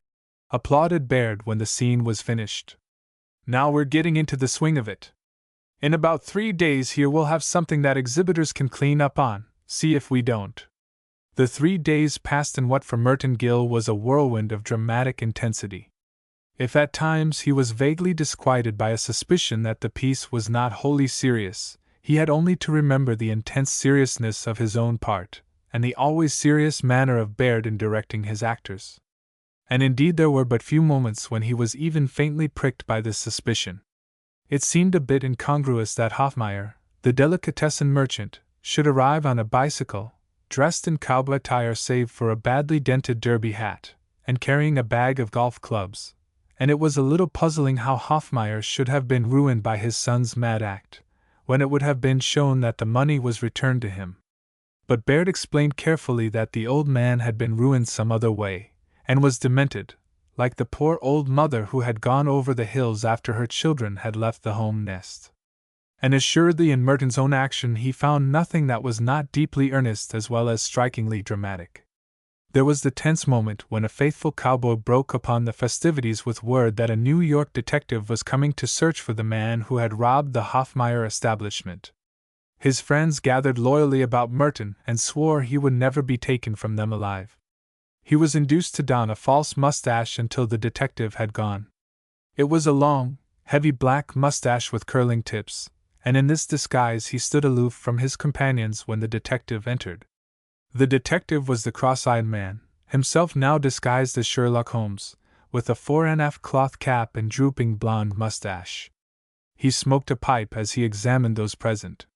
applauded Baird when the scene was finished. "Now we're getting into the swing of it. In about 3 days here we'll have something that exhibitors can clean up on, see if we don't." The 3 days passed in what for Merton Gill was a whirlwind of dramatic intensity. If at times he was vaguely disquieted by a suspicion that the piece was not wholly serious, he had only to remember the intense seriousness of his own part, and the always serious manner of Baird in directing his actors. And indeed there were but few moments when he was even faintly pricked by this suspicion. It seemed a bit incongruous that Hoffmeyer, the delicatessen merchant, should arrive on a bicycle, dressed in cowboy attire save for a badly dented derby hat, and carrying a bag of golf clubs, and it was a little puzzling how Hoffmeyer should have been ruined by his son's mad act, when it would have been shown that the money was returned to him. But Baird explained carefully that the old man had been ruined some other way, and was demented, like the poor old mother who had gone over the hills after her children had left the home nest. And assuredly in Merton's own action he found nothing that was not deeply earnest as well as strikingly dramatic. There was the tense moment when a faithful cowboy broke upon the festivities with word that a New York detective was coming to search for the man who had robbed the Hoffmeyer establishment. His friends gathered loyally about Merton and swore he would never be taken from them alive. He was induced to don a false mustache until the detective had gone. It was a long, heavy black mustache with curling tips, and in this disguise he stood aloof from his companions when the detective entered. The detective was the cross-eyed man, himself now disguised as Sherlock Holmes, with a fore and aft cloth cap and drooping blonde mustache. He smoked a pipe as he examined those present.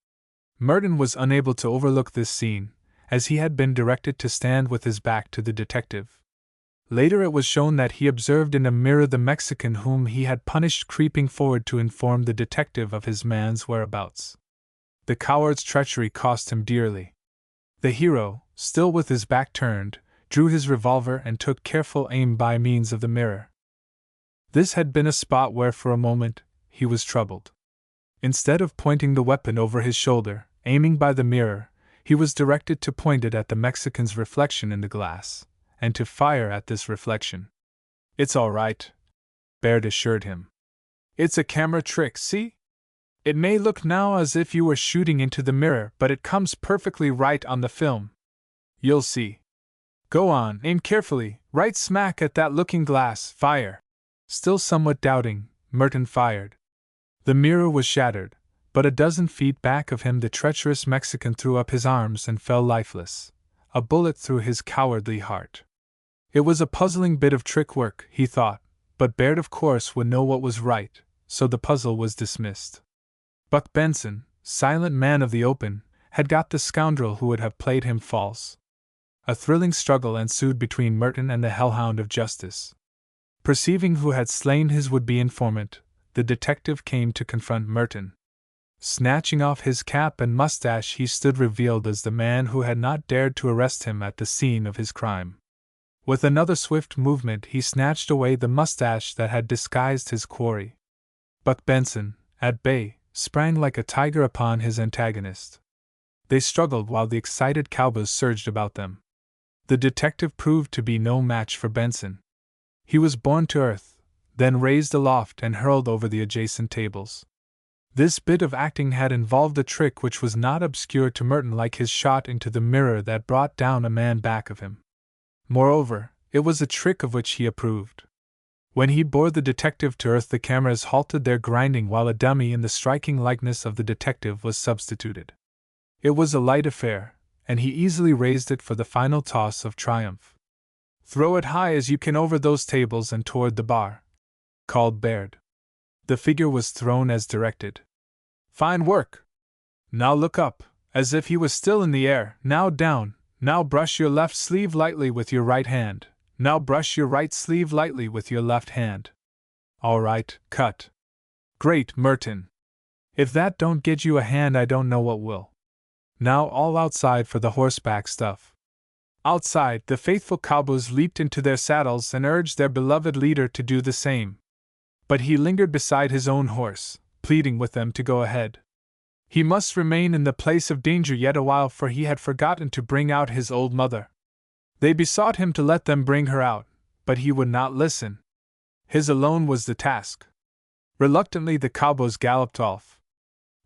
Merton was unable to overlook this scene, as he had been directed to stand with his back to the detective. Later it was shown that he observed in a mirror the Mexican whom he had punished creeping forward to inform the detective of his man's whereabouts. The coward's treachery cost him dearly. The hero, still with his back turned, drew his revolver and took careful aim by means of the mirror. This had been a spot where for a moment he was troubled. Instead of pointing the weapon over his shoulder, aiming by the mirror, he was directed to point it at the Mexican's reflection in the glass, and to fire at this reflection. "It's all right," Baird assured him. "It's a camera trick, see? It may look now as if you were shooting into the mirror, but it comes perfectly right on the film. You'll see. Go on, aim carefully, right smack at that looking glass, fire." Still somewhat doubting, Merton fired. The mirror was shattered, but a dozen feet back of him the treacherous Mexican threw up his arms and fell lifeless, a bullet through his cowardly heart. It was a puzzling bit of trick work, he thought, but Baird of course would know what was right, so the puzzle was dismissed. Buck Benson, silent man of the open, had got the scoundrel who would have played him false. A thrilling struggle ensued between Merton and the hellhound of justice. Perceiving who had slain his would-be informant, the detective came to confront Merton. Snatching off his cap and mustache, he stood revealed as the man who had not dared to arrest him at the scene of his crime. With another swift movement, he snatched away the mustache that had disguised his quarry. Buck Benson, at bay, sprang like a tiger upon his antagonist. They struggled while the excited cowboys surged about them. The detective proved to be no match for Benson. He was borne to earth, then raised aloft and hurled over the adjacent tables. This bit of acting had involved a trick which was not obscure to Merton, like his shot into the mirror that brought down a man back of him. Moreover, it was a trick of which he approved. When he bore the detective to earth, the cameras halted their grinding while a dummy in the striking likeness of the detective was substituted. It was a light affair, and he easily raised it for the final toss of triumph. "Throw it high as you can over those tables and toward the bar," called Baird. The figure was thrown as directed. "Fine work! Now look up, as if he was still in the air, now down, now brush your left sleeve lightly with your right hand, now brush your right sleeve lightly with your left hand. All right, cut. Great, Merton. If that don't get you a hand, I don't know what will. Now all outside for the horseback stuff." Outside, the faithful cowboys leaped into their saddles and urged their beloved leader to do the same. But he lingered beside his own horse, pleading with them to go ahead. He must remain in the place of danger yet a while, for he had forgotten to bring out his old mother. They besought him to let them bring her out, but he would not listen. His alone was the task. Reluctantly the cowboys galloped off.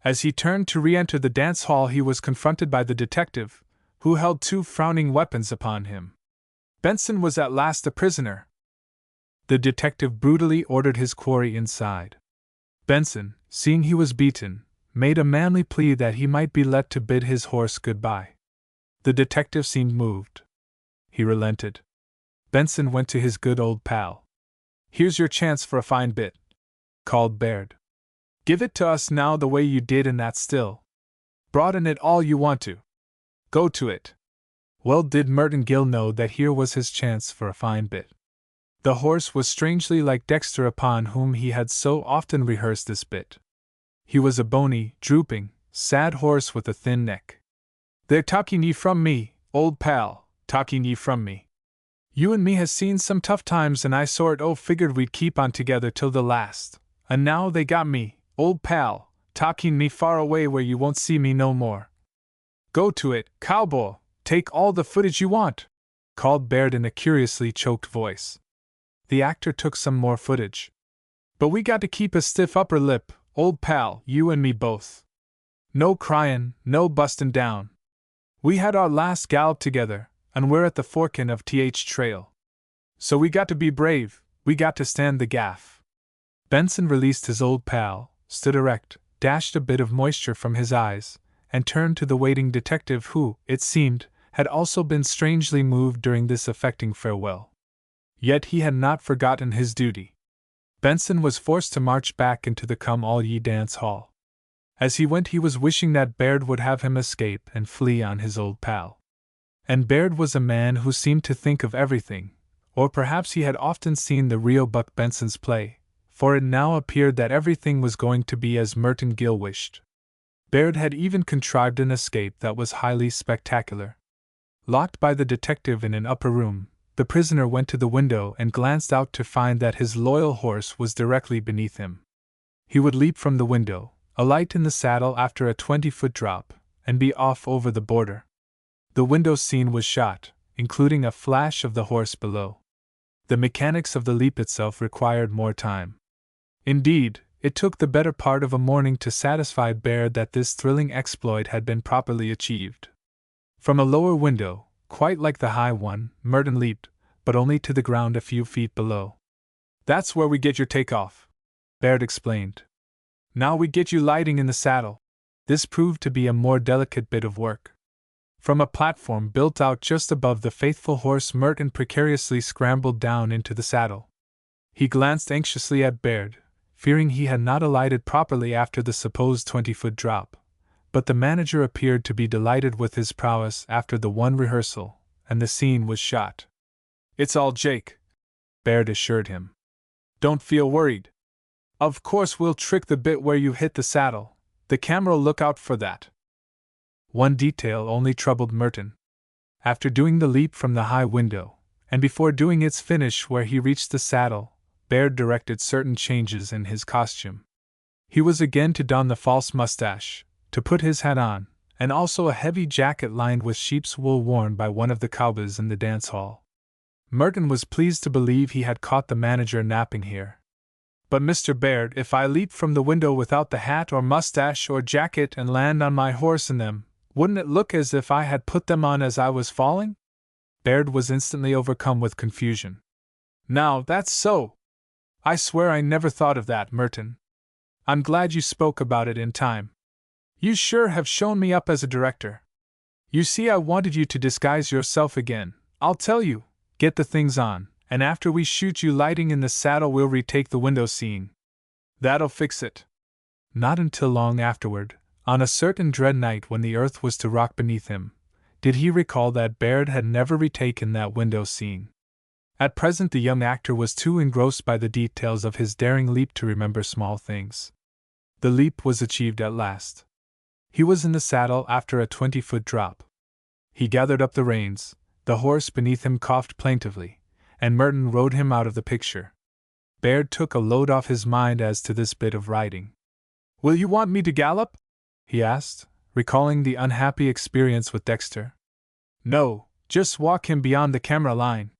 As he turned to re-enter the dance hall, he was confronted by the detective, who held two frowning weapons upon him. Benson was at last a prisoner. The detective brutally ordered his quarry inside. Benson, seeing he was beaten, made a manly plea that he might be let to bid his horse goodbye. The detective seemed moved. He relented. Benson went to his good old pal. "Here's your chance for a fine bit," called Baird. "Give it to us now the way you did in that still. Broaden it all you want to. Go to it." Well did Merton Gill know that here was his chance for a fine bit. The horse was strangely like Dexter, upon whom he had so often rehearsed this bit. He was a bony, drooping, sad horse with a thin neck. "They're talking ye from me, old pal, talking ye from me. You and me has seen some tough times, and I sort o' figured we'd keep on together till the last, and now they got me, old pal, talking me far away where you won't see me no more. Go to it, cowboy, take all the footage you want," called Baird in a curiously choked voice. The actor took some more footage. "But we got to keep a stiff upper lip, old pal, you and me both. No cryin', no bustin' down. We had our last gallop together, and we're at the forkin' of th trail. So we got to be brave, we got to stand the gaff." Benson released his old pal, stood erect, dashed a bit of moisture from his eyes, and turned to the waiting detective, who, it seemed, had also been strangely moved during this affecting farewell. Yet he had not forgotten his duty. Benson was forced to march back into the come-all-ye dance hall. As he went, he was wishing that Baird would have him escape and flee on his old pal. And Baird was a man who seemed to think of everything, or perhaps he had often seen the real Buck Benson's play, for it now appeared that everything was going to be as Merton Gill wished. Baird had even contrived an escape that was highly spectacular. Locked by the detective in an upper room, the prisoner went to the window and glanced out to find that his loyal horse was directly beneath him. He would leap from the window, alight in the saddle after a 20-foot drop, and be off over the border. The window scene was shot, including a flash of the horse below. The mechanics of the leap itself required more time. Indeed, it took the better part of a morning to satisfy Baird that this thrilling exploit had been properly achieved. From a lower window, quite like the high one, Merton leaped, but only to the ground a few feet below. "That's where we get your takeoff," Baird explained. "Now we get you lighting in the saddle." This proved to be a more delicate bit of work. From a platform built out just above the faithful horse, Merton precariously scrambled down into the saddle. He glanced anxiously at Baird, fearing he had not alighted properly after the supposed 20-foot drop. But the manager appeared to be delighted with his prowess after the one rehearsal, and the scene was shot. "It's all Jake," Baird assured him. "Don't feel worried. Of course we'll trick the bit where you hit the saddle. The camera'll look out for that." One detail only troubled Merton. After doing the leap from the high window, and before doing its finish where he reached the saddle, Baird directed certain changes in his costume. He was again to don the false mustache, to put his hat on, and also a heavy jacket lined with sheep's wool worn by one of the cowboys in the dance hall. Merton was pleased to believe he had caught the manager napping here. "But Mr. Baird, if I leap from the window without the hat or mustache or jacket and land on my horse in them, wouldn't it look as if I had put them on as I was falling?" Baird was instantly overcome with confusion. "Now, that's so! I swear I never thought of that, Merton. I'm glad you spoke about it in time. You sure have shown me up as a director. You see, I wanted you to disguise yourself again. I'll tell you, get the things on, and after we shoot you lighting in the saddle we'll retake the window scene. That'll fix it." Not until long afterward, on a certain dread night when the earth was to rock beneath him, did he recall that Baird had never retaken that window scene. At present the young actor was too engrossed by the details of his daring leap to remember small things. The leap was achieved at last. He was in the saddle after a 20-foot drop. He gathered up the reins, the horse beneath him coughed plaintively, and Merton rode him out of the picture. Baird took a load off his mind as to this bit of riding. "Will you want me to gallop?" he asked, recalling the unhappy experience with Dexter. "No, just walk him beyond the camera line.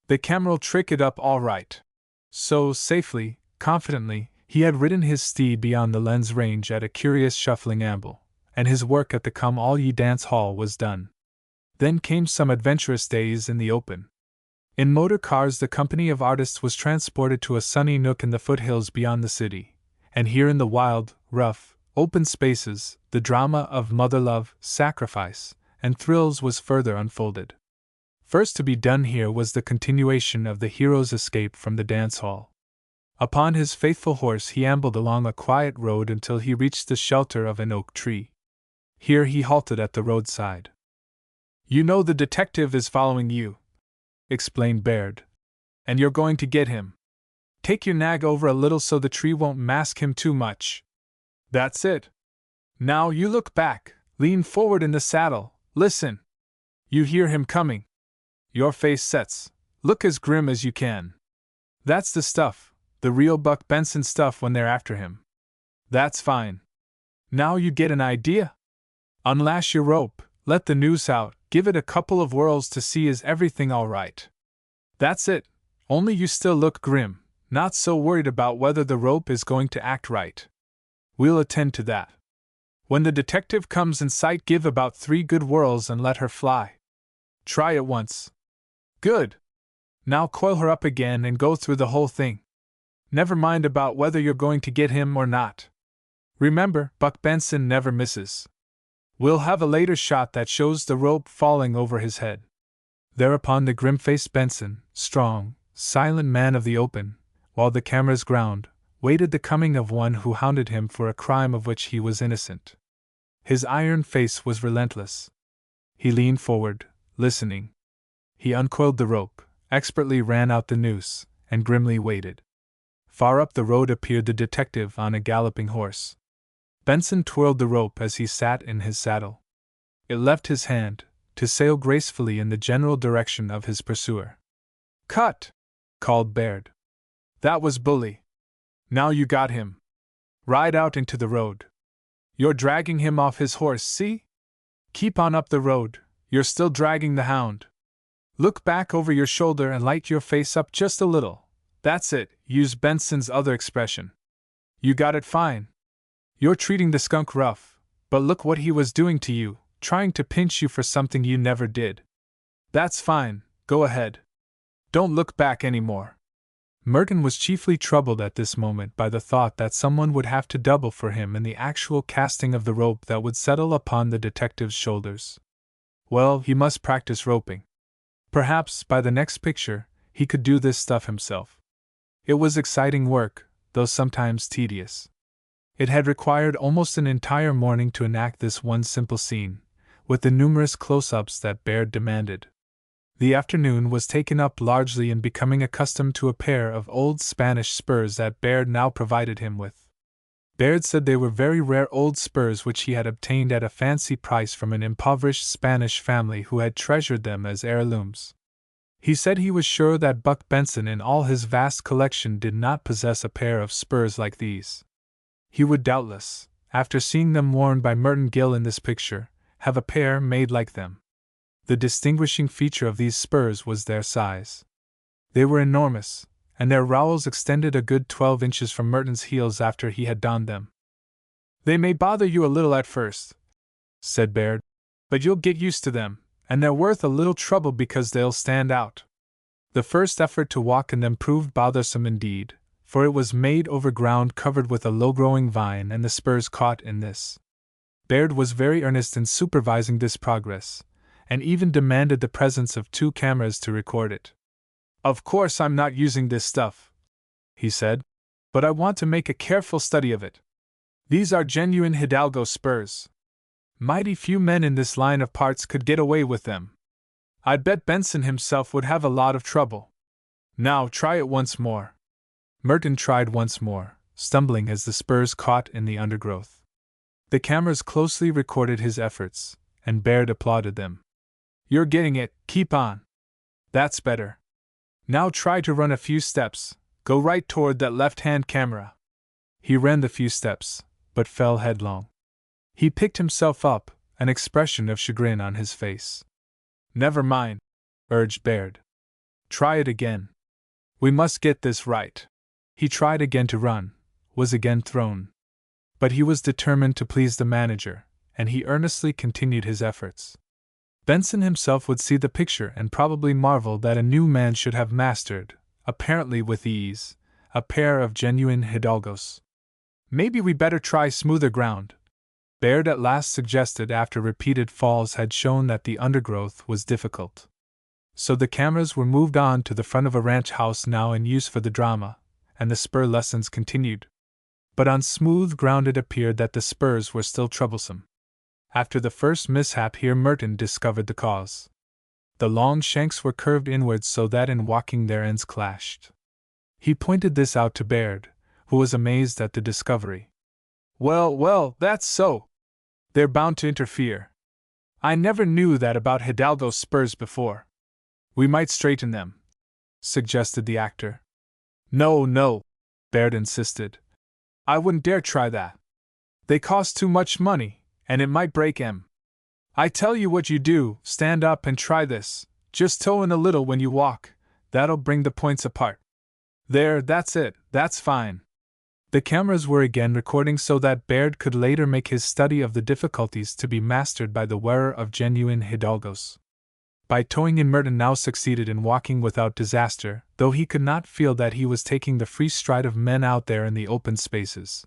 The camera'll trick it up all right." So, safely, confidently, he had ridden his steed beyond the lens range at a curious shuffling amble, and his work at the Come-All-Ye Dance Hall was done. Then came some adventurous days in the open. In motor cars the company of artists was transported to a sunny nook in the foothills beyond the city, and here in the wild, rough, open spaces, the drama of mother love, sacrifice, and thrills was further unfolded. First to be done here was the continuation of the hero's escape from the dance hall. Upon his faithful horse he ambled along a quiet road until he reached the shelter of an oak tree. Here he halted at the roadside. "You know the detective is following you," explained Baird, "and you're going to get him. Take your nag over a little so the tree won't mask him too much. That's it. Now you look back, lean forward in the saddle, listen. You hear him coming. Your face sets, look as grim as you can. That's the stuff, the real Buck Benson stuff when they're after him. That's fine. Now you get an idea? Unlash your rope, let the noose out, give it a couple of whirls to see is everything all right. That's it, only you still look grim, not so worried about whether the rope is going to act right. We'll attend to that. When the detective comes in sight, give about 3 good whirls and let her fly. Try it once. Good. Now coil her up again and go through the whole thing. Never mind about whether you're going to get him or not. Remember, Buck Benson never misses. We'll have a later shot that shows the rope falling over his head." Thereupon the grim-faced Benson, strong, silent man of the open, while the cameras ground, waited the coming of one who hounded him for a crime of which he was innocent. His iron face was relentless. He leaned forward, listening. He uncoiled the rope, expertly ran out the noose, and grimly waited. Far up the road appeared the detective on a galloping horse. Benson twirled the rope as he sat in his saddle. It left his hand, to sail gracefully in the general direction of his pursuer. "Cut!" called Baird. "That was bully. Now you got him. Ride out into the road. You're dragging him off his horse, see? Keep on up the road, you're still dragging the hound. Look back over your shoulder and light your face up just a little. That's it, use Benson's other expression. You got it fine. You're treating the skunk rough, but look what he was doing to you, trying to pinch you for something you never did. That's fine, go ahead. Don't look back anymore." Merton was chiefly troubled at this moment by the thought that someone would have to double for him in the actual casting of the rope that would settle upon the detective's shoulders. Well, he must practice roping. Perhaps, by the next picture, he could do this stuff himself. It was exciting work, though sometimes tedious. It had required almost an entire morning to enact this one simple scene, with the numerous close-ups that Baird demanded. The afternoon was taken up largely in becoming accustomed to a pair of old Spanish spurs that Baird now provided him with. Baird said they were very rare old spurs which he had obtained at a fancy price from an impoverished Spanish family who had treasured them as heirlooms. He said he was sure that Buck Benson in all his vast collection did not possess a pair of spurs like these. He would doubtless, after seeing them worn by Merton Gill in this picture, have a pair made like them. The distinguishing feature of these spurs was their size. They were enormous, and their rowels extended a good 12 inches from Merton's heels after he had donned them. "They may bother you a little at first," said Baird, "but you'll get used to them, and they're worth a little trouble because they'll stand out." The first effort to walk in them proved bothersome indeed, for it was made over ground covered with a low-growing vine and the spurs caught in this. Baird was very earnest in supervising this progress, and even demanded the presence of 2 cameras to record it. "Of course I'm not using this stuff," he said, "but I want to make a careful study of it. These are genuine Hidalgo spurs. Mighty few men in this line of parts could get away with them. I'd bet Benson himself would have a lot of trouble. Now try it once more." Merton tried once more, stumbling as the spurs caught in the undergrowth. The cameras closely recorded his efforts, and Baird applauded them. "You're getting it, keep on. That's better. Now try to run a few steps, go right toward that left-hand camera." He ran the few steps, but fell headlong. He picked himself up, an expression of chagrin on his face. "Never mind," urged Baird. "Try it again. We must get this right." He tried again to run, was again thrown. But he was determined to please the manager, and he earnestly continued his efforts. Benson himself would see the picture and probably marvel that a new man should have mastered, apparently with ease, a pair of genuine Hidalgos. "Maybe we better try smoother ground," Baird at last suggested after repeated falls had shown that the undergrowth was difficult. So the cameras were moved on to the front of a ranch house now in use for the drama, and the spur lessons continued. But on smooth ground it appeared that the spurs were still troublesome. After the first mishap here Merton discovered the cause. The long shanks were curved inwards so that in walking their ends clashed. He pointed this out to Baird, who was amazed at the discovery. Well, that's so. They're bound to interfere. I never knew that about Hidalgo's spurs before." "We might straighten them," suggested the actor. No, Baird insisted. "I wouldn't dare try that. They cost too much money, and it might break 'em. I tell you what you do, stand up and try this, just toe in a little when you walk, that'll bring the points apart. There, that's it, that's fine." The cameras were again recording so that Baird could later make his study of the difficulties to be mastered by the wearer of genuine Hidalgos. By toeing in Merton now succeeded in walking without disaster, though he could not feel that he was taking the free stride of men out there in the open spaces.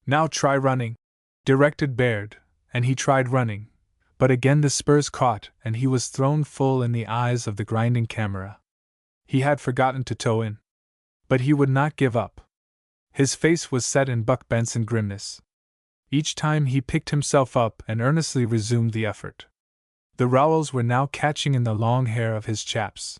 "Now try running," directed Baird, and he tried running, but again the spurs caught and he was thrown full in the eyes of the grinding camera. He had forgotten to toe in. But he would not give up. His face was set in Buck Benson grimness. Each time he picked himself up and earnestly resumed the effort. The rowels were now catching in the long hair of his chaps.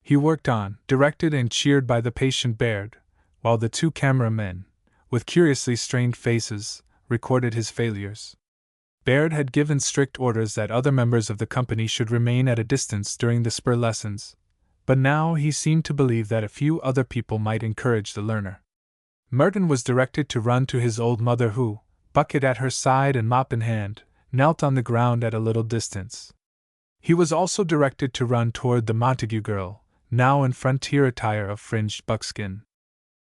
He worked on, directed and cheered by the patient Baird, while the 2 cameramen, with curiously strained faces, recorded his failures. Baird had given strict orders that other members of the company should remain at a distance during the spur lessons, but now he seemed to believe that a few other people might encourage the learner. Merton was directed to run to his old mother who, bucket at her side and mop in hand, knelt on the ground at a little distance. He was also directed to run toward the Montague girl, now in frontier attire of fringed buckskin.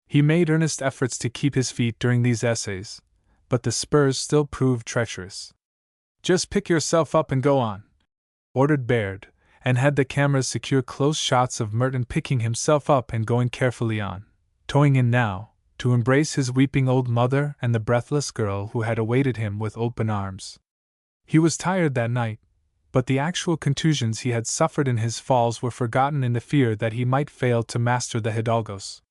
He made earnest efforts to keep his feet during these essays, but the spurs still proved treacherous. "Just pick yourself up and go on," ordered Baird, and had the cameras secure close shots of Merton picking himself up and going carefully on, toeing in now, to embrace his weeping old mother and the breathless girl who had awaited him with open arms. He was tired that night, but the actual contusions he had suffered in his falls were forgotten in the fear that he might fail to master the Hidalgos.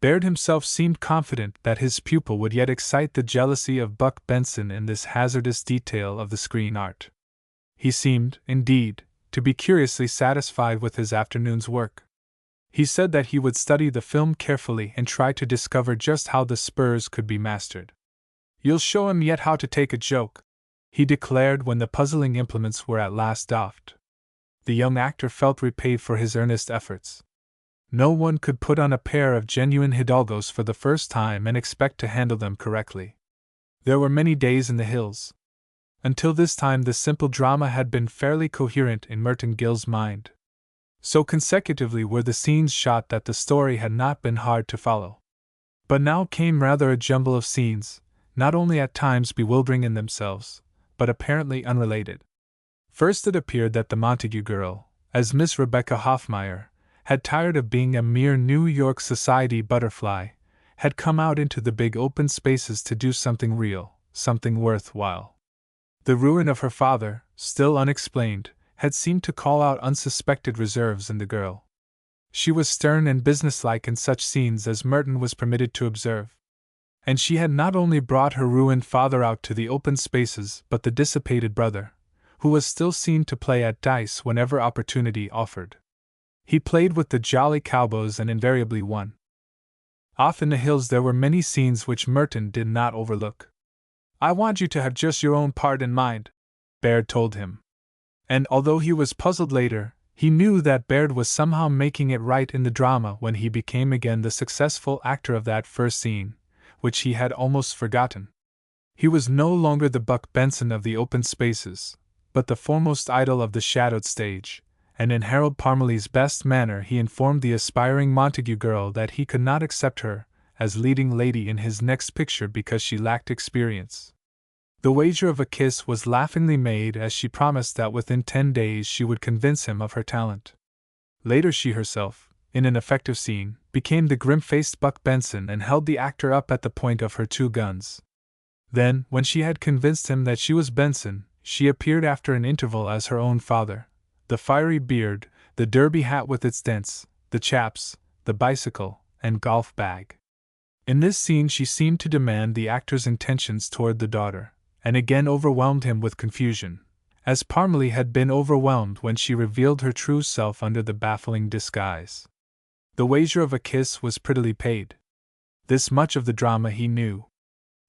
Baird himself seemed confident that his pupil would yet excite the jealousy of Buck Benson in this hazardous detail of the screen art. He seemed, indeed, to be curiously satisfied with his afternoon's work. He said that he would study the film carefully and try to discover just how the spurs could be mastered. "You'll show him yet how to take a joke," he declared when the puzzling implements were at last doffed. The young actor felt repaid for his earnest efforts. No one could put on a pair of genuine hidalgos for the first time and expect to handle them correctly. There were many days in the hills. Until this time the simple drama had been fairly coherent in Merton Gill's mind. So consecutively were the scenes shot that the story had not been hard to follow. But now came rather a jumble of scenes, not only at times bewildering in themselves, but apparently unrelated. First it appeared that the Montague girl, as Miss Rebecca Hoffmeyer, had tired of being a mere New York society butterfly, had come out into the big open spaces to do something real, something worthwhile. The ruin of her father, still unexplained, had seemed to call out unsuspected reserves in the girl. She was stern and businesslike in such scenes as Merton was permitted to observe. And she had not only brought her ruined father out to the open spaces but the dissipated brother, who was still seen to play at dice whenever opportunity offered. He played with the jolly cowboys and invariably won. Off in the hills there were many scenes which Merton did not overlook. "I want you to have just your own part in mind," Baird told him. And although he was puzzled later, he knew that Baird was somehow making it right in the drama when he became again the successful actor of that first scene, which he had almost forgotten. He was no longer the Buck Benson of the open spaces, but the foremost idol of the shadowed stage, and in Harold Parmalee's best manner he informed the aspiring Montague girl that he could not accept her as leading lady in his next picture because she lacked experience. The wager of a kiss was laughingly made as she promised that within 10 days she would convince him of her talent. Later she herself, in an effective scene, became the grim-faced Buck Benson and held the actor up at the point of her 2 guns. Then, when she had convinced him that she was Benson, she appeared after an interval as her own father, the fiery beard, the derby hat with its dents, the chaps, the bicycle, and golf bag. In this scene she seemed to demand the actor's intentions toward the daughter, and again overwhelmed him with confusion, as Parmalee had been overwhelmed when she revealed her true self under the baffling disguise. The wager of a kiss was prettily paid. This much of the drama he knew.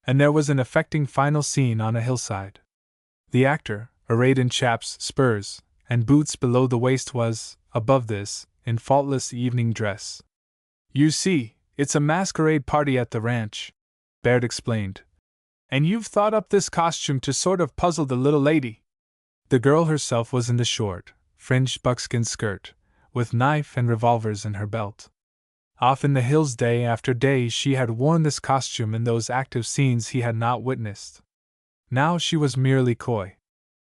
And there was an affecting final scene on a hillside. The actor, arrayed in chaps, spurs, and boots below the waist was, above this, in faultless evening dress. "You see, it's a masquerade party at the ranch," Baird explained. "And you've thought up this costume to sort of puzzle the little lady." The girl herself was in the short, fringed buckskin skirt, with knife and revolvers in her belt. Off in the hills day after day she had worn this costume in those active scenes he had not witnessed. Now she was merely coy.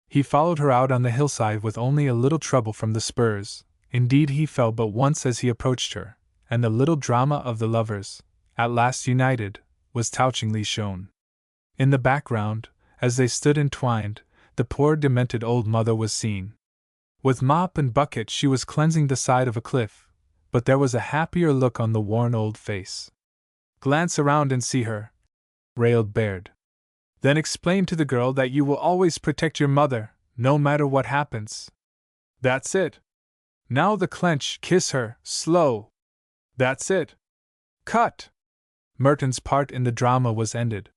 He followed her out on the hillside with only a little trouble from the spurs. Indeed, he fell but once as he approached her, and the little drama of the lovers, at last united, was touchingly shown. In the background, as they stood entwined, the poor demented old mother was seen. With mop and bucket she was cleansing the side of a cliff, but there was a happier look on the worn old face. "Glance around and see her," railed Baird. "Then explain to the girl that you will always protect your mother, no matter what happens. That's it. Now the clench, kiss her, slow. That's it. Cut!" Merton's part in the drama was ended.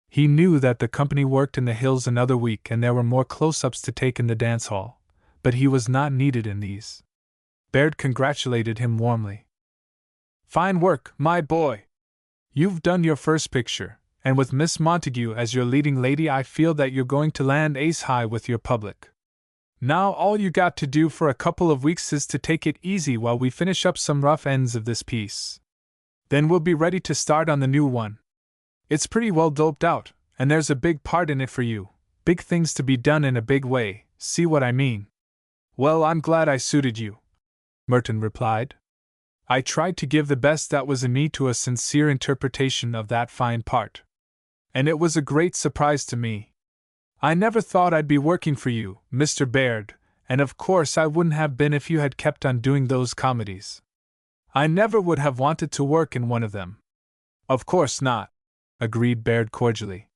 He knew that the company worked in the hills another week and there were more close-ups to take in the dance hall, but he was not needed in these. Baird congratulated him warmly. "Fine work, my boy! You've done your first picture, and with Miss Montague as your leading lady I feel that you're going to land ace-high with your public. Now all you got to do for a couple of weeks is to take it easy while we finish up some rough ends of this piece. Then we'll be ready to start on the new one. It's pretty well doped out, and there's a big part in it for you, big things to be done in a big way, see what I mean?" "Well, I'm glad I suited you," Merton replied. "I tried to give the best that was in me to a sincere interpretation of that fine part. And it was a great surprise to me. I never thought I'd be working for you, Mr. Baird, and of course I wouldn't have been if you had kept on doing those comedies. I never would have wanted to work in one of them. Of course not, agreed Baird cordially.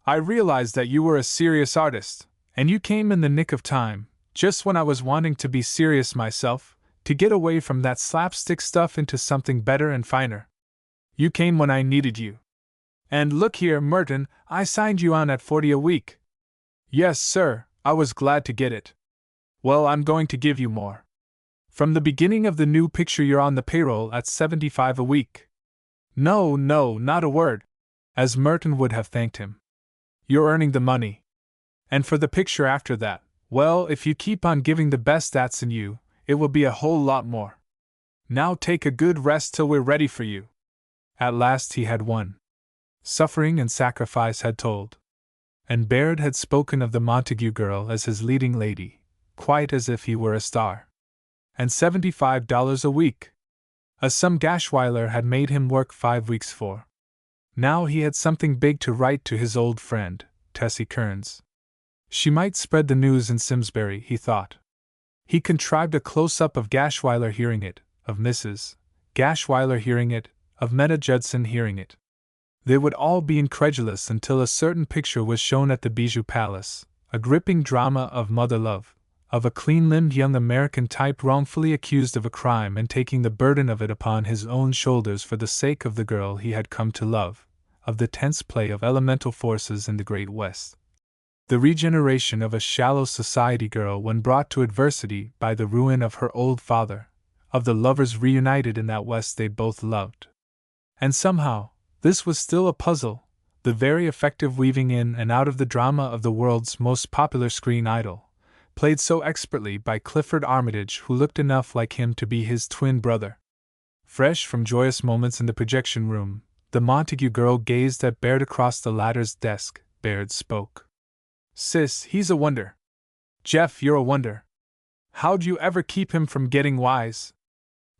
I realized that you were a serious artist, and you came in the nick of time, just when I was wanting to be serious myself, to get away from that slapstick stuff into something better and finer. You came when I needed you. And look here, Merton, I signed you on at $40 a week. Yes, sir, I was glad to get it. Well, I'm going to give you more. From the beginning of the new picture you're on the payroll at $75 a week. No, not a word. As Merton would have thanked him. You're earning the money. And for the picture after that, well, if you keep on giving the best that's in you, it will be a whole lot more. Now take a good rest till we're ready for you. At last he had won. Suffering and sacrifice had told. And Baird had spoken of the Montague girl as his leading lady, quite as if he were a star. And $75 a week. A sum Gashweiler had made him work 5 weeks for. Now he had something big to write to his old friend, Tessie Kearns. She might spread the news in Simsbury, he thought. He contrived a close-up of Gashweiler hearing it, of Mrs. Gashweiler hearing it, of Meta Judson hearing it. They would all be incredulous until a certain picture was shown at the Bijou Palace, a gripping drama of mother love, of a clean-limbed young American type wrongfully accused of a crime and taking the burden of it upon his own shoulders for the sake of the girl he had come to love, of the tense play of elemental forces in the Great West. The regeneration of a shallow society girl when brought to adversity by the ruin of her old father, of the lovers reunited in that West they both loved. And somehow, this was still a puzzle, the very effective weaving in and out of the drama of the world's most popular screen idol, played so expertly by Clifford Armitage, who looked enough like him to be his twin brother. Fresh from joyous moments in the projection room, the Montague girl gazed at Baird across the latter's desk. Baird spoke. Sis, he's a wonder. Jeff, you're a wonder. How'd you ever keep him from getting wise?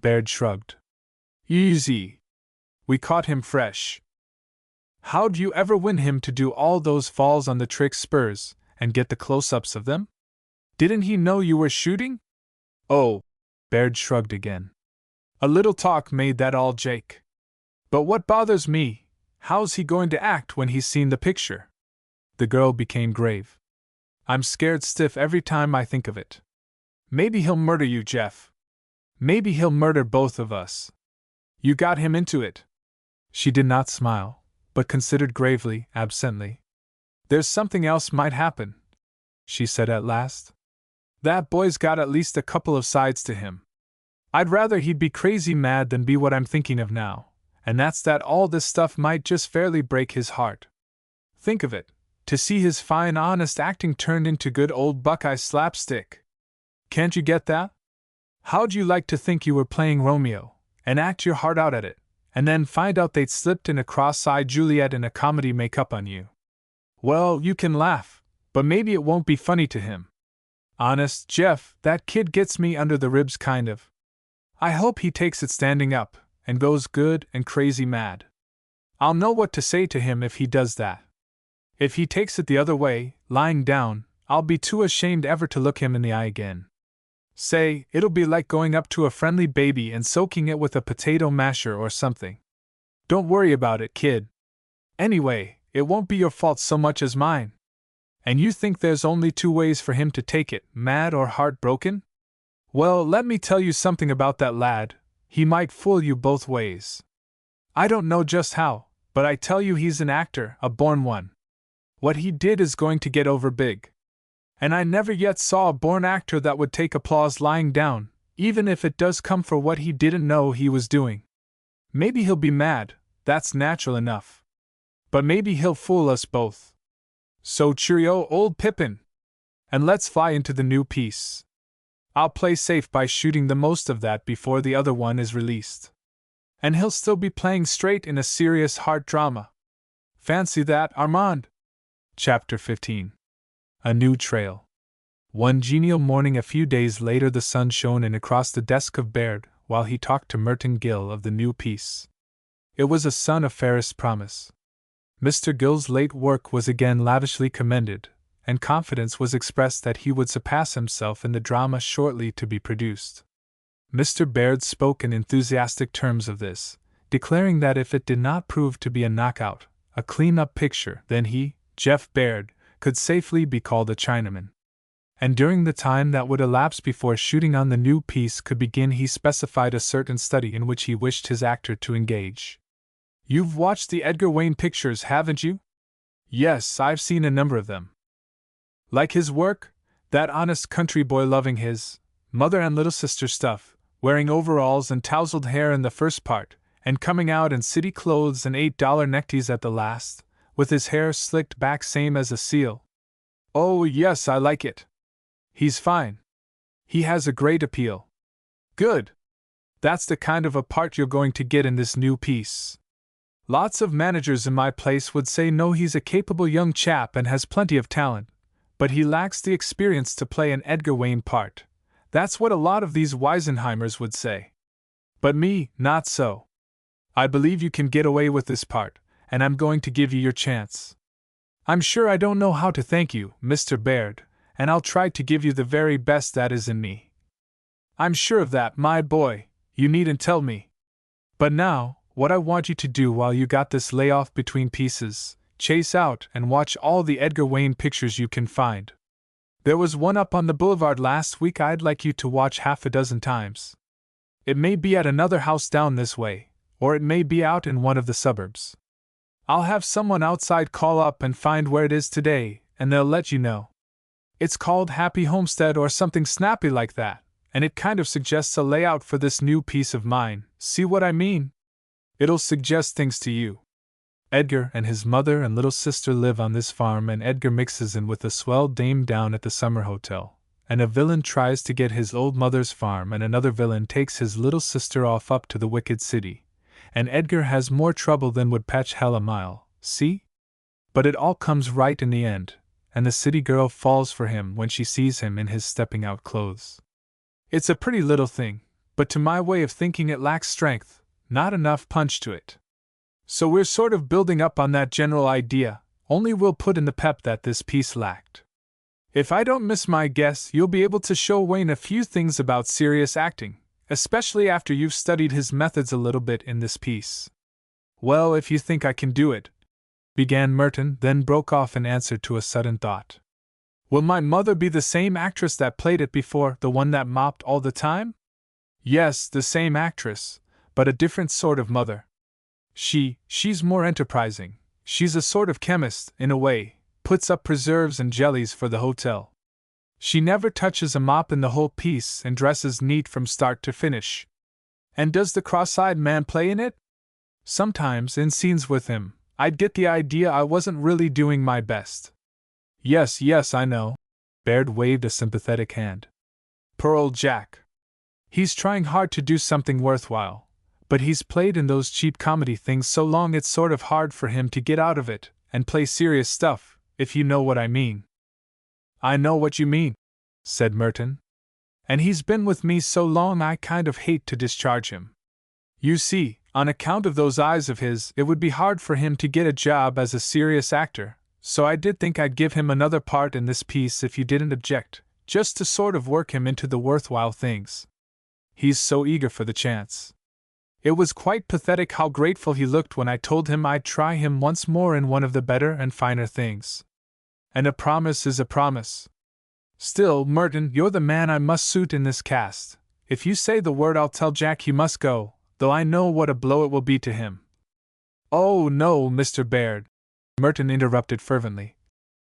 Baird shrugged. Easy. We caught him fresh. How'd you ever win him to do all those falls on the trick spurs, and get the close-ups of them? Didn't he know you were shooting? Oh, Baird shrugged again. A little talk made that all jake. But what bothers me, how's he going to act when he's seen the picture? The girl became grave. I'm scared stiff every time I think of it. Maybe he'll murder you, Jeff. Maybe he'll murder both of us. You got him into it. She did not smile, but considered gravely, absently. There's something else might happen, she said at last. That boy's got at least a couple of sides to him. I'd rather he'd be crazy mad than be what I'm thinking of now, and that's that all this stuff might just fairly break his heart. Think of it, to see his fine honest acting turned into good old Buckeye slapstick. Can't you get that? How'd you like to think you were playing Romeo, and act your heart out at it, and then find out they'd slipped in a cross-eyed Juliet in a comedy make-up on you? Well, you can laugh, but maybe it won't be funny to him. Honest, Jeff, that kid gets me under the ribs kind of. I hope he takes it standing up, and goes good and crazy mad. I'll know what to say to him if he does that. If he takes it the other way, lying down, I'll be too ashamed ever to look him in the eye again. Say, it'll be like going up to a friendly baby and soaking it with a potato masher or something. Don't worry about it, kid. Anyway, it won't be your fault so much as mine. And you think there's only 2 ways for him to take it, mad or heartbroken? Well, let me tell you something about that lad. He might fool you both ways. I don't know just how, but I tell you he's an actor, a born one. What he did is going to get over big. And I never yet saw a born actor that would take applause lying down, even if it does come for what he didn't know he was doing. Maybe he'll be mad, that's natural enough. But maybe he'll fool us both. So cheerio, old Pippin! And let's fly into the new piece. I'll play safe by shooting the most of that before the other one is released. And he'll still be playing straight in a serious heart drama. Fancy that, Armand! Chapter 15. A New Trail. One genial morning a few days later the sun shone in across the desk of Baird while he talked to Merton Gill of the new piece. It was a sun of fairest promise. Mr. Gill's late work was again lavishly commended, and confidence was expressed that he would surpass himself in the drama shortly to be produced. Mr. Baird spoke in enthusiastic terms of this, declaring that if it did not prove to be a knockout, a clean-up picture, then he, Jeff Baird, could safely be called a Chinaman. And during the time that would elapse before shooting on the new piece could begin, he specified a certain study in which he wished his actor to engage. "You've watched the Edgar Wayne pictures, haven't you?" "Yes, I've seen a number of them." "Like his work? That honest country boy loving his mother and little sister stuff, wearing overalls and tousled hair in the first part, and coming out in city clothes and $8 neckties at the last, with his hair slicked back same as a seal." "Oh, yes, I like it. He's fine. He has a great appeal." "Good. That's the kind of a part you're going to get in this new piece. Lots of managers in my place would say no, he's a capable young chap and has plenty of talent, but he lacks the experience to play an Edgar Wayne part. That's what a lot of these Weisenheimers would say. But me, not so. I believe you can get away with this part, and I'm going to give you your chance. I'm sure I don't know how to thank you, Mr. Baird, and I'll try to give you the very best that is in me." "I'm sure of that, my boy, you needn't tell me. But now, what I want you to do while you got this layoff between pieces, chase out and watch all the Edgar Wayne pictures you can find. There was one up on the boulevard last week I'd like you to watch half a dozen times. It may be at another house down this way, or it may be out in one of the suburbs. I'll have someone outside call up and find where it is today, and they'll let you know. It's called Happy Homestead or something snappy like that, and it kind of suggests a layout for this new piece of mine, see what I mean? It'll suggest things to you. Edgar and his mother and little sister live on this farm, and Edgar mixes in with a swell dame down at the summer hotel, and a villain tries to get his old mother's farm, and another villain takes his little sister off up to the wicked city, and Edgar has more trouble than would patch hell a mile, see? But it all comes right in the end, and the city girl falls for him when she sees him in his stepping out clothes. It's a pretty little thing, but to my way of thinking it lacks strength, not enough punch to it. So we're sort of building up on that general idea, only we'll put in the pep that this piece lacked. If I don't miss my guess, you'll be able to show Wayne a few things about serious acting, especially after you've studied his methods a little bit in this piece." "Well, if you think I can do it," began Merton, then broke off in answer to a sudden thought. "Will my mother be the same actress that played it before, the one that mopped all the time?" "Yes, the same actress, but a different sort of mother. She's more enterprising. She's a sort of chemist, in a way, puts up preserves and jellies for the hotel. She never touches a mop in the whole piece and dresses neat from start to finish." "And does the cross-eyed man play in it?" "Sometimes, in scenes with him, I'd get the idea I wasn't really doing my best." Yes, I know." Baird waved a sympathetic hand. "Poor old Jack. He's trying hard to do something worthwhile, but he's played in those cheap comedy things so long it's sort of hard for him to get out of it and play serious stuff, if you know what I mean." "I know what you mean," said Merton. "And he's been with me so long I kind of hate to discharge him. You see, on account of those eyes of his, it would be hard for him to get a job as a serious actor, so I did think I'd give him another part in this piece if you didn't object, just to sort of work him into the worthwhile things. He's so eager for the chance. It was quite pathetic how grateful he looked when I told him I'd try him once more in one of the better and finer things. And a promise is a promise. Still, Merton, you're the man I must suit in this cast. If you say the word, I'll tell Jack he must go, though I know what a blow it will be to him." "Oh, no, Mr. Baird," Merton interrupted fervently.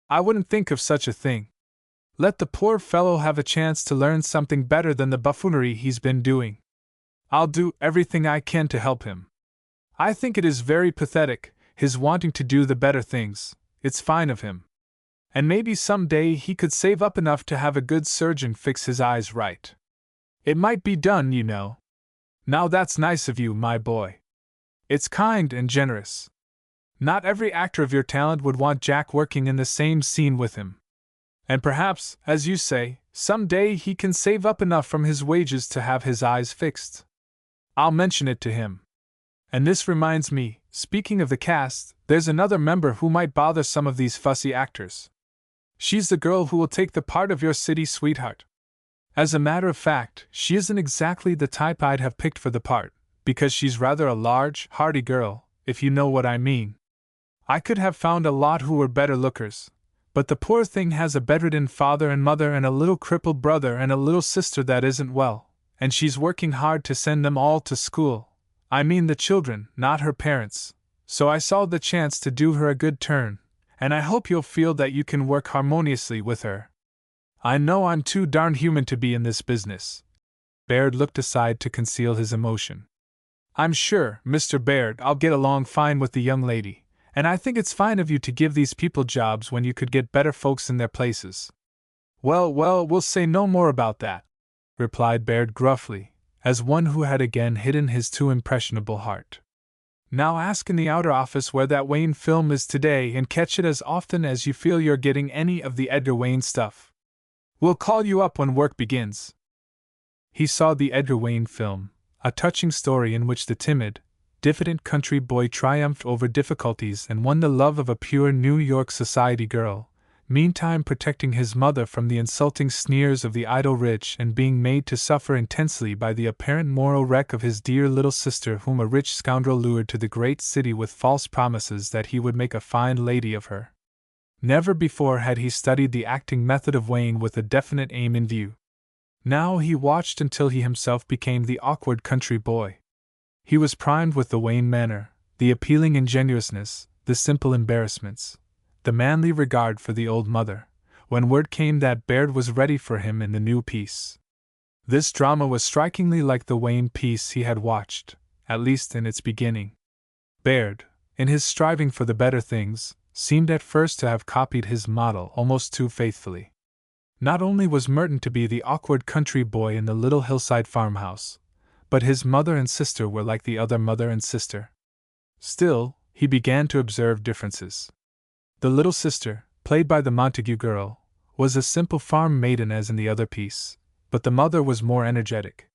"I wouldn't think of such a thing. Let the poor fellow have a chance to learn something better than the buffoonery he's been doing. I'll do everything I can to help him. I think it is very pathetic, his wanting to do the better things. It's fine of him. And maybe some day he could save up enough to have a good surgeon fix his eyes right. It might be done, you know. Now that's nice of you, my boy. It's kind and generous. Not every actor of your talent would want Jack working in the same scene with him. And perhaps, as you say, some day he can save up enough from his wages to have his eyes fixed. I'll mention it to him. And this reminds me, speaking of the cast, there's another member who might bother some of these fussy actors. She's the girl who will take the part of your city sweetheart. As a matter of fact, she isn't exactly the type I'd have picked for the part, because she's rather a large, hearty girl, if you know what I mean. I could have found a lot who were better lookers, but the poor thing has a bedridden father and mother and a little crippled brother and a little sister that isn't well, and she's working hard to send them all to school. I mean the children, not her parents. So I saw the chance to do her a good turn, and I hope you'll feel that you can work harmoniously with her. I know I'm too darned human to be in this business. Baird looked aside to conceal his emotion. I'm sure, Mr. Baird, I'll get along fine with the young lady, and I think it's fine of you to give these people jobs when you could get better folks in their places. Well, we'll say no more about that, replied Baird gruffly, as one who had again hidden his too impressionable heart. Now ask in the outer office where that Wayne film is today and catch it as often as you feel you're getting any of the Edgar Wayne stuff. We'll call you up when work begins. He saw the Edgar Wayne film, a touching story in which the timid, diffident country boy triumphed over difficulties and won the love of a pure New York society girl, meantime protecting his mother from the insulting sneers of the idle rich and being made to suffer intensely by the apparent moral wreck of his dear little sister whom a rich scoundrel lured to the great city with false promises that he would make a fine lady of her. Never before had he studied the acting method of Wayne with a definite aim in view. Now he watched until he himself became the awkward country boy. He was primed with the Wayne manner, the appealing ingenuousness, the simple embarrassments, the manly regard for the old mother, when word came that Baird was ready for him in the new piece. This drama was strikingly like the Wayne piece he had watched, at least in its beginning. Baird, in his striving for the better things, seemed at first to have copied his model almost too faithfully. Not only was Merton to be the awkward country boy in the little hillside farmhouse, but his mother and sister were like the other mother and sister. Still, he began to observe differences. The little sister, played by the Montague girl, was a simple farm maiden as in the other piece, but the mother was more energetic.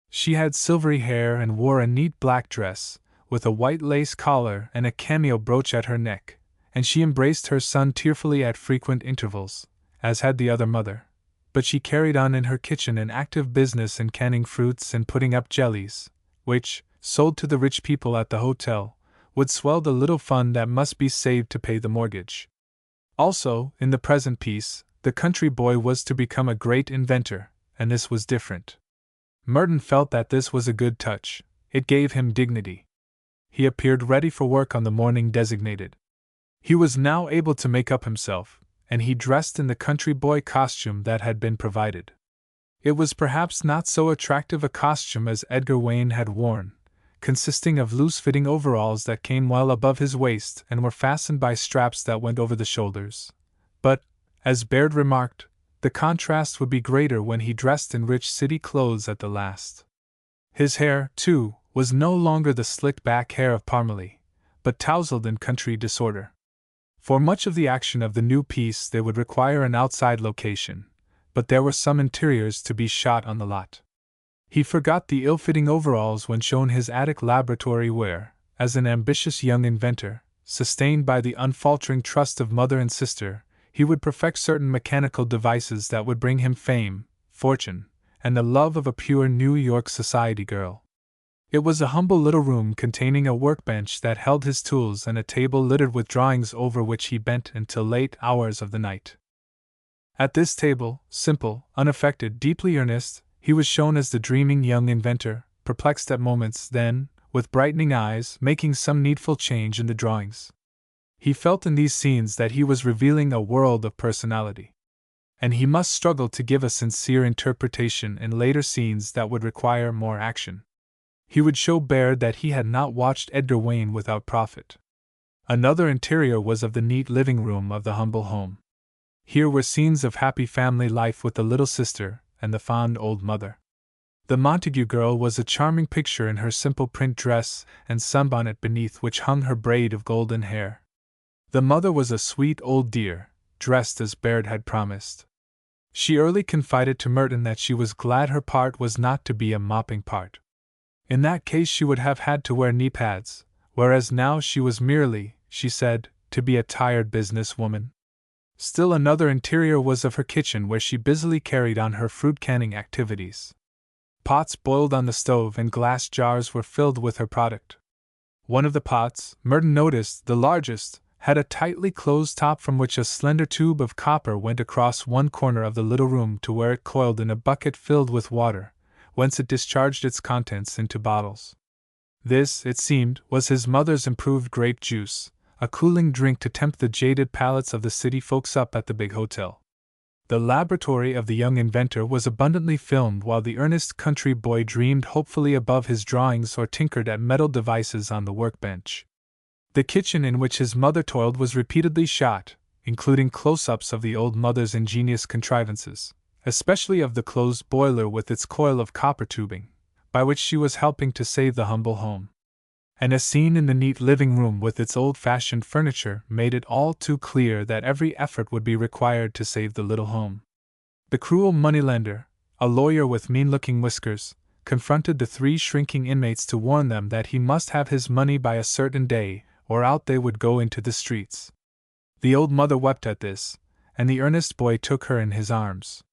She had silvery hair and wore a neat black dress, with a white lace collar and a cameo brooch at her neck, and she embraced her son tearfully at frequent intervals, as had the other mother, but she carried on in her kitchen an active business in canning fruits and putting up jellies, which, sold to the rich people at the hotel, would swell the little fund that must be saved to pay the mortgage. Also, in the present piece, the country boy was to become a great inventor, and this was different. Merton felt that this was a good touch. It gave him dignity. He appeared ready for work on the morning designated. He was now able to make up himself, and he dressed in the country boy costume that had been provided. It was perhaps not so attractive a costume as Edgar Wayne had worn, consisting of loose-fitting overalls that came well above his waist and were fastened by straps that went over the shoulders. But, as Baird remarked, the contrast would be greater when he dressed in rich city clothes at the last. His hair, too, was no longer the slicked-back hair of Parmalee, but tousled in country disorder. For much of the action of the new piece they would require an outside location, but there were some interiors to be shot on the lot. He forgot the ill-fitting overalls when shown his attic laboratory where, as an ambitious young inventor, sustained by the unfaltering trust of mother and sister, he would perfect certain mechanical devices that would bring him fame, fortune, and the love of a pure New York society girl. It was a humble little room containing a workbench that held his tools and a table littered with drawings over which he bent until late hours of the night. At this table, simple, unaffected, deeply earnest, he was shown as the dreaming young inventor, perplexed at moments, then, with brightening eyes, making some needful change in the drawings. He felt in these scenes that he was revealing a world of personality. And he must struggle to give a sincere interpretation in later scenes that would require more action. He would show Baird that he had not watched Edgar Wayne without profit. Another interior was of the neat living room of the humble home. Here were scenes of happy family life with the little sister and the fond old mother. The Montague girl was a charming picture in her simple print dress and sunbonnet beneath which hung her braid of golden hair. The mother was a sweet old dear, dressed as Baird had promised. She early confided to Merton that she was glad her part was not to be a mopping part. In that case she would have had to wear knee pads, whereas now she was merely, she said, to be a tired business woman. Still another interior was of her kitchen where she busily carried on her fruit canning activities. Pots boiled on the stove and glass jars were filled with her product. One of the pots, Merton noticed, the largest, had a tightly closed top from which a slender tube of copper went across one corner of the little room to where it coiled in a bucket filled with water, whence it discharged its contents into bottles. This, it seemed, was his mother's improved grape juice, a cooling drink to tempt the jaded palates of the city folks up at the big hotel. The laboratory of the young inventor was abundantly filmed while the earnest country boy dreamed hopefully above his drawings or tinkered at metal devices on the workbench. The kitchen in which his mother toiled was repeatedly shot, including close-ups of the old mother's ingenious contrivances, especially of the closed boiler with its coil of copper tubing, by which she was helping to save the humble home. And a scene in the neat living room with its old-fashioned furniture made it all too clear that every effort would be required to save the little home. The cruel moneylender, a lawyer with mean-looking whiskers, confronted the three shrinking inmates to warn them that he must have his money by a certain day, or out they would go into the streets. The old mother wept at this, and the earnest boy took her in his arms.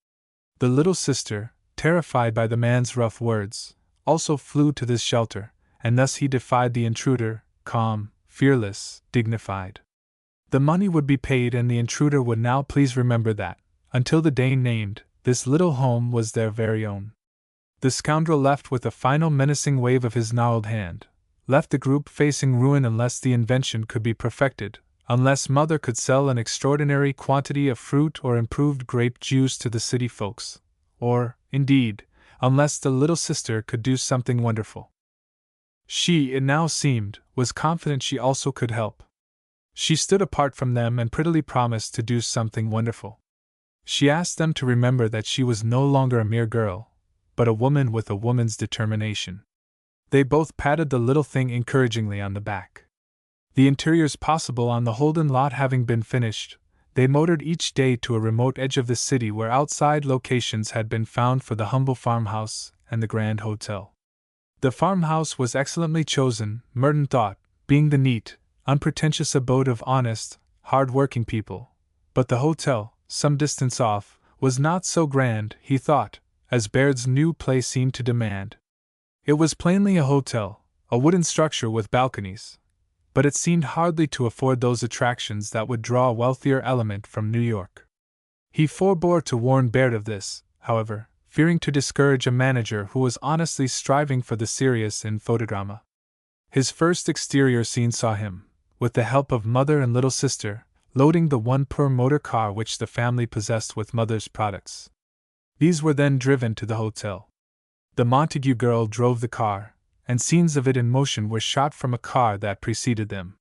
The little sister, terrified by the man's rough words, also flew to this shelter, and thus he defied the intruder, calm, fearless, dignified. The money would be paid, and the intruder would now please remember that, until the day named, this little home was their very own. The scoundrel left with a final menacing wave of his gnarled hand, left the group facing ruin unless the invention could be perfected, unless Mother could sell an extraordinary quantity of fruit or improved grape juice to the city folks, or, indeed, unless the little sister could do something wonderful. She, it now seemed, was confident she also could help. She stood apart from them and prettily promised to do something wonderful. She asked them to remember that she was no longer a mere girl, but a woman with a woman's determination. They both patted the little thing encouragingly on the back. The interiors possible on the Holden lot having been finished, they motored each day to a remote edge of the city where outside locations had been found for the humble farmhouse and the grand hotel. The farmhouse was excellently chosen, Merton thought, being the neat, unpretentious abode of honest, hard-working people, but the hotel, some distance off, was not so grand, he thought, as Baird's new place seemed to demand. It was plainly a hotel, a wooden structure with balconies, but it seemed hardly to afford those attractions that would draw a wealthier element from New York. He forbore to warn Baird of this, however, fearing to discourage a manager who was honestly striving for the serious in photodrama. His first exterior scene saw him, with the help of Mother and little sister, loading the one poor motor car which the family possessed with Mother's products. These were then driven to the hotel. The Montague girl drove the car, and scenes of it in motion were shot from a car that preceded them.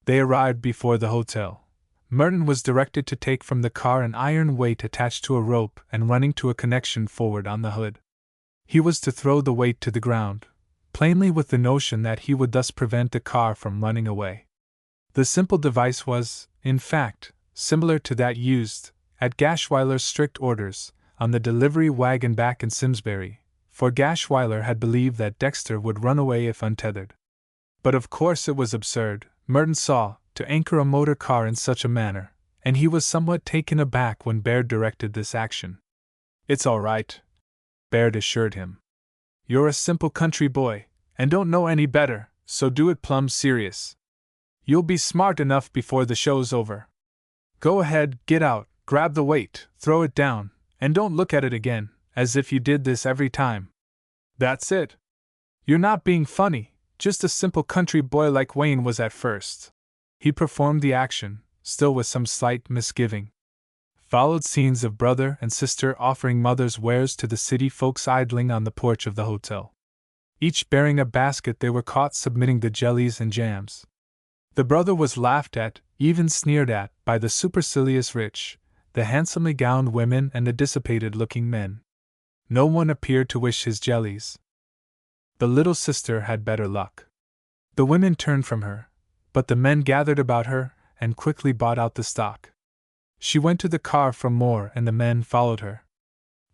They arrived before the hotel. Merton was directed to take from the car an iron weight attached to a rope and running to a connection forward on the hood. He was to throw the weight to the ground, plainly with the notion that he would thus prevent the car from running away. The simple device was, in fact, similar to that used, at Gashwiler's strict orders, on the delivery wagon back in Simsbury, for Gashwiler had believed that Dexter would run away if untethered. But of course it was absurd, Merton saw, to anchor a motor car in such a manner, and he was somewhat taken aback when Baird directed this action. "It's all right," Baird assured him. "You're a simple country boy, and don't know any better, so do it plumb serious. You'll be smart enough before the show's over. Go ahead, get out, grab the weight, throw it down, and don't look at it again, as if you did this every time. That's it. You're not being funny, just a simple country boy like Wayne was at first." He performed the action, still with some slight misgiving. Followed scenes of brother and sister offering Mother's wares to the city folks idling on the porch of the hotel. Each bearing a basket, they were caught submitting the jellies and jams. The brother was laughed at, even sneered at, by the supercilious rich, the handsomely gowned women and the dissipated-looking men. No one appeared to wish his jellies. The little sister had better luck. The women turned from her, but the men gathered about her and quickly bought out the stock. She went to the car for more and the men followed her.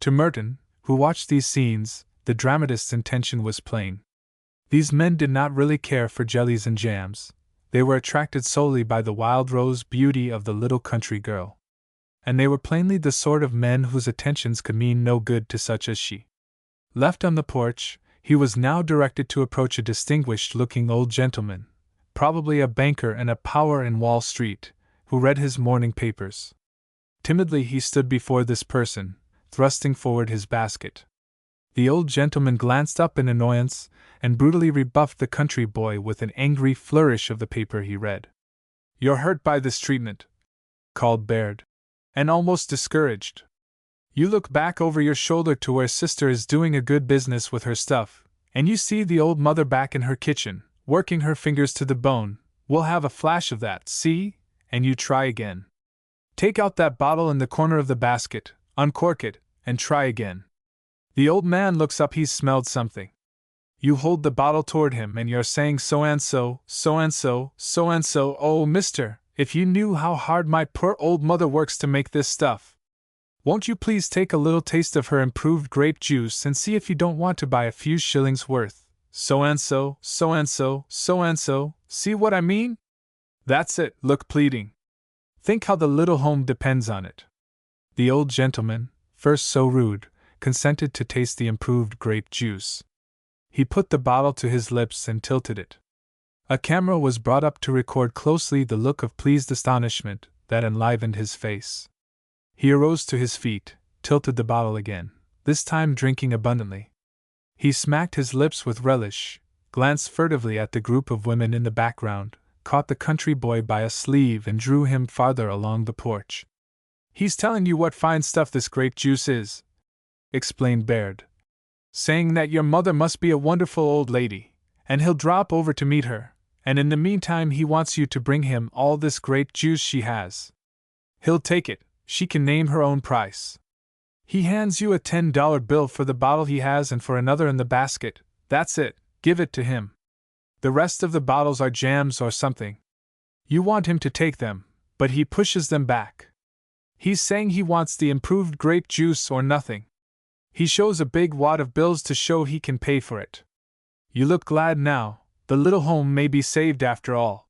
To Merton, who watched these scenes, the dramatist's intention was plain. These men did not really care for jellies and jams. They were attracted solely by the wild rose beauty of the little country girl. and they were plainly the sort of men whose attentions could mean no good to such as she. Left on the porch, he was now directed to approach a distinguished-looking old gentleman, probably a banker and a power in Wall Street, who read his morning papers. Timidly he stood before this person, thrusting forward his basket. The old gentleman glanced up in annoyance, and brutally rebuffed the country boy with an angry flourish of the paper he read. "You're hurt by this treatment," called Baird, "and almost discouraged. You look back over your shoulder to where sister is doing a good business with her stuff, and you see the old mother back in her kitchen, working her fingers to the bone. We'll have a flash of that, see? And you try again. Take out that bottle in the corner of the basket, uncork it, and try again." The old man looks up. He's smelled something. You hold the bottle toward him and you're saying so and so, so and so, so and so. "Oh, mister, if you knew how hard my poor old mother works to make this stuff. Won't you please take a little taste of her improved grape juice and see if you don't want to buy a few shillings worth. So and so, so and so, so and so, see what I mean? That's it, look pleading. Think how the little home depends on it." The old gentleman, first so rude, consented to taste the improved grape juice. He put the bottle to his lips and tilted it. A camera was brought up to record closely the look of pleased astonishment that enlivened his face. He arose to his feet, tilted the bottle again, this time drinking abundantly. He smacked his lips with relish, glanced furtively at the group of women in the background, caught the country boy by a sleeve and drew him farther along the porch. "He's telling you what fine stuff this grape juice is," explained Baird, "saying that your mother must be a wonderful old lady, and he'll drop over to meet her, and in the meantime he wants you to bring him all this grape juice she has. He'll take it. She can name her own price. He hands you a $10 bill for the bottle he has and for another in the basket. That's it, give it to him. The rest of the bottles are jams or something. You want him to take them, but he pushes them back. He's saying he wants the improved grape juice or nothing. He shows a big wad of bills to show he can pay for it. You look glad now, the little home may be saved after all."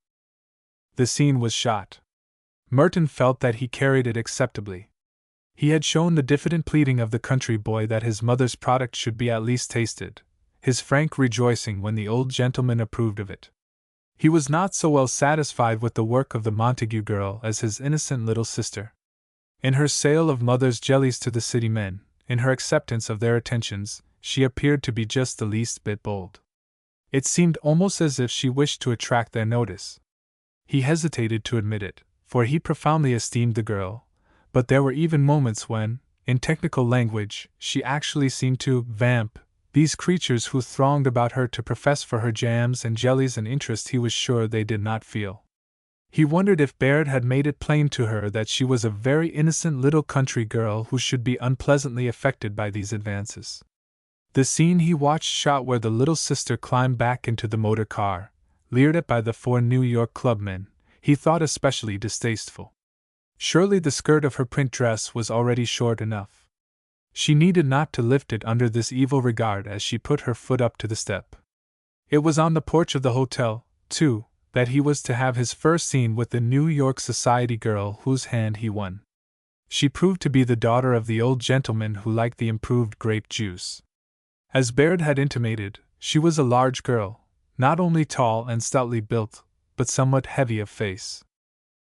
The scene was shot. Merton felt that he carried it acceptably. He had shown the diffident pleading of the country boy that his mother's product should be at least tasted, his frank rejoicing when the old gentleman approved of it. He was not so well satisfied with the work of the Montague girl as his innocent little sister. In her sale of mother's jellies to the city men, in her acceptance of their attentions, she appeared to be just the least bit bold. It seemed almost as if she wished to attract their notice. He hesitated to admit it, for he profoundly esteemed the girl, but there were even moments when, in technical language, she actually seemed to vamp these creatures who thronged about her to profess for her jams and jellies an interest he was sure they did not feel. He wondered if Baird had made it plain to her that she was a very innocent little country girl who should be unpleasantly affected by these advances. The scene he watched shot where the little sister climbed back into the motor car, leered at by the 4 New York clubmen, he thought especially distasteful. Surely the skirt of her print dress was already short enough. She needed not to lift it under this evil regard as she put her foot up to the step. It was on the porch of the hotel, too, that he was to have his first scene with the New York society girl whose hand he won. She proved to be the daughter of the old gentleman who liked the improved grape juice. As Baird had intimated, she was a large girl, not only tall and stoutly built, but somewhat heavy of face.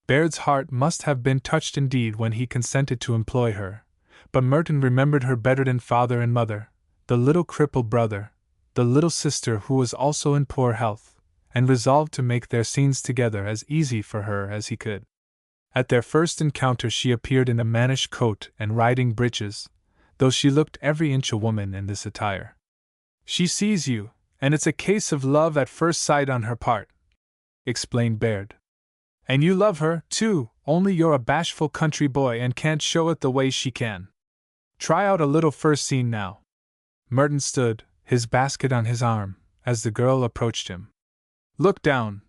Baird's heart must have been touched indeed when he consented to employ her, but Merton remembered her bedridden father and mother, the little crippled brother, the little sister who was also in poor health, and resolved to make their scenes together as easy for her as he could. At their first encounter she appeared in a mannish coat and riding breeches, though she looked every inch a woman in this attire. "She sees you, and it's a case of love at first sight on her part," explained Baird. "And you love her, too, only you're a bashful country boy and can't show it the way she can. Try out a little first scene now." Merton stood, his basket on his arm, as the girl approached him. "Look down,"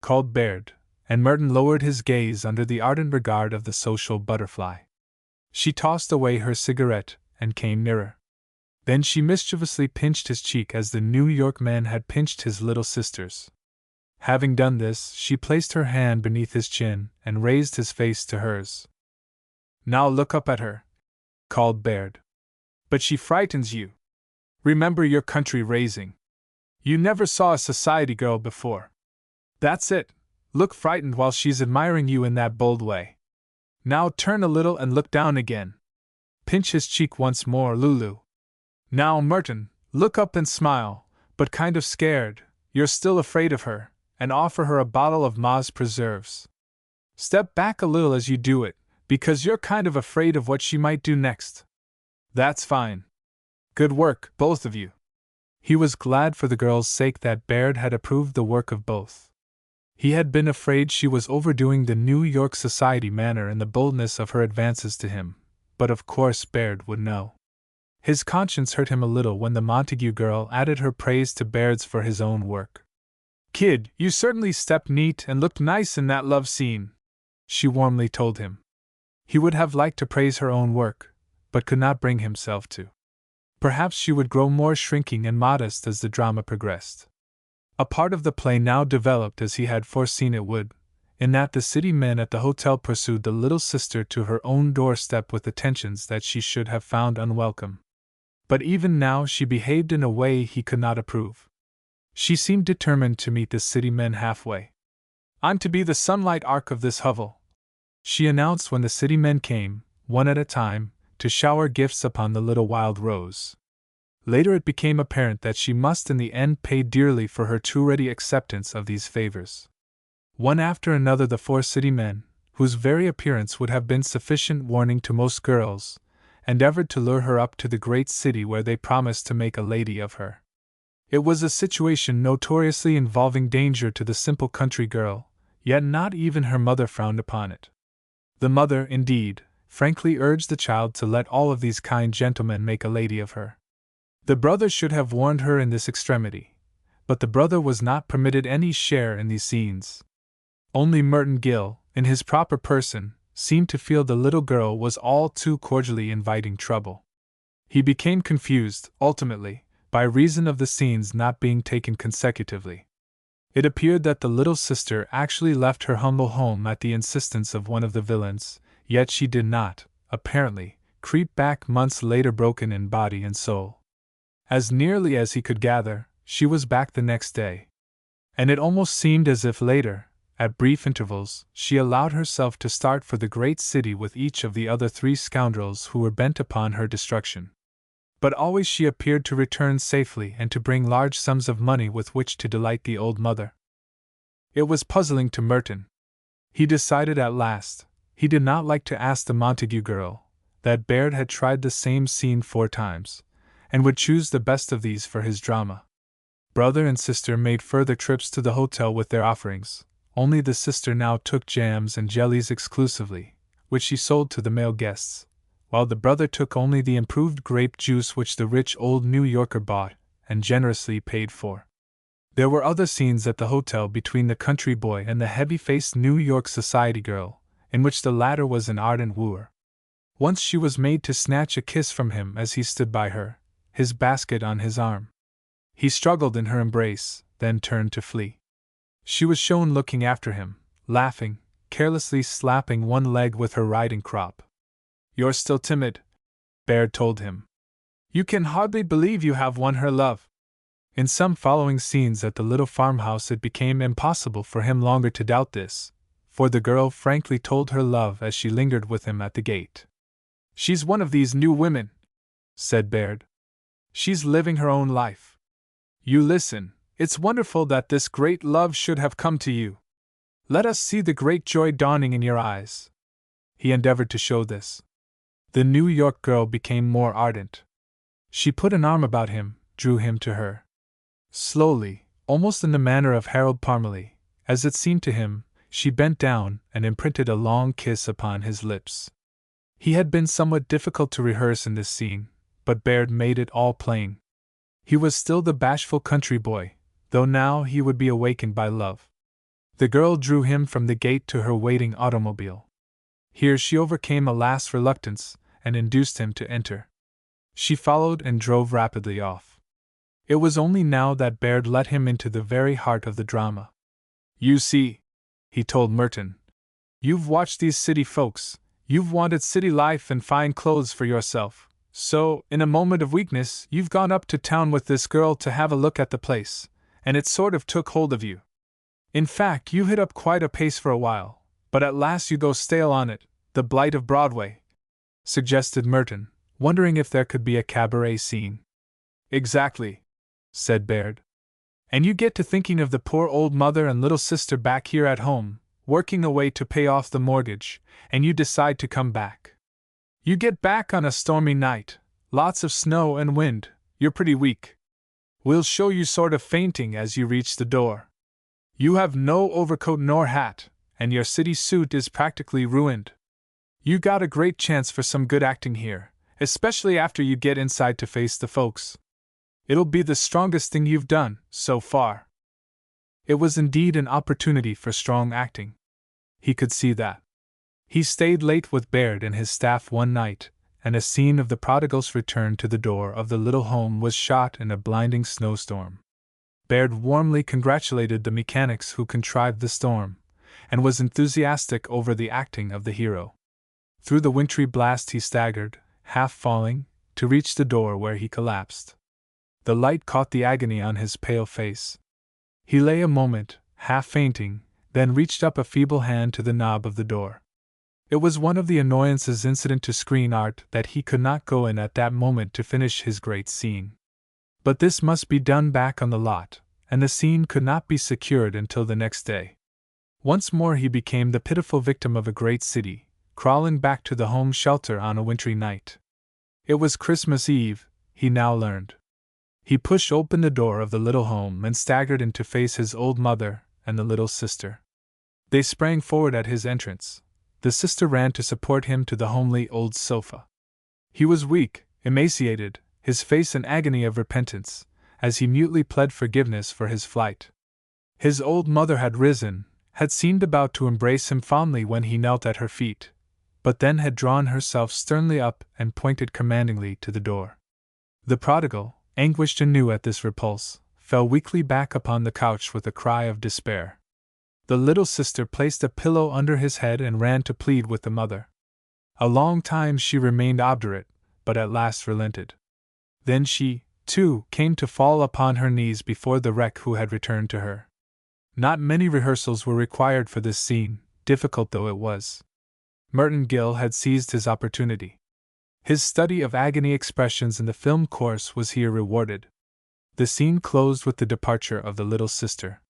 called Baird, and Merton lowered his gaze under the ardent regard of the social butterfly. She tossed away her cigarette and came nearer. Then she mischievously pinched his cheek as the New York man had pinched his little sister's. Having done this, she placed her hand beneath his chin and raised his face to hers. Now look up at her, called Baird. But she frightens you. Remember your country raising. You never saw a society girl before. That's it. Look frightened while she's admiring you in that bold way. Now turn a little and look down again. Pinch his cheek once more, Lulu. Now, Merton, look up and smile, but kind of scared. You're still afraid of her, and offer her a bottle of Ma's preserves. Step back a little as you do it, because you're kind of afraid of what she might do next. That's fine. Good work, both of you. He was glad for the girl's sake that Baird had approved the work of both. He had been afraid she was overdoing the New York society manner in the boldness of her advances to him, but of course Baird would know. His conscience hurt him a little when the Montague girl added her praise to Baird's for his own work. Kid, you certainly stepped neat and looked nice in that love scene, she warmly told him. He would have liked to praise her own work, but could not bring himself to. Perhaps she would grow more shrinking and modest as the drama progressed. A part of the play now developed as he had foreseen it would, in that the city men at the hotel pursued the little sister to her own doorstep with attentions that she should have found unwelcome. But even now she behaved in a way he could not approve. She seemed determined to meet the city men halfway. I'm to be the sunlight arc of this hovel, she announced when the city men came, one at a time, to shower gifts upon the little wild rose. Later it became apparent that she must in the end pay dearly for her too ready acceptance of these favors. One after another the 4 city men, whose very appearance would have been sufficient warning to most girls, endeavored to lure her up to the great city where they promised to make a lady of her. It was a situation notoriously involving danger to the simple country girl, yet not even her mother frowned upon it. The mother, indeed, frankly urged the child to let all of these kind gentlemen make a lady of her. The brother should have warned her in this extremity, but the brother was not permitted any share in these scenes. Only Merton Gill, in his proper person, seemed to feel the little girl was all too cordially inviting trouble. He became confused, ultimately, by reason of the scenes not being taken consecutively. It appeared that the little sister actually left her humble home at the insistence of one of the villains, yet she did not, apparently, creep back months later broken in body and soul. As nearly as he could gather, she was back the next day. And it almost seemed as if later, at brief intervals, she allowed herself to start for the great city with each of the other 3 scoundrels who were bent upon her destruction. But always she appeared to return safely and to bring large sums of money with which to delight the old mother. It was puzzling to Merton. He decided at last, he did not like to ask the Montague girl, that Baird had tried the same scene 4 times, and would choose the best of these for his drama. Brother and sister made further trips to the hotel with their offerings, only the sister now took jams and jellies exclusively, which she sold to the male guests, while the brother took only the improved grape juice which the rich old New Yorker bought and generously paid for. There were other scenes at the hotel between the country boy and the heavy-faced New York society girl, in which the latter was an ardent wooer. Once she was made to snatch a kiss from him as he stood by her, his basket on his arm. He struggled in her embrace, then turned to flee. She was shown looking after him, laughing, carelessly slapping one leg with her riding crop. You're still timid, Baird told him. You can hardly believe you have won her love. In some following scenes at the little farmhouse it became impossible for him longer to doubt this, for the girl frankly told her love as she lingered with him at the gate. She's one of these new women, said Baird. She's living her own life. You listen, it's wonderful that this great love should have come to you. Let us see the great joy dawning in your eyes. He endeavored to show this. The New York girl became more ardent. She put an arm about him, drew him to her. Slowly, almost in the manner of Harold Parmalee, as it seemed to him, she bent down and imprinted a long kiss upon his lips. He had been somewhat difficult to rehearse in this scene, but Baird made it all plain. He was still the bashful country boy, though now he would be awakened by love. The girl drew him from the gate to her waiting automobile. Here she overcame a last reluctance and induced him to enter. She followed and drove rapidly off. It was only now that Baird let him into the very heart of the drama. You see, he told Merton, you've watched these city folks, You've wanted city life and fine clothes for yourself, so, in a moment of weakness, you've gone up to town with this girl to have a look at the place, and it sort of took hold of you. In fact, you hit up quite a pace for a while, but at last you go stale on it, the blight of Broadway," suggested Merton, wondering if there could be a cabaret scene. "Exactly," said Baird. "And you get to thinking of the poor old mother and little sister back here at home, working away to pay off the mortgage, and you decide to come back. You get back on a stormy night, lots of snow and wind, you're pretty weak. We'll show you sort of fainting as you reach the door. You have no overcoat nor hat, and your city suit is practically ruined. You got a great chance for some good acting here, especially after you get inside to face the folks. It'll be the strongest thing you've done, so far." It was indeed an opportunity for strong acting. He could see that. He stayed late with Baird and his staff one night, and a scene of the prodigal's return to the door of the little home was shot in a blinding snowstorm. Baird warmly congratulated the mechanics who contrived the storm, and was enthusiastic over the acting of the hero. Through the wintry blast he staggered, half falling, to reach the door where he collapsed. The light caught the agony on his pale face. He lay a moment, half fainting, then reached up a feeble hand to the knob of the door. It was one of the annoyances incident to screen art that he could not go in at that moment to finish his great scene. But this must be done back on the lot, and the scene could not be secured until the next day. Once more he became the pitiful victim of a great city, crawling back to the home shelter on a wintry night. It was Christmas Eve, he now learned. He pushed open the door of the little home and staggered in to face his old mother and the little sister. They sprang forward at his entrance. The sister ran to support him to the homely old sofa. He was weak, emaciated, his face an agony of repentance, as he mutely pled forgiveness for his flight. His old mother had risen, had seemed about to embrace him fondly when he knelt at her feet, but then had drawn herself sternly up and pointed commandingly to the door. The prodigal, anguished anew at this repulse, fell weakly back upon the couch with a cry of despair. The little sister placed a pillow under his head and ran to plead with the mother. A long time she remained obdurate, but at last relented. Then she, too, came to fall upon her knees before the wreck who had returned to her. Not many rehearsals were required for this scene, difficult though it was. Merton Gill had seized his opportunity. His study of agony expressions in the film course was here rewarded. The scene closed with the departure of the little sister.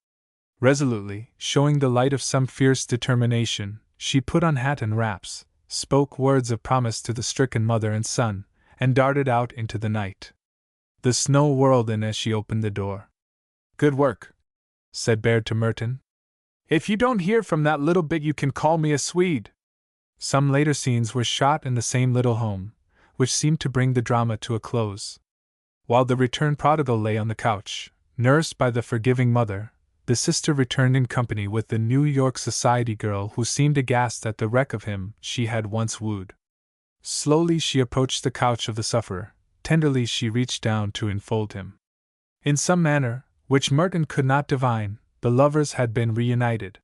Resolutely, showing the light of some fierce determination, she put on hat and wraps, spoke words of promise to the stricken mother and son, and darted out into the night. The snow whirled in as she opened the door. "Good work," said Baird to Merton. "If you don't hear from that little bit you can call me a Swede." Some later scenes were shot in the same little home, which seemed to bring the drama to a close. While the returned prodigal lay on the couch, nursed by the forgiving mother, the sister returned in company with the New York society girl who seemed aghast at the wreck of him she had once wooed. Slowly she approached the couch of the sufferer, tenderly she reached down to enfold him. In some manner, which Merton could not divine, the lovers had been reunited.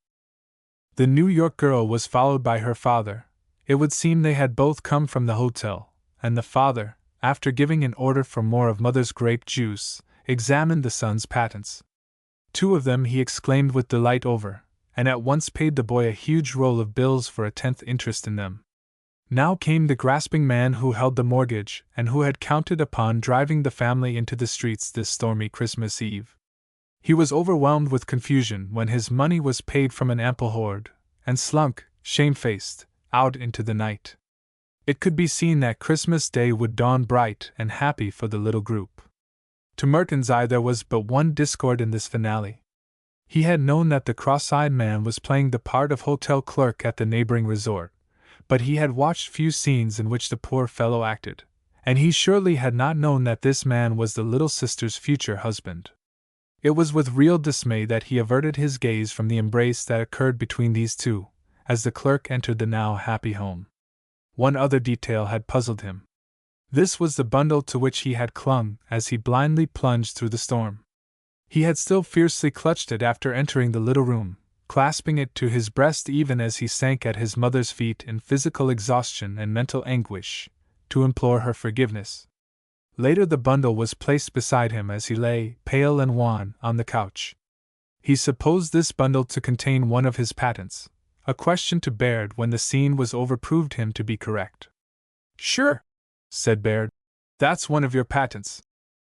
The New York girl was followed by her father. It would seem they had both come from the hotel, and the father, after giving an order for more of mother's grape juice, examined the son's patents. Two of them he exclaimed with delight over, and at once paid the boy a huge roll of bills for a 10th interest in them. Now came the grasping man who held the mortgage and who had counted upon driving the family into the streets this stormy Christmas Eve. He was overwhelmed with confusion when his money was paid from an ample hoard, and slunk, shamefaced, out into the night. It could be seen that Christmas Day would dawn bright and happy for the little group. To Merton's eye there was but one discord in this finale. He had known that the cross-eyed man was playing the part of hotel clerk at the neighboring resort, but he had watched few scenes in which the poor fellow acted, and he surely had not known that this man was the little sister's future husband. It was with real dismay that he averted his gaze from the embrace that occurred between these two, as the clerk entered the now happy home. One other detail had puzzled him. This was the bundle to which he had clung as he blindly plunged through the storm. He had still fiercely clutched it after entering the little room, clasping it to his breast even as he sank at his mother's feet in physical exhaustion and mental anguish, to implore her forgiveness. Later the bundle was placed beside him as he lay, pale and wan, on the couch. He supposed this bundle to contain one of his patents. A question to Baird when the scene was over proved him to be correct. "Sure," said Baird. "That's one of your patents."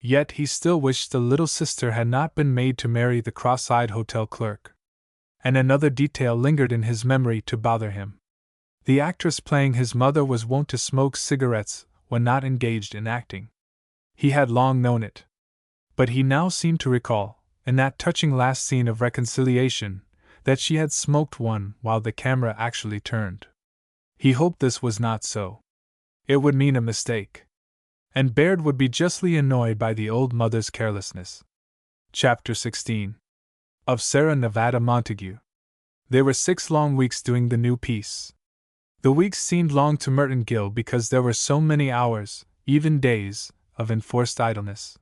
Yet he still wished the little sister had not been made to marry the cross-eyed hotel clerk. And another detail lingered in his memory to bother him. The actress playing his mother was wont to smoke cigarettes when not engaged in acting. He had long known it. But he now seemed to recall, in that touching last scene of reconciliation, that she had smoked one while the camera actually turned. He hoped this was not so. It would mean a mistake. And Baird would be justly annoyed by the old mother's carelessness. Chapter 16. Of Sarah Nevada Montague. There were 6 long weeks doing the new piece. The weeks seemed long to Merton Gill because there were so many hours, even days, of enforced idleness.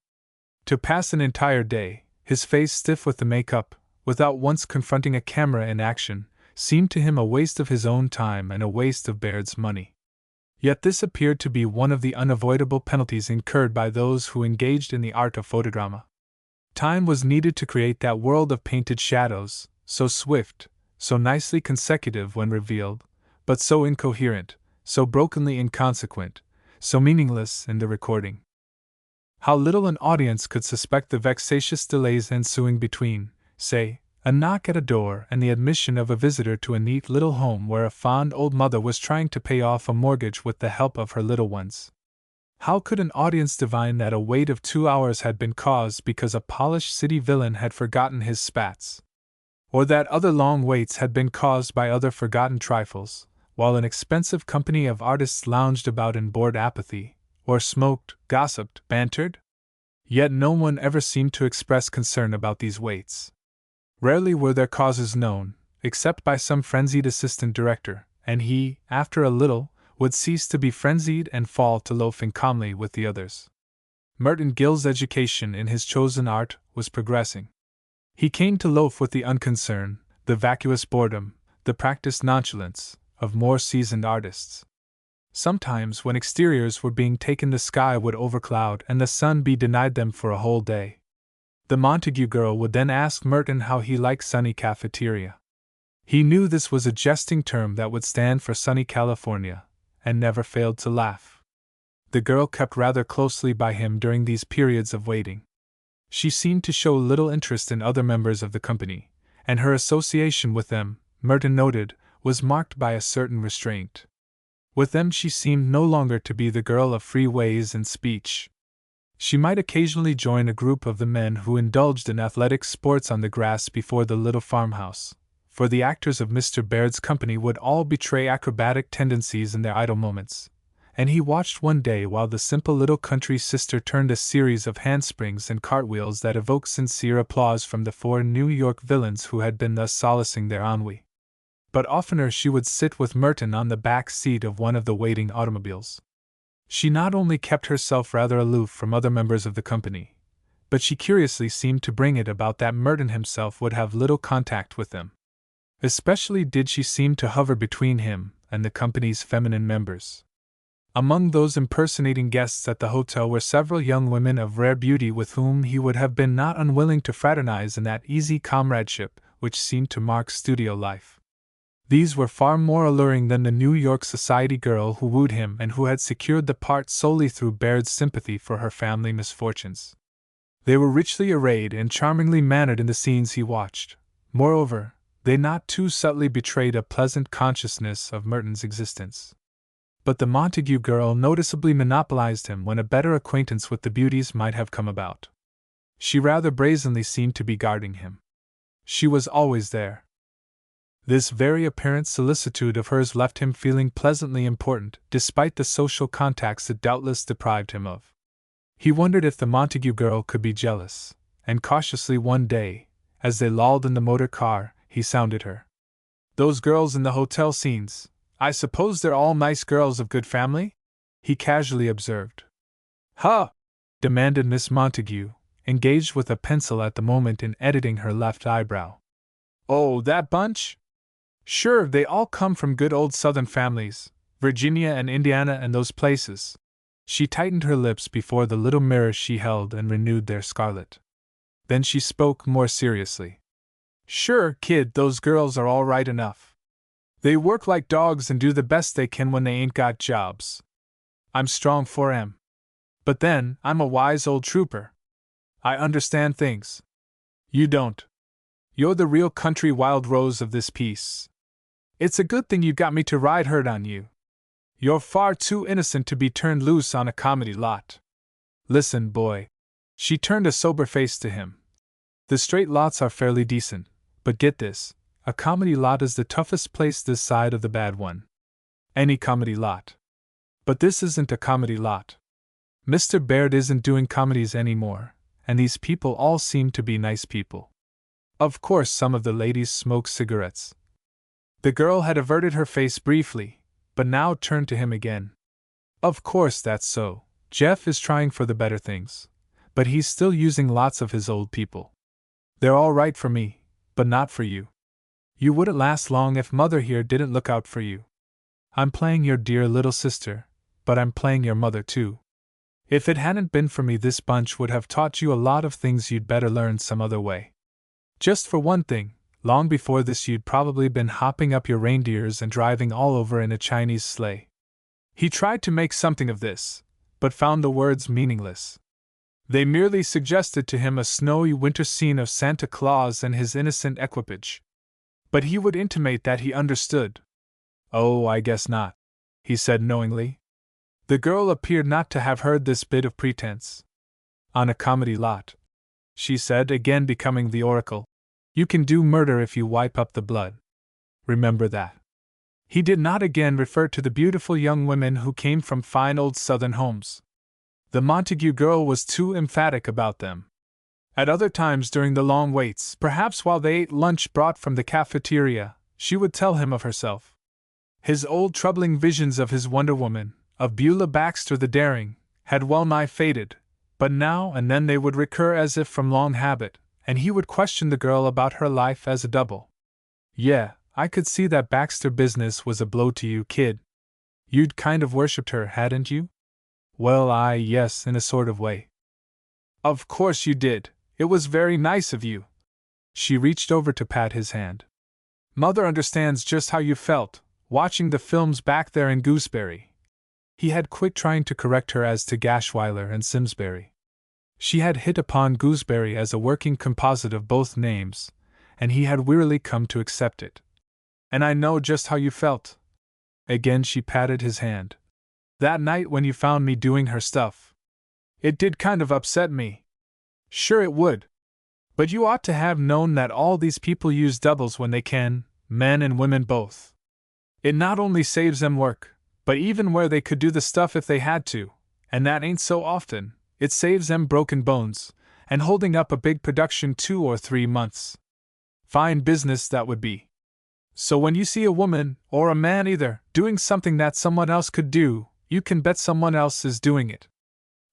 To pass an entire day, his face stiff with the makeup, without once confronting a camera in action, seemed to him a waste of his own time and a waste of Baird's money. Yet this appeared to be one of the unavoidable penalties incurred by those who engaged in the art of photodrama. Time was needed to create that world of painted shadows, so swift, so nicely consecutive when revealed, but so incoherent, so brokenly inconsequent, so meaningless in the recording. How little an audience could suspect the vexatious delays ensuing between, say, a knock at a door and the admission of a visitor to a neat little home where a fond old mother was trying to pay off a mortgage with the help of her little ones. How could an audience divine that a wait of 2 hours had been caused because a polished city villain had forgotten his spats? Or that other long waits had been caused by other forgotten trifles, while an expensive company of artists lounged about in bored apathy, or smoked, gossiped, bantered? Yet no one ever seemed to express concern about these waits. Rarely were their causes known, except by some frenzied assistant director, and he, after a little, would cease to be frenzied and fall to loafing calmly with the others. Merton Gill's education in his chosen art was progressing. He came to loaf with the unconcern, the vacuous boredom, the practiced nonchalance, of more seasoned artists. Sometimes, when exteriors were being taken, the sky would overcloud and the sun be denied them for a whole day. The Montague girl would then ask Merton how he liked sunny cafeteria. He knew this was a jesting term that would stand for sunny California, and never failed to laugh. The girl kept rather closely by him during these periods of waiting. She seemed to show little interest in other members of the company, and her association with them, Merton noted, was marked by a certain restraint. With them she seemed no longer to be the girl of free ways and speech. She might occasionally join a group of the men who indulged in athletic sports on the grass before the little farmhouse, for the actors of Mr. Baird's company would all betray acrobatic tendencies in their idle moments, and he watched one day while the simple little country sister turned a series of handsprings and cartwheels that evoked sincere applause from the 4 New York villains who had been thus solacing their ennui. But oftener she would sit with Merton on the back seat of one of the waiting automobiles. She not only kept herself rather aloof from other members of the company, but she curiously seemed to bring it about that Merton himself would have little contact with them. Especially did she seem to hover between him and the company's feminine members. Among those impersonating guests at the hotel were several young women of rare beauty with whom he would have been not unwilling to fraternize in that easy comradeship which seemed to mark studio life. These were far more alluring than the New York society girl who wooed him and who had secured the part solely through Baird's sympathy for her family misfortunes. They were richly arrayed and charmingly mannered in the scenes he watched. Moreover, they not too subtly betrayed a pleasant consciousness of Merton's existence. But the Montague girl noticeably monopolized him when a better acquaintance with the beauties might have come about. She rather brazenly seemed to be guarding him. She was always there. This very apparent solicitude of hers left him feeling pleasantly important, despite the social contacts it doubtless deprived him of. He wondered if the Montague girl could be jealous, and cautiously one day, as they lolled in the motor car, he sounded her. "Those girls in the hotel scenes, I suppose they're all nice girls of good family?" he casually observed. "Huh?" demanded Miss Montague, engaged with a pencil at the moment in editing her left eyebrow. Oh, that bunch? Sure, they all come from good old Southern families, Virginia and Indiana and those places. She tightened her lips before the little mirror she held and renewed their scarlet. Then she spoke more seriously. Sure, kid, those girls are all right enough. They work like dogs and do the best they can when they ain't got jobs. I'm strong for 'em. But then, I'm a wise old trooper. I understand things. You don't. You're the real country wild rose of this piece. It's a good thing you got me to ride herd on you. You're far too innocent to be turned loose on a comedy lot. Listen, boy. She turned a sober face to him. The straight lots are fairly decent, but get this, a comedy lot is the toughest place this side of the bad one. Any comedy lot. But this isn't a comedy lot. Mr. Baird isn't doing comedies anymore, and these people all seem to be nice people. Of course, some of the ladies smoke cigarettes. The girl had averted her face briefly, but now turned to him again. Of course, that's so. Jeff is trying for the better things, but he's still using lots of his old people. They're all right for me, but not for you. You wouldn't last long if Mother here didn't look out for you. I'm playing your dear little sister, but I'm playing your mother too. If it hadn't been for me, this bunch would have taught you a lot of things you'd better learn some other way. Just for one thing, long before this you'd probably been hopping up your reindeers and driving all over in a Chinese sleigh. He tried to make something of this, but found the words meaningless. They merely suggested to him a snowy winter scene of Santa Claus and his innocent equipage. But he would intimate that he understood. Oh, I guess not, he said knowingly. The girl appeared not to have heard this bit of pretense. On a comedy lot, she said, again becoming the oracle, you can do murder if you wipe up the blood. Remember that. He did not again refer to the beautiful young women who came from fine old Southern homes. The Montague girl was too emphatic about them. At other times during the long waits, perhaps while they ate lunch brought from the cafeteria, she would tell him of herself. His old troubling visions of his Wonder Woman, of Beulah Baxter the Daring, had well nigh faded, but now and then they would recur as if from long habit, and he would question the girl about her life as a double. Yeah, I could see that Baxter business was a blow to you, kid. You'd kind of worshipped her, hadn't you? Well, yes, in a sort of way. Of course you did. It was very nice of you. She reached over to pat his hand. Mother understands just how you felt, watching the films back there in Gooseberry. He had quit trying to correct her as to Gashweiler and Simsbury. She had hit upon Gooseberry as a working composite of both names, and he had wearily come to accept it. And I know just how you felt. Again she patted his hand. That night when you found me doing her stuff. It did kind of upset me. Sure it would. But you ought to have known that all these people use doubles when they can, men and women both. It not only saves them work, but even where they could do the stuff if they had to, and that ain't so often, it saves them broken bones, and holding up a big production 2 or 3 months. Fine business that would be. So when you see a woman, or a man either, doing something that someone else could do, you can bet someone else is doing it.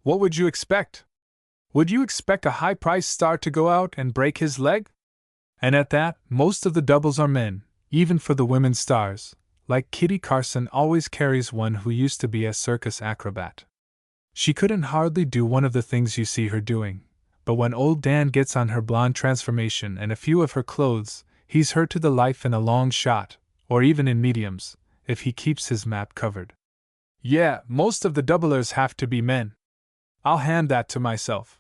What would you expect? Would you expect a high-priced star to go out and break his leg? And at that, most of the doubles are men, even for the women stars, like Kitty Carson always carries one who used to be a circus acrobat. She couldn't hardly do one of the things you see her doing, but when old Dan gets on her blonde transformation and a few of her clothes, he's her to the life in a long shot, or even in mediums, if he keeps his map covered. Yeah, most of the doublers have to be men. I'll hand that to myself.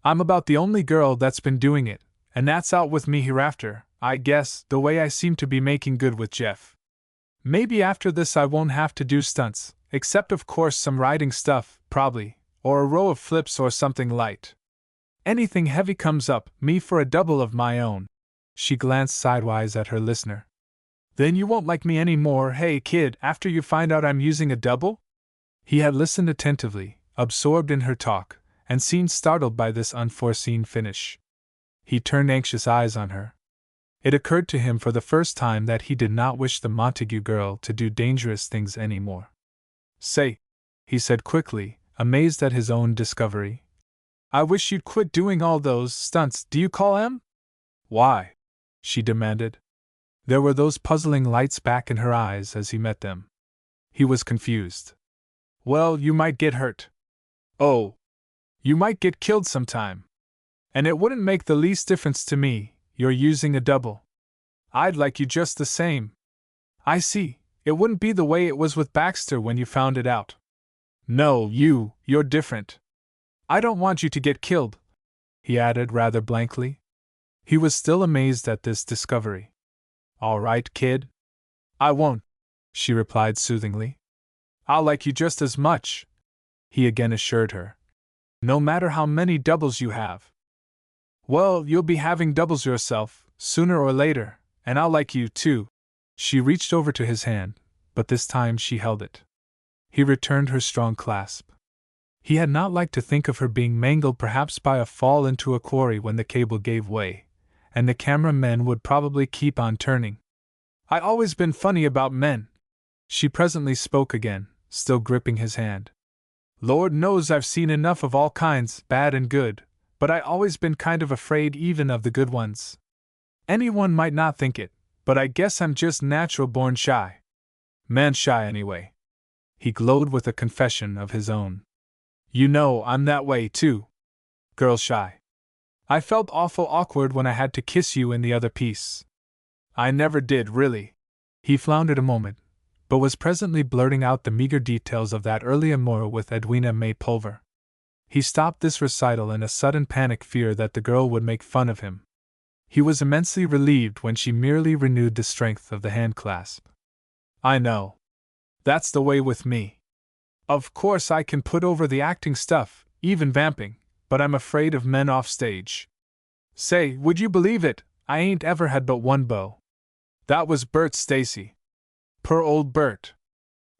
I'm about the only girl that's been doing it, and that's out with me hereafter, I guess, the way I seem to be making good with Jeff. Maybe after this I won't have to do stunts, except of course some riding stuff, probably, or a row of flips or something light. Anything heavy comes up, me for a double of my own. She glanced sidewise at her listener. Then you won't like me any more, hey kid, after you find out I'm using a double? He had listened attentively, absorbed in her talk, and seemed startled by this unforeseen finish. He turned anxious eyes on her. It occurred to him for the first time that he did not wish the Montague girl to do dangerous things any more. Say, he said quickly, amazed at his own discovery. I wish you'd quit doing all those stunts, do you call 'em? Why? she demanded. There were those puzzling lights back in her eyes as he met them. He was confused. Well, you might get hurt. Oh. You might get killed sometime. And it wouldn't make the least difference to me, you're using a double. I'd like you just the same. I see, it wouldn't be the way it was with Baxter when you found it out. No, you're different. I don't want you to get killed, he added rather blankly. He was still amazed at this discovery. All right, kid. I won't, she replied soothingly. I'll like you just as much, he again assured her. No matter how many doubles you have. Well, you'll be having doubles yourself, sooner or later, and I'll like you too. She reached over to his hand, but this time she held it. He returned her strong clasp. He had not liked to think of her being mangled perhaps by a fall into a quarry when the cable gave way, and the cameramen would probably keep on turning. I always been funny about men. She presently spoke again, still gripping his hand. Lord knows I've seen enough of all kinds, bad and good, but I always been kind of afraid even of the good ones. Anyone might not think it, but I guess I'm just natural born shy. Man shy anyway. He glowed with a confession of his own. You know I'm that way too. Girl shy. I felt awful awkward when I had to kiss you in the other piece. I never did, really. He floundered a moment, but was presently blurting out the meager details of that early amour with Edwina May Pulver. He stopped this recital in a sudden panic fear that the girl would make fun of him. He was immensely relieved when she merely renewed the strength of the handclasp. I know. That's the way with me. Of course I can put over the acting stuff, even vamping, but I'm afraid of men off stage. Say, would you believe it, I ain't ever had but one beau. That was Bert Stacy. Poor old Bert.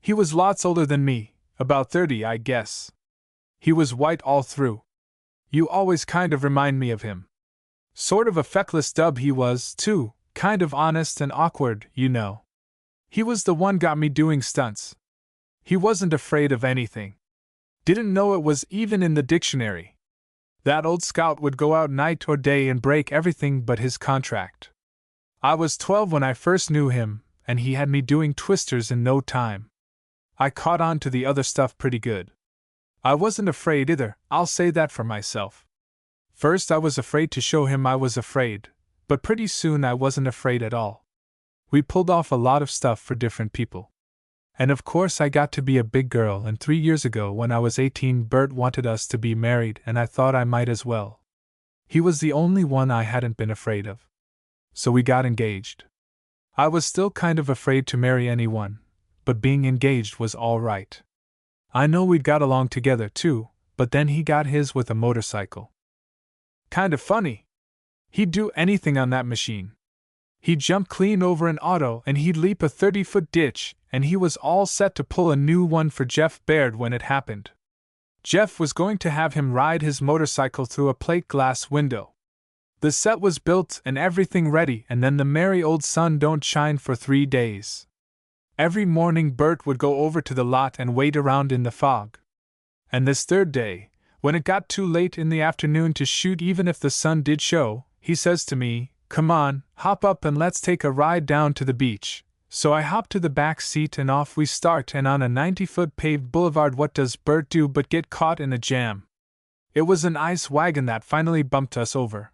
He was lots older than me, about 30, I guess. He was white all through. You always kind of remind me of him. Sort of a feckless dub he was, too, kind of honest and awkward, you know. He was the one got me doing stunts. He wasn't afraid of anything. Didn't know it was even in the dictionary. That old scout would go out night or day and break everything but his contract. I was 12 when I first knew him, and he had me doing twisters in no time. I caught on to the other stuff pretty good. I wasn't afraid either, I'll say that for myself. First I was afraid to show him I was afraid, but pretty soon I wasn't afraid at all. We pulled off a lot of stuff for different people. And of course I got to be a big girl, and 3 years ago when I was 18 Bert wanted us to be married and I thought I might as well. He was the only one I hadn't been afraid of. So we got engaged. I was still kind of afraid to marry anyone, but being engaged was all right. I know we'd got along together too, but then he got his with a motorcycle. Kind of funny. He'd do anything on that machine. He'd jump clean over an auto and he'd leap a 30-foot ditch, and he was all set to pull a new one for Jeff Baird when it happened. Jeff was going to have him ride his motorcycle through a plate glass window. The set was built and everything ready, and then the merry old sun don't shine for 3 days. Every morning Bert would go over to the lot and wait around in the fog. And this third day, when it got too late in the afternoon to shoot even if the sun did show, he says to me, "Come on, hop up and let's take a ride down to the beach." So I hop to the back seat and off we start, and on a 90-foot paved boulevard what does Bert do but get caught in a jam? It was an ice wagon that finally bumped us over.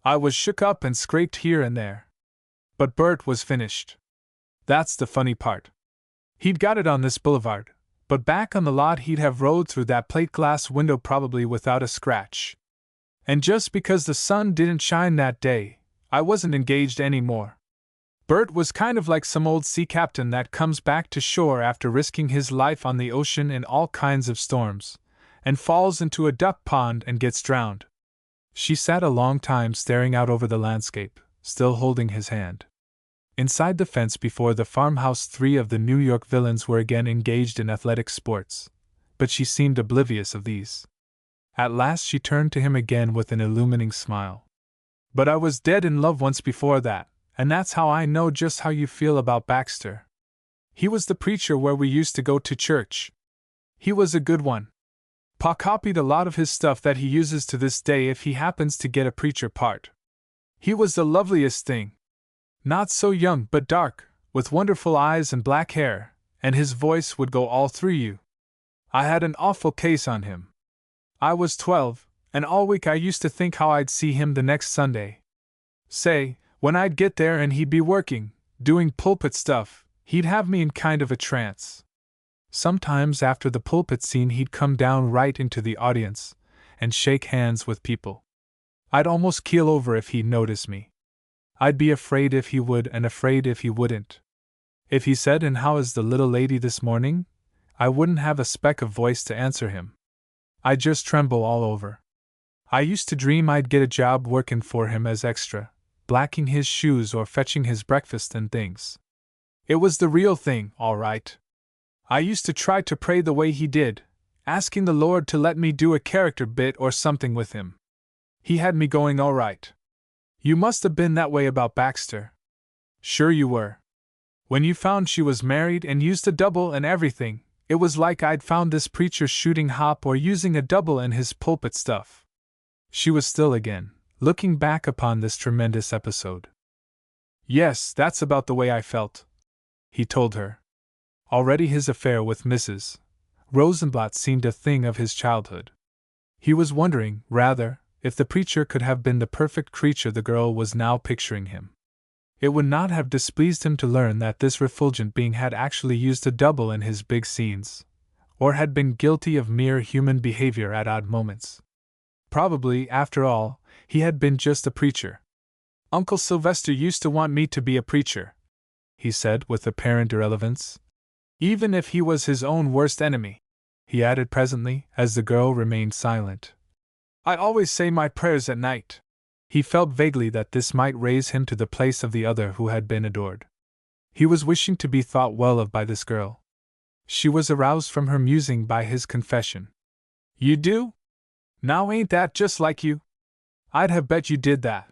I was shook up and scraped here and there. But Bert was finished. That's the funny part. He'd got it on this boulevard, but back on the lot he'd have rode through that plate glass window probably without a scratch. And just because the sun didn't shine that day, I wasn't engaged anymore. Bert was kind of like some old sea captain that comes back to shore after risking his life on the ocean in all kinds of storms, and falls into a duck pond and gets drowned. She sat a long time staring out over the landscape, still holding his hand. Inside the fence before the farmhouse 3 of the New York villains were again engaged in athletic sports, but she seemed oblivious of these. At last she turned to him again with an illumining smile. "But I was dead in love once before that, and that's how I know just how you feel about Baxter. He was the preacher where we used to go to church. He was a good one. Pa copied a lot of his stuff that he uses to this day if he happens to get a preacher part. He was the loveliest thing. Not so young but dark, with wonderful eyes and black hair, and his voice would go all through you. I had an awful case on him. I was 12, and all week I used to think how I'd see him the next Sunday. Say, when I'd get there and he'd be working, doing pulpit stuff, he'd have me in kind of a trance. Sometimes after the pulpit scene he'd come down right into the audience and shake hands with people. I'd almost keel over if he'd notice me. I'd be afraid if he would and afraid if he wouldn't. If he said, "And how is the little lady this morning?" I wouldn't have a speck of voice to answer him. I'd just tremble all over. I used to dream I'd get a job working for him as extra, blacking his shoes or fetching his breakfast and things. It was the real thing, all right. I used to try to pray the way he did, asking the Lord to let me do a character bit or something with him. He had me going all right. You must have been that way about Baxter. Sure you were. When you found she was married and used a double and everything, it was like I'd found this preacher shooting hop or using a double in his pulpit stuff. She was still again, looking back upon this tremendous episode. Yes, that's about the way I felt, he told her. Already his affair with Mrs. Rosenblatt seemed a thing of his childhood. He was wondering, rather, if the preacher could have been the perfect creature the girl was now picturing him. It would not have displeased him to learn that this refulgent being had actually used a double in his big scenes, or had been guilty of mere human behavior at odd moments. Probably, after all, he had been just a preacher. Uncle Sylvester used to want me to be a preacher, he said with apparent irrelevance. Even if he was his own worst enemy, he added presently, as the girl remained silent. I always say my prayers at night. He felt vaguely that this might raise him to the place of the other who had been adored. He was wishing to be thought well of by this girl. She was aroused from her musing by his confession. You do? Now ain't that just like you? I'd have bet you did that.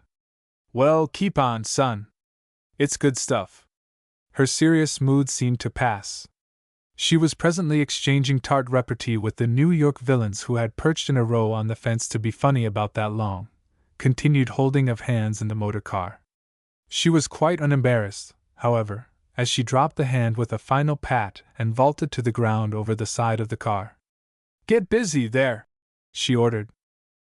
Well, keep on, son. It's good stuff. Her serious mood seemed to pass. She was presently exchanging tart repartee with the New York villains who had perched in a row on the fence to be funny about that long, continued holding of hands in the motor car. She was quite unembarrassed, however, as she dropped the hand with a final pat and vaulted to the ground over the side of the car. Get busy there, she ordered.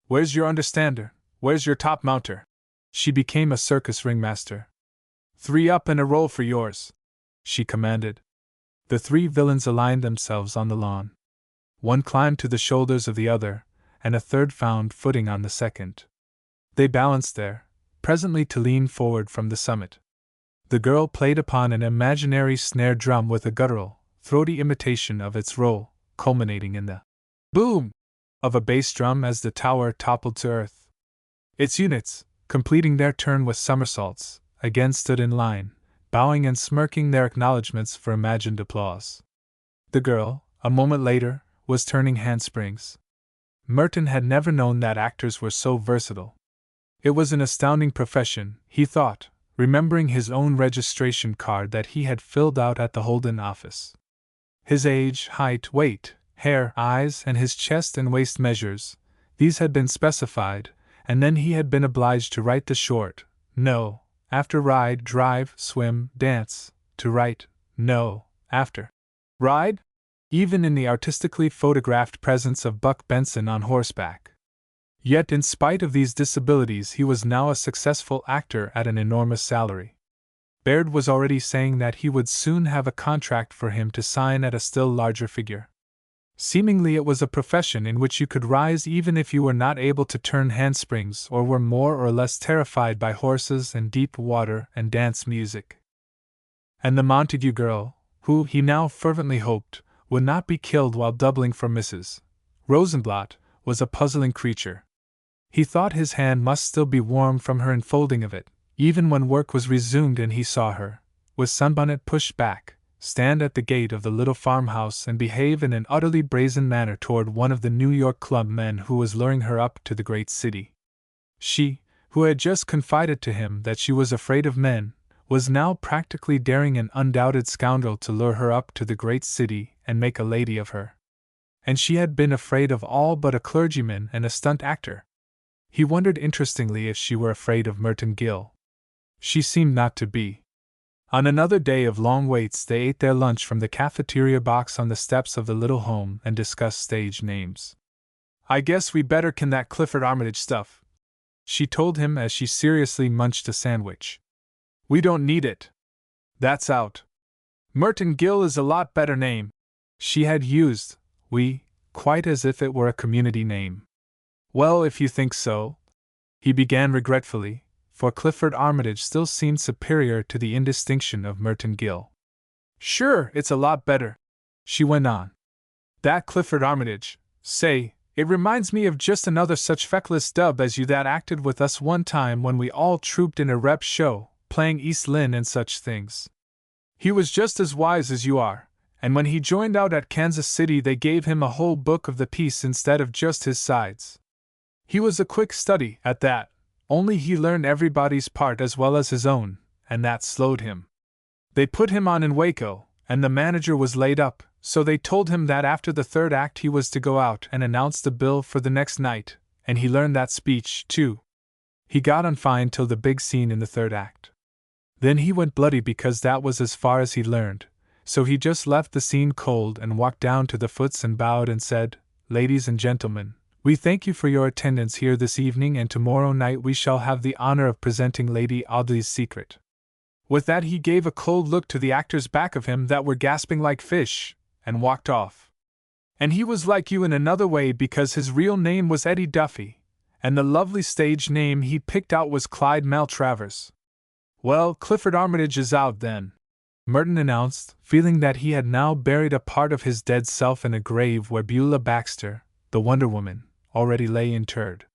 Where's your understander? Where's your top mounter? She became a circus ringmaster. 3 up and a roll for yours, she commanded. The 3 villains aligned themselves on the lawn. One climbed to the shoulders of the other, and a third found footing on the second. They balanced there, presently to lean forward from the summit. The girl played upon an imaginary snare drum with a guttural, throaty imitation of its roll, culminating in the boom of a bass drum as the tower toppled to earth. Its units, completing their turn with somersaults, again stood in line, bowing and smirking their acknowledgments for imagined applause. The girl, a moment later, was turning handsprings. Merton had never known that actors were so versatile. It was an astounding profession, he thought, remembering his own registration card that he had filled out at the Holden office. His age, height, weight, hair, eyes, and his chest and waist measures, these had been specified, and then he had been obliged to write the short, no, after ride, drive, swim, dance, to write, no, after ride, even in the artistically photographed presence of Buck Benson on horseback. Yet in spite of these disabilities he was now a successful actor at an enormous salary. Baird was already saying that he would soon have a contract for him to sign at a still larger figure. Seemingly it was a profession in which you could rise even if you were not able to turn handsprings or were more or less terrified by horses and deep water and dance music. And the Montague girl, who, he now fervently hoped, would not be killed while doubling for Mrs. Rosenblatt, was a puzzling creature. He thought his hand must still be warm from her enfolding of it, even when work was resumed and he saw her, with sunbonnet pushed back, stand at the gate of the little farmhouse and behave in an utterly brazen manner toward one of the New York club men who was luring her up to the great city. She, who had just confided to him that she was afraid of men, was now practically daring an undoubted scoundrel to lure her up to the great city and make a lady of her. And she had been afraid of all but a clergyman and a stunt actor. He wondered interestingly if she were afraid of Merton Gill. She seemed not to be. On another day of long waits, they ate their lunch from the cafeteria box on the steps of the little home and discussed stage names. "I guess we better can that Clifford Armitage stuff," she told him as she seriously munched a sandwich. "We don't need it. That's out. Merton Gill is a lot better name." She had used "we" quite as if it were a community name. "Well, if you think so," he began regretfully, for Clifford Armitage still seemed superior to the indistinction of Merton Gill. "Sure, it's a lot better," she went on. "That Clifford Armitage, say, it reminds me of just another such feckless dub as you that acted with us one time when we all trooped in a rep show, playing East Lynne and such things. He was just as wise as you are, and when he joined out at Kansas City they gave him a whole book of the piece instead of just his sides. He was a quick study, at that, only he learned everybody's part as well as his own, and that slowed him. They put him on in Waco, and the manager was laid up, so they told him that after the third act he was to go out and announce the bill for the next night, and he learned that speech, too. He got on fine till the big scene in the third act. Then he went bloody because that was as far as he learned, so he just left the scene cold and walked down to the foots and bowed and said, "Ladies and gentlemen, we thank you for your attendance here this evening, and tomorrow night we shall have the honor of presenting Lady Audley's Secret." With that he gave a cold look to the actors back of him that were gasping like fish, and walked off. And he was like you in another way because his real name was Eddie Duffy, and the lovely stage name he picked out was Clyde Maltravers. "Well, Clifford Armitage is out then," Merton announced, feeling that he had now buried a part of his dead self in a grave where Beulah Baxter, the Wonder Woman, already lay interred.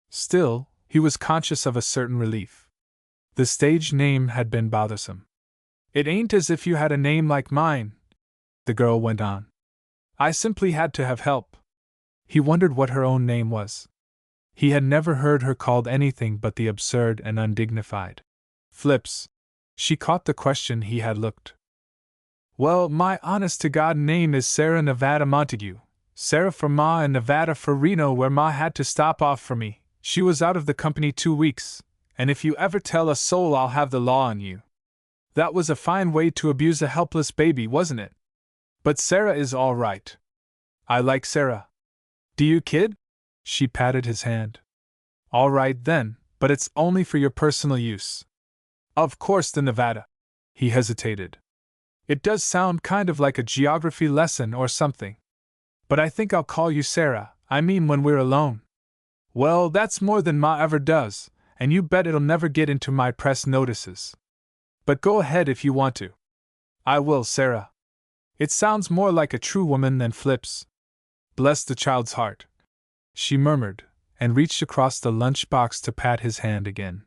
Still, he was conscious of a certain relief. The stage name had been bothersome. "It ain't as if you had a name like mine," the girl went on. "I simply had to have help." He wondered what her own name was. He had never heard her called anything but the absurd and undignified. "Flips." She caught the question he had looked. "Well, my honest-to-God name is Sarah Nevada Montague. Sarah for Ma and Nevada for Reno, where Ma had to stop off for me. She was out of the company 2 weeks, and if you ever tell a soul I'll have the law on you." That was a fine way to abuse a helpless baby, wasn't it? But Sarah is all right. I like Sarah. Do you, kid? She patted his hand. All right then, but it's only for your personal use. Of course, the Nevada. He hesitated. It does sound kind of like a geography lesson or something. But I think I'll call you Sarah, I mean when we're alone. Well, that's more than Ma ever does, and you bet it'll never get into my press notices. But go ahead if you want to. I will, Sarah. It sounds more like a true woman than Flips. Bless the child's heart, she murmured, and reached across the lunch box to pat his hand again.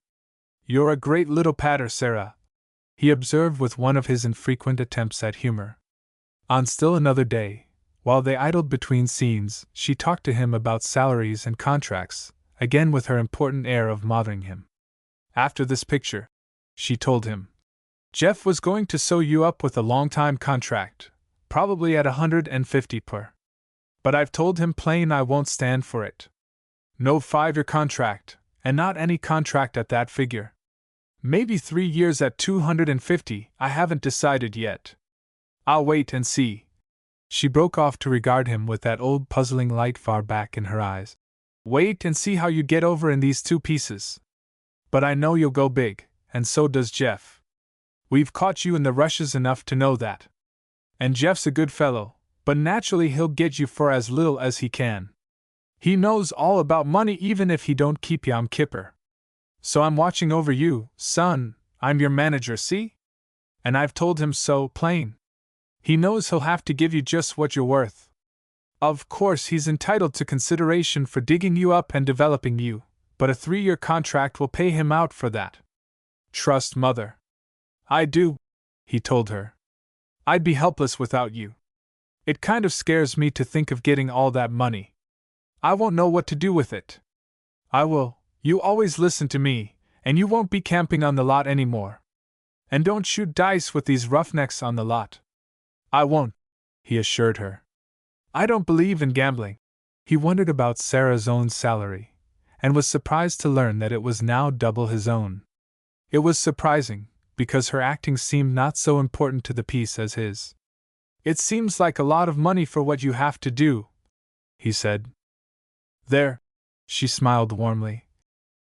You're a great little patter, Sarah, he observed with one of his infrequent attempts at humor. On still another day, while they idled between scenes, she talked to him about salaries and contracts, again with her important air of mothering him. After this picture, she told him, Jeff was going to sew you up with a long-time contract, probably at $150 per. But I've told him plain I won't stand for it. No 5-year contract, and not any contract at that figure. Maybe 3 years at $250, I haven't decided yet. I'll wait and see. She broke off to regard him with that old puzzling light far back in her eyes. Wait and see how you get over in these 2 pieces. But I know you'll go big, and so does Jeff. We've caught you in the rushes enough to know that. And Jeff's a good fellow, but naturally he'll get you for as little as he can. He knows all about money even if he don't keep Yom Kippur. So I'm watching over you, son, I'm your manager, see? And I've told him so, plain. He knows he'll have to give you just what you're worth. Of course he's entitled to consideration for digging you up and developing you, but a 3-year contract will pay him out for that. Trust Mother. I do, he told her. I'd be helpless without you. It kind of scares me to think of getting all that money. I won't know what to do with it. I will, you always listen to me, and you won't be camping on the lot anymore. And don't shoot dice with these roughnecks on the lot. I won't, he assured her. I don't believe in gambling. He wondered about Sarah's own salary, and was surprised to learn that it was now double his own. It was surprising, because her acting seemed not so important to the piece as his. "It seems like a lot of money for what you have to do," he said. "There," she smiled warmly.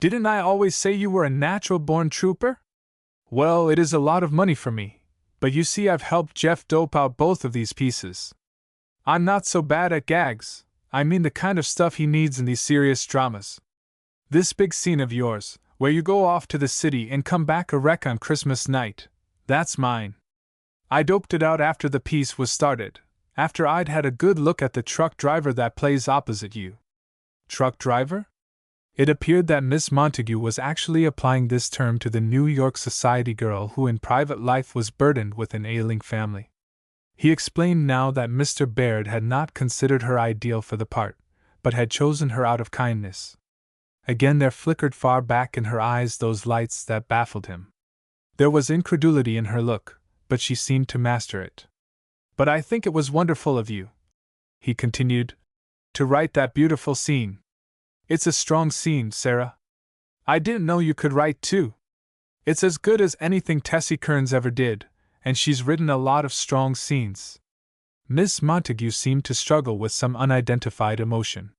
"Didn't I always say you were a natural-born trooper? Well, it is a lot of money for me, but you see I've helped Jeff dope out both of these pieces. I'm not so bad at gags, I mean the kind of stuff he needs in these serious dramas. This big scene of yours, where you go off to the city and come back a wreck on Christmas night, that's mine. I doped it out after the piece was started, after I'd had a good look at the truck driver that plays opposite you." Truck driver? It appeared that Miss Montague was actually applying this term to the New York society girl who in private life was burdened with an ailing family. He explained now that Mr. Baird had not considered her ideal for the part, but had chosen her out of kindness. Again there flickered far back in her eyes those lights that baffled him. There was incredulity in her look, but she seemed to master it. "But I think it was wonderful of you," he continued, "to write that beautiful scene. It's a strong scene, Sarah. I didn't know you could write too. It's as good as anything Tessie Kearns ever did, and she's written a lot of strong scenes." Miss Montague seemed to struggle with some unidentified emotion.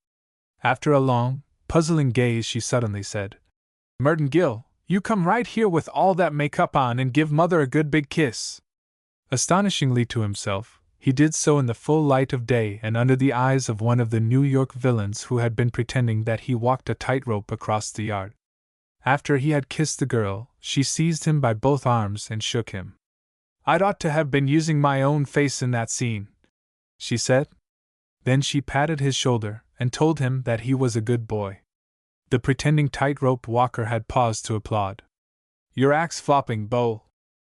After a long, puzzling gaze, she suddenly said, "Merton Gill, you come right here with all that makeup on and give Mother a good big kiss." Astonishingly to himself, he did so in the full light of day and under the eyes of one of the New York villains who had been pretending that he walked a tightrope across the yard. After he had kissed the girl, she seized him by both arms and shook him. "I'd ought to have been using my own face in that scene," she said. Then she patted his shoulder and told him that he was a good boy. The pretending tightrope walker had paused to applaud. "Your act's flopping, Beau,"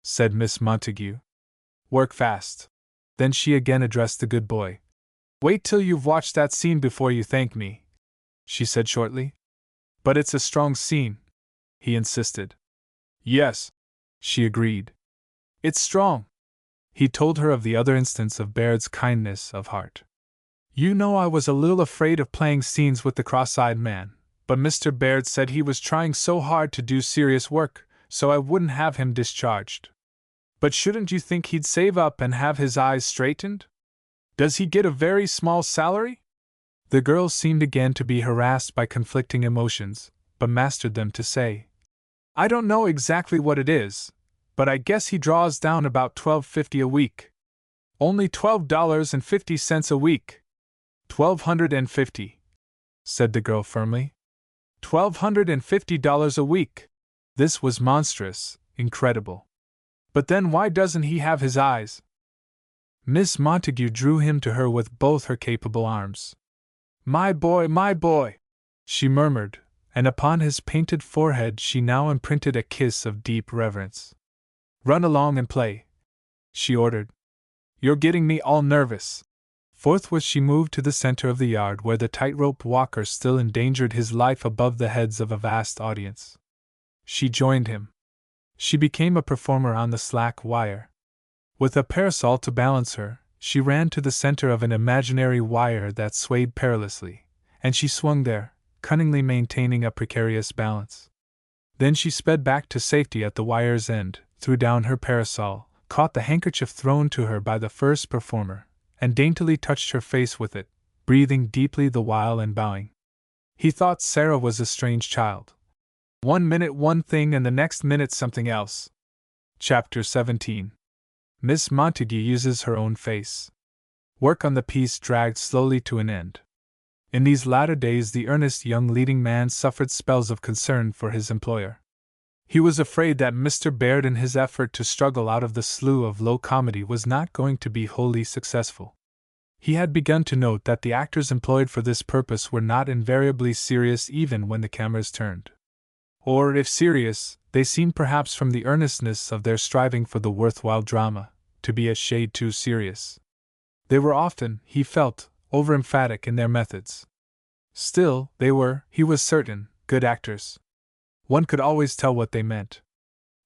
said Miss Montague. "Work fast." Then she again addressed the good boy. "Wait till you've watched that scene before you thank me," she said shortly. "But it's a strong scene," he insisted. "Yes," she agreed. "It's strong." He told her of the other instance of Baird's kindness of heart. "You know, I was a little afraid of playing scenes with the cross-eyed man, but Mr. Baird said he was trying so hard to do serious work, so I wouldn't have him discharged. But shouldn't you think he'd save up and have his eyes straightened? Does he get a very small salary?" The girl seemed again to be harassed by conflicting emotions, but mastered them to say, "I don't know exactly what it is, but I guess he draws down about $12.50 a week." "Only $12.50 a week." $1,250, said the girl firmly. $1,250 a week. This was monstrous, incredible. But then why doesn't he have his eyes? Miss Montague drew him to her with both her capable arms. My boy, she murmured, and upon his painted forehead she now imprinted a kiss of deep reverence. "Run along and play," she ordered. "You're getting me all nervous." Forthwith she moved to the center of the yard where the tightrope walker still endangered his life above the heads of a vast audience. She joined him. She became a performer on the slack wire. With a parasol to balance her, she ran to the center of an imaginary wire that swayed perilously, and she swung there, cunningly maintaining a precarious balance. Then she sped back to safety at the wire's end, threw down her parasol, caught the handkerchief thrown to her by the first performer, and daintily touched her face with it, breathing deeply the while and bowing. He thought Sarah was a strange child. 1 minute one thing and the next minute something else. Chapter 17. Miss Montague uses her own face. Work on the piece dragged slowly to an end. In these latter days the earnest young leading man suffered spells of concern for his employer. He was afraid that Mr. Baird in his effort to struggle out of the slough of low comedy was not going to be wholly successful. He had begun to note that the actors employed for this purpose were not invariably serious even when the cameras turned. Or, if serious, they seemed perhaps from the earnestness of their striving for the worthwhile drama, to be a shade too serious. They were often, he felt, over-emphatic in their methods. Still, they were, he was certain, good actors. One could always tell what they meant.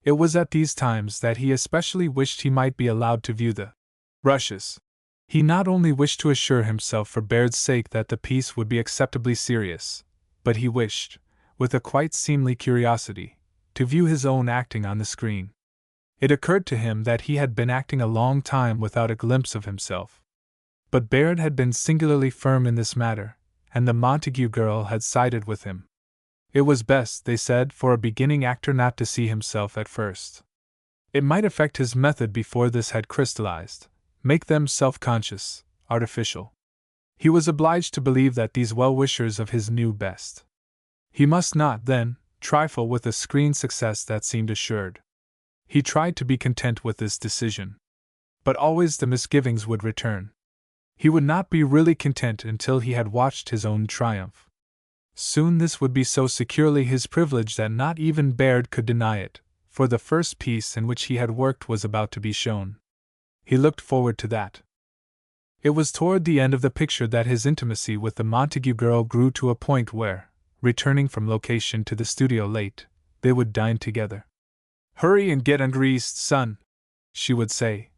It was at these times that he especially wished he might be allowed to view the rushes. He not only wished to assure himself for Baird's sake that the piece would be acceptably serious, but he wished, with a quite seemly curiosity, to view his own acting on the screen. It occurred to him that he had been acting a long time without a glimpse of himself. But Baird had been singularly firm in this matter, and the Montague girl had sided with him. It was best, they said, for a beginning actor not to see himself at first. It might affect his method before this had crystallized, make them self-conscious, artificial. He was obliged to believe that these well-wishers of his knew best. He must not, then, trifle with a screen success that seemed assured. He tried to be content with this decision. But always the misgivings would return. He would not be really content until he had watched his own triumph. Soon this would be so securely his privilege that not even Baird could deny it, for the first piece in which he had worked was about to be shown. He looked forward to that. It was toward the end of the picture that his intimacy with the Montague girl grew to a point where, returning from location to the studio late, they would dine together. "Hurry and get ungreased, son," she would say.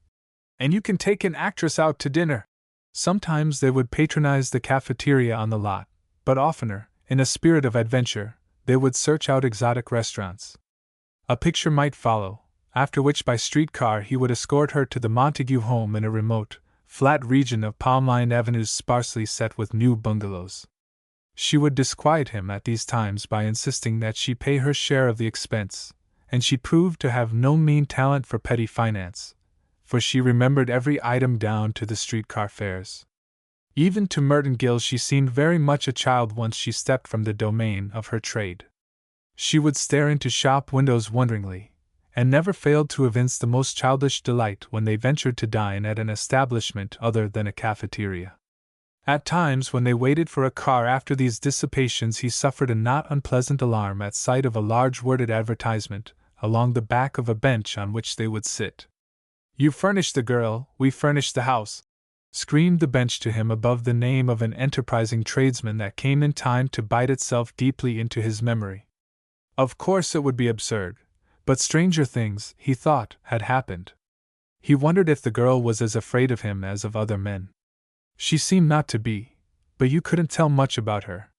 "And you can take an actress out to dinner." Sometimes they would patronize the cafeteria on the lot, but oftener, in a spirit of adventure, they would search out exotic restaurants. A picture might follow, after which by streetcar he would escort her to the Montague home in a remote, flat region of palm-lined avenues sparsely set with new bungalows. She would disquiet him at these times by insisting that she pay her share of the expense, and she proved to have no mean talent for petty finance, for she remembered every item down to the streetcar fares. Even to Merton Gill she seemed very much a child once she stepped from the domain of her trade. She would stare into shop windows wonderingly, and never failed to evince the most childish delight when they ventured to dine at an establishment other than a cafeteria. At times when they waited for a car after these dissipations he suffered a not unpleasant alarm at sight of a large worded advertisement along the back of a bench on which they would sit. "You furnish the girl, we furnish the house," screamed the bench to him above the name of an enterprising tradesman that came in time to bite itself deeply into his memory. Of course it would be absurd, but stranger things, he thought, had happened. He wondered if the girl was as afraid of him as of other men. She seemed not to be, but you couldn't tell much about her.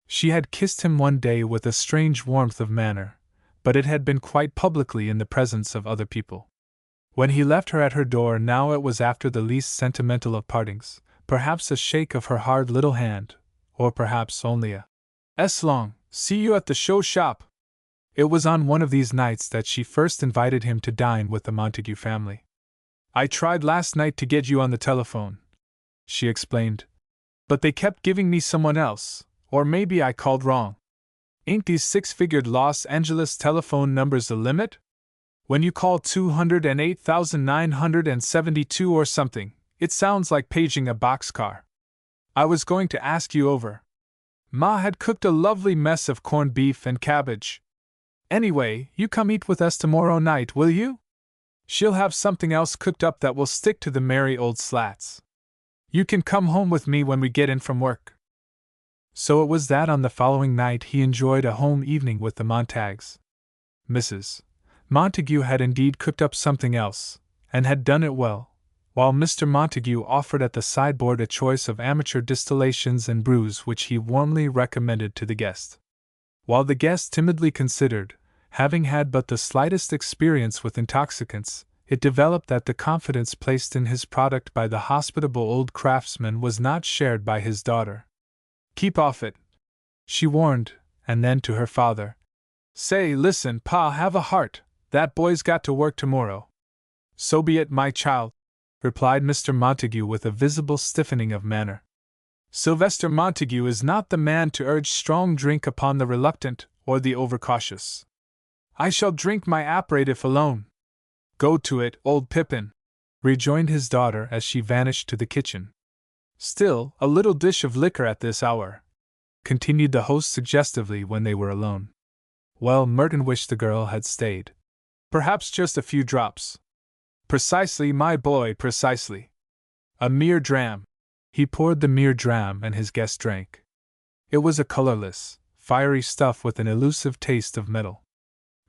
She had kissed him one day with a strange warmth of manner, but it had been quite publicly in the presence of other people. When he left her at her door now it was after the least sentimental of partings, perhaps a shake of her hard little hand, or perhaps only a "S long, see you at the show shop." It was on one of these nights that she first invited him to dine with the Montague family. "I tried last night to get you on the telephone," she explained, "but they kept giving me someone else, or maybe I called wrong. Ain't these six-figured Los Angeles telephone numbers the limit? When you call 208,972 or something, it sounds like paging a boxcar. I was going to ask you over. Ma had cooked a lovely mess of corned beef and cabbage. Anyway, you come eat with us tomorrow night, will you? She'll have something else cooked up that will stick to the merry old slats. You can come home with me when we get in from work." So it was that on the following night he enjoyed a home evening with the Montagues. Mrs. Montague had indeed cooked up something else, and had done it well, while Mr. Montague offered at the sideboard a choice of amateur distillations and brews which he warmly recommended to the guest. While the guest timidly considered, having had but the slightest experience with intoxicants, it developed that the confidence placed in his product by the hospitable old craftsman was not shared by his daughter. "Keep off it," she warned, and then to her father, "Say, listen, Pa, have a heart. That boy's got to work tomorrow." "So be it, my child," replied Mr. Montague with a visible stiffening of manner. "Sylvester Montague is not the man to urge strong drink upon the reluctant or the overcautious. I shall drink my aperitif alone." "Go to it, old Pippin," rejoined his daughter as she vanished to the kitchen. "Still, a little dish of liquor at this hour," continued the host suggestively when they were alone. Well, Merton wished the girl had stayed. "Perhaps just a few drops." "Precisely, my boy, precisely. A mere dram." He poured the mere dram and his guest drank. It was a colorless, fiery stuff with an elusive taste of metal.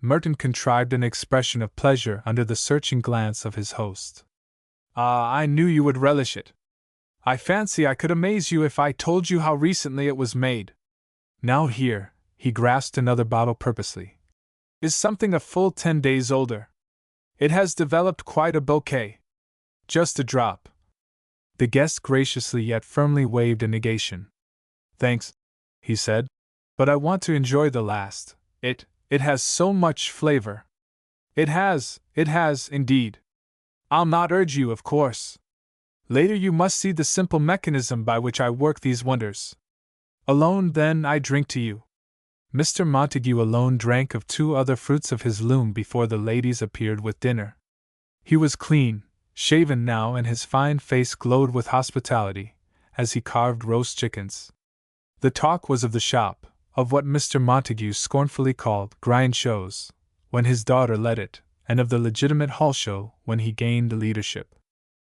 Merton contrived an expression of pleasure under the searching glance of his host. "Ah, I knew you would relish it. I fancy I could amaze you if I told you how recently it was made. Now here, He grasped another bottle purposely. Is something a full 10 days older. It has developed quite a bouquet. Just a drop. The guest graciously yet firmly waved a negation. Thanks, he said, but I want to enjoy the last. It has so much flavor. It has, indeed. I'll not urge you, of course. Later you must see the simple mechanism by which I work these wonders. Alone, then, I drink to you. Mr. Montague alone drank of 2 other fruits of his loom before the ladies appeared with dinner. He was clean, shaven now, and his fine face glowed with hospitality, as he carved roast chickens. The talk was of the shop, of what Mr. Montague scornfully called grind shows, when his daughter led it, and of the legitimate hall show when he gained leadership.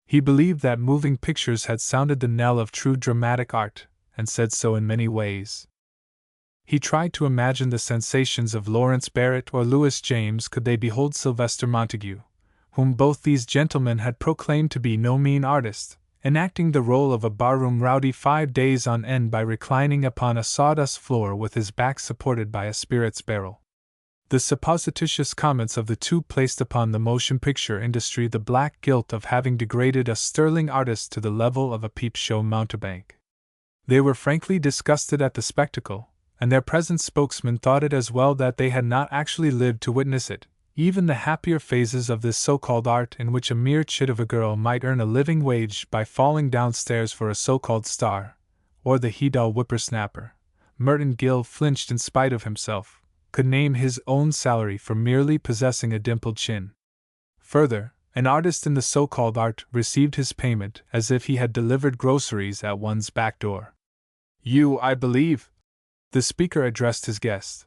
He believed that moving pictures had sounded the knell of true dramatic art, and said so in many ways. He tried to imagine the sensations of Lawrence Barrett or Louis James could they behold Sylvester Montague, whom both these gentlemen had proclaimed to be no mean artist, enacting the role of a barroom rowdy 5 days on end by reclining upon a sawdust floor with his back supported by a spirits barrel. The supposititious comments of the two placed upon the motion picture industry the black guilt of having degraded a sterling artist to the level of a peep show mountebank. They were frankly disgusted at the spectacle, and their present spokesman thought it as well that they had not actually lived to witness it, even the happier phases of this so-called art in which a mere chit of a girl might earn a living wage by falling downstairs for a so-called star, or the he-doll whippersnapper. Merton Gill flinched in spite of himself, could name his own salary for merely possessing a dimpled chin. Further, an artist in the so-called art received his payment as if he had delivered groceries at one's back door. You, I believe, the speaker addressed his guest,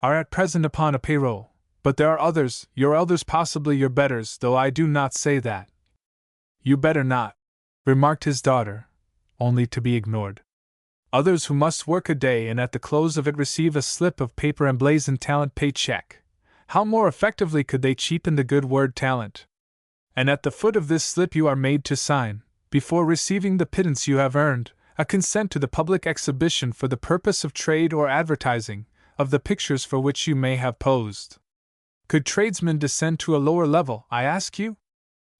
are at present upon a payroll. But there are others, your elders, possibly your betters, though I do not say that. You better not, remarked his daughter, only to be ignored. Others who must work a day and at the close of it receive a slip of paper emblazoned talent pay check. How more effectively could they cheapen the good word talent? And at the foot of this slip you are made to sign, before receiving the pittance you have earned, a consent to the public exhibition for the purpose of trade or advertising, of the pictures for which you may have posed. Could tradesmen descend to a lower level, I ask you?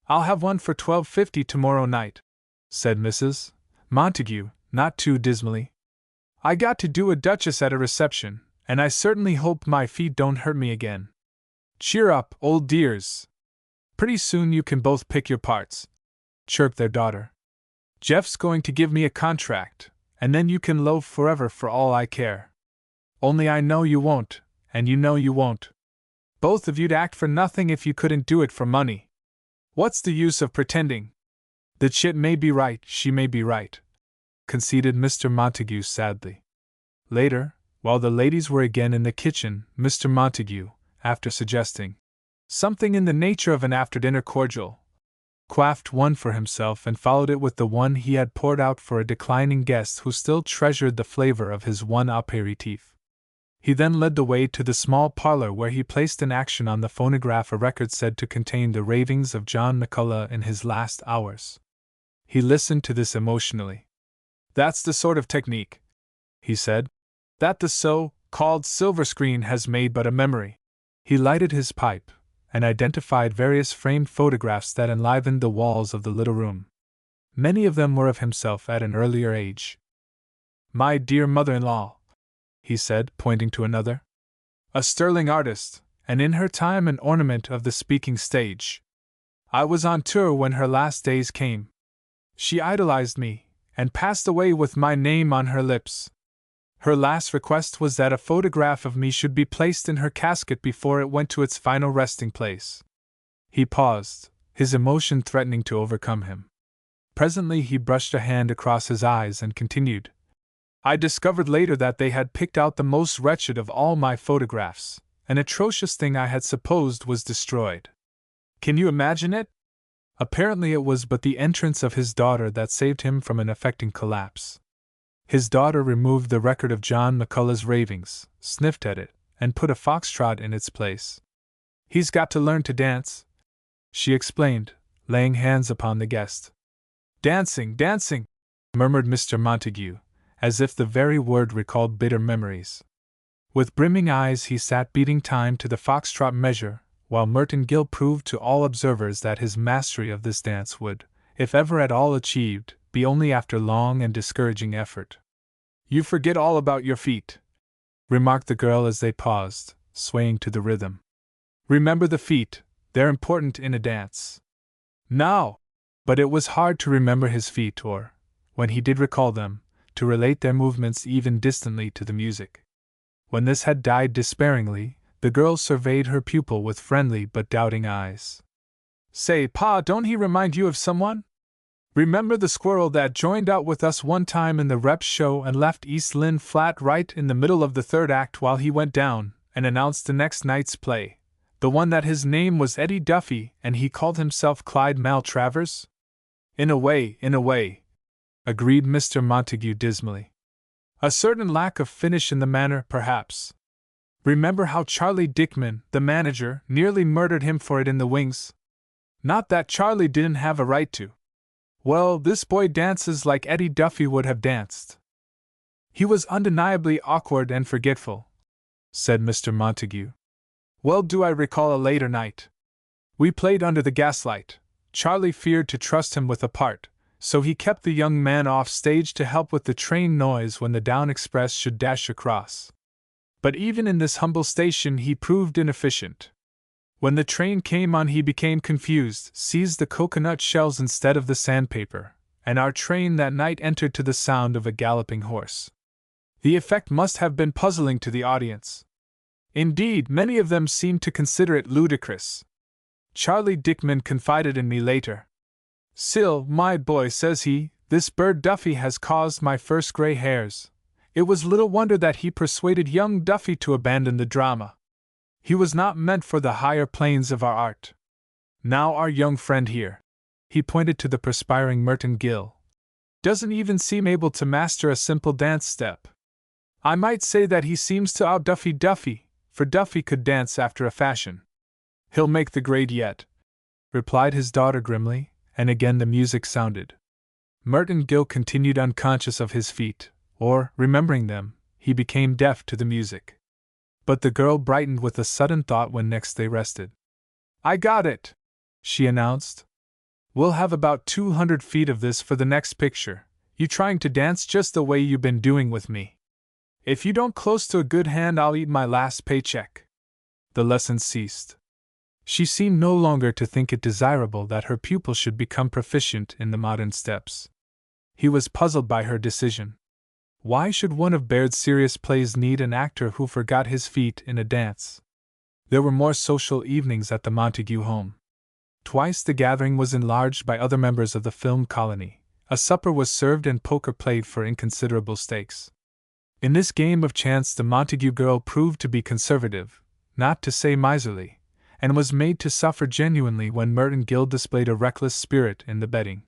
I'll have one for $12.50 tomorrow night, said Mrs. Montague, not too dismally. I got to do a duchess at a reception, and I certainly hope my feet don't hurt me again. Cheer up, old dears. Pretty soon you can both pick your parts, chirped their daughter. Jeff's going to give me a contract, and then you can loaf forever for all I care. Only I know you won't, and you know you won't. Both of you'd act for nothing if you couldn't do it for money. What's the use of pretending? The chit may be right, she may be right, conceded Mr. Montague sadly. Later, while the ladies were again in the kitchen, Mr. Montague, after suggesting something in the nature of an after-dinner cordial, quaffed one for himself and followed it with the one he had poured out for a declining guest who still treasured the flavor of his one apéritif. He then led the way to the small parlor where he placed in action on the phonograph a record said to contain the ravings of John McCullough in his last hours. He listened to this emotionally. That's the sort of technique, he said, that the so-called silver screen has made but a memory. He lighted his pipe, and identified various framed photographs that enlivened the walls of the little room. Many of them were of himself at an earlier age. My dear mother-in-law, he said, pointing to another. A sterling artist, and in her time an ornament of the speaking stage. I was on tour when her last days came. She idolized me, and passed away with my name on her lips. Her last request was that a photograph of me should be placed in her casket before it went to its final resting place. He paused, his emotion threatening to overcome him. Presently he brushed a hand across his eyes and continued. I discovered later that they had picked out the most wretched of all my photographs, an atrocious thing I had supposed was destroyed. Can you imagine it? Apparently it was but the entrance of his daughter that saved him from an affecting collapse. His daughter removed the record of John McCullough's ravings, sniffed at it, and put a foxtrot in its place. He's got to learn to dance, she explained, laying hands upon the guest. Dancing, dancing, murmured Mr. Montague, as if the very word recalled bitter memories. With brimming eyes he sat beating time to the foxtrot measure, while Merton Gill proved to all observers that his mastery of this dance would, if ever at all achieved, be only after long and discouraging effort. "You forget all about your feet," remarked the girl as they paused, swaying to the rhythm. "Remember the feet, they're important in a dance." Now! But it was hard to remember his feet or, when he did recall them, to relate their movements even distantly to the music. When this had died despairingly, the girl surveyed her pupil with friendly but doubting eyes. "Say, Pa, don't he remind you of someone? Remember the squirrel that joined out with us one time in the rep show and left East Lynne flat right in the middle of the third act while he went down and announced the next night's play? The one that his name was Eddie Duffy and he called himself Clyde Maltravers?" In a way, agreed Mr. Montague dismally. "A certain lack of finish in the manner, perhaps. Remember how Charlie Dickman, the manager, nearly murdered him for it in the wings? Not that Charlie didn't have a right to. Well, this boy dances like Eddie Duffy would have danced." "He was undeniably awkward and forgetful," said Mr. Montague. "Well, do I recall a later night. We played under the gaslight. Charlie feared to trust him with a part, so he kept the young man off stage to help with the train noise when the down express should dash across. But even in this humble station he proved inefficient. When the train came on he became confused, seized the coconut shells instead of the sandpaper, and our train that night entered to the sound of a galloping horse. The effect must have been puzzling to the audience. Indeed, many of them seemed to consider it ludicrous. Charlie Dickman confided in me later. 'Sil, my boy,' says he, 'this bird Duffy has caused my first gray hairs.' It was little wonder that he persuaded young Duffy to abandon the drama. He was not meant for the higher planes of our art. Now our young friend here," he pointed to the perspiring Merton Gill, "doesn't even seem able to master a simple dance step. I might say that he seems to out-Duffy Duffy, for Duffy could dance after a fashion." "He'll make the grade yet," replied his daughter grimly, and again the music sounded. Merton Gill continued unconscious of his feet, or, remembering them, he became deaf to the music. But the girl brightened with a sudden thought when next they rested. "I got it!" she announced. "We'll have about 200 feet of this for the next picture, you trying to dance just the way you've been doing with me. If you don't close to a good hand, I'll eat my last paycheck." The lesson ceased. She seemed no longer to think it desirable that her pupil should become proficient in the modern steps. He was puzzled by her decision. Why should one of Baird's serious plays need an actor who forgot his feet in a dance? There were more social evenings at the Montague home. Twice the gathering was enlarged by other members of the film colony. A supper was served and poker played for inconsiderable stakes. In this game of chance the Montague girl proved to be conservative, not to say miserly, and was made to suffer genuinely when Merton Gill displayed a reckless spirit in the betting.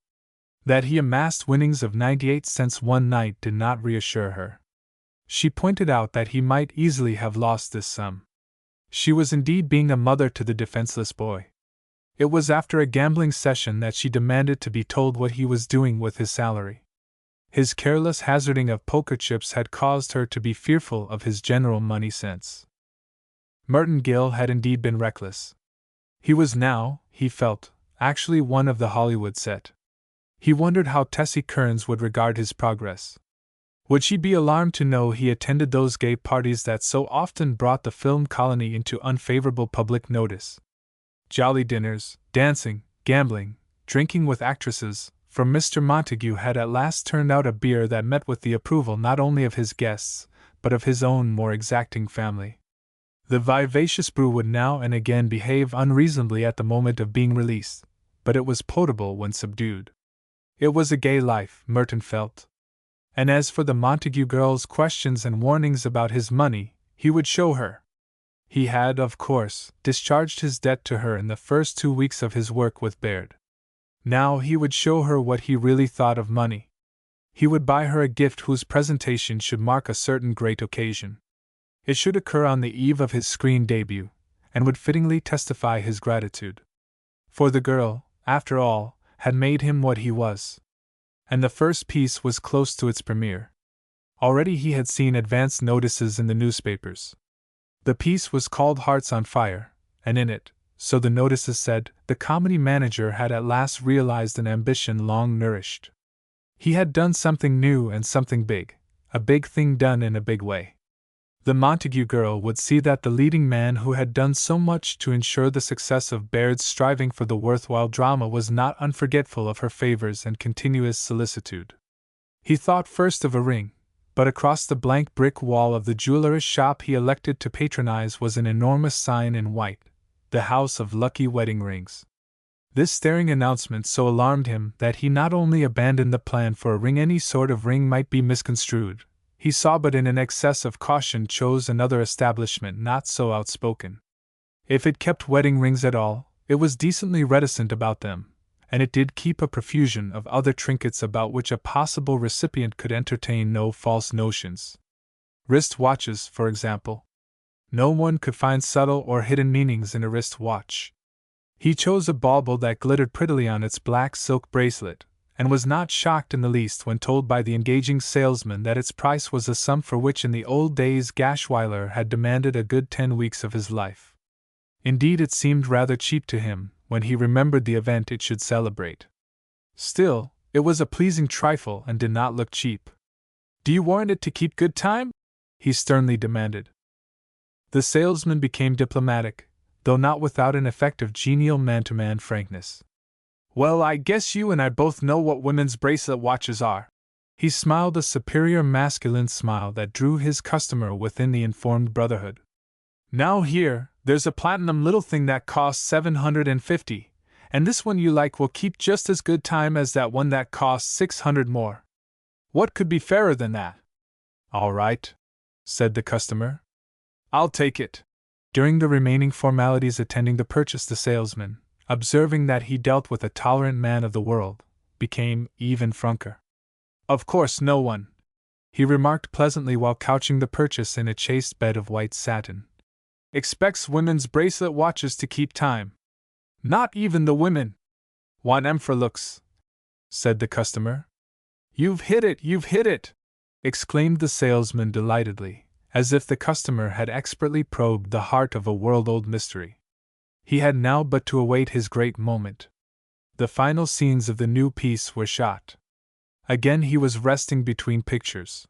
That he amassed winnings of 98 cents one night did not reassure her. She pointed out that he might easily have lost this sum. She was indeed being a mother to the defenseless boy. It was after a gambling session that she demanded to be told what he was doing with his salary. His careless hazarding of poker chips had caused her to be fearful of his general money sense. Merton Gill had indeed been reckless. He was now, he felt, actually one of the Hollywood set. He wondered how Tessie Kearns would regard his progress. Would she be alarmed to know he attended those gay parties that so often brought the film colony into unfavorable public notice? Jolly dinners, dancing, gambling, drinking with actresses, for Mr. Montague had at last turned out a beer that met with the approval not only of his guests, but of his own more exacting family. The vivacious brew would now and again behave unreasonably at the moment of being released, but it was potable when subdued. It was a gay life, Merton felt. And as for the Montague girl's questions and warnings about his money, he would show her. He had, of course, discharged his debt to her in the first 2 weeks of his work with Baird. Now he would show her what he really thought of money. He would buy her a gift whose presentation should mark a certain great occasion. It should occur on the eve of his screen debut, and would fittingly testify his gratitude. For the girl, after all, had made him what he was. And the first piece was close to its premiere. Already he had seen advance notices in the newspapers. The piece was called Hearts on Fire, and in it, so the notices said, the comedy manager had at last realized an ambition long nourished. He had done something new and something big, a big thing done in a big way. The Montague girl would see that the leading man who had done so much to ensure the success of Baird's striving for the worthwhile drama was not unforgetful of her favors and continuous solicitude. He thought first of a ring, but across the blank brick wall of the jeweler's shop he elected to patronize was an enormous sign in white, the House of Lucky Wedding Rings. This staring announcement so alarmed him that he not only abandoned the plan for a ring, any sort of ring might be misconstrued, he saw, but in an excess of caution chose another establishment not so outspoken. If it kept wedding rings at all, it was decently reticent about them, and it did keep a profusion of other trinkets about which a possible recipient could entertain no false notions. Wrist watches, for example. No one could find subtle or hidden meanings in a wrist watch. He chose a bauble that glittered prettily on its black silk bracelet, and was not shocked in the least when told by the engaging salesman that its price was a sum for which in the old days Gashwiler had demanded a good 10 weeks of his life. Indeed, it seemed rather cheap to him, when he remembered the event it should celebrate. Still, it was a pleasing trifle and did not look cheap. "Do you warrant it to keep good time?" he sternly demanded. The salesman became diplomatic, though not without an effect of genial man-to-man frankness. "Well, I guess you and I both know what women's bracelet watches are." He smiled a superior masculine smile that drew his customer within the informed brotherhood. "Now here, there's a platinum little thing that costs $750, and this one you like will keep just as good time as that one that costs $600 more. What could be fairer than that?" "All right," said the customer. "I'll take it." During the remaining formalities attending the purchase, the salesman, observing that he dealt with a tolerant man of the world, became even franker. "Of course, no one," he remarked pleasantly while couching the purchase in a chaste bed of white satin, "expects women's bracelet watches to keep time. Not even the women. Want 'em for looks," said the customer. You've hit it!" exclaimed the salesman delightedly, as if the customer had expertly probed the heart of a world-old mystery. He had now but to await his great moment. The final scenes of the new piece were shot. Again he was resting between pictures.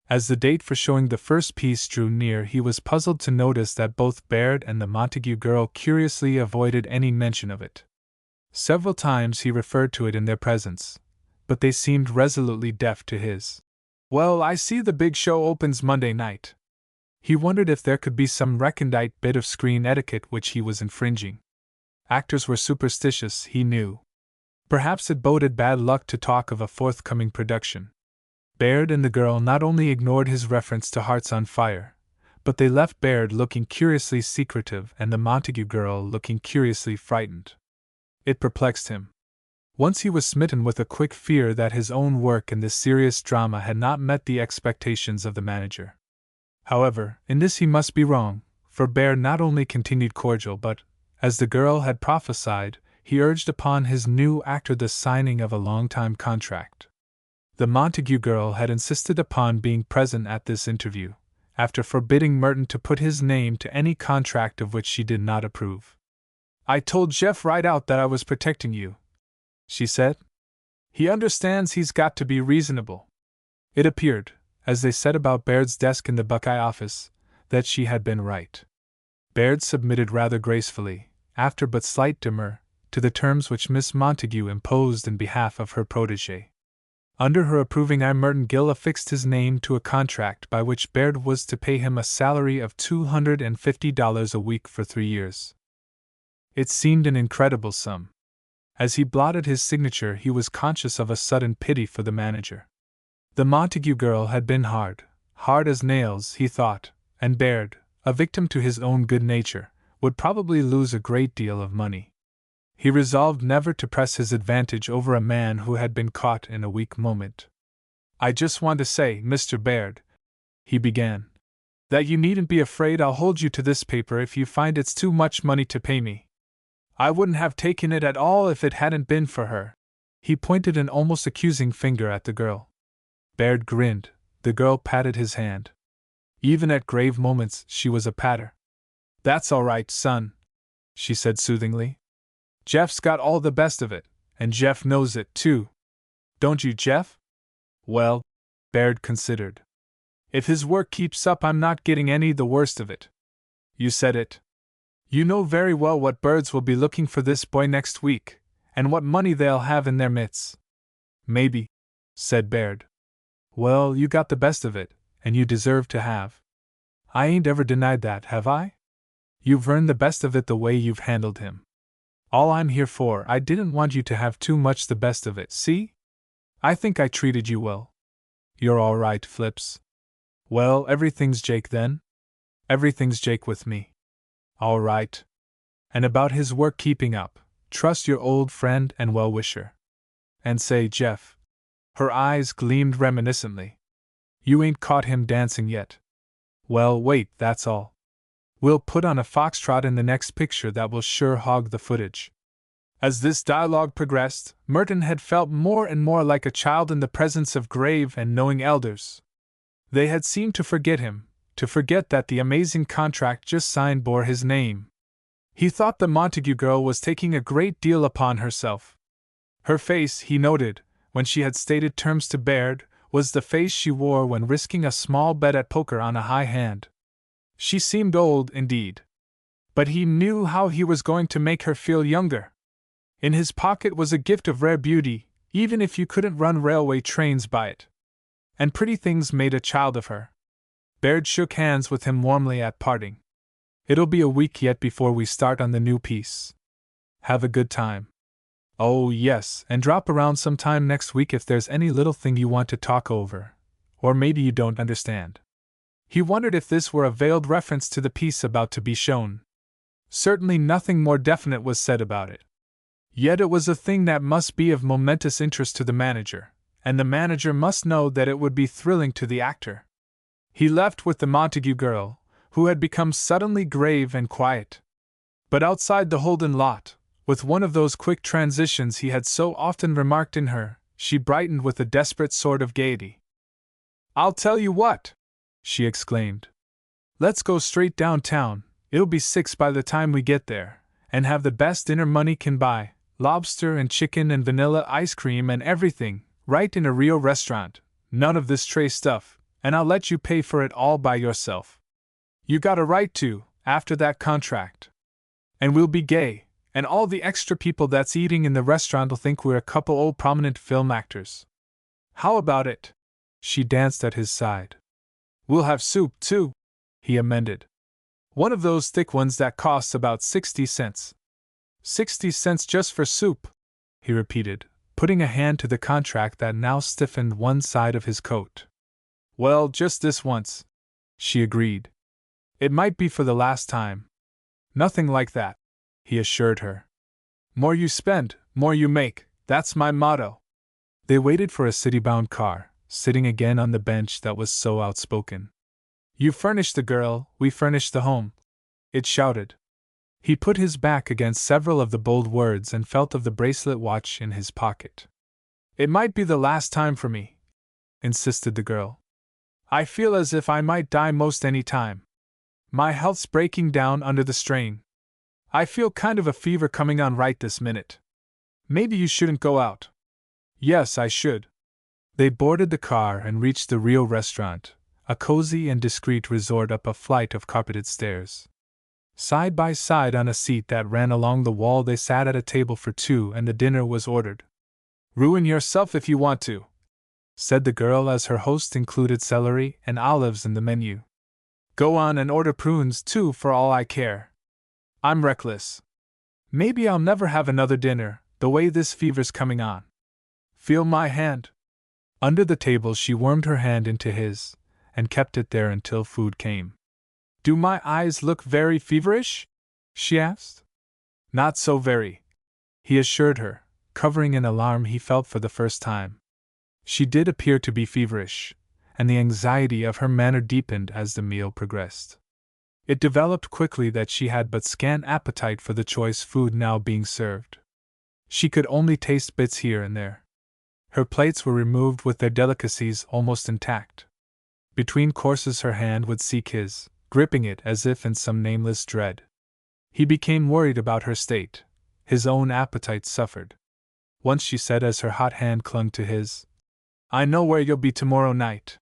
As the date for showing the first piece drew near, he was puzzled to notice that both Baird and the Montague girl curiously avoided any mention of it. Several times he referred to it in their presence, but they seemed resolutely deaf to his. "Well, I see the big show opens Monday night." He wondered if there could be some recondite bit of screen etiquette which he was infringing. Actors were superstitious, he knew. Perhaps it boded bad luck to talk of a forthcoming production. Baird and the girl not only ignored his reference to Hearts on Fire, but they left Baird looking curiously secretive and the Montague girl looking curiously frightened. It perplexed him. Once he was smitten with a quick fear that his own work in this serious drama had not met the expectations of the manager. However, in this he must be wrong, for Baird not only continued cordial but, as the girl had prophesied, he urged upon his new actor the signing of a long-time contract. The Montague girl had insisted upon being present at this interview, after forbidding Merton to put his name to any contract of which she did not approve. "I told Jeff right out that I was protecting you," she said. "He understands he's got to be reasonable." It appeared, as they set about Baird's desk in the Buckeye office, that she had been right. Baird submitted rather gracefully, after but slight demur, to the terms which Miss Montague imposed in behalf of her protégé. Under her approving eye, Merton Gill affixed his name to a contract by which Baird was to pay him a salary of $250 a week for 3 years. It seemed an incredible sum. As he blotted his signature, he was conscious of a sudden pity for the manager. The Montague girl had been hard as nails, he thought, and Baird, a victim to his own good nature, would probably lose a great deal of money. He resolved never to press his advantage over a man who had been caught in a weak moment. "I just want to say, Mr. Baird," he began, "that you needn't be afraid I'll hold you to this paper if you find it's too much money to pay me. I wouldn't have taken it at all if it hadn't been for her." He pointed an almost accusing finger at the girl. Baird grinned, The girl patted his hand. Even at grave moments, she was a patter. "That's all right, son," she said soothingly. "Jeff's got all the best of it, and Jeff knows it, too. Don't you, Jeff?" "Well," Baird considered. "If his work keeps up, I'm not getting any the worst of it." "You said it. You know very well what birds will be looking for this boy next week, and what money they'll have in their mitts." "Maybe," said Baird. "Well, you got the best of it, and you deserve to have. I ain't ever denied that, have I? You've earned the best of it the way you've handled him. All I'm here for, I didn't want you to have too much the best of it, see? I think I treated you well." "You're all right, Flips." "Well, everything's Jake then?" "Everything's Jake with me." "All right. And about his work keeping up, trust your old friend and well-wisher. And say, Jeff." Her eyes gleamed reminiscently. "You ain't caught him dancing yet." "Well, wait, that's all. We'll put on a foxtrot in the next picture that will sure hog the footage." As this dialogue progressed, Merton had felt more and more like a child in the presence of grave and knowing elders. They had seemed to forget him, to forget that the amazing contract just signed bore his name. He thought the Montague girl was taking a great deal upon herself. Her face, he noted, when she had stated terms to Baird, was the face she wore when risking a small bet at poker on a high hand. She seemed old, indeed. But he knew how he was going to make her feel younger. In his pocket was a gift of rare beauty, even if you couldn't run railway trains by it. And pretty things made a child of her. Baird shook hands with him warmly at parting. "It'll be a week yet before we start on the new piece. Have a good time." "Oh, yes, and drop around sometime next week if there's any little thing you want to talk over. Or maybe you don't understand." He wondered if this were a veiled reference to the piece about to be shown. Certainly nothing more definite was said about it. Yet it was a thing that must be of momentous interest to the manager, and the manager must know that it would be thrilling to the actor. He left with the Montague girl, who had become suddenly grave and quiet. But outside the Holden lot, with one of those quick transitions he had so often remarked in her, she brightened with a desperate sort of gaiety. "I'll tell you what!" she exclaimed. "Let's go straight downtown, it'll be 6 by the time we get there, and have the best dinner money can buy. Lobster and chicken and vanilla ice cream and everything, right in a real restaurant, none of this tray stuff, and I'll let you pay for it all by yourself. You got a right to, after that contract. And we'll be gay, and all the extra people that's eating in the restaurant'll think we're a couple old prominent film actors. How about it?" She danced at his side. "We'll have soup, too," he amended. "One of those thick ones that costs about 60 cents. 60 cents just for soup," he repeated, putting a hand to the contract that now stiffened one side of his coat. "Well, just this once," she agreed. "It might be for the last time." "Nothing like that," he assured her. "More you spend, more you make, that's my motto." They waited for a city-bound car, sitting again on the bench that was so outspoken. "You furnish the girl, we furnish the home," it shouted. He put his back against several of the bold words and felt of the bracelet watch in his pocket. "It might be the last time for me," insisted the girl. "I feel as if I might die most any time. My health's breaking down under the strain. I feel kind of a fever coming on right this minute. Maybe you shouldn't go out." "Yes, I should." They boarded the car and reached the Rio restaurant, a cozy and discreet resort up a flight of carpeted stairs. Side by side on a seat that ran along the wall they sat at a table for two and the dinner was ordered. "Ruin yourself if you want to," said the girl as her host included celery and olives in the menu. "Go on and order prunes too for all I care. I'm reckless. Maybe I'll never have another dinner, the way this fever's coming on. Feel my hand." Under the table she wormed her hand into his, and kept it there until food came. "Do my eyes look very feverish?" she asked. "Not so very," he assured her, covering an alarm he felt for the first time. She did appear to be feverish, and the anxiety of her manner deepened as the meal progressed. It developed quickly that she had but scant appetite for the choice food now being served. She could only taste bits here and there. Her plates were removed with their delicacies almost intact. Between courses her hand would seek his, gripping it as if in some nameless dread. He became worried about her state. His own appetite suffered. Once she said as her hot hand clung to his, "I know where you'll be tomorrow night."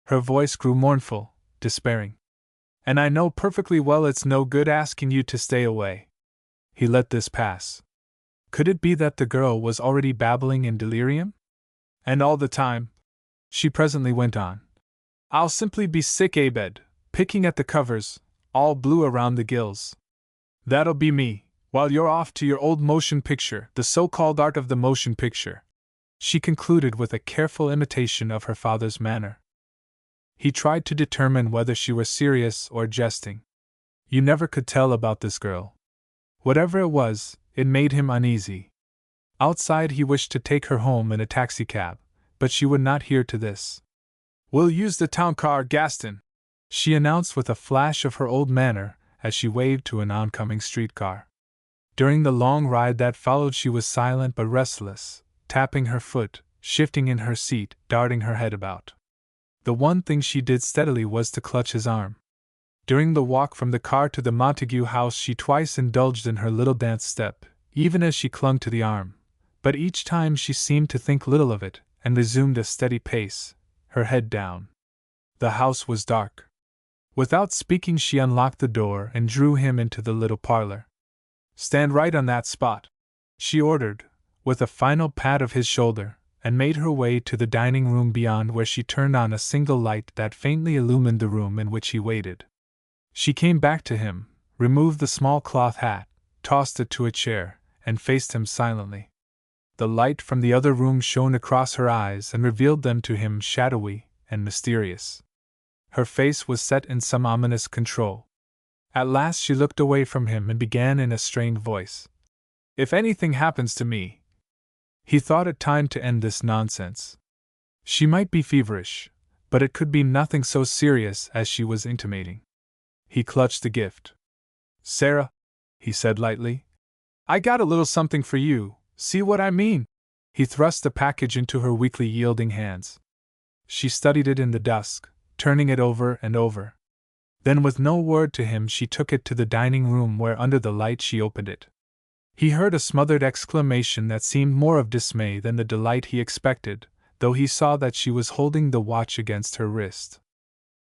Her voice grew mournful, despairing. "And I know perfectly well it's no good asking you to stay away." He let this pass. Could it be that the girl was already babbling in delirium? "And all the time," she presently went on, "I'll simply be sick abed, picking at the covers, all blue around the gills. That'll be me, while you're off to your old motion picture, the so-called art of the motion picture," she concluded with a careful imitation of her father's manner. He tried to determine whether she were serious or jesting. You never could tell about this girl. Whatever it was, it made him uneasy. Outside he wished to take her home in a taxicab, but she would not hear to this. "We'll use the town car, Gaston," she announced with a flash of her old manner as she waved to an oncoming streetcar. During the long ride that followed she was silent but restless, tapping her foot, shifting in her seat, darting her head about. The one thing she did steadily was to clutch his arm. During the walk from the car to the Montague house she twice indulged in her little dance step, even as she clung to the arm, but each time she seemed to think little of it, and resumed a steady pace, her head down. The house was dark. Without speaking she unlocked the door and drew him into the little parlor. "Stand right on that spot," she ordered, with a final pat of his shoulder, and made her way to the dining room beyond, where she turned on a single light that faintly illumined the room in which he waited. She came back to him, removed the small cloth hat, tossed it to a chair, and faced him silently. The light from the other room shone across her eyes and revealed them to him shadowy and mysterious. Her face was set in some ominous control. At last she looked away from him and began in a strained voice. "If anything happens to me—" He thought it time to end this nonsense. She might be feverish, but it could be nothing so serious as she was intimating. He clutched the gift. "Sarah," he said lightly, "I got a little something for you, see what I mean?" He thrust the package into her weakly yielding hands. She studied it in the dusk, turning it over and over. Then with no word to him she took it to the dining room, where under the light she opened it. He heard a smothered exclamation that seemed more of dismay than the delight he expected, though he saw that she was holding the watch against her wrist.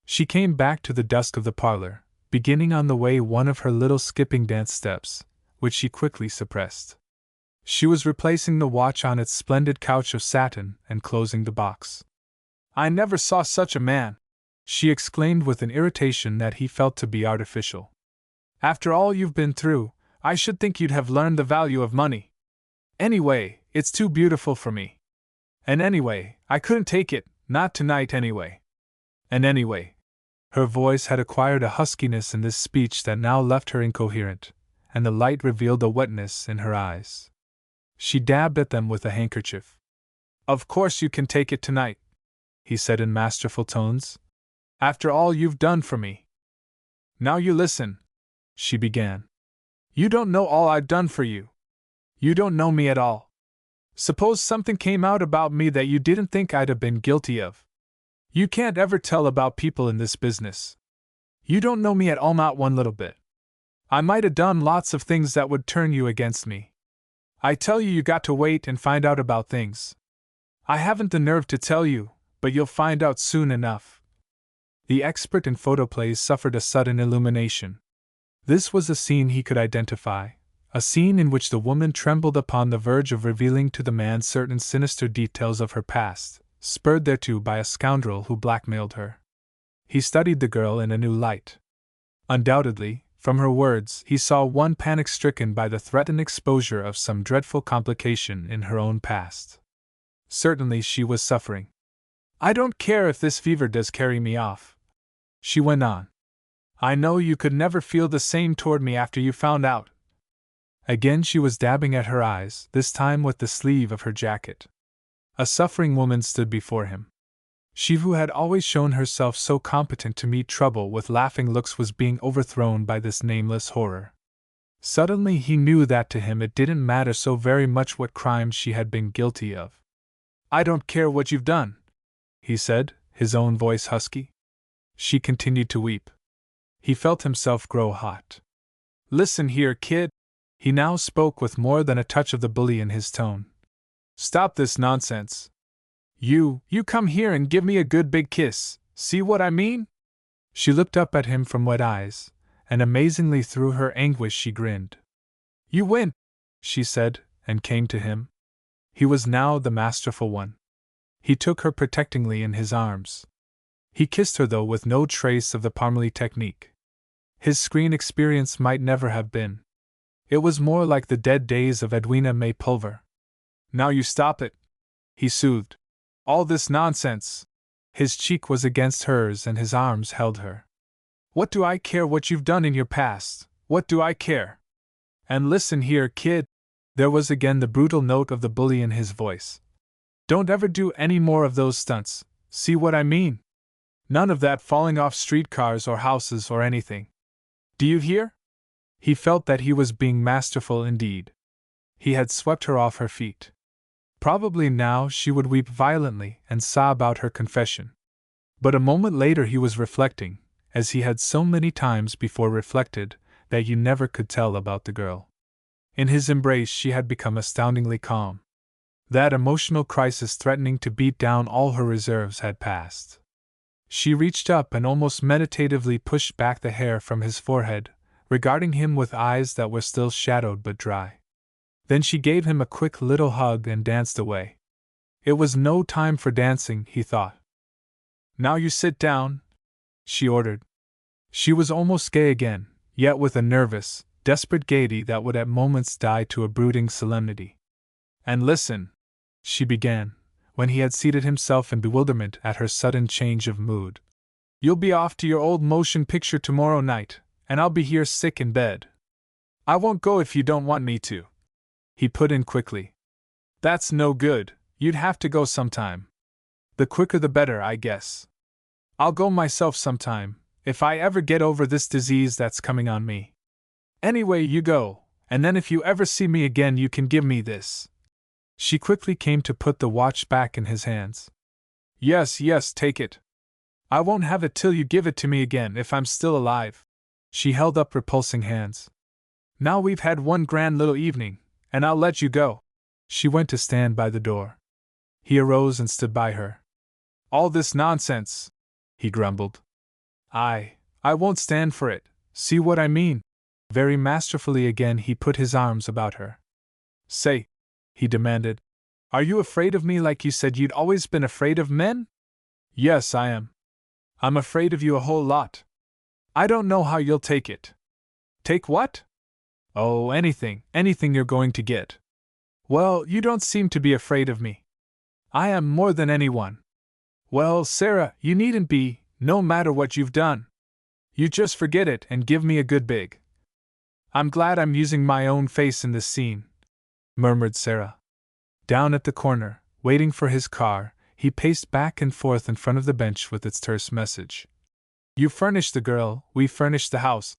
She came back to the dusk of the parlor, beginning on the way one of her little skipping dance steps, which she quickly suppressed. She was replacing the watch on its splendid couch of satin and closing the box. "I never saw such a man!" she exclaimed with an irritation that he felt to be artificial. "After all you've been through, I should think you'd have learned the value of money. Anyway, it's too beautiful for me. And anyway, I couldn't take it, not tonight anyway. And anyway—" Her voice had acquired a huskiness in this speech that now left her incoherent, and the light revealed a wetness in her eyes. She dabbed at them with a handkerchief. "Of course you can take it tonight," he said in masterful tones. "After all you've done for me." "Now you listen," she began. "You don't know all I've done for you. You don't know me at all. Suppose something came out about me that you didn't think I'd have been guilty of. You can't ever tell about people in this business. You don't know me at all, not one little bit. I might have done lots of things that would turn you against me. I tell you got to wait and find out about things. I haven't the nerve to tell you, but you'll find out soon enough." The expert in photoplays suffered a sudden illumination. This was a scene he could identify, a scene in which the woman trembled upon the verge of revealing to the man certain sinister details of her past, spurred thereto by a scoundrel who blackmailed her. He studied the girl in a new light. Undoubtedly, from her words, he saw one panic-stricken by the threatened exposure of some dreadful complication in her own past. Certainly she was suffering. "I don't care if this fever does carry me off," she went on. "I know you could never feel the same toward me after you found out." Again she was dabbing at her eyes, this time with the sleeve of her jacket. A suffering woman stood before him. She who had always shown herself so competent to meet trouble with laughing looks was being overthrown by this nameless horror. Suddenly he knew that to him it didn't matter so very much what crimes she had been guilty of. "I don't care what you've done," he said, his own voice husky. She continued to weep. He felt himself grow hot. Listen here, kid. He now spoke with more than a touch of the bully in his tone. Stop this nonsense. You come here and give me a good big kiss, see what I mean? She looked up at him from wet eyes, and amazingly through her anguish she grinned. You win, she said, and came to him. He was now the masterful one. He took her protectingly in his arms. He kissed her, though with no trace of the Parmelee technique. His screen experience might never have been. It was more like the dead days of Edwina May Pulver. Now you stop it, he soothed. All this nonsense. His cheek was against hers and his arms held her. What do I care what you've done in your past? What do I care? And listen here, kid. There was again the brutal note of the bully in his voice. Don't ever do any more of those stunts, see what I mean? None of that falling off streetcars or houses or anything. Do you hear? He felt that he was being masterful indeed. He had swept her off her feet. Probably now she would weep violently and sob out her confession. But a moment later he was reflecting, as he had so many times before reflected, that you never could tell about the girl. In his embrace she had become astoundingly calm. That emotional crisis threatening to beat down all her reserves had passed. She reached up and almost meditatively pushed back the hair from his forehead, regarding him with eyes that were still shadowed but dry. Then she gave him a quick little hug and danced away. It was no time for dancing, he thought. Now you sit down, she ordered. She was almost gay again, yet with a nervous, desperate gaiety that would at moments die to a brooding solemnity. And listen, she began, when he had seated himself in bewilderment at her sudden change of mood. You'll be off to your old motion picture tomorrow night, and I'll be here sick in bed. I won't go if you don't want me to, he put in quickly. That's no good, you'd have to go sometime. The quicker the better, I guess. I'll go myself sometime, if I ever get over this disease that's coming on me. Anyway, you go, and then if you ever see me again you can give me this. She quickly came to put the watch back in his hands. Yes, take it. I won't have it till you give it to me again if I'm still alive. She held up repulsing hands. Now we've had one grand little evening, and I'll let you go. She went to stand by the door. He arose and stood by her. All this nonsense, he grumbled. I won't stand for it, see what I mean? Very masterfully again he put his arms about her. Say, he demanded, are you afraid of me like you said you'd always been afraid of men? Yes, I am. I'm afraid of you a whole lot. I don't know how you'll take it. Take what? Oh, anything you're going to get. Well, you don't seem to be afraid of me. I am more than anyone. Well, Sarah, you needn't be, no matter what you've done. You just forget it and give me a good big. I'm glad I'm using my own face in this scene, murmured Sarah. Down at the corner, waiting for his car, he paced back and forth in front of the bench with its terse message. You furnish the girl, we furnish the house.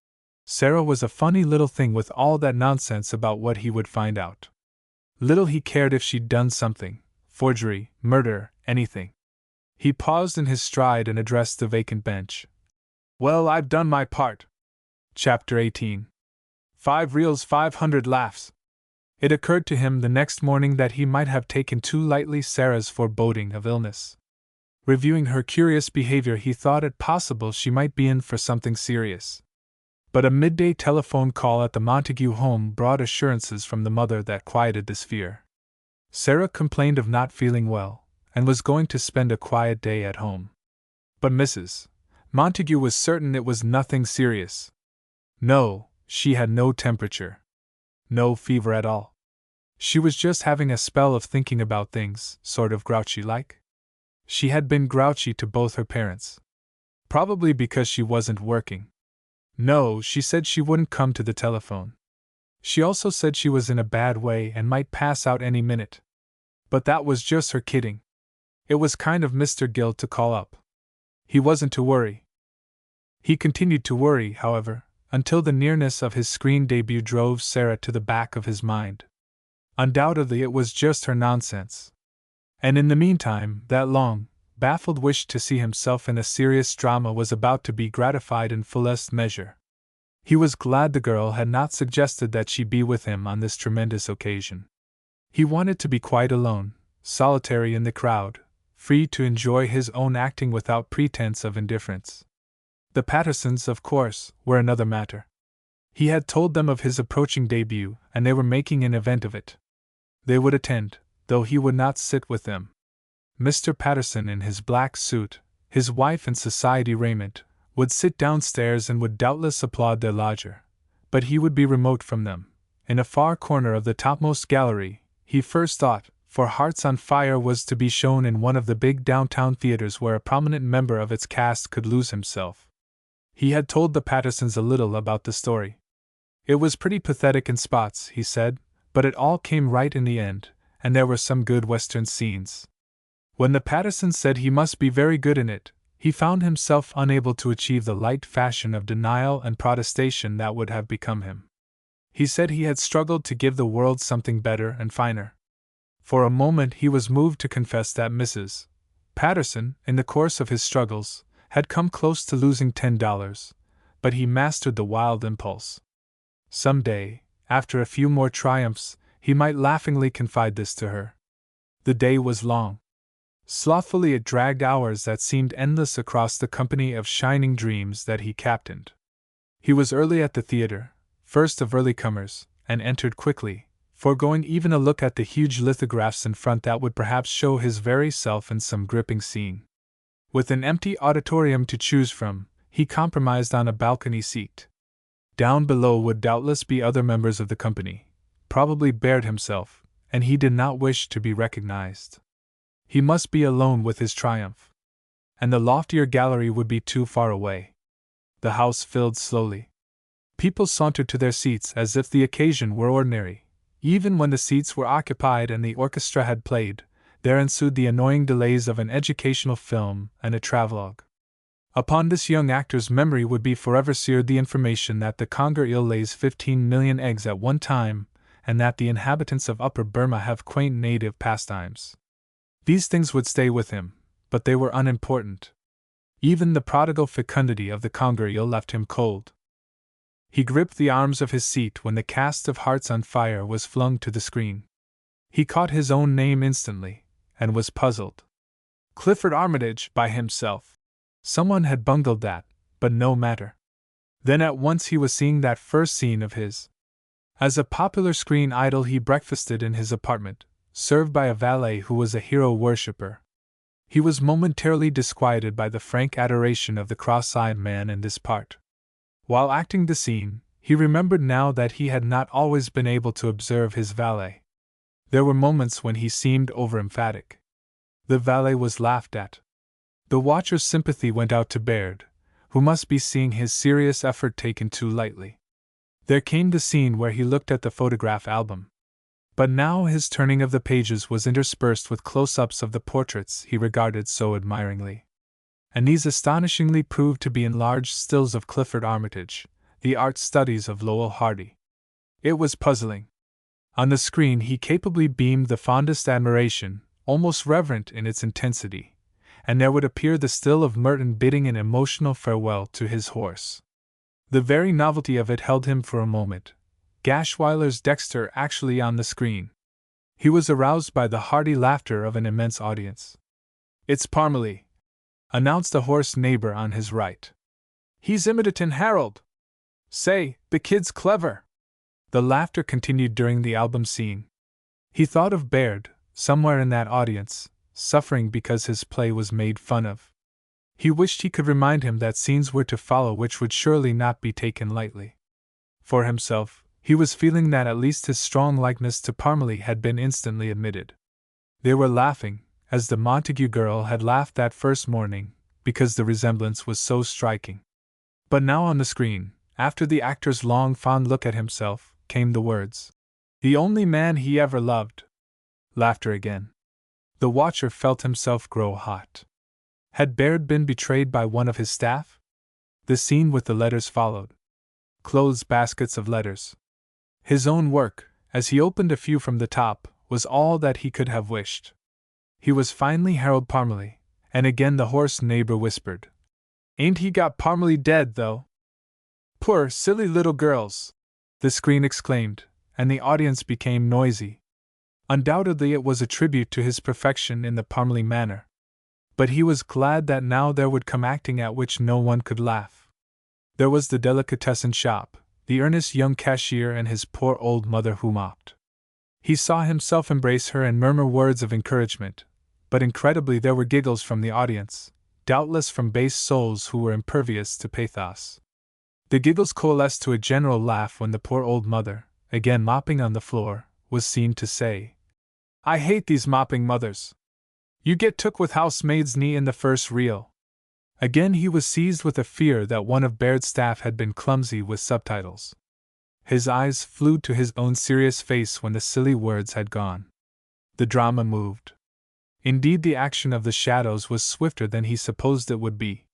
Sarah was a funny little thing with all that nonsense about what he would find out. Little he cared if she'd done something, forgery, murder, anything. He paused in his stride and addressed the vacant bench. Well, I've done my part. Chapter 18. 5 reels, 500 laughs. It occurred to him the next morning that he might have taken too lightly Sarah's foreboding of illness. Reviewing her curious behavior, he thought it possible she might be in for something serious. But a midday telephone call at the Montague home brought assurances from the mother that quieted this fear. Sarah complained of not feeling well, and was going to spend a quiet day at home. But Mrs. Montague was certain it was nothing serious. No, she had no temperature. No fever at all. She was just having a spell of thinking about things, sort of grouchy-like. She had been grouchy to both her parents. Probably because she wasn't working. No, she said she wouldn't come to the telephone. She also said she was in a bad way and might pass out any minute. But that was just her kidding. It was kind of Mr. Gill to call up. He wasn't to worry. He continued to worry, however, until the nearness of his screen debut drove Sarah to the back of his mind. Undoubtedly it was just her nonsense. And in the meantime, that long, baffled wish to see himself in a serious drama was about to be gratified in fullest measure. He was glad the girl had not suggested that she be with him on this tremendous occasion. He wanted to be quite alone, solitary in the crowd, free to enjoy his own acting without pretense of indifference. The Pattersons, of course, were another matter. He had told them of his approaching debut, and they were making an event of it. They would attend, though he would not sit with them. Mr. Patterson in his black suit, his wife in society raiment, would sit downstairs and would doubtless applaud their lodger, but he would be remote from them, in a far corner of the topmost gallery, he first thought, for Hearts on Fire was to be shown in one of the big downtown theaters where a prominent member of its cast could lose himself. He had told the Pattersons a little about the story. It was pretty pathetic in spots, he said, but it all came right in the end, and there were some good Western scenes. When the Pattersons said he must be very good in it, he found himself unable to achieve the light fashion of denial and protestation that would have become him. He said he had struggled to give the world something better and finer. For a moment he was moved to confess that Mrs. Patterson, in the course of his struggles, had come close to losing $10, but he mastered the wild impulse. Some day, after a few more triumphs, he might laughingly confide this to her. The day was long. Slothfully it dragged hours that seemed endless across the company of shining dreams that he captained. He was early at the theater, first of early comers, and entered quickly, foregoing even a look at the huge lithographs in front that would perhaps show his very self in some gripping scene. With an empty auditorium to choose from, he compromised on a balcony seat. Down below would doubtless be other members of the company, probably Baird himself, and he did not wish to be recognized. He must be alone with his triumph. And the loftier gallery would be too far away. The house filled slowly. People sauntered to their seats as if the occasion were ordinary. Even when the seats were occupied and the orchestra had played, there ensued the annoying delays of an educational film and a travelogue. Upon this young actor's memory would be forever seared the information that the conger eel lays 15 million eggs at one time, and that the inhabitants of Upper Burma have quaint native pastimes. These things would stay with him, but they were unimportant. Even the prodigal fecundity of the conger eel left him cold. He gripped the arms of his seat when the cast of Hearts on Fire was flung to the screen. He caught his own name instantly, and was puzzled. Clifford Armitage by himself. Someone had bungled that, but no matter. Then at once he was seeing that first scene of his. As a popular screen idol he breakfasted in his apartment, served by a valet who was a hero worshipper. He was momentarily disquieted by the frank adoration of the cross-eyed man in this part. While acting the scene, he remembered now that he had not always been able to observe his valet. There were moments when he seemed over-emphatic. The valet was laughed at. The watcher's sympathy went out to Baird, who must be seeing his serious effort taken too lightly. There came the scene where he looked at the photograph album. But now his turning of the pages was interspersed with close-ups of the portraits he regarded so admiringly. And these astonishingly proved to be enlarged stills of Clifford Armitage, the art studies of Lowell Hardy. It was puzzling. On the screen he capably beamed the fondest admiration, almost reverent in its intensity, and there would appear the still of Merton bidding an emotional farewell to his horse. The very novelty of it held him for a moment. Gashwiler's Dexter actually on the screen. He was aroused by the hearty laughter of an immense audience. "It's Parmalee," announced a hoarse neighbor on his right. "He's Imitatin' Harold. Say, the kid's clever." The laughter continued during the album scene. He thought of Baird, somewhere in that audience, suffering because his play was made fun of. He wished he could remind him that scenes were to follow which would surely not be taken lightly. For himself, he was feeling that at least his strong likeness to Parmalee had been instantly admitted. They were laughing, as the Montague girl had laughed that first morning, because the resemblance was so striking. But now on the screen, after the actor's long fond look at himself, came the words, "The only man he ever loved." Laughter again. The watcher felt himself grow hot. Had Baird been betrayed by one of his staff? The scene with the letters followed. Clothes baskets of letters. His own work, as he opened a few from the top, was all that he could have wished. He was finally Harold Parmalee, And again the hoarse neighbor whispered, "Ain't he got Parmalee dead, though?" "Poor, silly little girls!" the screen exclaimed, and the audience became noisy. Undoubtedly it was a tribute to his perfection in the Parmalee manner. But he was glad that now there would come acting at which no one could laugh. There was the delicatessen shop, the earnest young cashier and his poor old mother who mocked. He saw himself embrace her and murmur words of encouragement, but incredibly there were giggles from the audience, doubtless from base souls who were impervious to pathos. The giggles coalesced to a general laugh when the poor old mother, again mopping on the floor, was seen to say, "I hate these mopping mothers. You get took with housemaid's knee in the first reel." Again he was seized with a fear that one of Baird's staff had been clumsy with subtitles. His eyes flew to his own serious face when the silly words had gone. The drama moved. Indeed, the action of the shadows was swifter than he supposed it would be.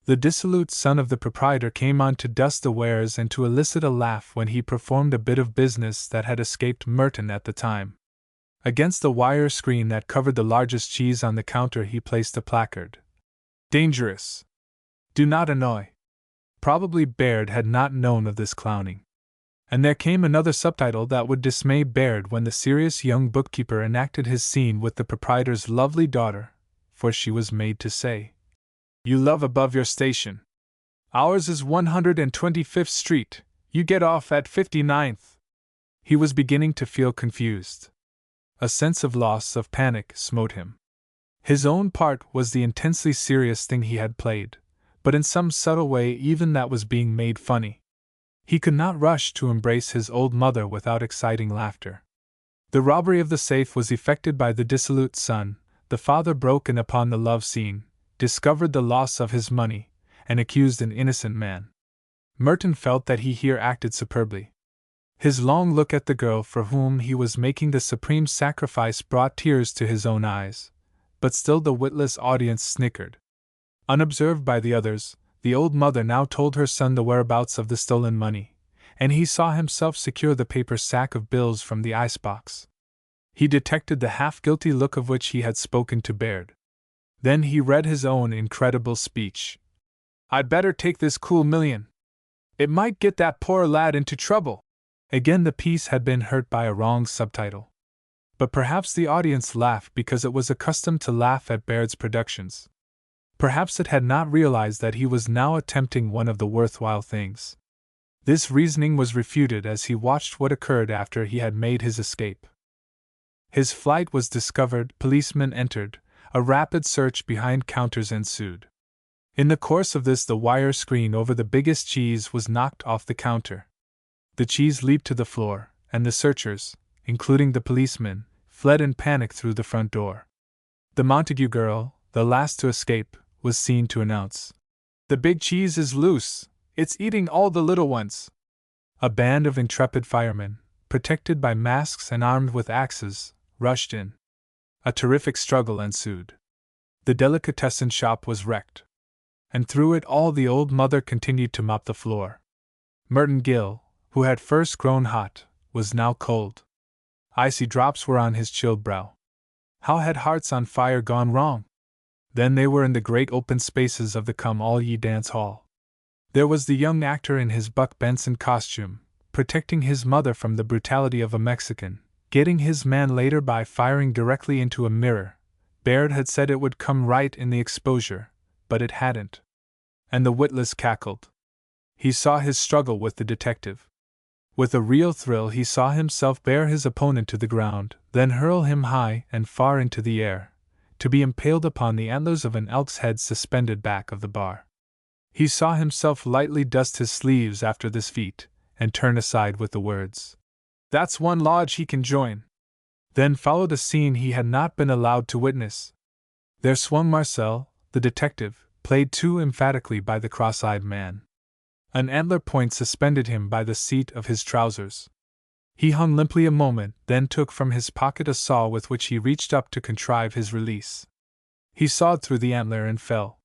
The dissolute son of the proprietor came on to dust the wares and to elicit a laugh when he performed a bit of business that had escaped Merton at the time. Against the wire screen that covered the largest cheese on the counter he placed a placard. "Dangerous. Do not annoy." Probably Baird had not known of this clowning. And there came another subtitle that would dismay Baird when the serious young bookkeeper enacted his scene with the proprietor's lovely daughter, for she was made to say, "You love above your station. Ours is 125th Street, you get off at 59th. He was beginning to feel confused. A sense of loss, of panic, smote him. His own part was the intensely serious thing he had played, but in some subtle way even that was being made funny. He could not rush to embrace his old mother without exciting laughter. The robbery of the safe was effected by the dissolute son, the father broke in upon the love scene, discovered the loss of his money, and accused an innocent man. Merton felt that he here acted superbly. His long look at the girl for whom he was making the supreme sacrifice brought tears to his own eyes, but still the witless audience snickered. Unobserved by the others, the old mother now told her son the whereabouts of the stolen money, and he saw himself secure the paper sack of bills from the icebox. He detected the half-guilty look of which he had spoken to Baird. Then he read his own incredible speech. "I'd better take this cool $1,000,000. It might get that poor lad into trouble." Again the piece had been hurt by a wrong subtitle. But perhaps the audience laughed because it was accustomed to laugh at Baird's productions. Perhaps it had not realized that he was now attempting one of the worthwhile things. This reasoning was refuted as he watched what occurred after he had made his escape. His flight was discovered, policemen entered, a rapid search behind counters ensued. In the course of this the wire screen over the biggest cheese was knocked off the counter. The cheese leaped to the floor, and the searchers, including the policemen, fled in panic through the front door. The Montague girl, the last to escape, was seen to announce, "The big cheese is loose, it's eating all the little ones." A band of intrepid firemen, protected by masks and armed with axes, rushed in. A terrific struggle ensued. The delicatessen shop was wrecked. And through it all the old mother continued to mop the floor. Merton Gill, who had first grown hot, was now cold. Icy drops were on his chilled brow. How had Hearts on Fire gone wrong? Then they were in the great open spaces of the Come-All-Ye dance hall. There was the young actor in his Buck Benson costume, protecting his mother from the brutality of a Mexican, getting his man later by firing directly into a mirror. Baird had said it would come right in the exposure, but it hadn't. And the witless cackled. He saw his struggle with the detective. With a real thrill he saw himself bear his opponent to the ground, then hurl him high and far into the air, to be impaled upon the antlers of an elk's head suspended back of the bar. He saw himself lightly dust his sleeves after this feat, and turn aside with the words, "That's one lodge he can join." Then followed a scene he had not been allowed to witness. There swung Marcel, the detective, played too emphatically by the cross-eyed man. An antler point suspended him by the seat of his trousers. He hung limply a moment, then took from his pocket a saw with which he reached up to contrive his release. He sawed through the antler and fell.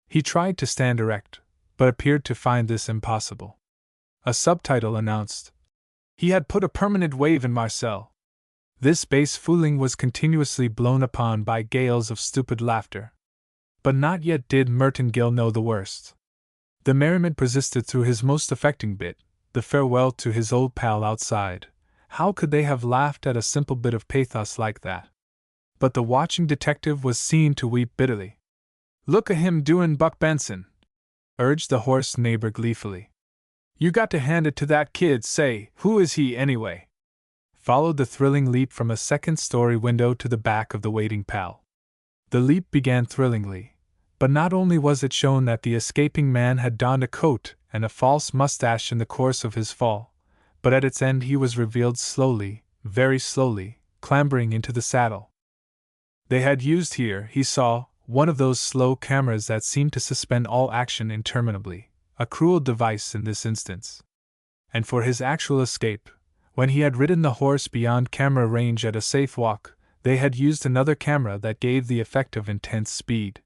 He tried to stand erect, but appeared to find this impossible. A subtitle announced, "He had put a permanent wave in Marcel." This base fooling was continuously blown upon by gales of stupid laughter. But not yet did Merton Gill know the worst. The merriment persisted through his most affecting bit, the farewell to his old pal outside. How could they have laughed at a simple bit of pathos like that? But the watching detective was seen to weep bitterly. "Look a him doin' Buck Benson," urged the hoarse neighbor gleefully. "You got to hand it to that kid. Say, who is he anyway?" Followed the thrilling leap from a second-story window to the back of the waiting pal. The leap began thrillingly, but not only was it shown that the escaping man had donned a coat and a false mustache in the course of his fall, but at its end he was revealed slowly, very slowly, clambering into the saddle. They had used here, he saw, one of those slow cameras that seem to suspend all action interminably, a cruel device in this instance. And for his actual escape, when he had ridden the horse beyond camera range at a safe walk, they had used another camera that gave the effect of intense speed.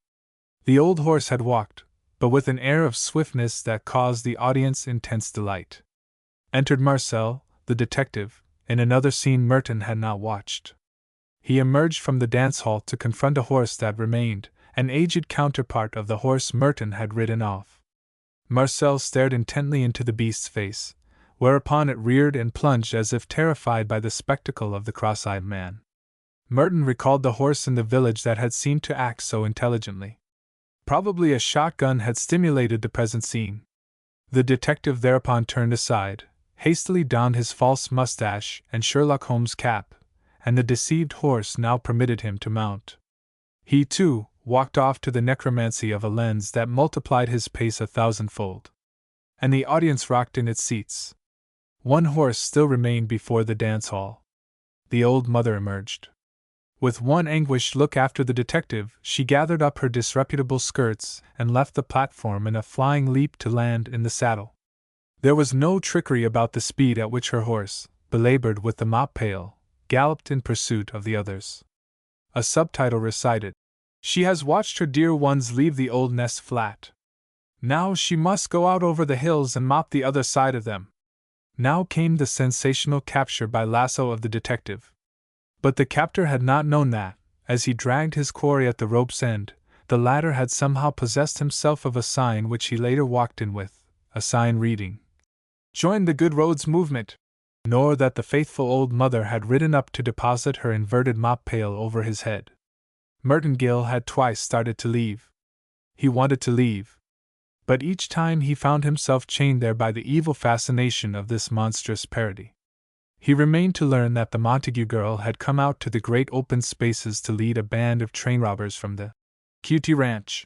The old horse had walked, but with an air of swiftness that caused the audience intense delight. Entered Marcel, the detective, in another scene Merton had not watched. He emerged from the dance hall to confront a horse that remained, an aged counterpart of the horse Merton had ridden off. Marcel stared intently into the beast's face, whereupon it reared and plunged as if terrified by the spectacle of the cross-eyed man. Merton recalled the horse in the village that had seemed to act so intelligently. Probably a shotgun had stimulated the present scene. The detective thereupon turned aside, hastily donned his false mustache and Sherlock Holmes cap, and the deceived horse now permitted him to mount. He, too, walked off to the necromancy of a lens that multiplied his pace 1,000-fold. And the audience rocked in its seats. One horse still remained before the dance hall. The old mother emerged. With one anguished look after the detective, she gathered up her disreputable skirts and left the platform in a flying leap to land in the saddle. There was no trickery about the speed at which her horse, belabored with the mop pail, galloped in pursuit of the others. A subtitle recited, "She has watched her dear ones leave the old nest flat. Now she must go out over the hills and mop the other side of them." Now came the sensational capture by lasso of the detective. But the captor had not known that, as he dragged his quarry at the rope's end, the latter had somehow possessed himself of a sign which he later walked in with, a sign reading, "Join the Good Roads Movement," nor that the faithful old mother had ridden up to deposit her inverted mop pail over his head. Merton Gill had twice started to leave. He wanted to leave. But each time he found himself chained there by the evil fascination of this monstrous parody. He remained to learn that the Montague girl had come out to the great open spaces to lead a band of train robbers from the Cutie Ranch.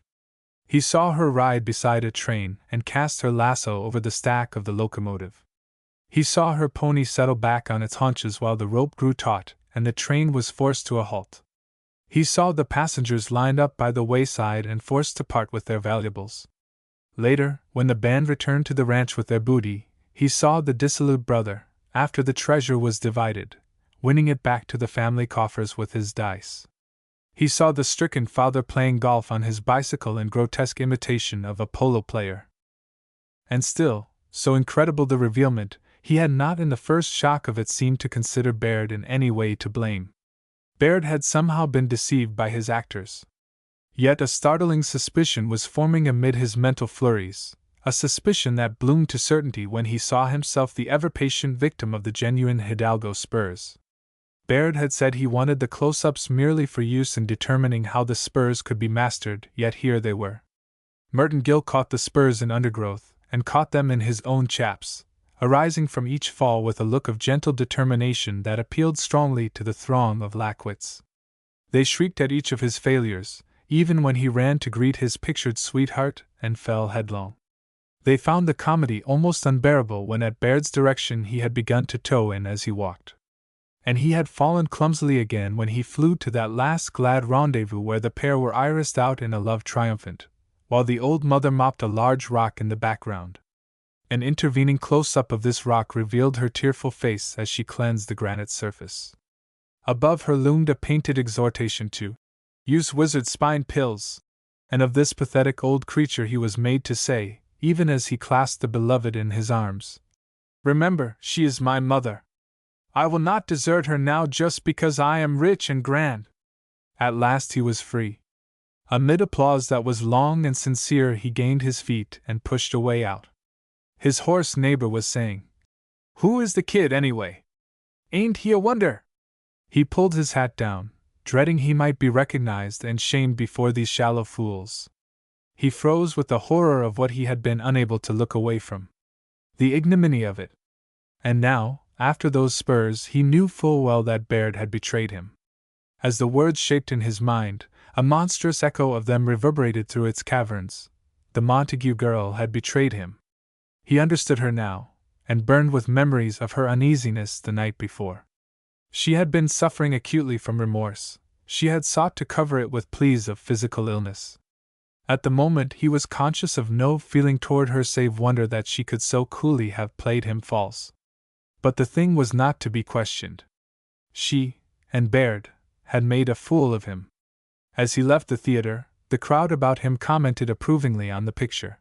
He saw her ride beside a train and cast her lasso over the stack of the locomotive. He saw her pony settle back on its haunches while the rope grew taut and the train was forced to a halt. He saw the passengers lined up by the wayside and forced to part with their valuables. Later, when the band returned to the ranch with their booty, he saw the dissolute brother, after the treasure was divided, winning it back to the family coffers with his dice. He saw the stricken father playing golf on his bicycle in grotesque imitation of a polo player. And still, so incredible the revealment, he had not in the first shock of it seemed to consider Baird in any way to blame. Baird had somehow been deceived by his actors. Yet a startling suspicion was forming amid his mental flurries, a suspicion that bloomed to certainty when he saw himself the ever-patient victim of the genuine Hidalgo spurs. Baird had said he wanted the close-ups merely for use in determining how the spurs could be mastered, yet here they were. Merton Gill caught the spurs in undergrowth, and caught them in his own chaps, arising from each fall with a look of gentle determination that appealed strongly to the throng of lackwits. They shrieked at each of his failures, even when he ran to greet his pictured sweetheart, and fell headlong. They found the comedy almost unbearable when at Baird's direction he had begun to toe in as he walked. And he had fallen clumsily again when he flew to that last glad rendezvous where the pair were irised out in a love triumphant, while the old mother mopped a large rock in the background. An intervening close-up of this rock revealed her tearful face as she cleansed the granite surface. Above her loomed a painted exhortation to use wizard spine pills, and of this pathetic old creature he was made to say, even as he clasped the beloved in his arms, "Remember, she is my mother. I will not desert her now just because I am rich and grand." At last he was free. Amid applause that was long and sincere, he gained his feet and pushed a way out. His hoarse neighbor was saying, "Who is the kid, anyway? Ain't he a wonder?" He pulled his hat down, dreading he might be recognized and shamed before these shallow fools. He froze with the horror of what he had been unable to look away from. The ignominy of it. And now, after those spurs, he knew full well that Baird had betrayed him. As the words shaped in his mind, a monstrous echo of them reverberated through its caverns. The Montague girl had betrayed him. He understood her now, and burned with memories of her uneasiness the night before. She had been suffering acutely from remorse. She had sought to cover it with pleas of physical illness. At the moment he was conscious of no feeling toward her save wonder that she could so coolly have played him false. But the thing was not to be questioned. She, and Baird, had made a fool of him. As he left the theater, the crowd about him commented approvingly on the picture.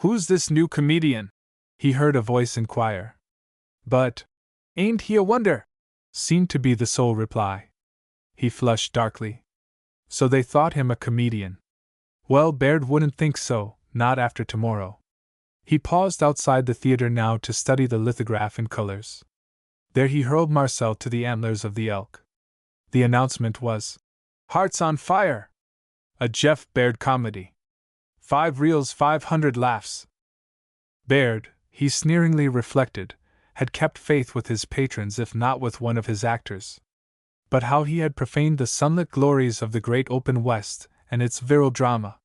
"Who's this new comedian?" he heard a voice inquire. But, "Ain't he a wonder?" seemed to be the sole reply. He flushed darkly. So they thought him a comedian. Well, Baird wouldn't think so, not after tomorrow. He paused outside the theater now to study the lithograph in colors. There he hurled Marcel to the antlers of the elk. The announcement was, "Hearts on Fire! A Jeff Baird comedy. 5 reels, 500 laughs." Baird, he sneeringly reflected, had kept faith with his patrons if not with one of his actors. But how he had profaned the sunlit glories of the great open West and its virile drama.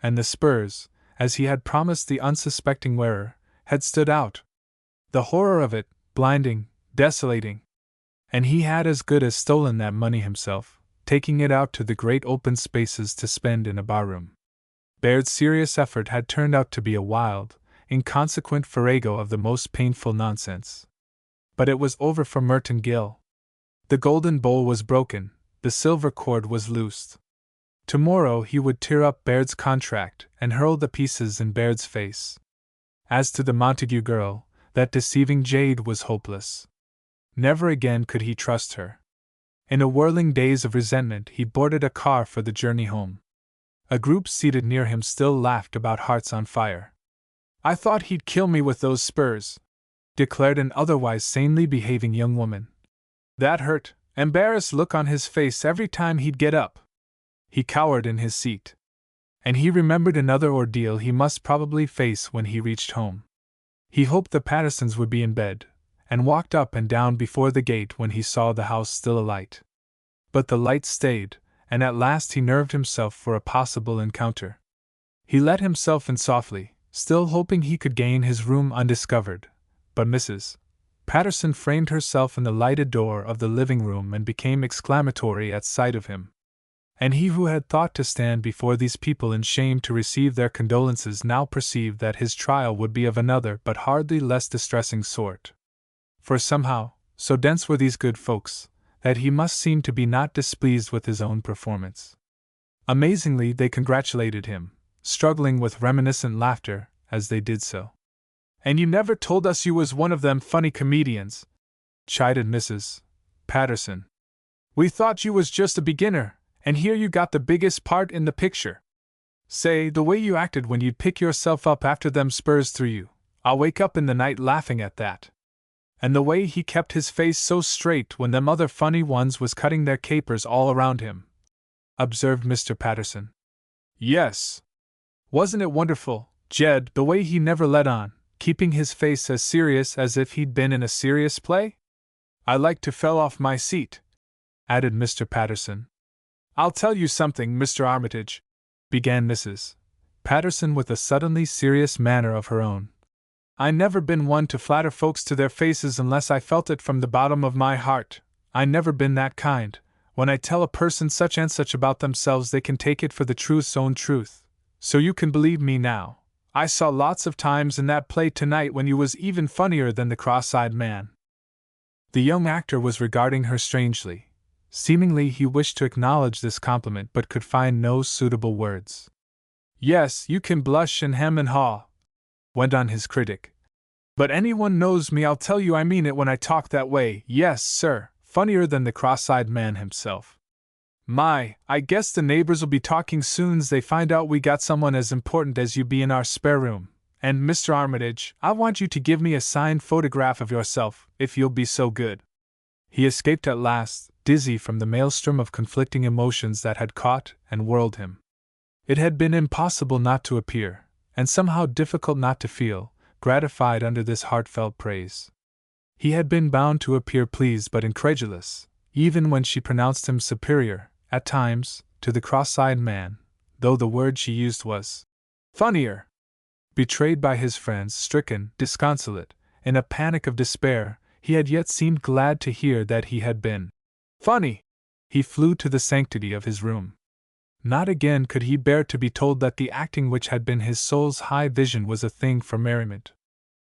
And the spurs, as he had promised the unsuspecting wearer, had stood out. The horror of it, blinding, desolating. And he had as good as stolen that money himself, taking it out to the great open spaces to spend in a barroom. Baird's serious effort had turned out to be a wild, inconsequent farrago of the most painful nonsense. But it was over for Merton Gill. The golden bowl was broken, the silver cord was loosed. Tomorrow he would tear up Baird's contract and hurl the pieces in Baird's face. As to the Montague girl, that deceiving jade was hopeless. Never again could he trust her. In a whirling daze of resentment he boarded a car for the journey home. A group seated near him still laughed about Hearts on Fire. "I thought he'd kill me with those spurs," declared an otherwise sanely behaving young woman. "That hurt, embarrassed look on his face every time he'd get up." He cowered in his seat. And he remembered another ordeal he must probably face when he reached home. He hoped the Pattersons would be in bed, and walked up and down before the gate when he saw the house still alight. But the light stayed, and at last he nerved himself for a possible encounter. He let himself in softly, still hoping he could gain his room undiscovered, but Mrs. Patterson framed herself in the lighted door of the living room and became exclamatory at sight of him. And he who had thought to stand before these people in shame to receive their condolences now perceived that his trial would be of another but hardly less distressing sort. For somehow, so dense were these good folks, that he must seem to be not displeased with his own performance. Amazingly they congratulated him, struggling with reminiscent laughter as they did so. "And you never told us you was one of them funny comedians," chided Mrs. Patterson. "We thought you was just a beginner, and here you got the biggest part in the picture. Say, the way you acted when you'd pick yourself up after them spurs threw you, I'll wake up in the night laughing at that. And the way he kept his face so straight when them other funny ones was cutting their capers all around him," observed Mr. Patterson. "Yes. Wasn't it wonderful, Jed, the way he never let on, keeping his face as serious as if he'd been in a serious play? I like to fell off my seat," added Mr. Patterson. "I'll tell you something, Mr. Armitage," began Mrs. Patterson with a suddenly serious manner of her own. "I never been one to flatter folks to their faces unless I felt it from the bottom of my heart. I never been that kind. When I tell a person such and such about themselves they can take it for the truth's own truth. So you can believe me now. I saw lots of times in that play tonight when you was even funnier than the cross-eyed man." The young actor was regarding her strangely. Seemingly he wished to acknowledge this compliment but could find no suitable words. "Yes, you can blush and hem and haw," went on his critic. "But anyone knows me, I'll tell you I mean it when I talk that way. Yes, sir, funnier than the cross-eyed man himself." My, I guess the neighbors'll be talking soon's they find out we got someone as important as you be in our spare room. And Mr. Armitage, I want you to give me a signed photograph of yourself, if you'll be so good. He escaped at last, dizzy from the maelstrom of conflicting emotions that had caught and whirled him. It had been impossible not to appear, and somehow difficult not to feel, gratified under this heartfelt praise. He had been bound to appear pleased but incredulous, even when she pronounced him superior, at times, to the cross-eyed man, though the word she used was funnier. Betrayed by his friends, stricken, disconsolate, in a panic of despair, he had yet seemed glad to hear that he had been funny. He flew to the sanctity of his room. Not again could he bear to be told that the acting which had been his soul's high vision was a thing for merriment.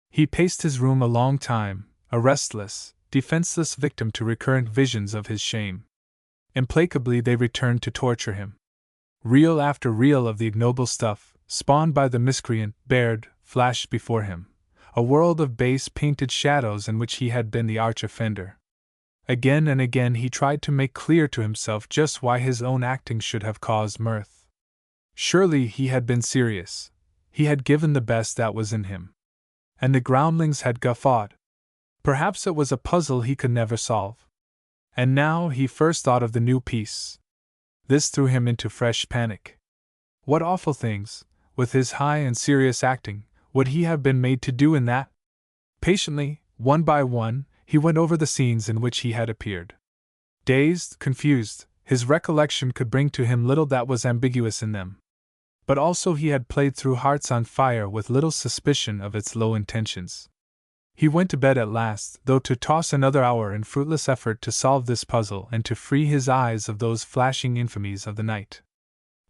He paced his room a long time, a restless, defenseless victim to recurrent visions of his shame. Implacably they returned to torture him. Reel after reel of the ignoble stuff, spawned by the miscreant, Baird, flashed before him, a world of base painted shadows in which he had been the arch-offender. Again and again he tried to make clear to himself just why his own acting should have caused mirth. Surely he had been serious. He had given the best that was in him. And the groundlings had guffawed. Perhaps it was a puzzle he could never solve. And now he first thought of the new piece. This threw him into fresh panic. What awful things, with his high and serious acting, would he have been made to do in that? Patiently, one by one, he went over the scenes in which he had appeared. Dazed, confused, his recollection could bring to him little that was ambiguous in them. But also he had played through Hearts on Fire with little suspicion of its low intentions. He went to bed at last, though to toss another hour in fruitless effort to solve this puzzle and to free his eyes of those flashing infamies of the night.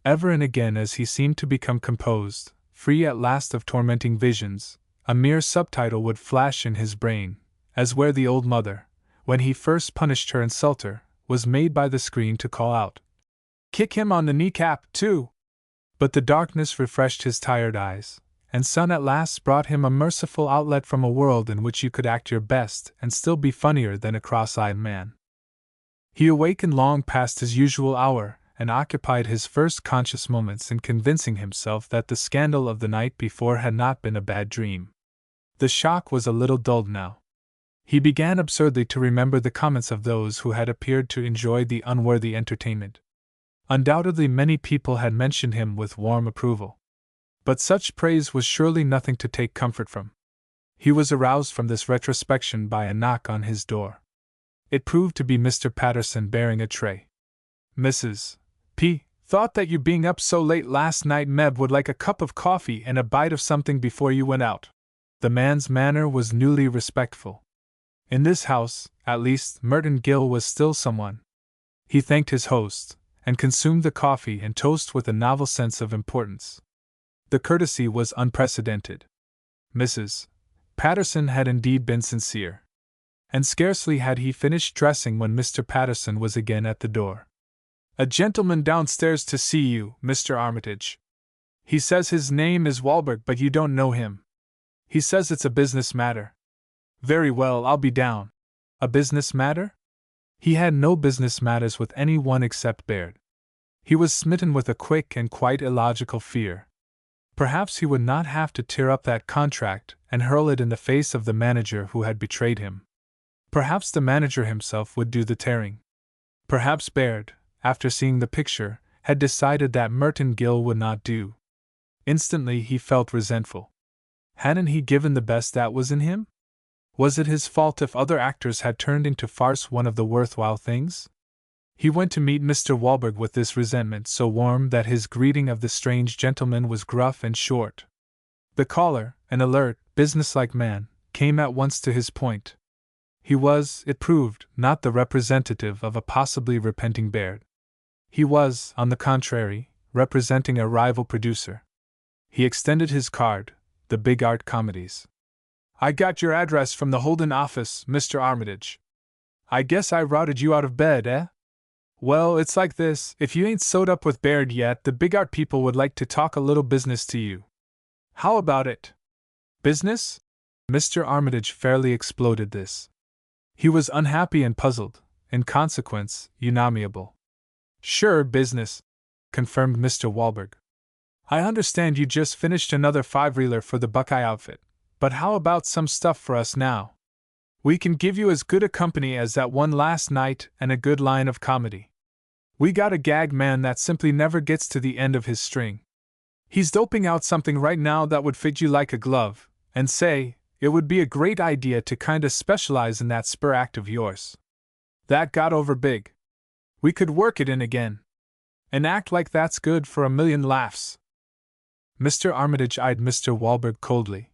Ever and again as he seemed to become composed, free at last of tormenting visions, a mere subtitle would flash in his brain, as where the old mother, when he first punished her insulter, was made by the screen to call out, "Kick him on the kneecap, too!" But the darkness refreshed his tired eyes, and sun at last brought him a merciful outlet from a world in which you could act your best and still be funnier than a cross-eyed man. He awakened long past his usual hour, and occupied his first conscious moments in convincing himself that the scandal of the night before had not been a bad dream. The shock was a little dulled now. He began absurdly to remember the comments of those who had appeared to enjoy the unworthy entertainment. Undoubtedly many people had mentioned him with warm approval. But such praise was surely nothing to take comfort from. He was aroused from this retrospection by a knock on his door. It proved to be Mr. Patterson bearing a tray. "Mrs. P. thought that you being up so late last night, Meb, would like a cup of coffee and a bite of something before you went out." The man's manner was newly respectful. In this house, at least, Merton Gill was still someone. He thanked his host, and consumed the coffee and toast with a novel sense of importance. The courtesy was unprecedented. Mrs. Patterson had indeed been sincere. And scarcely had he finished dressing when Mr. Patterson was again at the door. "A gentleman downstairs to see you, Mr. Armitage. He says his name is Walberg, but you don't know him. He says it's a business matter." "Very well, I'll be down." A business matter? He had no business matters with any one except Baird. He was smitten with a quick and quite illogical fear. Perhaps he would not have to tear up that contract and hurl it in the face of the manager who had betrayed him. Perhaps the manager himself would do the tearing. Perhaps Baird, after seeing the picture, had decided that Merton Gill would not do. Instantly he felt resentful. Hadn't he given the best that was in him? Was it his fault if other actors had turned into farce one of the worthwhile things? He went to meet Mr. Walberg with this resentment so warm that his greeting of the strange gentleman was gruff and short. The caller, an alert, businesslike man, came at once to his point. He was, it proved, not the representative of a possibly repenting Baird. He was, on the contrary, representing a rival producer. He extended his card, the Big Art Comedies. "I got your address from the Holden office, Mr. Armitage. I guess I routed you out of bed, eh? Well, it's like this, if you ain't sewed up with Baird yet, the Big Art people would like to talk a little business to you. How about it?" "Business?" Mr. Armitage fairly exploded this. He was unhappy and puzzled, in consequence, unamiable. Sure, business, confirmed Mr. Wahlberg. I understand you just finished another 5-reeler for the Buckeye outfit, but how about some stuff for us now? We can give you as good a company as that one last night and a good line of comedy. We got a gag man that simply never gets to the end of his string. He's doping out something right now that would fit you like a glove, and say, it would be a great idea to kinda specialize in that spur act of yours. That got over big. We could work it in again. An act like that's good for 1,000,000 laughs. Mr. Armitage eyed Mr. Wahlberg coldly.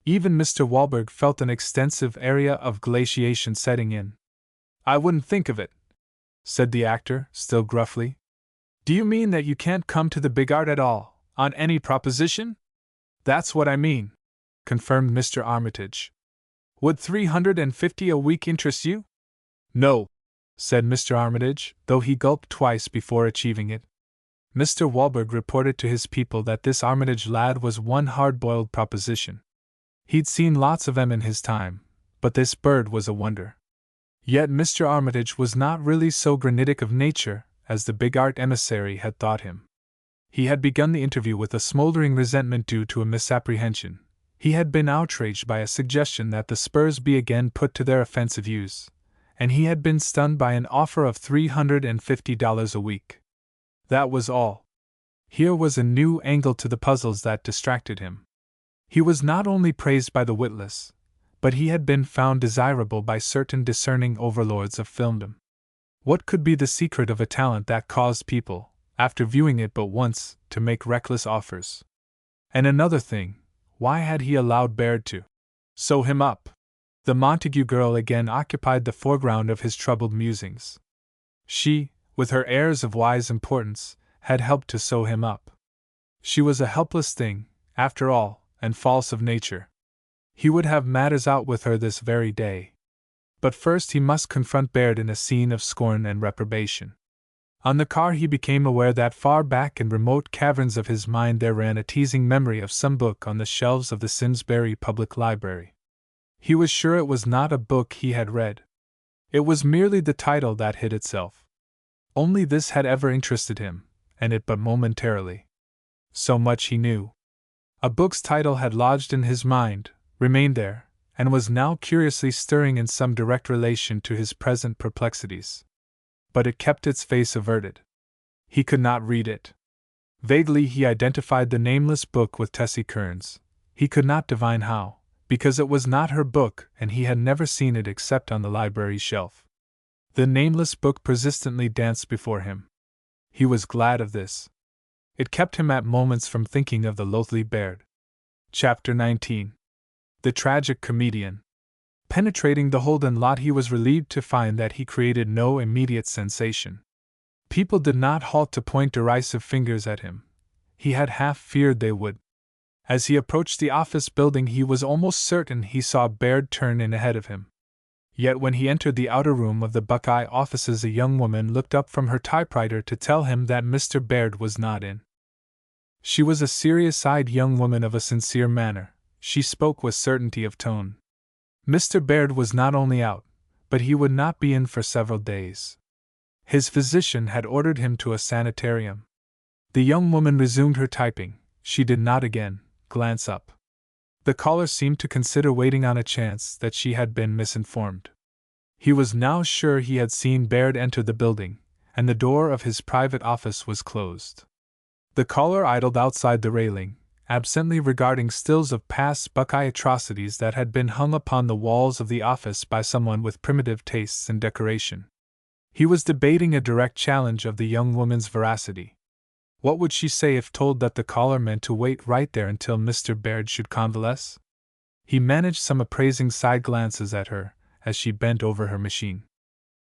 Even Mr. Wahlberg felt an extensive area of glaciation setting in. I wouldn't think of it, said the actor, still gruffly. Do you mean that you can't come to the big art at all, on any proposition? That's what I mean, confirmed Mr. Armitage. Would $350 a week interest you? No, said Mr. Armitage, though he gulped twice before achieving it. Mr. Wahlberg reported to his people that this Armitage lad was one hard-boiled proposition. He'd seen lots of 'em in his time, but this bird was a wonder. Yet Mr. Armitage was not really so granitic of nature as the big art emissary had thought him. He had begun the interview with a smoldering resentment due to a misapprehension. He had been outraged by a suggestion that the spurs be again put to their offensive use, and he had been stunned by an offer of $350 a week. That was all. Here was a new angle to the puzzles that distracted him. He was not only praised by the witless, but he had been found desirable by certain discerning overlords of filmdom. What could be the secret of a talent that caused people, after viewing it but once, to make reckless offers? And another thing, why had he allowed Baird to sew him up? The Montague girl again occupied the foreground of his troubled musings. She, with her airs of wise importance, had helped to sew him up. She was a helpless thing, after all, and false of nature. He would have matters out with her this very day. But first he must confront Baird in a scene of scorn and reprobation. On the car he became aware that far back in remote caverns of his mind there ran a teasing memory of some book on the shelves of the Simsbury Public Library. He was sure it was not a book he had read. It was merely the title that hid itself. Only this had ever interested him, and it but momentarily. So much he knew. A book's title had lodged in his mind, remained there, and was now curiously stirring in some direct relation to his present perplexities. But it kept its face averted. He could not read it. Vaguely he identified the nameless book with Tessie Kearns. He could not divine how, because it was not her book and he had never seen it except on the library shelf. The nameless book persistently danced before him. He was glad of this. It kept him at moments from thinking of the loathly Baird. Chapter 19. The Tragic Comedian. Penetrating the Holden lot, he was relieved to find that he created no immediate sensation. People did not halt to point derisive fingers at him. He had half feared they would. As he approached the office building, he was almost certain he saw Baird turn in ahead of him. Yet when he entered the outer room of the Buckeye offices, a young woman looked up from her typewriter to tell him that Mr. Baird was not in. She was a serious-eyed young woman of a sincere manner. She spoke with certainty of tone. Mr. Baird was not only out, but he would not be in for several days. His physician had ordered him to a sanitarium. The young woman resumed her typing. She did not again glance up. The caller seemed to consider waiting on a chance that she had been misinformed. He was now sure he had seen Baird enter the building, and the door of his private office was closed. The caller idled outside the railing, absently regarding stills of past Buckeye atrocities that had been hung upon the walls of the office by someone with primitive tastes in decoration. He was debating a direct challenge of the young woman's veracity. What would she say if told that the caller meant to wait right there until Mr. Baird should convalesce? He managed some appraising side glances at her as she bent over her machine.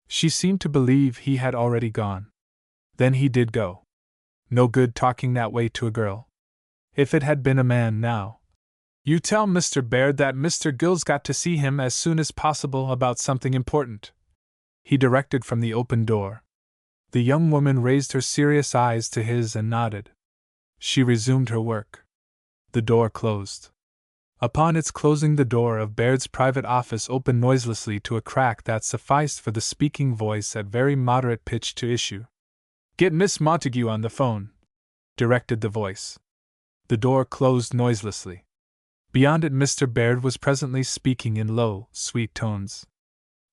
She seemed to believe he had already gone. Then he did go. No good talking that way to a girl. If it had been a man now. You tell Mr. Baird that Mr. Gill's got to see him as soon as possible about something important, he directed from the open door. The young woman raised her serious eyes to his and nodded. She resumed her work. The door closed. Upon its closing, the door of Baird's private office opened noiselessly to a crack that sufficed for the speaking voice at very moderate pitch to issue. Get Miss Montague on the phone, directed the voice. The door closed noiselessly. Beyond it, Mr. Baird was presently speaking in low, sweet tones.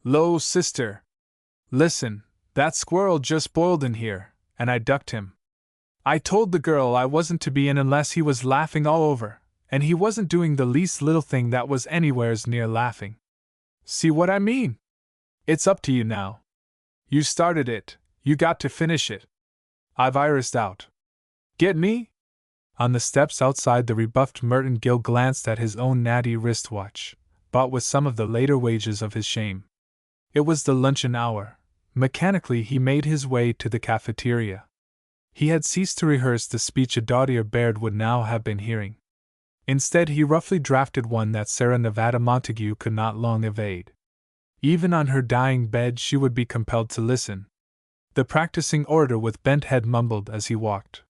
"Lo, sister! Listen, that squirrel just boiled in here, and I ducked him. I told the girl I wasn't to be in unless he was laughing all over, and he wasn't doing the least little thing that was anywheres near laughing. See what I mean? It's up to you now. You started it, you got to finish it. I've irised out. Get me?" On the steps outside, the rebuffed Merton Gill glanced at his own natty wristwatch, bought with some of the later wages of his shame. It was the luncheon hour. Mechanically he made his way to the cafeteria. He had ceased to rehearse the speech a Daughter Baird would now have been hearing. Instead, he roughly drafted one that Sarah Nevada Montague could not long evade. Even on her dying bed she would be compelled to listen. The practicing orator with bent head mumbled as he walked.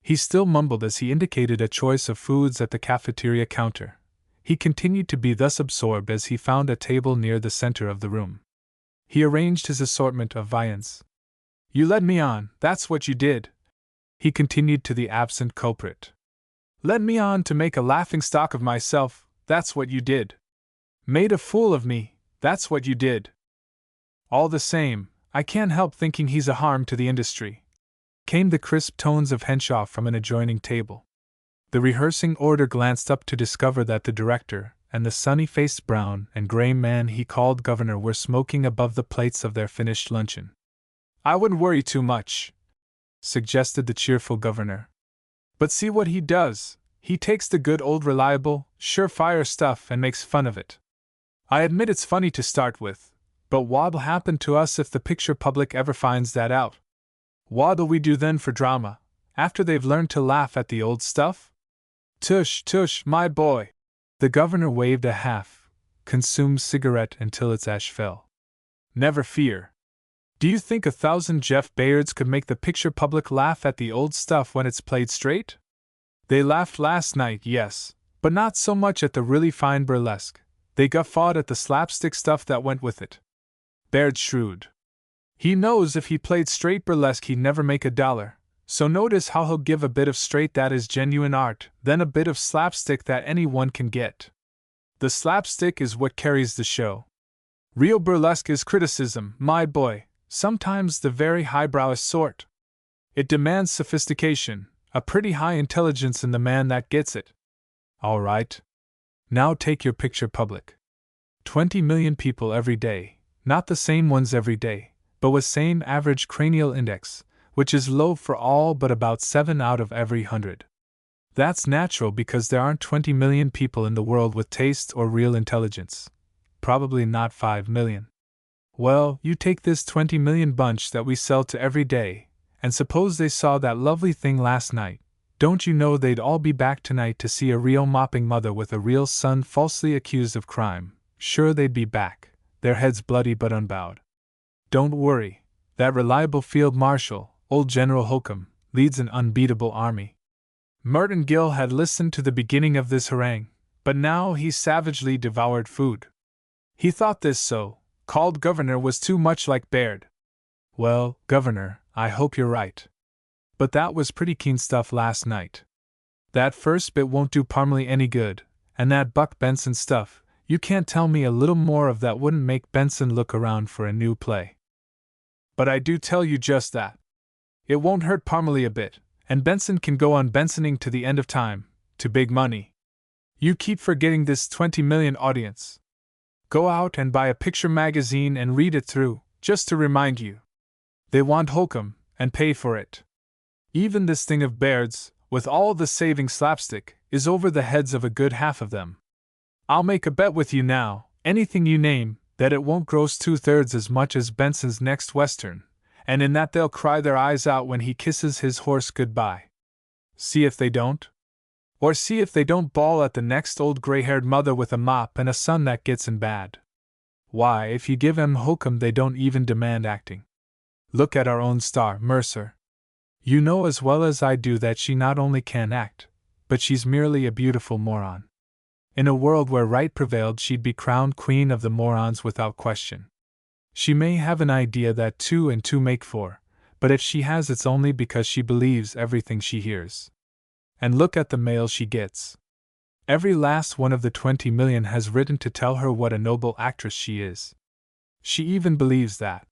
He still mumbled as he indicated a choice of foods at the cafeteria counter. He continued to be thus absorbed as he found a table near the center of the room. He arranged his assortment of viands. "You led me on, that's what you did," he continued to the absent culprit. "Led me on to make a laughingstock of myself, that's what you did. Made a fool of me, that's what you did. All the same, I can't help thinking he's a harm to the industry," came the crisp tones of Henshaw from an adjoining table. The rehearsing orator glanced up to discover that the director and the sunny-faced brown and gray man he called governor were smoking above the plates of their finished luncheon. "I wouldn't worry too much," suggested the cheerful governor. "But see what he does. He takes the good old reliable, surefire stuff and makes fun of it. I admit it's funny to start with, but what'll happen to us if the picture public ever finds that out? What'll we do then for drama, after they've learned to laugh at the old stuff? Tush, tush, my boy!" The governor waved a half-consumed cigarette until its ash fell. "Never fear. Do you think 1,000 Jeff Bairds could make the picture public laugh at the old stuff when it's played straight? They laughed last night, yes, but not so much at the really fine burlesque. They guffawed at the slapstick stuff that went with it. Baird's shrewd. He knows if he played straight burlesque he'd never make $1, so notice how he'll give a bit of straight that is genuine art, then a bit of slapstick that anyone can get. The slapstick is what carries the show. Real burlesque is criticism, my boy, sometimes the very highbrowest sort. It demands sophistication, a pretty high intelligence in the man that gets it. All right. Now take your picture public. 20 million people every day, not the same ones every day, but with same average cranial index, which is low for all but about 7 out of every 100. That's natural because there aren't 20 million people in the world with taste or real intelligence. Probably not 5 million. Well, you take this 20 million bunch that we sell to every day, and suppose they saw that lovely thing last night. Don't you know they'd all be back tonight to see a real mopping mother with a real son falsely accused of crime? Sure they'd be back, their heads bloody but unbowed. Don't worry, that reliable field marshal, old General Holcomb, leads an unbeatable army. Merton Gill had listened to the beginning of this harangue, but now he savagely devoured food. He thought this so-called governor was too much like Baird. Well, governor, I hope you're right. But that was pretty keen stuff last night. That first bit won't do Parmalee any good, and that Buck Benson stuff, you can't tell me a little more of that wouldn't make Benson look around for a new play. But I do tell you just that. It won't hurt Parmalee a bit, and Benson can go on Bensoning to the end of time, to big money. You keep forgetting this 20 million audience. Go out and buy a picture magazine and read it through, just to remind you. They want Holcomb, and pay for it. Even this thing of Baird's, with all the saving slapstick, is over the heads of a good half of them. I'll make a bet with you now, anything you name, that it won't gross 2/3 as much as Benson's next Western, and in that they'll cry their eyes out when he kisses his horse goodbye. See if they don't? Or see if they don't bawl at the next old gray-haired mother with a mop and a son that gets in bad. Why, if you give 'em Holcomb they don't even demand acting. Look at our own star, Mercer. You know as well as I do that she not only can act, but she's merely a beautiful moron. In a world where right prevailed she'd be crowned queen of the morons without question. She may have an idea that 2 and 2 make 4, but if she has, it's only because she believes everything she hears. And look at the mail she gets. Every last one of the 20 million has written to tell her what a noble actress she is. She even believes that.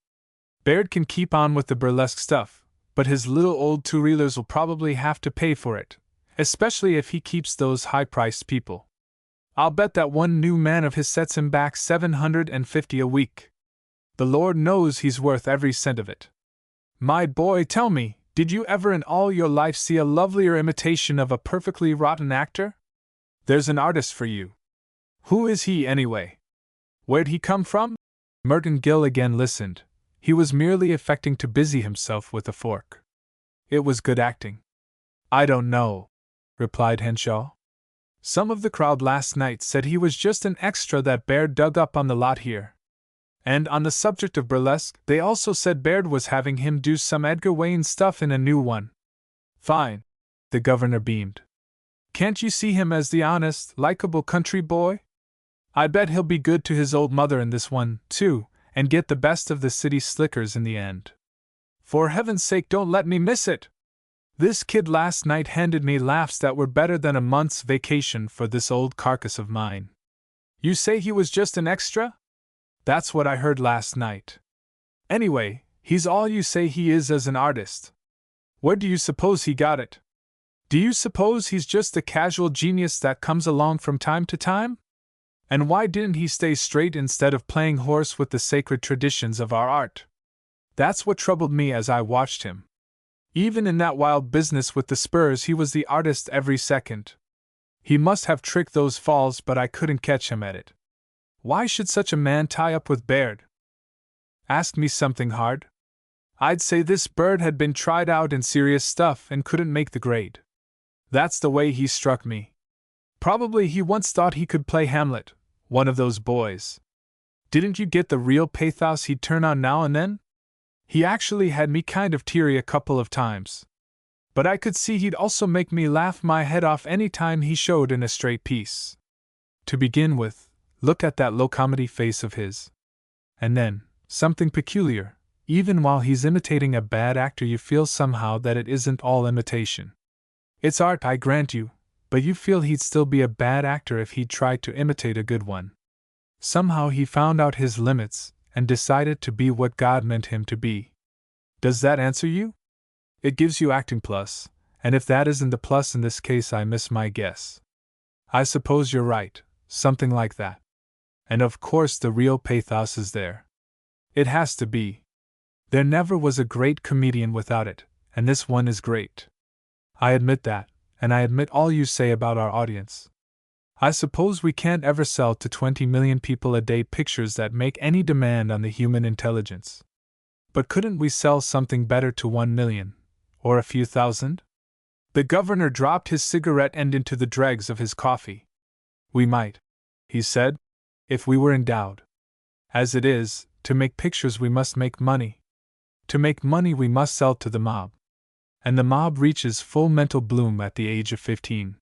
Baird can keep on with the burlesque stuff, but his little old two-reelers will probably have to pay for it, especially if he keeps those high-priced people. I'll bet that one new man of his sets him back $750 a week. The Lord knows he's worth every cent of it. My boy, tell me, did you ever in all your life see a lovelier imitation of a perfectly rotten actor? There's an artist for you. Who is he, anyway? Where'd he come from? Merton Gill again listened. He was merely affecting to busy himself with a fork. It was good acting. I don't know, replied Henshaw. Some of the crowd last night said he was just an extra that Baird dug up on the lot here. And on the subject of burlesque, they also said Baird was having him do some Edgar Wayne stuff in a new one. Fine. The governor beamed. Can't you see him as the honest, likable country boy? I bet he'll be good to his old mother in this one, too, and get the best of the city slickers in the end. For heaven's sake, don't let me miss it! This kid last night handed me laughs that were better than a month's vacation for this old carcass of mine. You say he was just an extra? That's what I heard last night. Anyway, he's all you say he is as an artist. Where do you suppose he got it? Do you suppose he's just a casual genius that comes along from time to time? And why didn't he stay straight instead of playing horse with the sacred traditions of our art? That's what troubled me as I watched him. Even in that wild business with the spurs, he was the artist every second. He must have tricked those falls, but I couldn't catch him at it. Why should such a man tie up with Baird? Ask me something hard? I'd say this bird had been tried out in serious stuff and couldn't make the grade. That's the way he struck me. Probably he once thought he could play Hamlet, one of those boys. Didn't you get the real pathos he'd turn on now and then? He actually had me kind of teary a couple of times. But I could see he'd also make me laugh my head off any time he showed in a straight piece. To begin with, look at that low comedy face of his. And then, something peculiar, even while he's imitating a bad actor you feel somehow that it isn't all imitation. It's art, I grant you, but you feel he'd still be a bad actor if he'd tried to imitate a good one. Somehow he found out his limits, and decided to be what God meant him to be. Does that answer you? It gives you acting plus, and if that isn't the plus in this case I miss my guess. I suppose you're right, something like that. And of course the real pathos is there. It has to be. There never was a great comedian without it, and this one is great. I admit that, and I admit all you say about our audience. I suppose we can't ever sell to 20 million people a day pictures that make any demand on the human intelligence. But couldn't we sell something better to 1 million? Or a few thousand? The governor dropped his cigarette end into the dregs of his coffee. We might, he said, if we were endowed. As it is, to make pictures we must make money. To make money we must sell to the mob. And the mob reaches full mental bloom at the age of 15.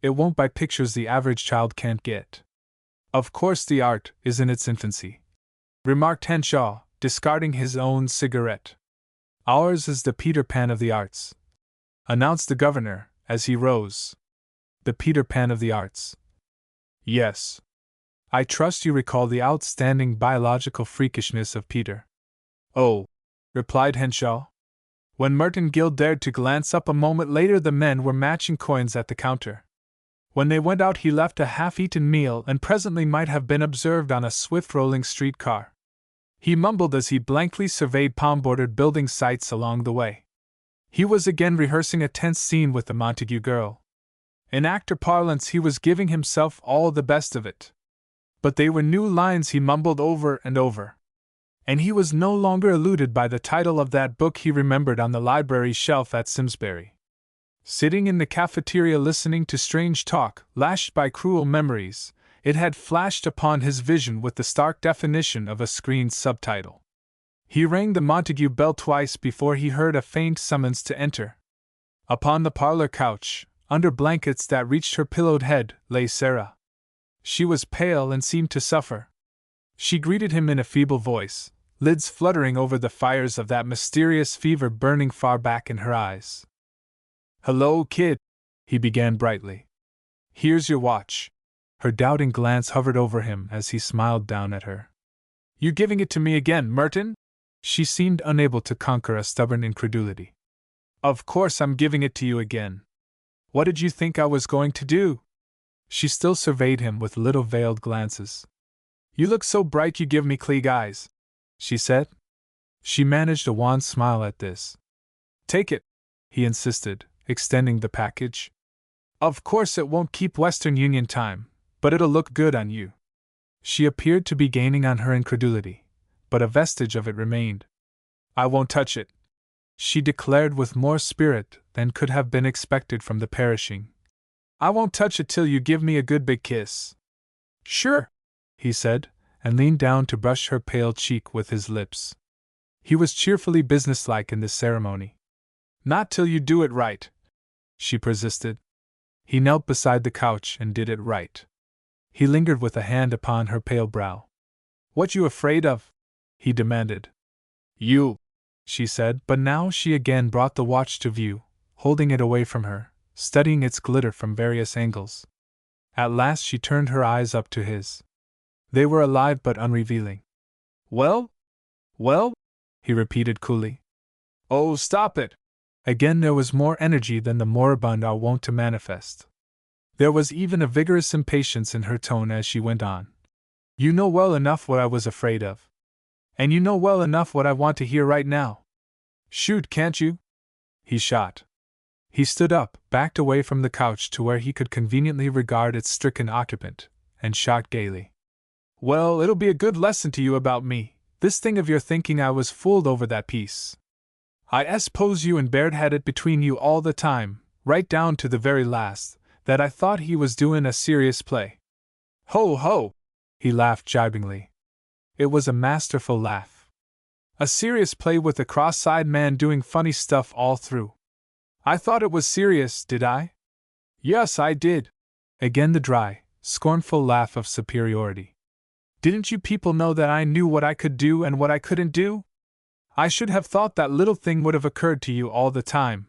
It won't buy pictures the average child can't get. Of course the art is in its infancy, remarked Henshaw, discarding his own cigarette. Ours is the Peter Pan of the arts, announced the governor, as he rose. The Peter Pan of the arts. Yes. I trust you recall the outstanding biological freakishness of Peter. Oh, replied Henshaw. When Merton Gill dared to glance up a moment later, the men were matching coins at the counter. When they went out he left a half-eaten meal and presently might have been observed on a swift-rolling streetcar. He mumbled as he blankly surveyed palm-bordered building sites along the way. He was again rehearsing a tense scene with the Montague girl. In actor parlance he was giving himself all the best of it. But they were new lines he mumbled over and over. And he was no longer eluded by the title of that book he remembered on the library shelf at Simsbury. Sitting in the cafeteria listening to strange talk, lashed by cruel memories, it had flashed upon his vision with the stark definition of a screened subtitle. He rang the Montague bell twice before he heard a faint summons to enter. Upon the parlor couch, under blankets that reached her pillowed head, lay Sarah. She was pale and seemed to suffer. She greeted him in a feeble voice, lids fluttering over the fires of that mysterious fever burning far back in her eyes. "Hello, kid," he began brightly. "Here's your watch." Her doubting glance hovered over him as he smiled down at her. "You giving it to me again, Merton?" She seemed unable to conquer a stubborn incredulity. "Of course I'm giving it to you again. What did you think I was going to do?" She still surveyed him with little veiled glances. "You look so bright you give me Klieg eyes," she said. She managed a wan smile at this. "Take it," he insisted, extending the package. "Of course it won't keep Western Union time, but it'll look good on you." She appeared to be gaining on her incredulity, but a vestige of it remained. "I won't touch it," she declared with more spirit than could have been expected from the perishing. "I won't touch it till you give me a good big kiss." "Sure," he said, and leaned down to brush her pale cheek with his lips. He was cheerfully businesslike in this ceremony. "Not till you do it right," she persisted. He knelt beside the couch and did it right. He lingered with a hand upon her pale brow. "What you afraid of?" he demanded. "You," she said, but now she again brought the watch to view, holding it away from her, studying its glitter from various angles. At last she turned her eyes up to his. They were alive but unrevealing. "Well? Well?" he repeated coolly. "Oh, stop it!" Again there was more energy than the moribund are wont to manifest. There was even a vigorous impatience in her tone as she went on. "You know well enough what I was afraid of. And you know well enough what I want to hear right now. Shoot, can't you?" He shot. He stood up, backed away from the couch to where he could conveniently regard its stricken occupant, and shot gaily. "Well, it'll be a good lesson to you about me, this thing of your thinking I was fooled over that piece. I suppose you and Baird had it between you all the time, right down to the very last, that I thought he was doing a serious play." "Ho, ho!" he laughed gibingly. It was a masterful laugh. "A serious play with a cross-eyed man doing funny stuff all through. I thought it was serious, did I?" "Yes, I did." Again the dry, scornful laugh of superiority. "Didn't you people know that I knew what I could do and what I couldn't do? I should have thought that little thing would have occurred to you all the time.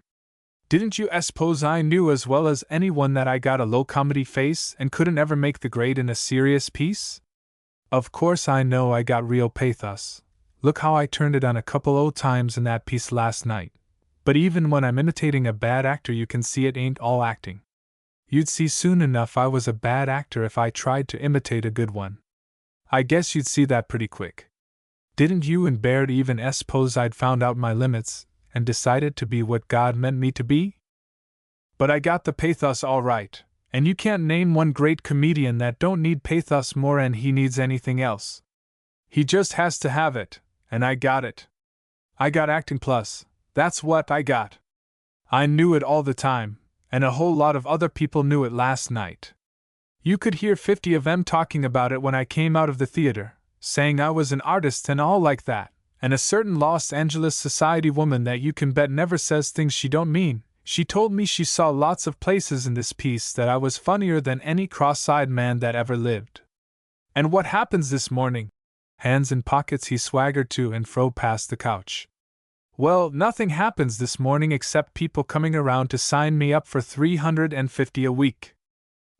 Didn't you suppose I knew as well as anyone that I got a low comedy face and couldn't ever make the grade in a serious piece? Of course I know I got real pathos. Look how I turned it on a couple old times in that piece last night. But even when I'm imitating a bad actor you can see it ain't all acting. You'd see soon enough I was a bad actor if I tried to imitate a good one. I guess you'd see that pretty quick. Didn't you and Baird even suppose I'd found out my limits and decided to be what God meant me to be? But I got the pathos all right, and you can't name one great comedian that don't need pathos more'n he needs anything else. He just has to have it, and I got it. I got acting plus, that's what I got. I knew it all the time, and a whole lot of other people knew it last night. You could hear 50 of them talking about it when I came out of the theater, saying I was an artist and all like that, and a certain Los Angeles society woman that you can bet never says things she don't mean, she told me she saw lots of places in this piece that I was funnier than any cross-eyed man that ever lived. And what happens this morning?" Hands in pockets he swaggered to and fro past the couch. "Well, nothing happens this morning except people coming around to sign me up for $350 a week.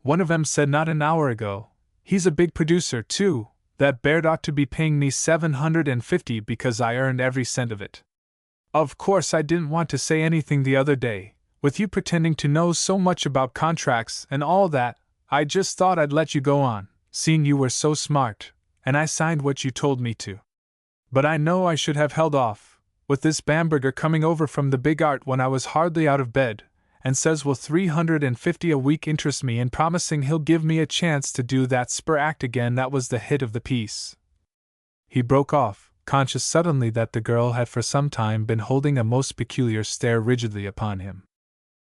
One of 'em said not an hour ago, he's a big producer too, that Baird ought to be paying me $750 because I earned every cent of it. Of course I didn't want to say anything the other day, with you pretending to know so much about contracts and all that. I just thought I'd let you go on, seeing you were so smart, and I signed what you told me to. But I know I should have held off, with this Bamberger coming over from the Big Art when I was hardly out of bed, and says will $350 a week interest me in promising he'll give me a chance to do that spur act again that was the hit of the piece." He broke off, conscious suddenly that the girl had for some time been holding a most peculiar stare rigidly upon him.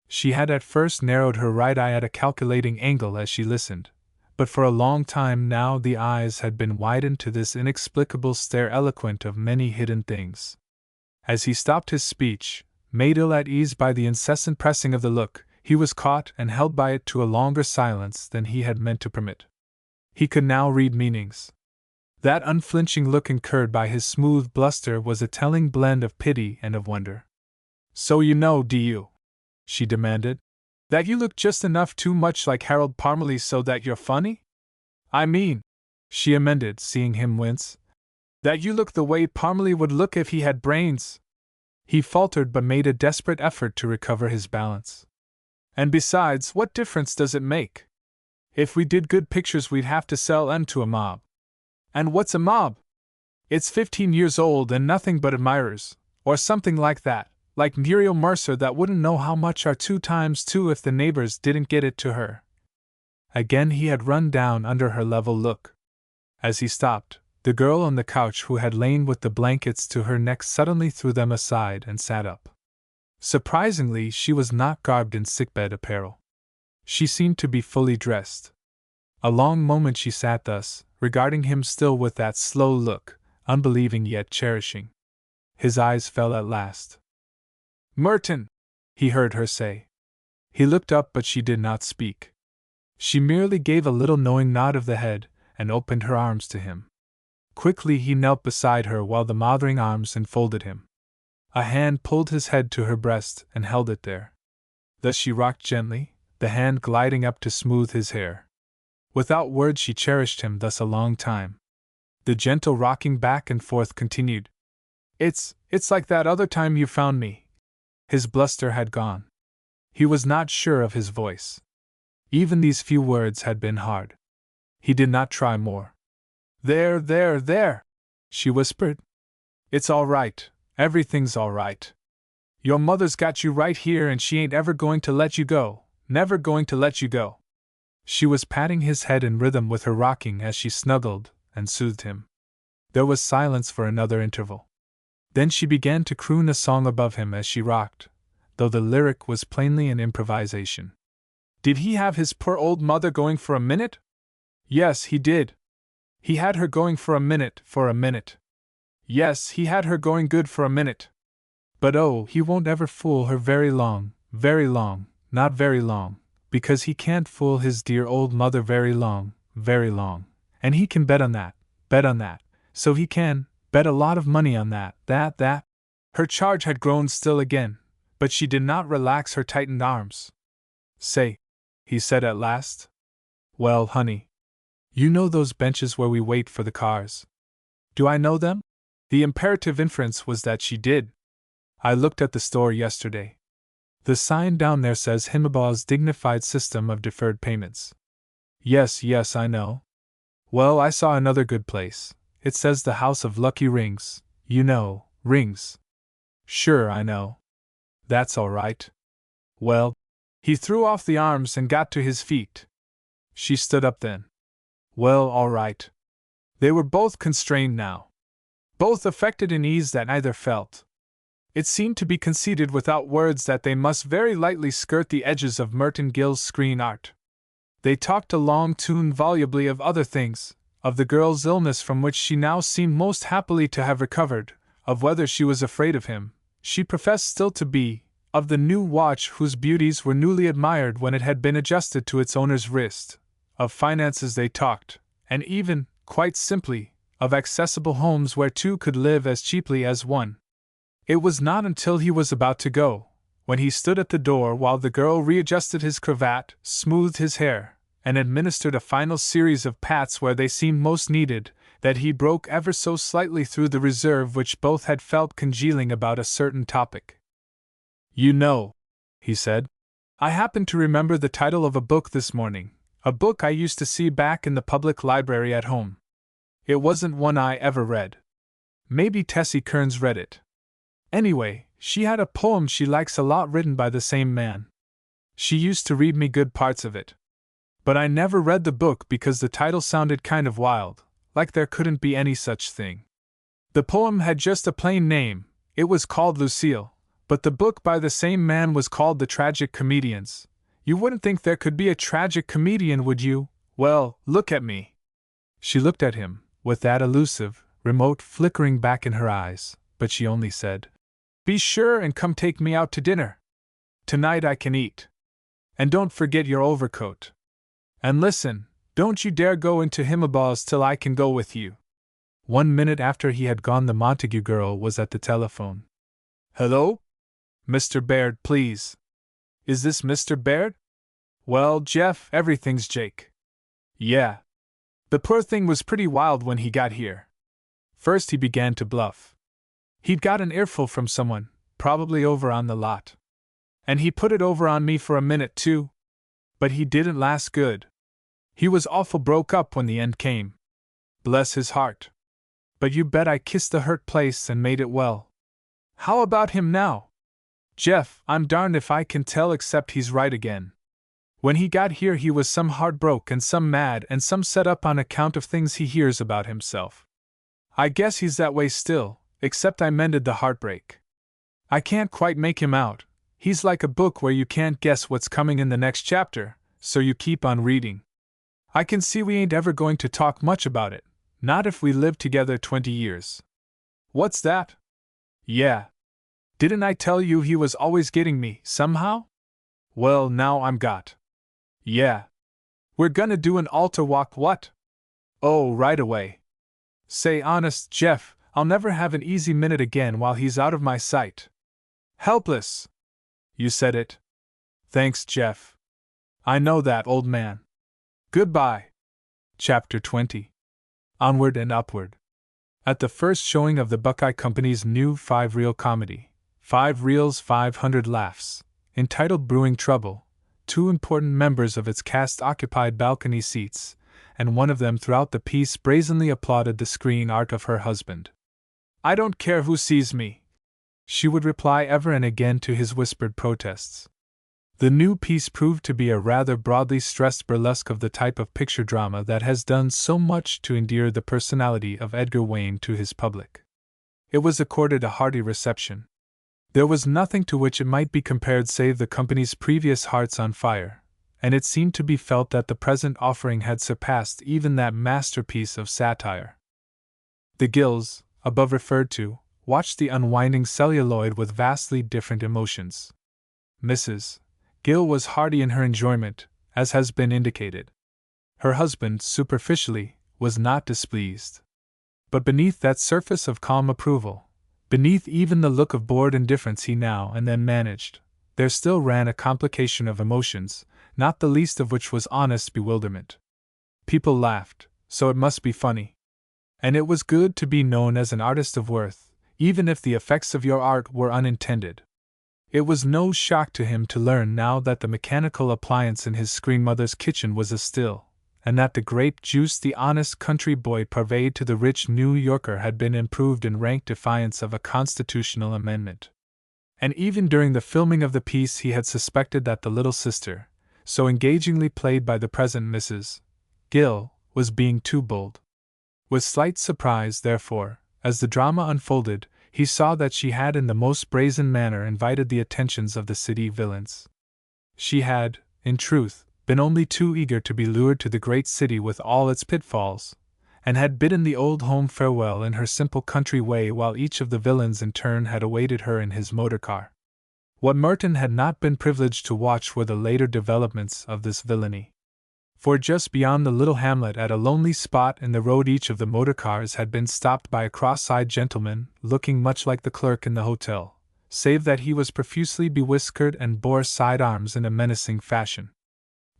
She had at first narrowed her right eye at a calculating angle as she listened, but for a long time now the eyes had been widened to this inexplicable stare eloquent of many hidden things. As he stopped his speech, made ill at ease by the incessant pressing of the look, he was caught and held by it to a longer silence than he had meant to permit. He could now read meanings. That unflinching look incurred by his smooth bluster was a telling blend of pity and of wonder. So you know, do you? She demanded. That you look just enough too much like Harold Parmalee so that you're funny? I mean, she amended, seeing him wince, that you look the way Parmalee would look if he had brains. He faltered but made a desperate effort to recover his balance. And besides, what difference does it make? If we did good pictures, we'd have to sell them to a mob. And what's a mob? It's 15 years old and nothing but admirers, or something like that, like Muriel Mercer that wouldn't know how much are 2 times 2 if the neighbors didn't get it to her. Again he had run down under her level look. As he stopped, the girl on the couch who had lain with the blankets to her neck suddenly threw them aside and sat up. Surprisingly, she was not garbed in sickbed apparel. She seemed to be fully dressed. A long moment she sat thus, regarding him still with that slow look, unbelieving yet cherishing. His eyes fell at last. "Merton!" he heard her say. He looked up, but she did not speak. She merely gave a little knowing nod of the head, and opened her arms to him. Quickly he knelt beside her while the mothering arms enfolded him. A hand pulled his head to her breast and held it there. Thus she rocked gently, the hand gliding up to smooth his hair. Without words she cherished him thus a long time. The gentle rocking back and forth continued. It's like that other time you found me." His bluster had gone. He was not sure of his voice. Even these few words had been hard. He did not try more. There, she whispered. "It's all right, everything's all right. Your mother's got you right here and she ain't ever going to let you go, never going to let you go." She was patting his head in rhythm with her rocking as she snuggled and soothed him. There was silence for another interval. Then she began to croon a song above him as she rocked, though the lyric was plainly an improvisation. "Did he have his poor old mother going for a minute?" "Yes, he did. He had her going for a minute. Yes, he had her going good for a minute. But oh, he won't ever fool her very long, not very long, because he can't fool his dear old mother very long, and he can bet on that, so he can, bet a lot of money on that. Her charge had grown still again, but she did not relax her tightened arms. "Say," he said at last. "Well, honey. You know those benches where we wait for the cars?" "Do I know them?" The imperative inference was that she did. "I looked at the store yesterday. The sign down there says Himmabaw's Dignified System of Deferred Payments." Yes, I know." "Well, I saw another good place. It says the House of Lucky Rings, you know, rings." "Sure, I know." "That's all right." "Well," he threw off the arms and got to his feet. She stood up then. "Well, all right." They were both constrained now. Both affected an ease that neither felt. It seemed to be conceded without words that they must very lightly skirt the edges of Merton Gill's screen art. They talked a long tune volubly of other things, of the girl's illness from which she now seemed most happily to have recovered, of whether she was afraid of him, she professed still to be, of the new watch whose beauties were newly admired when it had been adjusted to its owner's wrist, of finances they talked, and even, quite simply, of accessible homes where two could live as cheaply as one. It was not until he was about to go, when he stood at the door while the girl readjusted his cravat, smoothed his hair, and administered a final series of pats where they seemed most needed, that he broke ever so slightly through the reserve which both had felt congealing about a certain topic. "You know," he said, "I happened to remember the title of a book this morning, a book I used to see back in the public library at home. It wasn't one I ever read. Maybe Tessie Kearns read it. Anyway, she had a poem she likes a lot written by the same man. She used to read me good parts of it. But I never read the book because the title sounded kind of wild, like there couldn't be any such thing. The poem had just a plain name, it was called Lucille, but the book by the same man was called The Tragic Comedians. You wouldn't think there could be a tragic comedian, would you? Well, look at me." She looked at him, with that elusive, remote flickering back in her eyes, but she only said, "Be sure and come take me out to dinner. Tonight I can eat. And don't forget your overcoat. And listen, don't you dare go into Himmabaw's till I can go with you." 1 minute after he had gone, the Montague girl was at the telephone. "Hello? Mr. Baird, please. Is this Mr. Baird? Well, Jeff, everything's Jake. Yeah. The poor thing was pretty wild when he got here. First he began to bluff. He'd got an earful from someone, probably over on the lot. And he put it over on me for a minute, too. But he didn't last good. He was awful broke up when the end came. Bless his heart. But you bet I kissed the hurt place and made it well. How about him now? Jeff, I'm darned if I can tell except he's right again. When he got here he was some hard broke and some mad and some set up on account of things he hears about himself. I guess he's that way still, except I mended the heartbreak. I can't quite make him out. He's like a book where you can't guess what's coming in the next chapter, so you keep on reading. I can see we ain't ever going to talk much about it, not if we live together 20 years. What's that? Yeah. Didn't I tell you he was always getting me, somehow? Well, now I'm got. Yeah. We're gonna do an altar walk, what? Oh, right away. Say honest, Jeff, I'll never have an easy minute again while he's out of my sight. Helpless. You said it. Thanks, Jeff. I know that, old man. Goodbye. Chapter 20. Onward and Upward. At the first showing of the Buckeye Company's new 5-reel comedy, 5 Reels 500 Laughs, entitled Brewing Trouble, 2 important members of its cast occupied balcony seats, and one of them throughout the piece brazenly applauded the screen art of her husband. I don't care who sees me, she would reply ever and again to his whispered protests. The new piece proved to be a rather broadly stressed burlesque of the type of picture drama that has done so much to endear the personality of Edgar Wayne to his public. It was accorded a hearty reception. There was nothing to which it might be compared save the company's previous Hearts on Fire, and it seemed to be felt that the present offering had surpassed even that masterpiece of satire. The Gills, above referred to, watched the unwinding celluloid with vastly different emotions. Mrs. Gill was hearty in her enjoyment, as has been indicated. Her husband, superficially, was not displeased. But beneath that surface of calm approval, beneath even the look of bored indifference he now and then managed, there still ran a complication of emotions, not the least of which was honest bewilderment. People laughed, so it must be funny. And it was good to be known as an artist of worth, even if the effects of your art were unintended. It was no shock to him to learn now that the mechanical appliance in his screenmother's kitchen was a still, and that the grape juice the honest country boy purveyed to the rich New Yorker had been improved in rank defiance of a constitutional amendment. And even during the filming of the piece he had suspected that the little sister, so engagingly played by the present Mrs. Gill, was being too bold. With slight surprise, therefore, as the drama unfolded, he saw that she had in the most brazen manner invited the attentions of the city villains. She had, in truth, been only too eager to be lured to the great city with all its pitfalls, and had bidden the old home farewell in her simple country way while each of the villains in turn had awaited her in his motor car. What Merton had not been privileged to watch were the later developments of this villainy. For just beyond the little hamlet at a lonely spot in the road each of the motor cars had been stopped by a cross-eyed gentleman looking much like the clerk in the hotel, save that he was profusely bewhiskered and bore side-arms in a menacing fashion.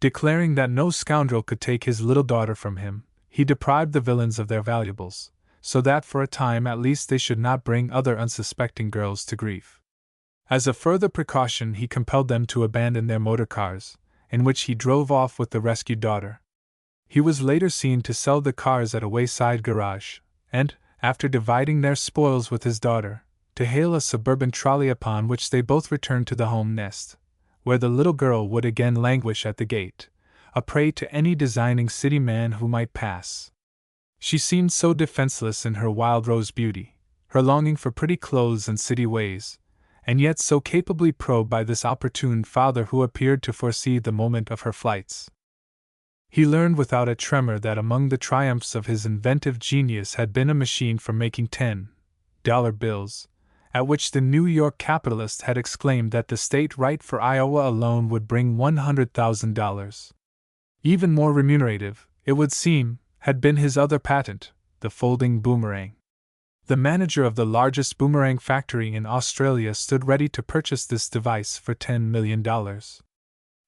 Declaring that no scoundrel could take his little daughter from him, he deprived the villains of their valuables, so that for a time at least they should not bring other unsuspecting girls to grief. As a further precaution he compelled them to abandon their motor cars, in which he drove off with the rescued daughter. He was later seen to sell the cars at a wayside garage, and, after dividing their spoils with his daughter, to hail a suburban trolley upon which they both returned to the home nest, where the little girl would again languish at the gate, a prey to any designing city man who might pass. She seemed so defenseless in her wild rose beauty, her longing for pretty clothes and city ways, and yet so capably probed by this opportune father who appeared to foresee the moment of her flights. He learned without a tremor that among the triumphs of his inventive genius had been a machine for making $10 bills, at which the New York capitalist had exclaimed that the state right for Iowa alone would bring $100,000. Even more remunerative, it would seem, had been his other patent, the folding boomerang. The manager of the largest boomerang factory in Australia stood ready to purchase this device for $10 million.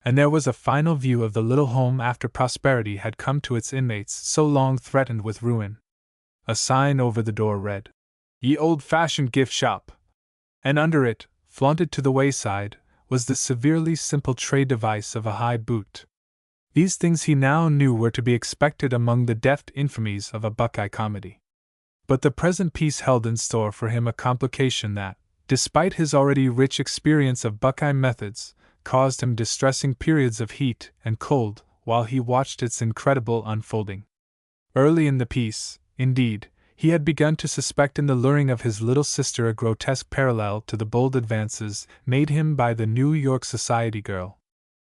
And there was a final view of the little home after prosperity had come to its inmates so long threatened with ruin. A sign over the door read, "Ye Old-Fashioned Gift Shop," and under it, flaunted to the wayside, was the severely simple tray device of a high boot. These things he now knew were to be expected among the deft infamies of a Buckeye comedy. But the present piece held in store for him a complication that, despite his already rich experience of Buckeye methods, caused him distressing periods of heat and cold while he watched its incredible unfolding. Early in the piece, indeed, he had begun to suspect in the luring of his little sister a grotesque parallel to the bold advances made him by the New York society girl.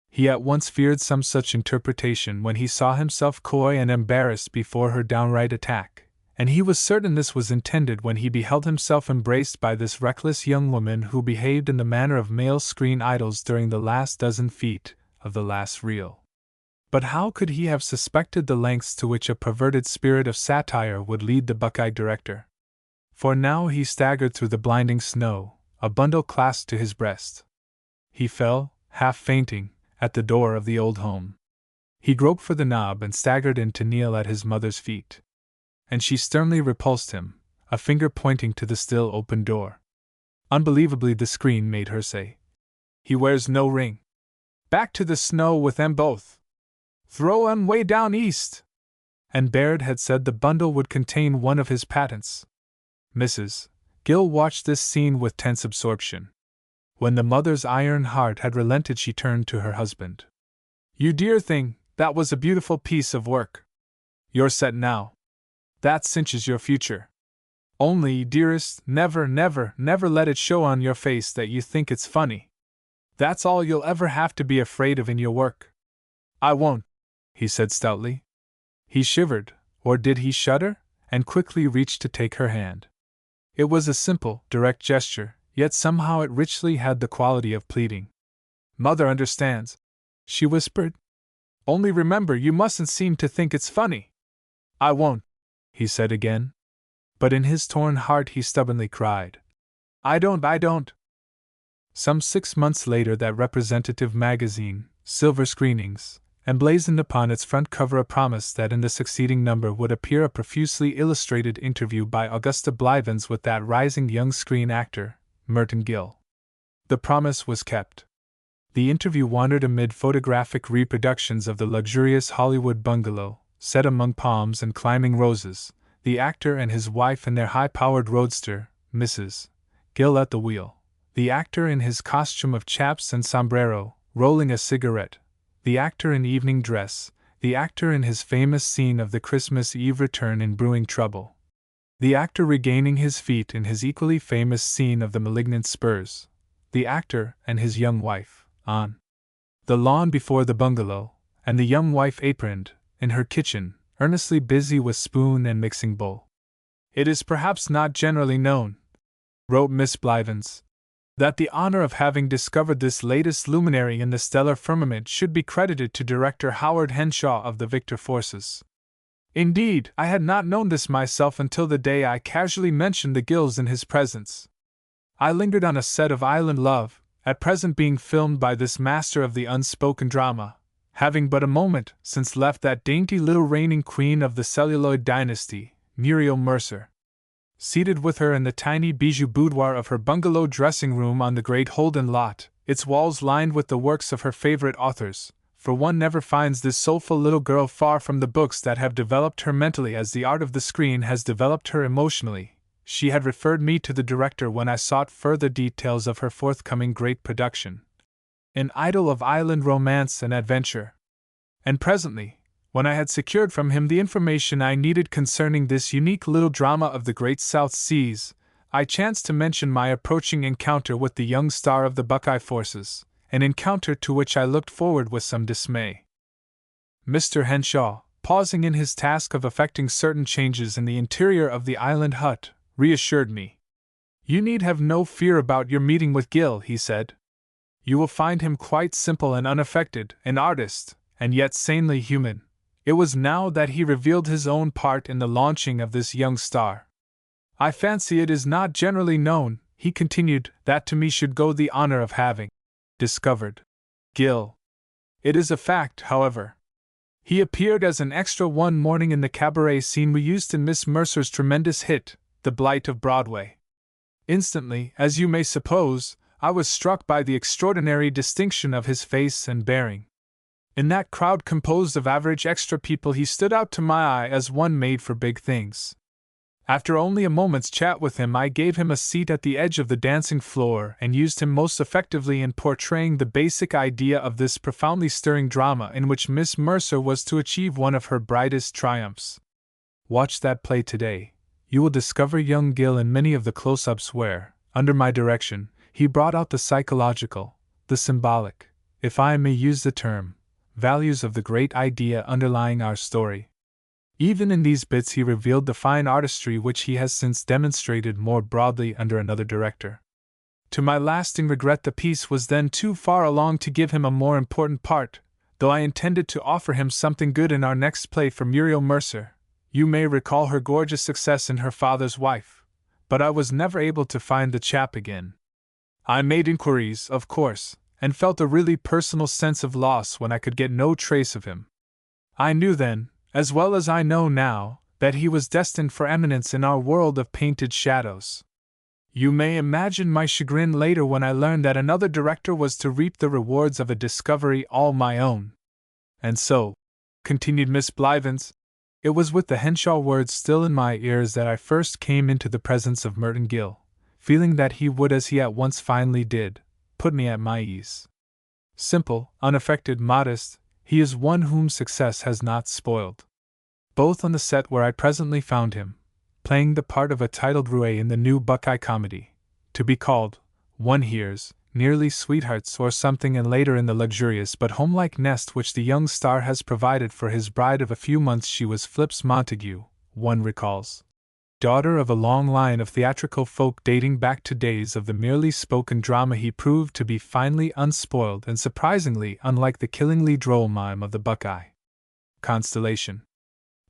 He at once feared some such interpretation when he saw himself coy and embarrassed before her downright attack, and he was certain this was intended when he beheld himself embraced by this reckless young woman who behaved in the manner of male screen idols during the last dozen feet of the last reel. But how could he have suspected the lengths to which a perverted spirit of satire would lead the Buckeye director? For now he staggered through the blinding snow, a bundle clasped to his breast. He fell, half fainting, at the door of the old home. He groped for the knob and staggered in to kneel at his mother's feet. And she sternly repulsed him, a finger pointing to the still open door. Unbelievably, the screen made her say, "He wears no ring. Back to the snow with them both. Throw 'em way down east." And Baird had said the bundle would contain one of his patents. Mrs. Gill watched this scene with tense absorption. When the mother's iron heart had relented, she turned to her husband. "You dear thing, that was a beautiful piece of work. You're set now. That cinches your future. Only, dearest, never, never, never let it show on your face that you think it's funny. That's all you'll ever have to be afraid of in your work." "I won't," he said stoutly. He shivered, or did he shudder, and quickly reached to take her hand. It was a simple, direct gesture, yet somehow it richly had the quality of pleading. "Mother understands," she whispered. "Only remember, you mustn't seem to think it's funny." "I won't," he said again. But in his torn heart he stubbornly cried, I don't. Some 6 months later, that representative magazine, Silver Screenings, emblazoned upon its front cover a promise that in the succeeding number would appear a profusely illustrated interview by Augusta Blivens with that rising young screen actor, Merton Gill. The promise was kept. The interview wandered amid photographic reproductions of the luxurious Hollywood bungalow, set among palms and climbing roses, the actor and his wife in their high-powered roadster, Mrs. Gill at the wheel, the actor in his costume of chaps and sombrero, rolling a cigarette, the actor in evening dress, the actor in his famous scene of the Christmas Eve return in Brewing Trouble, the actor regaining his feet in his equally famous scene of the Malignant Spurs, the actor and his young wife, on the lawn before the bungalow, and the young wife aproned, in her kitchen, earnestly busy with spoon and mixing bowl. "It is perhaps not generally known," wrote Miss Blivens, "that the honor of having discovered this latest luminary in the stellar firmament should be credited to Director Howard Henshaw of the Victor forces. Indeed, I had not known this myself until the day I casually mentioned the Gills in his presence. I lingered on a set of Island Love, at present being filmed by this master of the unspoken drama, having but a moment since left that dainty little reigning queen of the celluloid dynasty, Muriel Mercer. Seated with her in the tiny bijou boudoir of her bungalow dressing room on the great Holden lot, its walls lined with the works of her favorite authors, for one never finds this soulful little girl far from the books that have developed her mentally as the art of the screen has developed her emotionally. She had referred me to the director when I sought further details of her forthcoming great production, an idyll of island romance and adventure. And presently, when I had secured from him the information I needed concerning this unique little drama of the great South Seas, I chanced to mention my approaching encounter with the young star of the Buckeye forces, an encounter to which I looked forward with some dismay. Mr. Henshaw, pausing in his task of effecting certain changes in the interior of the island hut, reassured me. "You need have no fear about your meeting with Gill," he said. "You will find him quite simple and unaffected, an artist, and yet sanely human. It was now that he revealed his own part in the launching of this young star. I fancy it is not generally known, he continued, that to me should go the honor of having discovered Gil. It is a fact, however. He appeared as an extra one morning in the cabaret scene we used in Miss Mercer's tremendous hit, The Blight of Broadway. Instantly, as you may suppose, I was struck by the extraordinary distinction of his face and bearing. In that crowd composed of average extra people he stood out to my eye as one made for big things. After only a moment's chat with him, I gave him a seat at the edge of the dancing floor and used him most effectively in portraying the basic idea of this profoundly stirring drama in which Miss Mercer was to achieve one of her brightest triumphs. Watch that play today. You will discover young Gil in many of the close-ups where, under my direction, he brought out the psychological, the symbolic, if I may use the term, values of the great idea underlying our story. Even in these bits he revealed the fine artistry which he has since demonstrated more broadly under another director. To my lasting regret, the piece was then too far along to give him a more important part, though I intended to offer him something good in our next play for Muriel Mercer. You may recall her gorgeous success in Her Father's Wife, but I was never able to find the chap again. I made inquiries, of course, and felt a really personal sense of loss when I could get no trace of him. I knew then, as well as I know now, that he was destined for eminence in our world of painted shadows. You may imagine my chagrin later when I learned that another director was to reap the rewards of a discovery all my own. And so, continued Miss Blivens, it was with the Henshaw words still in my ears that I first came into the presence of Merton Gill, feeling that he would, as he at once finally did, put me at my ease. Simple, unaffected, modest, he is one whom success has not spoiled. Both on the set where I presently found him, playing the part of a titled roue in the new Buckeye comedy, to be called, one hears, nearly Sweethearts or something, and later in the luxurious but homelike nest which the young star has provided for his bride of a few months she was Phlips Montague, one recalls. Daughter of a long line of theatrical folk dating back to days of the merely spoken drama, he proved to be finely unspoiled and surprisingly unlike the killingly droll mime of the Buckeye constellation.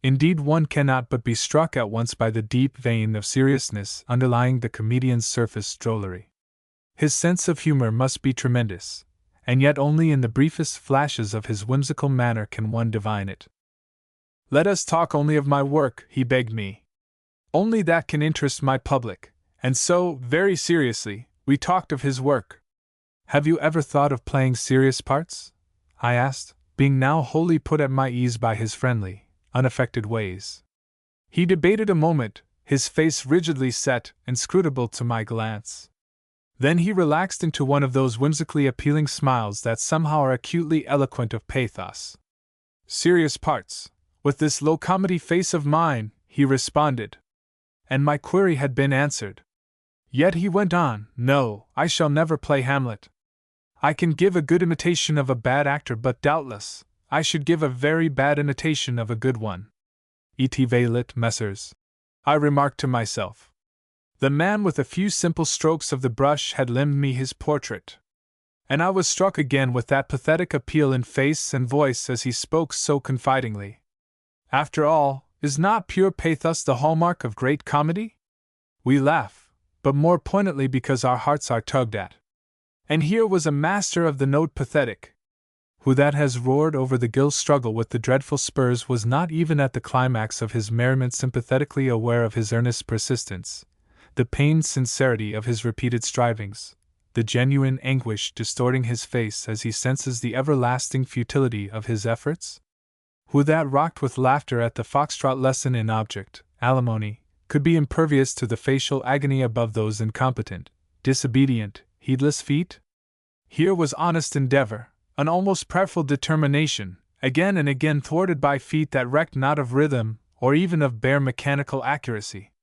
Indeed, one cannot but be struck at once by the deep vein of seriousness underlying the comedian's surface drollery. His sense of humor must be tremendous, and yet only in the briefest flashes of his whimsical manner can one divine it. "Let us talk only of my work," he begged me. "Only that can interest my public," and so, very seriously, we talked of his work. "Have you ever thought of playing serious parts?" I asked, being now wholly put at my ease by his friendly, unaffected ways. He debated a moment, his face rigidly set, inscrutable to my glance. Then he relaxed into one of those whimsically appealing smiles that somehow are acutely eloquent of pathos. "Serious parts, with this low comedy face of mine," he responded. And my query had been answered. Yet he went on, "No, I shall never play Hamlet. I can give a good imitation of a bad actor, but doubtless, I should give a very bad imitation of a good one. Et valet, Messrs. I remarked to myself. The man with a few simple strokes of the brush had limned me his portrait. And I was struck again with that pathetic appeal in face and voice as he spoke so confidingly. After all, is not pure pathos the hallmark of great comedy? We laugh, but more poignantly because our hearts are tugged at. And here was a master of the note pathetic, who that has roared over the Gill struggle with the dreadful spurs was not even at the climax of his merriment sympathetically aware of his earnest persistence, the pained sincerity of his repeated strivings, the genuine anguish distorting his face as he senses the everlasting futility of his efforts? Who that rocked with laughter at the foxtrot lesson in object, alimony, could be impervious to the facial agony above those incompetent, disobedient, heedless feet? Here was honest endeavor, an almost prayerful determination, again and again thwarted by feet that recked not of rhythm, or even of bare mechanical accuracy.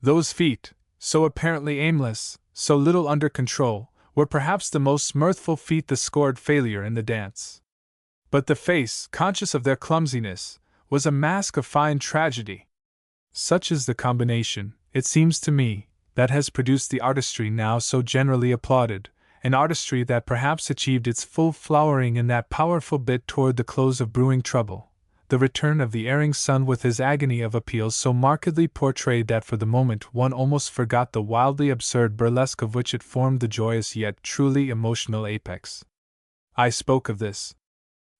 Those feet, so apparently aimless, so little under control, were perhaps the most mirthful feet that scored failure in the dance. But the face, conscious of their clumsiness, was a mask of fine tragedy. Such is the combination, it seems to me, that has produced the artistry now so generally applauded, an artistry that perhaps achieved its full flowering in that powerful bit toward the close of Brewing Trouble, the return of the erring son with his agony of appeal so markedly portrayed that for the moment one almost forgot the wildly absurd burlesque of which it formed the joyous yet truly emotional apex. I spoke of this.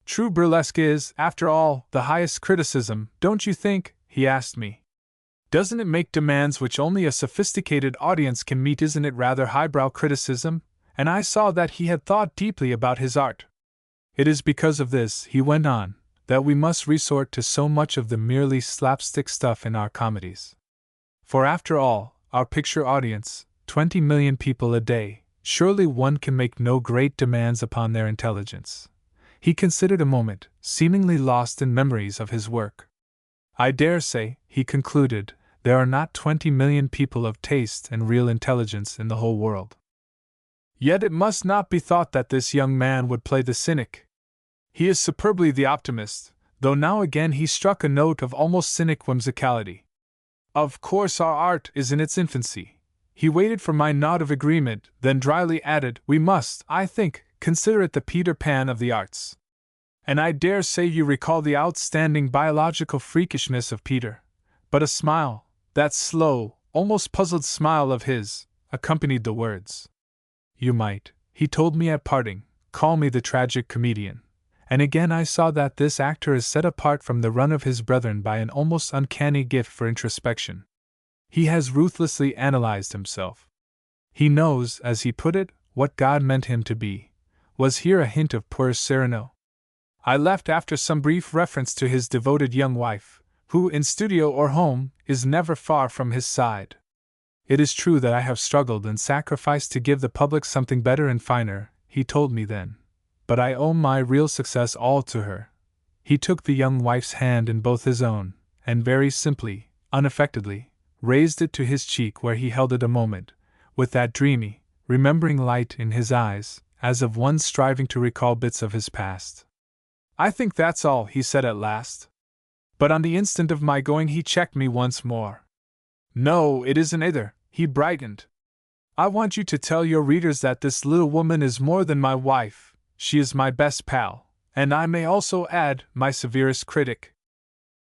True burlesque is, after all, the highest criticism, don't you think? He asked me. Doesn't it make demands which only a sophisticated audience can meet? Isn't it rather highbrow criticism? And I saw that he had thought deeply about his art. It is because of this, he went on, that we must resort to so much of the merely slapstick stuff in our comedies. For after all, our picture audience, 20 million people a day, surely one can make no great demands upon their intelligence. He considered a moment, seemingly lost in memories of his work. I dare say, he concluded, there are not 20 million people of taste and real intelligence in the whole world. Yet it must not be thought that this young man would play the cynic. He is superbly the optimist, though now again he struck a note of almost cynic whimsicality. Of course our art is in its infancy. He waited for my nod of agreement, then dryly added, we must, I think, consider it the Peter Pan of the arts. And I dare say you recall the outstanding biological freakishness of Peter. But a smile, that slow, almost puzzled smile of his, accompanied the words. You might, he told me at parting, call me the tragic comedian. And again I saw that this actor is set apart from the run of his brethren by an almost uncanny gift for introspection. He has ruthlessly analyzed himself. He knows, as he put it, what God meant him to be. Was here a hint of puer sereno? I left after some brief reference to his devoted young wife, who, in studio or home, is never far from his side. It is true that I have struggled and sacrificed to give the public something better and finer, he told me then. But I owe my real success all to her. He took the young wife's hand in both his own, and very simply, unaffectedly, raised it to his cheek where he held it a moment, with that dreamy, remembering light in his eyes, as of one striving to recall bits of his past. I think that's all, he said at last. But on the instant of my going he checked me once more. No, it isn't either, he brightened. I want you to tell your readers that this little woman is more than my wife, she is my best pal, and I may also add, my severest critic.